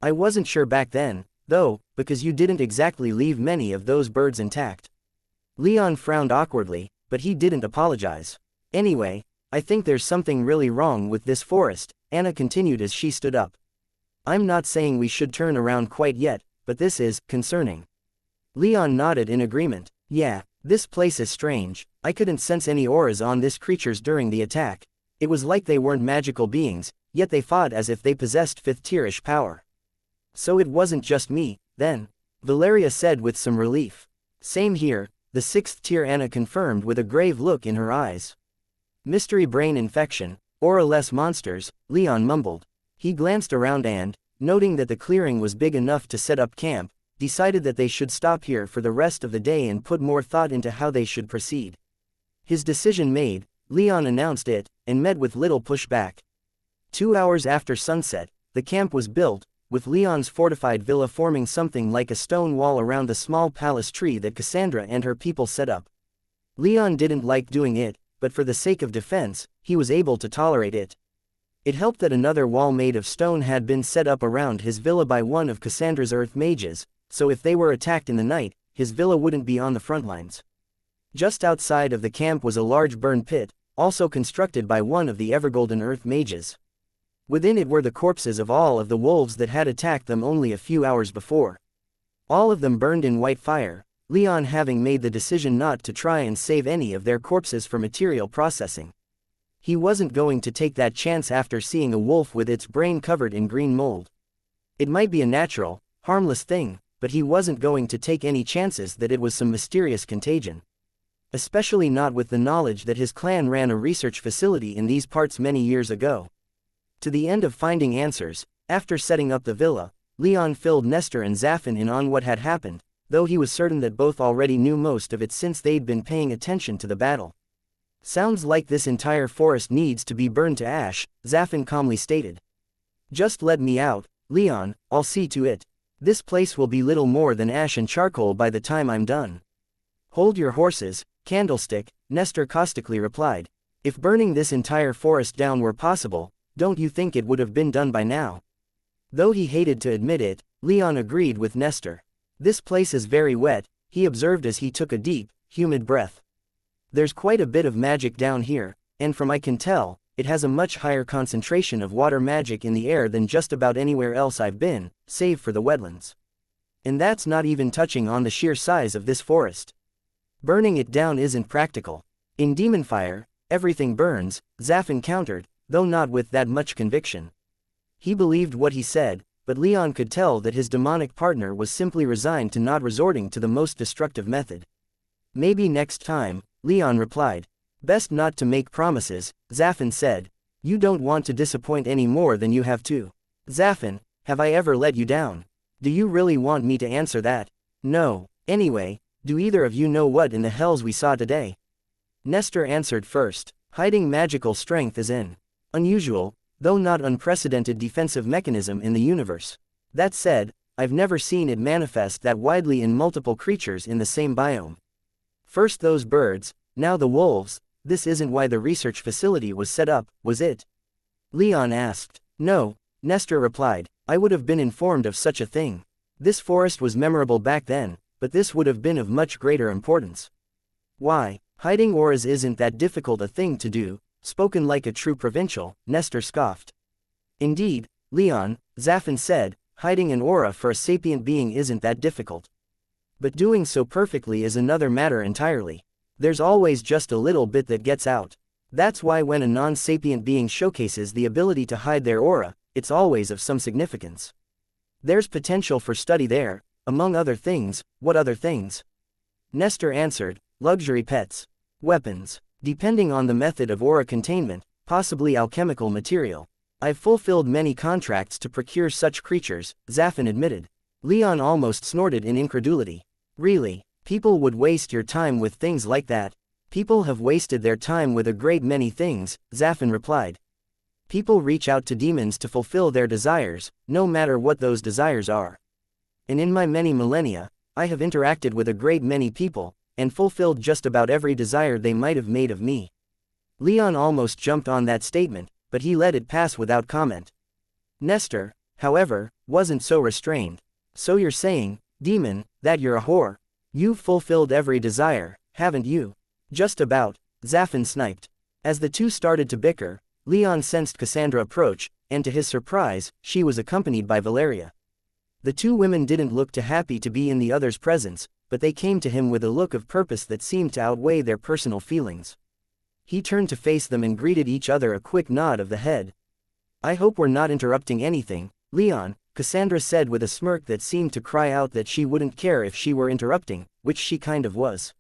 I wasn't sure back then, though, because you didn't exactly leave many of those birds intact." Leon frowned awkwardly, but he didn't apologize. "Anyway, I think there's something really wrong with this forest," Anna continued as she stood up. "I'm not saying we should turn around quite yet, but this is concerning." Leon nodded in agreement. "Yeah, this place is strange. I couldn't sense any auras on these creatures during the attack. It was like they weren't magical beings, yet they fought as if they possessed fifth-tierish power." "So it wasn't just me, then," Valeria said with some relief. "Same here," the sixth tier Anna confirmed with a grave look in her eyes. "Mystery brain infection, aura-less monsters," Leon mumbled. He glanced around and, noting that the clearing was big enough to set up camp, decided that they should stop here for the rest of the day and put more thought into how they should proceed. His decision made, Leon announced it, and met with little pushback. 2 hours after sunset, the camp was built, with Leon's fortified villa forming something like a stone wall around the small palace tree that Cassandra and her people set up. Leon didn't like doing it, but for the sake of defense, he was able to tolerate it. It helped that another wall made of stone had been set up around his villa by one of Cassandra's earth mages, so if they were attacked in the night, his villa wouldn't be on the front lines. Just outside of the camp was a large burn pit, also constructed by one of the Evergolden earth mages. Within it were the corpses of all of the wolves that had attacked them only a few hours before. All of them burned in white fire, Leon having made the decision not to try and save any of their corpses for material processing. He wasn't going to take that chance after seeing a wolf with its brain covered in green mold. It might be a natural, harmless thing, but he wasn't going to take any chances that it was some mysterious contagion. Especially not with the knowledge that his clan ran a research facility in these parts many years ago. To the end of finding answers, after setting up the villa, Leon filled Nestor and Zafin in on what had happened, though he was certain that both already knew most of it since they'd been paying attention to the battle. "Sounds like this entire forest needs to be burned to ash," Zafin calmly stated. "Just let me out, Leon, I'll see to it. This place will be little more than ash and charcoal by the time I'm done." "Hold your horses, Candlestick," Nestor caustically replied. "If burning this entire forest down were possible, don't you think it would have been done by now?" Though he hated to admit it, Leon agreed with Nestor. "This place is very wet," he observed as he took a deep, humid breath. "There's quite a bit of magic down here, and from I can tell, it has a much higher concentration of water magic in the air than just about anywhere else I've been, save for the wetlands. And that's not even touching on the sheer size of this forest. Burning it down isn't practical. In demon fire, everything burns," Zafin countered, though not with that much conviction. He believed what he said, but Leon could tell that his demonic partner was simply resigned to not resorting to the most destructive method. "Maybe next time," Leon replied. "Best not to make promises," Zafin said. "You don't want to disappoint any more than you have to." "Zafin, have I ever let you down? Do you really want me to answer that?" "No. Anyway, do either of you know what in the hells we saw today?" Nestor answered first. "Hiding magical strength is an unusual, though not unprecedented defensive mechanism in the universe. That said, I've never seen it manifest that widely in multiple creatures in the same biome. First those birds, now the wolves. This isn't why the research facility was set up, was it?" Leon asked. "No," Nestor replied. "I would have been informed of such a thing. This forest was memorable back then, but this would have been of much greater importance. Why, hiding auras isn't that difficult a thing to do, spoken like a true provincial, Nestor scoffed. Indeed, Leon, Zafin said, hiding an aura for a sapient being isn't that difficult. But doing so perfectly is another matter entirely. There's always just a little bit that gets out. That's why when a non-sapient being showcases the ability to hide their aura, it's always of some significance. There's potential for study there, among other things. What other things? Nestor answered, luxury pets. Weapons. Depending on the method of aura containment, possibly alchemical material. I've fulfilled many contracts to procure such creatures, Zafin admitted. Leon almost snorted in incredulity. Really, people would waste your time with things like that? People have wasted their time with a great many things, Zafin replied. People reach out to demons to fulfill their desires, no matter what those desires are. And in my many millennia, I have interacted with a great many people, and fulfilled just about every desire they might have made of me. Leon almost jumped on that statement, but he let it pass without comment. Nestor, however, wasn't so restrained. So you're saying, demon, that you're a whore? You've fulfilled every desire, haven't you? Just about, Zafin sniped. As the two started to bicker, Leon sensed Cassandra approach, and to his surprise, she was accompanied by Valeria. The two women didn't look too happy to be in the other's presence, but they came to him with a look of purpose that seemed to outweigh their personal feelings. He turned to face them and greeted each other a quick nod of the head. I hope we're not interrupting anything, Leon, Cassandra said with a smirk that seemed to cry out that she wouldn't care if she were interrupting, which she kind of was.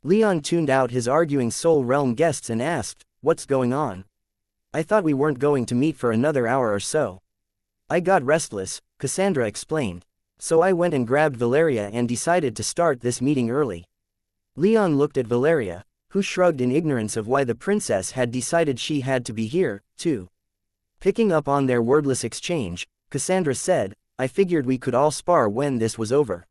Leon tuned out his arguing Soul Realm guests and asked, what's going on? I thought we weren't going to meet for another hour or so. I got restless, Cassandra explained. So I went and grabbed Valeria and decided to start this meeting early. Leon looked at Valeria, who shrugged in ignorance of why the princess had decided she had to be here, too. Picking up on their wordless exchange, Cassandra said, I figured we could all spar when this was over.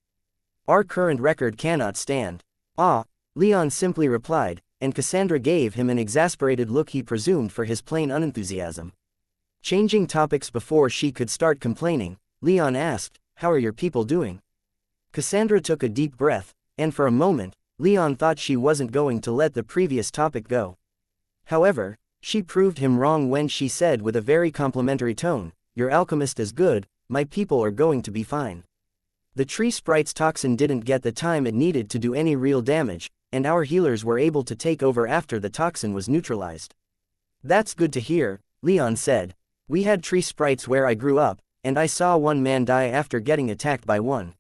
Our current record cannot stand. Ah, Leon simply replied, and Cassandra gave him an exasperated look he presumed for his plain unenthusiasm. Changing topics before she could start complaining, Leon asked, how are your people doing? Cassandra took a deep breath, and for a moment, Leon thought she wasn't going to let the previous topic go. However, she proved him wrong when she said with a very complimentary tone, your alchemist is good, my people are going to be fine. The tree sprite's toxin didn't get the time it needed to do any real damage, and our healers were able to take over after the toxin was neutralized. That's good to hear, Leon said. We had tree sprites where I grew up, and I saw one man die after getting attacked by one.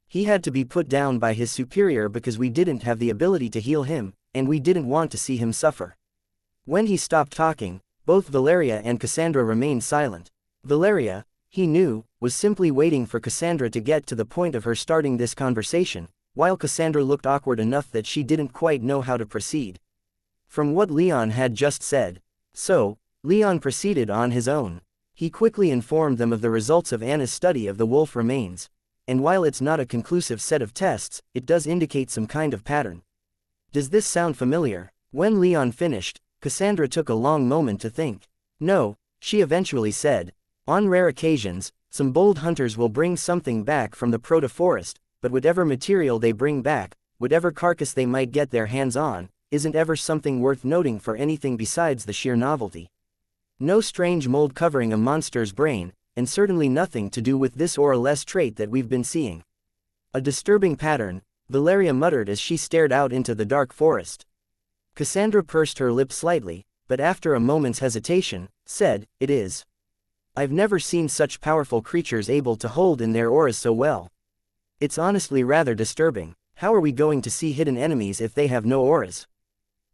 He had to be put down by his superior because we didn't have the ability to heal him, and we didn't want to see him suffer. When he stopped talking, both Valeria and Cassandra remained silent. Valeria, he knew, was simply waiting for Cassandra to get to the point of her starting this conversation, while Cassandra looked awkward enough that she didn't quite know how to proceed. From what Leon had just said. So, Leon proceeded on his own. He quickly informed them of the results of Anna's study of the wolf remains. And while it's not a conclusive set of tests, it does indicate some kind of pattern. Does this sound familiar? When Leon finished, Cassandra took a long moment to think. No, she eventually said. On rare occasions, some bold hunters will bring something back from the proto-forest, but whatever material they bring back, whatever carcass they might get their hands on, isn't ever something worth noting for anything besides the sheer novelty. No strange mold covering a monster's brain, and certainly nothing to do with this or a less trait that we've been seeing. A disturbing pattern, Valeria muttered as she stared out into the dark forest. Cassandra pursed her lips slightly, but after a moment's hesitation, said, it is. I've never seen such powerful creatures able to hold in their auras so well. It's honestly rather disturbing. How are we going to see hidden enemies if they have no auras?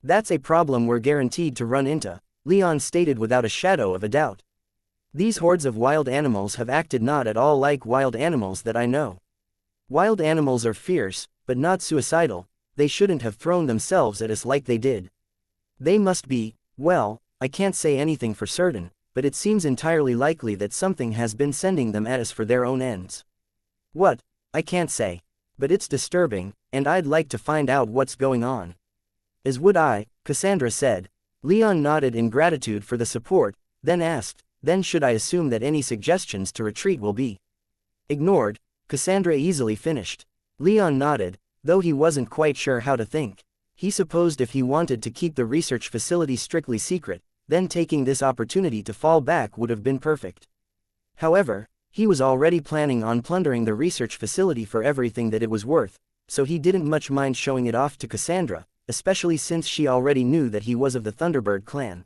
That's a problem we're guaranteed to run into, Leon stated without a shadow of a doubt. These hordes of wild animals have acted not at all like wild animals that I know. Wild animals are fierce, but not suicidal. They shouldn't have thrown themselves at us like they did. They must be, well, I can't say anything for certain, but it seems entirely likely that something has been sending them at us for their own ends. What? I can't say. But it's disturbing, and I'd like to find out what's going on. As would I, Cassandra said. Leon nodded in gratitude for the support, then asked, then should I assume that any suggestions to retreat will be ignored? Cassandra easily finished. Leon nodded, though he wasn't quite sure how to think. He supposed if he wanted to keep the research facility strictly secret, then taking this opportunity to fall back would have been perfect. However, he was already planning on plundering the research facility for everything that it was worth, so he didn't much mind showing it off to Cassandra, especially since she already knew that he was of the Thunderbird clan.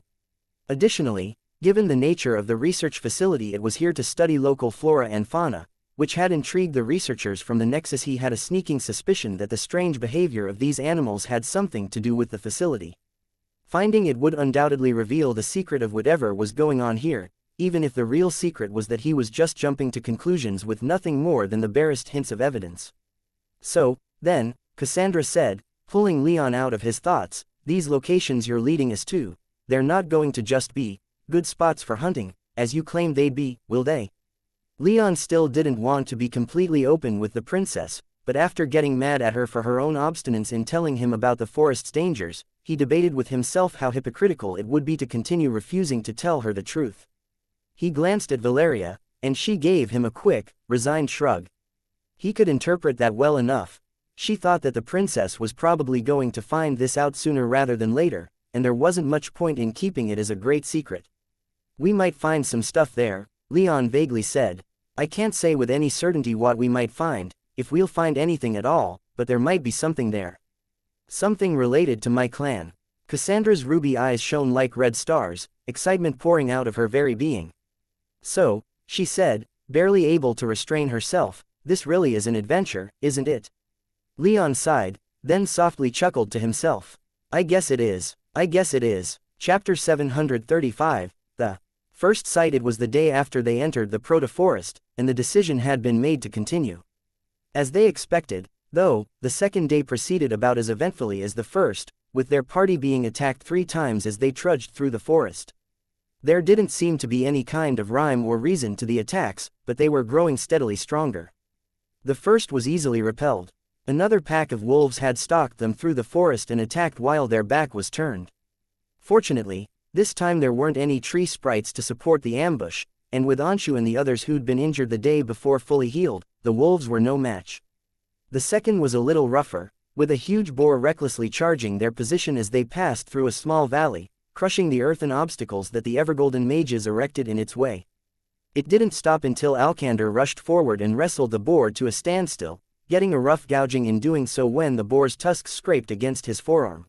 Additionally, given the nature of the research facility, it was here to study local flora and fauna, which had intrigued the researchers from the Nexus. He had a sneaking suspicion that the strange behavior of these animals had something to do with the facility. Finding it would undoubtedly reveal the secret of whatever was going on here, even if the real secret was that he was just jumping to conclusions with nothing more than the barest hints of evidence. So, then, Cassandra said, pulling Leon out of his thoughts, these locations you're leading us to, they're not going to just be good spots for hunting, as you claim they'd be, will they? Leon still didn't want to be completely open with the princess, but after getting mad at her for her own obstinance in telling him about the forest's dangers, he debated with himself how hypocritical it would be to continue refusing to tell her the truth. He glanced at Valeria, and she gave him a quick, resigned shrug. He could interpret that well enough. She thought that the princess was probably going to find this out sooner rather than later, and there wasn't much point in keeping it as a great secret. We might find some stuff there, Leon vaguely said. I can't say with any certainty what we might find, if we'll find anything at all, but there might be something there. Something related to my clan. Cassandra's ruby eyes shone like red stars, excitement pouring out of her very being. So, she said, barely able to restrain herself, this really is an adventure, isn't it? Leon sighed, then softly chuckled to himself. I guess it is. I guess it is. Chapter 735, The First Sight. It was the day after they entered the proto-forest, and the decision had been made to continue. As they expected, though, the second day proceeded about as eventfully as the first, with their party being attacked 3 times as they trudged through the forest. There didn't seem to be any kind of rhyme or reason to the attacks, but they were growing steadily stronger. The first was easily repelled. Another pack of wolves had stalked them through the forest and attacked while their back was turned. Fortunately, this time there weren't any tree sprites to support the ambush, and with Anshu and the others who'd been injured the day before fully healed, the wolves were no match. The second was a little rougher, with a huge boar recklessly charging their position as they passed through a small valley, crushing the earthen obstacles that the Evergolden mages erected in its way. It didn't stop until Alcander rushed forward and wrestled the boar to a standstill, getting a rough gouging in doing so when the boar's tusks scraped against his forearm.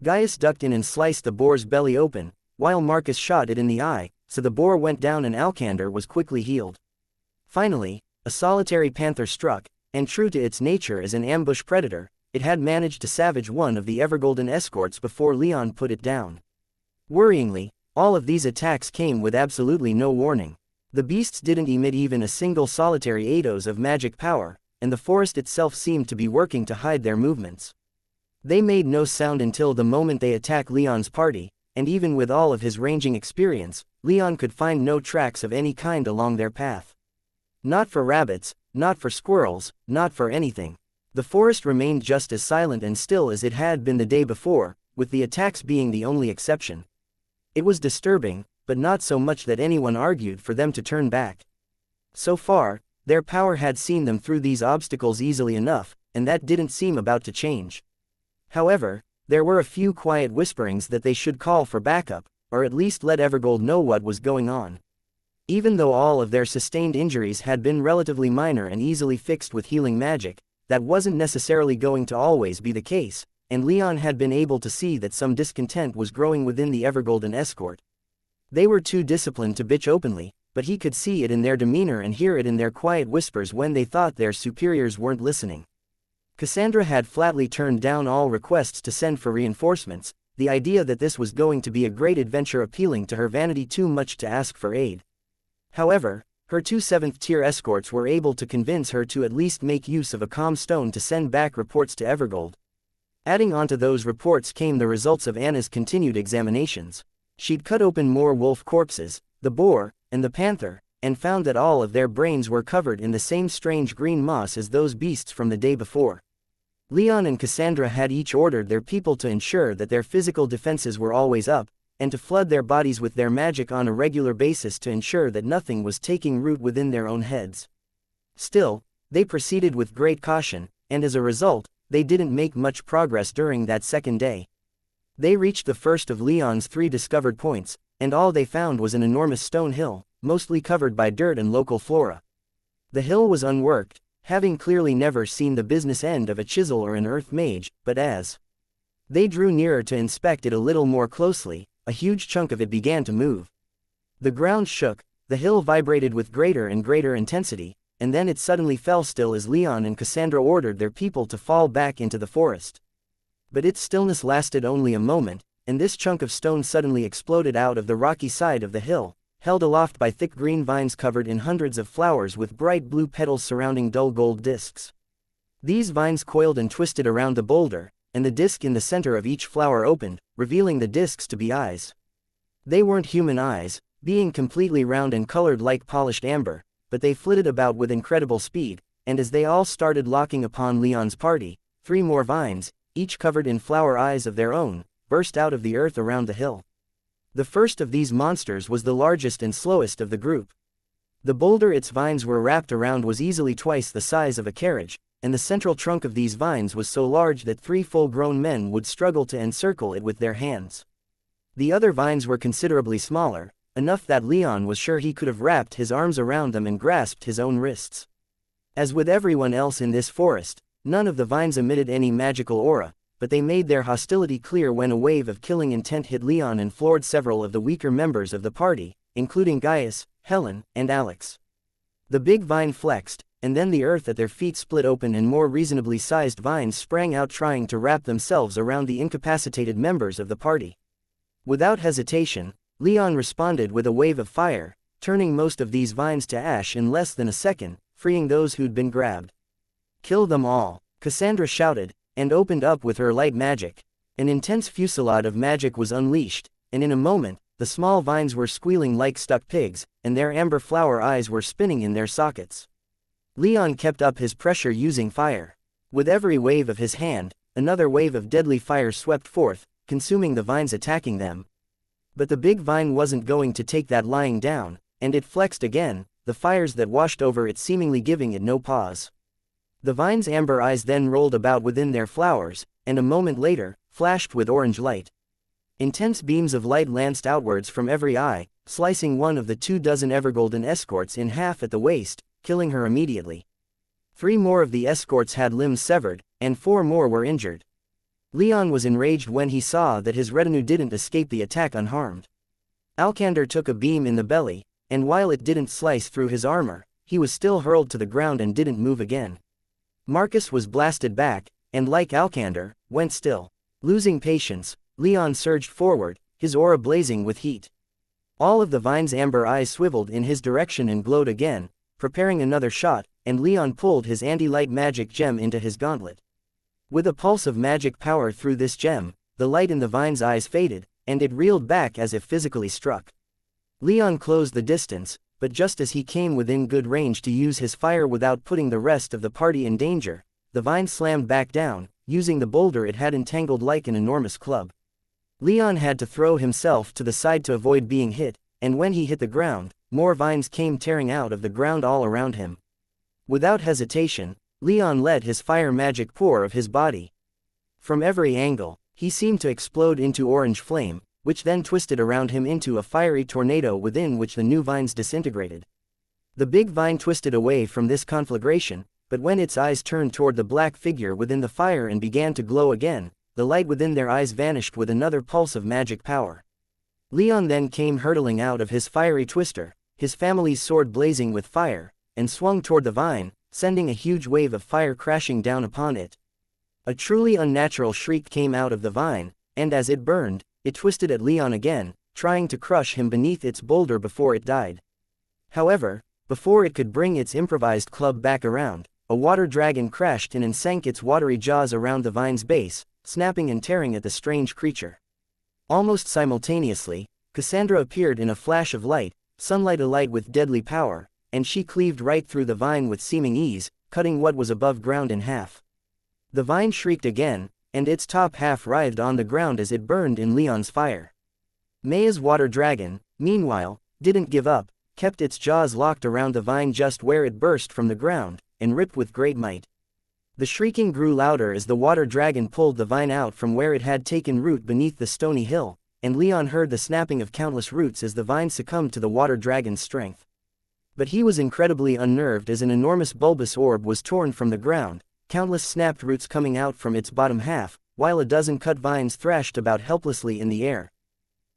Gaius ducked in and sliced the boar's belly open, while Marcus shot it in the eye, so the boar went down and Alcander was quickly healed. Finally, a solitary panther struck, and true to its nature as an ambush predator, it had managed to savage one of the Evergolden escorts before Leon put it down. Worryingly, all of these attacks came with absolutely no warning. The beasts didn't emit even a single solitary eidos of magic power, and the forest itself seemed to be working to hide their movements. They made no sound until the moment they attacked Leon's party, and even with all of his ranging experience, Leon could find no tracks of any kind along their path. Not for rabbits, not for squirrels, not for anything. The forest remained just as silent and still as it had been the day before, with the attacks being the only exception. It was disturbing, but not so much that anyone argued for them to turn back. So far, their power had seen them through these obstacles easily enough, and that didn't seem about to change. However, there were a few quiet whisperings that they should call for backup, or at least let Evergold know what was going on. Even though all of their sustained injuries had been relatively minor and easily fixed with healing magic, that wasn't necessarily going to always be the case, and Leon had been able to see that some discontent was growing within the Evergolden escort. They were too disciplined to bitch openly, but he could see it in their demeanor and hear it in their quiet whispers when they thought their superiors weren't listening. Cassandra had flatly turned down all requests to send for reinforcements, the idea that this was going to be a great adventure appealing to her vanity too much to ask for aid. However, her 2 7th-tier escorts were able to convince her to at least make use of a calm stone to send back reports to Evergold. Adding onto those reports came the results of Anna's continued examinations. She'd cut open more wolf corpses, the boar, and the panther, and found that all of their brains were covered in the same strange green moss as those beasts from the day before. Leon and Cassandra had each ordered their people to ensure that their physical defenses were always up, and to flood their bodies with their magic on a regular basis to ensure that nothing was taking root within their own heads. Still, They proceeded with great caution, and as a result, they didn't make much progress during that second day. They reached the first of Leon's 3 discovered points, and all they found was an enormous stone hill, mostly covered by dirt and local flora. The hill was unworked, having clearly never seen the business end of a chisel or an earth mage, but as they drew nearer to inspect it a little more closely, a huge chunk of it began to move. The ground shook, the hill vibrated with greater and greater intensity, and then it suddenly fell still as Leon and Cassandra ordered their people to fall back into the forest. But its stillness lasted only a moment, and this chunk of stone suddenly exploded out of the rocky side of the hill, held aloft by thick green vines covered in hundreds of flowers with bright blue petals surrounding dull gold discs. These vines coiled and twisted around the boulder, and the disc in the center of each flower opened, revealing the discs to be eyes. They weren't human eyes, being completely round and colored like polished amber, but they flitted about with incredible speed, and as they all started locking upon Leon's party, 3 more vines, each covered in flower eyes of their own, burst out of the earth around the hill. The first of these monsters was the largest and slowest of the group. The boulder its vines were wrapped around was easily twice the size of a carriage, and the central trunk of these vines was so large that 3 full-grown men would struggle to encircle it with their hands. The other vines were considerably smaller, enough that Leon was sure he could have wrapped his arms around them and grasped his own wrists. As with everyone else in this forest, none of the vines emitted any magical aura, but they made their hostility clear when a wave of killing intent hit Leon and floored several of the weaker members of the party, including Gaius, Helen, and Alex. The big vine flexed, and then the earth at their feet split open and more reasonably sized vines sprang out trying to wrap themselves around the incapacitated members of the party. Without hesitation, Leon responded with a wave of fire, turning most of these vines to ash in less than a second, freeing those who'd been grabbed. "Kill them all," Cassandra shouted, and opened up with her light magic. An intense fusillade of magic was unleashed, and in a moment, the small vines were squealing like stuck pigs, and their amber flower eyes were spinning in their sockets. Leon kept up his pressure using fire. With every wave of his hand, another wave of deadly fire swept forth, consuming the vines attacking them. But the big vine wasn't going to take that lying down, and it flexed again, the fires that washed over it seemingly giving it no pause. The vine's amber eyes then rolled about within their flowers, and a moment later, flashed with orange light. Intense beams of light lanced outwards from every eye, slicing one of the 24 Evergolden escorts in half at the waist, killing her immediately. 3 more of the escorts had limbs severed, and 4 more were injured. Leon was enraged when he saw that his retinue didn't escape the attack unharmed. Alcander took a beam in the belly, and while it didn't slice through his armor, he was still hurled to the ground and didn't move again. Marcus was blasted back, and like Alcander, went still. Losing patience, Leon surged forward, his aura blazing with heat. All of the vine's amber eyes swiveled in his direction and glowed again, preparing another shot, and Leon pulled his anti-light magic gem into his gauntlet. With a pulse of magic power through this gem, the light in the vine's eyes faded, and it reeled back as if physically struck. Leon closed the distance, but just as he came within good range to use his fire without putting the rest of the party in danger, the vine slammed back down, using the boulder it had entangled like an enormous club. Leon had to throw himself to the side to avoid being hit, and when he hit the ground, more vines came tearing out of the ground all around him. Without hesitation, Leon let his fire magic pour of his body. From every angle, he seemed to explode into orange flame, which then twisted around him into a fiery tornado within which the new vines disintegrated. The big vine twisted away from this conflagration, but when its eyes turned toward the black figure within the fire and began to glow again, the light within their eyes vanished with another pulse of magic power. Leon then came hurtling out of his fiery twister, his family's sword blazing with fire, and swung toward the vine, sending a huge wave of fire crashing down upon it. A truly unnatural shriek came out of the vine, and as it burned, it twisted at Leon again, trying to crush him beneath its boulder before it died. However, before it could bring its improvised club back around, a water dragon crashed in and sank its watery jaws around the vine's base, snapping and tearing at the strange creature. Almost simultaneously, Cassandra appeared in a flash of light, sunlight alight with deadly power, and she cleaved right through the vine with seeming ease, cutting what was above ground in half. The vine shrieked again, and its top half writhed on the ground as it burned in Leon's fire. Maya's water dragon, meanwhile, didn't give up, kept its jaws locked around the vine just where it burst from the ground, and ripped with great might. The shrieking grew louder as the water dragon pulled the vine out from where it had taken root beneath the stony hill, and Leon heard the snapping of countless roots as the vine succumbed to the water dragon's strength. But he was incredibly unnerved as an enormous bulbous orb was torn from the ground, countless snapped roots coming out from its bottom half, while a dozen cut vines thrashed about helplessly in the air.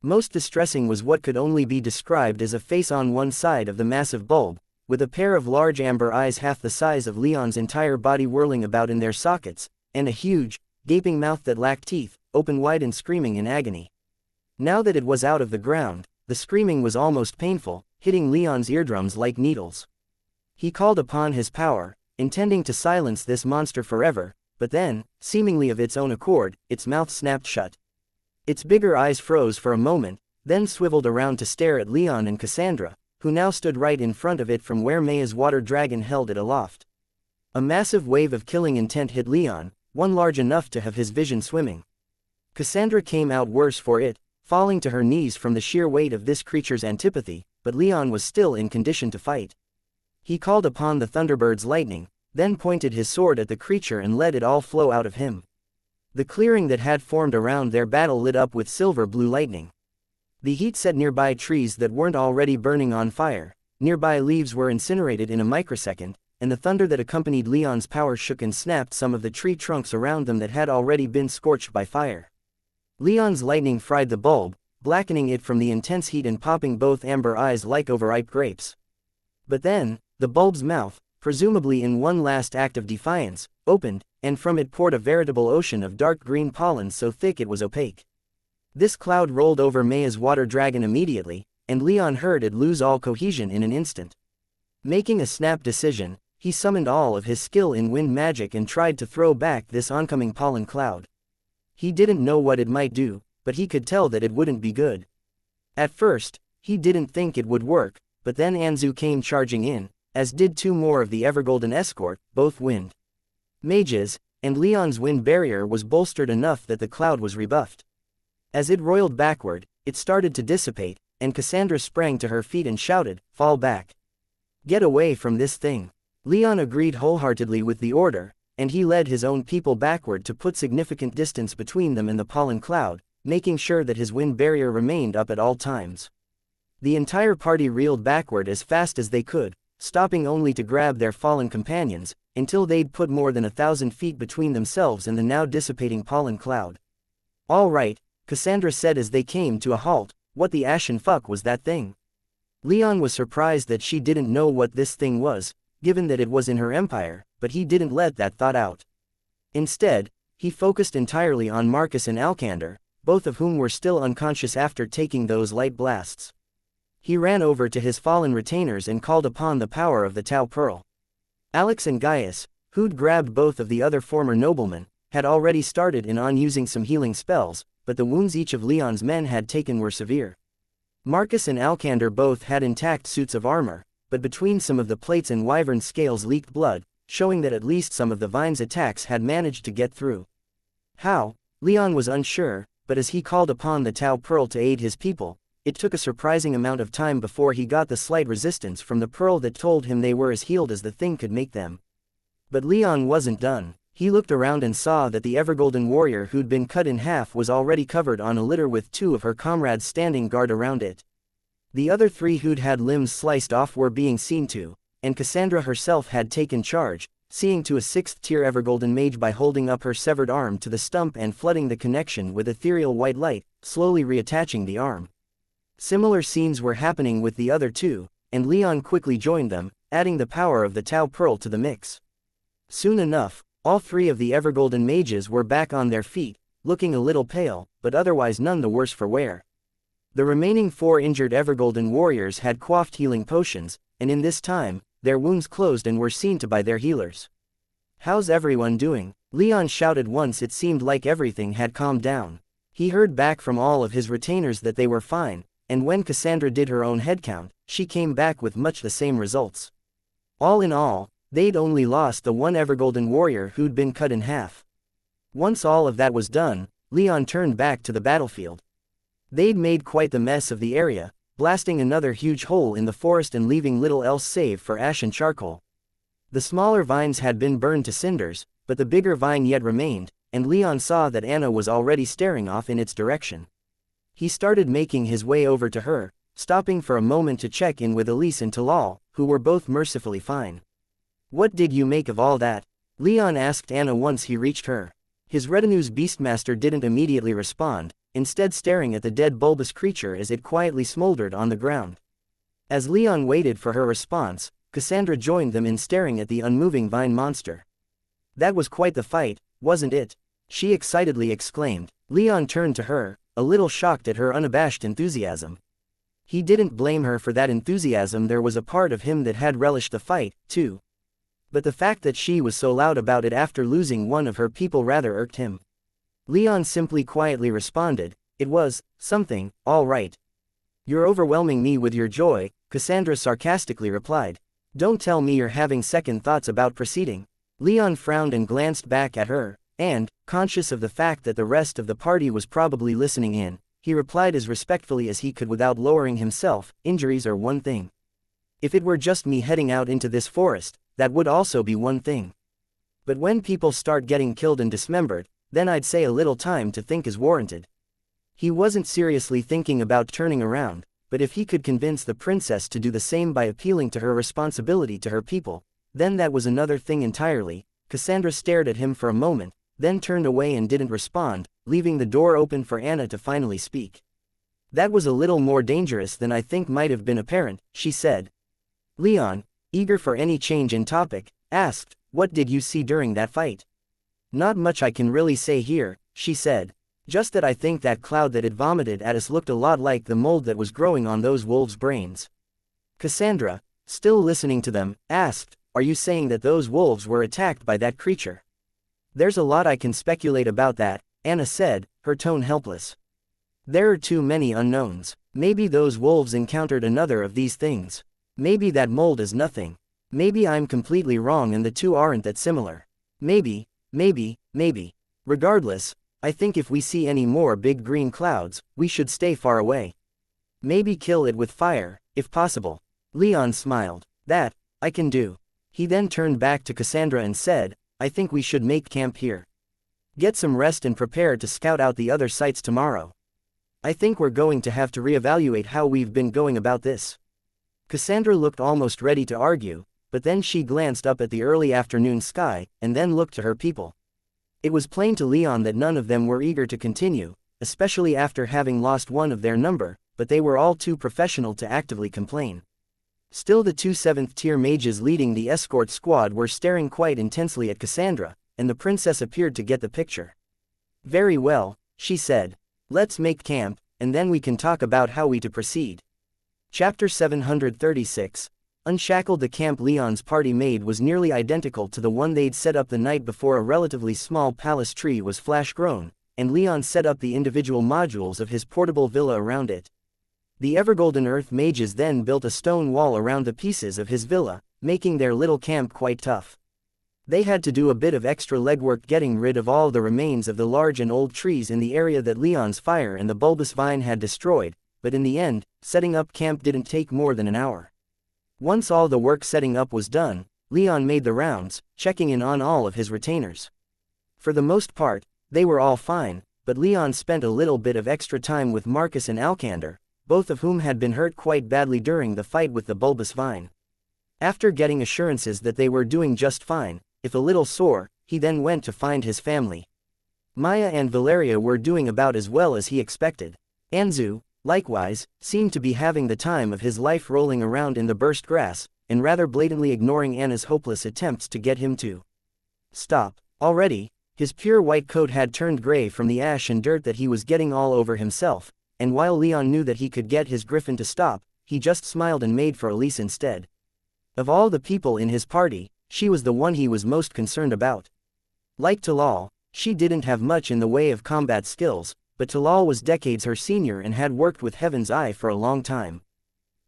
Most distressing was what could only be described as a face on one side of the massive bulb, with a pair of large amber eyes half the size of Leon's entire body whirling about in their sockets, and a huge, gaping mouth that lacked teeth, open wide and screaming in agony. Now that it was out of the ground, the screaming was almost painful, hitting Leon's eardrums like needles. He called upon his power, intending to silence this monster forever, but then, seemingly of its own accord, its mouth snapped shut. Its bigger eyes froze for a moment, then swiveled around to stare at Leon and Cassandra, who now stood right in front of it from where Maya's water dragon held it aloft. A massive wave of killing intent hit Leon, one large enough to have his vision swimming. Cassandra came out worse for it, falling to her knees from the sheer weight of this creature's antipathy, but Leon was still in condition to fight. He called upon the Thunderbird's lightning, then pointed his sword at the creature and let it all flow out of him. The clearing that had formed around their battle lit up with silver-blue lightning. The heat set nearby trees that weren't already burning on fire, nearby leaves were incinerated in a microsecond, and the thunder that accompanied Leon's power shook and snapped some of the tree trunks around them that had already been scorched by fire. Leon's lightning fried the bulb, blackening it from the intense heat and popping both amber eyes like overripe grapes. But then, the bulb's mouth, presumably in one last act of defiance, opened, and from it poured a veritable ocean of dark green pollen so thick it was opaque. This cloud rolled over Maya's water dragon immediately, and Leon heard it lose all cohesion in an instant. Making a snap decision, he summoned all of his skill in wind magic and tried to throw back this oncoming pollen cloud. He didn't know what it might do, but he could tell that it wouldn't be good. At first, he didn't think it would work, but then Anzu came charging in, as did two more of the Evergolden escort, both wind mages, and Leon's wind barrier was bolstered enough that the cloud was rebuffed. As it roiled backward, it started to dissipate, and Cassandra sprang to her feet and shouted, "Fall back! Get away from this thing!" Leon agreed wholeheartedly with the order, and he led his own people backward to put significant distance between them and the pollen cloud, making sure that his wind barrier remained up at all times. The entire party reeled backward as fast as they could, stopping only to grab their fallen companions, until they'd put more than 1,000 feet between themselves and the now dissipating pollen cloud. "All right," Cassandra said as they came to a halt, "what the ashen fuck was that thing?" Leon was surprised that she didn't know what this thing was, given that it was in her empire, but he didn't let that thought out. Instead, he focused entirely on Marcus and Alcander, both of whom were still unconscious after taking those light blasts. He ran over to his fallen retainers and called upon the power of the Tau Pearl. Alex and Gaius, who'd grabbed both of the other former noblemen, had already started in on using some healing spells, but the wounds each of Leon's men had taken were severe. Marcus and Alcander both had intact suits of armor, but between some of the plates and wyvern scales leaked blood, showing that at least some of the vine's attacks had managed to get through. How? Leon was unsure, but as he called upon the Tau Pearl to aid his people, it took a surprising amount of time before he got the slight resistance from the pearl that told him they were as healed as the thing could make them. But Leon wasn't done. He looked around and saw that the Evergolden warrior who'd been cut in half was already covered on a litter with two of her comrades standing guard around it. The other three who'd had limbs sliced off were being seen to, and Cassandra herself had taken charge, seeing to a 6th-tier Evergolden mage by holding up her severed arm to the stump and flooding the connection with ethereal white light, slowly reattaching the arm. Similar scenes were happening with the other two, and Leon quickly joined them, adding the power of the Tau Pearl to the mix. Soon enough, all three of the Evergolden mages were back on their feet, looking a little pale, but otherwise none the worse for wear. The remaining 4 injured Evergolden warriors had quaffed healing potions, and in this time, their wounds closed and were seen to by their healers. "How's everyone doing?" Leon shouted once it seemed like everything had calmed down. He heard back from all of his retainers that they were fine, and when Cassandra did her own headcount, she came back with much the same results. All in all, they'd only lost the one Evergolden warrior who'd been cut in half. Once all of that was done, Leon turned back to the battlefield. They'd made quite the mess of the area, blasting another huge hole in the forest and leaving little else save for ash and charcoal. The smaller vines had been burned to cinders, but the bigger vine yet remained, and Leon saw that Anna was already staring off in its direction. He started making his way over to her, stopping for a moment to check in with Elise and Talal, who were both mercifully fine. "What did you make of all that?" Leon asked Anna once he reached her. His retinue's beastmaster didn't immediately respond, instead staring at the dead bulbous creature as it quietly smoldered on the ground. As Leon waited for her response, Cassandra joined them in staring at the unmoving vine monster. "That was quite the fight, wasn't it?" she excitedly exclaimed. Leon turned to her, a little shocked at her unabashed enthusiasm. He didn't blame her for that enthusiasm. There was a part of him that had relished the fight, too. But the fact that she was so loud about it after losing one of her people rather irked him. Leon simply quietly responded, "It was something, all right." "You're overwhelming me with your joy," Cassandra sarcastically replied. "Don't tell me you're having second thoughts about proceeding." Leon frowned and glanced back at her, and, conscious of the fact that the rest of the party was probably listening in, he replied as respectfully as he could without lowering himself, "Injuries are one thing. If it were just me heading out into this forest, that would also be one thing. But when people start getting killed and dismembered, then I'd say a little time to think is warranted." He wasn't seriously thinking about turning around, but if he could convince the princess to do the same by appealing to her responsibility to her people, then that was another thing entirely. Cassandra stared at him for a moment, then turned away and didn't respond, leaving the door open for Anna to finally speak. "That was a little more dangerous than I think might have been apparent," she said. Leon, eager for any change in topic, asked, "What did you see during that fight?" "Not much I can really say here," she said. "Just that I think that cloud that it vomited at us looked a lot like the mold that was growing on those wolves' brains." Cassandra, still listening to them, asked, "Are you saying that those wolves were attacked by that creature?" "There's a lot I can speculate about that," Anna said, her tone helpless. "There are too many unknowns. Maybe those wolves encountered another of these things. Maybe that mold is nothing. Maybe I'm completely wrong and the two aren't that similar. Maybe. Regardless, I think if we see any more big green clouds, we should stay far away. Maybe kill it with fire, if possible." Leon smiled. "That, I can do." He then turned back to Cassandra and said, "I think we should make camp here. Get some rest and prepare to scout out the other sites tomorrow. I think we're going to have to reevaluate how we've been going about this." Cassandra looked almost ready to argue, but then she glanced up at the early afternoon sky, and then looked to her people. It was plain to Leon that none of them were eager to continue, especially after having lost one of their number, but they were all too professional to actively complain. Still, the two 7th-tier mages leading the escort squad were staring quite intensely at Cassandra, and the princess appeared to get the picture. "Very well," she said. "Let's make camp, and then we can talk about how we to proceed." Chapter 736. Unshackled. The camp Leon's party made was nearly identical to the one they'd set up the night before. A relatively small palace tree was flash-grown, and Leon set up the individual modules of his portable villa around it. The Evergolden Earth mages then built a stone wall around the pieces of his villa, making their little camp quite tough. They had to do a bit of extra legwork getting rid of all the remains of the large and old trees in the area that Leon's fire and the bulbous vine had destroyed, but in the end, setting up camp didn't take more than an hour. Once all the work setting up was done, Leon made the rounds, checking in on all of his retainers. For the most part, they were all fine, but Leon spent a little bit of extra time with Marcus and Alcander, both of whom had been hurt quite badly during the fight with the bulbous vine. After getting assurances that they were doing just fine, if a little sore, he then went to find his family. Maya and Valeria were doing about as well as he expected. Anzu, likewise, seemed to be having the time of his life rolling around in the burst grass, and rather blatantly ignoring Anna's hopeless attempts to get him to stop. Already, his pure white coat had turned gray from the ash and dirt that he was getting all over himself, and while Leon knew that he could get his griffin to stop, he just smiled and made for Elise instead. Of all the people in his party, she was the one he was most concerned about. Like Talal, she didn't have much in the way of combat skills, but Talal was decades her senior and had worked with Heaven's Eye for a long time.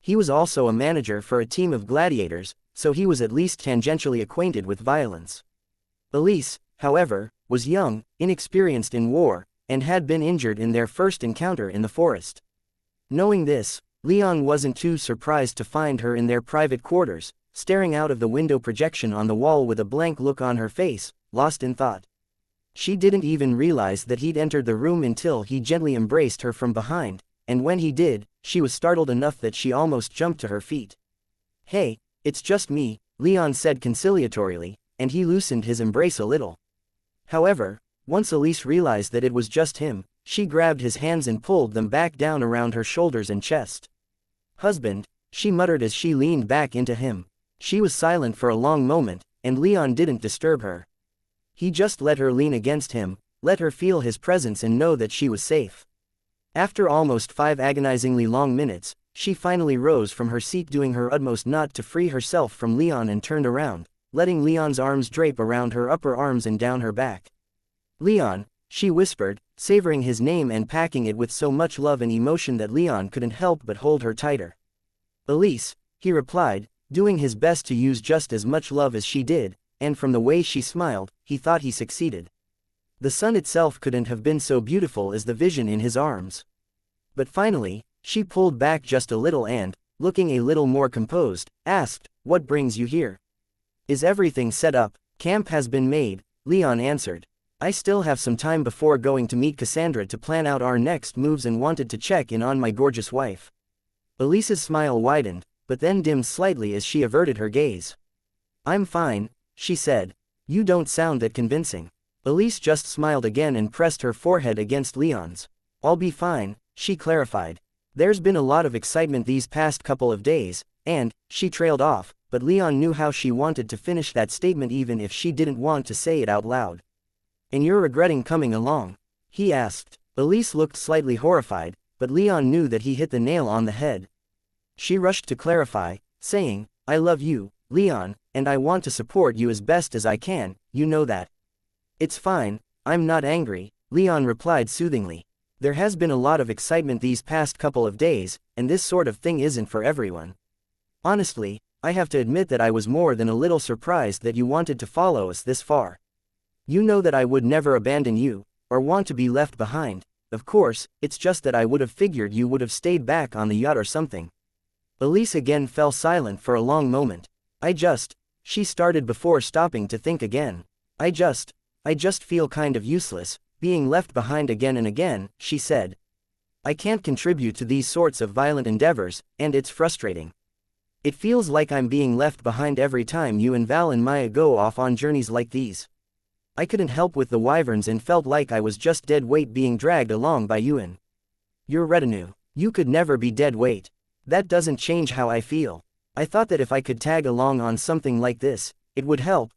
He was also a manager for a team of gladiators, so he was at least tangentially acquainted with violence. Elise, however, was young, inexperienced in war, and had been injured in their first encounter in the forest. Knowing this, Leon wasn't too surprised to find her in their private quarters, staring out of the window projection on the wall with a blank look on her face, lost in thought. She didn't even realize that he'd entered the room until he gently embraced her from behind, and when he did, she was startled enough that she almost jumped to her feet. "Hey, it's just me," Leon said conciliatorily, and he loosened his embrace a little. However, once Elise realized that it was just him, she grabbed his hands and pulled them back down around her shoulders and chest. "Husband," she muttered as she leaned back into him. She was silent for a long moment, and Leon didn't disturb her. He just let her lean against him, let her feel his presence and know that she was safe. After almost 5 agonizingly long minutes, she finally rose from her seat, doing her utmost not to free herself from Leon, and turned around, letting Leon's arms drape around her upper arms and down her back. "Leon," she whispered, savoring his name and packing it with so much love and emotion that Leon couldn't help but hold her tighter. "Elise," he replied, doing his best to use just as much love as she did, and from the way she smiled, he thought he succeeded. The sun itself couldn't have been so beautiful as the vision in his arms. But finally, she pulled back just a little and, looking a little more composed, asked, "What brings you here?" "Is everything set up? Camp has been made," Leon answered. "I still have some time before going to meet Cassandra to plan out our next moves and wanted to check in on my gorgeous wife." Elise's smile widened, but then dimmed slightly as she averted her gaze. "I'm fine," she said. "You don't sound that convincing." Elise just smiled again and pressed her forehead against Leon's. "I'll be fine," she clarified. "There's been a lot of excitement these past couple of days," and, she trailed off, but Leon knew how she wanted to finish that statement even if she didn't want to say it out loud. "And you're regretting coming along?" he asked. Elise looked slightly horrified, but Leon knew that he hit the nail on the head. She rushed to clarify, saying, "I love you, Leon, and I want to support you as best as I can, you know that." "It's fine, I'm not angry," Leon replied soothingly. "There has been a lot of excitement these past couple of days, and this sort of thing isn't for everyone. Honestly, I have to admit that I was more than a little surprised that you wanted to follow us this far. You know that I would never abandon you, or want to be left behind. Of course, it's just that I would have figured you would have stayed back on the yacht or something." Elise again fell silent for a long moment. She started before stopping to think again. I just feel kind of useless, being left behind again and again," she said. "I can't contribute to these sorts of violent endeavors, and it's frustrating. It feels like I'm being left behind every time you and Val and Maya go off on journeys like these. I couldn't help with the wyverns and felt like I was just dead weight being dragged along by you and your retinue. You could never be dead weight. That doesn't change how I feel. I thought that if I could tag along on something like this, it would help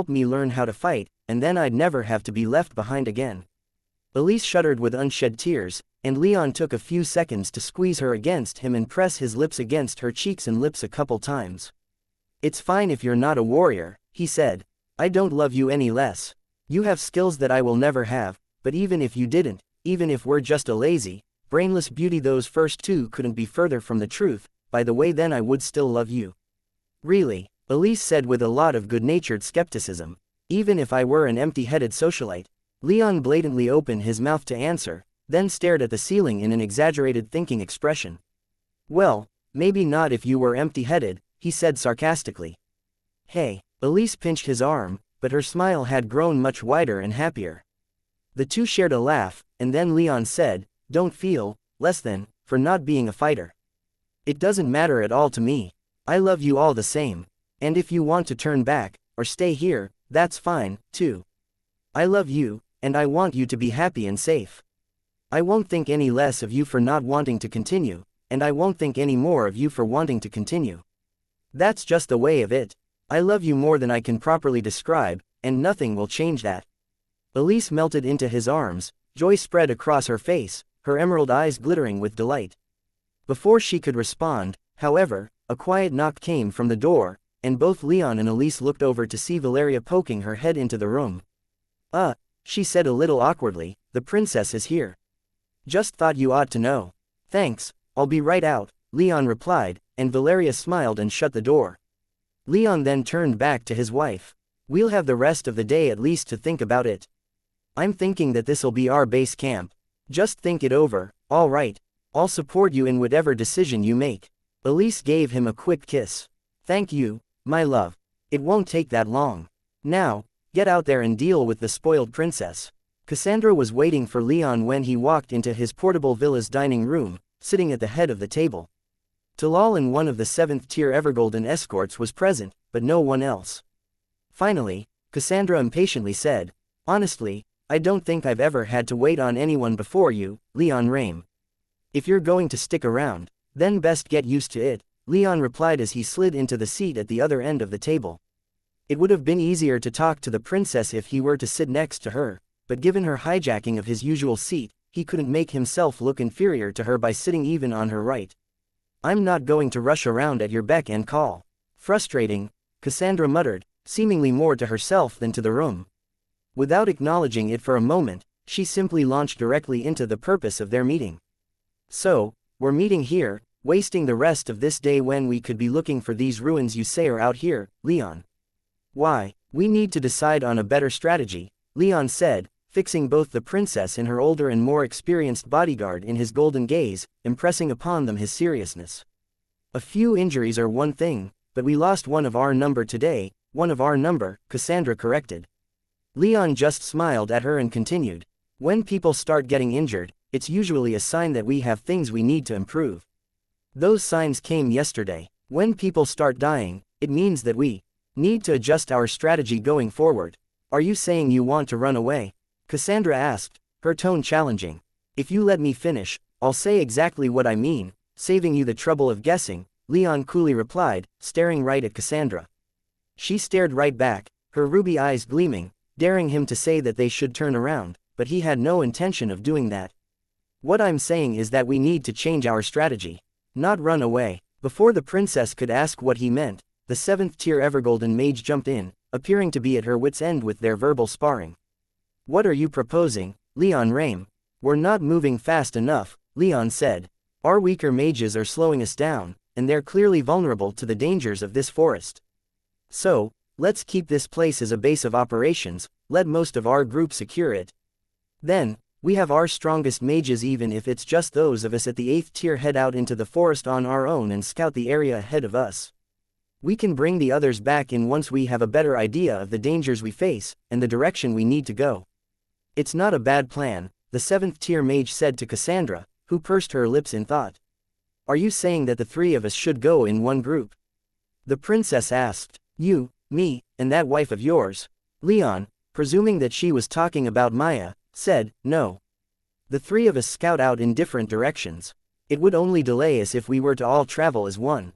me learn how to fight, and then I'd never have to be left behind again." Elise shuddered with unshed tears, and Leon took a few seconds to squeeze her against him and press his lips against her cheeks and lips a couple times. "It's fine if you're not a warrior," he said. "I don't love you any less. You have skills that I will never have, but even if you didn't, even if we're just a lazy, brainless beauty, those first two couldn't be further from the truth. By the way, then I would still love you." "Really?" Elise said with a lot of good-natured skepticism. "Even if I were an empty-headed socialite?" Leon blatantly opened his mouth to answer, then stared at the ceiling in an exaggerated thinking expression. "Well, maybe not if you were empty-headed," he said sarcastically. "Hey." Elise pinched his arm, but her smile had grown much wider and happier. The two shared a laugh, and then Leon said, "Don't feel less than for not being a fighter. It doesn't matter at all to me. I love you all the same. And if you want to turn back, or stay here, that's fine, too. I love you, and I want you to be happy and safe. I won't think any less of you for not wanting to continue, and I won't think any more of you for wanting to continue. That's just the way of it. I love you more than I can properly describe, and nothing will change that." Elise melted into his arms, joy spread across her face, her emerald eyes glittering with delight. Before she could respond, however, a quiet knock came from the door, and both Leon and Elise looked over to see Valeria poking her head into the room. She said a little awkwardly, "The princess is here. Just thought you ought to know." "Thanks, I'll be right out," Leon replied, and Valeria smiled and shut the door. Leon then turned back to his wife. "We'll have the rest of the day at least to think about it. I'm thinking that this'll be our base camp. Just think it over, all right? I'll support you in whatever decision you make." Elise gave him a quick kiss. Thank you, my love. It won't take that long. Now, get out there and deal with the spoiled princess. Cassandra was waiting for Leon when he walked into his portable villa's dining room, sitting at the head of the table. Talal and one of the 7th-tier Evergolden escorts was present, but no one else. Finally, Cassandra impatiently said, "Honestly, I don't think I've ever had to wait on anyone before you, Leon Rame. If you're going to stick around, then best get used to it," Leon replied as he slid into the seat at the other end of the table. It would have been easier to talk to the princess if he were to sit next to her, but given her hijacking of his usual seat, he couldn't make himself look inferior to her by sitting even on her right. "I'm not going to rush around at your beck and call." Frustrating, Cassandra muttered, seemingly more to herself than to the room. Without acknowledging it for a moment, she simply launched directly into the purpose of their meeting. "So, we're meeting here, wasting the rest of this day when we could be looking for these ruins you say are out here, Leon. Why, we need to decide on a better strategy," Leon said, fixing both the princess and her older and more experienced bodyguard in his golden gaze, impressing upon them his seriousness. "A few injuries are one thing, but we lost one of our number today." "One of our number," Cassandra corrected. Leon just smiled at her and continued, "When people start getting injured, it's usually a sign that we have things we need to improve. Those signs came yesterday. When people start dying, it means that we need to adjust our strategy going forward." "Are you saying you want to run away?" Cassandra asked, her tone challenging. "If you let me finish, I'll say exactly what I mean, saving you the trouble of guessing," Leon coolly replied, staring right at Cassandra. She stared right back, her ruby eyes gleaming, daring him to say that they should turn around, but he had no intention of doing that. "What I'm saying is that we need to change our strategy. Not run away." Before the princess could ask what he meant, the 7th-tier Evergolden mage jumped in, appearing to be at her wits' end with their verbal sparring. "What are you proposing, Leon Rame?" "We're not moving fast enough," Leon said. "Our weaker mages are slowing us down, and they're clearly vulnerable to the dangers of this forest. So, let's keep this place as a base of operations, let most of our group secure it. Then, we have our strongest mages even if it's just those of us at the 8th tier head out into the forest on our own and scout the area ahead of us. We can bring the others back in once we have a better idea of the dangers we face, and the direction we need to go." "It's not a bad plan," the 7th tier mage said to Cassandra, who pursed her lips in thought. "Are you saying that the three of us should go in one group?" The princess asked. "You, me, and that wife of yours?" Leon, presuming that she was talking about Maya, said, "No. The three of us scout out in different directions. It would only delay us if we were to all travel as one.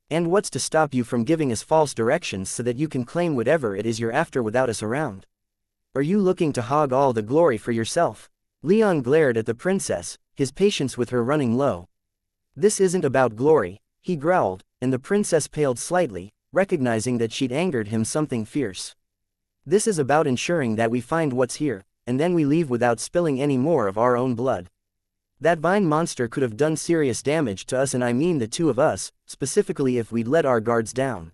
And what's to stop you from giving us false directions so that you can claim whatever it is you're after without us around? Are you looking to hog all the glory for yourself?" Leon glared at the princess, his patience with her running low. "This isn't about glory," he growled, and the princess paled slightly, recognizing that she'd angered him something fierce. "This is about ensuring that we find what's here, and then we leave without spilling any more of our own blood. That vine monster could have done serious damage to us, and I mean the two of us, specifically if we'd let our guards down.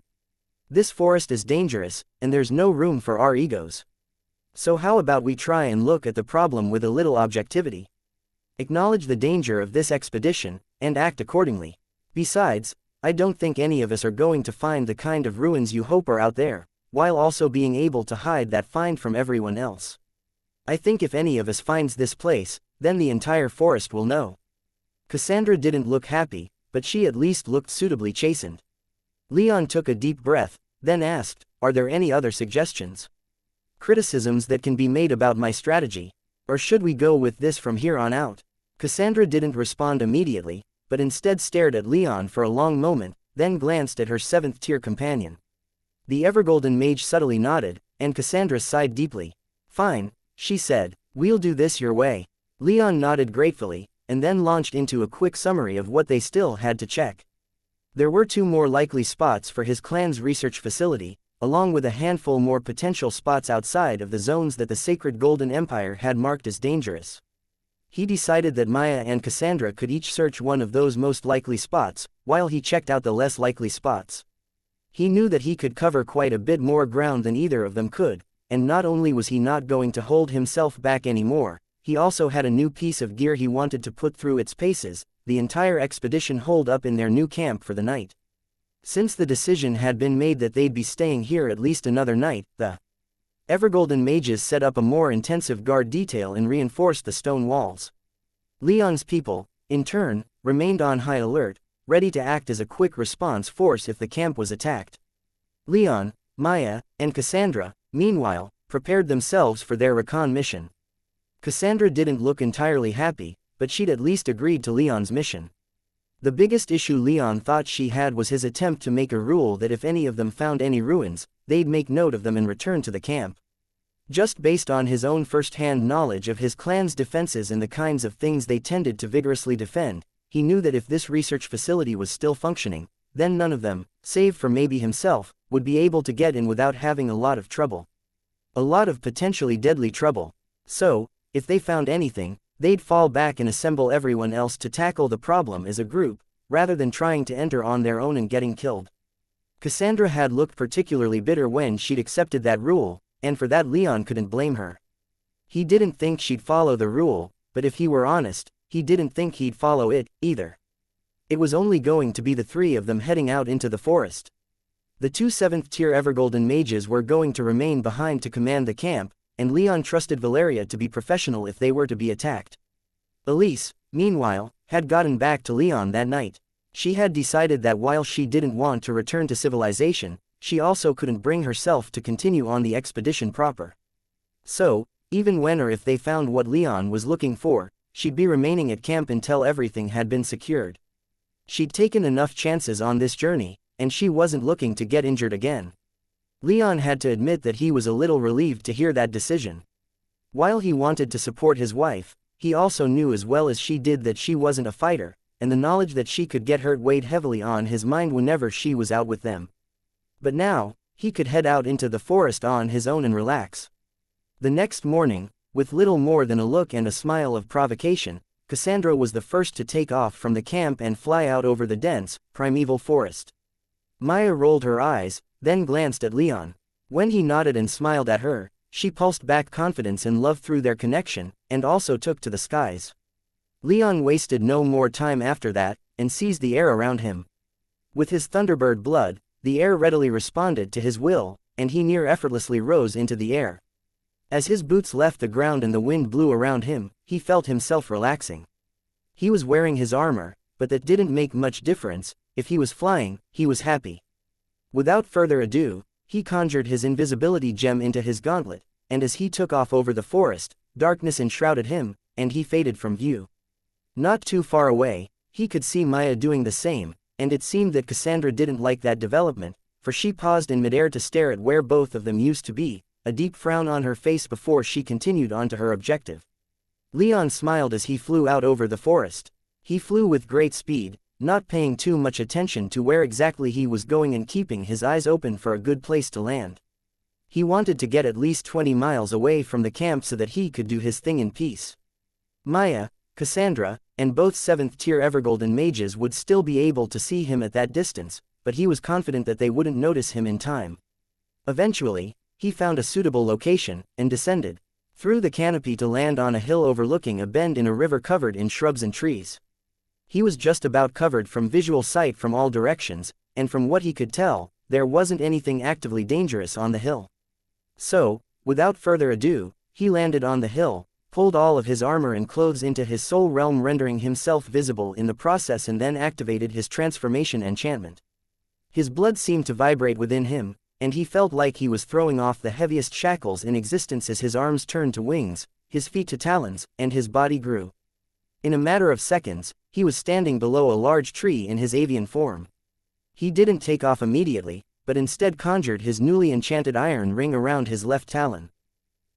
This forest is dangerous, and there's no room for our egos. So how about we try and look at the problem with a little objectivity? Acknowledge the danger of this expedition, and act accordingly. Besides, I don't think any of us are going to find the kind of ruins you hope are out there, while also being able to hide that find from everyone else. I think if any of us finds this place, then the entire forest will know." Cassandra didn't look happy, but she at least looked suitably chastened. Leon took a deep breath, then asked, "Are there any other suggestions? Criticisms that can be made about my strategy? Or should we go with this from here on out?" Cassandra didn't respond immediately, but instead stared at Leon for a long moment, then glanced at her 7th-tier companion. The Evergolden mage subtly nodded, and Cassandra sighed deeply. "Fine," she said, "we'll do this your way." Leon nodded gratefully, and then launched into a quick summary of what they still had to check. There were 2 more likely spots for his clan's research facility, along with a handful more potential spots outside of the zones that the Sacred Golden Empire had marked as dangerous. He decided that Maya and Cassandra could each search one of those most likely spots, while he checked out the less likely spots. He knew that he could cover quite a bit more ground than either of them could, and not only was he not going to hold himself back anymore, he also had a new piece of gear he wanted to put through its paces, the entire expedition holed up in their new camp for the night. Since the decision had been made that they'd be staying here at least another night, the Evergolden mages set up a more intensive guard detail and reinforced the stone walls. Leon's people, in turn, remained on high alert, ready to act as a quick response force if the camp was attacked. Leon, Maya, and Cassandra, meanwhile, prepared themselves for their recon mission. Cassandra didn't look entirely happy, but she'd at least agreed to Leon's mission. The biggest issue Leon thought she had was his attempt to make a rule that if any of them found any ruins, they'd make note of them and return to the camp. Just based on his own first-hand knowledge of his clan's defenses and the kinds of things they tended to vigorously defend, he knew that if this research facility was still functioning, then none of them, save for maybe himself, would be able to get in without having a lot of trouble. A lot of potentially deadly trouble. So, if they found anything, they'd fall back and assemble everyone else to tackle the problem as a group, rather than trying to enter on their own and getting killed. Cassandra had looked particularly bitter when she'd accepted that rule, and for that Leon couldn't blame her. He didn't think she'd follow the rule, but if he were honest, he didn't think he'd follow it, either. It was only going to be the three of them heading out into the forest. The two 7th-tier Evergolden mages were going to remain behind to command the camp, and Leon trusted Valeria to be professional if they were to be attacked. Elise, meanwhile, had gotten back to Leon that night. She had decided that while she didn't want to return to civilization, she also couldn't bring herself to continue on the expedition proper. So, even when or if they found what Leon was looking for, she'd be remaining at camp until everything had been secured. She'd taken enough chances on this journey, and she wasn't looking to get injured again. Leon had to admit that he was a little relieved to hear that decision. While he wanted to support his wife, he also knew as well as she did that she wasn't a fighter, and the knowledge that she could get hurt weighed heavily on his mind whenever she was out with them. But now, he could head out into the forest on his own and relax. The next morning, with little more than a look and a smile of provocation, Cassandra was the first to take off from the camp and fly out over the dense, primeval forest. Maya rolled her eyes, then glanced at Leon. When he nodded and smiled at her, she pulsed back confidence and love through their connection, and also took to the skies. Leon wasted no more time after that, and seized the air around him. With his Thunderbird blood, the air readily responded to his will, and he near effortlessly rose into the air. As his boots left the ground and the wind blew around him, he felt himself relaxing. He was wearing his armor, but that didn't make much difference. If he was flying, he was happy. Without further ado, he conjured his invisibility gem into his gauntlet, and as he took off over the forest, darkness enshrouded him, and he faded from view. Not too far away, he could see Maya doing the same, and it seemed that Cassandra didn't like that development, for she paused in midair to stare at where both of them used to be, a deep frown on her face before she continued on to her objective. Leon smiled as he flew out over the forest. He flew with great speed, not paying too much attention to where exactly he was going and keeping his eyes open for a good place to land. He wanted to get at least 20 miles away from the camp so that he could do his thing in peace. Maya, Cassandra, and both 7th-tier Evergolden mages would still be able to see him at that distance, but he was confident that they wouldn't notice him in time. Eventually, he found a suitable location, and descended through the canopy to land on a hill overlooking a bend in a river covered in shrubs and trees. He was just about covered from visual sight from all directions, and from what he could tell, there wasn't anything actively dangerous on the hill. So, without further ado, he landed on the hill, pulled all of his armor and clothes into his soul realm, rendering himself visible in the process, and then activated his transformation enchantment. His blood seemed to vibrate within him, and he felt like he was throwing off the heaviest shackles in existence as his arms turned to wings, his feet to talons, and his body grew. In a matter of seconds, he was standing below a large tree in his avian form. He didn't take off immediately, but instead conjured his newly enchanted iron ring around his left talon.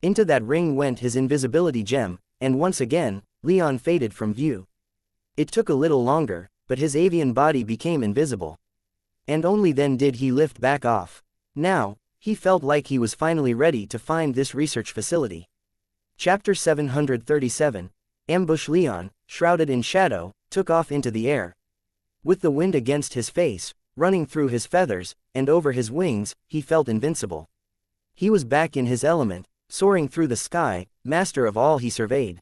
Into that ring went his invisibility gem, and once again, Leon faded from view. It took a little longer, but his avian body became invisible. And only then did he lift back off. Now, he felt like he was finally ready to find this research facility. Chapter 737, Ambush. Leon, shrouded in shadow, took off into the air. With the wind against his face, running through his feathers, and over his wings, he felt invincible. He was back in his element, soaring through the sky, master of all he surveyed.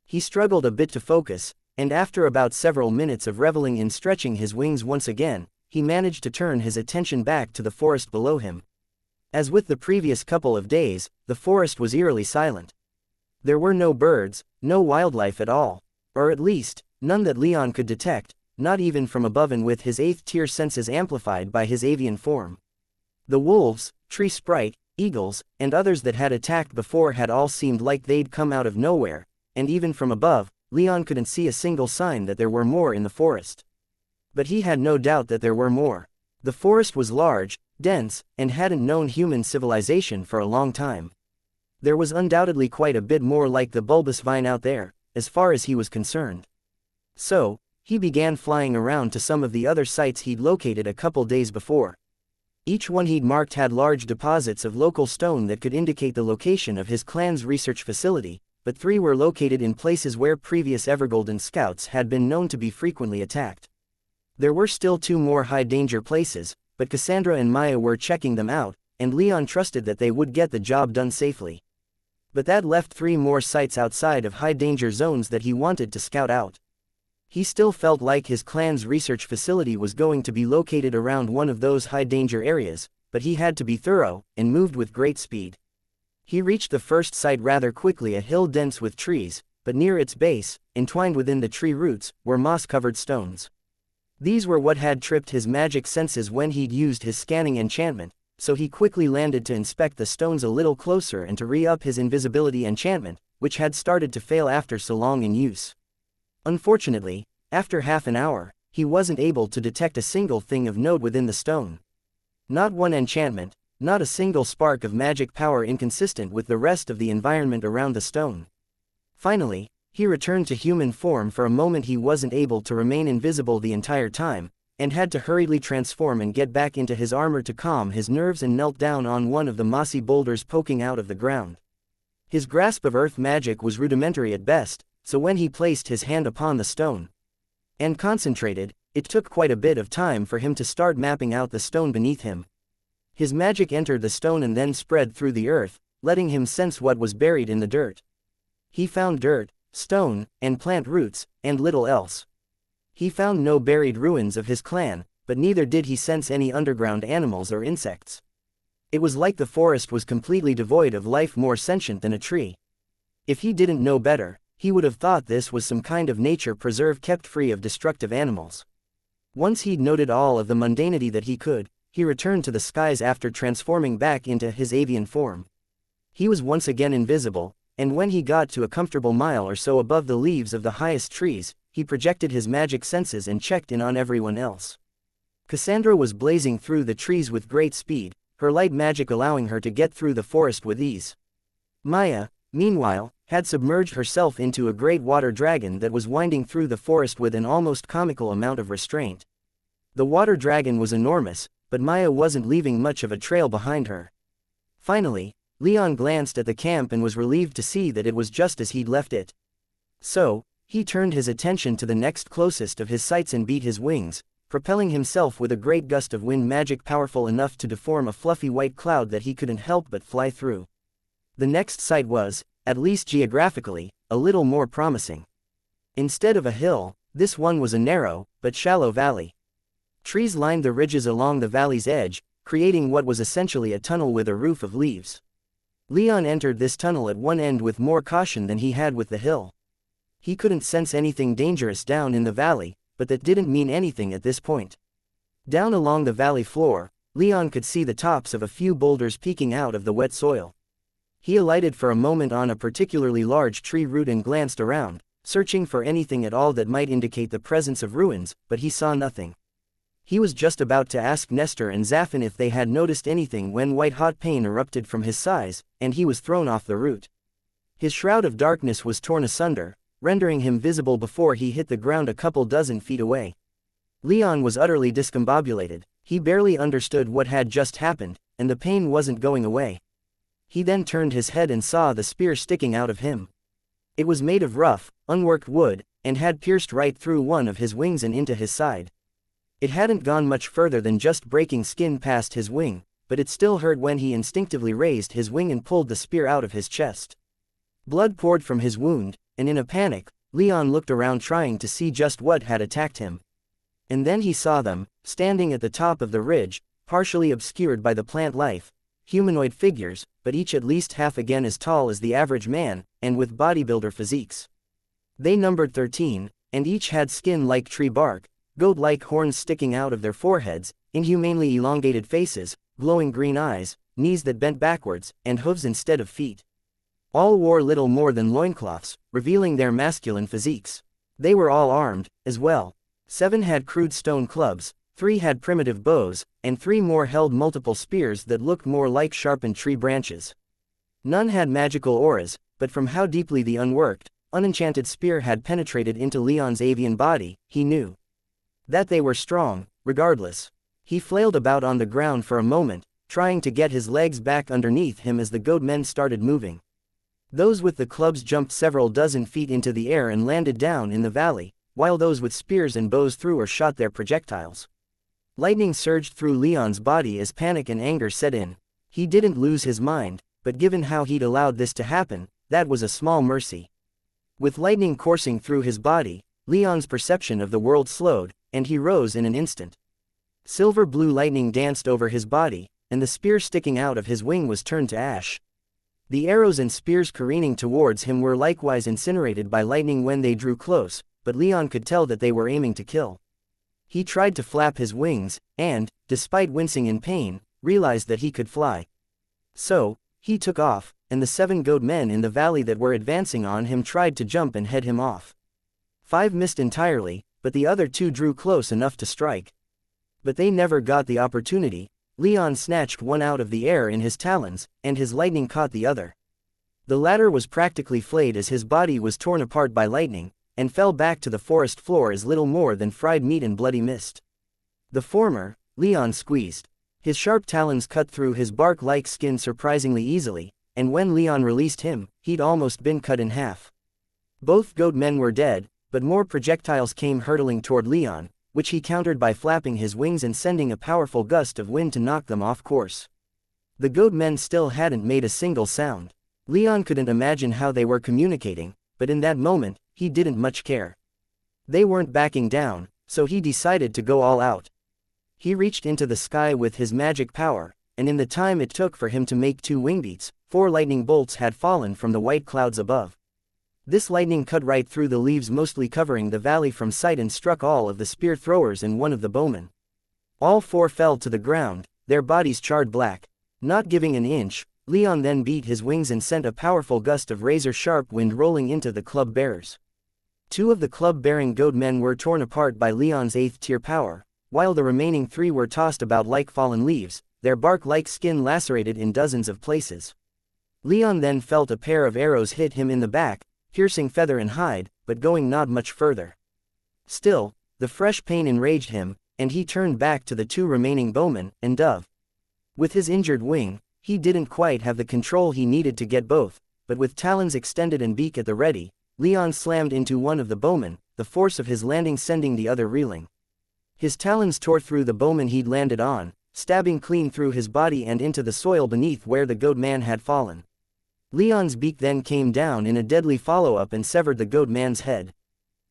He struggled a bit to focus, and after about several minutes of reveling in stretching his wings once again, he managed to turn his attention back to the forest below him. As with the previous couple of days, the forest was eerily silent. There were no birds, no wildlife at all. Or at least, none that Leon could detect, not even from above and with his 8th-tier senses amplified by his avian form. The wolves, tree sprite, eagles, and others that had attacked before had all seemed like they'd come out of nowhere, and even from above, Leon couldn't see a single sign that there were more in the forest. But he had no doubt that there were more. The forest was large, dense, and hadn't known human civilization for a long time. There was undoubtedly quite a bit more like the bulbous vine out there, as far as he was concerned. So, he began flying around to some of the other sites he'd located a couple days before. Each one he'd marked had large deposits of local stone that could indicate the location of his clan's research facility, but 3 were located in places where previous Evergolden scouts had been known to be frequently attacked. There were still 2 more high-danger places, but Cassandra and Maya were checking them out, and Leon trusted that they would get the job done safely. But that left 3 more sites outside of high-danger zones that he wanted to scout out. He still felt like his clan's research facility was going to be located around one of those high-danger areas, but he had to be thorough, and moved with great speed. He reached the first site rather quickly, a hill dense with trees, but near its base, entwined within the tree roots, were moss-covered stones. These were what had tripped his magic senses when he'd used his scanning enchantment, so he quickly landed to inspect the stones a little closer and to re-up his invisibility enchantment, which had started to fail after so long in use. Unfortunately, after half an hour, he wasn't able to detect a single thing of note within the stone. Not one enchantment, not a single spark of magic power inconsistent with the rest of the environment around the stone. Finally, he returned to human form. For a moment he wasn't able to remain invisible the entire time, and had to hurriedly transform and get back into his armor to calm his nerves, and knelt down on one of the mossy boulders poking out of the ground. His grasp of earth magic was rudimentary at best, so when he placed his hand upon the stone and concentrated, it took quite a bit of time for him to start mapping out the stone beneath him. His magic entered the stone and then spread through the earth, letting him sense what was buried in the dirt. He found dirt, stone, and plant roots, and little else. He found no buried ruins of his clan, but neither did he sense any underground animals or insects. It was like the forest was completely devoid of life, more sentient than a tree. If he didn't know better, he would have thought this was some kind of nature preserve kept free of destructive animals. Once he'd noted all of the mundanity that he could, he returned to the skies after transforming back into his avian form. He was once again invisible, and when he got to a comfortable mile or so above the leaves of the highest trees, he projected his magic senses and checked in on everyone else. Cassandra was blazing through the trees with great speed, her light magic allowing her to get through the forest with ease. Maya, meanwhile, had submerged herself into a great water dragon that was winding through the forest with an almost comical amount of restraint. The water dragon was enormous, but Maya wasn't leaving much of a trail behind her. Finally, Leon glanced at the camp and was relieved to see that it was just as he'd left it. So, he turned his attention to the next closest of his sights and beat his wings, propelling himself with a great gust of wind magic powerful enough to deform a fluffy white cloud that he couldn't help but fly through. The next sight was, at least geographically, a little more promising. Instead of a hill, this one was a narrow, but shallow valley. Trees lined the ridges along the valley's edge, creating what was essentially a tunnel with a roof of leaves. Leon entered this tunnel at one end with more caution than he had with the hill. He couldn't sense anything dangerous down in the valley, but that didn't mean anything at this point. Down along the valley floor, Leon could see the tops of a few boulders peeking out of the wet soil. He alighted for a moment on a particularly large tree root and glanced around, searching for anything at all that might indicate the presence of ruins, but he saw nothing. He was just about to ask Nestor and Zafin if they had noticed anything when white-hot pain erupted from his sides, and he was thrown off the root. His shroud of darkness was torn asunder, rendering him visible before he hit the ground a couple dozen feet away. Leon was utterly discombobulated. He barely understood what had just happened, and the pain wasn't going away. He then turned his head and saw the spear sticking out of him. It was made of rough, unworked wood, and had pierced right through one of his wings and into his side. It hadn't gone much further than just breaking skin past his wing, but it still hurt when he instinctively raised his wing and pulled the spear out of his chest. Blood poured from his wound, and in a panic, Leon looked around trying to see just what had attacked him. And then he saw them, standing at the top of the ridge, partially obscured by the plant life, humanoid figures, but each at least half again as tall as the average man, and with bodybuilder physiques. They numbered 13, and each had skin like tree bark, goat-like horns sticking out of their foreheads, inhumanely elongated faces, glowing green eyes, knees that bent backwards, and hooves instead of feet. All wore little more than loincloths, revealing their masculine physiques. They were all armed, as well. 7 had crude stone clubs, 3 had primitive bows, and 3 more held multiple spears that looked more like sharpened tree branches. None had magical auras, but from how deeply the unworked, unenchanted spear had penetrated into Leon's avian body, he knew that they were strong, regardless. He flailed about on the ground for a moment, trying to get his legs back underneath him as the goat men started moving. Those with the clubs jumped several dozen feet into the air and landed down in the valley, while those with spears and bows threw or shot their projectiles. Lightning surged through Leon's body as panic and anger set in. He didn't lose his mind, but given how he'd allowed this to happen, that was a small mercy. With lightning coursing through his body, Leon's perception of the world slowed, and he rose in an instant. Silver-blue lightning danced over his body, and the spear sticking out of his wing was turned to ash. The arrows and spears careening towards him were likewise incinerated by lightning when they drew close, but Leon could tell that they were aiming to kill. He tried to flap his wings, and, despite wincing in pain, realized that he could fly. So, he took off, and the 7 goat men in the valley that were advancing on him tried to jump and head him off. 5 missed entirely, but the other 2 drew close enough to strike. But they never got the opportunity. Leon snatched one out of the air in his talons, and his lightning caught the other. The latter was practically flayed as his body was torn apart by lightning, and fell back to the forest floor as little more than fried meat and bloody mist. The former, Leon squeezed. His sharp talons cut through his bark-like skin surprisingly easily, and when Leon released him, he'd almost been cut in half. Both goat men were dead, but more projectiles came hurtling toward Leon, which he countered by flapping his wings and sending a powerful gust of wind to knock them off course. The goat men still hadn't made a single sound. Leon couldn't imagine how they were communicating, but in that moment, he didn't much care. They weren't backing down, so he decided to go all out. He reached into the sky with his magic power, and in the time it took for him to make 2 wing beats, 4 lightning bolts had fallen from the white clouds above. This lightning cut right through the leaves mostly covering the valley from sight and struck all of the spear throwers and one of the bowmen. All 4 fell to the ground, their bodies charred black. Not giving an inch, Leon then beat his wings and sent a powerful gust of razor-sharp wind rolling into the club bearers. 2 of the club-bearing goat men were torn apart by Leon's 8th-tier power, while the remaining 3 were tossed about like fallen leaves, their bark-like skin lacerated in dozens of places. Leon then felt a pair of arrows hit him in the back, piercing feather and hide, but going not much further. Still, the fresh pain enraged him, and he turned back to the 2 remaining bowmen, and Dove. With his injured wing, he didn't quite have the control he needed to get both, but with talons extended and beak at the ready, Leon slammed into one of the bowmen, the force of his landing sending the other reeling. His talons tore through the bowman he'd landed on, stabbing clean through his body and into the soil beneath where the goat man had fallen. Leon's beak then came down in a deadly follow-up and severed the goat man's head.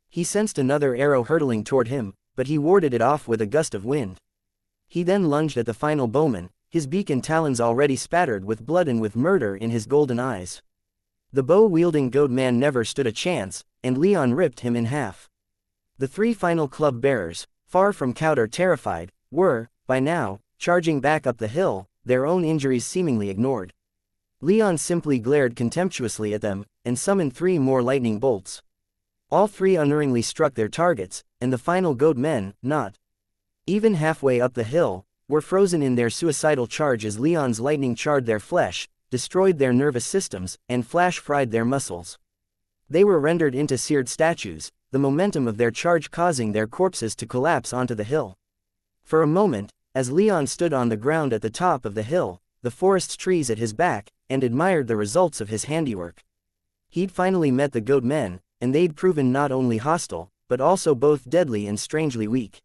He sensed another arrow hurtling toward him, but he warded it off with a gust of wind. He then lunged at the final bowman, his beak and talons already spattered with blood and with murder in his golden eyes. The bow-wielding goat man never stood a chance, and Leon ripped him in half. The 3 final club bearers, far from cowed or terrified, were, by now, charging back up the hill, their own injuries seemingly ignored. Leon simply glared contemptuously at them, and summoned 3 more lightning bolts. All 3 unerringly struck their targets, and the final goat men, not even halfway up the hill, were frozen in their suicidal charge as Leon's lightning charred their flesh, destroyed their nervous systems, and flash-fried their muscles. They were rendered into seared statues, the momentum of their charge causing their corpses to collapse onto the hill. For a moment, as Leon stood on the ground at the top of the hill, the forest's trees at his back, and admired the results of his handiwork. He'd finally met the goat men, and they'd proven not only hostile, but also both deadly and strangely weak.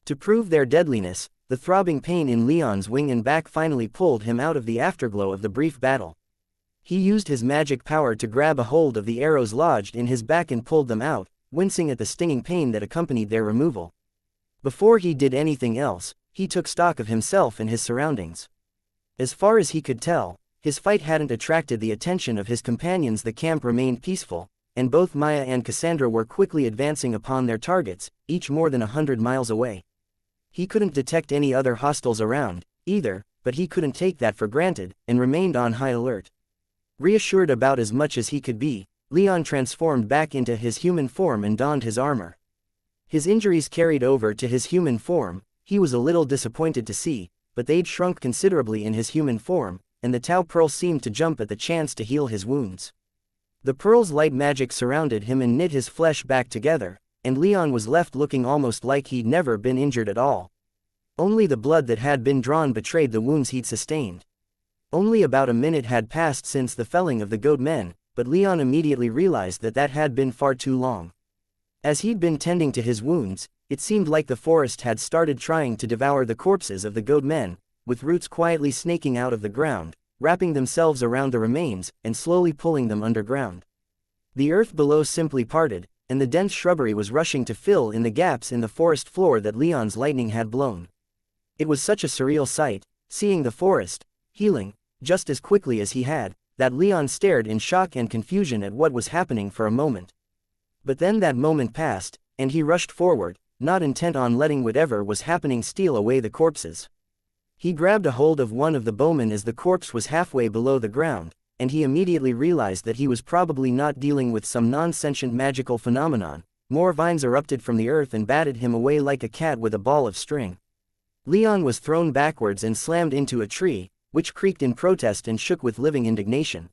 To prove their deadliness, the throbbing pain in Leon's wing and back finally pulled him out of the afterglow of the brief battle. He used his magic power to grab a hold of the arrows lodged in his back and pulled them out, wincing at the stinging pain that accompanied their removal. Before he did anything else, he took stock of himself and his surroundings. As far as he could tell, his fight hadn't attracted the attention of his companions. The camp remained peaceful, and both Maya and Cassandra were quickly advancing upon their targets, each more than 100 miles away. He couldn't detect any other hostiles around, either, but he couldn't take that for granted, and remained on high alert. Reassured about as much as he could be, Leon transformed back into his human form and donned his armor. His injuries carried over to his human form. He was a little disappointed to see, but they'd shrunk considerably in his human form, and the Tau Pearl seemed to jump at the chance to heal his wounds. The Pearl's light magic surrounded him and knit his flesh back together, and Leon was left looking almost like he'd never been injured at all. Only the blood that had been drawn betrayed the wounds he'd sustained. Only about a minute had passed since the felling of the goat men, but Leon immediately realized that that had been far too long. As he'd been tending to his wounds, it seemed like the forest had started trying to devour the corpses of the goat men, with roots quietly snaking out of the ground, wrapping themselves around the remains, and slowly pulling them underground. The earth below simply parted, and the dense shrubbery was rushing to fill in the gaps in the forest floor that Leon's lightning had blown. It was such a surreal sight, seeing the forest healing just as quickly as he had, that Leon stared in shock and confusion at what was happening for a moment. But then that moment passed, and he rushed forward, not intent on letting whatever was happening steal away the corpses. He grabbed a hold of one of the bowmen as the corpse was halfway below the ground, and he immediately realized that he was probably not dealing with some non-sentient magical phenomenon. More vines erupted from the earth and batted him away like a cat with a ball of string. Leon was thrown backwards and slammed into a tree, which creaked in protest and shook with living indignation.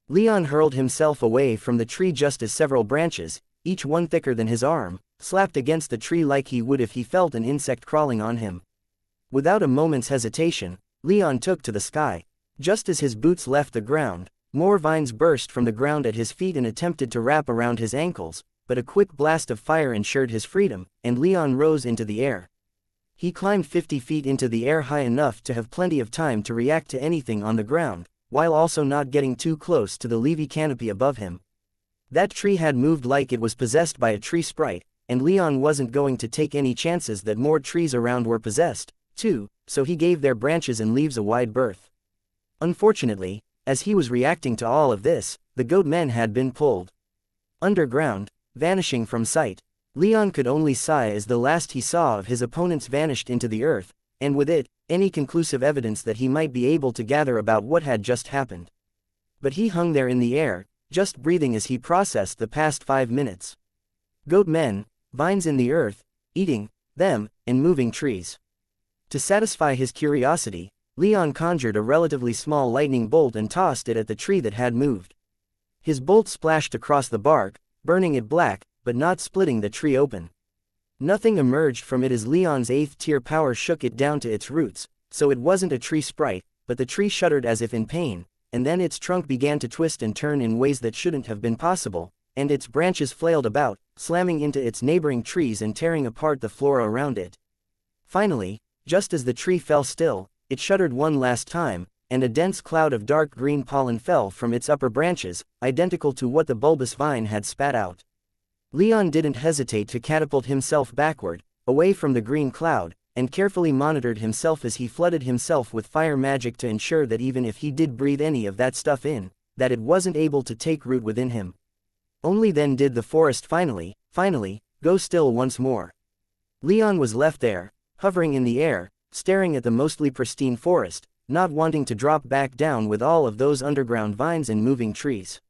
Leon hurled himself away from the tree just as several branches, each one thicker than his arm, slapped against the tree like he would if he felt an insect crawling on him. Without a moment's hesitation, Leon took to the sky. Just as his boots left the ground, more vines burst from the ground at his feet and attempted to wrap around his ankles, but a quick blast of fire ensured his freedom, and Leon rose into the air. He climbed 50 feet into the air high enough to have plenty of time to react to anything on the ground, while also not getting too close to the leafy canopy above him. That tree had moved like it was possessed by a tree sprite, and Leon wasn't going to take any chances that more trees around were possessed, too, so he gave their branches and leaves a wide berth. Unfortunately, as he was reacting to all of this, the goat men had been pulled underground, vanishing from sight. Leon could only sigh as the last he saw of his opponents vanished into the earth, and with it, any conclusive evidence that he might be able to gather about what had just happened. But he hung there in the air, just breathing as he processed the past 5 minutes. Goat men, vines in the earth, eating them, and moving trees. To satisfy his curiosity, Leon conjured a relatively small lightning bolt and tossed it at the tree that had moved. His bolt splashed across the bark, burning it black, but not splitting the tree open. Nothing emerged from it as Leon's 8th tier power shook it down to its roots, so it wasn't a tree sprite, but the tree shuddered as if in pain, and then its trunk began to twist and turn in ways that shouldn't have been possible, and its branches flailed about, slamming into its neighboring trees and tearing apart the flora around it. Finally, just as the tree fell still, it shuddered one last time, and a dense cloud of dark green pollen fell from its upper branches, identical to what the bulbous vine had spat out. Leon didn't hesitate to catapult himself backward, away from the green cloud, and carefully monitored himself as he flooded himself with fire magic to ensure that even if he did breathe any of that stuff in, that it wasn't able to take root within him. Only then did the forest finally, go still once more. Leon was left there, hovering in the air, staring at the mostly pristine forest, not wanting to drop back down with all of those underground vines and moving trees.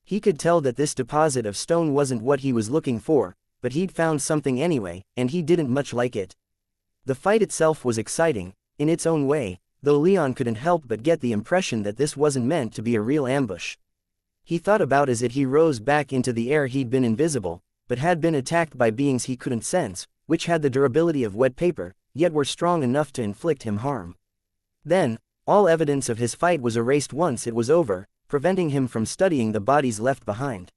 He could tell that this deposit of stone wasn't what he was looking for, but he'd found something anyway, and he didn't much like it. The fight itself was exciting, in its own way, though Leon couldn't help but get the impression that this wasn't meant to be a real ambush. He thought about as he rose back into the air he'd been invisible, but had been attacked by beings he couldn't sense, which had the durability of wet paper, yet were strong enough to inflict him harm. Then, all evidence of his fight was erased once it was over, preventing him from studying the bodies left behind.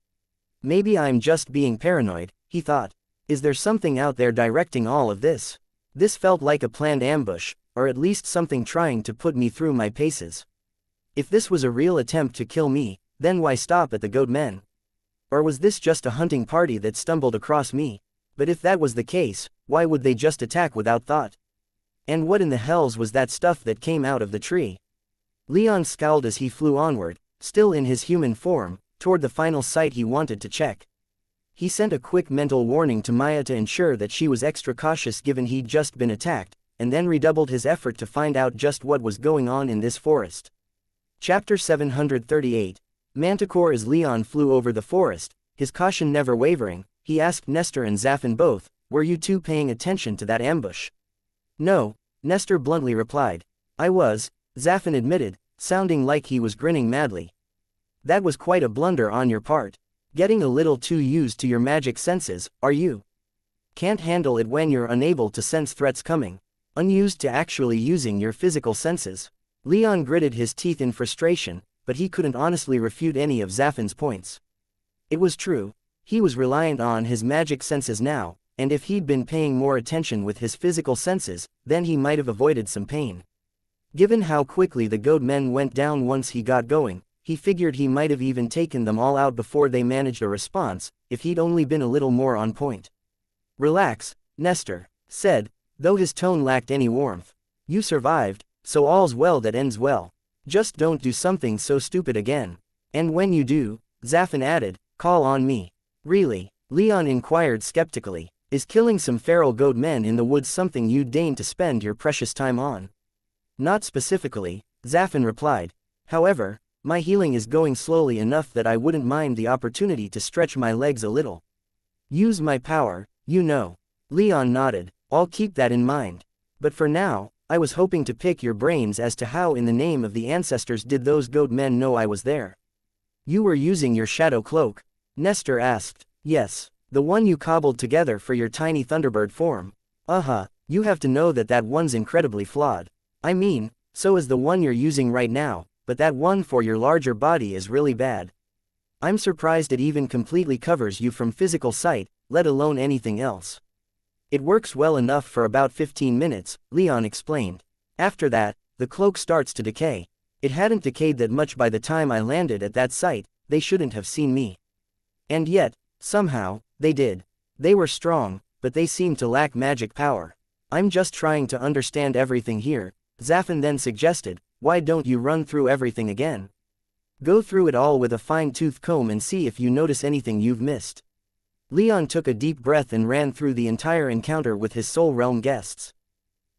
Maybe I'm just being paranoid, he thought. Is there something out there directing all of this? This felt like a planned ambush, or at least something trying to put me through my paces. If this was a real attempt to kill me, then why stop at the goat men? Or was this just a hunting party that stumbled across me? But if that was the case, why would they just attack without thought? And what in the hells was that stuff that came out of the tree? Leon scowled as he flew onward, still in his human form, toward the final site he wanted to check. He sent a quick mental warning to Maya to ensure that she was extra cautious given he'd just been attacked, and then redoubled his effort to find out just what was going on in this forest. Chapter 738. Manticore. As Leon flew over the forest, his caution never wavering, he asked Nestor and Zafin both, "Were you two paying attention to that ambush?" "No," Nestor bluntly replied. "I was," Zafin admitted, sounding like he was grinning madly. "That was quite a blunder on your part. Getting a little too used to your magic senses, are you? Can't handle it when you're unable to sense threats coming. Unused to actually using your physical senses." Leon gritted his teeth in frustration, but he couldn't honestly refute any of Zafin's points. It was true. He was reliant on his magic senses now, and if he'd been paying more attention with his physical senses, then he might have avoided some pain. Given how quickly the goat men went down once he got going, he figured he might have even taken them all out before they managed a response, if he'd only been a little more on point. "Relax," Nestor said, though his tone lacked any warmth. "You survived, so all's well that ends well. Just don't do something so stupid again. And when you do," Zafin added, "call on me." "Really?" Leon inquired skeptically. "Is killing some feral goat men in the woods something you'd deign to spend your precious time on?" "Not specifically," Zafin replied. "However, my healing is going slowly enough that I wouldn't mind the opportunity to stretch my legs a little. Use my power, you know." Leon nodded. "I'll keep that in mind. But for now, I was hoping to pick your brains as to how in the name of the ancestors did those goat men know I was there." "You were using your shadow cloak?" Nestor asked. "Yes, the one you cobbled together for your tiny Thunderbird form." You have to know that that one's incredibly flawed. I mean, so is the one you're using right now, but that one for your larger body is really bad. I'm surprised it even completely covers you from physical sight, let alone anything else." "It works well enough for about 15 minutes, Leon explained. "After that, the cloak starts to decay. It hadn't decayed that much by the time I landed at that site, they shouldn't have seen me. And yet, somehow, they did. They were strong, but they seemed to lack magic power. I'm just trying to understand everything here," Zafin then suggested. "Why don't you run through everything again? Go through it all with a fine-tooth comb and see if you notice anything you've missed." Leon took a deep breath and ran through the entire encounter with his Soul Realm guests.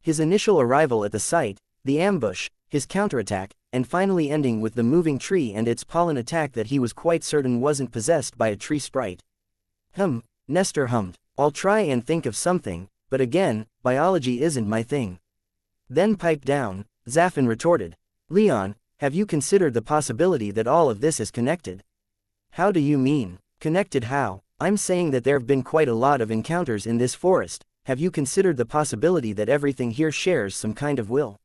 His initial arrival at the site, the ambush, his counterattack, and finally ending with the moving tree and its pollen attack that he was quite certain wasn't possessed by a tree sprite. Nestor hummed. "I'll try and think of something, but again, biology isn't my thing." "Then pipe down," Zafin retorted. "Leon, have you considered the possibility that all of this is connected?" "How do you mean, connected how?" "I'm saying that there've been quite a lot of encounters in this forest. Have you considered the possibility that everything here shares some kind of will?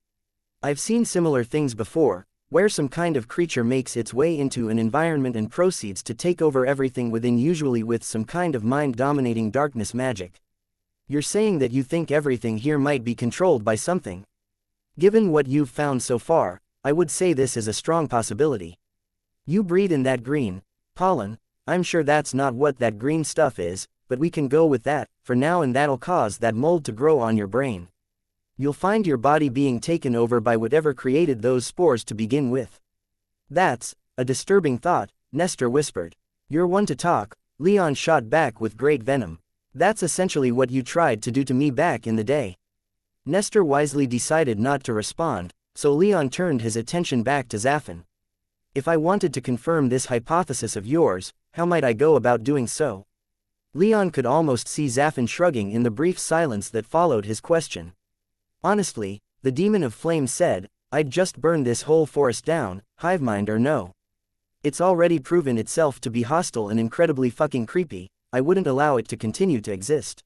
I've seen similar things before, where some kind of creature makes its way into an environment and proceeds to take over everything within, usually with some kind of mind-dominating darkness magic. You're saying that you think everything here might be controlled by something? Given what you've found so far, I would say this is a strong possibility. You breed in that green pollen. I'm sure that's not what that green stuff is, but we can go with that for now, and that'll cause that mold to grow on your brain. You'll find your body being taken over by whatever created those spores to begin with." "That's a disturbing thought," Nestor whispered. "You're one to talk," Leon shot back with great venom. "That's essentially what you tried to do to me back in the day." Nestor wisely decided not to respond, so Leon turned his attention back to Zafin. "If I wanted to confirm this hypothesis of yours, how might I go about doing so?" Leon could almost see Zafin shrugging in the brief silence that followed his question. "Honestly," the Demon of Flame said, "I'd just burn this whole forest down, hivemind or no. It's already proven itself to be hostile and incredibly fucking creepy. I wouldn't allow it to continue to exist."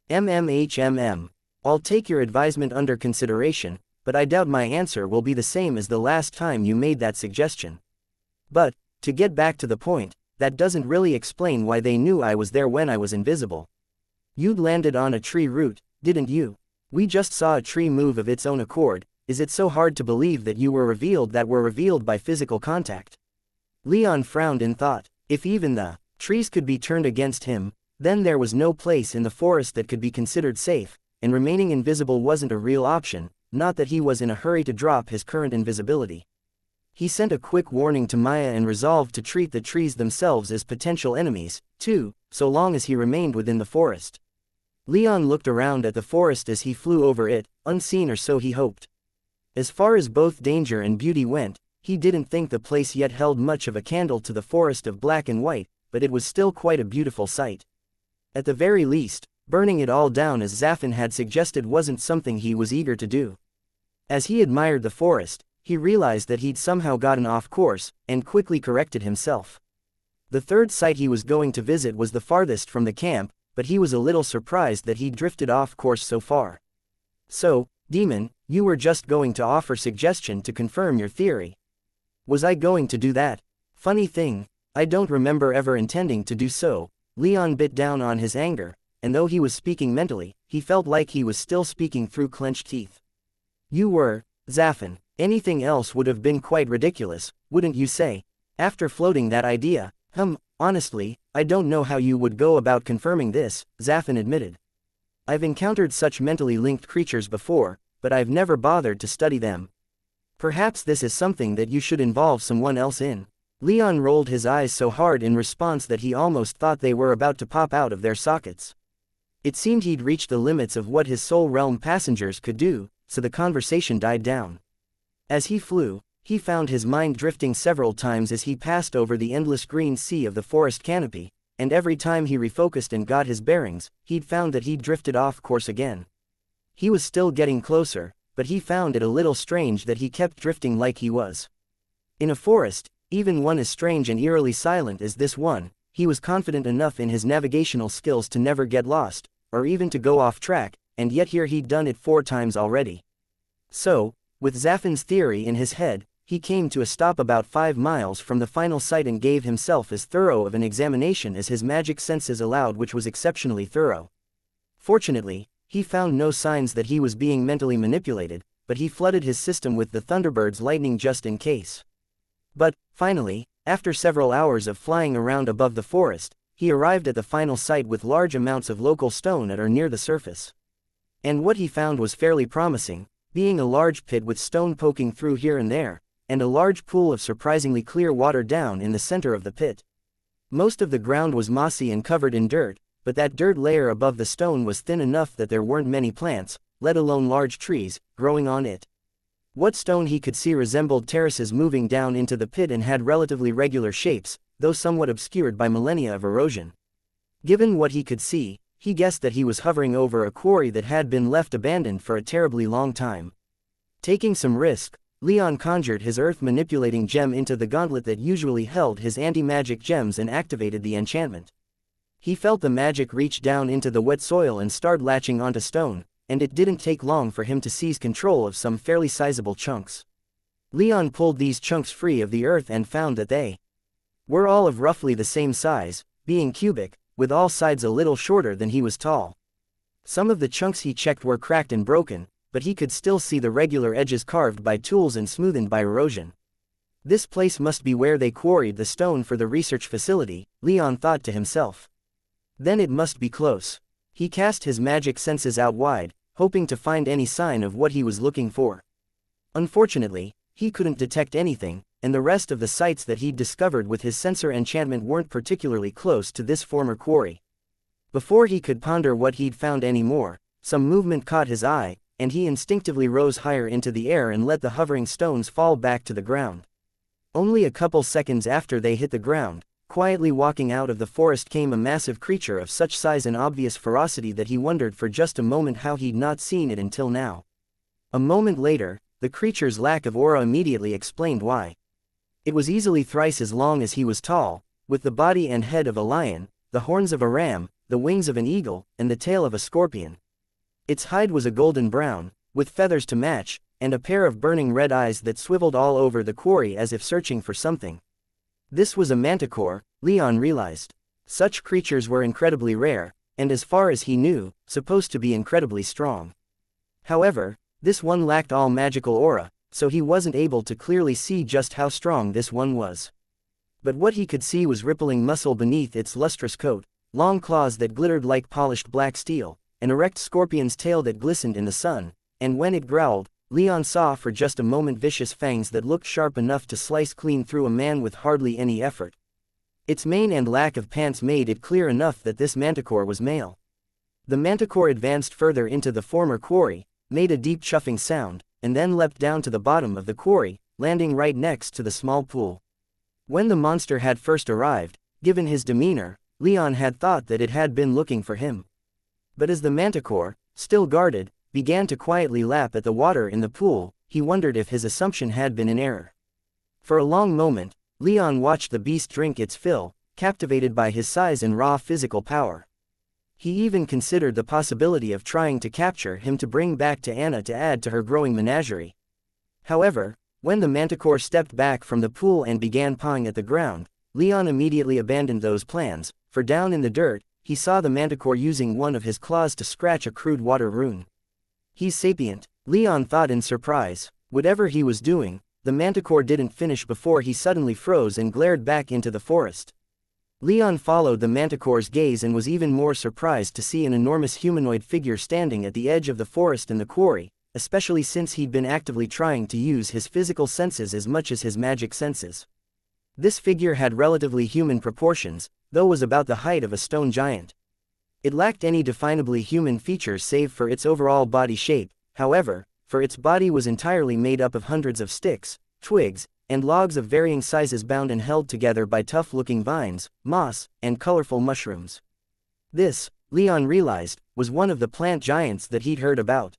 "I'll take your advisement under consideration, but I doubt my answer will be the same as the last time you made that suggestion. But, to get back to the point, that doesn't really explain why they knew I was there when I was invisible. You'd landed on a tree root, didn't you? We just saw a tree move of its own accord. Is it so hard to believe that you were revealed by physical contact?" Leon frowned in thought. If even the trees could be turned against him, Then there was no place in the forest that could be considered safe, and remaining invisible wasn't a real option, not that he was in a hurry to drop his current invisibility. He sent a quick warning to Maya and resolved to treat the trees themselves as potential enemies, too, so long as he remained within the forest. Leon looked around at the forest as he flew over it, unseen, or so he hoped. As far as both danger and beauty went, he didn't think the place yet held much of a candle to the forest of black and white, but it was still quite a beautiful sight. At the very least, burning it all down as Zafin had suggested wasn't something he was eager to do. As he admired the forest, he realized that he'd somehow gotten off course, and quickly corrected himself. The third site he was going to visit was the farthest from the camp, but he was a little surprised that he'd drifted off course so far. So, Demon, you were just going to offer suggestion to confirm your theory. Was I going to do that? Funny thing, I don't remember ever intending to do so. Leon bit down on his anger, and though he was speaking mentally, he felt like he was still speaking through clenched teeth. You were, Zafin. Anything else would have been quite ridiculous, wouldn't you say? After floating that idea, honestly, I don't know how you would go about confirming this, Zafin admitted. I've encountered such mentally linked creatures before, but I've never bothered to study them. Perhaps this is something that you should involve someone else in. Leon rolled his eyes so hard in response that he almost thought they were about to pop out of their sockets. It seemed he'd reached the limits of what his Soul Realm passengers could do, so the conversation died down. As he flew, he found his mind drifting several times as he passed over the endless green sea of the forest canopy, and every time he refocused and got his bearings, he'd found that he'd drifted off course again. He was still getting closer, but he found it a little strange that he kept drifting like he was. In a forest, even one as strange and eerily silent as this one, he was confident enough in his navigational skills to never get lost, or even to go off track, and yet here he'd done it 4 times already. So, with Zafin's theory in his head, he came to a stop about 5 miles from the final site and gave himself as thorough of an examination as his magic senses allowed, which was exceptionally thorough. Fortunately, he found no signs that he was being mentally manipulated, but he flooded his system with the Thunderbird's lightning just in case. But, finally, after several hours of flying around above the forest, he arrived at the final site with large amounts of local stone at or near the surface. And what he found was fairly promising, being a large pit with stone poking through here and there, and a large pool of surprisingly clear water down in the center of the pit. Most of the ground was mossy and covered in dirt, but that dirt layer above the stone was thin enough that there weren't many plants, let alone large trees, growing on it. What stone he could see resembled terraces moving down into the pit and had relatively regular shapes, though somewhat obscured by millennia of erosion. Given what he could see, he guessed that he was hovering over a quarry that had been left abandoned for a terribly long time. Taking some risk, Leon conjured his earth-manipulating gem into the gauntlet that usually held his anti-magic gems and activated the enchantment. He felt the magic reach down into the wet soil and start latching onto stone, and it didn't take long for him to seize control of some fairly sizable chunks. Leon pulled these chunks free of the earth and found that they were all of roughly the same size, being cubic, with all sides a little shorter than he was tall. Some of the chunks he checked were cracked and broken, but he could still see the regular edges carved by tools and smoothened by erosion. This place must be where they quarried the stone for the research facility, Leon thought to himself. Then it must be close. He cast his magic senses out wide, hoping to find any sign of what he was looking for. Unfortunately, he couldn't detect anything, and the rest of the sites that he'd discovered with his sensor enchantment weren't particularly close to this former quarry. Before he could ponder what he'd found anymore, some movement caught his eye, and he instinctively rose higher into the air and let the hovering stones fall back to the ground. Only a couple seconds after they hit the ground, quietly walking out of the forest came a massive creature of such size and obvious ferocity that he wondered for just a moment how he'd not seen it until now. A moment later, the creature's lack of aura immediately explained why. It was easily thrice as long as he was tall, with the body and head of a lion, the horns of a ram, the wings of an eagle, and the tail of a scorpion. Its hide was a golden brown, with feathers to match, and a pair of burning red eyes that swiveled all over the quarry as if searching for something. This was a manticore, Leon realized. Such creatures were incredibly rare, and as far as he knew, supposed to be incredibly strong. However, this one lacked all magical aura, so he wasn't able to clearly see just how strong this one was. But what he could see was rippling muscle beneath its lustrous coat, long claws that glittered like polished black steel, an erect scorpion's tail that glistened in the sun, and when it growled, Leon saw for just a moment vicious fangs that looked sharp enough to slice clean through a man with hardly any effort. Its mane and lack of pants made it clear enough that this manticore was male. The manticore advanced further into the former quarry, made a deep chuffing sound, and then leapt down to the bottom of the quarry, landing right next to the small pool. When the monster had first arrived, given his demeanor, Leon had thought that it had been looking for him. But as the manticore, still guarded, began to quietly lap at the water in the pool, he wondered if his assumption had been in error. For a long moment, Leon watched the beast drink its fill, captivated by his size and raw physical power. He even considered the possibility of trying to capture him to bring back to Anna to add to her growing menagerie. However, when the manticore stepped back from the pool and began pawing at the ground, Leon immediately abandoned those plans, for down in the dirt, he saw the manticore using one of his claws to scratch a crude water rune. "He's sapient," Leon thought in surprise. Whatever he was doing, the manticore didn't finish before he suddenly froze and glared back into the forest. Leon followed the manticore's gaze and was even more surprised to see an enormous humanoid figure standing at the edge of the forest in the quarry, especially since he'd been actively trying to use his physical senses as much as his magic senses. This figure had relatively human proportions, though was about the height of a stone giant. It lacked any definably human features save for its overall body shape, however, for its body was entirely made up of hundreds of sticks, twigs, and logs of varying sizes bound and held together by tough-looking vines, moss, and colorful mushrooms. This, Leon realized, was one of the plant giants that he'd heard about.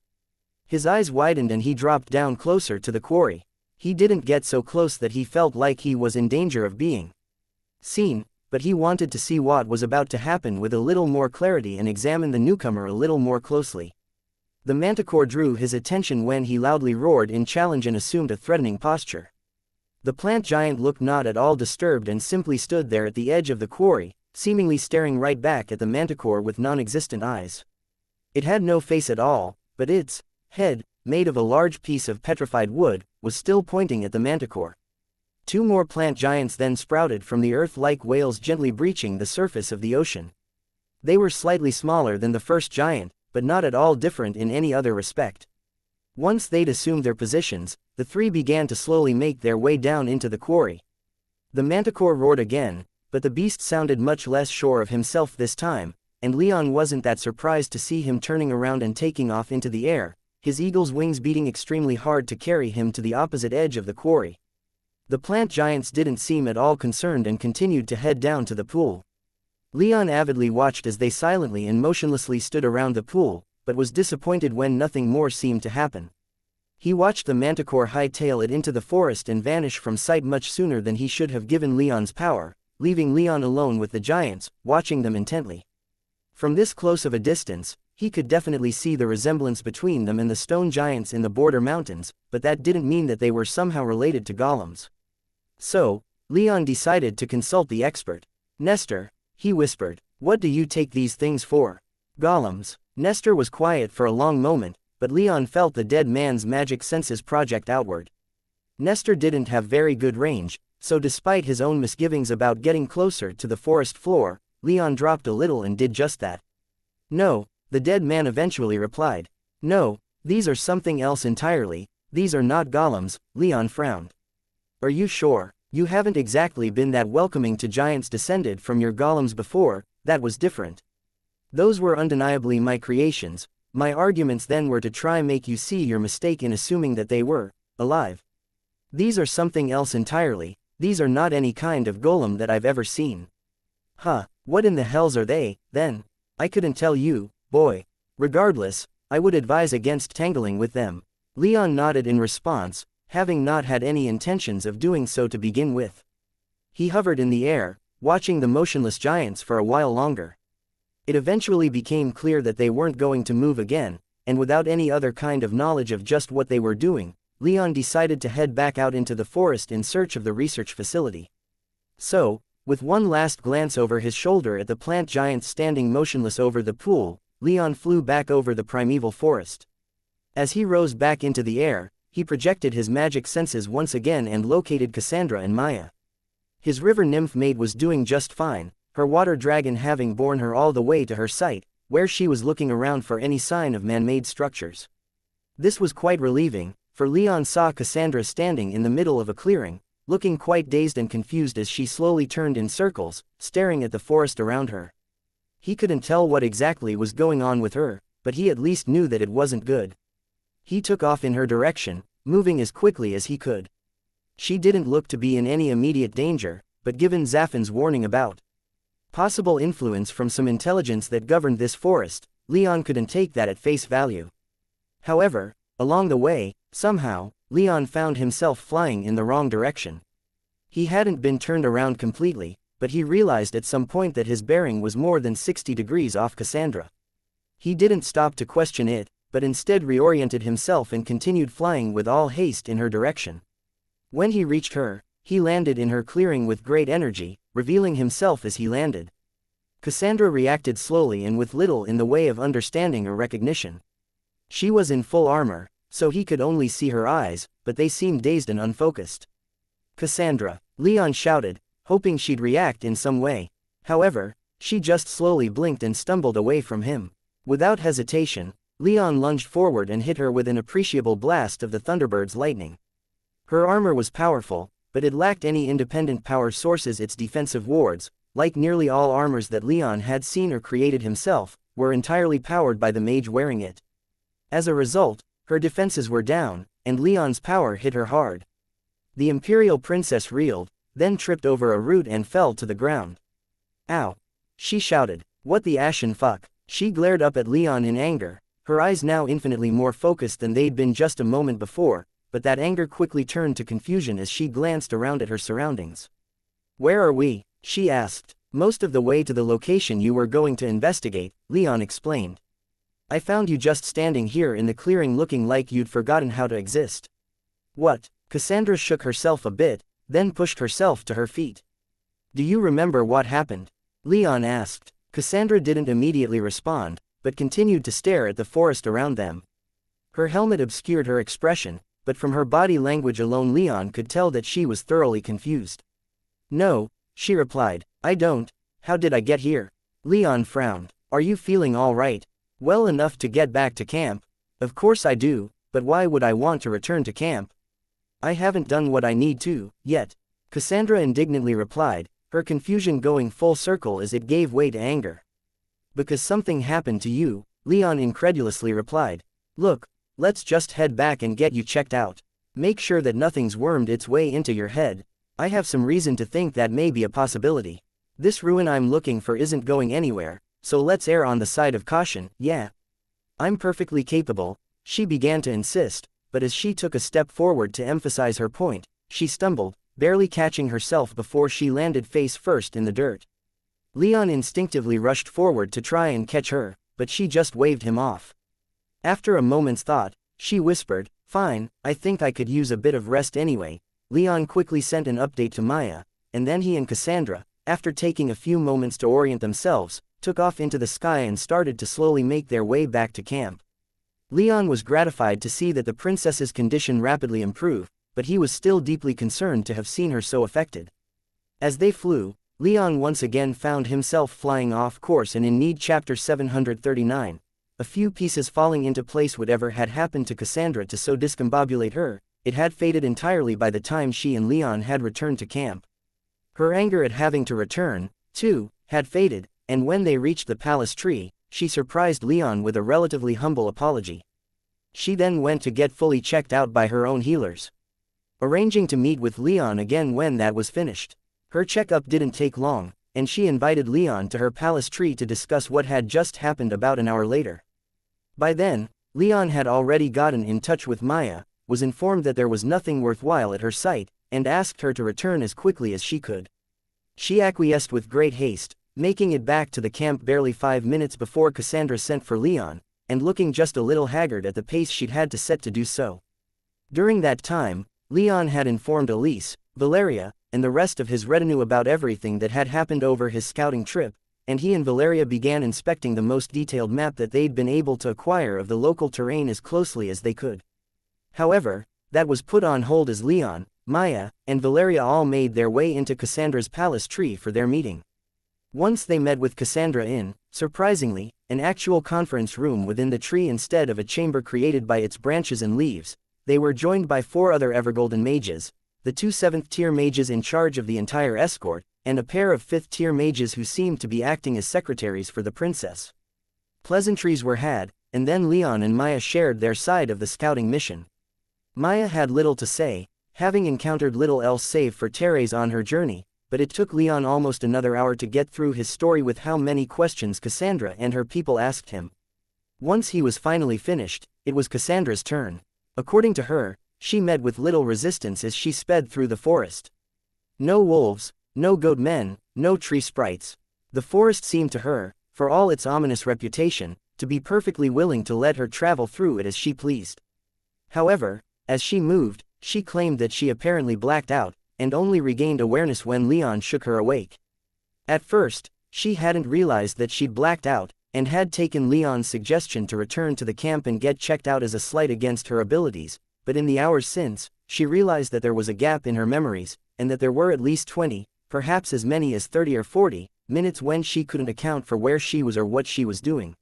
His eyes widened and he dropped down closer to the quarry. He didn't get so close that he felt like he was in danger of being seen, but he wanted to see what was about to happen with a little more clarity and examine the newcomer a little more closely. The manticore drew his attention when he loudly roared in challenge and assumed a threatening posture. The plant giant looked not at all disturbed and simply stood there at the edge of the quarry, seemingly staring right back at the manticore with non-existent eyes. It had no face at all, but its head, made of a large piece of petrified wood, was still pointing at the manticore. Two more plant giants then sprouted from the earth like whales gently breaching the surface of the ocean. They were slightly smaller than the first giant, but not at all different in any other respect. Once they'd assumed their positions, the three began to slowly make their way down into the quarry. The manticore roared again, but the beast sounded much less sure of himself this time, and Leon wasn't that surprised to see him turning around and taking off into the air, his eagle's wings beating extremely hard to carry him to the opposite edge of the quarry. The plant giants didn't seem at all concerned and continued to head down to the pool. Leon avidly watched as they silently and motionlessly stood around the pool, but was disappointed when nothing more seemed to happen. He watched the manticore hightail it into the forest and vanish from sight much sooner than he should have given Leon's power, leaving Leon alone with the giants, watching them intently. From this close of a distance, he could definitely see the resemblance between them and the stone giants in the border mountains, but that didn't mean that they were somehow related to golems. So, Leon decided to consult the expert. "Nestor," he whispered, "what do you take these things for?" "Golems." Nestor was quiet for a long moment, but Leon felt the dead man's magic senses project outward. Nestor didn't have very good range, so despite his own misgivings about getting closer to the forest floor, Leon dropped a little and did just that. "No," the dead man eventually replied. "No, these are something else entirely, these are not golems." Leon frowned. "Are you sure? You haven't exactly been that welcoming to giants descended from your golems before, that was different." "Those were undeniably my creations. My arguments then were to try make you see your mistake in assuming that they were alive. These are something else entirely, these are not any kind of golem that I've ever seen." "Huh, what in the hells are they, then?" "I couldn't tell you, boy. Regardless, I would advise against tangling with them." Leon nodded in response, having not had any intentions of doing so to begin with. He hovered in the air, watching the motionless giants for a while longer. It eventually became clear that they weren't going to move again, and without any other kind of knowledge of just what they were doing, Leon decided to head back out into the forest in search of the research facility. So, with one last glance over his shoulder at the plant giants standing motionless over the pool, Leon flew back over the primeval forest. As he rose back into the air, he projected his magic senses once again and located Cassandra and Maya. His river nymph maid was doing just fine. her water dragon having borne her all the way to her site, where she was looking around for any sign of man-made structures. This was quite relieving, for Leon saw Cassandra standing in the middle of a clearing, looking quite dazed and confused as she slowly turned in circles, staring at the forest around her. He couldn't tell what exactly was going on with her, but he at least knew that it wasn't good. He took off in her direction, moving as quickly as he could. She didn't look to be in any immediate danger, but given Zaffin's warning about possible influence from some intelligence that governed this forest, Leon couldn't take that at face value. However, along the way, somehow, Leon found himself flying in the wrong direction. He hadn't been turned around completely, but he realized at some point that his bearing was more than 60 degrees off Cassandra. He didn't stop to question it, but instead reoriented himself and continued flying with all haste in her direction. When he reached her, he landed in her clearing with great energy, revealing himself as he landed. Cassandra reacted slowly and with little in the way of understanding or recognition. She was in full armor, so he could only see her eyes, but they seemed dazed and unfocused. "Cassandra," Leon shouted, hoping she'd react in some way. However, she just slowly blinked and stumbled away from him. Without hesitation, Leon lunged forward and hit her with an appreciable blast of the Thunderbird's lightning. Her armor was powerful, but it lacked any independent power sources. Its defensive wards, like nearly all armors that Leon had seen or created himself, were entirely powered by the mage wearing it. As a result, her defenses were down, and Leon's power hit her hard. The Imperial Princess reeled, then tripped over a root and fell to the ground. "Ow!" she shouted. "What the ashen fuck?" She glared up at Leon in anger, her eyes now infinitely more focused than they'd been just a moment before, but that anger quickly turned to confusion as she glanced around at her surroundings. "Where are we?" she asked. "Most of the way to the location you were going to investigate," Leon explained. "I found you just standing here in the clearing looking like you'd forgotten how to exist." "What?" Cassandra shook herself a bit, then pushed herself to her feet. "Do you remember what happened?" Leon asked. Cassandra didn't immediately respond, but continued to stare at the forest around them. Her helmet obscured her expression, but from her body language alone Leon could tell that she was thoroughly confused. "No," she replied, "I don't. How did I get here?" Leon frowned. "Are you feeling all right? Well enough to get back to camp?" "Of course I do, but why would I want to return to camp? I haven't done what I need to, yet," Cassandra indignantly replied, her confusion going full circle as it gave way to anger. "Because something happened to you," Leon incredulously replied. "Look, let's just head back and get you checked out. Make sure that nothing's wormed its way into your head. I have some reason to think that may be a possibility. This ruin I'm looking for isn't going anywhere, so let's err on the side of caution, yeah? I'm perfectly capable," she began to insist, but as she took a step forward to emphasize her point, she stumbled, barely catching herself before she landed face first in the dirt. Leon instinctively rushed forward to try and catch her, but she just waved him off. After a moment's thought, she whispered, "Fine, I think I could use a bit of rest anyway." Leon quickly sent an update to Maya, and then he and Cassandra, after taking a few moments to orient themselves, took off into the sky and started to slowly make their way back to camp. Leon was gratified to see that the princess's condition rapidly improved, but he was still deeply concerned to have seen her so affected. As they flew, Leon once again found himself flying off course and in need. Chapter 739. A few pieces falling into place. Whatever had happened to Cassandra to so discombobulate her, it had faded entirely by the time she and Leon had returned to camp. Her anger at having to return, too, had faded, and when they reached the palace tree, she surprised Leon with a relatively humble apology. She then went to get fully checked out by her own healers, arranging to meet with Leon again when that was finished. Her checkup didn't take long, and she invited Leon to her palace tree to discuss what had just happened. About an hour later. By then, Leon had already gotten in touch with Maya, was informed that there was nothing worthwhile at her site, and asked her to return as quickly as she could. She acquiesced with great haste, making it back to the camp barely 5 minutes before Cassandra sent for Leon, and looking just a little haggard at the pace she'd had to set to do so. During that time, Leon had informed Elise, Valeria, and the rest of his retinue about everything that had happened over his scouting trip, and he and Valeria began inspecting the most detailed map that they'd been able to acquire of the local terrain as closely as they could. However, that was put on hold as Leon, Maya, and Valeria all made their way into Cassandra's palace tree for their meeting. Once they met with Cassandra in, surprisingly, an actual conference room within the tree instead of a chamber created by its branches and leaves. They were joined by 4 other Evergolden mages, the 2 7th-tier mages in charge of the entire escort, and a pair of 5th-tier mages who seemed to be acting as secretaries for the princess. Pleasantries were had, and then Leon and Maya shared their side of the scouting mission. Maya had little to say, having encountered little else save for Therese on her journey, but it took Leon almost another hour to get through his story with how many questions Cassandra and her people asked him. Once he was finally finished, it was Cassandra's turn. According to her, she met with little resistance as she sped through the forest. No wolves, no goat men, no tree sprites. The forest seemed to her, for all its ominous reputation, to be perfectly willing to let her travel through it as she pleased. However, as she moved, she claimed that she apparently blacked out, and only regained awareness when Leon shook her awake. At first, she hadn't realized that she'd blacked out, and had taken Leon's suggestion to return to the camp and get checked out as a slight against her abilities, but in the hours since, she realized that there was a gap in her memories, and that there were at least 20, perhaps as many as 30 or 40, minutes when she couldn't account for where she was or what she was doing.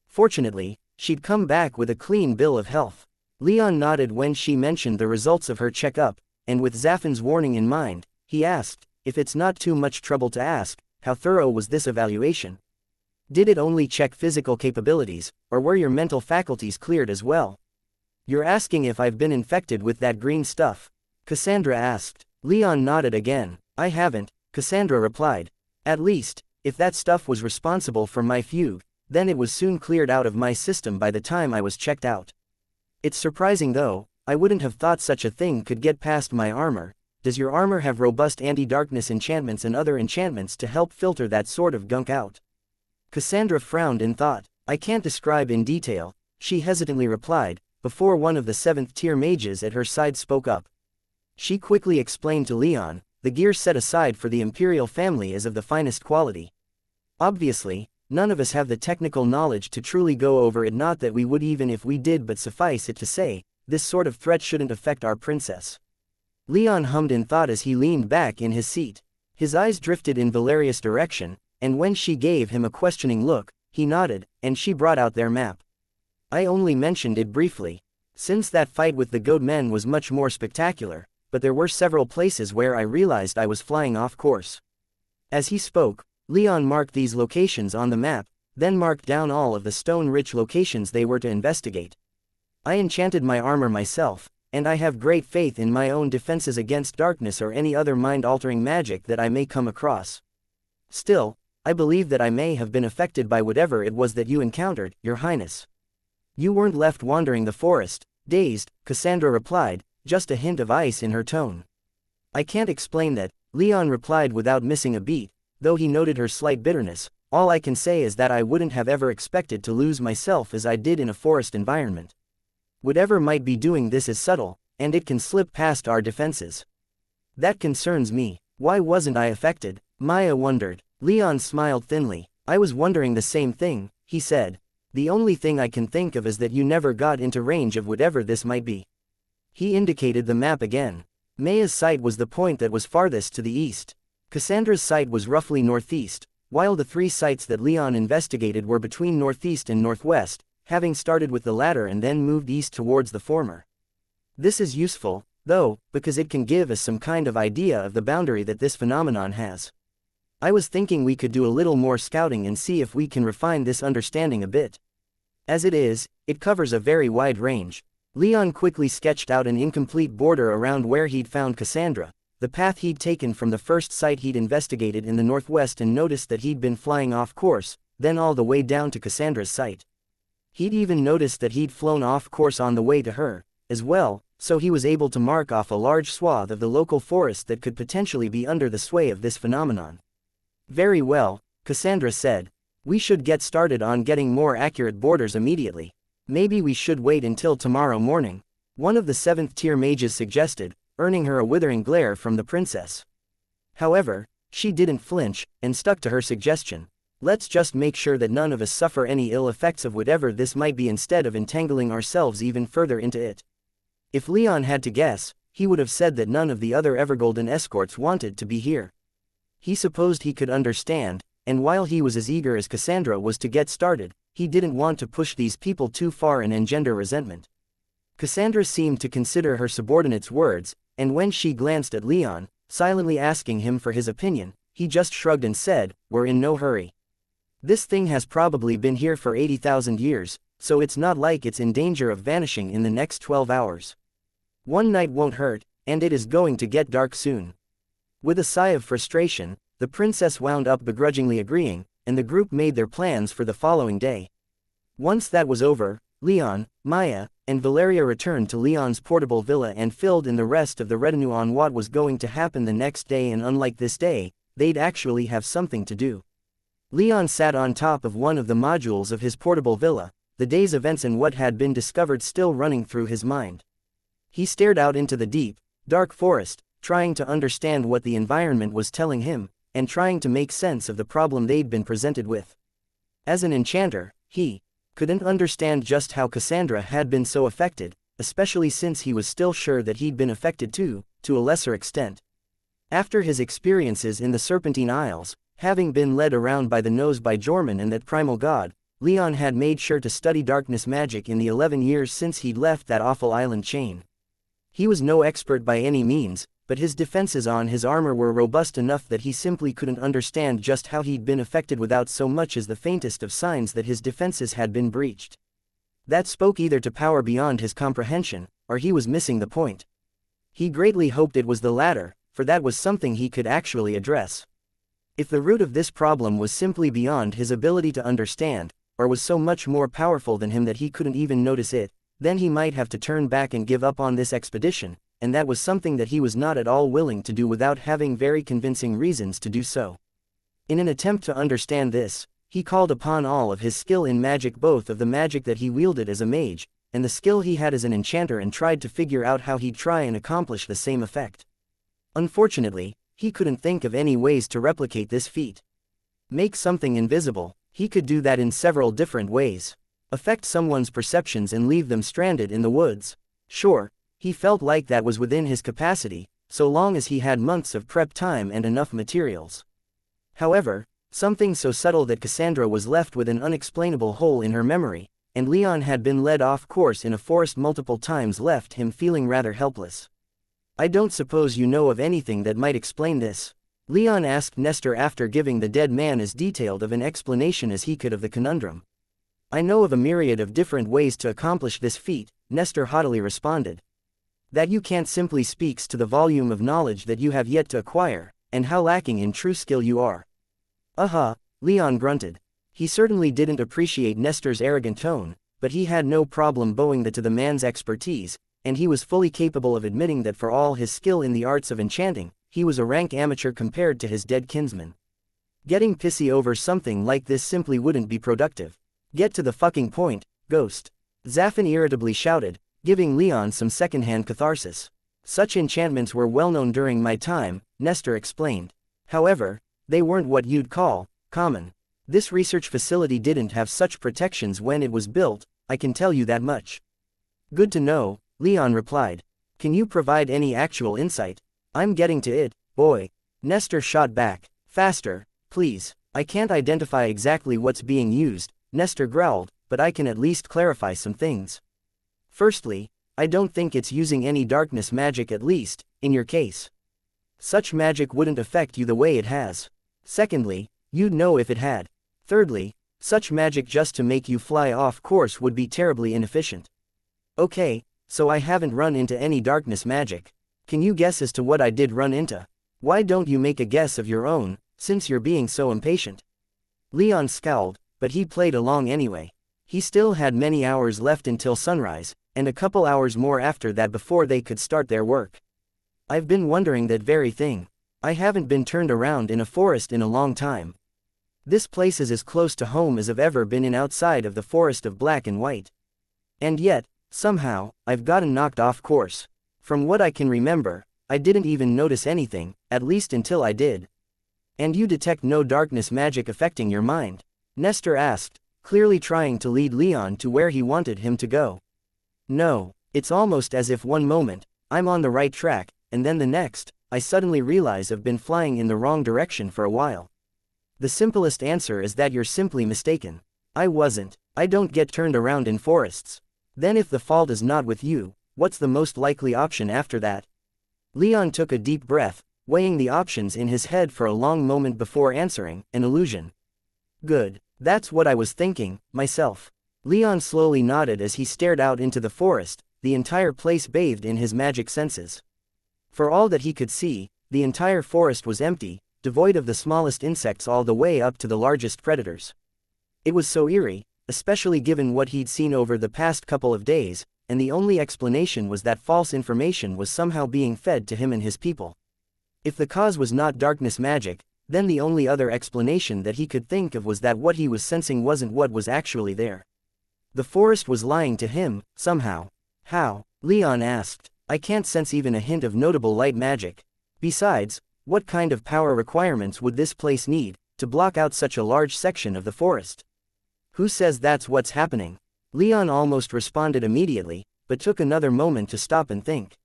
Fortunately, she'd come back with a clean bill of health. Leon nodded when she mentioned the results of her checkup, and with Zaffin's warning in mind, he asked, if it's not too much trouble to ask, how thorough was this evaluation? Did it only check physical capabilities, or were your mental faculties cleared as well? You're asking if I've been infected with that green stuff? Cassandra asked. Leon nodded again. I haven't, Cassandra replied. At least, if that stuff was responsible for my fugue, then it was soon cleared out of my system by the time I was checked out. It's surprising though, I wouldn't have thought such a thing could get past my armor. Does your armor have robust anti-darkness enchantments and other enchantments to help filter that sort of gunk out? Cassandra frowned in thought. I can't describe in detail, she hesitantly replied, before one of the 7th-tier mages at her side spoke up. She quickly explained to Leon, the gear set aside for the Imperial family is of the finest quality. Obviously, none of us have the technical knowledge to truly go over it, not that we would even if we did, but suffice it to say, this sort of threat shouldn't affect our princess. Leon hummed in thought as he leaned back in his seat. His eyes drifted in Valeria's direction, and when she gave him a questioning look, he nodded, and she brought out their map. I only mentioned it briefly, since that fight with the goat men was much more spectacular, but there were several places where I realized I was flying off course. As he spoke, Leon marked these locations on the map, then marked down all of the stone-rich locations they were to investigate. I enchanted my armor myself, and I have great faith in my own defenses against darkness or any other mind-altering magic that I may come across. Still, I believe that I may have been affected by whatever it was that you encountered, Your Highness. You weren't left wandering the forest, dazed, Cassandra replied, just a hint of ice in her tone. I can't explain that, Leon replied without missing a beat, though he noted her slight bitterness. All I can say is that I wouldn't have ever expected to lose myself as I did in a forest environment. Whatever might be doing this is subtle, and it can slip past our defenses. That concerns me. Why wasn't I affected? Maya wondered. Leon smiled thinly. I was wondering the same thing, he said. The only thing I can think of is that you never got into range of whatever this might be. He indicated the map again. Maya's site was the point that was farthest to the east. Cassandra's site was roughly northeast, while the 3 sites that Leon investigated were between northeast and northwest, having started with the latter and then moved east towards the former. This is useful, though, because it can give us some kind of idea of the boundary that this phenomenon has. I was thinking we could do a little more scouting and see if we can refine this understanding a bit. As it is, it covers a very wide range. Leon quickly sketched out an incomplete border around where he'd found Cassandra, the path he'd taken from the first site he'd investigated in the northwest, and noticed that he'd been flying off course, then all the way down to Cassandra's site. He'd even noticed that he'd flown off course on the way to her, as well, so he was able to mark off a large swath of the local forest that could potentially be under the sway of this phenomenon. Very well, Cassandra said. We should get started on getting more accurate borders immediately. Maybe we should wait until tomorrow morning, one of the 7th-tier mages suggested, earning her a withering glare from the princess. However, she didn't flinch, and stuck to her suggestion. Let's just make sure that none of us suffer any ill effects of whatever this might be instead of entangling ourselves even further into it. If Leon had to guess, he would have said that none of the other Evergolden escorts wanted to be here. He supposed he could understand, and while he was as eager as Cassandra was to get started, he didn't want to push these people too far and engender resentment. Cassandra seemed to consider her subordinate's words, and when she glanced at Leon, silently asking him for his opinion, he just shrugged and said, "We're in no hurry. This thing has probably been here for 80,000 years, so it's not like it's in danger of vanishing in the next 12 hours. One night won't hurt, and it is going to get dark soon." With a sigh of frustration, the princess wound up begrudgingly agreeing, and the group made their plans for the following day. Once that was over, Leon, Maya, and Valeria returned to Leon's portable villa and filled in the rest of the retinue on what was going to happen the next day, and unlike this day, they'd actually have something to do. Leon sat on top of one of the modules of his portable villa, the day's events and what had been discovered still running through his mind. He stared out into the deep, dark forest, trying to understand what the environment was telling him, and trying to make sense of the problem they'd been presented with. As an enchanter, he couldn't understand just how Cassandra had been so affected, especially since he was still sure that he'd been affected too, to a lesser extent. After his experiences in the Serpentine Isles, having been led around by the nose by Jorman and that primal god, Leon had made sure to study darkness magic in the 11 years since he'd left that awful island chain. He was no expert by any means, but his defenses on his armor were robust enough that he simply couldn't understand just how he'd been affected without so much as the faintest of signs that his defenses had been breached. That spoke either to power beyond his comprehension, or he was missing the point. He greatly hoped it was the latter, for that was something he could actually address. If the root of this problem was simply beyond his ability to understand, or was so much more powerful than him that he couldn't even notice it, then he might have to turn back and give up on this expedition, and that was something that he was not at all willing to do without having very convincing reasons to do so. In an attempt to understand this, he called upon all of his skill in magic, both of the magic that he wielded as a mage, and the skill he had as an enchanter, and tried to figure out how he'd try and accomplish the same effect. Unfortunately, he couldn't think of any ways to replicate this feat. Make something invisible, he could do that in several different ways. Affect someone's perceptions and leave them stranded in the woods. Sure, he felt like that was within his capacity, so long as he had months of prep time and enough materials. However, something so subtle that Cassandra was left with an unexplainable hole in her memory, and Leon had been led off course in a forest multiple times, left him feeling rather helpless. "I don't suppose you know of anything that might explain this?" Leon asked Nestor after giving the dead man as detailed of an explanation as he could of the conundrum. "I know of a myriad of different ways to accomplish this feat," Nestor haughtily responded. "That you can't simply speaks to the volume of knowledge that you have yet to acquire, and how lacking in true skill you are." Leon grunted. He certainly didn't appreciate Nestor's arrogant tone, but he had no problem bowing to the man's expertise, and he was fully capable of admitting that for all his skill in the arts of enchanting, he was a rank amateur compared to his dead kinsman. Getting pissy over something like this simply wouldn't be productive. "Get to the fucking point, ghost," Zafin irritably shouted, giving Leon some secondhand catharsis. "Such enchantments were well known during my time," Nestor explained. "However, they weren't what you'd call common. This research facility didn't have such protections when it was built, I can tell you that much." "Good to know," Leon replied. "Can you provide any actual insight?" "I'm getting to it, boy," Nestor shot back. "Faster, please." "I can't identify exactly what's being used," Nestor growled, "but I can at least clarify some things. Firstly, I don't think it's using any darkness magic, at least, in your case. Such magic wouldn't affect you the way it has. Secondly, you'd know if it had. Thirdly, such magic just to make you fly off course would be terribly inefficient." "Okay, so I haven't run into any darkness magic. Can you guess as to what I did run into?" "Why don't you make a guess of your own, since you're being so impatient?" Leon scowled, but he played along anyway. He still had many hours left until sunrise, and a couple hours more after that before they could start their work. "I've been wondering that very thing. I haven't been turned around in a forest in a long time. This place is as close to home as I've ever been in outside of the forest of black and white. And yet, somehow, I've gotten knocked off course. From what I can remember, I didn't even notice anything, at least until I did." "And you detect no darkness magic affecting your mind?" Nestor asked, clearly trying to lead Leon to where he wanted him to go. "No, it's almost as if one moment, I'm on the right track, and then the next, I suddenly realize I've been flying in the wrong direction for a while." The simplest answer is that you're simply mistaken. I wasn't. I don't get turned around in forests. Then if the fault is not with you, what's the most likely option after that? Leon took a deep breath, weighing the options in his head for a long moment before answering, an illusion. Good. That's what I was thinking, myself. Leon slowly nodded as he stared out into the forest, the entire place bathed in his magic senses. For all that he could see, the entire forest was empty, devoid of the smallest insects all the way up to the largest predators. It was so eerie, especially given what he'd seen over the past couple of days, and the only explanation was that false information was somehow being fed to him and his people. If the cause was not darkness magic, then the only other explanation that he could think of was that what he was sensing wasn't what was actually there. The forest was lying to him, somehow. How? Leon asked. I can't sense even a hint of notable light magic. Besides, what kind of power requirements would this place need to block out such a large section of the forest? Who says that's what's happening? Leon almost responded immediately, but took another moment to stop and think.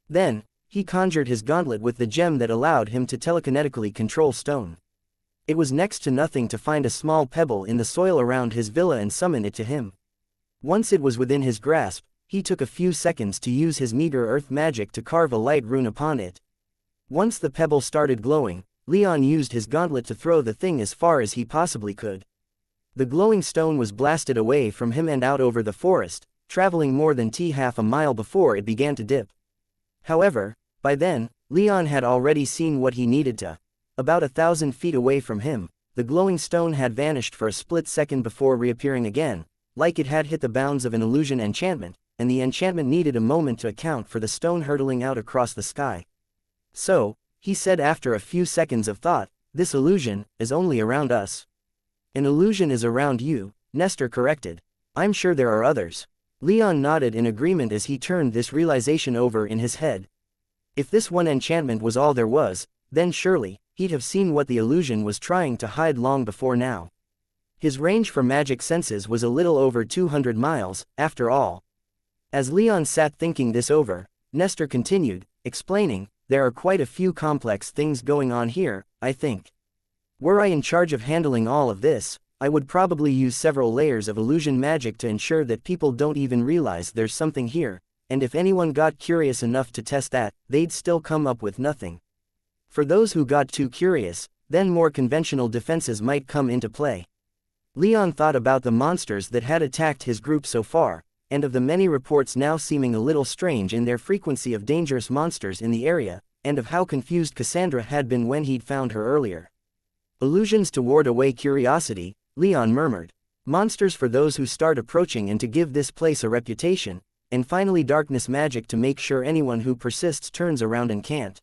Then, he conjured his gauntlet with the gem that allowed him to telekinetically control stone. It was next to nothing to find a small pebble in the soil around his villa and summon it to him. Once it was within his grasp, he took a few seconds to use his meager earth magic to carve a light rune upon it. Once the pebble started glowing, Leon used his gauntlet to throw the thing as far as he possibly could. The glowing stone was blasted away from him and out over the forest, traveling more than half a mile before it began to dip. However, by then, Leon had already seen what he needed to. About 1,000 feet away from him, the glowing stone had vanished for a split second before reappearing again, like it had hit the bounds of an illusion enchantment, and the enchantment needed a moment to account for the stone hurtling out across the sky. So, he said after a few seconds of thought, this illusion is only around us. An illusion is around you, Nestor corrected. I'm sure there are others. Leon nodded in agreement as he turned this realization over in his head. If this one enchantment was all there was, then surely, he'd have seen what the illusion was trying to hide long before now. His range for magic senses was a little over 200 miles, after all. As Leon sat thinking this over, Nestor continued, explaining, there are quite a few complex things going on here, I think. Were I in charge of handling all of this, I would probably use several layers of illusion magic to ensure that people don't even realize there's something here, and if anyone got curious enough to test that, they'd still come up with nothing. For those who got too curious, then more conventional defenses might come into play. Leon thought about the monsters that had attacked his group so far, and of the many reports now seeming a little strange in their frequency of dangerous monsters in the area, and of how confused Cassandra had been when he'd found her earlier. Illusions to ward away curiosity, Leon murmured. Monsters for those who start approaching and to give this place a reputation, and finally darkness magic to make sure anyone who persists turns around and can't.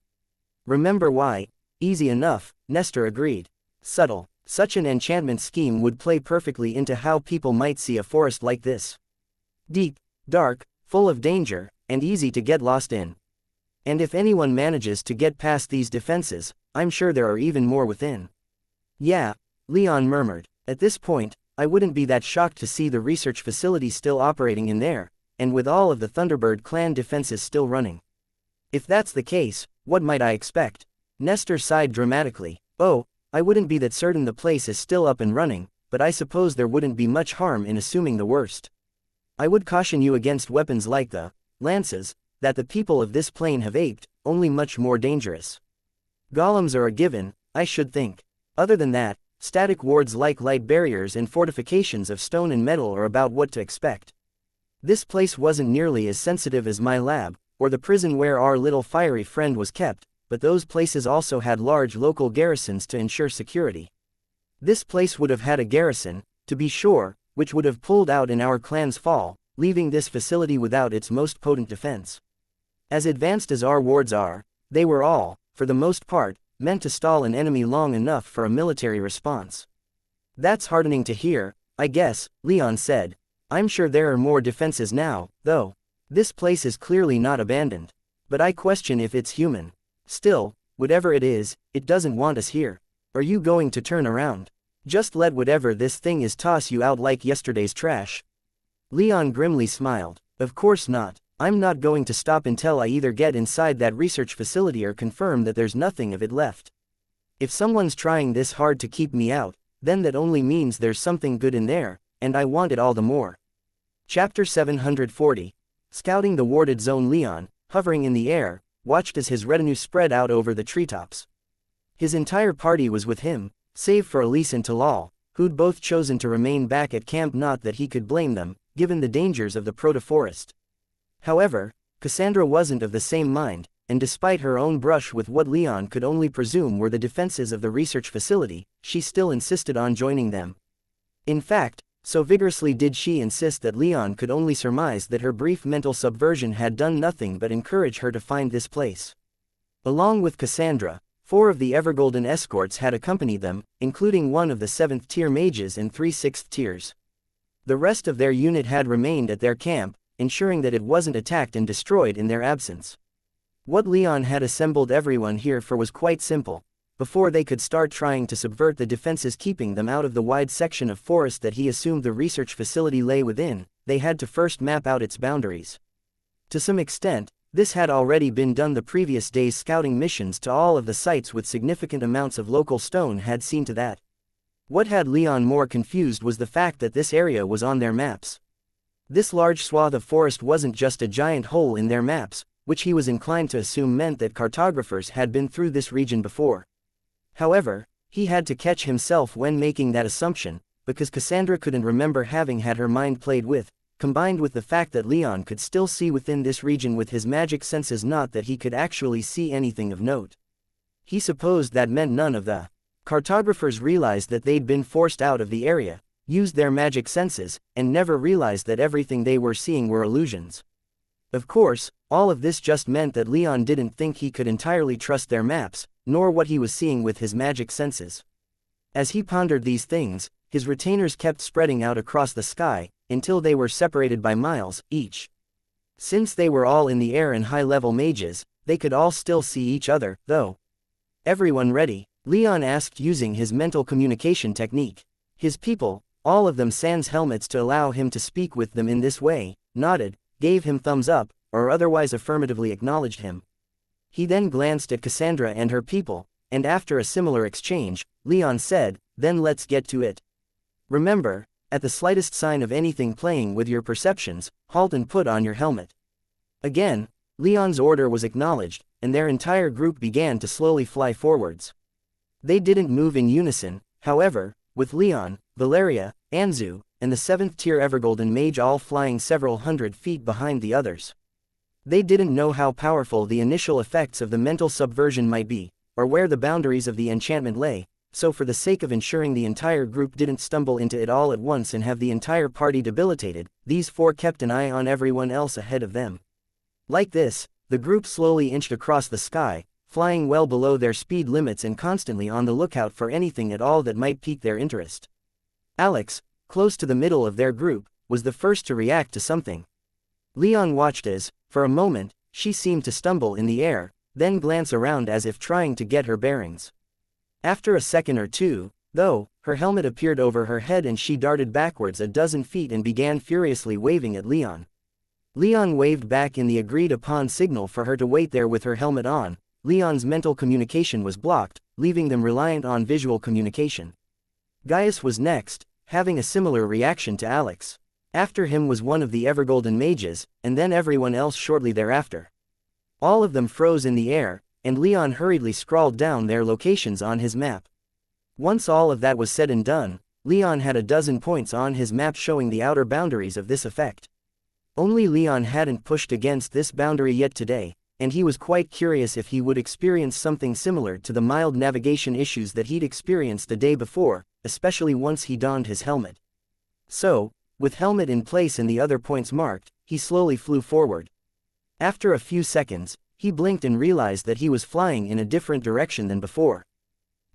Remember why? Easy enough, Nestor agreed. Subtle. Such an enchantment scheme would play perfectly into how people might see a forest like this. Deep, dark, full of danger, and easy to get lost in. And if anyone manages to get past these defenses, I'm sure there are even more within. Yeah, Leon murmured. At this point, I wouldn't be that shocked to see the research facility still operating in there, and with all of the Thunderbird clan defenses still running. If that's the case, what might I expect? Nestor sighed dramatically. Oh, I wouldn't be that certain the place is still up and running, but I suppose there wouldn't be much harm in assuming the worst. I would caution you against weapons like the lances that the people of this plane have aped, only much more dangerous. Golems are a given, I should think. Other than that, static wards like light barriers and fortifications of stone and metal are about what to expect. This place wasn't nearly as sensitive as my lab, or the prison where our little fiery friend was kept, but those places also had large local garrisons to ensure security. This place would have had a garrison, to be sure, which would have pulled out in our clan's fall, leaving this facility without its most potent defense. As advanced as our wards are, they were all, for the most part, meant to stall an enemy long enough for a military response. That's heartening to hear, I guess, Leon said. I'm sure there are more defenses now, though. This place is clearly not abandoned. But I question if it's human. Still, whatever it is, it doesn't want us here. Are you going to turn around? Just let whatever this thing is toss you out like yesterday's trash? Leon grimly smiled. Of course not. I'm not going to stop until I either get inside that research facility or confirm that there's nothing of it left. If someone's trying this hard to keep me out, then that only means there's something good in there, and I want it all the more. Chapter 740. Scouting the warded zone. Leon, hovering in the air, watched as his retinue spread out over the treetops. His entire party was with him, save for Elise and Talal, who'd both chosen to remain back at camp. Not that he could blame them, given the dangers of the proto-forest. However, Cassandra wasn't of the same mind, and despite her own brush with what Leon could only presume were the defenses of the research facility, she still insisted on joining them. In fact, so vigorously did she insist that Leon could only surmise that her brief mental subversion had done nothing but encourage her to find this place. Along with Cassandra, 4 of the Evergolden escorts had accompanied them, including 1 of the 7th tier mages and 3 6th tiers. The rest of their unit had remained at their camp, ensuring that it wasn't attacked and destroyed in their absence. What Leon had assembled everyone here for was quite simple. Before they could start trying to subvert the defenses keeping them out of the wide section of forest that he assumed the research facility lay within, they had to first map out its boundaries. To some extent, this had already been done. The previous day's scouting missions to all of the sites with significant amounts of local stone had seen to that. What had Leon more confused was the fact that this area was on their maps. This large swath of forest wasn't just a giant hole in their maps, which he was inclined to assume meant that cartographers had been through this region before. However, he had to catch himself when making that assumption, because Cassandra couldn't remember having had her mind played with, combined with the fact that Leon could still see within this region with his magic senses. Not that he could actually see anything of note. He supposed that meant none of the cartographers realized that they'd been forced out of the area, used their magic senses, and never realized that everything they were seeing were illusions. Of course, all of this just meant that Leon didn't think he could entirely trust their maps, nor what he was seeing with his magic senses. As he pondered these things, his retainers kept spreading out across the sky, until they were separated by miles, each. Since they were all in the air and high-level mages, they could all still see each other, though. "Everyone ready?" Leon asked using his mental communication technique. His people, all of them sans helmets to allow him to speak with them in this way, nodded, gave him thumbs up, or otherwise affirmatively acknowledged him. He then glanced at Cassandra and her people, and after a similar exchange, Leon said, "Then let's get to it. Remember, at the slightest sign of anything playing with your perceptions, halt and put on your helmet." Again, Leon's order was acknowledged, and their entire group began to slowly fly forwards. They didn't move in unison, however, with Leon, Valeria, Anzu, and the 7th tier Evergolden mage all flying several hundred feet behind the others. They didn't know how powerful the initial effects of the mental subversion might be, or where the boundaries of the enchantment lay, so for the sake of ensuring the entire group didn't stumble into it all at once and have the entire party debilitated, these 4 kept an eye on everyone else ahead of them. Like this, the group slowly inched across the sky, flying well below their speed limits and constantly on the lookout for anything at all that might pique their interest. Alex, close to the middle of their group, was the first to react to something. Leon watched as, for a moment, she seemed to stumble in the air, then glance around as if trying to get her bearings. After a second or two, though, her helmet appeared over her head and she darted backwards a dozen feet and began furiously waving at Leon. Leon waved back in the agreed-upon signal for her to wait there with her helmet on. Leon's mental communication was blocked, leaving them reliant on visual communication. Gaius was next, having a similar reaction to Alex. After him was one of the Evergolden mages, and then everyone else shortly thereafter. All of them froze in the air, and Leon hurriedly scrawled down their locations on his map. Once all of that was said and done, Leon had a dozen points on his map showing the outer boundaries of this effect. Only Leon hadn't pushed against this boundary yet today, and he was quite curious if he would experience something similar to the mild navigation issues that he'd experienced the day before, especially once he donned his helmet. So, with helmet in place and the other points marked, he slowly flew forward. After a few seconds, he blinked and realized that he was flying in a different direction than before.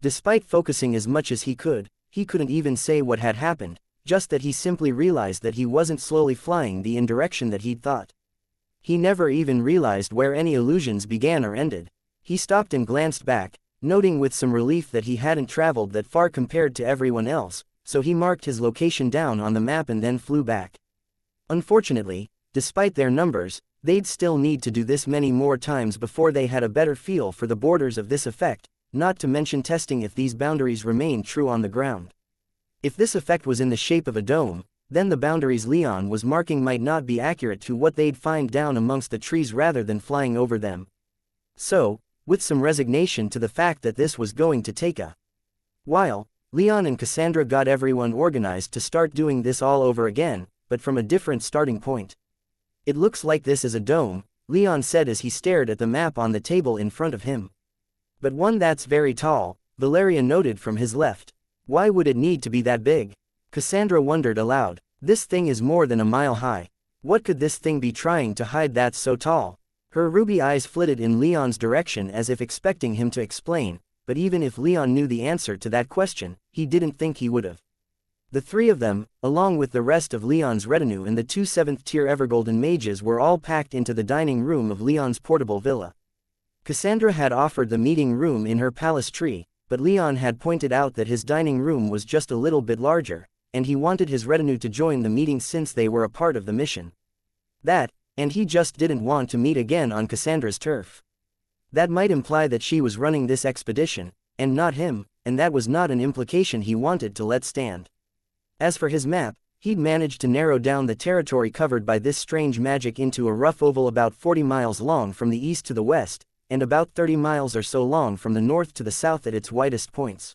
Despite focusing as much as he couldn't even say what had happened, just that he simply realized that he wasn't slowly flying in direction that he'd thought. He never even realized where any illusions began or ended. He stopped and glanced back, noting with some relief that he hadn't traveled that far compared to everyone else, so he marked his location down on the map and then flew back. Unfortunately, despite their numbers, they'd still need to do this many more times before they had a better feel for the borders of this effect, not to mention testing if these boundaries remained true on the ground. If this effect was in the shape of a dome, then the boundaries Leon was marking might not be accurate to what they'd find down amongst the trees rather than flying over them. So, with some resignation to the fact that this was going to take a while, Leon and Cassandra got everyone organized to start doing this all over again, but from a different starting point. "It looks like this is a dome," Leon said as he stared at the map on the table in front of him. "But one that's very tall," Valeria noted from his left. "Why would it need to be that big?" Cassandra wondered aloud. "This thing is more than a mile high. What could this thing be trying to hide that's so tall?" Her ruby eyes flitted in Leon's direction as if expecting him to explain, but even if Leon knew the answer to that question, he didn't think he would have. The three of them, along with the rest of Leon's retinue and the two 7th-tier Evergolden mages, were all packed into the dining room of Leon's portable villa. Cassandra had offered the meeting room in her palace tree, but Leon had pointed out that his dining room was just a little bit larger, and he wanted his retinue to join the meeting since they were a part of the mission. And he just didn't want to meet again on Cassandra's turf. That might imply that she was running this expedition, and not him, and that was not an implication he wanted to let stand. As for his map, he'd managed to narrow down the territory covered by this strange magic into a rough oval about 40 miles long from the east to the west, and about 30 miles or so long from the north to the south at its widest points.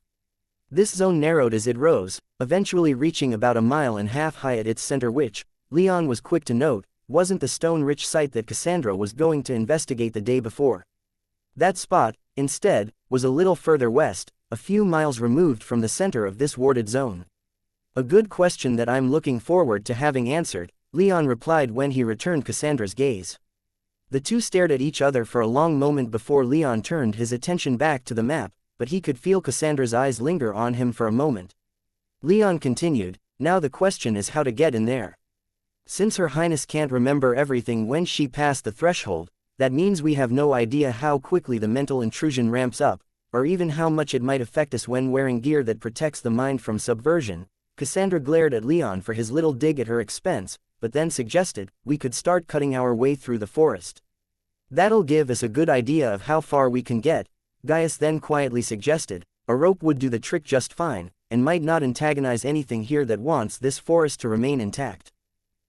This zone narrowed as it rose, eventually reaching about a mile and a half high at its center, which, Leon was quick to note, wasn't the stone-rich site that Cassandra was going to investigate the day before. That spot, instead, was a little further west, a few miles removed from the center of this warded zone. "A good question that I'm looking forward to having answered," Leon replied when he returned Cassandra's gaze. The two stared at each other for a long moment before Leon turned his attention back to the map, but he could feel Cassandra's eyes linger on him for a moment. Leon continued, "Now the question is how to get in there. Since Her Highness can't remember everything when she passed the threshold, that means we have no idea how quickly the mental intrusion ramps up, or even how much it might affect us when wearing gear that protects the mind from subversion." Cassandra glared at Leon for his little dig at her expense, but then suggested, "We could start cutting our way through the forest. That'll give us a good idea of how far we can get." Gaius then quietly suggested, "A rope would do the trick just fine, and might not antagonize anything here that wants this forest to remain intact."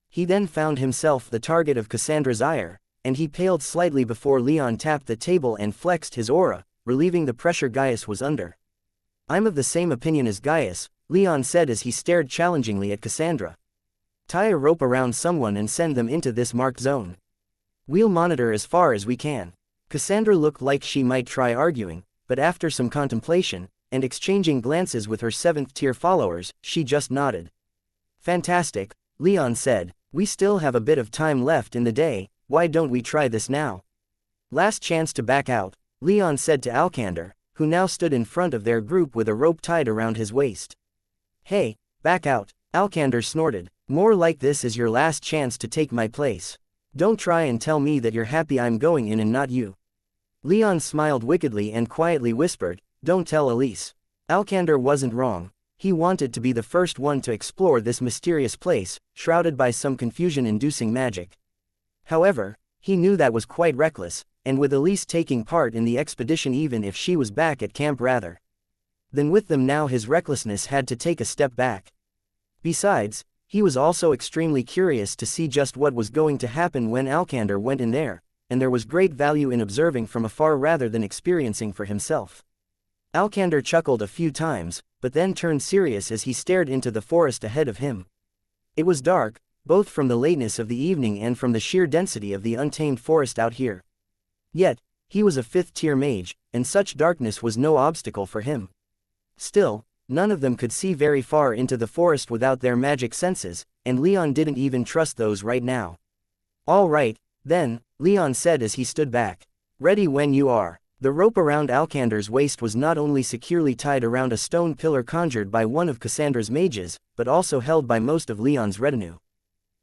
He then found himself the target of Cassandra's ire, and he paled slightly before Leon tapped the table and flexed his aura, relieving the pressure Gaius was under. "I'm of the same opinion as Gaius," Leon said as he stared challengingly at Cassandra. "Tie a rope around someone and send them into this marked zone. We'll monitor as far as we can." Cassandra looked like she might try arguing, but after some contemplation, and exchanging glances with her 7th-tier followers, she just nodded. "Fantastic," Leon said. "We still have a bit of time left in the day, why don't we try this now?" "Last chance to back out," Leon said to Alcander, who now stood in front of their group with a rope tied around his waist. "Hey, back out," Alcander snorted. "More like this is your last chance to take my place. Don't try and tell me that you're happy I'm going in and not you." Leon smiled wickedly and quietly whispered, "Don't tell Elise." Alcander wasn't wrong. He wanted to be the first one to explore this mysterious place, shrouded by some confusion-inducing magic. However, he knew that was quite reckless, and with Elise taking part in the expedition even if she was back at camp rather than with them now, his recklessness had to take a step back. Besides, he was also extremely curious to see just what was going to happen when Alcander went in there, and there was great value in observing from afar rather than experiencing for himself. Alcander chuckled a few times, but then turned serious as he stared into the forest ahead of him. It was dark, both from the lateness of the evening and from the sheer density of the untamed forest out here. Yet, he was a 5th-tier mage, and such darkness was no obstacle for him. Still, none of them could see very far into the forest without their magic senses, and Leon didn't even trust those right now. "All right, then," Leon said as he stood back. "Ready when you are." The rope around Alcander's waist was not only securely tied around a stone pillar conjured by one of Cassandra's mages, but also held by most of Leon's retinue.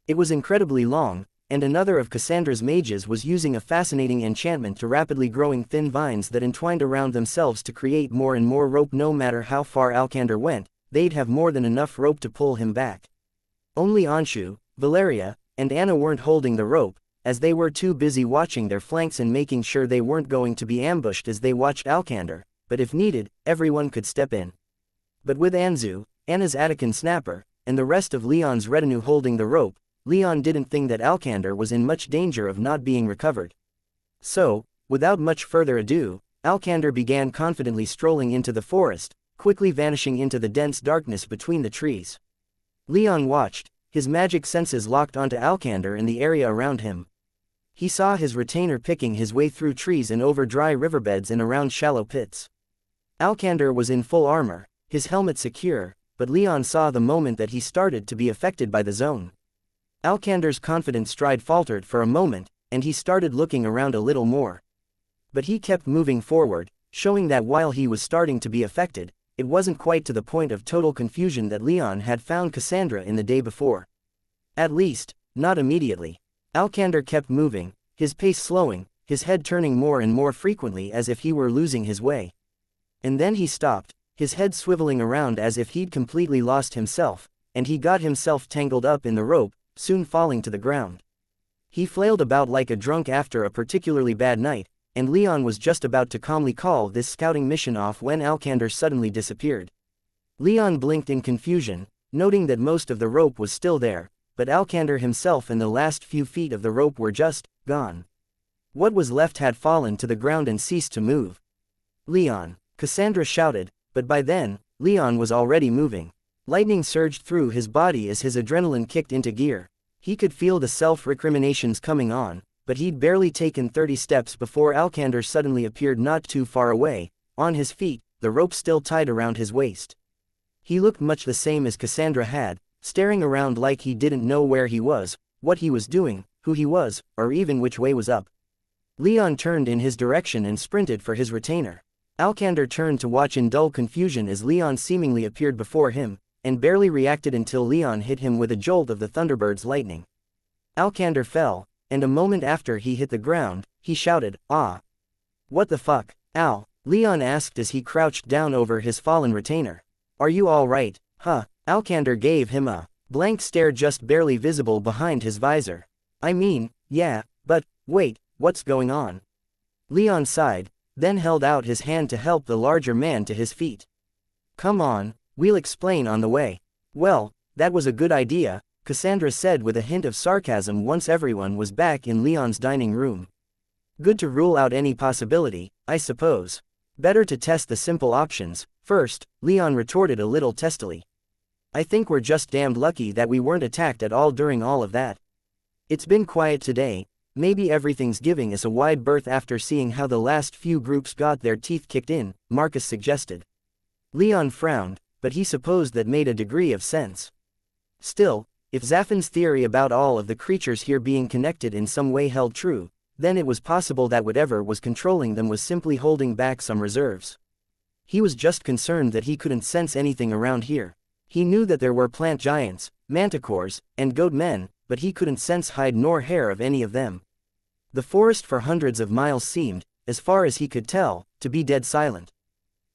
It was incredibly long, and another of Cassandra's mages was using a fascinating enchantment to rapidly growing thin vines that entwined around themselves to create more and more rope. No matter how far Alcander went, they'd have more than enough rope to pull him back. Only Anshu, Valeria, and Anna weren't holding the rope, as they were too busy watching their flanks and making sure they weren't going to be ambushed as they watched Alcander, but if needed, everyone could step in. But with Anzu, Anna's Attican snapper, and the rest of Leon's retinue holding the rope, Leon didn't think that Alcander was in much danger of not being recovered. So, without much further ado, Alcander began confidently strolling into the forest, quickly vanishing into the dense darkness between the trees. Leon watched, his magic senses locked onto Alcander and the area around him. He saw his retainer picking his way through trees and over dry riverbeds and around shallow pits. Alcander was in full armor, his helmet secure, but Leon saw the moment that he started to be affected by the zone. Alcander's confident stride faltered for a moment, and he started looking around a little more. But he kept moving forward, showing that while he was starting to be affected, it wasn't quite to the point of total confusion that Leon had found Cassandra in the day before. At least, not immediately. Alcander kept moving, his pace slowing, his head turning more and more frequently as if he were losing his way. And then he stopped, his head swiveling around as if he'd completely lost himself, and he got himself tangled up in the rope, soon falling to the ground. He flailed about like a drunk after a particularly bad night, and Leon was just about to calmly call this scouting mission off when Alcander suddenly disappeared. Leon blinked in confusion, noting that most of the rope was still there, but Alcander himself and the last few feet of the rope were just gone. What was left had fallen to the ground and ceased to move. "Leon!" Cassandra shouted, but by then, Leon was already moving. Lightning surged through his body as his adrenaline kicked into gear. He could feel the self-recriminations coming on, but he'd barely taken 30 steps before Alcander suddenly appeared not too far away, on his feet, the rope still tied around his waist. He looked much the same as Cassandra had, staring around like he didn't know where he was, what he was doing, who he was, or even which way was up. Leon turned in his direction and sprinted for his retainer. Alcander turned to watch in dull confusion as Leon seemingly appeared before him, and barely reacted until Leon hit him with a jolt of the Thunderbird's lightning. Alcander fell, and a moment after he hit the ground, he shouted, "Ah! What the fuck, Al?" Leon asked as he crouched down over his fallen retainer. "Are you all right, huh?" Alcander gave him a blank stare just barely visible behind his visor. "I mean, yeah, but, wait, what's going on?" Leon sighed, then held out his hand to help the larger man to his feet. "Come on, we'll explain on the way." "Well, that was a good idea," Cassandra said with a hint of sarcasm once everyone was back in Leon's dining room. "Good to rule out any possibility, I suppose. Better to test the simple options first," Leon retorted a little testily. "I think we're just damned lucky that we weren't attacked at all during all of that. It's been quiet today, maybe everything's giving us a wide berth after seeing how the last few groups got their teeth kicked in," Marcus suggested. Leon frowned, but he supposed that made a degree of sense. Still, if Zaffin's theory about all of the creatures here being connected in some way held true, then it was possible that whatever was controlling them was simply holding back some reserves. He was just concerned that he couldn't sense anything around here. He knew that there were plant giants, manticores, and goat men, but he couldn't sense hide nor hair of any of them. The forest for hundreds of miles seemed, as far as he could tell, to be dead silent.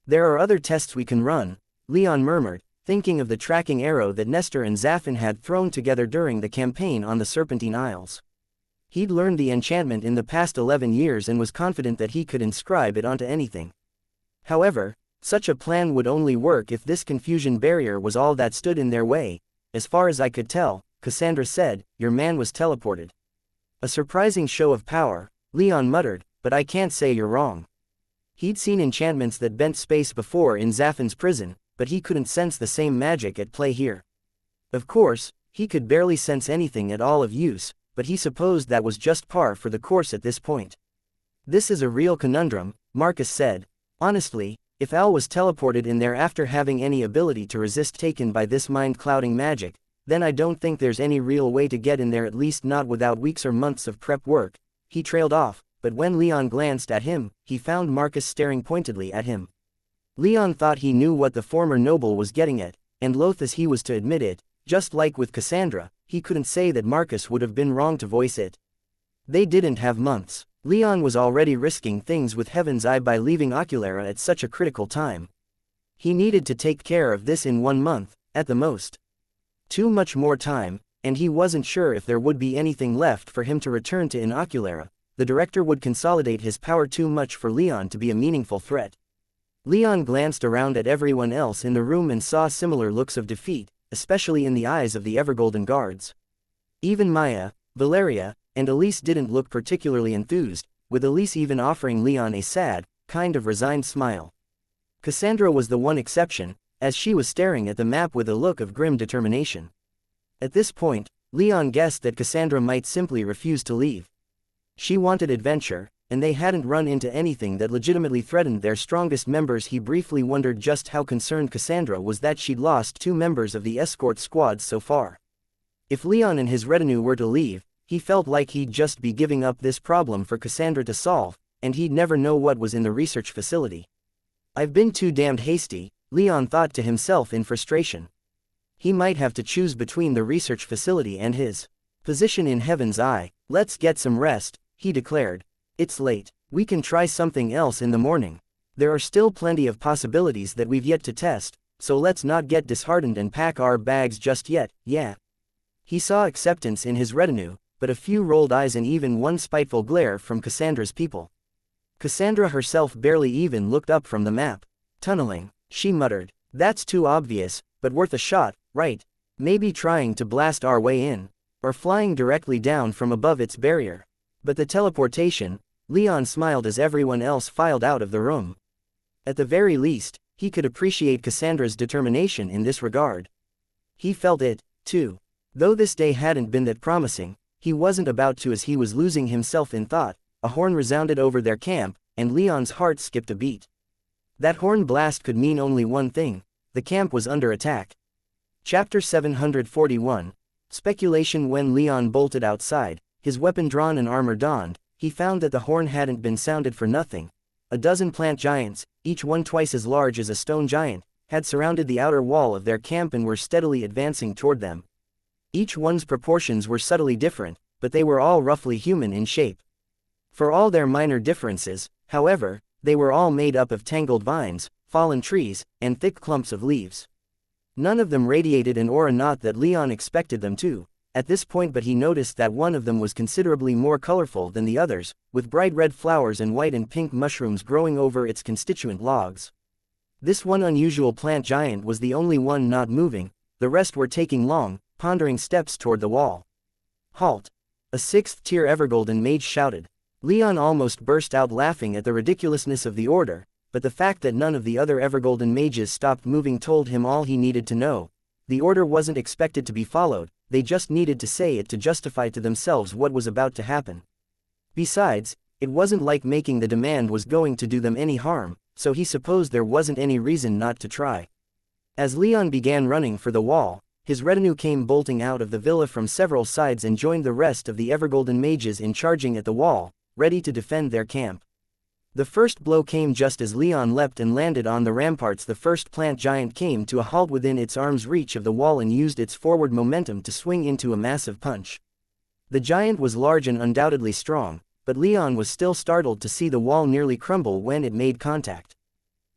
"There are other tests we can run," Leon murmured, thinking of the tracking arrow that Nestor and Zaffin had thrown together during the campaign on the Serpentine Isles. He'd learned the enchantment in the past 11 years and was confident that he could inscribe it onto anything. However, such a plan would only work if this confusion barrier was all that stood in their way. "As far as I could tell," Cassandra said, "your man was teleported." "A surprising show of power," Leon muttered, "but I can't say you're wrong." He'd seen enchantments that bent space before in Zaffin's prison, but he couldn't sense the same magic at play here. Of course, he could barely sense anything at all of use, but he supposed that was just par for the course at this point. "This is a real conundrum," Marcus said. "Honestly, if Al was teleported in there after having any ability to resist taken by this mind-clouding magic, then I don't think there's any real way to get in there, at least not without weeks or months of prep work." He trailed off, but when Leon glanced at him, he found Marcus staring pointedly at him. Leon thought he knew what the former noble was getting at, and loath as he was to admit it, just like with Cassandra, he couldn't say that Marcus would have been wrong to voice it. They didn't have months. Leon was already risking things with Heaven's Eye by leaving Oculara at such a critical time. He needed to take care of this in 1 month, at the most. Too much more time, and he wasn't sure if there would be anything left for him to return to in Oculara. The director would consolidate his power too much for Leon to be a meaningful threat. Leon glanced around at everyone else in the room and saw similar looks of defeat, especially in the eyes of the Evergolden guards. Even Maya, Valeria, and Elise didn't look particularly enthused, with Elise even offering Leon a sad, kind of resigned smile. Cassandra was the one exception, as she was staring at the map with a look of grim determination. At this point, Leon guessed that Cassandra might simply refuse to leave. She wanted adventure, and they hadn't run into anything that legitimately threatened their strongest members. He briefly wondered just how concerned Cassandra was that she'd lost 2 members of the escort squad so far. If Leon and his retinue were to leave, he felt like he'd just be giving up this problem for Cassandra to solve, and he'd never know what was in the research facility. I've been too damned hasty, Leon thought to himself in frustration. He might have to choose between the research facility and his position in Heaven's Eye. Let's get some rest, he declared. It's late. We can try something else in the morning. There are still plenty of possibilities that we've yet to test, so let's not get disheartened and pack our bags just yet, yeah. He saw acceptance in his retinue, but a few rolled eyes and even one spiteful glare from Cassandra's people. Cassandra herself barely even looked up from the map. Tunneling, she muttered. That's too obvious, but worth a shot, right? Maybe trying to blast our way in, or flying directly down from above its barrier. But the teleportation, Leon smiled as everyone else filed out of the room. At the very least, he could appreciate Cassandra's determination in this regard. He felt it, too. Though this day hadn't been that promising, he wasn't about to. As he was losing himself in thought, a horn resounded over their camp, and Leon's heart skipped a beat. That horn blast could mean only one thing: the camp was under attack. Chapter 741. Speculation. When Leon bolted outside, his weapon drawn and armor donned, he found that the horn hadn't been sounded for nothing. A dozen plant giants, each one twice as large as a stone giant, had surrounded the outer wall of their camp and were steadily advancing toward them. Each one's proportions were subtly different, but they were all roughly human in shape. For all their minor differences, however, they were all made up of tangled vines, fallen trees, and thick clumps of leaves. None of them radiated an aura, not that Leon expected them to, at this point, but he noticed that one of them was considerably more colorful than the others, with bright red flowers and white and pink mushrooms growing over its constituent logs. This one unusual plant giant was the only one not moving, the rest were taking long, pondering steps toward the wall. Halt! A 6th-tier Evergolden mage shouted. Leon almost burst out laughing at the ridiculousness of the order, but the fact that none of the other Evergolden mages stopped moving told him all he needed to know. The order wasn't expected to be followed, they just needed to say it to justify to themselves what was about to happen. Besides, it wasn't like making the demand was going to do them any harm, so he supposed there wasn't any reason not to try. As Leon began running for the wall, his retinue came bolting out of the villa from several sides and joined the rest of the Evergolden mages in charging at the wall, ready to defend their camp. The first blow came just as Leon leapt and landed on the ramparts. The first plant giant came to a halt within its arm's reach of the wall and used its forward momentum to swing into a massive punch. The giant was large and undoubtedly strong, but Leon was still startled to see the wall nearly crumble when it made contact.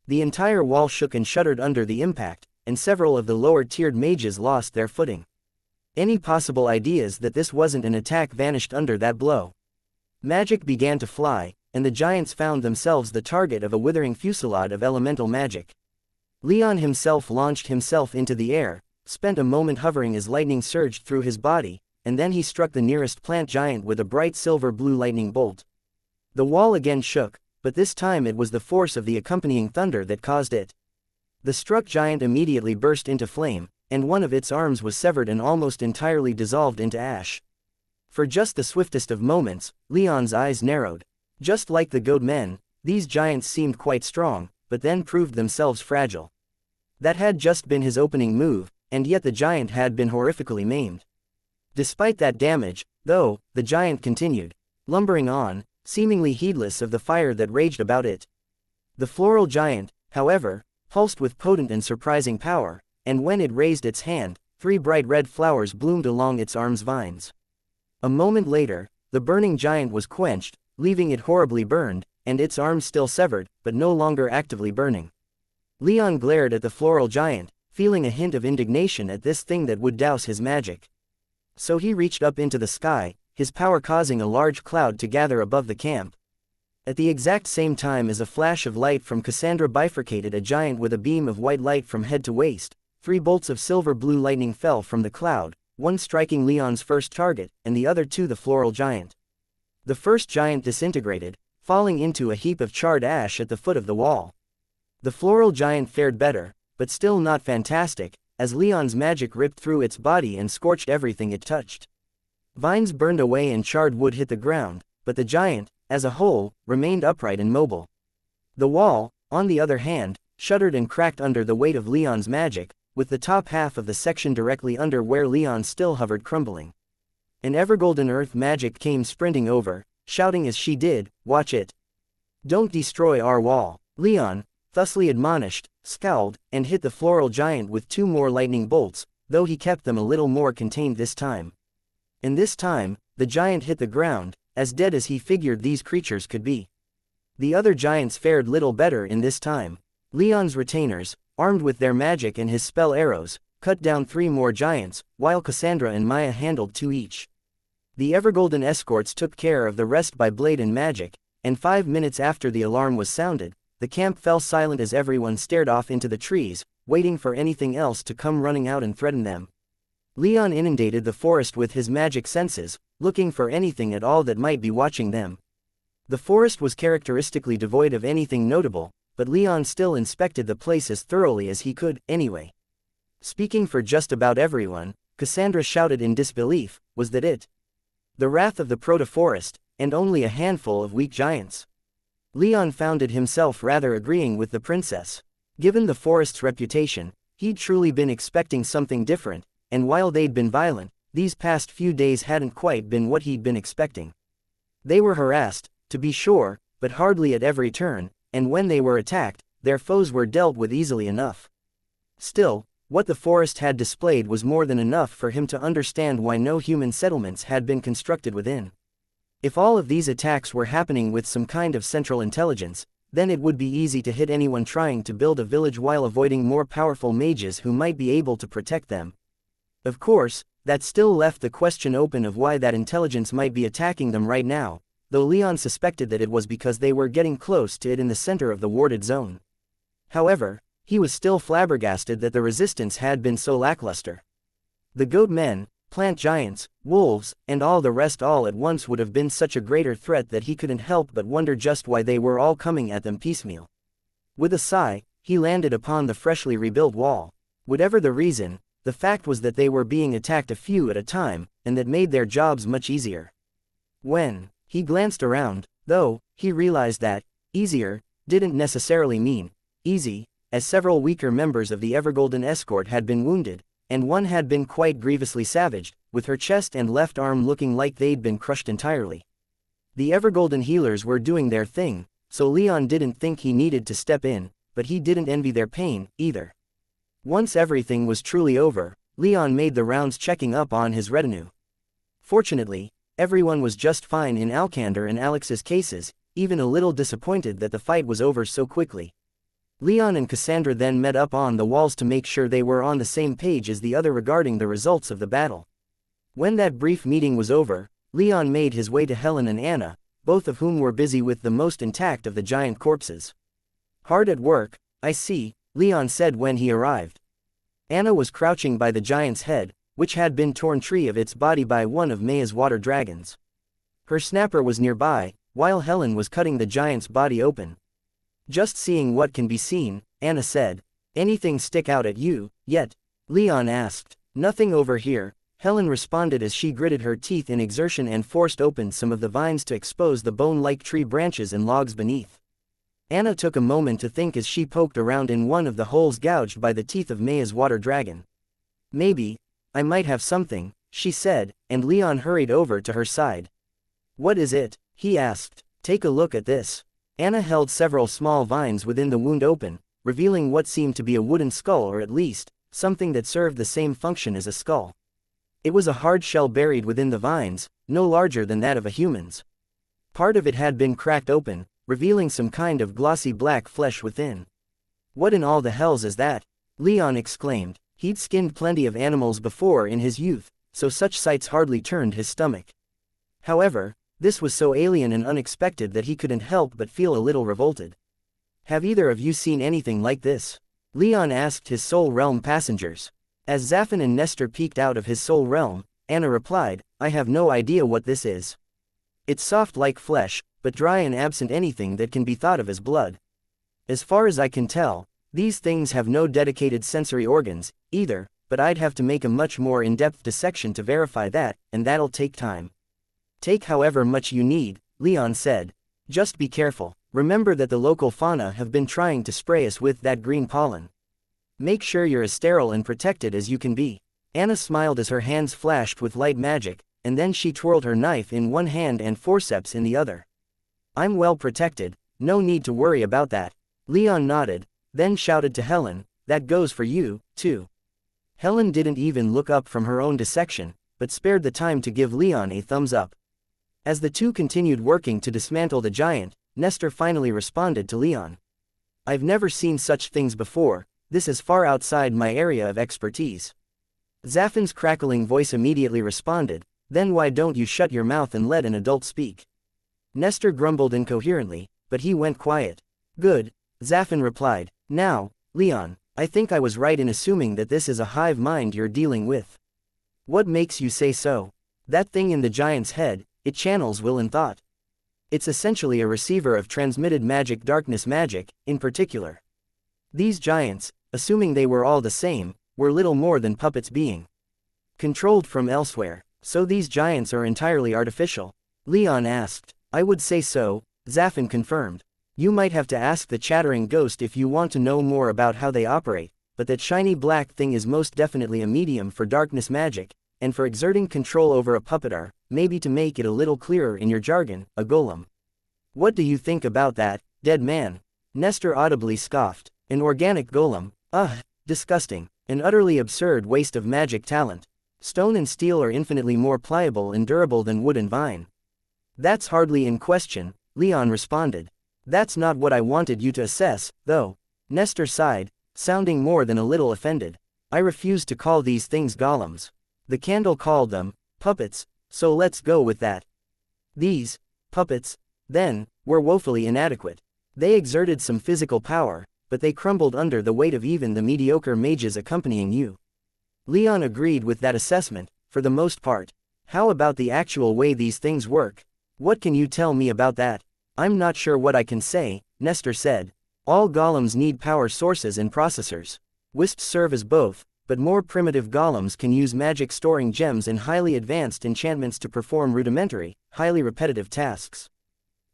The entire wall shook and shuddered under the impact, and several of the lower-tiered mages lost their footing. Any possible ideas that this wasn't an attack vanished under that blow. Magic began to fly, and the giants found themselves the target of a withering fusillade of elemental magic. Leon himself launched himself into the air, spent a moment hovering as lightning surged through his body, and then he struck the nearest plant giant with a bright silver-blue lightning bolt. The wall again shook, but this time it was the force of the accompanying thunder that caused it. The struck giant immediately burst into flame, and one of its arms was severed and almost entirely dissolved into ash. For just the swiftest of moments, Leon's eyes narrowed. Just like the goat men, these giants seemed quite strong, but then proved themselves fragile. That had just been his opening move, and yet the giant had been horrifically maimed. Despite that damage, though, the giant continued, lumbering on, seemingly heedless of the fire that raged about it. The floral giant, however, pulsed with potent and surprising power, and when it raised its hand, 3 bright red flowers bloomed along its arm's vines. A moment later, the burning giant was quenched, leaving it horribly burned, and its arms still severed, but no longer actively burning. Leon glared at the floral giant, feeling a hint of indignation at this thing that would douse his magic. So he reached up into the sky, his power causing a large cloud to gather above the camp. At the exact same time as a flash of light from Cassandra bifurcated a giant with a beam of white light from head to waist, 3 bolts of silver-blue lightning fell from the cloud, one striking Leon's first target, and the other to the floral giant. The first giant disintegrated, falling into a heap of charred ash at the foot of the wall. The floral giant fared better, but still not fantastic, as Leon's magic ripped through its body and scorched everything it touched. Vines burned away and charred wood hit the ground, but the giant, as a whole, remained upright and mobile. The wall, on the other hand, shuddered and cracked under the weight of Leon's magic, with the top half of the section directly under where Leon still hovered crumbling. An Evergolden Earth magic came sprinting over, shouting as she did, "Watch it! Don't destroy our wall!" Leon, thusly admonished, scowled, and hit the floral giant with 2 more lightning bolts, though he kept them a little more contained this time. And this time, the giant hit the ground, as dead as he figured these creatures could be. The other giants fared little better in this time. Leon's retainers, armed with their magic and his spell arrows, cut down 3 more giants, while Cassandra and Maya handled 2 each. The Evergolden escorts took care of the rest by blade and magic, and 5 minutes after the alarm was sounded, the camp fell silent as everyone stared off into the trees, waiting for anything else to come running out and threaten them. Leon inundated the forest with his magic senses, looking for anything at all that might be watching them. The forest was characteristically devoid of anything notable, but Leon still inspected the place as thoroughly as he could, anyway. Speaking for just about everyone, Cassandra shouted in disbelief, was that it? The wrath of the proto-forest, and only a handful of weak giants. Leon found it himself rather agreeing with the princess. Given the forest's reputation, he'd truly been expecting something different, and while they'd been violent, these past few days hadn't quite been what he'd been expecting. They were harassed, to be sure, but hardly at every turn, and when they were attacked, their foes were dealt with easily enough. Still, what the forest had displayed was more than enough for him to understand why no human settlements had been constructed within. If all of these attacks were happening with some kind of central intelligence, then it would be easy to hit anyone trying to build a village while avoiding more powerful mages who might be able to protect them. Of course, that still left the question open of why that intelligence might be attacking them right now, though Leon suspected that it was because they were getting close to it in the center of the warded zone. However, he was still flabbergasted that the resistance had been so lackluster. The goat men, plant giants, wolves, and all the rest all at once would have been such a greater threat that he couldn't help but wonder just why they were all coming at them piecemeal. With a sigh, he landed upon the freshly rebuilt wall. Whatever the reason, the fact was that they were being attacked a few at a time, and that made their jobs much easier. When he glanced around, though, he realized that easier didn't necessarily mean easy, as several weaker members of the Evergolden escort had been wounded, and one had been quite grievously savaged, with her chest and left arm looking like they'd been crushed entirely. The Evergolden healers were doing their thing, so Leon didn't think he needed to step in, but he didn't envy their pain, either. Once everything was truly over, Leon made the rounds checking up on his retinue. Fortunately, everyone was just fine in Alcander and Alex's cases, even a little disappointed that the fight was over so quickly. Leon and Cassandra then met up on the walls to make sure they were on the same page as the other regarding the results of the battle. When that brief meeting was over, Leon made his way to Helen and Anna, both of whom were busy with the most intact of the giant corpses. "Hard at work, I see," Leon said when he arrived. Anna was crouching by the giant's head, which had been torn free of its body by one of Maya's water dragons. Her snapper was nearby, while Helen was cutting the giant's body open. "Just seeing what can be seen," Anna said. "Anything stick out at you, yet?" Leon asked. "Nothing over here," Helen responded as she gritted her teeth in exertion and forced open some of the vines to expose the bone-like tree branches and logs beneath. Anna took a moment to think as she poked around in one of the holes gouged by the teeth of Maya's water dragon. "Maybe I might have something," she said, and Leon hurried over to her side. "What is it?" he asked. "Take a look at this." Anna held several small vines within the wound open, revealing what seemed to be a wooden skull, or at least, something that served the same function as a skull. It was a hard shell buried within the vines, no larger than that of a human's. Part of it had been cracked open, revealing some kind of glossy black flesh within. "What in all the hells is that?" Leon exclaimed. He'd skinned plenty of animals before in his youth, so such sights hardly turned his stomach. However, This was so alien and unexpected that he couldn't help but feel a little revolted. Have either of you seen anything like this? Leon asked his Soul Realm passengers. As Zafin and Nestor peeked out of his Soul Realm, Anna replied, I have no idea what this is. It's soft like flesh, but dry and absent anything that can be thought of as blood. As far as I can tell, these things have no dedicated sensory organs, either, but I'd have to make a much more in-depth dissection to verify that, and that'll take time. Take however much you need, Leon said. Just be careful. Remember that the local fauna have been trying to spray us with that green pollen. Make sure you're as sterile and protected as you can be. Anna smiled as her hands flashed with light magic, and then she twirled her knife in one hand and forceps in the other. I'm well protected, no need to worry about that. Leon nodded, then shouted to Helen, that goes for you, too. Helen didn't even look up from her own dissection, but spared the time to give Leon a thumbs up. As the two continued working to dismantle the giant, Nestor finally responded to Leon. I've never seen such things before, this is far outside my area of expertise. Zafin's crackling voice immediately responded, then why don't you shut your mouth and let an adult speak? Nestor grumbled incoherently, but he went quiet. Good, Zafin replied. Now, Leon, I think I was right in assuming that this is a hive mind you're dealing with. What makes you say so? That thing in the giant's head, it channels will and thought. It's essentially a receiver of transmitted magic, darkness magic, in particular. These giants, assuming they were all the same, were little more than puppets being controlled from elsewhere. So these giants are entirely artificial? Leon asked. I would say so, Zafin confirmed. You might have to ask the chattering ghost if you want to know more about how they operate, but that shiny black thing is most definitely a medium for darkness magic, and for exerting control over a puppeteer, maybe to make it a little clearer in your jargon, a golem. What do you think about that, dead man? Nestor audibly scoffed. An organic golem? Ugh, disgusting. An utterly absurd waste of magic talent. Stone and steel are infinitely more pliable and durable than wood and vine. That's hardly in question, Leon responded. That's not what I wanted you to assess, though. Nestor sighed, sounding more than a little offended. I refuse to call these things golems. The candle called them puppets, so let's go with that. These puppets, then, were woefully inadequate. They exerted some physical power, but they crumbled under the weight of even the mediocre mages accompanying you. Leon agreed with that assessment, for the most part. How about the actual way these things work? What can you tell me about that? I'm not sure what I can say, Nestor said. All golems need power sources and processors. Wisps serve as both, but more primitive golems can use magic storing gems and highly advanced enchantments to perform rudimentary, highly repetitive tasks.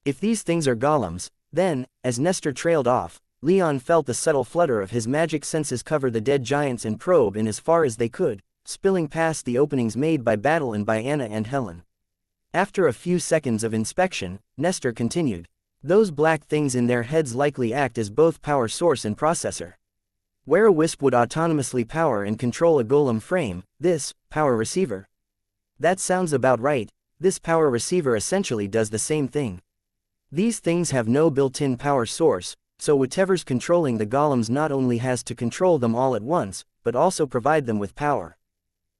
If these things are golems, then, as Nestor trailed off, Leon felt the subtle flutter of his magic senses cover the dead giants and probe in as far as they could, spilling past the openings made by battle and by Anna and Helen. After a few seconds of inspection, Nestor continued. Those black things in their heads likely act as both power source and processor. Where a wisp would autonomously power and control a golem frame, this, power receiver. That sounds about right, this power receiver essentially does the same thing. These things have no built-in power source, so whatever's controlling the golems not only has to control them all at once, but also provide them with power.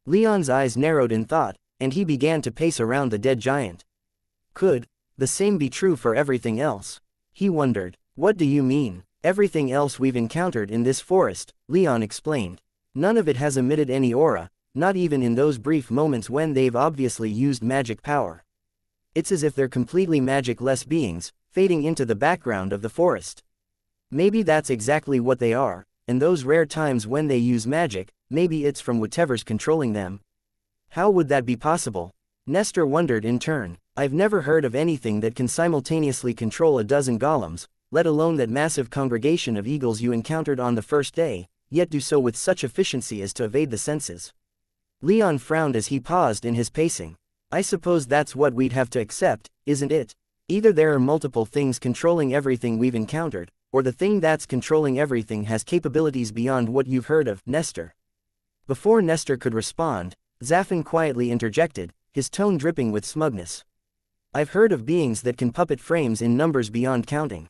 Leon's eyes narrowed in thought, and he began to pace around the dead giant. Could the same be true for everything else? He wondered. What do you mean? Everything else we've encountered in this forest, Leon explained. None of it has emitted any aura, not even in those brief moments when they've obviously used magic power. It's as if they're completely magic-less beings, fading into the background of the forest. Maybe that's exactly what they are, and those rare times when they use magic, maybe it's from whatever's controlling them. How would that be possible? Nestor wondered in turn. I've never heard of anything that can simultaneously control a dozen golems, let alone that massive congregation of eagles you encountered on the first day, yet do so with such efficiency as to evade the senses. Leon frowned as he paused in his pacing. I suppose that's what we'd have to accept, isn't it? Either there are multiple things controlling everything we've encountered, or the thing that's controlling everything has capabilities beyond what you've heard of, Nestor. Before Nestor could respond, Zafin quietly interjected, his tone dripping with smugness. I've heard of beings that can puppet frames in numbers beyond counting.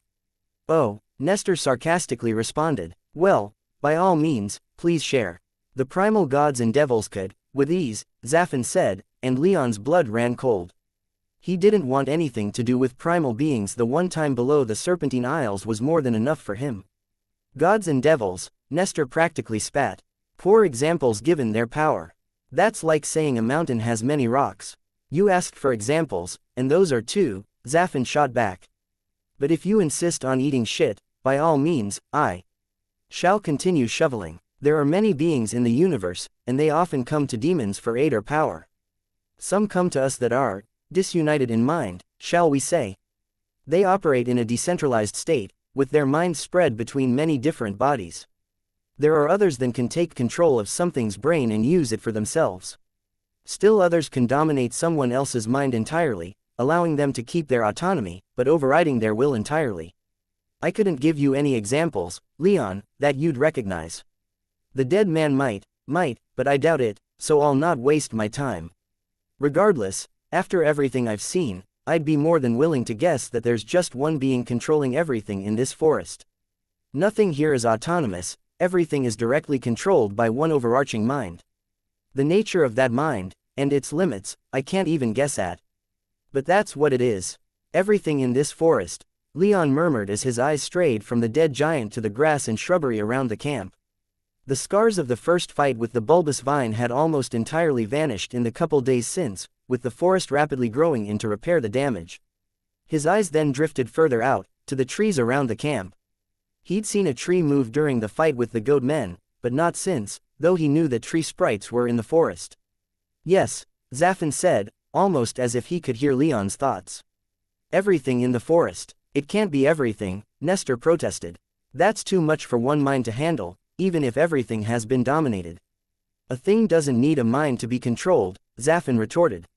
Oh, Nestor sarcastically responded. Well, by all means, please share. The primal gods and devils could, with ease, Zafin said, and Leon's blood ran cold. He didn't want anything to do with primal beings. The one time below the Serpentine Isles was more than enough for him. Gods and devils, Nestor practically spat. Poor examples given their power. That's like saying a mountain has many rocks. You asked for examples, and those are two, Zafin shot back. But if you insist on eating shit, by all means, I shall continue shoveling. There are many beings in the universe, and they often come to demons for aid or power. Some come to us that are disunited in mind, shall we say. They operate in a decentralized state, with their minds spread between many different bodies. There are others that can take control of something's brain and use it for themselves. Still others can dominate someone else's mind entirely, allowing them to keep their autonomy, but overriding their will entirely. I couldn't give you any examples, Leon, that you'd recognize. The dead man might, but I doubt it, so I'll not waste my time. Regardless, after everything I've seen, I'd be more than willing to guess that there's just one being controlling everything in this forest. Nothing here is autonomous, everything is directly controlled by one overarching mind. The nature of that mind, and its limits, I can't even guess at. But that's what it is. Everything in this forest, Leon murmured as his eyes strayed from the dead giant to the grass and shrubbery around the camp. The scars of the first fight with the bulbous vine had almost entirely vanished in the couple days since, with the forest rapidly growing in to repair the damage. His eyes then drifted further out, to the trees around the camp. He'd seen a tree move during the fight with the goat men, but not since, though he knew that tree sprites were in the forest. Yes, Zafin said, almost as if he could hear Leon's thoughts. Everything in the forest. It can't be everything, Nestor protested. That's too much for one mind to handle, even if everything has been dominated. A thing doesn't need a mind to be controlled, Zafin retorted.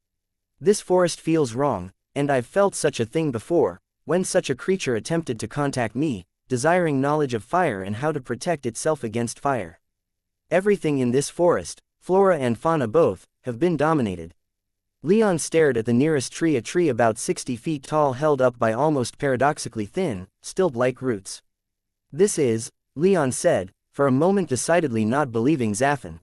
This forest feels wrong, and I've felt such a thing before, when such a creature attempted to contact me, desiring knowledge of fire and how to protect itself against fire. Everything in this forest, flora and fauna both, have been dominated. Leon stared at the nearest tree, a tree about 60 feet tall held up by almost paradoxically thin, stilt-like roots. This is, Leon said, for a moment decidedly not believing Zafin.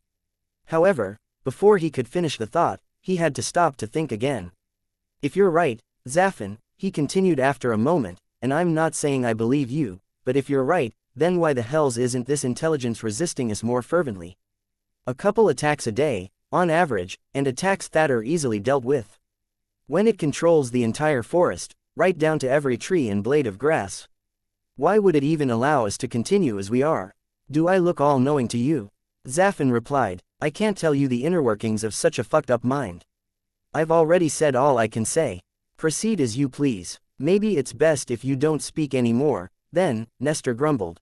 However, before he could finish the thought, he had to stop to think again. If you're right, Zafin, he continued after a moment, and I'm not saying I believe you, but if you're right, then why the hells isn't this intelligence resisting us more fervently? A couple attacks a day, on average, and attacks that are easily dealt with. When it controls the entire forest, right down to every tree and blade of grass. Why would it even allow us to continue as we are? Do I look all-knowing to you? Zafin replied, I can't tell you the inner workings of such a fucked up mind. I've already said all I can say. Proceed as you please. Maybe it's best if you don't speak anymore, then, Nestor grumbled.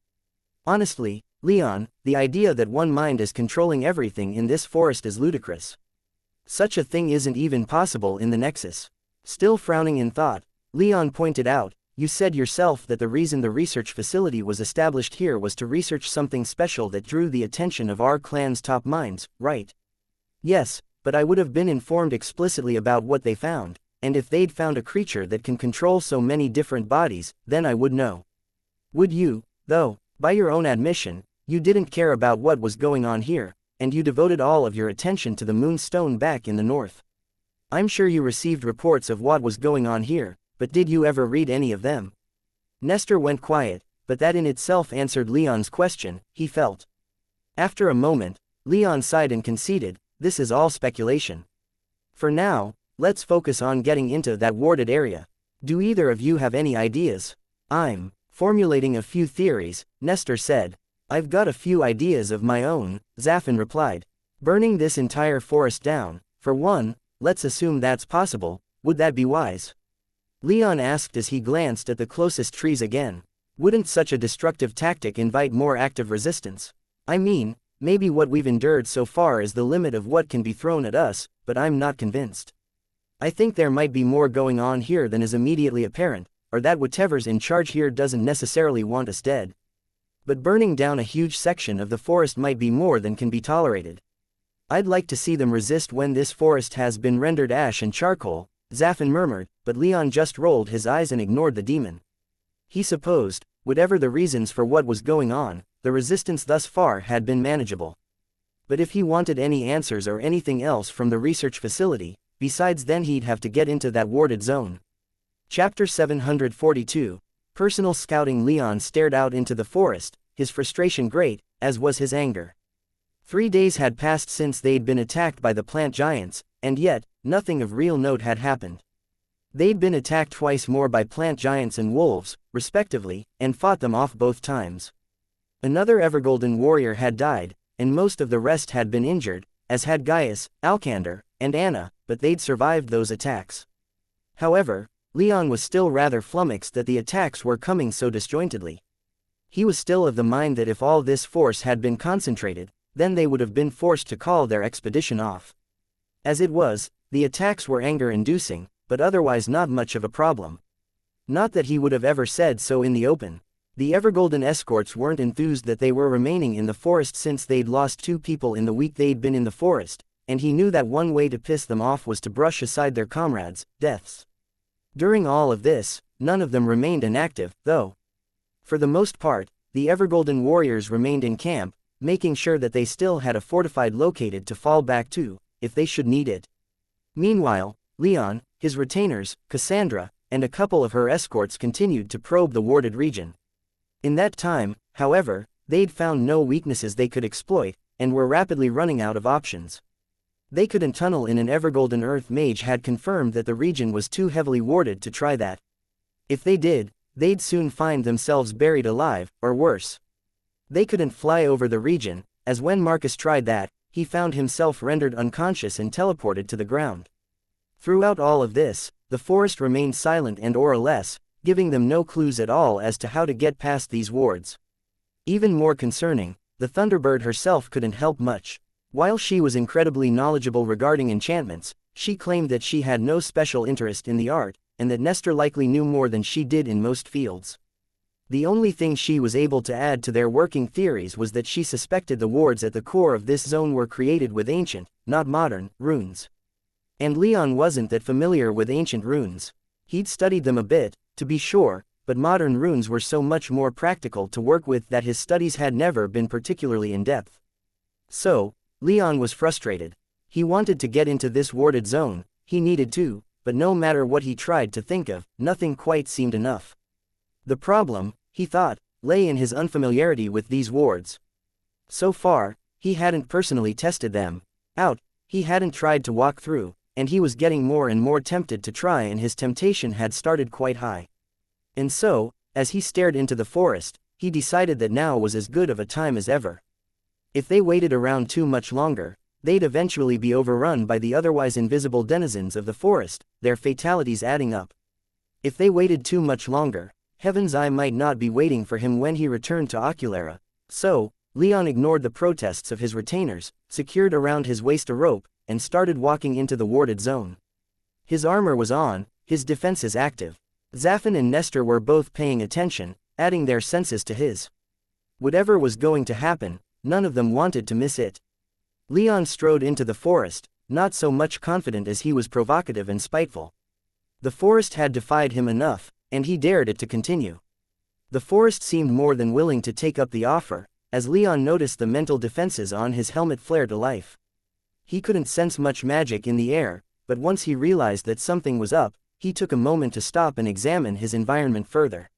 Honestly, Leon, the idea that one mind is controlling everything in this forest is ludicrous. Such a thing isn't even possible in the Nexus. Still frowning in thought, Leon pointed out, you said yourself that the reason the research facility was established here was to research something special that drew the attention of our clan's top minds, right? Yes, but I would have been informed explicitly about what they found, and if they'd found a creature that can control so many different bodies, then I would know. Would you, though, by your own admission, you didn't care about what was going on here, and you devoted all of your attention to the moonstone back in the north. I'm sure you received reports of what was going on here, but did you ever read any of them? Nestor went quiet, but that in itself answered Leon's question, he felt. After a moment, Leon sighed and conceded, this is all speculation. For now, let's focus on getting into that warded area. Do either of you have any ideas? I'm formulating a few theories, Nestor said. I've got a few ideas of my own, Zafin replied. Burning this entire forest down, for one, let's assume that's possible, would that be wise? Leon asked as he glanced at the closest trees again. Wouldn't such a destructive tactic invite more active resistance? I mean, maybe what we've endured so far is the limit of what can be thrown at us, but I'm not convinced. I think there might be more going on here than is immediately apparent, or that whatever's in charge here doesn't necessarily want us dead. But burning down a huge section of the forest might be more than can be tolerated. I'd like to see them resist when this forest has been rendered ash and charcoal, Zafin murmured, but Leon just rolled his eyes and ignored the demon. He supposed, whatever the reasons for what was going on, the resistance thus far had been manageable. But if he wanted any answers or anything else from the research facility, besides then he'd have to get into that warded zone. Chapter 742. Personal scouting. Leon stared out into the forest, his frustration great, as was his anger. 3 days had passed since they'd been attacked by the plant giants, and yet, nothing of real note had happened. They'd been attacked twice more by plant giants and wolves, respectively, and fought them off both times. Another Evergolden warrior had died, and most of the rest had been injured, as had Gaius, Alcander, and Anna, but they'd survived those attacks. However, Leon was still rather flummoxed that the attacks were coming so disjointedly. He was still of the mind that if all this force had been concentrated, then they would have been forced to call their expedition off. As it was, the attacks were anger-inducing, but otherwise not much of a problem. Not that he would have ever said so in the open. The Evergolden escorts weren't enthused that they were remaining in the forest since they'd lost 2 people in the week they'd been in the forest, and he knew that one way to piss them off was to brush aside their comrades' deaths. During all of this, none of them remained inactive, though. For the most part, the Evergolden warriors remained in camp, making sure that they still had a fortified located to fall back to, if they should need it. Meanwhile, Leon, his retainers, Cassandra, and a couple of her escorts continued to probe the warded region. In that time, however, they'd found no weaknesses they could exploit, and were rapidly running out of options. They couldn't tunnel in. An Evergolden Earth mage had confirmed that the region was too heavily warded to try that. If they did, they'd soon find themselves buried alive, or worse. They couldn't fly over the region, as when Marcus tried that, he found himself rendered unconscious and teleported to the ground. Throughout all of this, the forest remained silent and or less, giving them no clues at all as to how to get past these wards. Even more concerning, the Thunderbird herself couldn't help much. While she was incredibly knowledgeable regarding enchantments, she claimed that she had no special interest in the art, and that Nestor likely knew more than she did in most fields. The only thing she was able to add to their working theories was that she suspected the wards at the core of this zone were created with ancient, not modern, runes. And Leon wasn't that familiar with ancient runes. He'd studied them a bit, to be sure, but modern runes were so much more practical to work with that his studies had never been particularly in-depth. So, Leon was frustrated. He wanted to get into this warded zone, he needed to, but no matter what he tried to think of, nothing quite seemed enough. The problem, he thought, lay in his unfamiliarity with these wards. So far, he hadn't personally tested them out, he hadn't tried to walk through, and he was getting more and more tempted to try, and his temptation had started quite high. And so, as he stared into the forest, he decided that now was as good of a time as ever. If they waited around too much longer, they'd eventually be overrun by the otherwise invisible denizens of the forest, their fatalities adding up. If they waited too much longer, Heaven's Eye might not be waiting for him when he returned to Oculara. So, Leon ignored the protests of his retainers, secured around his waist a rope, and started walking into the warded zone. His armor was on, his defenses active. Zaffin and Nestor were both paying attention, adding their senses to his. Whatever was going to happen, none of them wanted to miss it. Leon strode into the forest, not so much confident as he was provocative and spiteful. The forest had defied him enough, and he dared it to continue. The forest seemed more than willing to take up the offer, as Leon noticed the mental defenses on his helmet flare to life. He couldn't sense much magic in the air, but once he realized that something was up, he took a moment to stop and examine his environment further.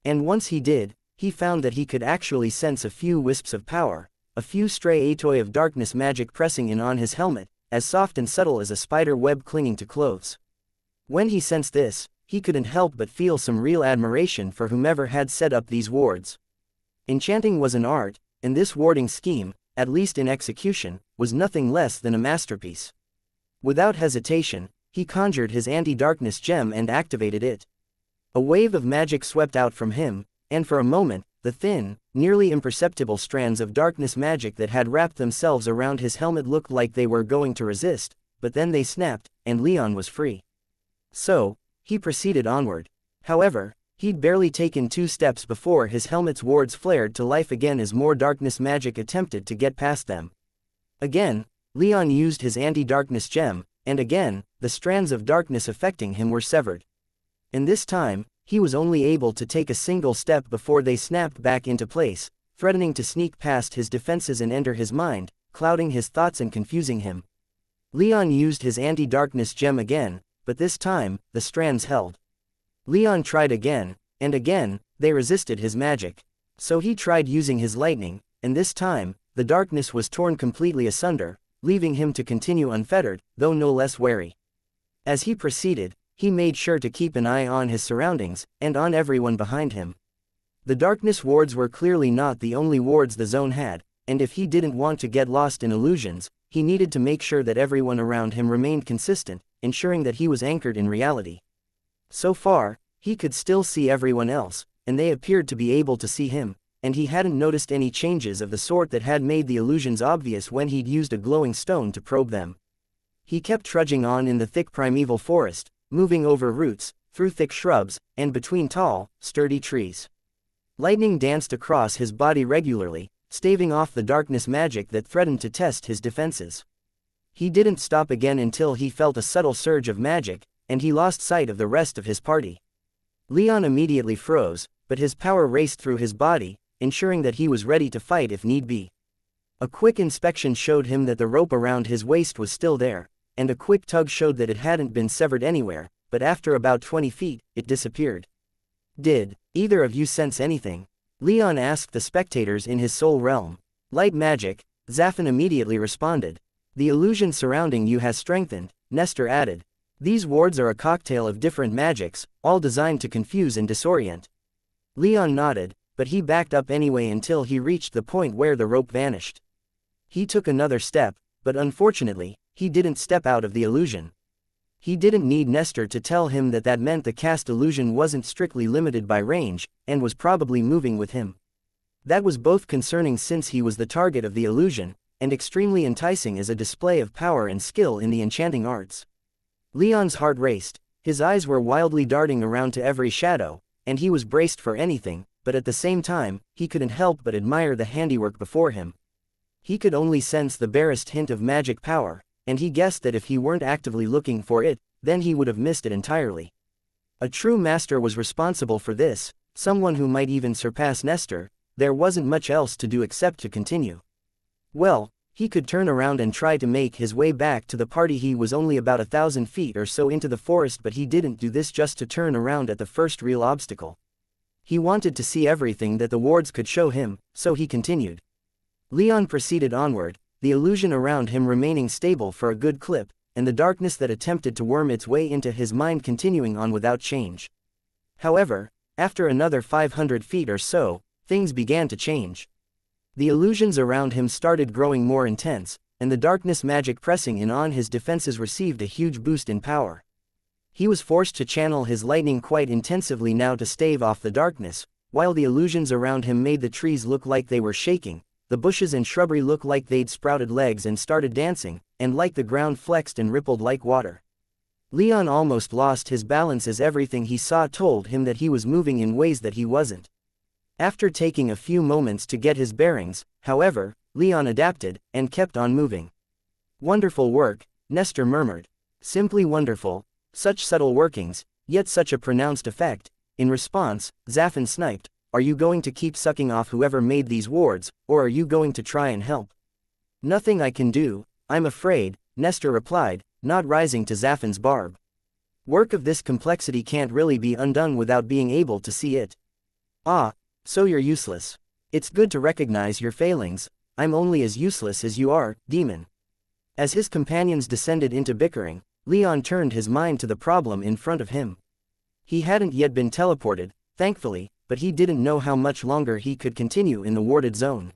And once he did, he found that he could actually sense a few wisps of power, a few stray atoi of darkness magic pressing in on his helmet, as soft and subtle as a spider web clinging to clothes. When he sensed this, he couldn't help but feel some real admiration for whomever had set up these wards. Enchanting was an art, and this warding scheme, at least in execution, was nothing less than a masterpiece. Without hesitation, he conjured his anti-darkness gem and activated it. A wave of magic swept out from him, and for a moment, the thin, nearly imperceptible strands of darkness magic that had wrapped themselves around his helmet looked like they were going to resist, but then they snapped, and Leon was free. So, he proceeded onward. However, he'd barely taken 2 steps before his helmet's wards flared to life again as more darkness magic attempted to get past them. Again, Leon used his anti-darkness gem, and again, the strands of darkness affecting him were severed. And this time, he was only able to take a single step before they snapped back into place, threatening to sneak past his defenses and enter his mind, clouding his thoughts and confusing him. Leon used his anti-darkness gem again, but this time, the strands held. Leon tried again, and again, they resisted his magic. So he tried using his lightning, and this time, the darkness was torn completely asunder, leaving him to continue unfettered, though no less wary. As he proceeded, he made sure to keep an eye on his surroundings, and on everyone behind him. The darkness wards were clearly not the only wards the zone had, and if he didn't want to get lost in illusions, he needed to make sure that everyone around him remained consistent, ensuring that he was anchored in reality. So far, he could still see everyone else, and they appeared to be able to see him, and he hadn't noticed any changes of the sort that had made the illusions obvious when he'd used a glowing stone to probe them. He kept trudging on in the thick primeval forest, moving over roots, through thick shrubs, and between tall, sturdy trees. Lightning danced across his body regularly, staving off the darkness magic that threatened to test his defenses. He didn't stop again until he felt a subtle surge of magic, and he lost sight of the rest of his party. Leon immediately froze, but his power raced through his body, ensuring that he was ready to fight if need be. A quick inspection showed him that the rope around his waist was still there, and a quick tug showed that it hadn't been severed anywhere, but after about 20 feet, it disappeared. "Did either of you sense anything?" Leon asked the spectators in his soul realm. "Light magic," Zafin immediately responded. "The illusion surrounding you has strengthened," Nestor added. "These wards are a cocktail of different magics, all designed to confuse and disorient." Leon nodded, but he backed up anyway until he reached the point where the rope vanished. He took another step, but unfortunately, he didn't step out of the illusion. He didn't need Nestor to tell him that that meant the cast illusion wasn't strictly limited by range, and was probably moving with him. That was both concerning since he was the target of the illusion, and extremely enticing as a display of power and skill in the enchanting arts. Leon's heart raced, his eyes were wildly darting around to every shadow, and he was braced for anything, but at the same time, he couldn't help but admire the handiwork before him. He could only sense the barest hint of magic power, and he guessed that if he weren't actively looking for it, then he would have missed it entirely. A true master was responsible for this, someone who might even surpass Nestor. There wasn't much else to do except to continue. Well, he could turn around and try to make his way back to the party. He was only about 1,000 feet or so into the forest, but he didn't do this just to turn around at the first real obstacle. He wanted to see everything that the wards could show him, so he continued. Leon proceeded onward, the illusion around him remaining stable for a good clip, and the darkness that attempted to worm its way into his mind continuing on without change. However, after another 500 feet or so, things began to change. The illusions around him started growing more intense, and the darkness magic pressing in on his defenses received a huge boost in power. He was forced to channel his lightning quite intensively now to stave off the darkness, while the illusions around him made the trees look like they were shaking, the bushes and shrubbery looked like they'd sprouted legs and started dancing, and like the ground flexed and rippled like water. Leon almost lost his balance as everything he saw told him that he was moving in ways that he wasn't. After taking a few moments to get his bearings, however, Leon adapted, and kept on moving. "Wonderful work," Nestor murmured. "Simply wonderful. Such subtle workings, yet such a pronounced effect." In response, Zafin sniped, "Are you going to keep sucking off whoever made these wards, or are you going to try and help?" "Nothing I can do, I'm afraid," Nestor replied, not rising to Zafin's barb. "Work of this complexity can't really be undone without being able to see it." "Ah, so you're useless. It's good to recognize your failings. I'm only as useless as you are, demon." As his companions descended into bickering, Leon turned his mind to the problem in front of him. He hadn't yet been teleported, thankfully, but he didn't know how much longer he could continue in the warded zone.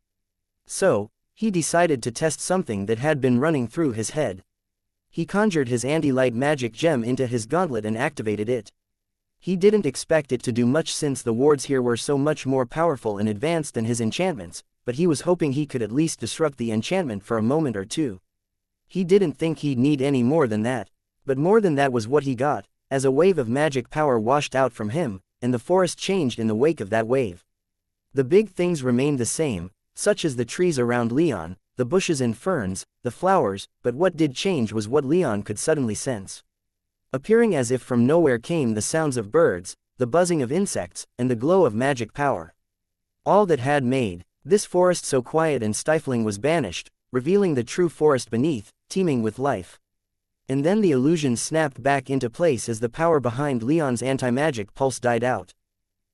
So, he decided to test something that had been running through his head. He conjured his anti-light magic gem into his gauntlet and activated it. He didn't expect it to do much since the wards here were so much more powerful and advanced than his enchantments, but he was hoping he could at least disrupt the enchantment for a moment or two. He didn't think he'd need any more than that. But more than that was what he got, as a wave of magic power washed out from him, and the forest changed in the wake of that wave. The big things remained the same, such as the trees around Leon, the bushes and ferns, the flowers, but what did change was what Leon could suddenly sense. Appearing as if from nowhere came the sounds of birds, the buzzing of insects, and the glow of magic power. All that had made this forest so quiet and stifling was banished, revealing the true forest beneath, teeming with life. and then the illusion snapped back into place as the power behind Leon's anti-magic pulse died out.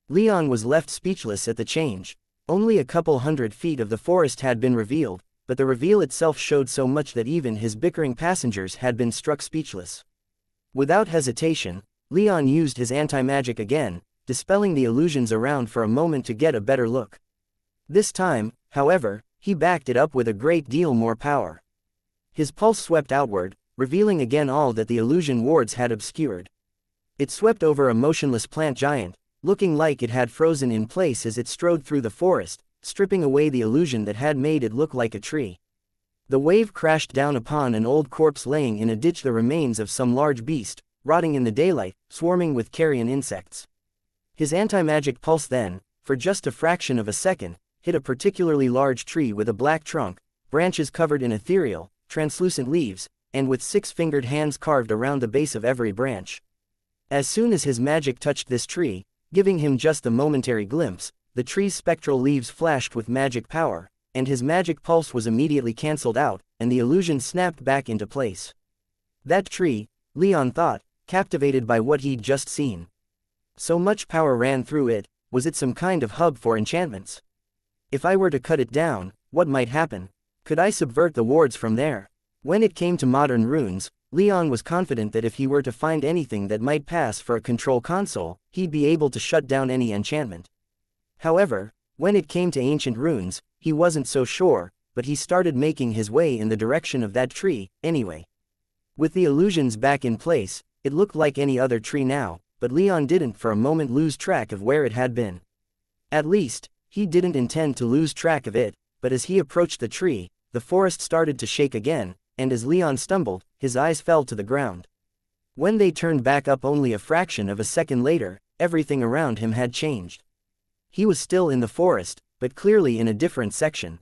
Leon was left speechless at the change. Only a couple 100 feet of the forest had been revealed, but the reveal itself showed so much that even his bickering passengers had been struck speechless. Without hesitation, Leon used his anti-magic again, dispelling the illusions around for a moment to get a better look. This time, however, he backed it up with a great deal more power. His pulse swept outward, revealing again all that the illusion wards had obscured. It swept over a motionless plant giant, looking like it had frozen in place as it strode through the forest, stripping away the illusion that had made it look like a tree. The wave crashed down upon an old corpse laying in a ditch, the remains of some large beast, rotting in the daylight, swarming with carrion insects. His anti-magic pulse then, for just a fraction of a second, hit a particularly large tree with a black trunk, branches covered in ethereal, translucent leaves, and with 6-fingered hands carved around the base of every branch. As soon as his magic touched this tree, giving him just a momentary glimpse, the tree's spectral leaves flashed with magic power, and his magic pulse was immediately cancelled out, and the illusion snapped back into place. That tree, Leon thought, captivated by what he'd just seen. So much power ran through it. Was it some kind of hub for enchantments? If I were to cut it down, what might happen? Could I subvert the wards from there? When it came to modern runes, Leon was confident that if he were to find anything that might pass for a control console, he'd be able to shut down any enchantment. However, when it came to ancient runes, he wasn't so sure, but he started making his way in the direction of that tree, anyway. With the illusions back in place, it looked like any other tree now, but Leon didn't for a moment lose track of where it had been. At least, he didn't intend to lose track of it, but as he approached the tree, the forest started to shake again, and as Leon stumbled, his eyes fell to the ground. When they turned back up only a fraction of a second later, everything around him had changed. He was still in the forest, but clearly in a different section.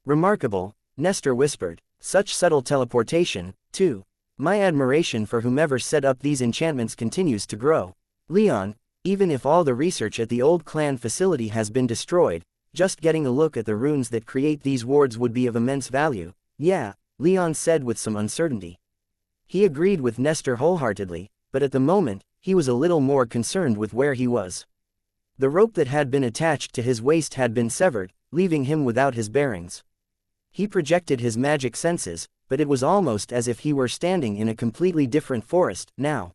Remarkable, Nestor whispered. Such subtle teleportation, too. My admiration for whomever set up these enchantments continues to grow. Leon, even if all the research at the old clan facility has been destroyed, just getting a look at the runes that create these wards would be of immense value. Yeah, Leon said with some uncertainty. He agreed with Nestor wholeheartedly, but at the moment, he was a little more concerned with where he was. The rope that had been attached to his waist had been severed, leaving him without his bearings. He projected his magic senses, but it was almost as if he were standing in a completely different forest, now.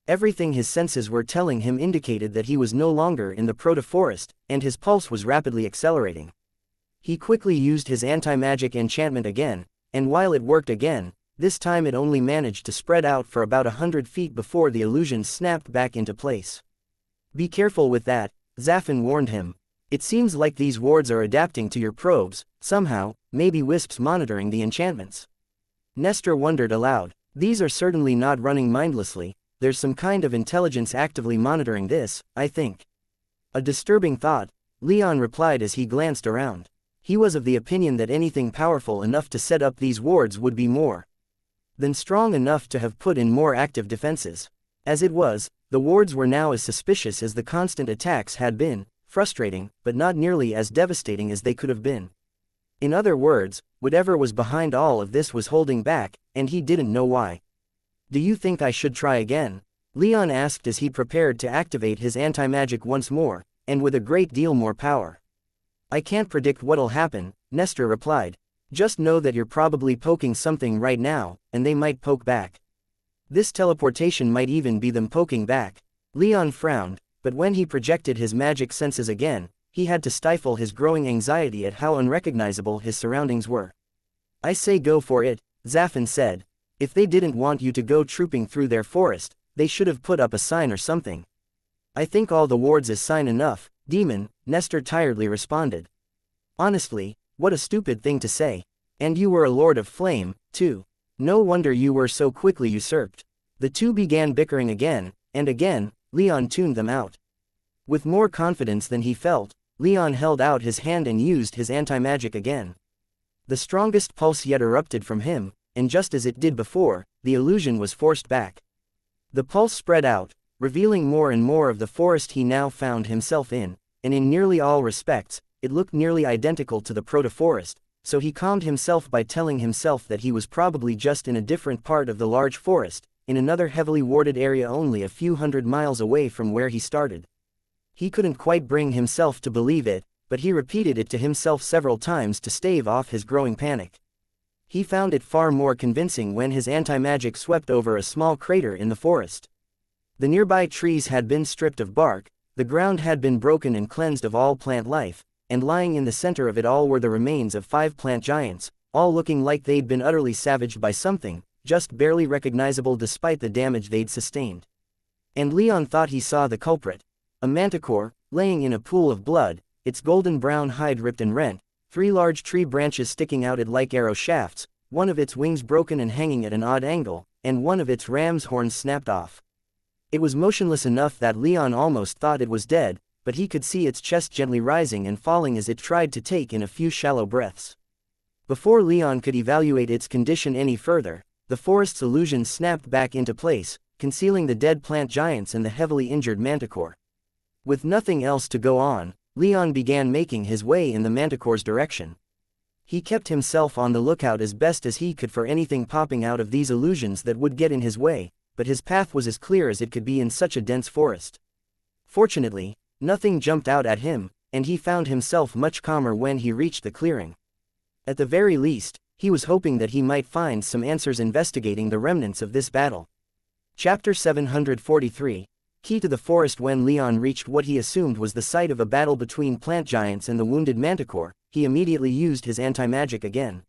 Everything his senses were telling him indicated that he was no longer in the proto-forest, and his pulse was rapidly accelerating. He quickly used his anti-magic enchantment again, and while it worked again, this time it only managed to spread out for about 100 feet before the illusion snapped back into place. Be careful with that, Zafin warned him. It seems like these wards are adapting to your probes, somehow, maybe Wisp's monitoring the enchantments. Nestor wondered aloud. These are certainly not running mindlessly, there's some kind of intelligence actively monitoring this, I think. A disturbing thought, Leon replied as he glanced around. He was of the opinion that anything powerful enough to set up these wards would be more than strong enough to have put in more active defenses. As it was, the wards were now as suspicious as the constant attacks had been, frustrating, but not nearly as devastating as they could have been. In other words, whatever was behind all of this was holding back, and he didn't know why. Do you think I should try again? Leon asked as he prepared to activate his anti-magic once more, and with a great deal more power. I can't predict what'll happen, Nestor replied. Just know that you're probably poking something right now, and they might poke back. This teleportation might even be them poking back. Leon frowned, but when he projected his magic senses again, he had to stifle his growing anxiety at how unrecognizable his surroundings were. I say go for it, Zafin said. If they didn't want you to go trooping through their forest, they should have put up a sign or something. I think all the wards is sign enough, demon, Nestor tiredly responded. Honestly, what a stupid thing to say. And you were a lord of flame, too. No wonder you were so quickly usurped. The two began bickering again, and again, Leon tuned them out. With more confidence than he felt, Leon held out his hand and used his anti-magic again. The strongest pulse yet erupted from him, and just as it did before, the illusion was forced back. The pulse spread out, revealing more and more of the forest he now found himself in, and in nearly all respects, it looked nearly identical to the proto-forest, so he calmed himself by telling himself that he was probably just in a different part of the large forest, in another heavily warded area only a few hundred miles away from where he started. He couldn't quite bring himself to believe it, but he repeated it to himself several times to stave off his growing panic. He found it far more convincing when his anti-magic swept over a small crater in the forest. The nearby trees had been stripped of bark, the ground had been broken and cleansed of all plant life, and lying in the center of it all were the remains of 5 plant giants, all looking like they'd been utterly savaged by something, just barely recognizable despite the damage they'd sustained. And Leon thought he saw the culprit. A manticore, laying in a pool of blood, its golden brown hide ripped and rent, 3 large tree branches sticking out it like arrow shafts, one of its wings broken and hanging at an odd angle, and one of its ram's horns snapped off. It was motionless enough that Leon almost thought it was dead, but he could see its chest gently rising and falling as it tried to take in a few shallow breaths. Before Leon could evaluate its condition any further, the forest's illusion snapped back into place, concealing the dead plant giants and the heavily injured manticore. With nothing else to go on, Leon began making his way in the manticore's direction. He kept himself on the lookout as best as he could for anything popping out of these illusions that would get in his way, but his path was as clear as it could be in such a dense forest. Fortunately, nothing jumped out at him, and he found himself much calmer when he reached the clearing. At the very least, he was hoping that he might find some answers investigating the remnants of this battle. Chapter 743, Key to the Forest. When Leon reached what he assumed was the site of a battle between plant giants and the wounded manticore, he immediately used his anti-magic again.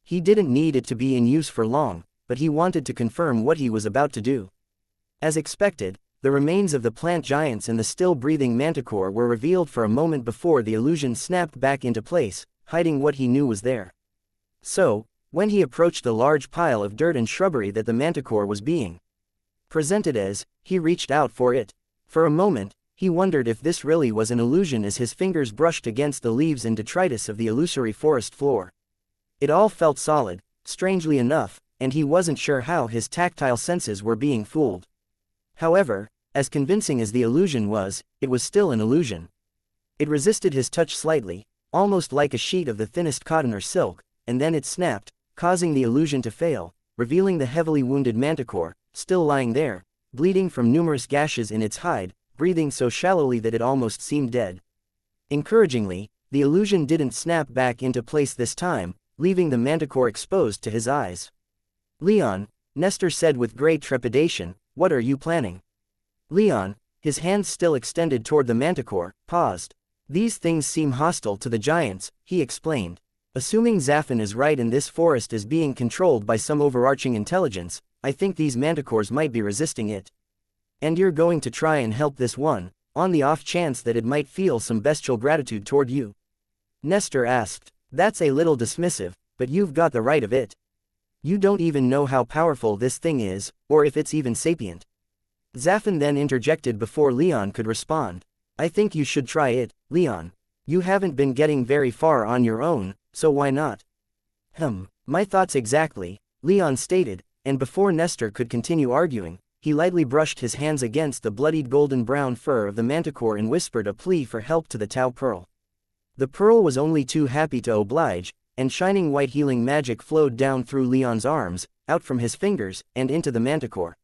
He didn't need it to be in use for long, but he wanted to confirm what he was about to do. As expected, the remains of the plant giants and the still-breathing manticore were revealed for a moment before the illusion snapped back into place, hiding what he knew was there. So, when he approached the large pile of dirt and shrubbery that the manticore was being presented as, he reached out for it. For a moment, he wondered if this really was an illusion as his fingers brushed against the leaves and detritus of the illusory forest floor. It all felt solid, strangely enough, and he wasn't sure how his tactile senses were being fooled. However, as convincing as the illusion was, it was still an illusion. It resisted his touch slightly, almost like a sheet of the thinnest cotton or silk, and then it snapped, causing the illusion to fail, revealing the heavily wounded manticore, still lying there, bleeding from numerous gashes in its hide, breathing so shallowly that it almost seemed dead. Encouragingly, the illusion didn't snap back into place this time, leaving the manticore exposed to his eyes. "Leon," Nestor said with great trepidation, "what are you planning?" Leon, his hands still extended toward the manticore, paused. "These things seem hostile to the giants," he explained. "Assuming Zafin is right and this forest is being controlled by some overarching intelligence, I think these manticores might be resisting it. And you're going to try and help this one, on the off chance that it might feel some bestial gratitude toward you?" Nestor asked. "That's a little dismissive, but you've got the right of it. You don't even know how powerful this thing is, or if it's even sapient." Zafin then interjected before Leon could respond. "I think you should try it, Leon. You haven't been getting very far on your own, so why not?" My thoughts exactly," Leon stated, and before Nestor could continue arguing, he lightly brushed his hands against the bloodied golden-brown fur of the manticore and whispered a plea for help to the Tau Pearl. The pearl was only too happy to oblige, and shining white healing magic flowed down through Leon's arms, out from his fingers, and into the manticore.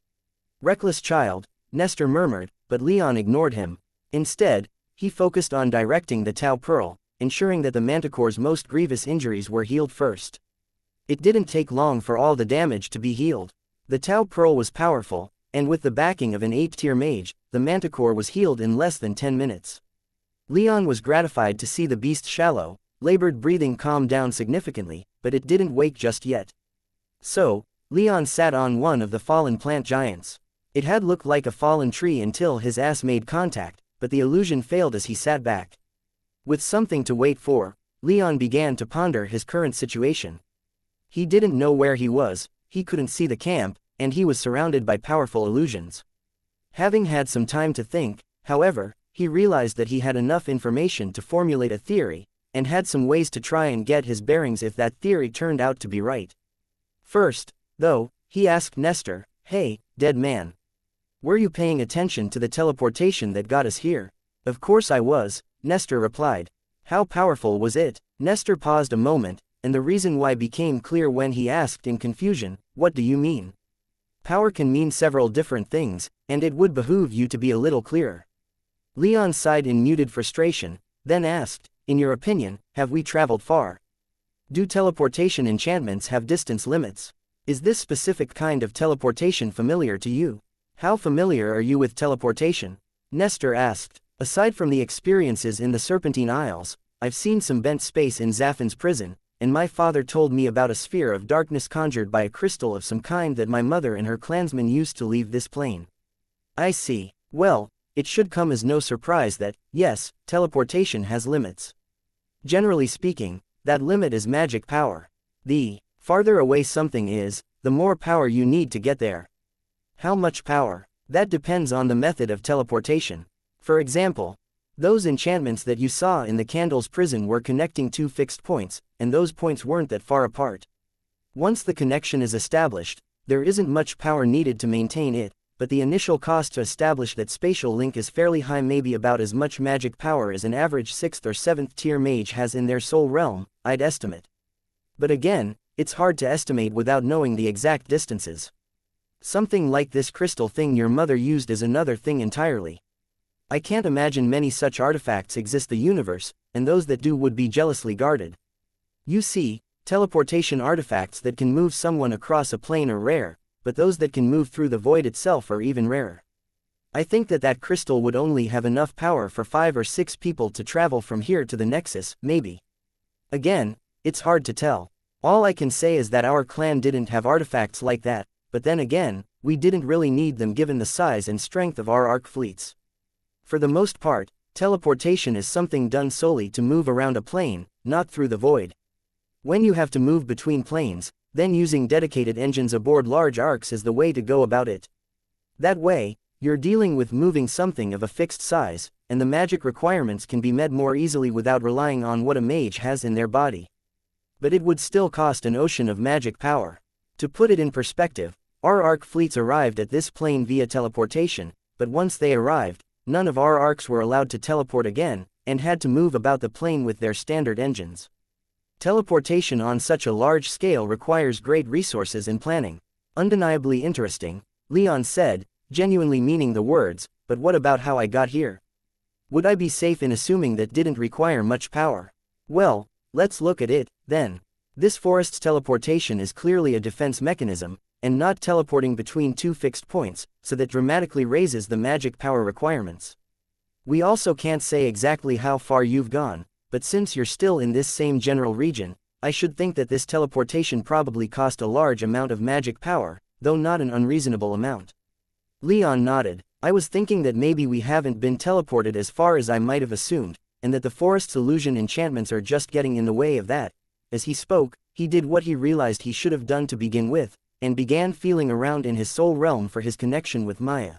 "Reckless child," Nestor murmured, but Leon ignored him. Instead, he focused on directing the Tau Pearl, ensuring that the manticore's most grievous injuries were healed first. It didn't take long for all the damage to be healed. The Tau Pearl was powerful, and with the backing of an 8-tier mage, the manticore was healed in less than 10 minutes. Leon was gratified to see the beast's shallow, labored breathing calm down significantly, but it didn't wake just yet. So, Leon sat on one of the fallen plant giants. It had looked like a fallen tree until his ass made contact, but the illusion failed as he sat back. With something to wait for, Leon began to ponder his current situation. He didn't know where he was, he couldn't see the camp, and he was surrounded by powerful illusions. Having had some time to think, however, he realized that he had enough information to formulate a theory, and had some ways to try and get his bearings if that theory turned out to be right. First, though, he asked Nestor, "Hey, dead man. Were you paying attention to the teleportation that got us here?" "Of course I was," Nestor replied. "How powerful was it?" Nestor paused a moment, and the reason why became clear when he asked in confusion, "What do you mean?" Power can mean several different things, and it would behoove you to be a little clearer. Leon sighed in muted frustration, then asked, "In your opinion, have we traveled far? Do teleportation enchantments have distance limits? Is this specific kind of teleportation familiar to you? How familiar are you with teleportation?" Nestor asked. "Aside from the experiences in the Serpentine Isles, I've seen some bent space in Zaffin's prison, and my father told me about a sphere of darkness conjured by a crystal of some kind that my mother and her clansmen used to leave this plane." "I see. Well, it should come as no surprise that, yes, teleportation has limits. Generally speaking, that limit is magic power. The farther away something is, the more power you need to get there. How much power? That depends on the method of teleportation. For example, those enchantments that you saw in the candle's prison were connecting two fixed points, and those points weren't that far apart. Once the connection is established, there isn't much power needed to maintain it, but the initial cost to establish that spatial link is fairly high, maybe about as much magic power as an average 6th or 7th tier mage has in their soul realm, I'd estimate. But again, it's hard to estimate without knowing the exact distances. Something like this crystal thing your mother used is another thing entirely. I can't imagine many such artifacts exist in the universe, and those that do would be jealously guarded. You see, teleportation artifacts that can move someone across a plane are rare, but those that can move through the void itself are even rarer. I think that crystal would only have enough power for 5 or 6 people to travel from here to the Nexus, maybe. Again, it's hard to tell. All I can say is that our clan didn't have artifacts like that, but then again, we didn't really need them given the size and strength of our arc fleets. For the most part, teleportation is something done solely to move around a plane, not through the void. When you have to move between planes, then using dedicated engines aboard large arcs is the way to go about it. That way, you're dealing with moving something of a fixed size, and the magic requirements can be met more easily without relying on what a mage has in their body. But it would still cost an ocean of magic power. To put it in perspective, our arc fleets arrived at this plane via teleportation, but once they arrived, none of our arcs were allowed to teleport again, and had to move about the plane with their standard engines. Teleportation on such a large scale requires great resources and planning. Undeniably interesting, Leon said, genuinely meaning the words, but what about how I got here? Would I be safe in assuming that didn't require much power? Well, let's look at it, then. This forest's teleportation is clearly a defense mechanism, and not teleporting between two fixed points, so that dramatically raises the magic power requirements. We also can't say exactly how far you've gone, but since you're still in this same general region, I should think that this teleportation probably cost a large amount of magic power, though not an unreasonable amount. Leon nodded. I was thinking that maybe we haven't been teleported as far as I might have assumed, and that the forest's illusion enchantments are just getting in the way of that. As he spoke, he did what he realized he should have done to begin with, and began feeling around in his soul realm for his connection with Maya.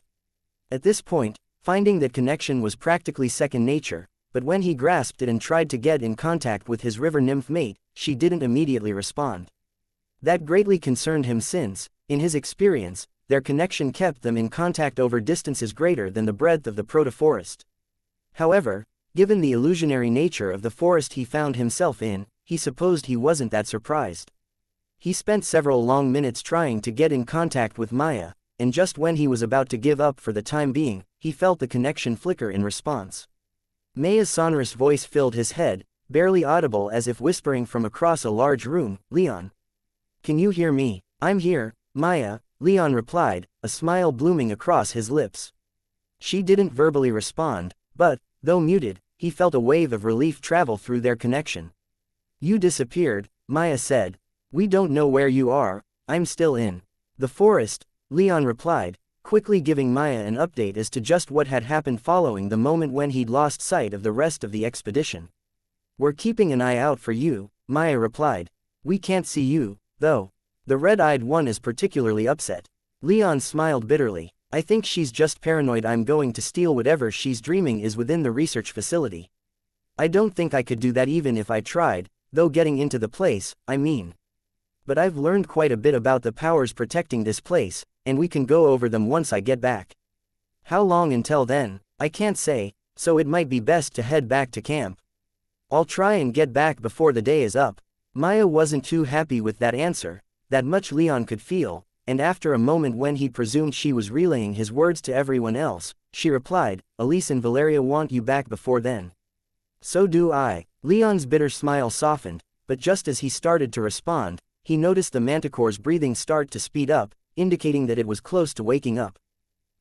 At this point, finding that connection was practically second nature, but when he grasped it and tried to get in contact with his river nymph mate, she didn't immediately respond. That greatly concerned him since, in his experience, their connection kept them in contact over distances greater than the breadth of the proto-forest. However, given the illusionary nature of the forest he found himself in, he supposed he wasn't that surprised. He spent several long minutes trying to get in contact with Maya, and just when he was about to give up for the time being, he felt the connection flicker in response. Maya's sonorous voice filled his head, barely audible as if whispering from across a large room, "Leon. Can you hear me?" "I'm here, Maya," Leon replied, a smile blooming across his lips. She didn't verbally respond, but, though muted, he felt a wave of relief travel through their connection. "You disappeared," Maya said. "We don't know where you are." "I'm still in the forest," Leon replied, quickly giving Maya an update as to just what had happened following the moment when he'd lost sight of the rest of the expedition. "We're keeping an eye out for you," Maya replied. "We can't see you, though." The red-eyed one is particularly upset. Leon smiled bitterly. "I think she's just paranoid I'm going to steal whatever she's dreaming is within the research facility. I don't think I could do that even if I tried, though getting into the place, I mean. But I've learned quite a bit about the powers protecting this place, and we can go over them once I get back. How long until then, I can't say, so it might be best to head back to camp. I'll try and get back before the day is up." Maya wasn't too happy with that answer, that much Leon could feel, and after a moment when he presumed she was relaying his words to everyone else, she replied, Elise and Valeria want you back before then. So do I. Leon's bitter smile softened, but just as he started to respond, he noticed the manticore's breathing start to speed up, indicating that it was close to waking up.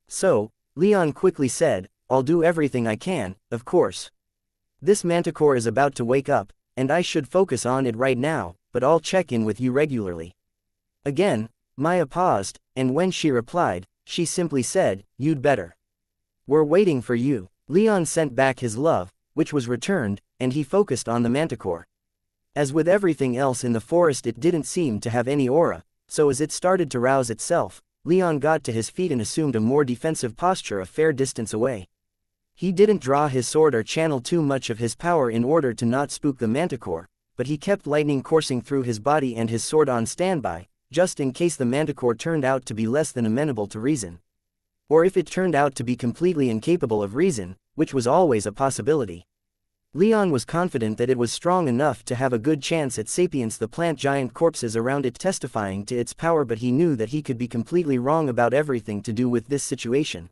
So, Leon quickly said, I'll do everything I can, of course. This manticore is about to wake up, and I should focus on it right now, but I'll check in with you regularly. Again, Maya paused, and when she replied, she simply said, You'd better. We're waiting for you. Leon sent back his love, which was returned, and he focused on the manticore. As with everything else in the forest, it didn't seem to have any aura, so as it started to rouse itself, Leon got to his feet and assumed a more defensive posture a fair distance away. He didn't draw his sword or channel too much of his power in order to not spook the manticore, but he kept lightning coursing through his body and his sword on standby, just in case the manticore turned out to be less than amenable to reason. Or if it turned out to be completely incapable of reason, which was always a possibility. Leon was confident that it was strong enough to have a good chance at sapience, the plant giant corpses around it testifying to its power, but he knew that he could be completely wrong about everything to do with this situation.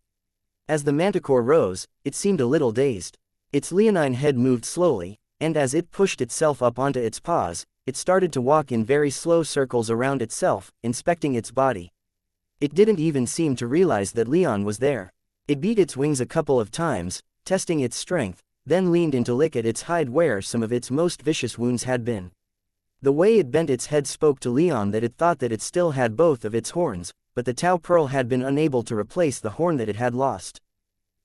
As the manticore rose, it seemed a little dazed. Its leonine head moved slowly, and as it pushed itself up onto its paws, it started to walk in very slow circles around itself, inspecting its body. It didn't even seem to realize that Leon was there. It beat its wings a couple of times, testing its strength, then leaned in to lick at its hide where some of its most vicious wounds had been. The way it bent its head spoke to Leon that it thought that it still had both of its horns, but the Tau Pearl had been unable to replace the horn that it had lost.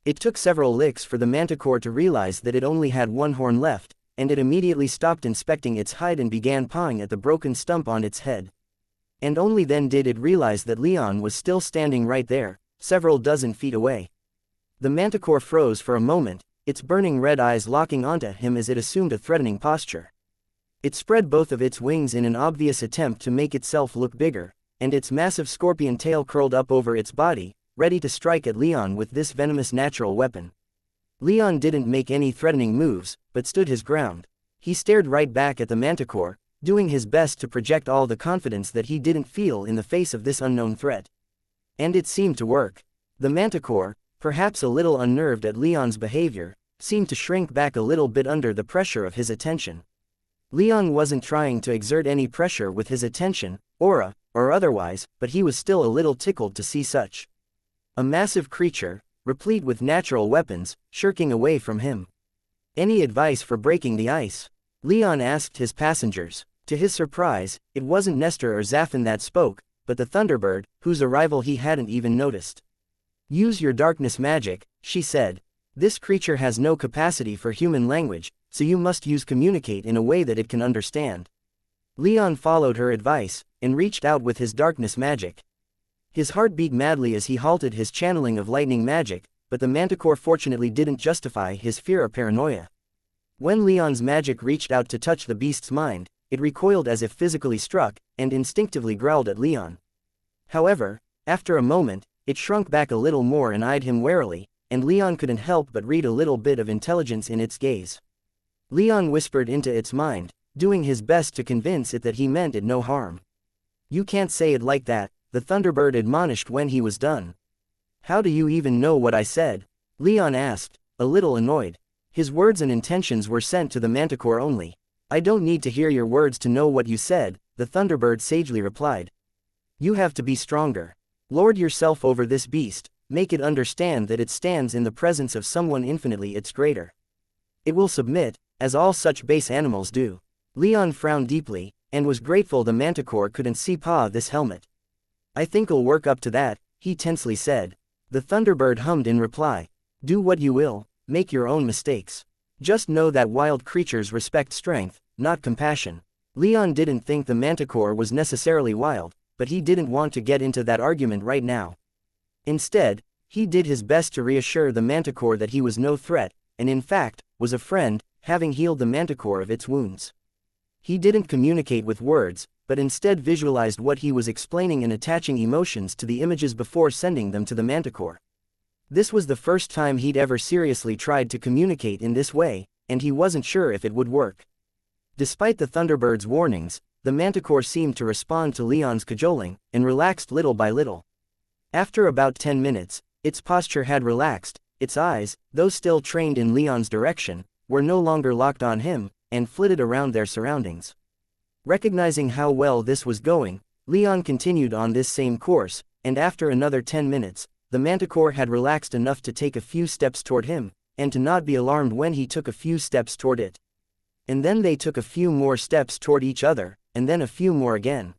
It took several licks for the manticore to realize that it only had one horn left, and it immediately stopped inspecting its hide and began pawing at the broken stump on its head. And only then did it realize that Leon was still standing right there, several dozen feet away. The manticore froze for a moment, its burning red eyes locking onto him as it assumed a threatening posture. It spread both of its wings in an obvious attempt to make itself look bigger, and its massive scorpion tail curled up over its body, ready to strike at Leon with this venomous natural weapon. Leon didn't make any threatening moves, but stood his ground. He stared right back at the manticore, doing his best to project all the confidence that he didn't feel in the face of this unknown threat. And it seemed to work. The manticore, perhaps a little unnerved at Leon's behavior, seemed to shrink back a little bit under the pressure of his attention. Leon wasn't trying to exert any pressure with his attention, aura, or otherwise, but he was still a little tickled to see such a massive creature, replete with natural weapons, shirking away from him. Any advice for breaking the ice? Leon asked his passengers. To his surprise, it wasn't Nestor or Zafin that spoke, but the Thunderbird, whose arrival he hadn't even noticed. Use your darkness magic, she said. This creature has no capacity for human language, so you must use communicate in a way that it can understand. Leon followed her advice, and reached out with his darkness magic. His heart beat madly as he halted his channeling of lightning magic, but the manticore fortunately didn't justify his fear or paranoia. When Leon's magic reached out to touch the beast's mind, it recoiled as if physically struck, and instinctively growled at Leon. However, after a moment, it shrunk back a little more and eyed him warily, and Leon couldn't help but read a little bit of intelligence in its gaze. Leon whispered into its mind, doing his best to convince it that he meant it no harm. You can't say it like that, the Thunderbird admonished when he was done. How do you even know what I said? Leon asked, a little annoyed. His words and intentions were sent to the manticore only. I don't need to hear your words to know what you said, the Thunderbird sagely replied. You have to be stronger. Lord yourself over this beast, make it understand that it stands in the presence of someone infinitely its greater. It will submit, as all such base animals do. Leon frowned deeply, and was grateful the manticore couldn't see this helmet. I think I'll work up to that, he tensely said. The Thunderbird hummed in reply. Do what you will, make your own mistakes. Just know that wild creatures respect strength, not compassion. Leon didn't think the manticore was necessarily wild, but he didn't want to get into that argument right now. Instead, he did his best to reassure the manticore that he was no threat, and in fact, was a friend, having healed the manticore of its wounds. He didn't communicate with words, but instead visualized what he was explaining and attaching emotions to the images before sending them to the manticore. This was the first time he'd ever seriously tried to communicate in this way, and he wasn't sure if it would work. Despite the Thunderbird's warnings, the manticore seemed to respond to Leon's cajoling, and relaxed little by little. After about 10 minutes, its posture had relaxed, its eyes, though still trained in Leon's direction, were no longer locked on him, and flitted around their surroundings. Recognizing how well this was going, Leon continued on this same course, and after another 10 minutes, the manticore had relaxed enough to take a few steps toward him, and to not be alarmed when he took a few steps toward it. And then they took a few more steps toward each other, and then a few more again.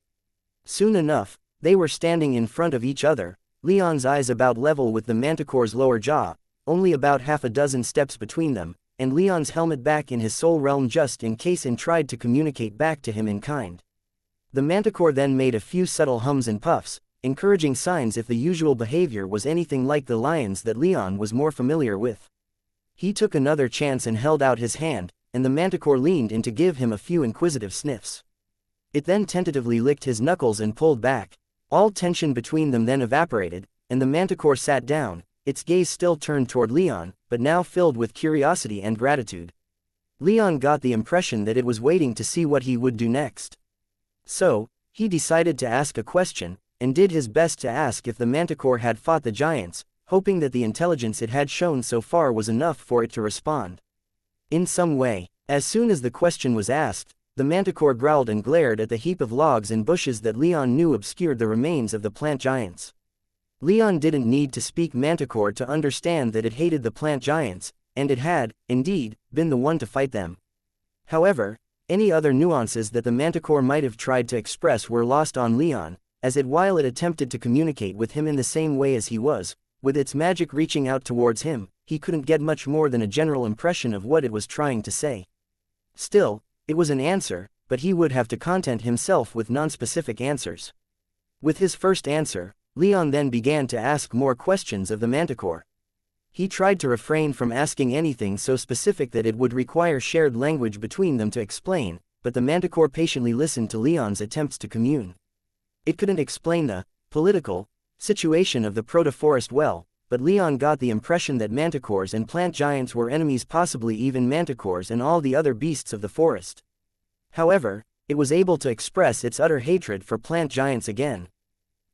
Soon enough, they were standing in front of each other, Leon's eyes about level with the manticore's lower jaw, only about half a dozen steps between them, and Leon's helmet back in his soul realm just in case and tried to communicate back to him in kind. The manticore then made a few subtle hums and puffs, encouraging signs if the usual behavior was anything like the lion's that Leon was more familiar with. He took another chance and held out his hand, and the manticore leaned in to give him a few inquisitive sniffs. It then tentatively licked his knuckles and pulled back. All tension between them then evaporated, and the manticore sat down, its gaze still turned toward Leon, but now filled with curiosity and gratitude. Leon got the impression that it was waiting to see what he would do next. So, he decided to ask a question, and did his best to ask if the manticore had fought the giants, hoping that the intelligence it had shown so far was enough for it to respond in some way. As soon as the question was asked, the manticore growled and glared at the heap of logs and bushes that Leon knew obscured the remains of the plant giants. Leon didn't need to speak manticore to understand that it hated the plant giants, and it had, indeed, been the one to fight them. However, any other nuances that the manticore might have tried to express were lost on Leon, as while it attempted to communicate with him in the same way as he was, with its magic reaching out towards him, he couldn't get much more than a general impression of what it was trying to say. Still, it was an answer, but he would have to content himself with non-specific answers. With his first answer, Leon then began to ask more questions of the manticore. He tried to refrain from asking anything so specific that it would require shared language between them to explain, but the manticore patiently listened to Leon's attempts to commune. It couldn't explain the political situation of the protoforest well, but Leon got the impression that manticores and plant giants were enemies, possibly even manticores and all the other beasts of the forest. However, it was able to express its utter hatred for plant giants again.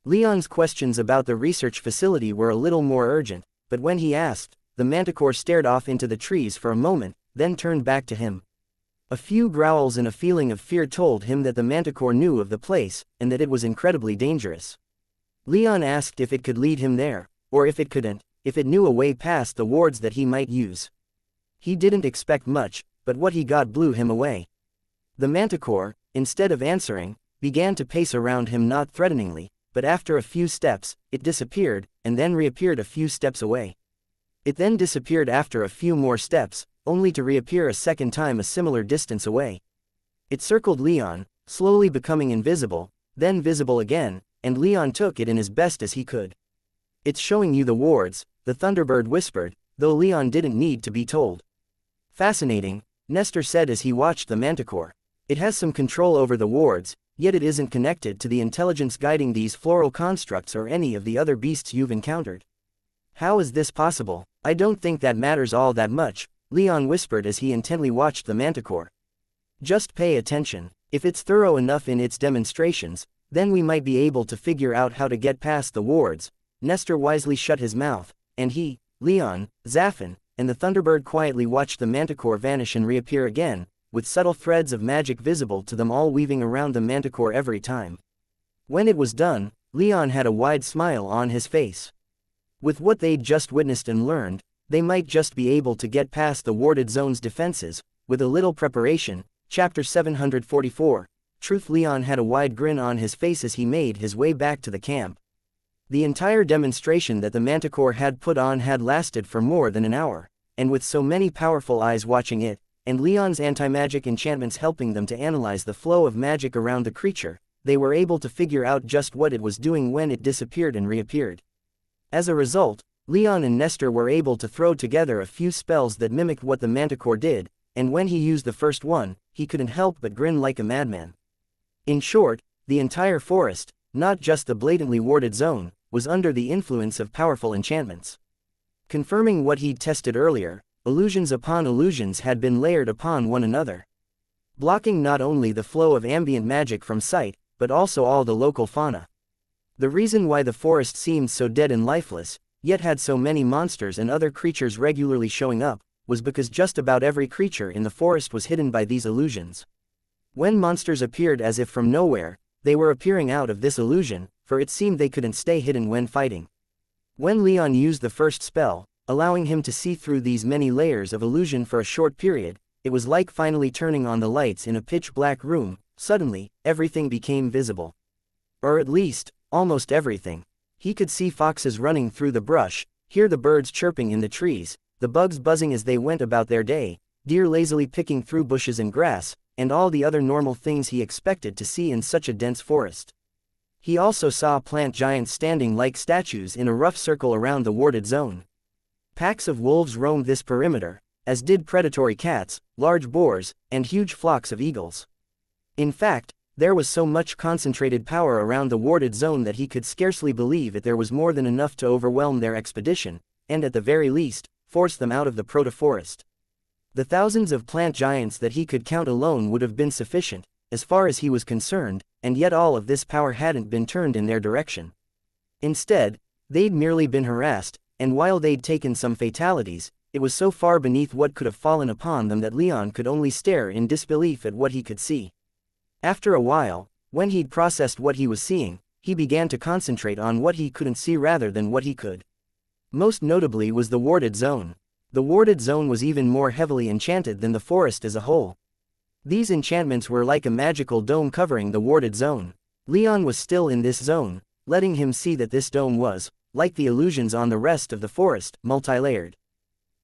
Leon's questions about the research facility were a little more urgent, but when he asked, the manticore stared off into the trees for a moment, then turned back to him. A few growls and a feeling of fear told him that the manticore knew of the place, and that it was incredibly dangerous. Leon asked if it could lead him there, or if it couldn't, if it knew a way past the wards that he might use. He didn't expect much, but what he got blew him away. The manticore, instead of answering, began to pace around him not threateningly, but after a few steps, it disappeared, and then reappeared a few steps away. It then disappeared after a few more steps, only to reappear a second time a similar distance away. It circled Leon, slowly becoming invisible, then visible again, and Leon took it in as best as he could. "It's showing you the wards," the Thunderbird whispered, though Leon didn't need to be told. "Fascinating," Nestor said as he watched the manticore. "It has some control over the wards, yet it isn't connected to the intelligence guiding these floral constructs or any of the other beasts you've encountered. How is this possible?" "I don't think that matters all that much," Leon whispered as he intently watched the manticore. "Just pay attention. If it's thorough enough in its demonstrations, then we might be able to figure out how to get past the wards." Nestor wisely shut his mouth, and he, Leon, Zaffin, and the Thunderbird quietly watched the manticore vanish and reappear again, with subtle threads of magic visible to them all weaving around the manticore every time. When it was done, Leon had a wide smile on his face. With what they'd just witnessed and learned, they might just be able to get past the warded zone's defenses, with a little preparation. Chapter 744. Truth. Leon had a wide grin on his face as he made his way back to the camp. The entire demonstration that the manticore had put on had lasted for more than an hour, and with so many powerful eyes watching it, and Leon's anti-magic enchantments helping them to analyze the flow of magic around the creature, they were able to figure out just what it was doing when it disappeared and reappeared. As a result, Leon and Nestor were able to throw together a few spells that mimicked what the manticore did, and when he used the first one, he couldn't help but grin like a madman. In short, the entire forest, not just the blatantly warded zone, was under the influence of powerful enchantments. Confirming what he'd tested earlier, illusions upon illusions had been layered upon one another. blocking not only the flow of ambient magic from sight, but also all the local fauna. The reason why the forest seemed so dead and lifeless, yet had so many monsters and other creatures regularly showing up, was because just about every creature in the forest was hidden by these illusions. When monsters appeared as if from nowhere, they were appearing out of this illusion, for it seemed they couldn't stay hidden when fighting. When Leon used the first spell, allowing him to see through these many layers of illusion for a short period, it was like finally turning on the lights in a pitch-black room. Suddenly, everything became visible. Or at least, almost everything. He could see foxes running through the brush, hear the birds chirping in the trees, the bugs buzzing as they went about their day, deer lazily picking through bushes and grass, and all the other normal things he expected to see in such a dense forest. He also saw plant giants standing like statues in a rough circle around the warded zone. Packs of wolves roamed this perimeter, as did predatory cats, large boars, and huge flocks of eagles. In fact, there was so much concentrated power around the warded zone that he could scarcely believe that there was more than enough to overwhelm their expedition, and at the very least, force them out of the proto-forest. The thousands of plant giants that he could count alone would have been sufficient, as far as he was concerned, and yet all of this power hadn't been turned in their direction. Instead, they'd merely been harassed, and while they'd taken some fatalities, it was so far beneath what could have fallen upon them that Leon could only stare in disbelief at what he could see. After a while, when he'd processed what he was seeing, he began to concentrate on what he couldn't see rather than what he could. Most notably was the warded zone. The warded zone was even more heavily enchanted than the forest as a whole. These enchantments were like a magical dome covering the warded zone. Leon was still in this zone, letting him see that this dome was, like the illusions on the rest of the forest, multi-layered.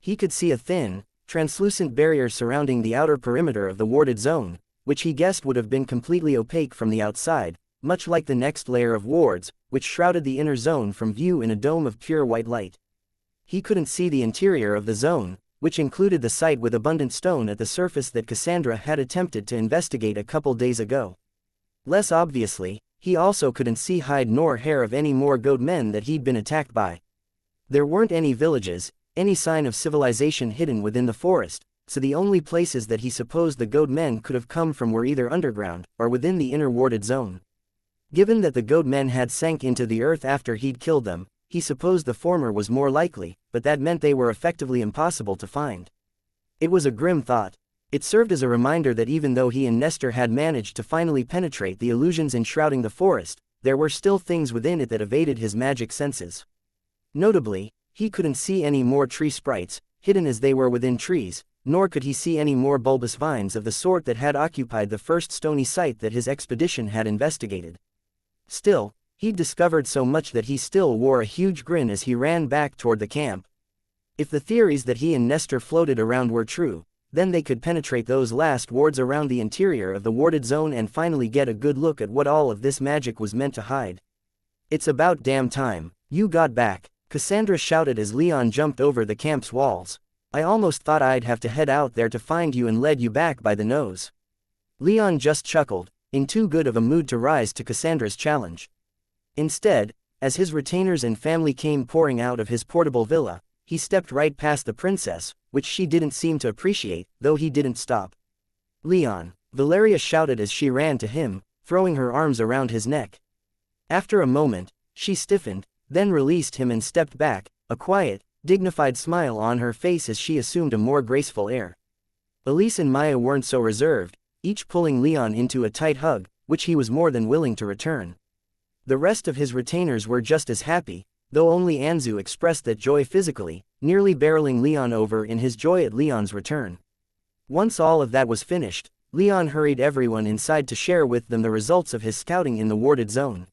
He could see a thin, translucent barrier surrounding the outer perimeter of the warded zone, which he guessed would have been completely opaque from the outside, much like the next layer of wards, which shrouded the inner zone from view in a dome of pure white light. He couldn't see the interior of the zone, which included the site with abundant stone at the surface that Cassandra had attempted to investigate a couple days ago. Less obviously, he also couldn't see hide nor hair of any more goat men that he'd been attacked by. There weren't any villages, any sign of civilization hidden within the forest, so the only places that he supposed the goat men could have come from were either underground, or within the inner warded zone. Given that the goat men had sank into the earth after he'd killed them, he supposed the former was more likely, but that meant they were effectively impossible to find. It was a grim thought. It served as a reminder that even though he and Nestor had managed to finally penetrate the illusions enshrouding the forest, there were still things within it that evaded his magic senses. Notably, he couldn't see any more tree sprites, hidden as they were within trees, nor could he see any more bulbous vines of the sort that had occupied the first stony site that his expedition had investigated. Still, he'd discovered so much that he still wore a huge grin as he ran back toward the camp. If the theories that he and Nestor floated around were true, then they could penetrate those last wards around the interior of the warded zone and finally get a good look at what all of this magic was meant to hide. "It's about damn time, you got back," Cassandra shouted as Leon jumped over the camp's walls. "I almost thought I'd have to head out there to find you and lead you back by the nose." Leon just chuckled, in too good of a mood to rise to Cassandra's challenge. Instead, as his retainers and family came pouring out of his portable villa, he stepped right past the princess, which she didn't seem to appreciate, though he didn't stop. "Leon," Valeria shouted as she ran to him, throwing her arms around his neck. After a moment, she stiffened, then released him and stepped back, a quiet, dignified smile on her face as she assumed a more graceful air. Elise and Maya weren't so reserved, each pulling Leon into a tight hug, which he was more than willing to return. The rest of his retainers were just as happy, though only Anzu expressed that joy physically, nearly barreling Leon over in his joy at Leon's return. Once all of that was finished, Leon hurried everyone inside to share with them the results of his scouting in the warded zone.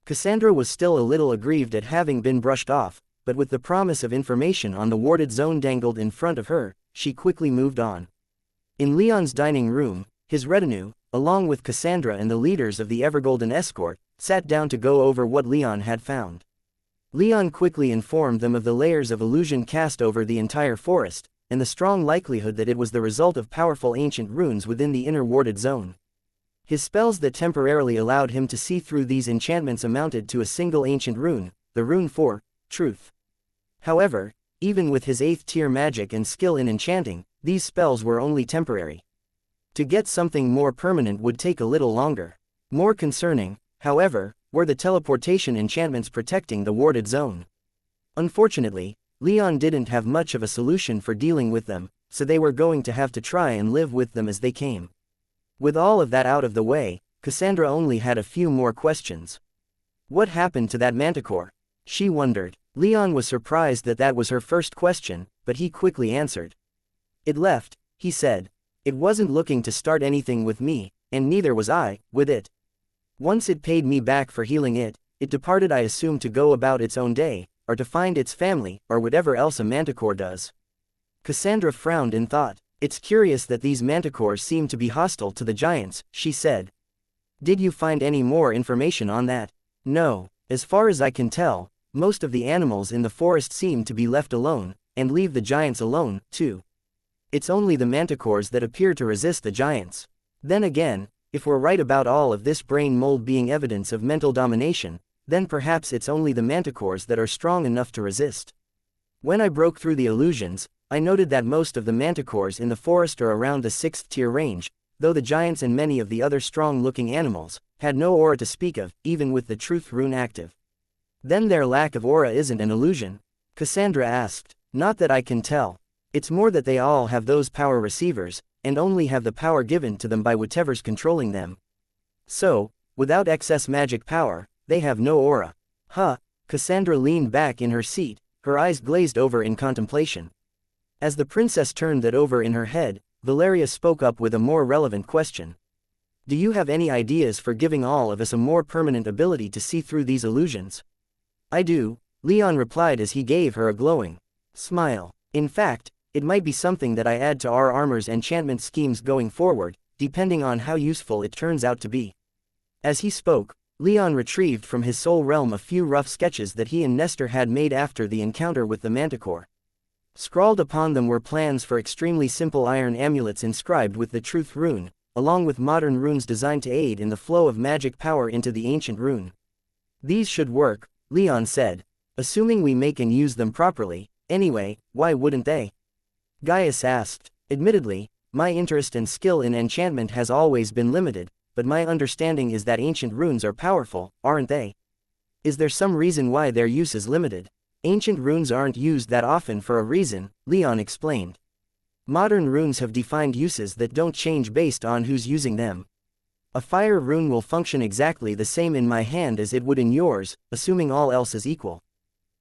Cassandra was still a little aggrieved at having been brushed off, but with the promise of information on the warded zone dangled in front of her, she quickly moved on. In Leon's dining room, his retinue, along with Cassandra and the leaders of the Evergolden escort, sat down to go over what Leon had found. Leon quickly informed them of the layers of illusion cast over the entire forest, and the strong likelihood that it was the result of powerful ancient runes within the inner warded zone. His spells that temporarily allowed him to see through these enchantments amounted to a single ancient rune, the rune for truth. However, even with his 8th tier magic and skill in enchanting, these spells were only temporary. To get something more permanent would take a little longer. More concerning, however, were the teleportation enchantments protecting the warded zone. Unfortunately, Leon didn't have much of a solution for dealing with them, so they were going to have to try and live with them as they came. With all of that out of the way, Cassandra only had a few more questions. What happened to that manticore? She wondered. Leon was surprised that that was her first question, but he quickly answered. It left, he said. It wasn't looking to start anything with me, and neither was I, with it. Once it paid me back for healing it, it departed, I assume, to go about its own day, or to find its family, or whatever else a manticore does. Cassandra frowned in thought. It's curious that these manticores seem to be hostile to the giants, she said. Did you find any more information on that? No. As far as I can tell, most of the animals in the forest seem to be left alone, and leave the giants alone, too. It's only the manticores that appear to resist the giants. Then again, if we're right about all of this brain mold being evidence of mental domination, then perhaps it's only the manticores that are strong enough to resist. When I broke through the illusions, I noted that most of the manticores in the forest are around the 6th tier range, though the giants and many of the other strong-looking animals had no aura to speak of, even with the truth rune active. Then their lack of aura isn't an illusion? Cassandra asked. Not that I can tell. It's more that they all have those power receivers, and only have the power given to them by whatever's controlling them. So, without excess magic power, they have no aura. Huh? Cassandra leaned back in her seat, her eyes glazed over in contemplation. As the princess turned that over in her head, Valeria spoke up with a more relevant question. Do you have any ideas for giving all of us a more permanent ability to see through these illusions? I do, Leon replied as he gave her a glowing smile. In fact, it might be something that I add to our armor's enchantment schemes going forward, depending on how useful it turns out to be. As he spoke, Leon retrieved from his soul realm a few rough sketches that he and Nestor had made after the encounter with the manticore. Scrawled upon them were plans for extremely simple iron amulets inscribed with the truth rune, along with modern runes designed to aid in the flow of magic power into the ancient rune. These should work, Leon said. Assuming we make and use them properly. Anyway, why wouldn't they? Gaius asked. Admittedly, my interest and skill in enchantment has always been limited, but my understanding is that ancient runes are powerful, aren't they? Is there some reason why their use is limited? Ancient runes aren't used that often for a reason, Leon explained. Modern runes have defined uses that don't change based on who's using them. A fire rune will function exactly the same in my hand as it would in yours, assuming all else is equal.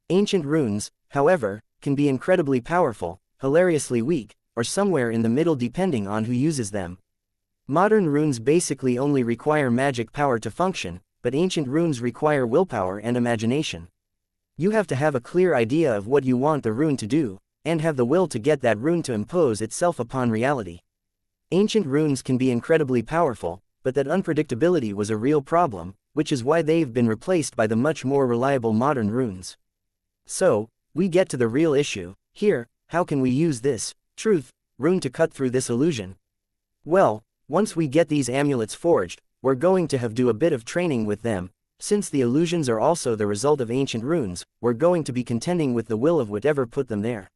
Ancient runes, however, can be incredibly powerful, hilariously weak, or somewhere in the middle depending on who uses them. Modern runes basically only require magic power to function, but ancient runes require willpower and imagination. You have to have a clear idea of what you want the rune to do, and have the will to get that rune to impose itself upon reality. Ancient runes can be incredibly powerful, but that unpredictability was a real problem, which is why they've been replaced by the much more reliable modern runes. So, we get to the real issue. Here, how can we use this truth rune to cut through this illusion? Well, once we get these amulets forged, we're going to have to do a bit of training with them. Since the illusions are also the result of ancient runes, we're going to be contending with the will of whatever put them there.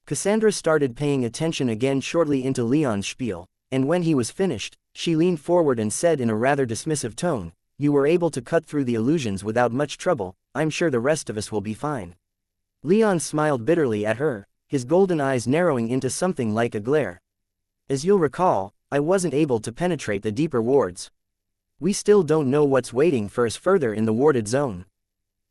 Cassandra started paying attention again shortly into Leon's spiel, and when he was finished, she leaned forward and said in a rather dismissive tone, "You were able to cut through the illusions without much trouble, I'm sure the rest of us will be fine." Leon smiled bitterly at her, his golden eyes narrowing into something like a glare. As you'll recall, I wasn't able to penetrate the deeper wards. We still don't know what's waiting for us further in the warded zone.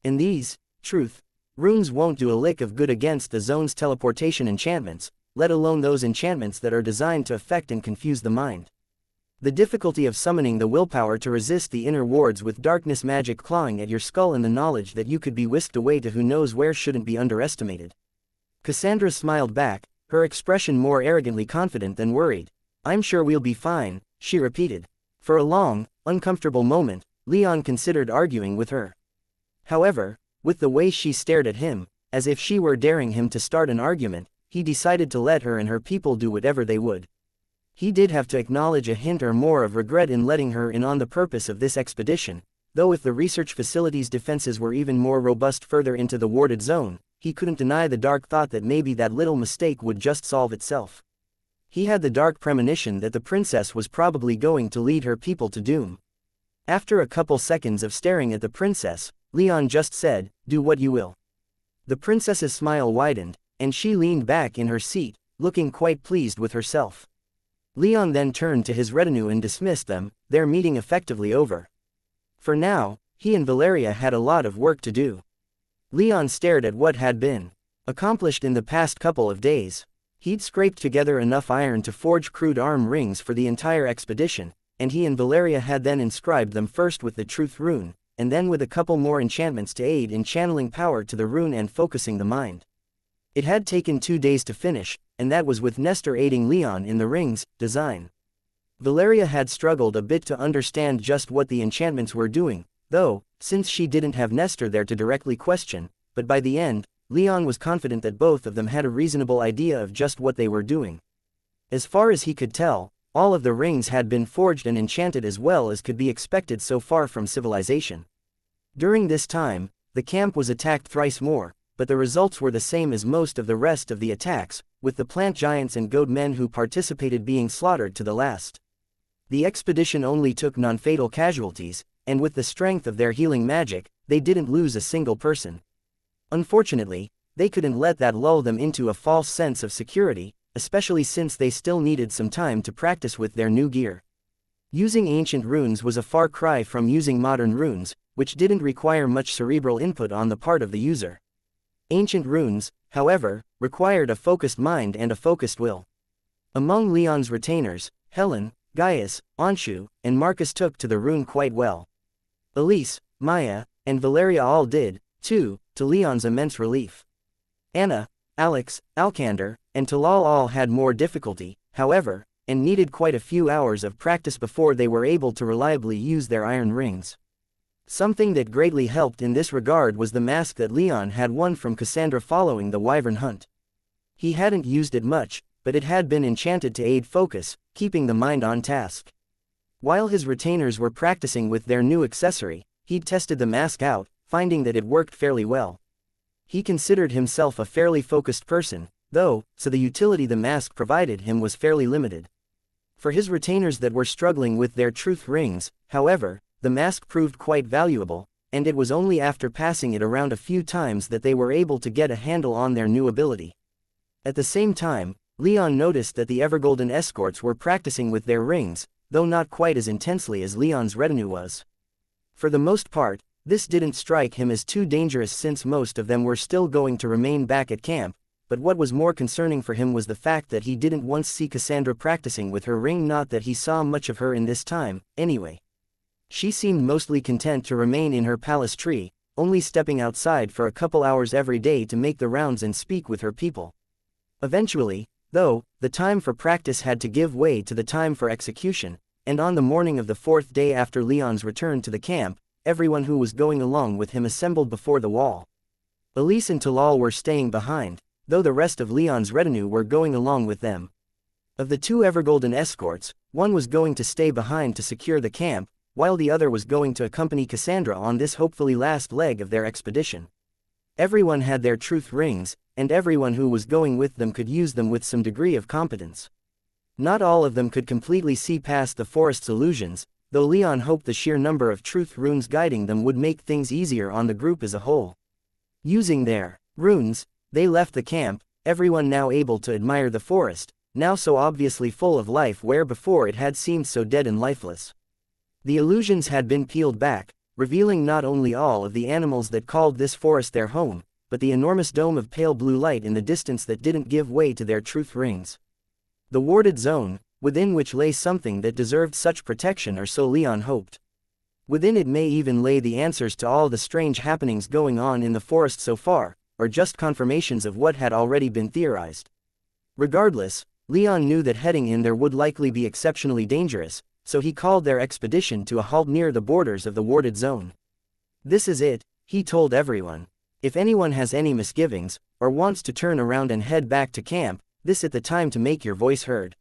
And these truth runes won't do a lick of good against the zone's teleportation enchantments, let alone those enchantments that are designed to affect and confuse the mind. The difficulty of summoning the willpower to resist the inner wards with darkness magic clawing at your skull and the knowledge that you could be whisked away to who knows where shouldn't be underestimated. Cassandra smiled back, her expression more arrogantly confident than worried. I'm sure we'll be fine, she repeated. For a long, uncomfortable moment, Leon considered arguing with her. However, with the way she stared at him, as if she were daring him to start an argument, he decided to let her and her people do whatever they would. He did have to acknowledge a hint or more of regret in letting her in on the purpose of this expedition, though if the research facility's defenses were even more robust further into the warded zone, he couldn't deny the dark thought that maybe that little mistake would just solve itself. He had the dark premonition that the princess was probably going to lead her people to doom. After a couple seconds of staring at the princess, Leon just said, "Do what you will." The princess's smile widened, and she leaned back in her seat, looking quite pleased with herself. Leon then turned to his retinue and dismissed them, their meeting effectively over. For now, he and Valeria had a lot of work to do. Leon stared at what had been accomplished in the past couple of days. He'd scraped together enough iron to forge crude arm rings for the entire expedition, and he and Valeria had then inscribed them first with the truth rune, and then with a couple more enchantments to aid in channeling power to the rune and focusing the mind. It had taken 2 days to finish, and that was with Nestor aiding Leon in the ring's design. Valeria had struggled a bit to understand just what the enchantments were doing, though, since she didn't have Nestor there to directly question, but by the end, Leon was confident that both of them had a reasonable idea of just what they were doing. As far as he could tell, all of the rings had been forged and enchanted as well as could be expected so far from civilization. During this time, the camp was attacked thrice more, but the results were the same as most of the rest of the attacks, with the plant giants and goat men who participated being slaughtered to the last. The expedition only took non-fatal casualties, and with the strength of their healing magic, they didn't lose a single person. Unfortunately, they couldn't let that lull them into a false sense of security, especially since they still needed some time to practice with their new gear. Using ancient runes was a far cry from using modern runes, which didn't require much cerebral input on the part of the user. Ancient runes, however, required a focused mind and a focused will. Among Leon's retainers, Helen, Gaius, Anshu, and Marcus took to the rune quite well. Elise, Maya, and Valeria all did, too, to Leon's immense relief. Anna, Alex, Alcander, and Talal all had more difficulty, however, and needed quite a few hours of practice before they were able to reliably use their iron rings. Something that greatly helped in this regard was the mask that Leon had won from Cassandra following the wyvern hunt. He hadn't used it much, but it had been enchanted to aid focus, keeping the mind on task. While his retainers were practicing with their new accessory, he'd tested the mask out, finding that it worked fairly well. He considered himself a fairly focused person, though, so the utility the mask provided him was fairly limited. For his retainers that were struggling with their truth rings, however, the mask proved quite valuable, and it was only after passing it around a few times that they were able to get a handle on their new ability. At the same time, Leon noticed that the Evergolden escorts were practicing with their rings, though not quite as intensely as Leon's retinue was. For the most part, this didn't strike him as too dangerous since most of them were still going to remain back at camp, but what was more concerning for him was the fact that he didn't once see Cassandra practicing with her ring, not that he saw much of her in this time, anyway. She seemed mostly content to remain in her palace tree, only stepping outside for a couple hours every day to make the rounds and speak with her people. Eventually, though, the time for practice had to give way to the time for execution, and on the morning of the 4th day after Leon's return to the camp, everyone who was going along with him assembled before the wall. Elise and Talal were staying behind, though the rest of Leon's retinue were going along with them. Of the 2 Evergolden escorts, one was going to stay behind to secure the camp, while the other was going to accompany Cassandra on this hopefully last leg of their expedition. Everyone had their truth rings, and everyone who was going with them could use them with some degree of competence. Not all of them could completely see past the forest's illusions, though Leon hoped the sheer number of truth runes guiding them would make things easier on the group as a whole. Using their runes, they left the camp, everyone now able to admire the forest, now so obviously full of life where before it had seemed so dead and lifeless. The illusions had been peeled back, revealing not only all of the animals that called this forest their home, but the enormous dome of pale blue light in the distance that didn't give way to their truth rings. The warded zone, within which lay something that deserved such protection, or so Leon hoped. Within it may even lay the answers to all the strange happenings going on in the forest so far, or just confirmations of what had already been theorized. Regardless, Leon knew that heading in there would likely be exceptionally dangerous, so he called their expedition to a halt near the borders of the warded zone. "This is it," he told everyone. "If anyone has any misgivings, or wants to turn around and head back to camp, this is the time to make your voice heard."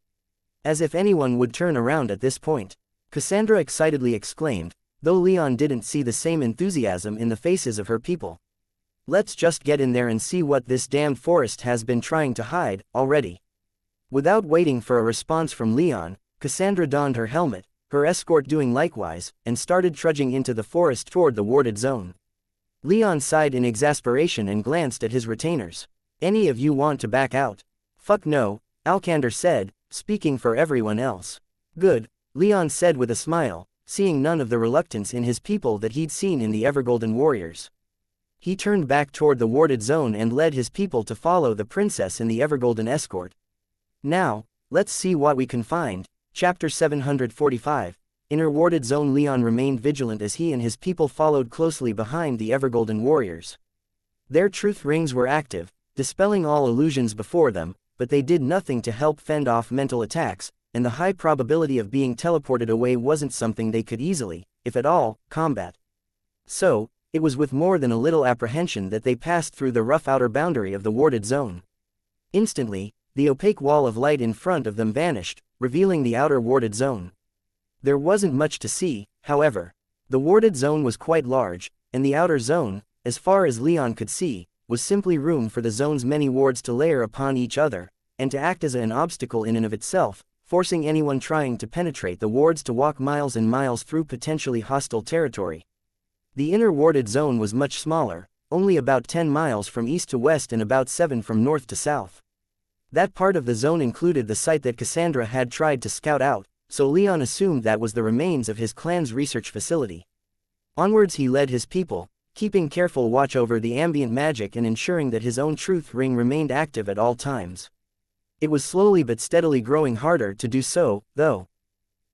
As if anyone would turn around at this point, Cassandra excitedly exclaimed, though Leon didn't see the same enthusiasm in the faces of her people. "Let's just get in there and see what this damned forest has been trying to hide already." Without waiting for a response from Leon, Cassandra donned her helmet, her escort doing likewise, and started trudging into the forest toward the warded zone. Leon sighed in exasperation and glanced at his retainers. "Any of you want to back out?" "Fuck no," Alcander said, speaking for everyone else. "Good," Leon said with a smile, seeing none of the reluctance in his people that he'd seen in the Evergolden warriors. He turned back toward the warded zone and led his people to follow the princess in the Evergolden escort. "Now, let's see what we can find." Chapter 745. Inner warded zone. Leon remained vigilant as he and his people followed closely behind the Evergolden warriors. Their truth rings were active, dispelling all illusions before them, but they did nothing to help fend off mental attacks, and the high probability of being teleported away wasn't something they could easily, if at all, combat. So, it was with more than a little apprehension that they passed through the rough outer boundary of the warded zone. Instantly, the opaque wall of light in front of them vanished, revealing the outer warded zone. There wasn't much to see, however. The warded zone was quite large, and the outer zone, as far as Leon could see, was simply room for the zone's many wards to layer upon each other, and to act as an obstacle in and of itself, forcing anyone trying to penetrate the wards to walk miles and miles through potentially hostile territory. The inner warded zone was much smaller, only about 10 miles from east to west and about 7 from north to south. That part of the zone included the site that Cassandra had tried to scout out, so Leon assumed that was the remains of his clan's research facility. Onwards he led his people, keeping careful watch over the ambient magic and ensuring that his own truth ring remained active at all times. It was slowly but steadily growing harder to do so, though.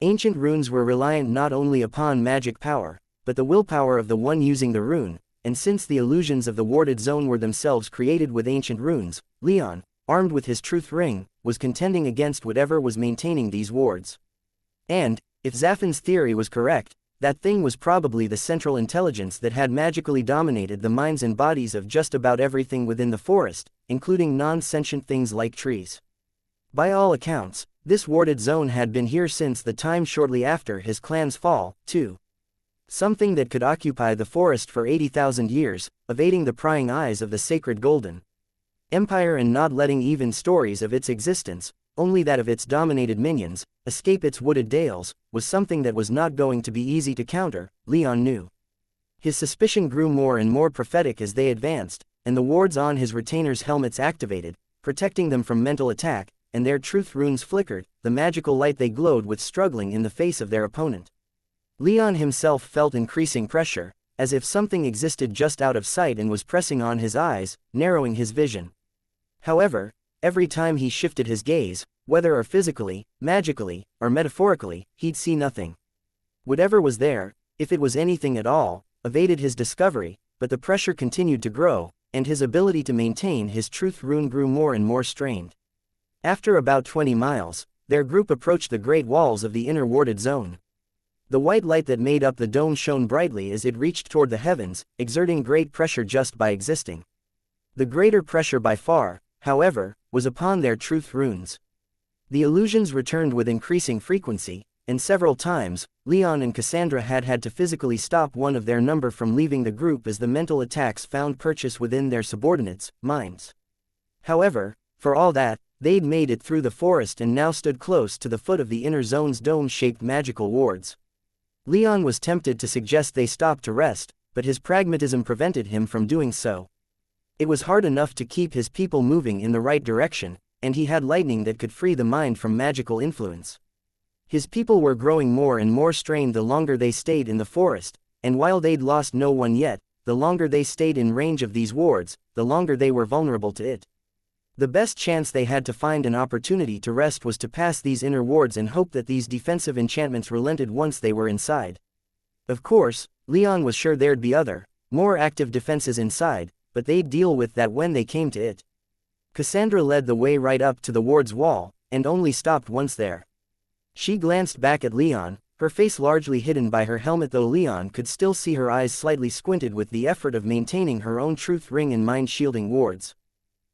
Ancient runes were reliant not only upon magic power, but the willpower of the one using the rune, and since the illusions of the warded zone were themselves created with ancient runes, Leon, armed with his truth ring, was contending against whatever was maintaining these wards. And, if Zaffin's theory was correct, that thing was probably the central intelligence that had magically dominated the minds and bodies of just about everything within the forest, including non-sentient things like trees. By all accounts, this warded zone had been here since the time shortly after his clan's fall, too. Something that could occupy the forest for 80,000 years, evading the prying eyes of the sacred Golden Empire and not letting even stories of its existence, only that of its dominated minions, escape its wooded dales, was something that was not going to be easy to counter, Leon knew. His suspicion grew more and more prophetic as they advanced, and the wards on his retainers' helmets activated, protecting them from mental attack, and their truth runes flickered, the magical light they glowed with struggling in the face of their opponent. Leon himself felt increasing pressure, as if something existed just out of sight and was pressing on his eyes, narrowing his vision. However, every time he shifted his gaze, whether or physically, magically, or metaphorically, he'd see nothing. Whatever was there, if it was anything at all, evaded his discovery, but the pressure continued to grow, and his ability to maintain his truth rune grew more and more strained. After about 20 miles, their group approached the great walls of the inner warded zone. The white light that made up the dome shone brightly as it reached toward the heavens, exerting great pressure just by existing. The greater pressure by far, however, was upon their truth runes. The illusions returned with increasing frequency, and several times, Leon and Cassandra had to physically stop one of their number from leaving the group as the mental attacks found purchase within their subordinates' minds. However, for all that, they'd made it through the forest and now stood close to the foot of the inner zone's dome-shaped magical wards. Leon was tempted to suggest they stop to rest, but his pragmatism prevented him from doing so. It was hard enough to keep his people moving in the right direction, and he had lightning that could free the mind from magical influence. His people were growing more and more strained the longer they stayed in the forest, and while they'd lost no one yet, the longer they stayed in range of these wards, the longer they were vulnerable to it. The best chance they had to find an opportunity to rest was to pass these inner wards and hope that these defensive enchantments relented once they were inside. Of course, Leon was sure there'd be other, more active defenses inside, but they'd deal with that when they came to it. Cassandra led the way right up to the ward's wall, and only stopped once there. She glanced back at Leon, her face largely hidden by her helmet, though Leon could still see her eyes slightly squinted with the effort of maintaining her own truth ring and mind-shielding wards.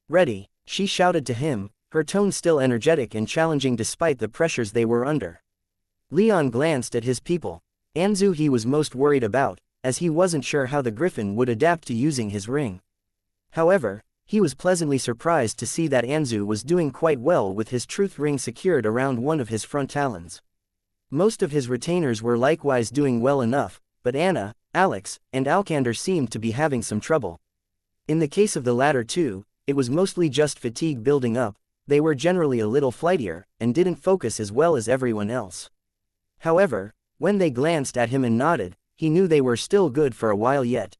"Ready," she shouted to him, her tone still energetic and challenging despite the pressures they were under. Leon glanced at his people. Anzu he was most worried about, as he wasn't sure how the griffin would adapt to using his ring. However, He was pleasantly surprised to see that Anzu was doing quite well with his truth ring secured around one of his front talons. Most of his retainers were likewise doing well enough, but Anna, Alex, and Alkander seemed to be having some trouble. In the case of the latter two, it was mostly just fatigue building up. They were generally a little flightier, and didn't focus as well as everyone else. However, when they glanced at him and nodded, he knew they were still good for a while yet.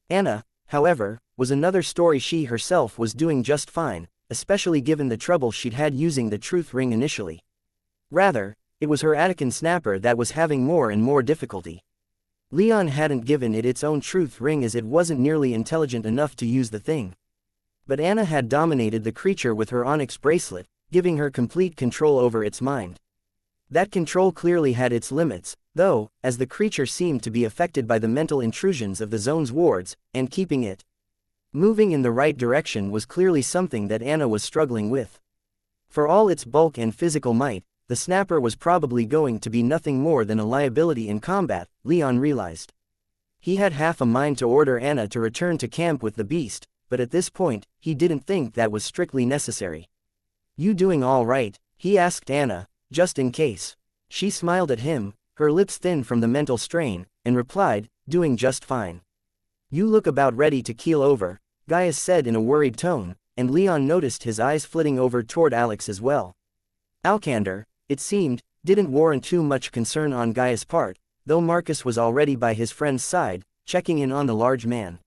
Anna, however, was another story. She herself was doing just fine, especially given the trouble she'd had using the truth ring initially. Rather, it was her Attican snapper that was having more and more difficulty. Leon hadn't given it its own truth ring as it wasn't nearly intelligent enough to use the thing. But Anna had dominated the creature with her onyx bracelet, giving her complete control over its mind. That control clearly had its limits, though, as the creature seemed to be affected by the mental intrusions of the zone's wards, and keeping it moving in the right direction was clearly something that Anna was struggling with. For all its bulk and physical might, the snapper was probably going to be nothing more than a liability in combat, Leon realized. He had half a mind to order Anna to return to camp with the beast, but at this point, he didn't think that was strictly necessary. "You doing all right?" he asked Anna, just in case. She smiled at him, her lips thin from the mental strain, and replied, "Doing just fine." "You look about ready to keel over," Gaius said in a worried tone, and Leon noticed his eyes flitting over toward Alex as well. Alkander, it seemed, didn't warrant too much concern on Gaius' part, though Marcus was already by his friend's side, checking in on the large man.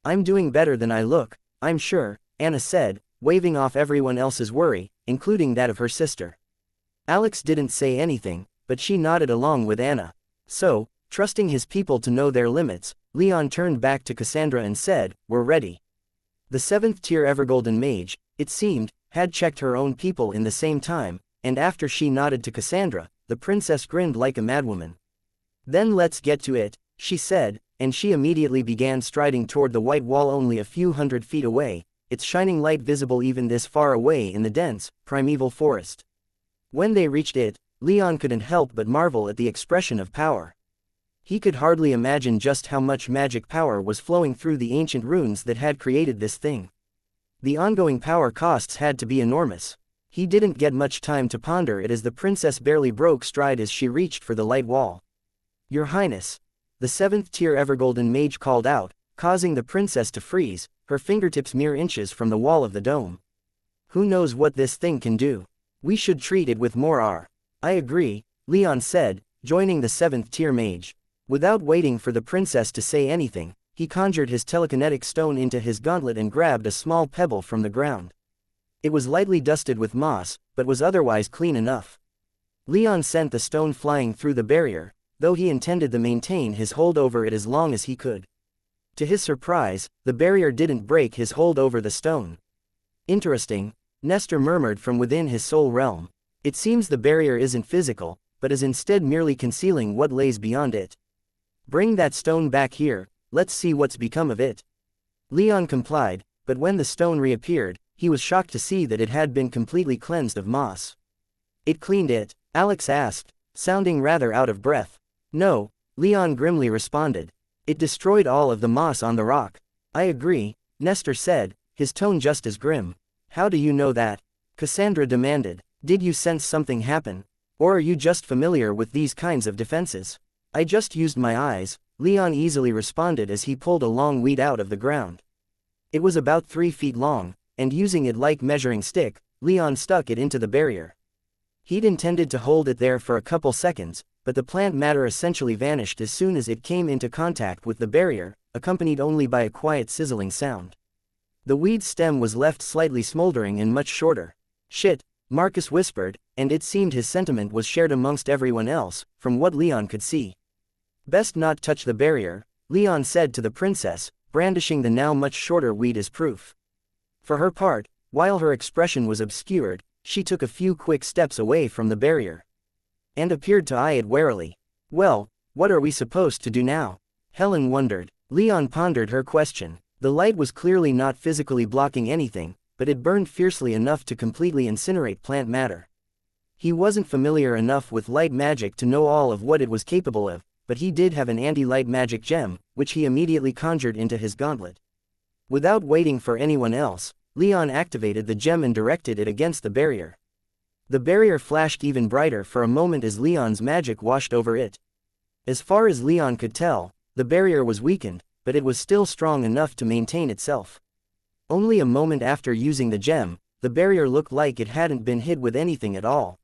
"I'm doing better than I look, I'm sure," Anna said, waving off everyone else's worry, including that of her sister. Alex didn't say anything, but she nodded along with Anna. So, trusting his people to know their limits, Leon turned back to Cassandra and said, "We're ready." The 7th tier Evergolden mage, it seemed, had checked her own people in the same time, and after she nodded to Cassandra, the princess grinned like a madwoman. "Then let's get to it," she said, and she immediately began striding toward the white wall only a few hundred feet away, its shining light visible even this far away in the dense, primeval forest. When they reached it, Leon couldn't help but marvel at the expression of power. He could hardly imagine just how much magic power was flowing through the ancient runes that had created this thing. The ongoing power costs had to be enormous. He didn't get much time to ponder it as the princess barely broke stride as she reached for the light wall. "Your Highness," the 7th tier Evergolden mage called out, causing the princess to freeze, her fingertips mere inches from the wall of the dome. "Who knows what this thing can do? We should treat it with more r." "I agree," Leon said, joining the 7th tier mage. Without waiting for the princess to say anything, he conjured his telekinetic stone into his gauntlet and grabbed a small pebble from the ground. It was lightly dusted with moss, but was otherwise clean enough. Leon sent the stone flying through the barrier, though he intended to maintain his hold over it as long as he could. To his surprise, the barrier didn't break his hold over the stone. "Interesting," Nestor murmured from within his soul realm. "It seems the barrier isn't physical, but is instead merely concealing what lays beyond it. Bring that stone back here, let's see what's become of it." Leon complied, but when the stone reappeared, he was shocked to see that it had been completely cleansed of moss. "It cleaned it?" Alex asked, sounding rather out of breath. "No," Leon grimly responded. "It destroyed all of the moss on the rock." "I agree," Nestor said, his tone just as grim. "How do you know that?" Cassandra demanded. "Did you sense something happen? Or are you just familiar with these kinds of defenses?" "I just used my eyes," Leon easily responded as he pulled a long weed out of the ground. It was about 3 feet long, and using it like measuring stick, Leon stuck it into the barrier. He'd intended to hold it there for a couple seconds, but the plant matter essentially vanished as soon as it came into contact with the barrier, accompanied only by a quiet sizzling sound. The weed's stem was left slightly smoldering and much shorter. "Shit," Marcus whispered, and it seemed his sentiment was shared amongst everyone else, from what Leon could see. "Best not touch the barrier," Leon said to the princess, brandishing the now much shorter weed as proof. For her part, while her expression was obscured, she took a few quick steps away from the barrier. And appeared to eye it warily. "Well, what are we supposed to do now?" Helen wondered. Leon pondered her question. The light was clearly not physically blocking anything, but it burned fiercely enough to completely incinerate plant matter. He wasn't familiar enough with light magic to know all of what it was capable of, but he did have an anti-light magic gem, which he immediately conjured into his gauntlet. Without waiting for anyone else, Leon activated the gem and directed it against the barrier. The barrier flashed even brighter for a moment as Leon's magic washed over it. As far as Leon could tell, the barrier was weakened, but it was still strong enough to maintain itself. Only a moment after using the gem, the barrier looked like it hadn't been hit with anything at all.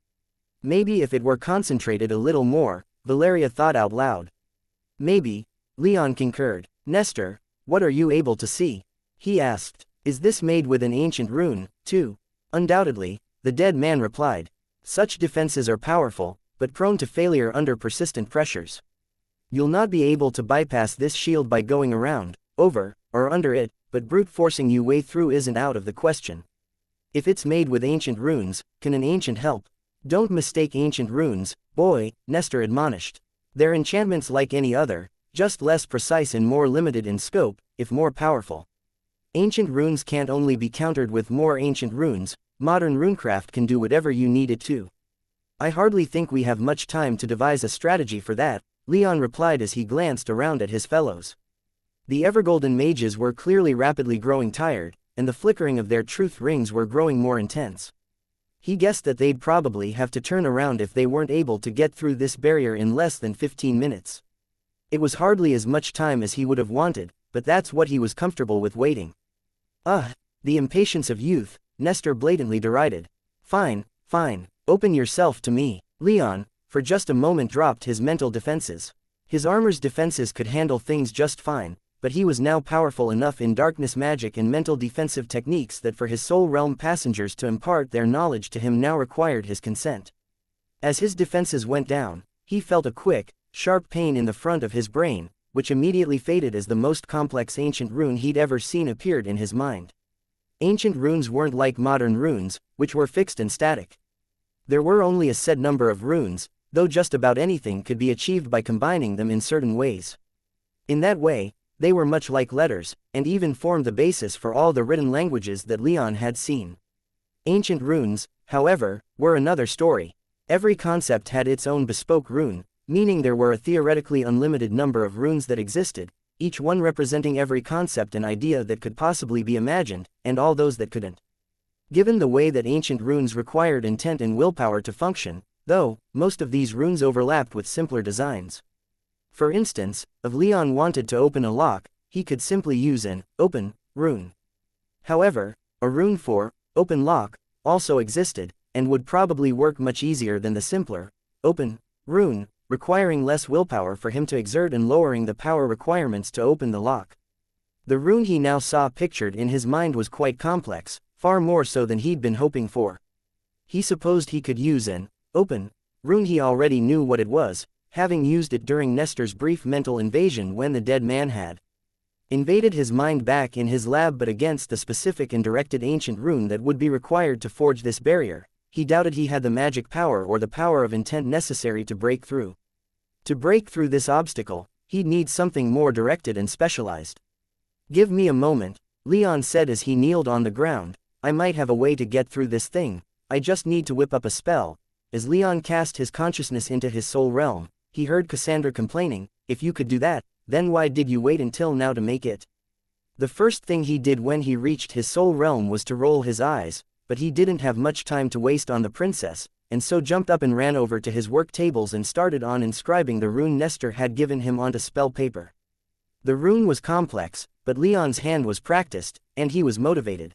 Maybe if it were concentrated a little more, Valeria thought out loud. Maybe, Leon concurred. Nestor, what are you able to see? He asked. Is this made with an ancient rune, too? Undoubtedly, the dead man replied. Such defenses are powerful, but prone to failure under persistent pressures. You'll not be able to bypass this shield by going around, over, or under it, but brute forcing your way through isn't out of the question. If it's made with ancient runes, can an ancient help? Don't mistake ancient runes, boy, Nestor admonished. They're enchantments like any other, just less precise and more limited in scope, if more powerful. Ancient runes can't only be countered with more ancient runes, modern runecraft can do whatever you need it to. I hardly think we have much time to devise a strategy for that, Leon replied as he glanced around at his fellows. The Evergolden mages were clearly rapidly growing tired, and the flickering of their truth rings were growing more intense. He guessed that they'd probably have to turn around if they weren't able to get through this barrier in less than 15 minutes. It was hardly as much time as he would have wanted, but that's what he was comfortable with waiting. The impatience of youth, Nestor blatantly derided. Fine, open yourself to me. Leon, for just a moment dropped his mental defenses. His armor's defenses could handle things just fine, but he was now powerful enough in darkness magic and mental defensive techniques that for his soul realm passengers to impart their knowledge to him now required his consent. As his defenses went down, he felt a quick, sharp pain in the front of his brain, which immediately faded as the most complex ancient rune he'd ever seen appeared in his mind. Ancient runes weren't like modern runes, which were fixed and static. There were only a set number of runes, though just about anything could be achieved by combining them in certain ways. In that way, they were much like letters, and even formed the basis for all the written languages that Leon had seen. Ancient runes, however, were another story. Every concept had its own bespoke rune, meaning there were a theoretically unlimited number of runes that existed, each one representing every concept and idea that could possibly be imagined, and all those that couldn't. Given the way that ancient runes required intent and willpower to function, though, most of these runes overlapped with simpler designs. For instance, if Leon wanted to open a lock, he could simply use an open rune. However, a rune for open lock also existed, and would probably work much easier than the simpler open rune, requiring less willpower for him to exert and lowering the power requirements to open the lock. The rune he now saw pictured in his mind was quite complex, far more so than he'd been hoping for. He supposed he could use an open rune. He already knew what it was, having used it during Nestor's brief mental invasion when the dead man had invaded his mind back in his lab, but against the specific and directed ancient rune that would be required to forge this barrier, he doubted he had the magic power or the power of intent necessary to break through. To break through this obstacle, he'd need something more directed and specialized. Give me a moment, Leon said as he kneeled on the ground. I might have a way to get through this thing, I just need to whip up a spell. As Leon cast his consciousness into his soul realm, he heard Cassandra complaining, if you could do that, then why did you wait until now to make it? The first thing he did when he reached his soul realm was to roll his eyes, but he didn't have much time to waste on the princess, and so jumped up and ran over to his work tables and started on inscribing the rune Nestor had given him onto spell paper. The rune was complex, but Leon's hand was practiced, and he was motivated.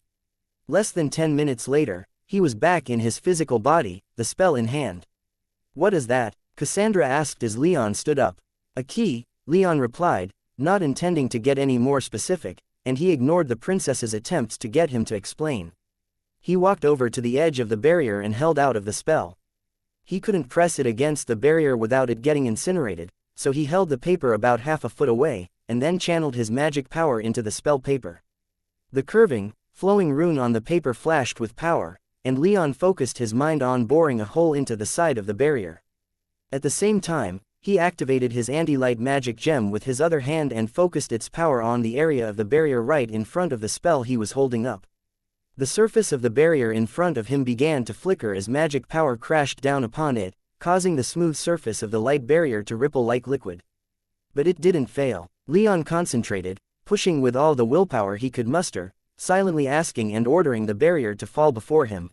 Less than 10 minutes later, he was back in his physical body, the spell in hand. What is that? Cassandra asked as Leon stood up. A key, Leon replied, not intending to get any more specific, and he ignored the princess's attempts to get him to explain. He walked over to the edge of the barrier and held out of the spell. He couldn't press it against the barrier without it getting incinerated, so he held the paper about half a foot away, and then channeled his magic power into the spell paper. The curving, flowing rune on the paper flashed with power, and Leon focused his mind on boring a hole into the side of the barrier. At the same time, he activated his anti-light magic gem with his other hand and focused its power on the area of the barrier right in front of the spell he was holding up. The surface of the barrier in front of him began to flicker as magic power crashed down upon it, causing the smooth surface of the light barrier to ripple like liquid. But it didn't fail. Leon concentrated, pushing with all the willpower he could muster, silently asking and ordering the barrier to fall before him.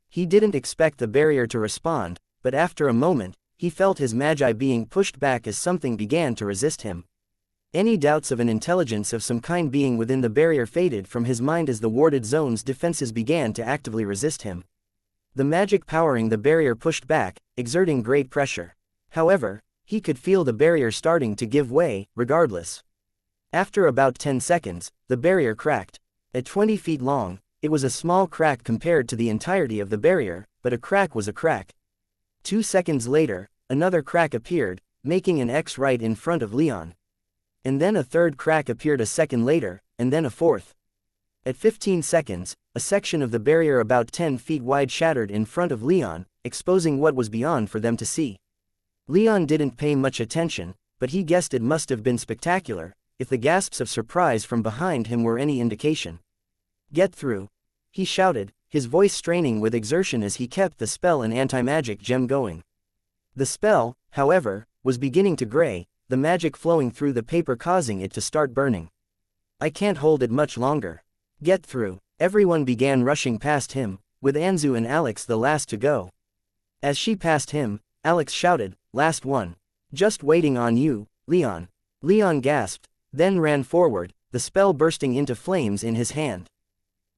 He didn't expect the barrier to respond, but after a moment, he felt his magi being pushed back as something began to resist him. Any doubts of an intelligence of some kind being within the barrier faded from his mind as the warded zone's defenses began to actively resist him. The magic powering the barrier pushed back, exerting great pressure. However, he could feel the barrier starting to give way, regardless. After about 10 seconds, the barrier cracked. At 20 feet long, it was a small crack compared to the entirety of the barrier, but a crack was a crack. 2 seconds later, another crack appeared, making an X right in front of Leon. And then a third crack appeared a second later, and then a fourth. At 15 seconds, a section of the barrier about 10 feet wide shattered in front of Leon, exposing what was beyond for them to see. Leon didn't pay much attention, but he guessed it must have been spectacular, if the gasps of surprise from behind him were any indication. "Get through!" he shouted, his voice straining with exertion as he kept the spell and anti-magic gem going. The spell, however, was beginning to gray, the magic flowing through the paper causing it to start burning. "I can't hold it much longer. Get through!" Everyone began rushing past him, with Anzu and Alex the last to go. As she passed him, Alex shouted, "Last one. Just waiting on you, Leon." Leon gasped, then ran forward, the spell bursting into flames in his hand.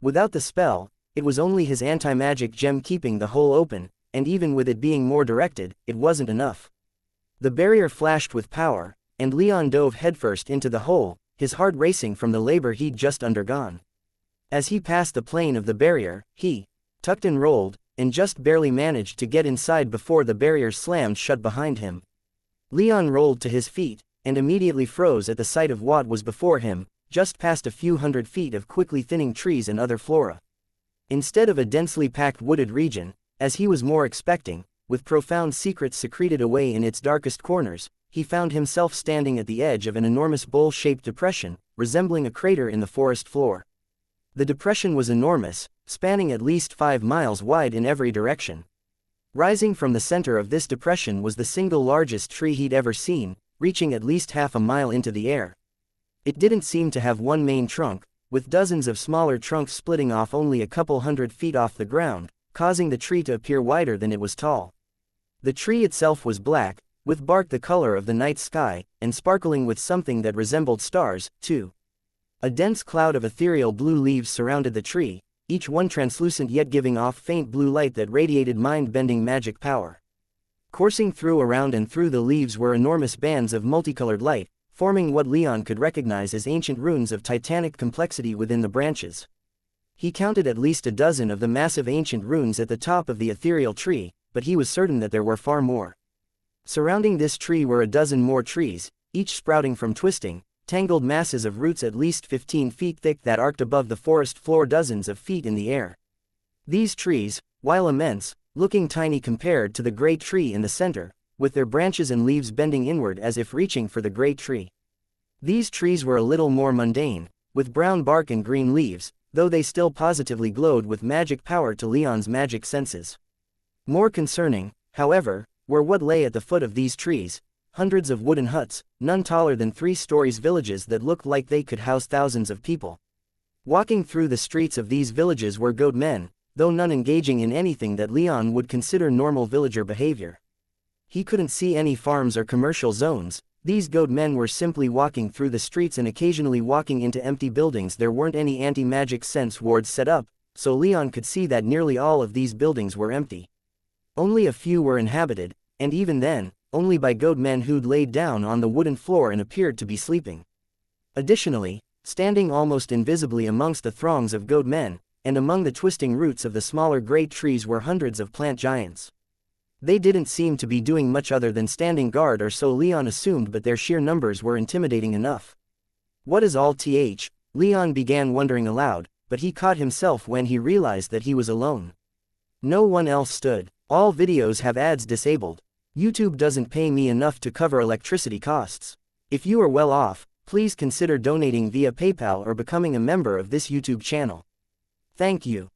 Without the spell, it was only his anti-magic gem keeping the hole open, and even with it being more directed, it wasn't enough. The barrier flashed with power, and Leon dove headfirst into the hole, his heart racing from the labor he'd just undergone. As he passed the plane of the barrier, he tucked and rolled, and just barely managed to get inside before the barrier slammed shut behind him. Leon rolled to his feet, and immediately froze at the sight of what was before him, just past a few hundred feet of quickly thinning trees and other flora. Instead of a densely packed wooded region, as he was more expecting, with profound secrets secreted away in its darkest corners, he found himself standing at the edge of an enormous bowl-shaped depression, resembling a crater in the forest floor. The depression was enormous, spanning at least 5 miles wide in every direction. Rising from the center of this depression was the single largest tree he'd ever seen, reaching at least half a mile into the air. It didn't seem to have one main trunk, with dozens of smaller trunks splitting off only a couple hundred feet off the ground, causing the tree to appear wider than it was tall. The tree itself was black, with bark the color of the night sky, and sparkling with something that resembled stars, too. A dense cloud of ethereal blue leaves surrounded the tree, each one translucent yet giving off faint blue light that radiated mind-bending magic power. Coursing through around and through the leaves were enormous bands of multicolored light, forming what Leon could recognize as ancient runes of titanic complexity within the branches. He counted at least a dozen of the massive ancient runes at the top of the ethereal tree, but he was certain that there were far more. Surrounding this tree were a dozen more trees, each sprouting from twisting, tangled masses of roots at least 15 feet thick that arced above the forest floor dozens of feet in the air. These trees, while immense, looking tiny compared to the great tree in the center, with their branches and leaves bending inward as if reaching for the great tree. These trees were a little more mundane, with brown bark and green leaves, though they still positively glowed with magic power to Leon's magic senses. More concerning, however, were what lay at the foot of these trees, hundreds of wooden huts, none taller than 3 stories, villages that looked like they could house thousands of people. Walking through the streets of these villages were goat men, though none engaging in anything that Leon would consider normal villager behavior. He couldn't see any farms or commercial zones. These goat men were simply walking through the streets and occasionally walking into empty buildings. There weren't any anti-magic sense wards set up, so Leon could see that nearly all of these buildings were empty. Only a few were inhabited, and even then, only by goat men who'd laid down on the wooden floor and appeared to be sleeping. Additionally, standing almost invisibly amongst the throngs of goat men, and among the twisting roots of the smaller great trees were hundreds of plant giants. They didn't seem to be doing much other than standing guard, or so Leon assumed, but their sheer numbers were intimidating enough. What is all th? Leon began wondering aloud, but he caught himself when he realized that he was alone. No one else stood. All videos have ads disabled. YouTube doesn't pay me enough to cover electricity costs. If you are well off, please consider donating via PayPal or becoming a member of this YouTube channel. Thank you.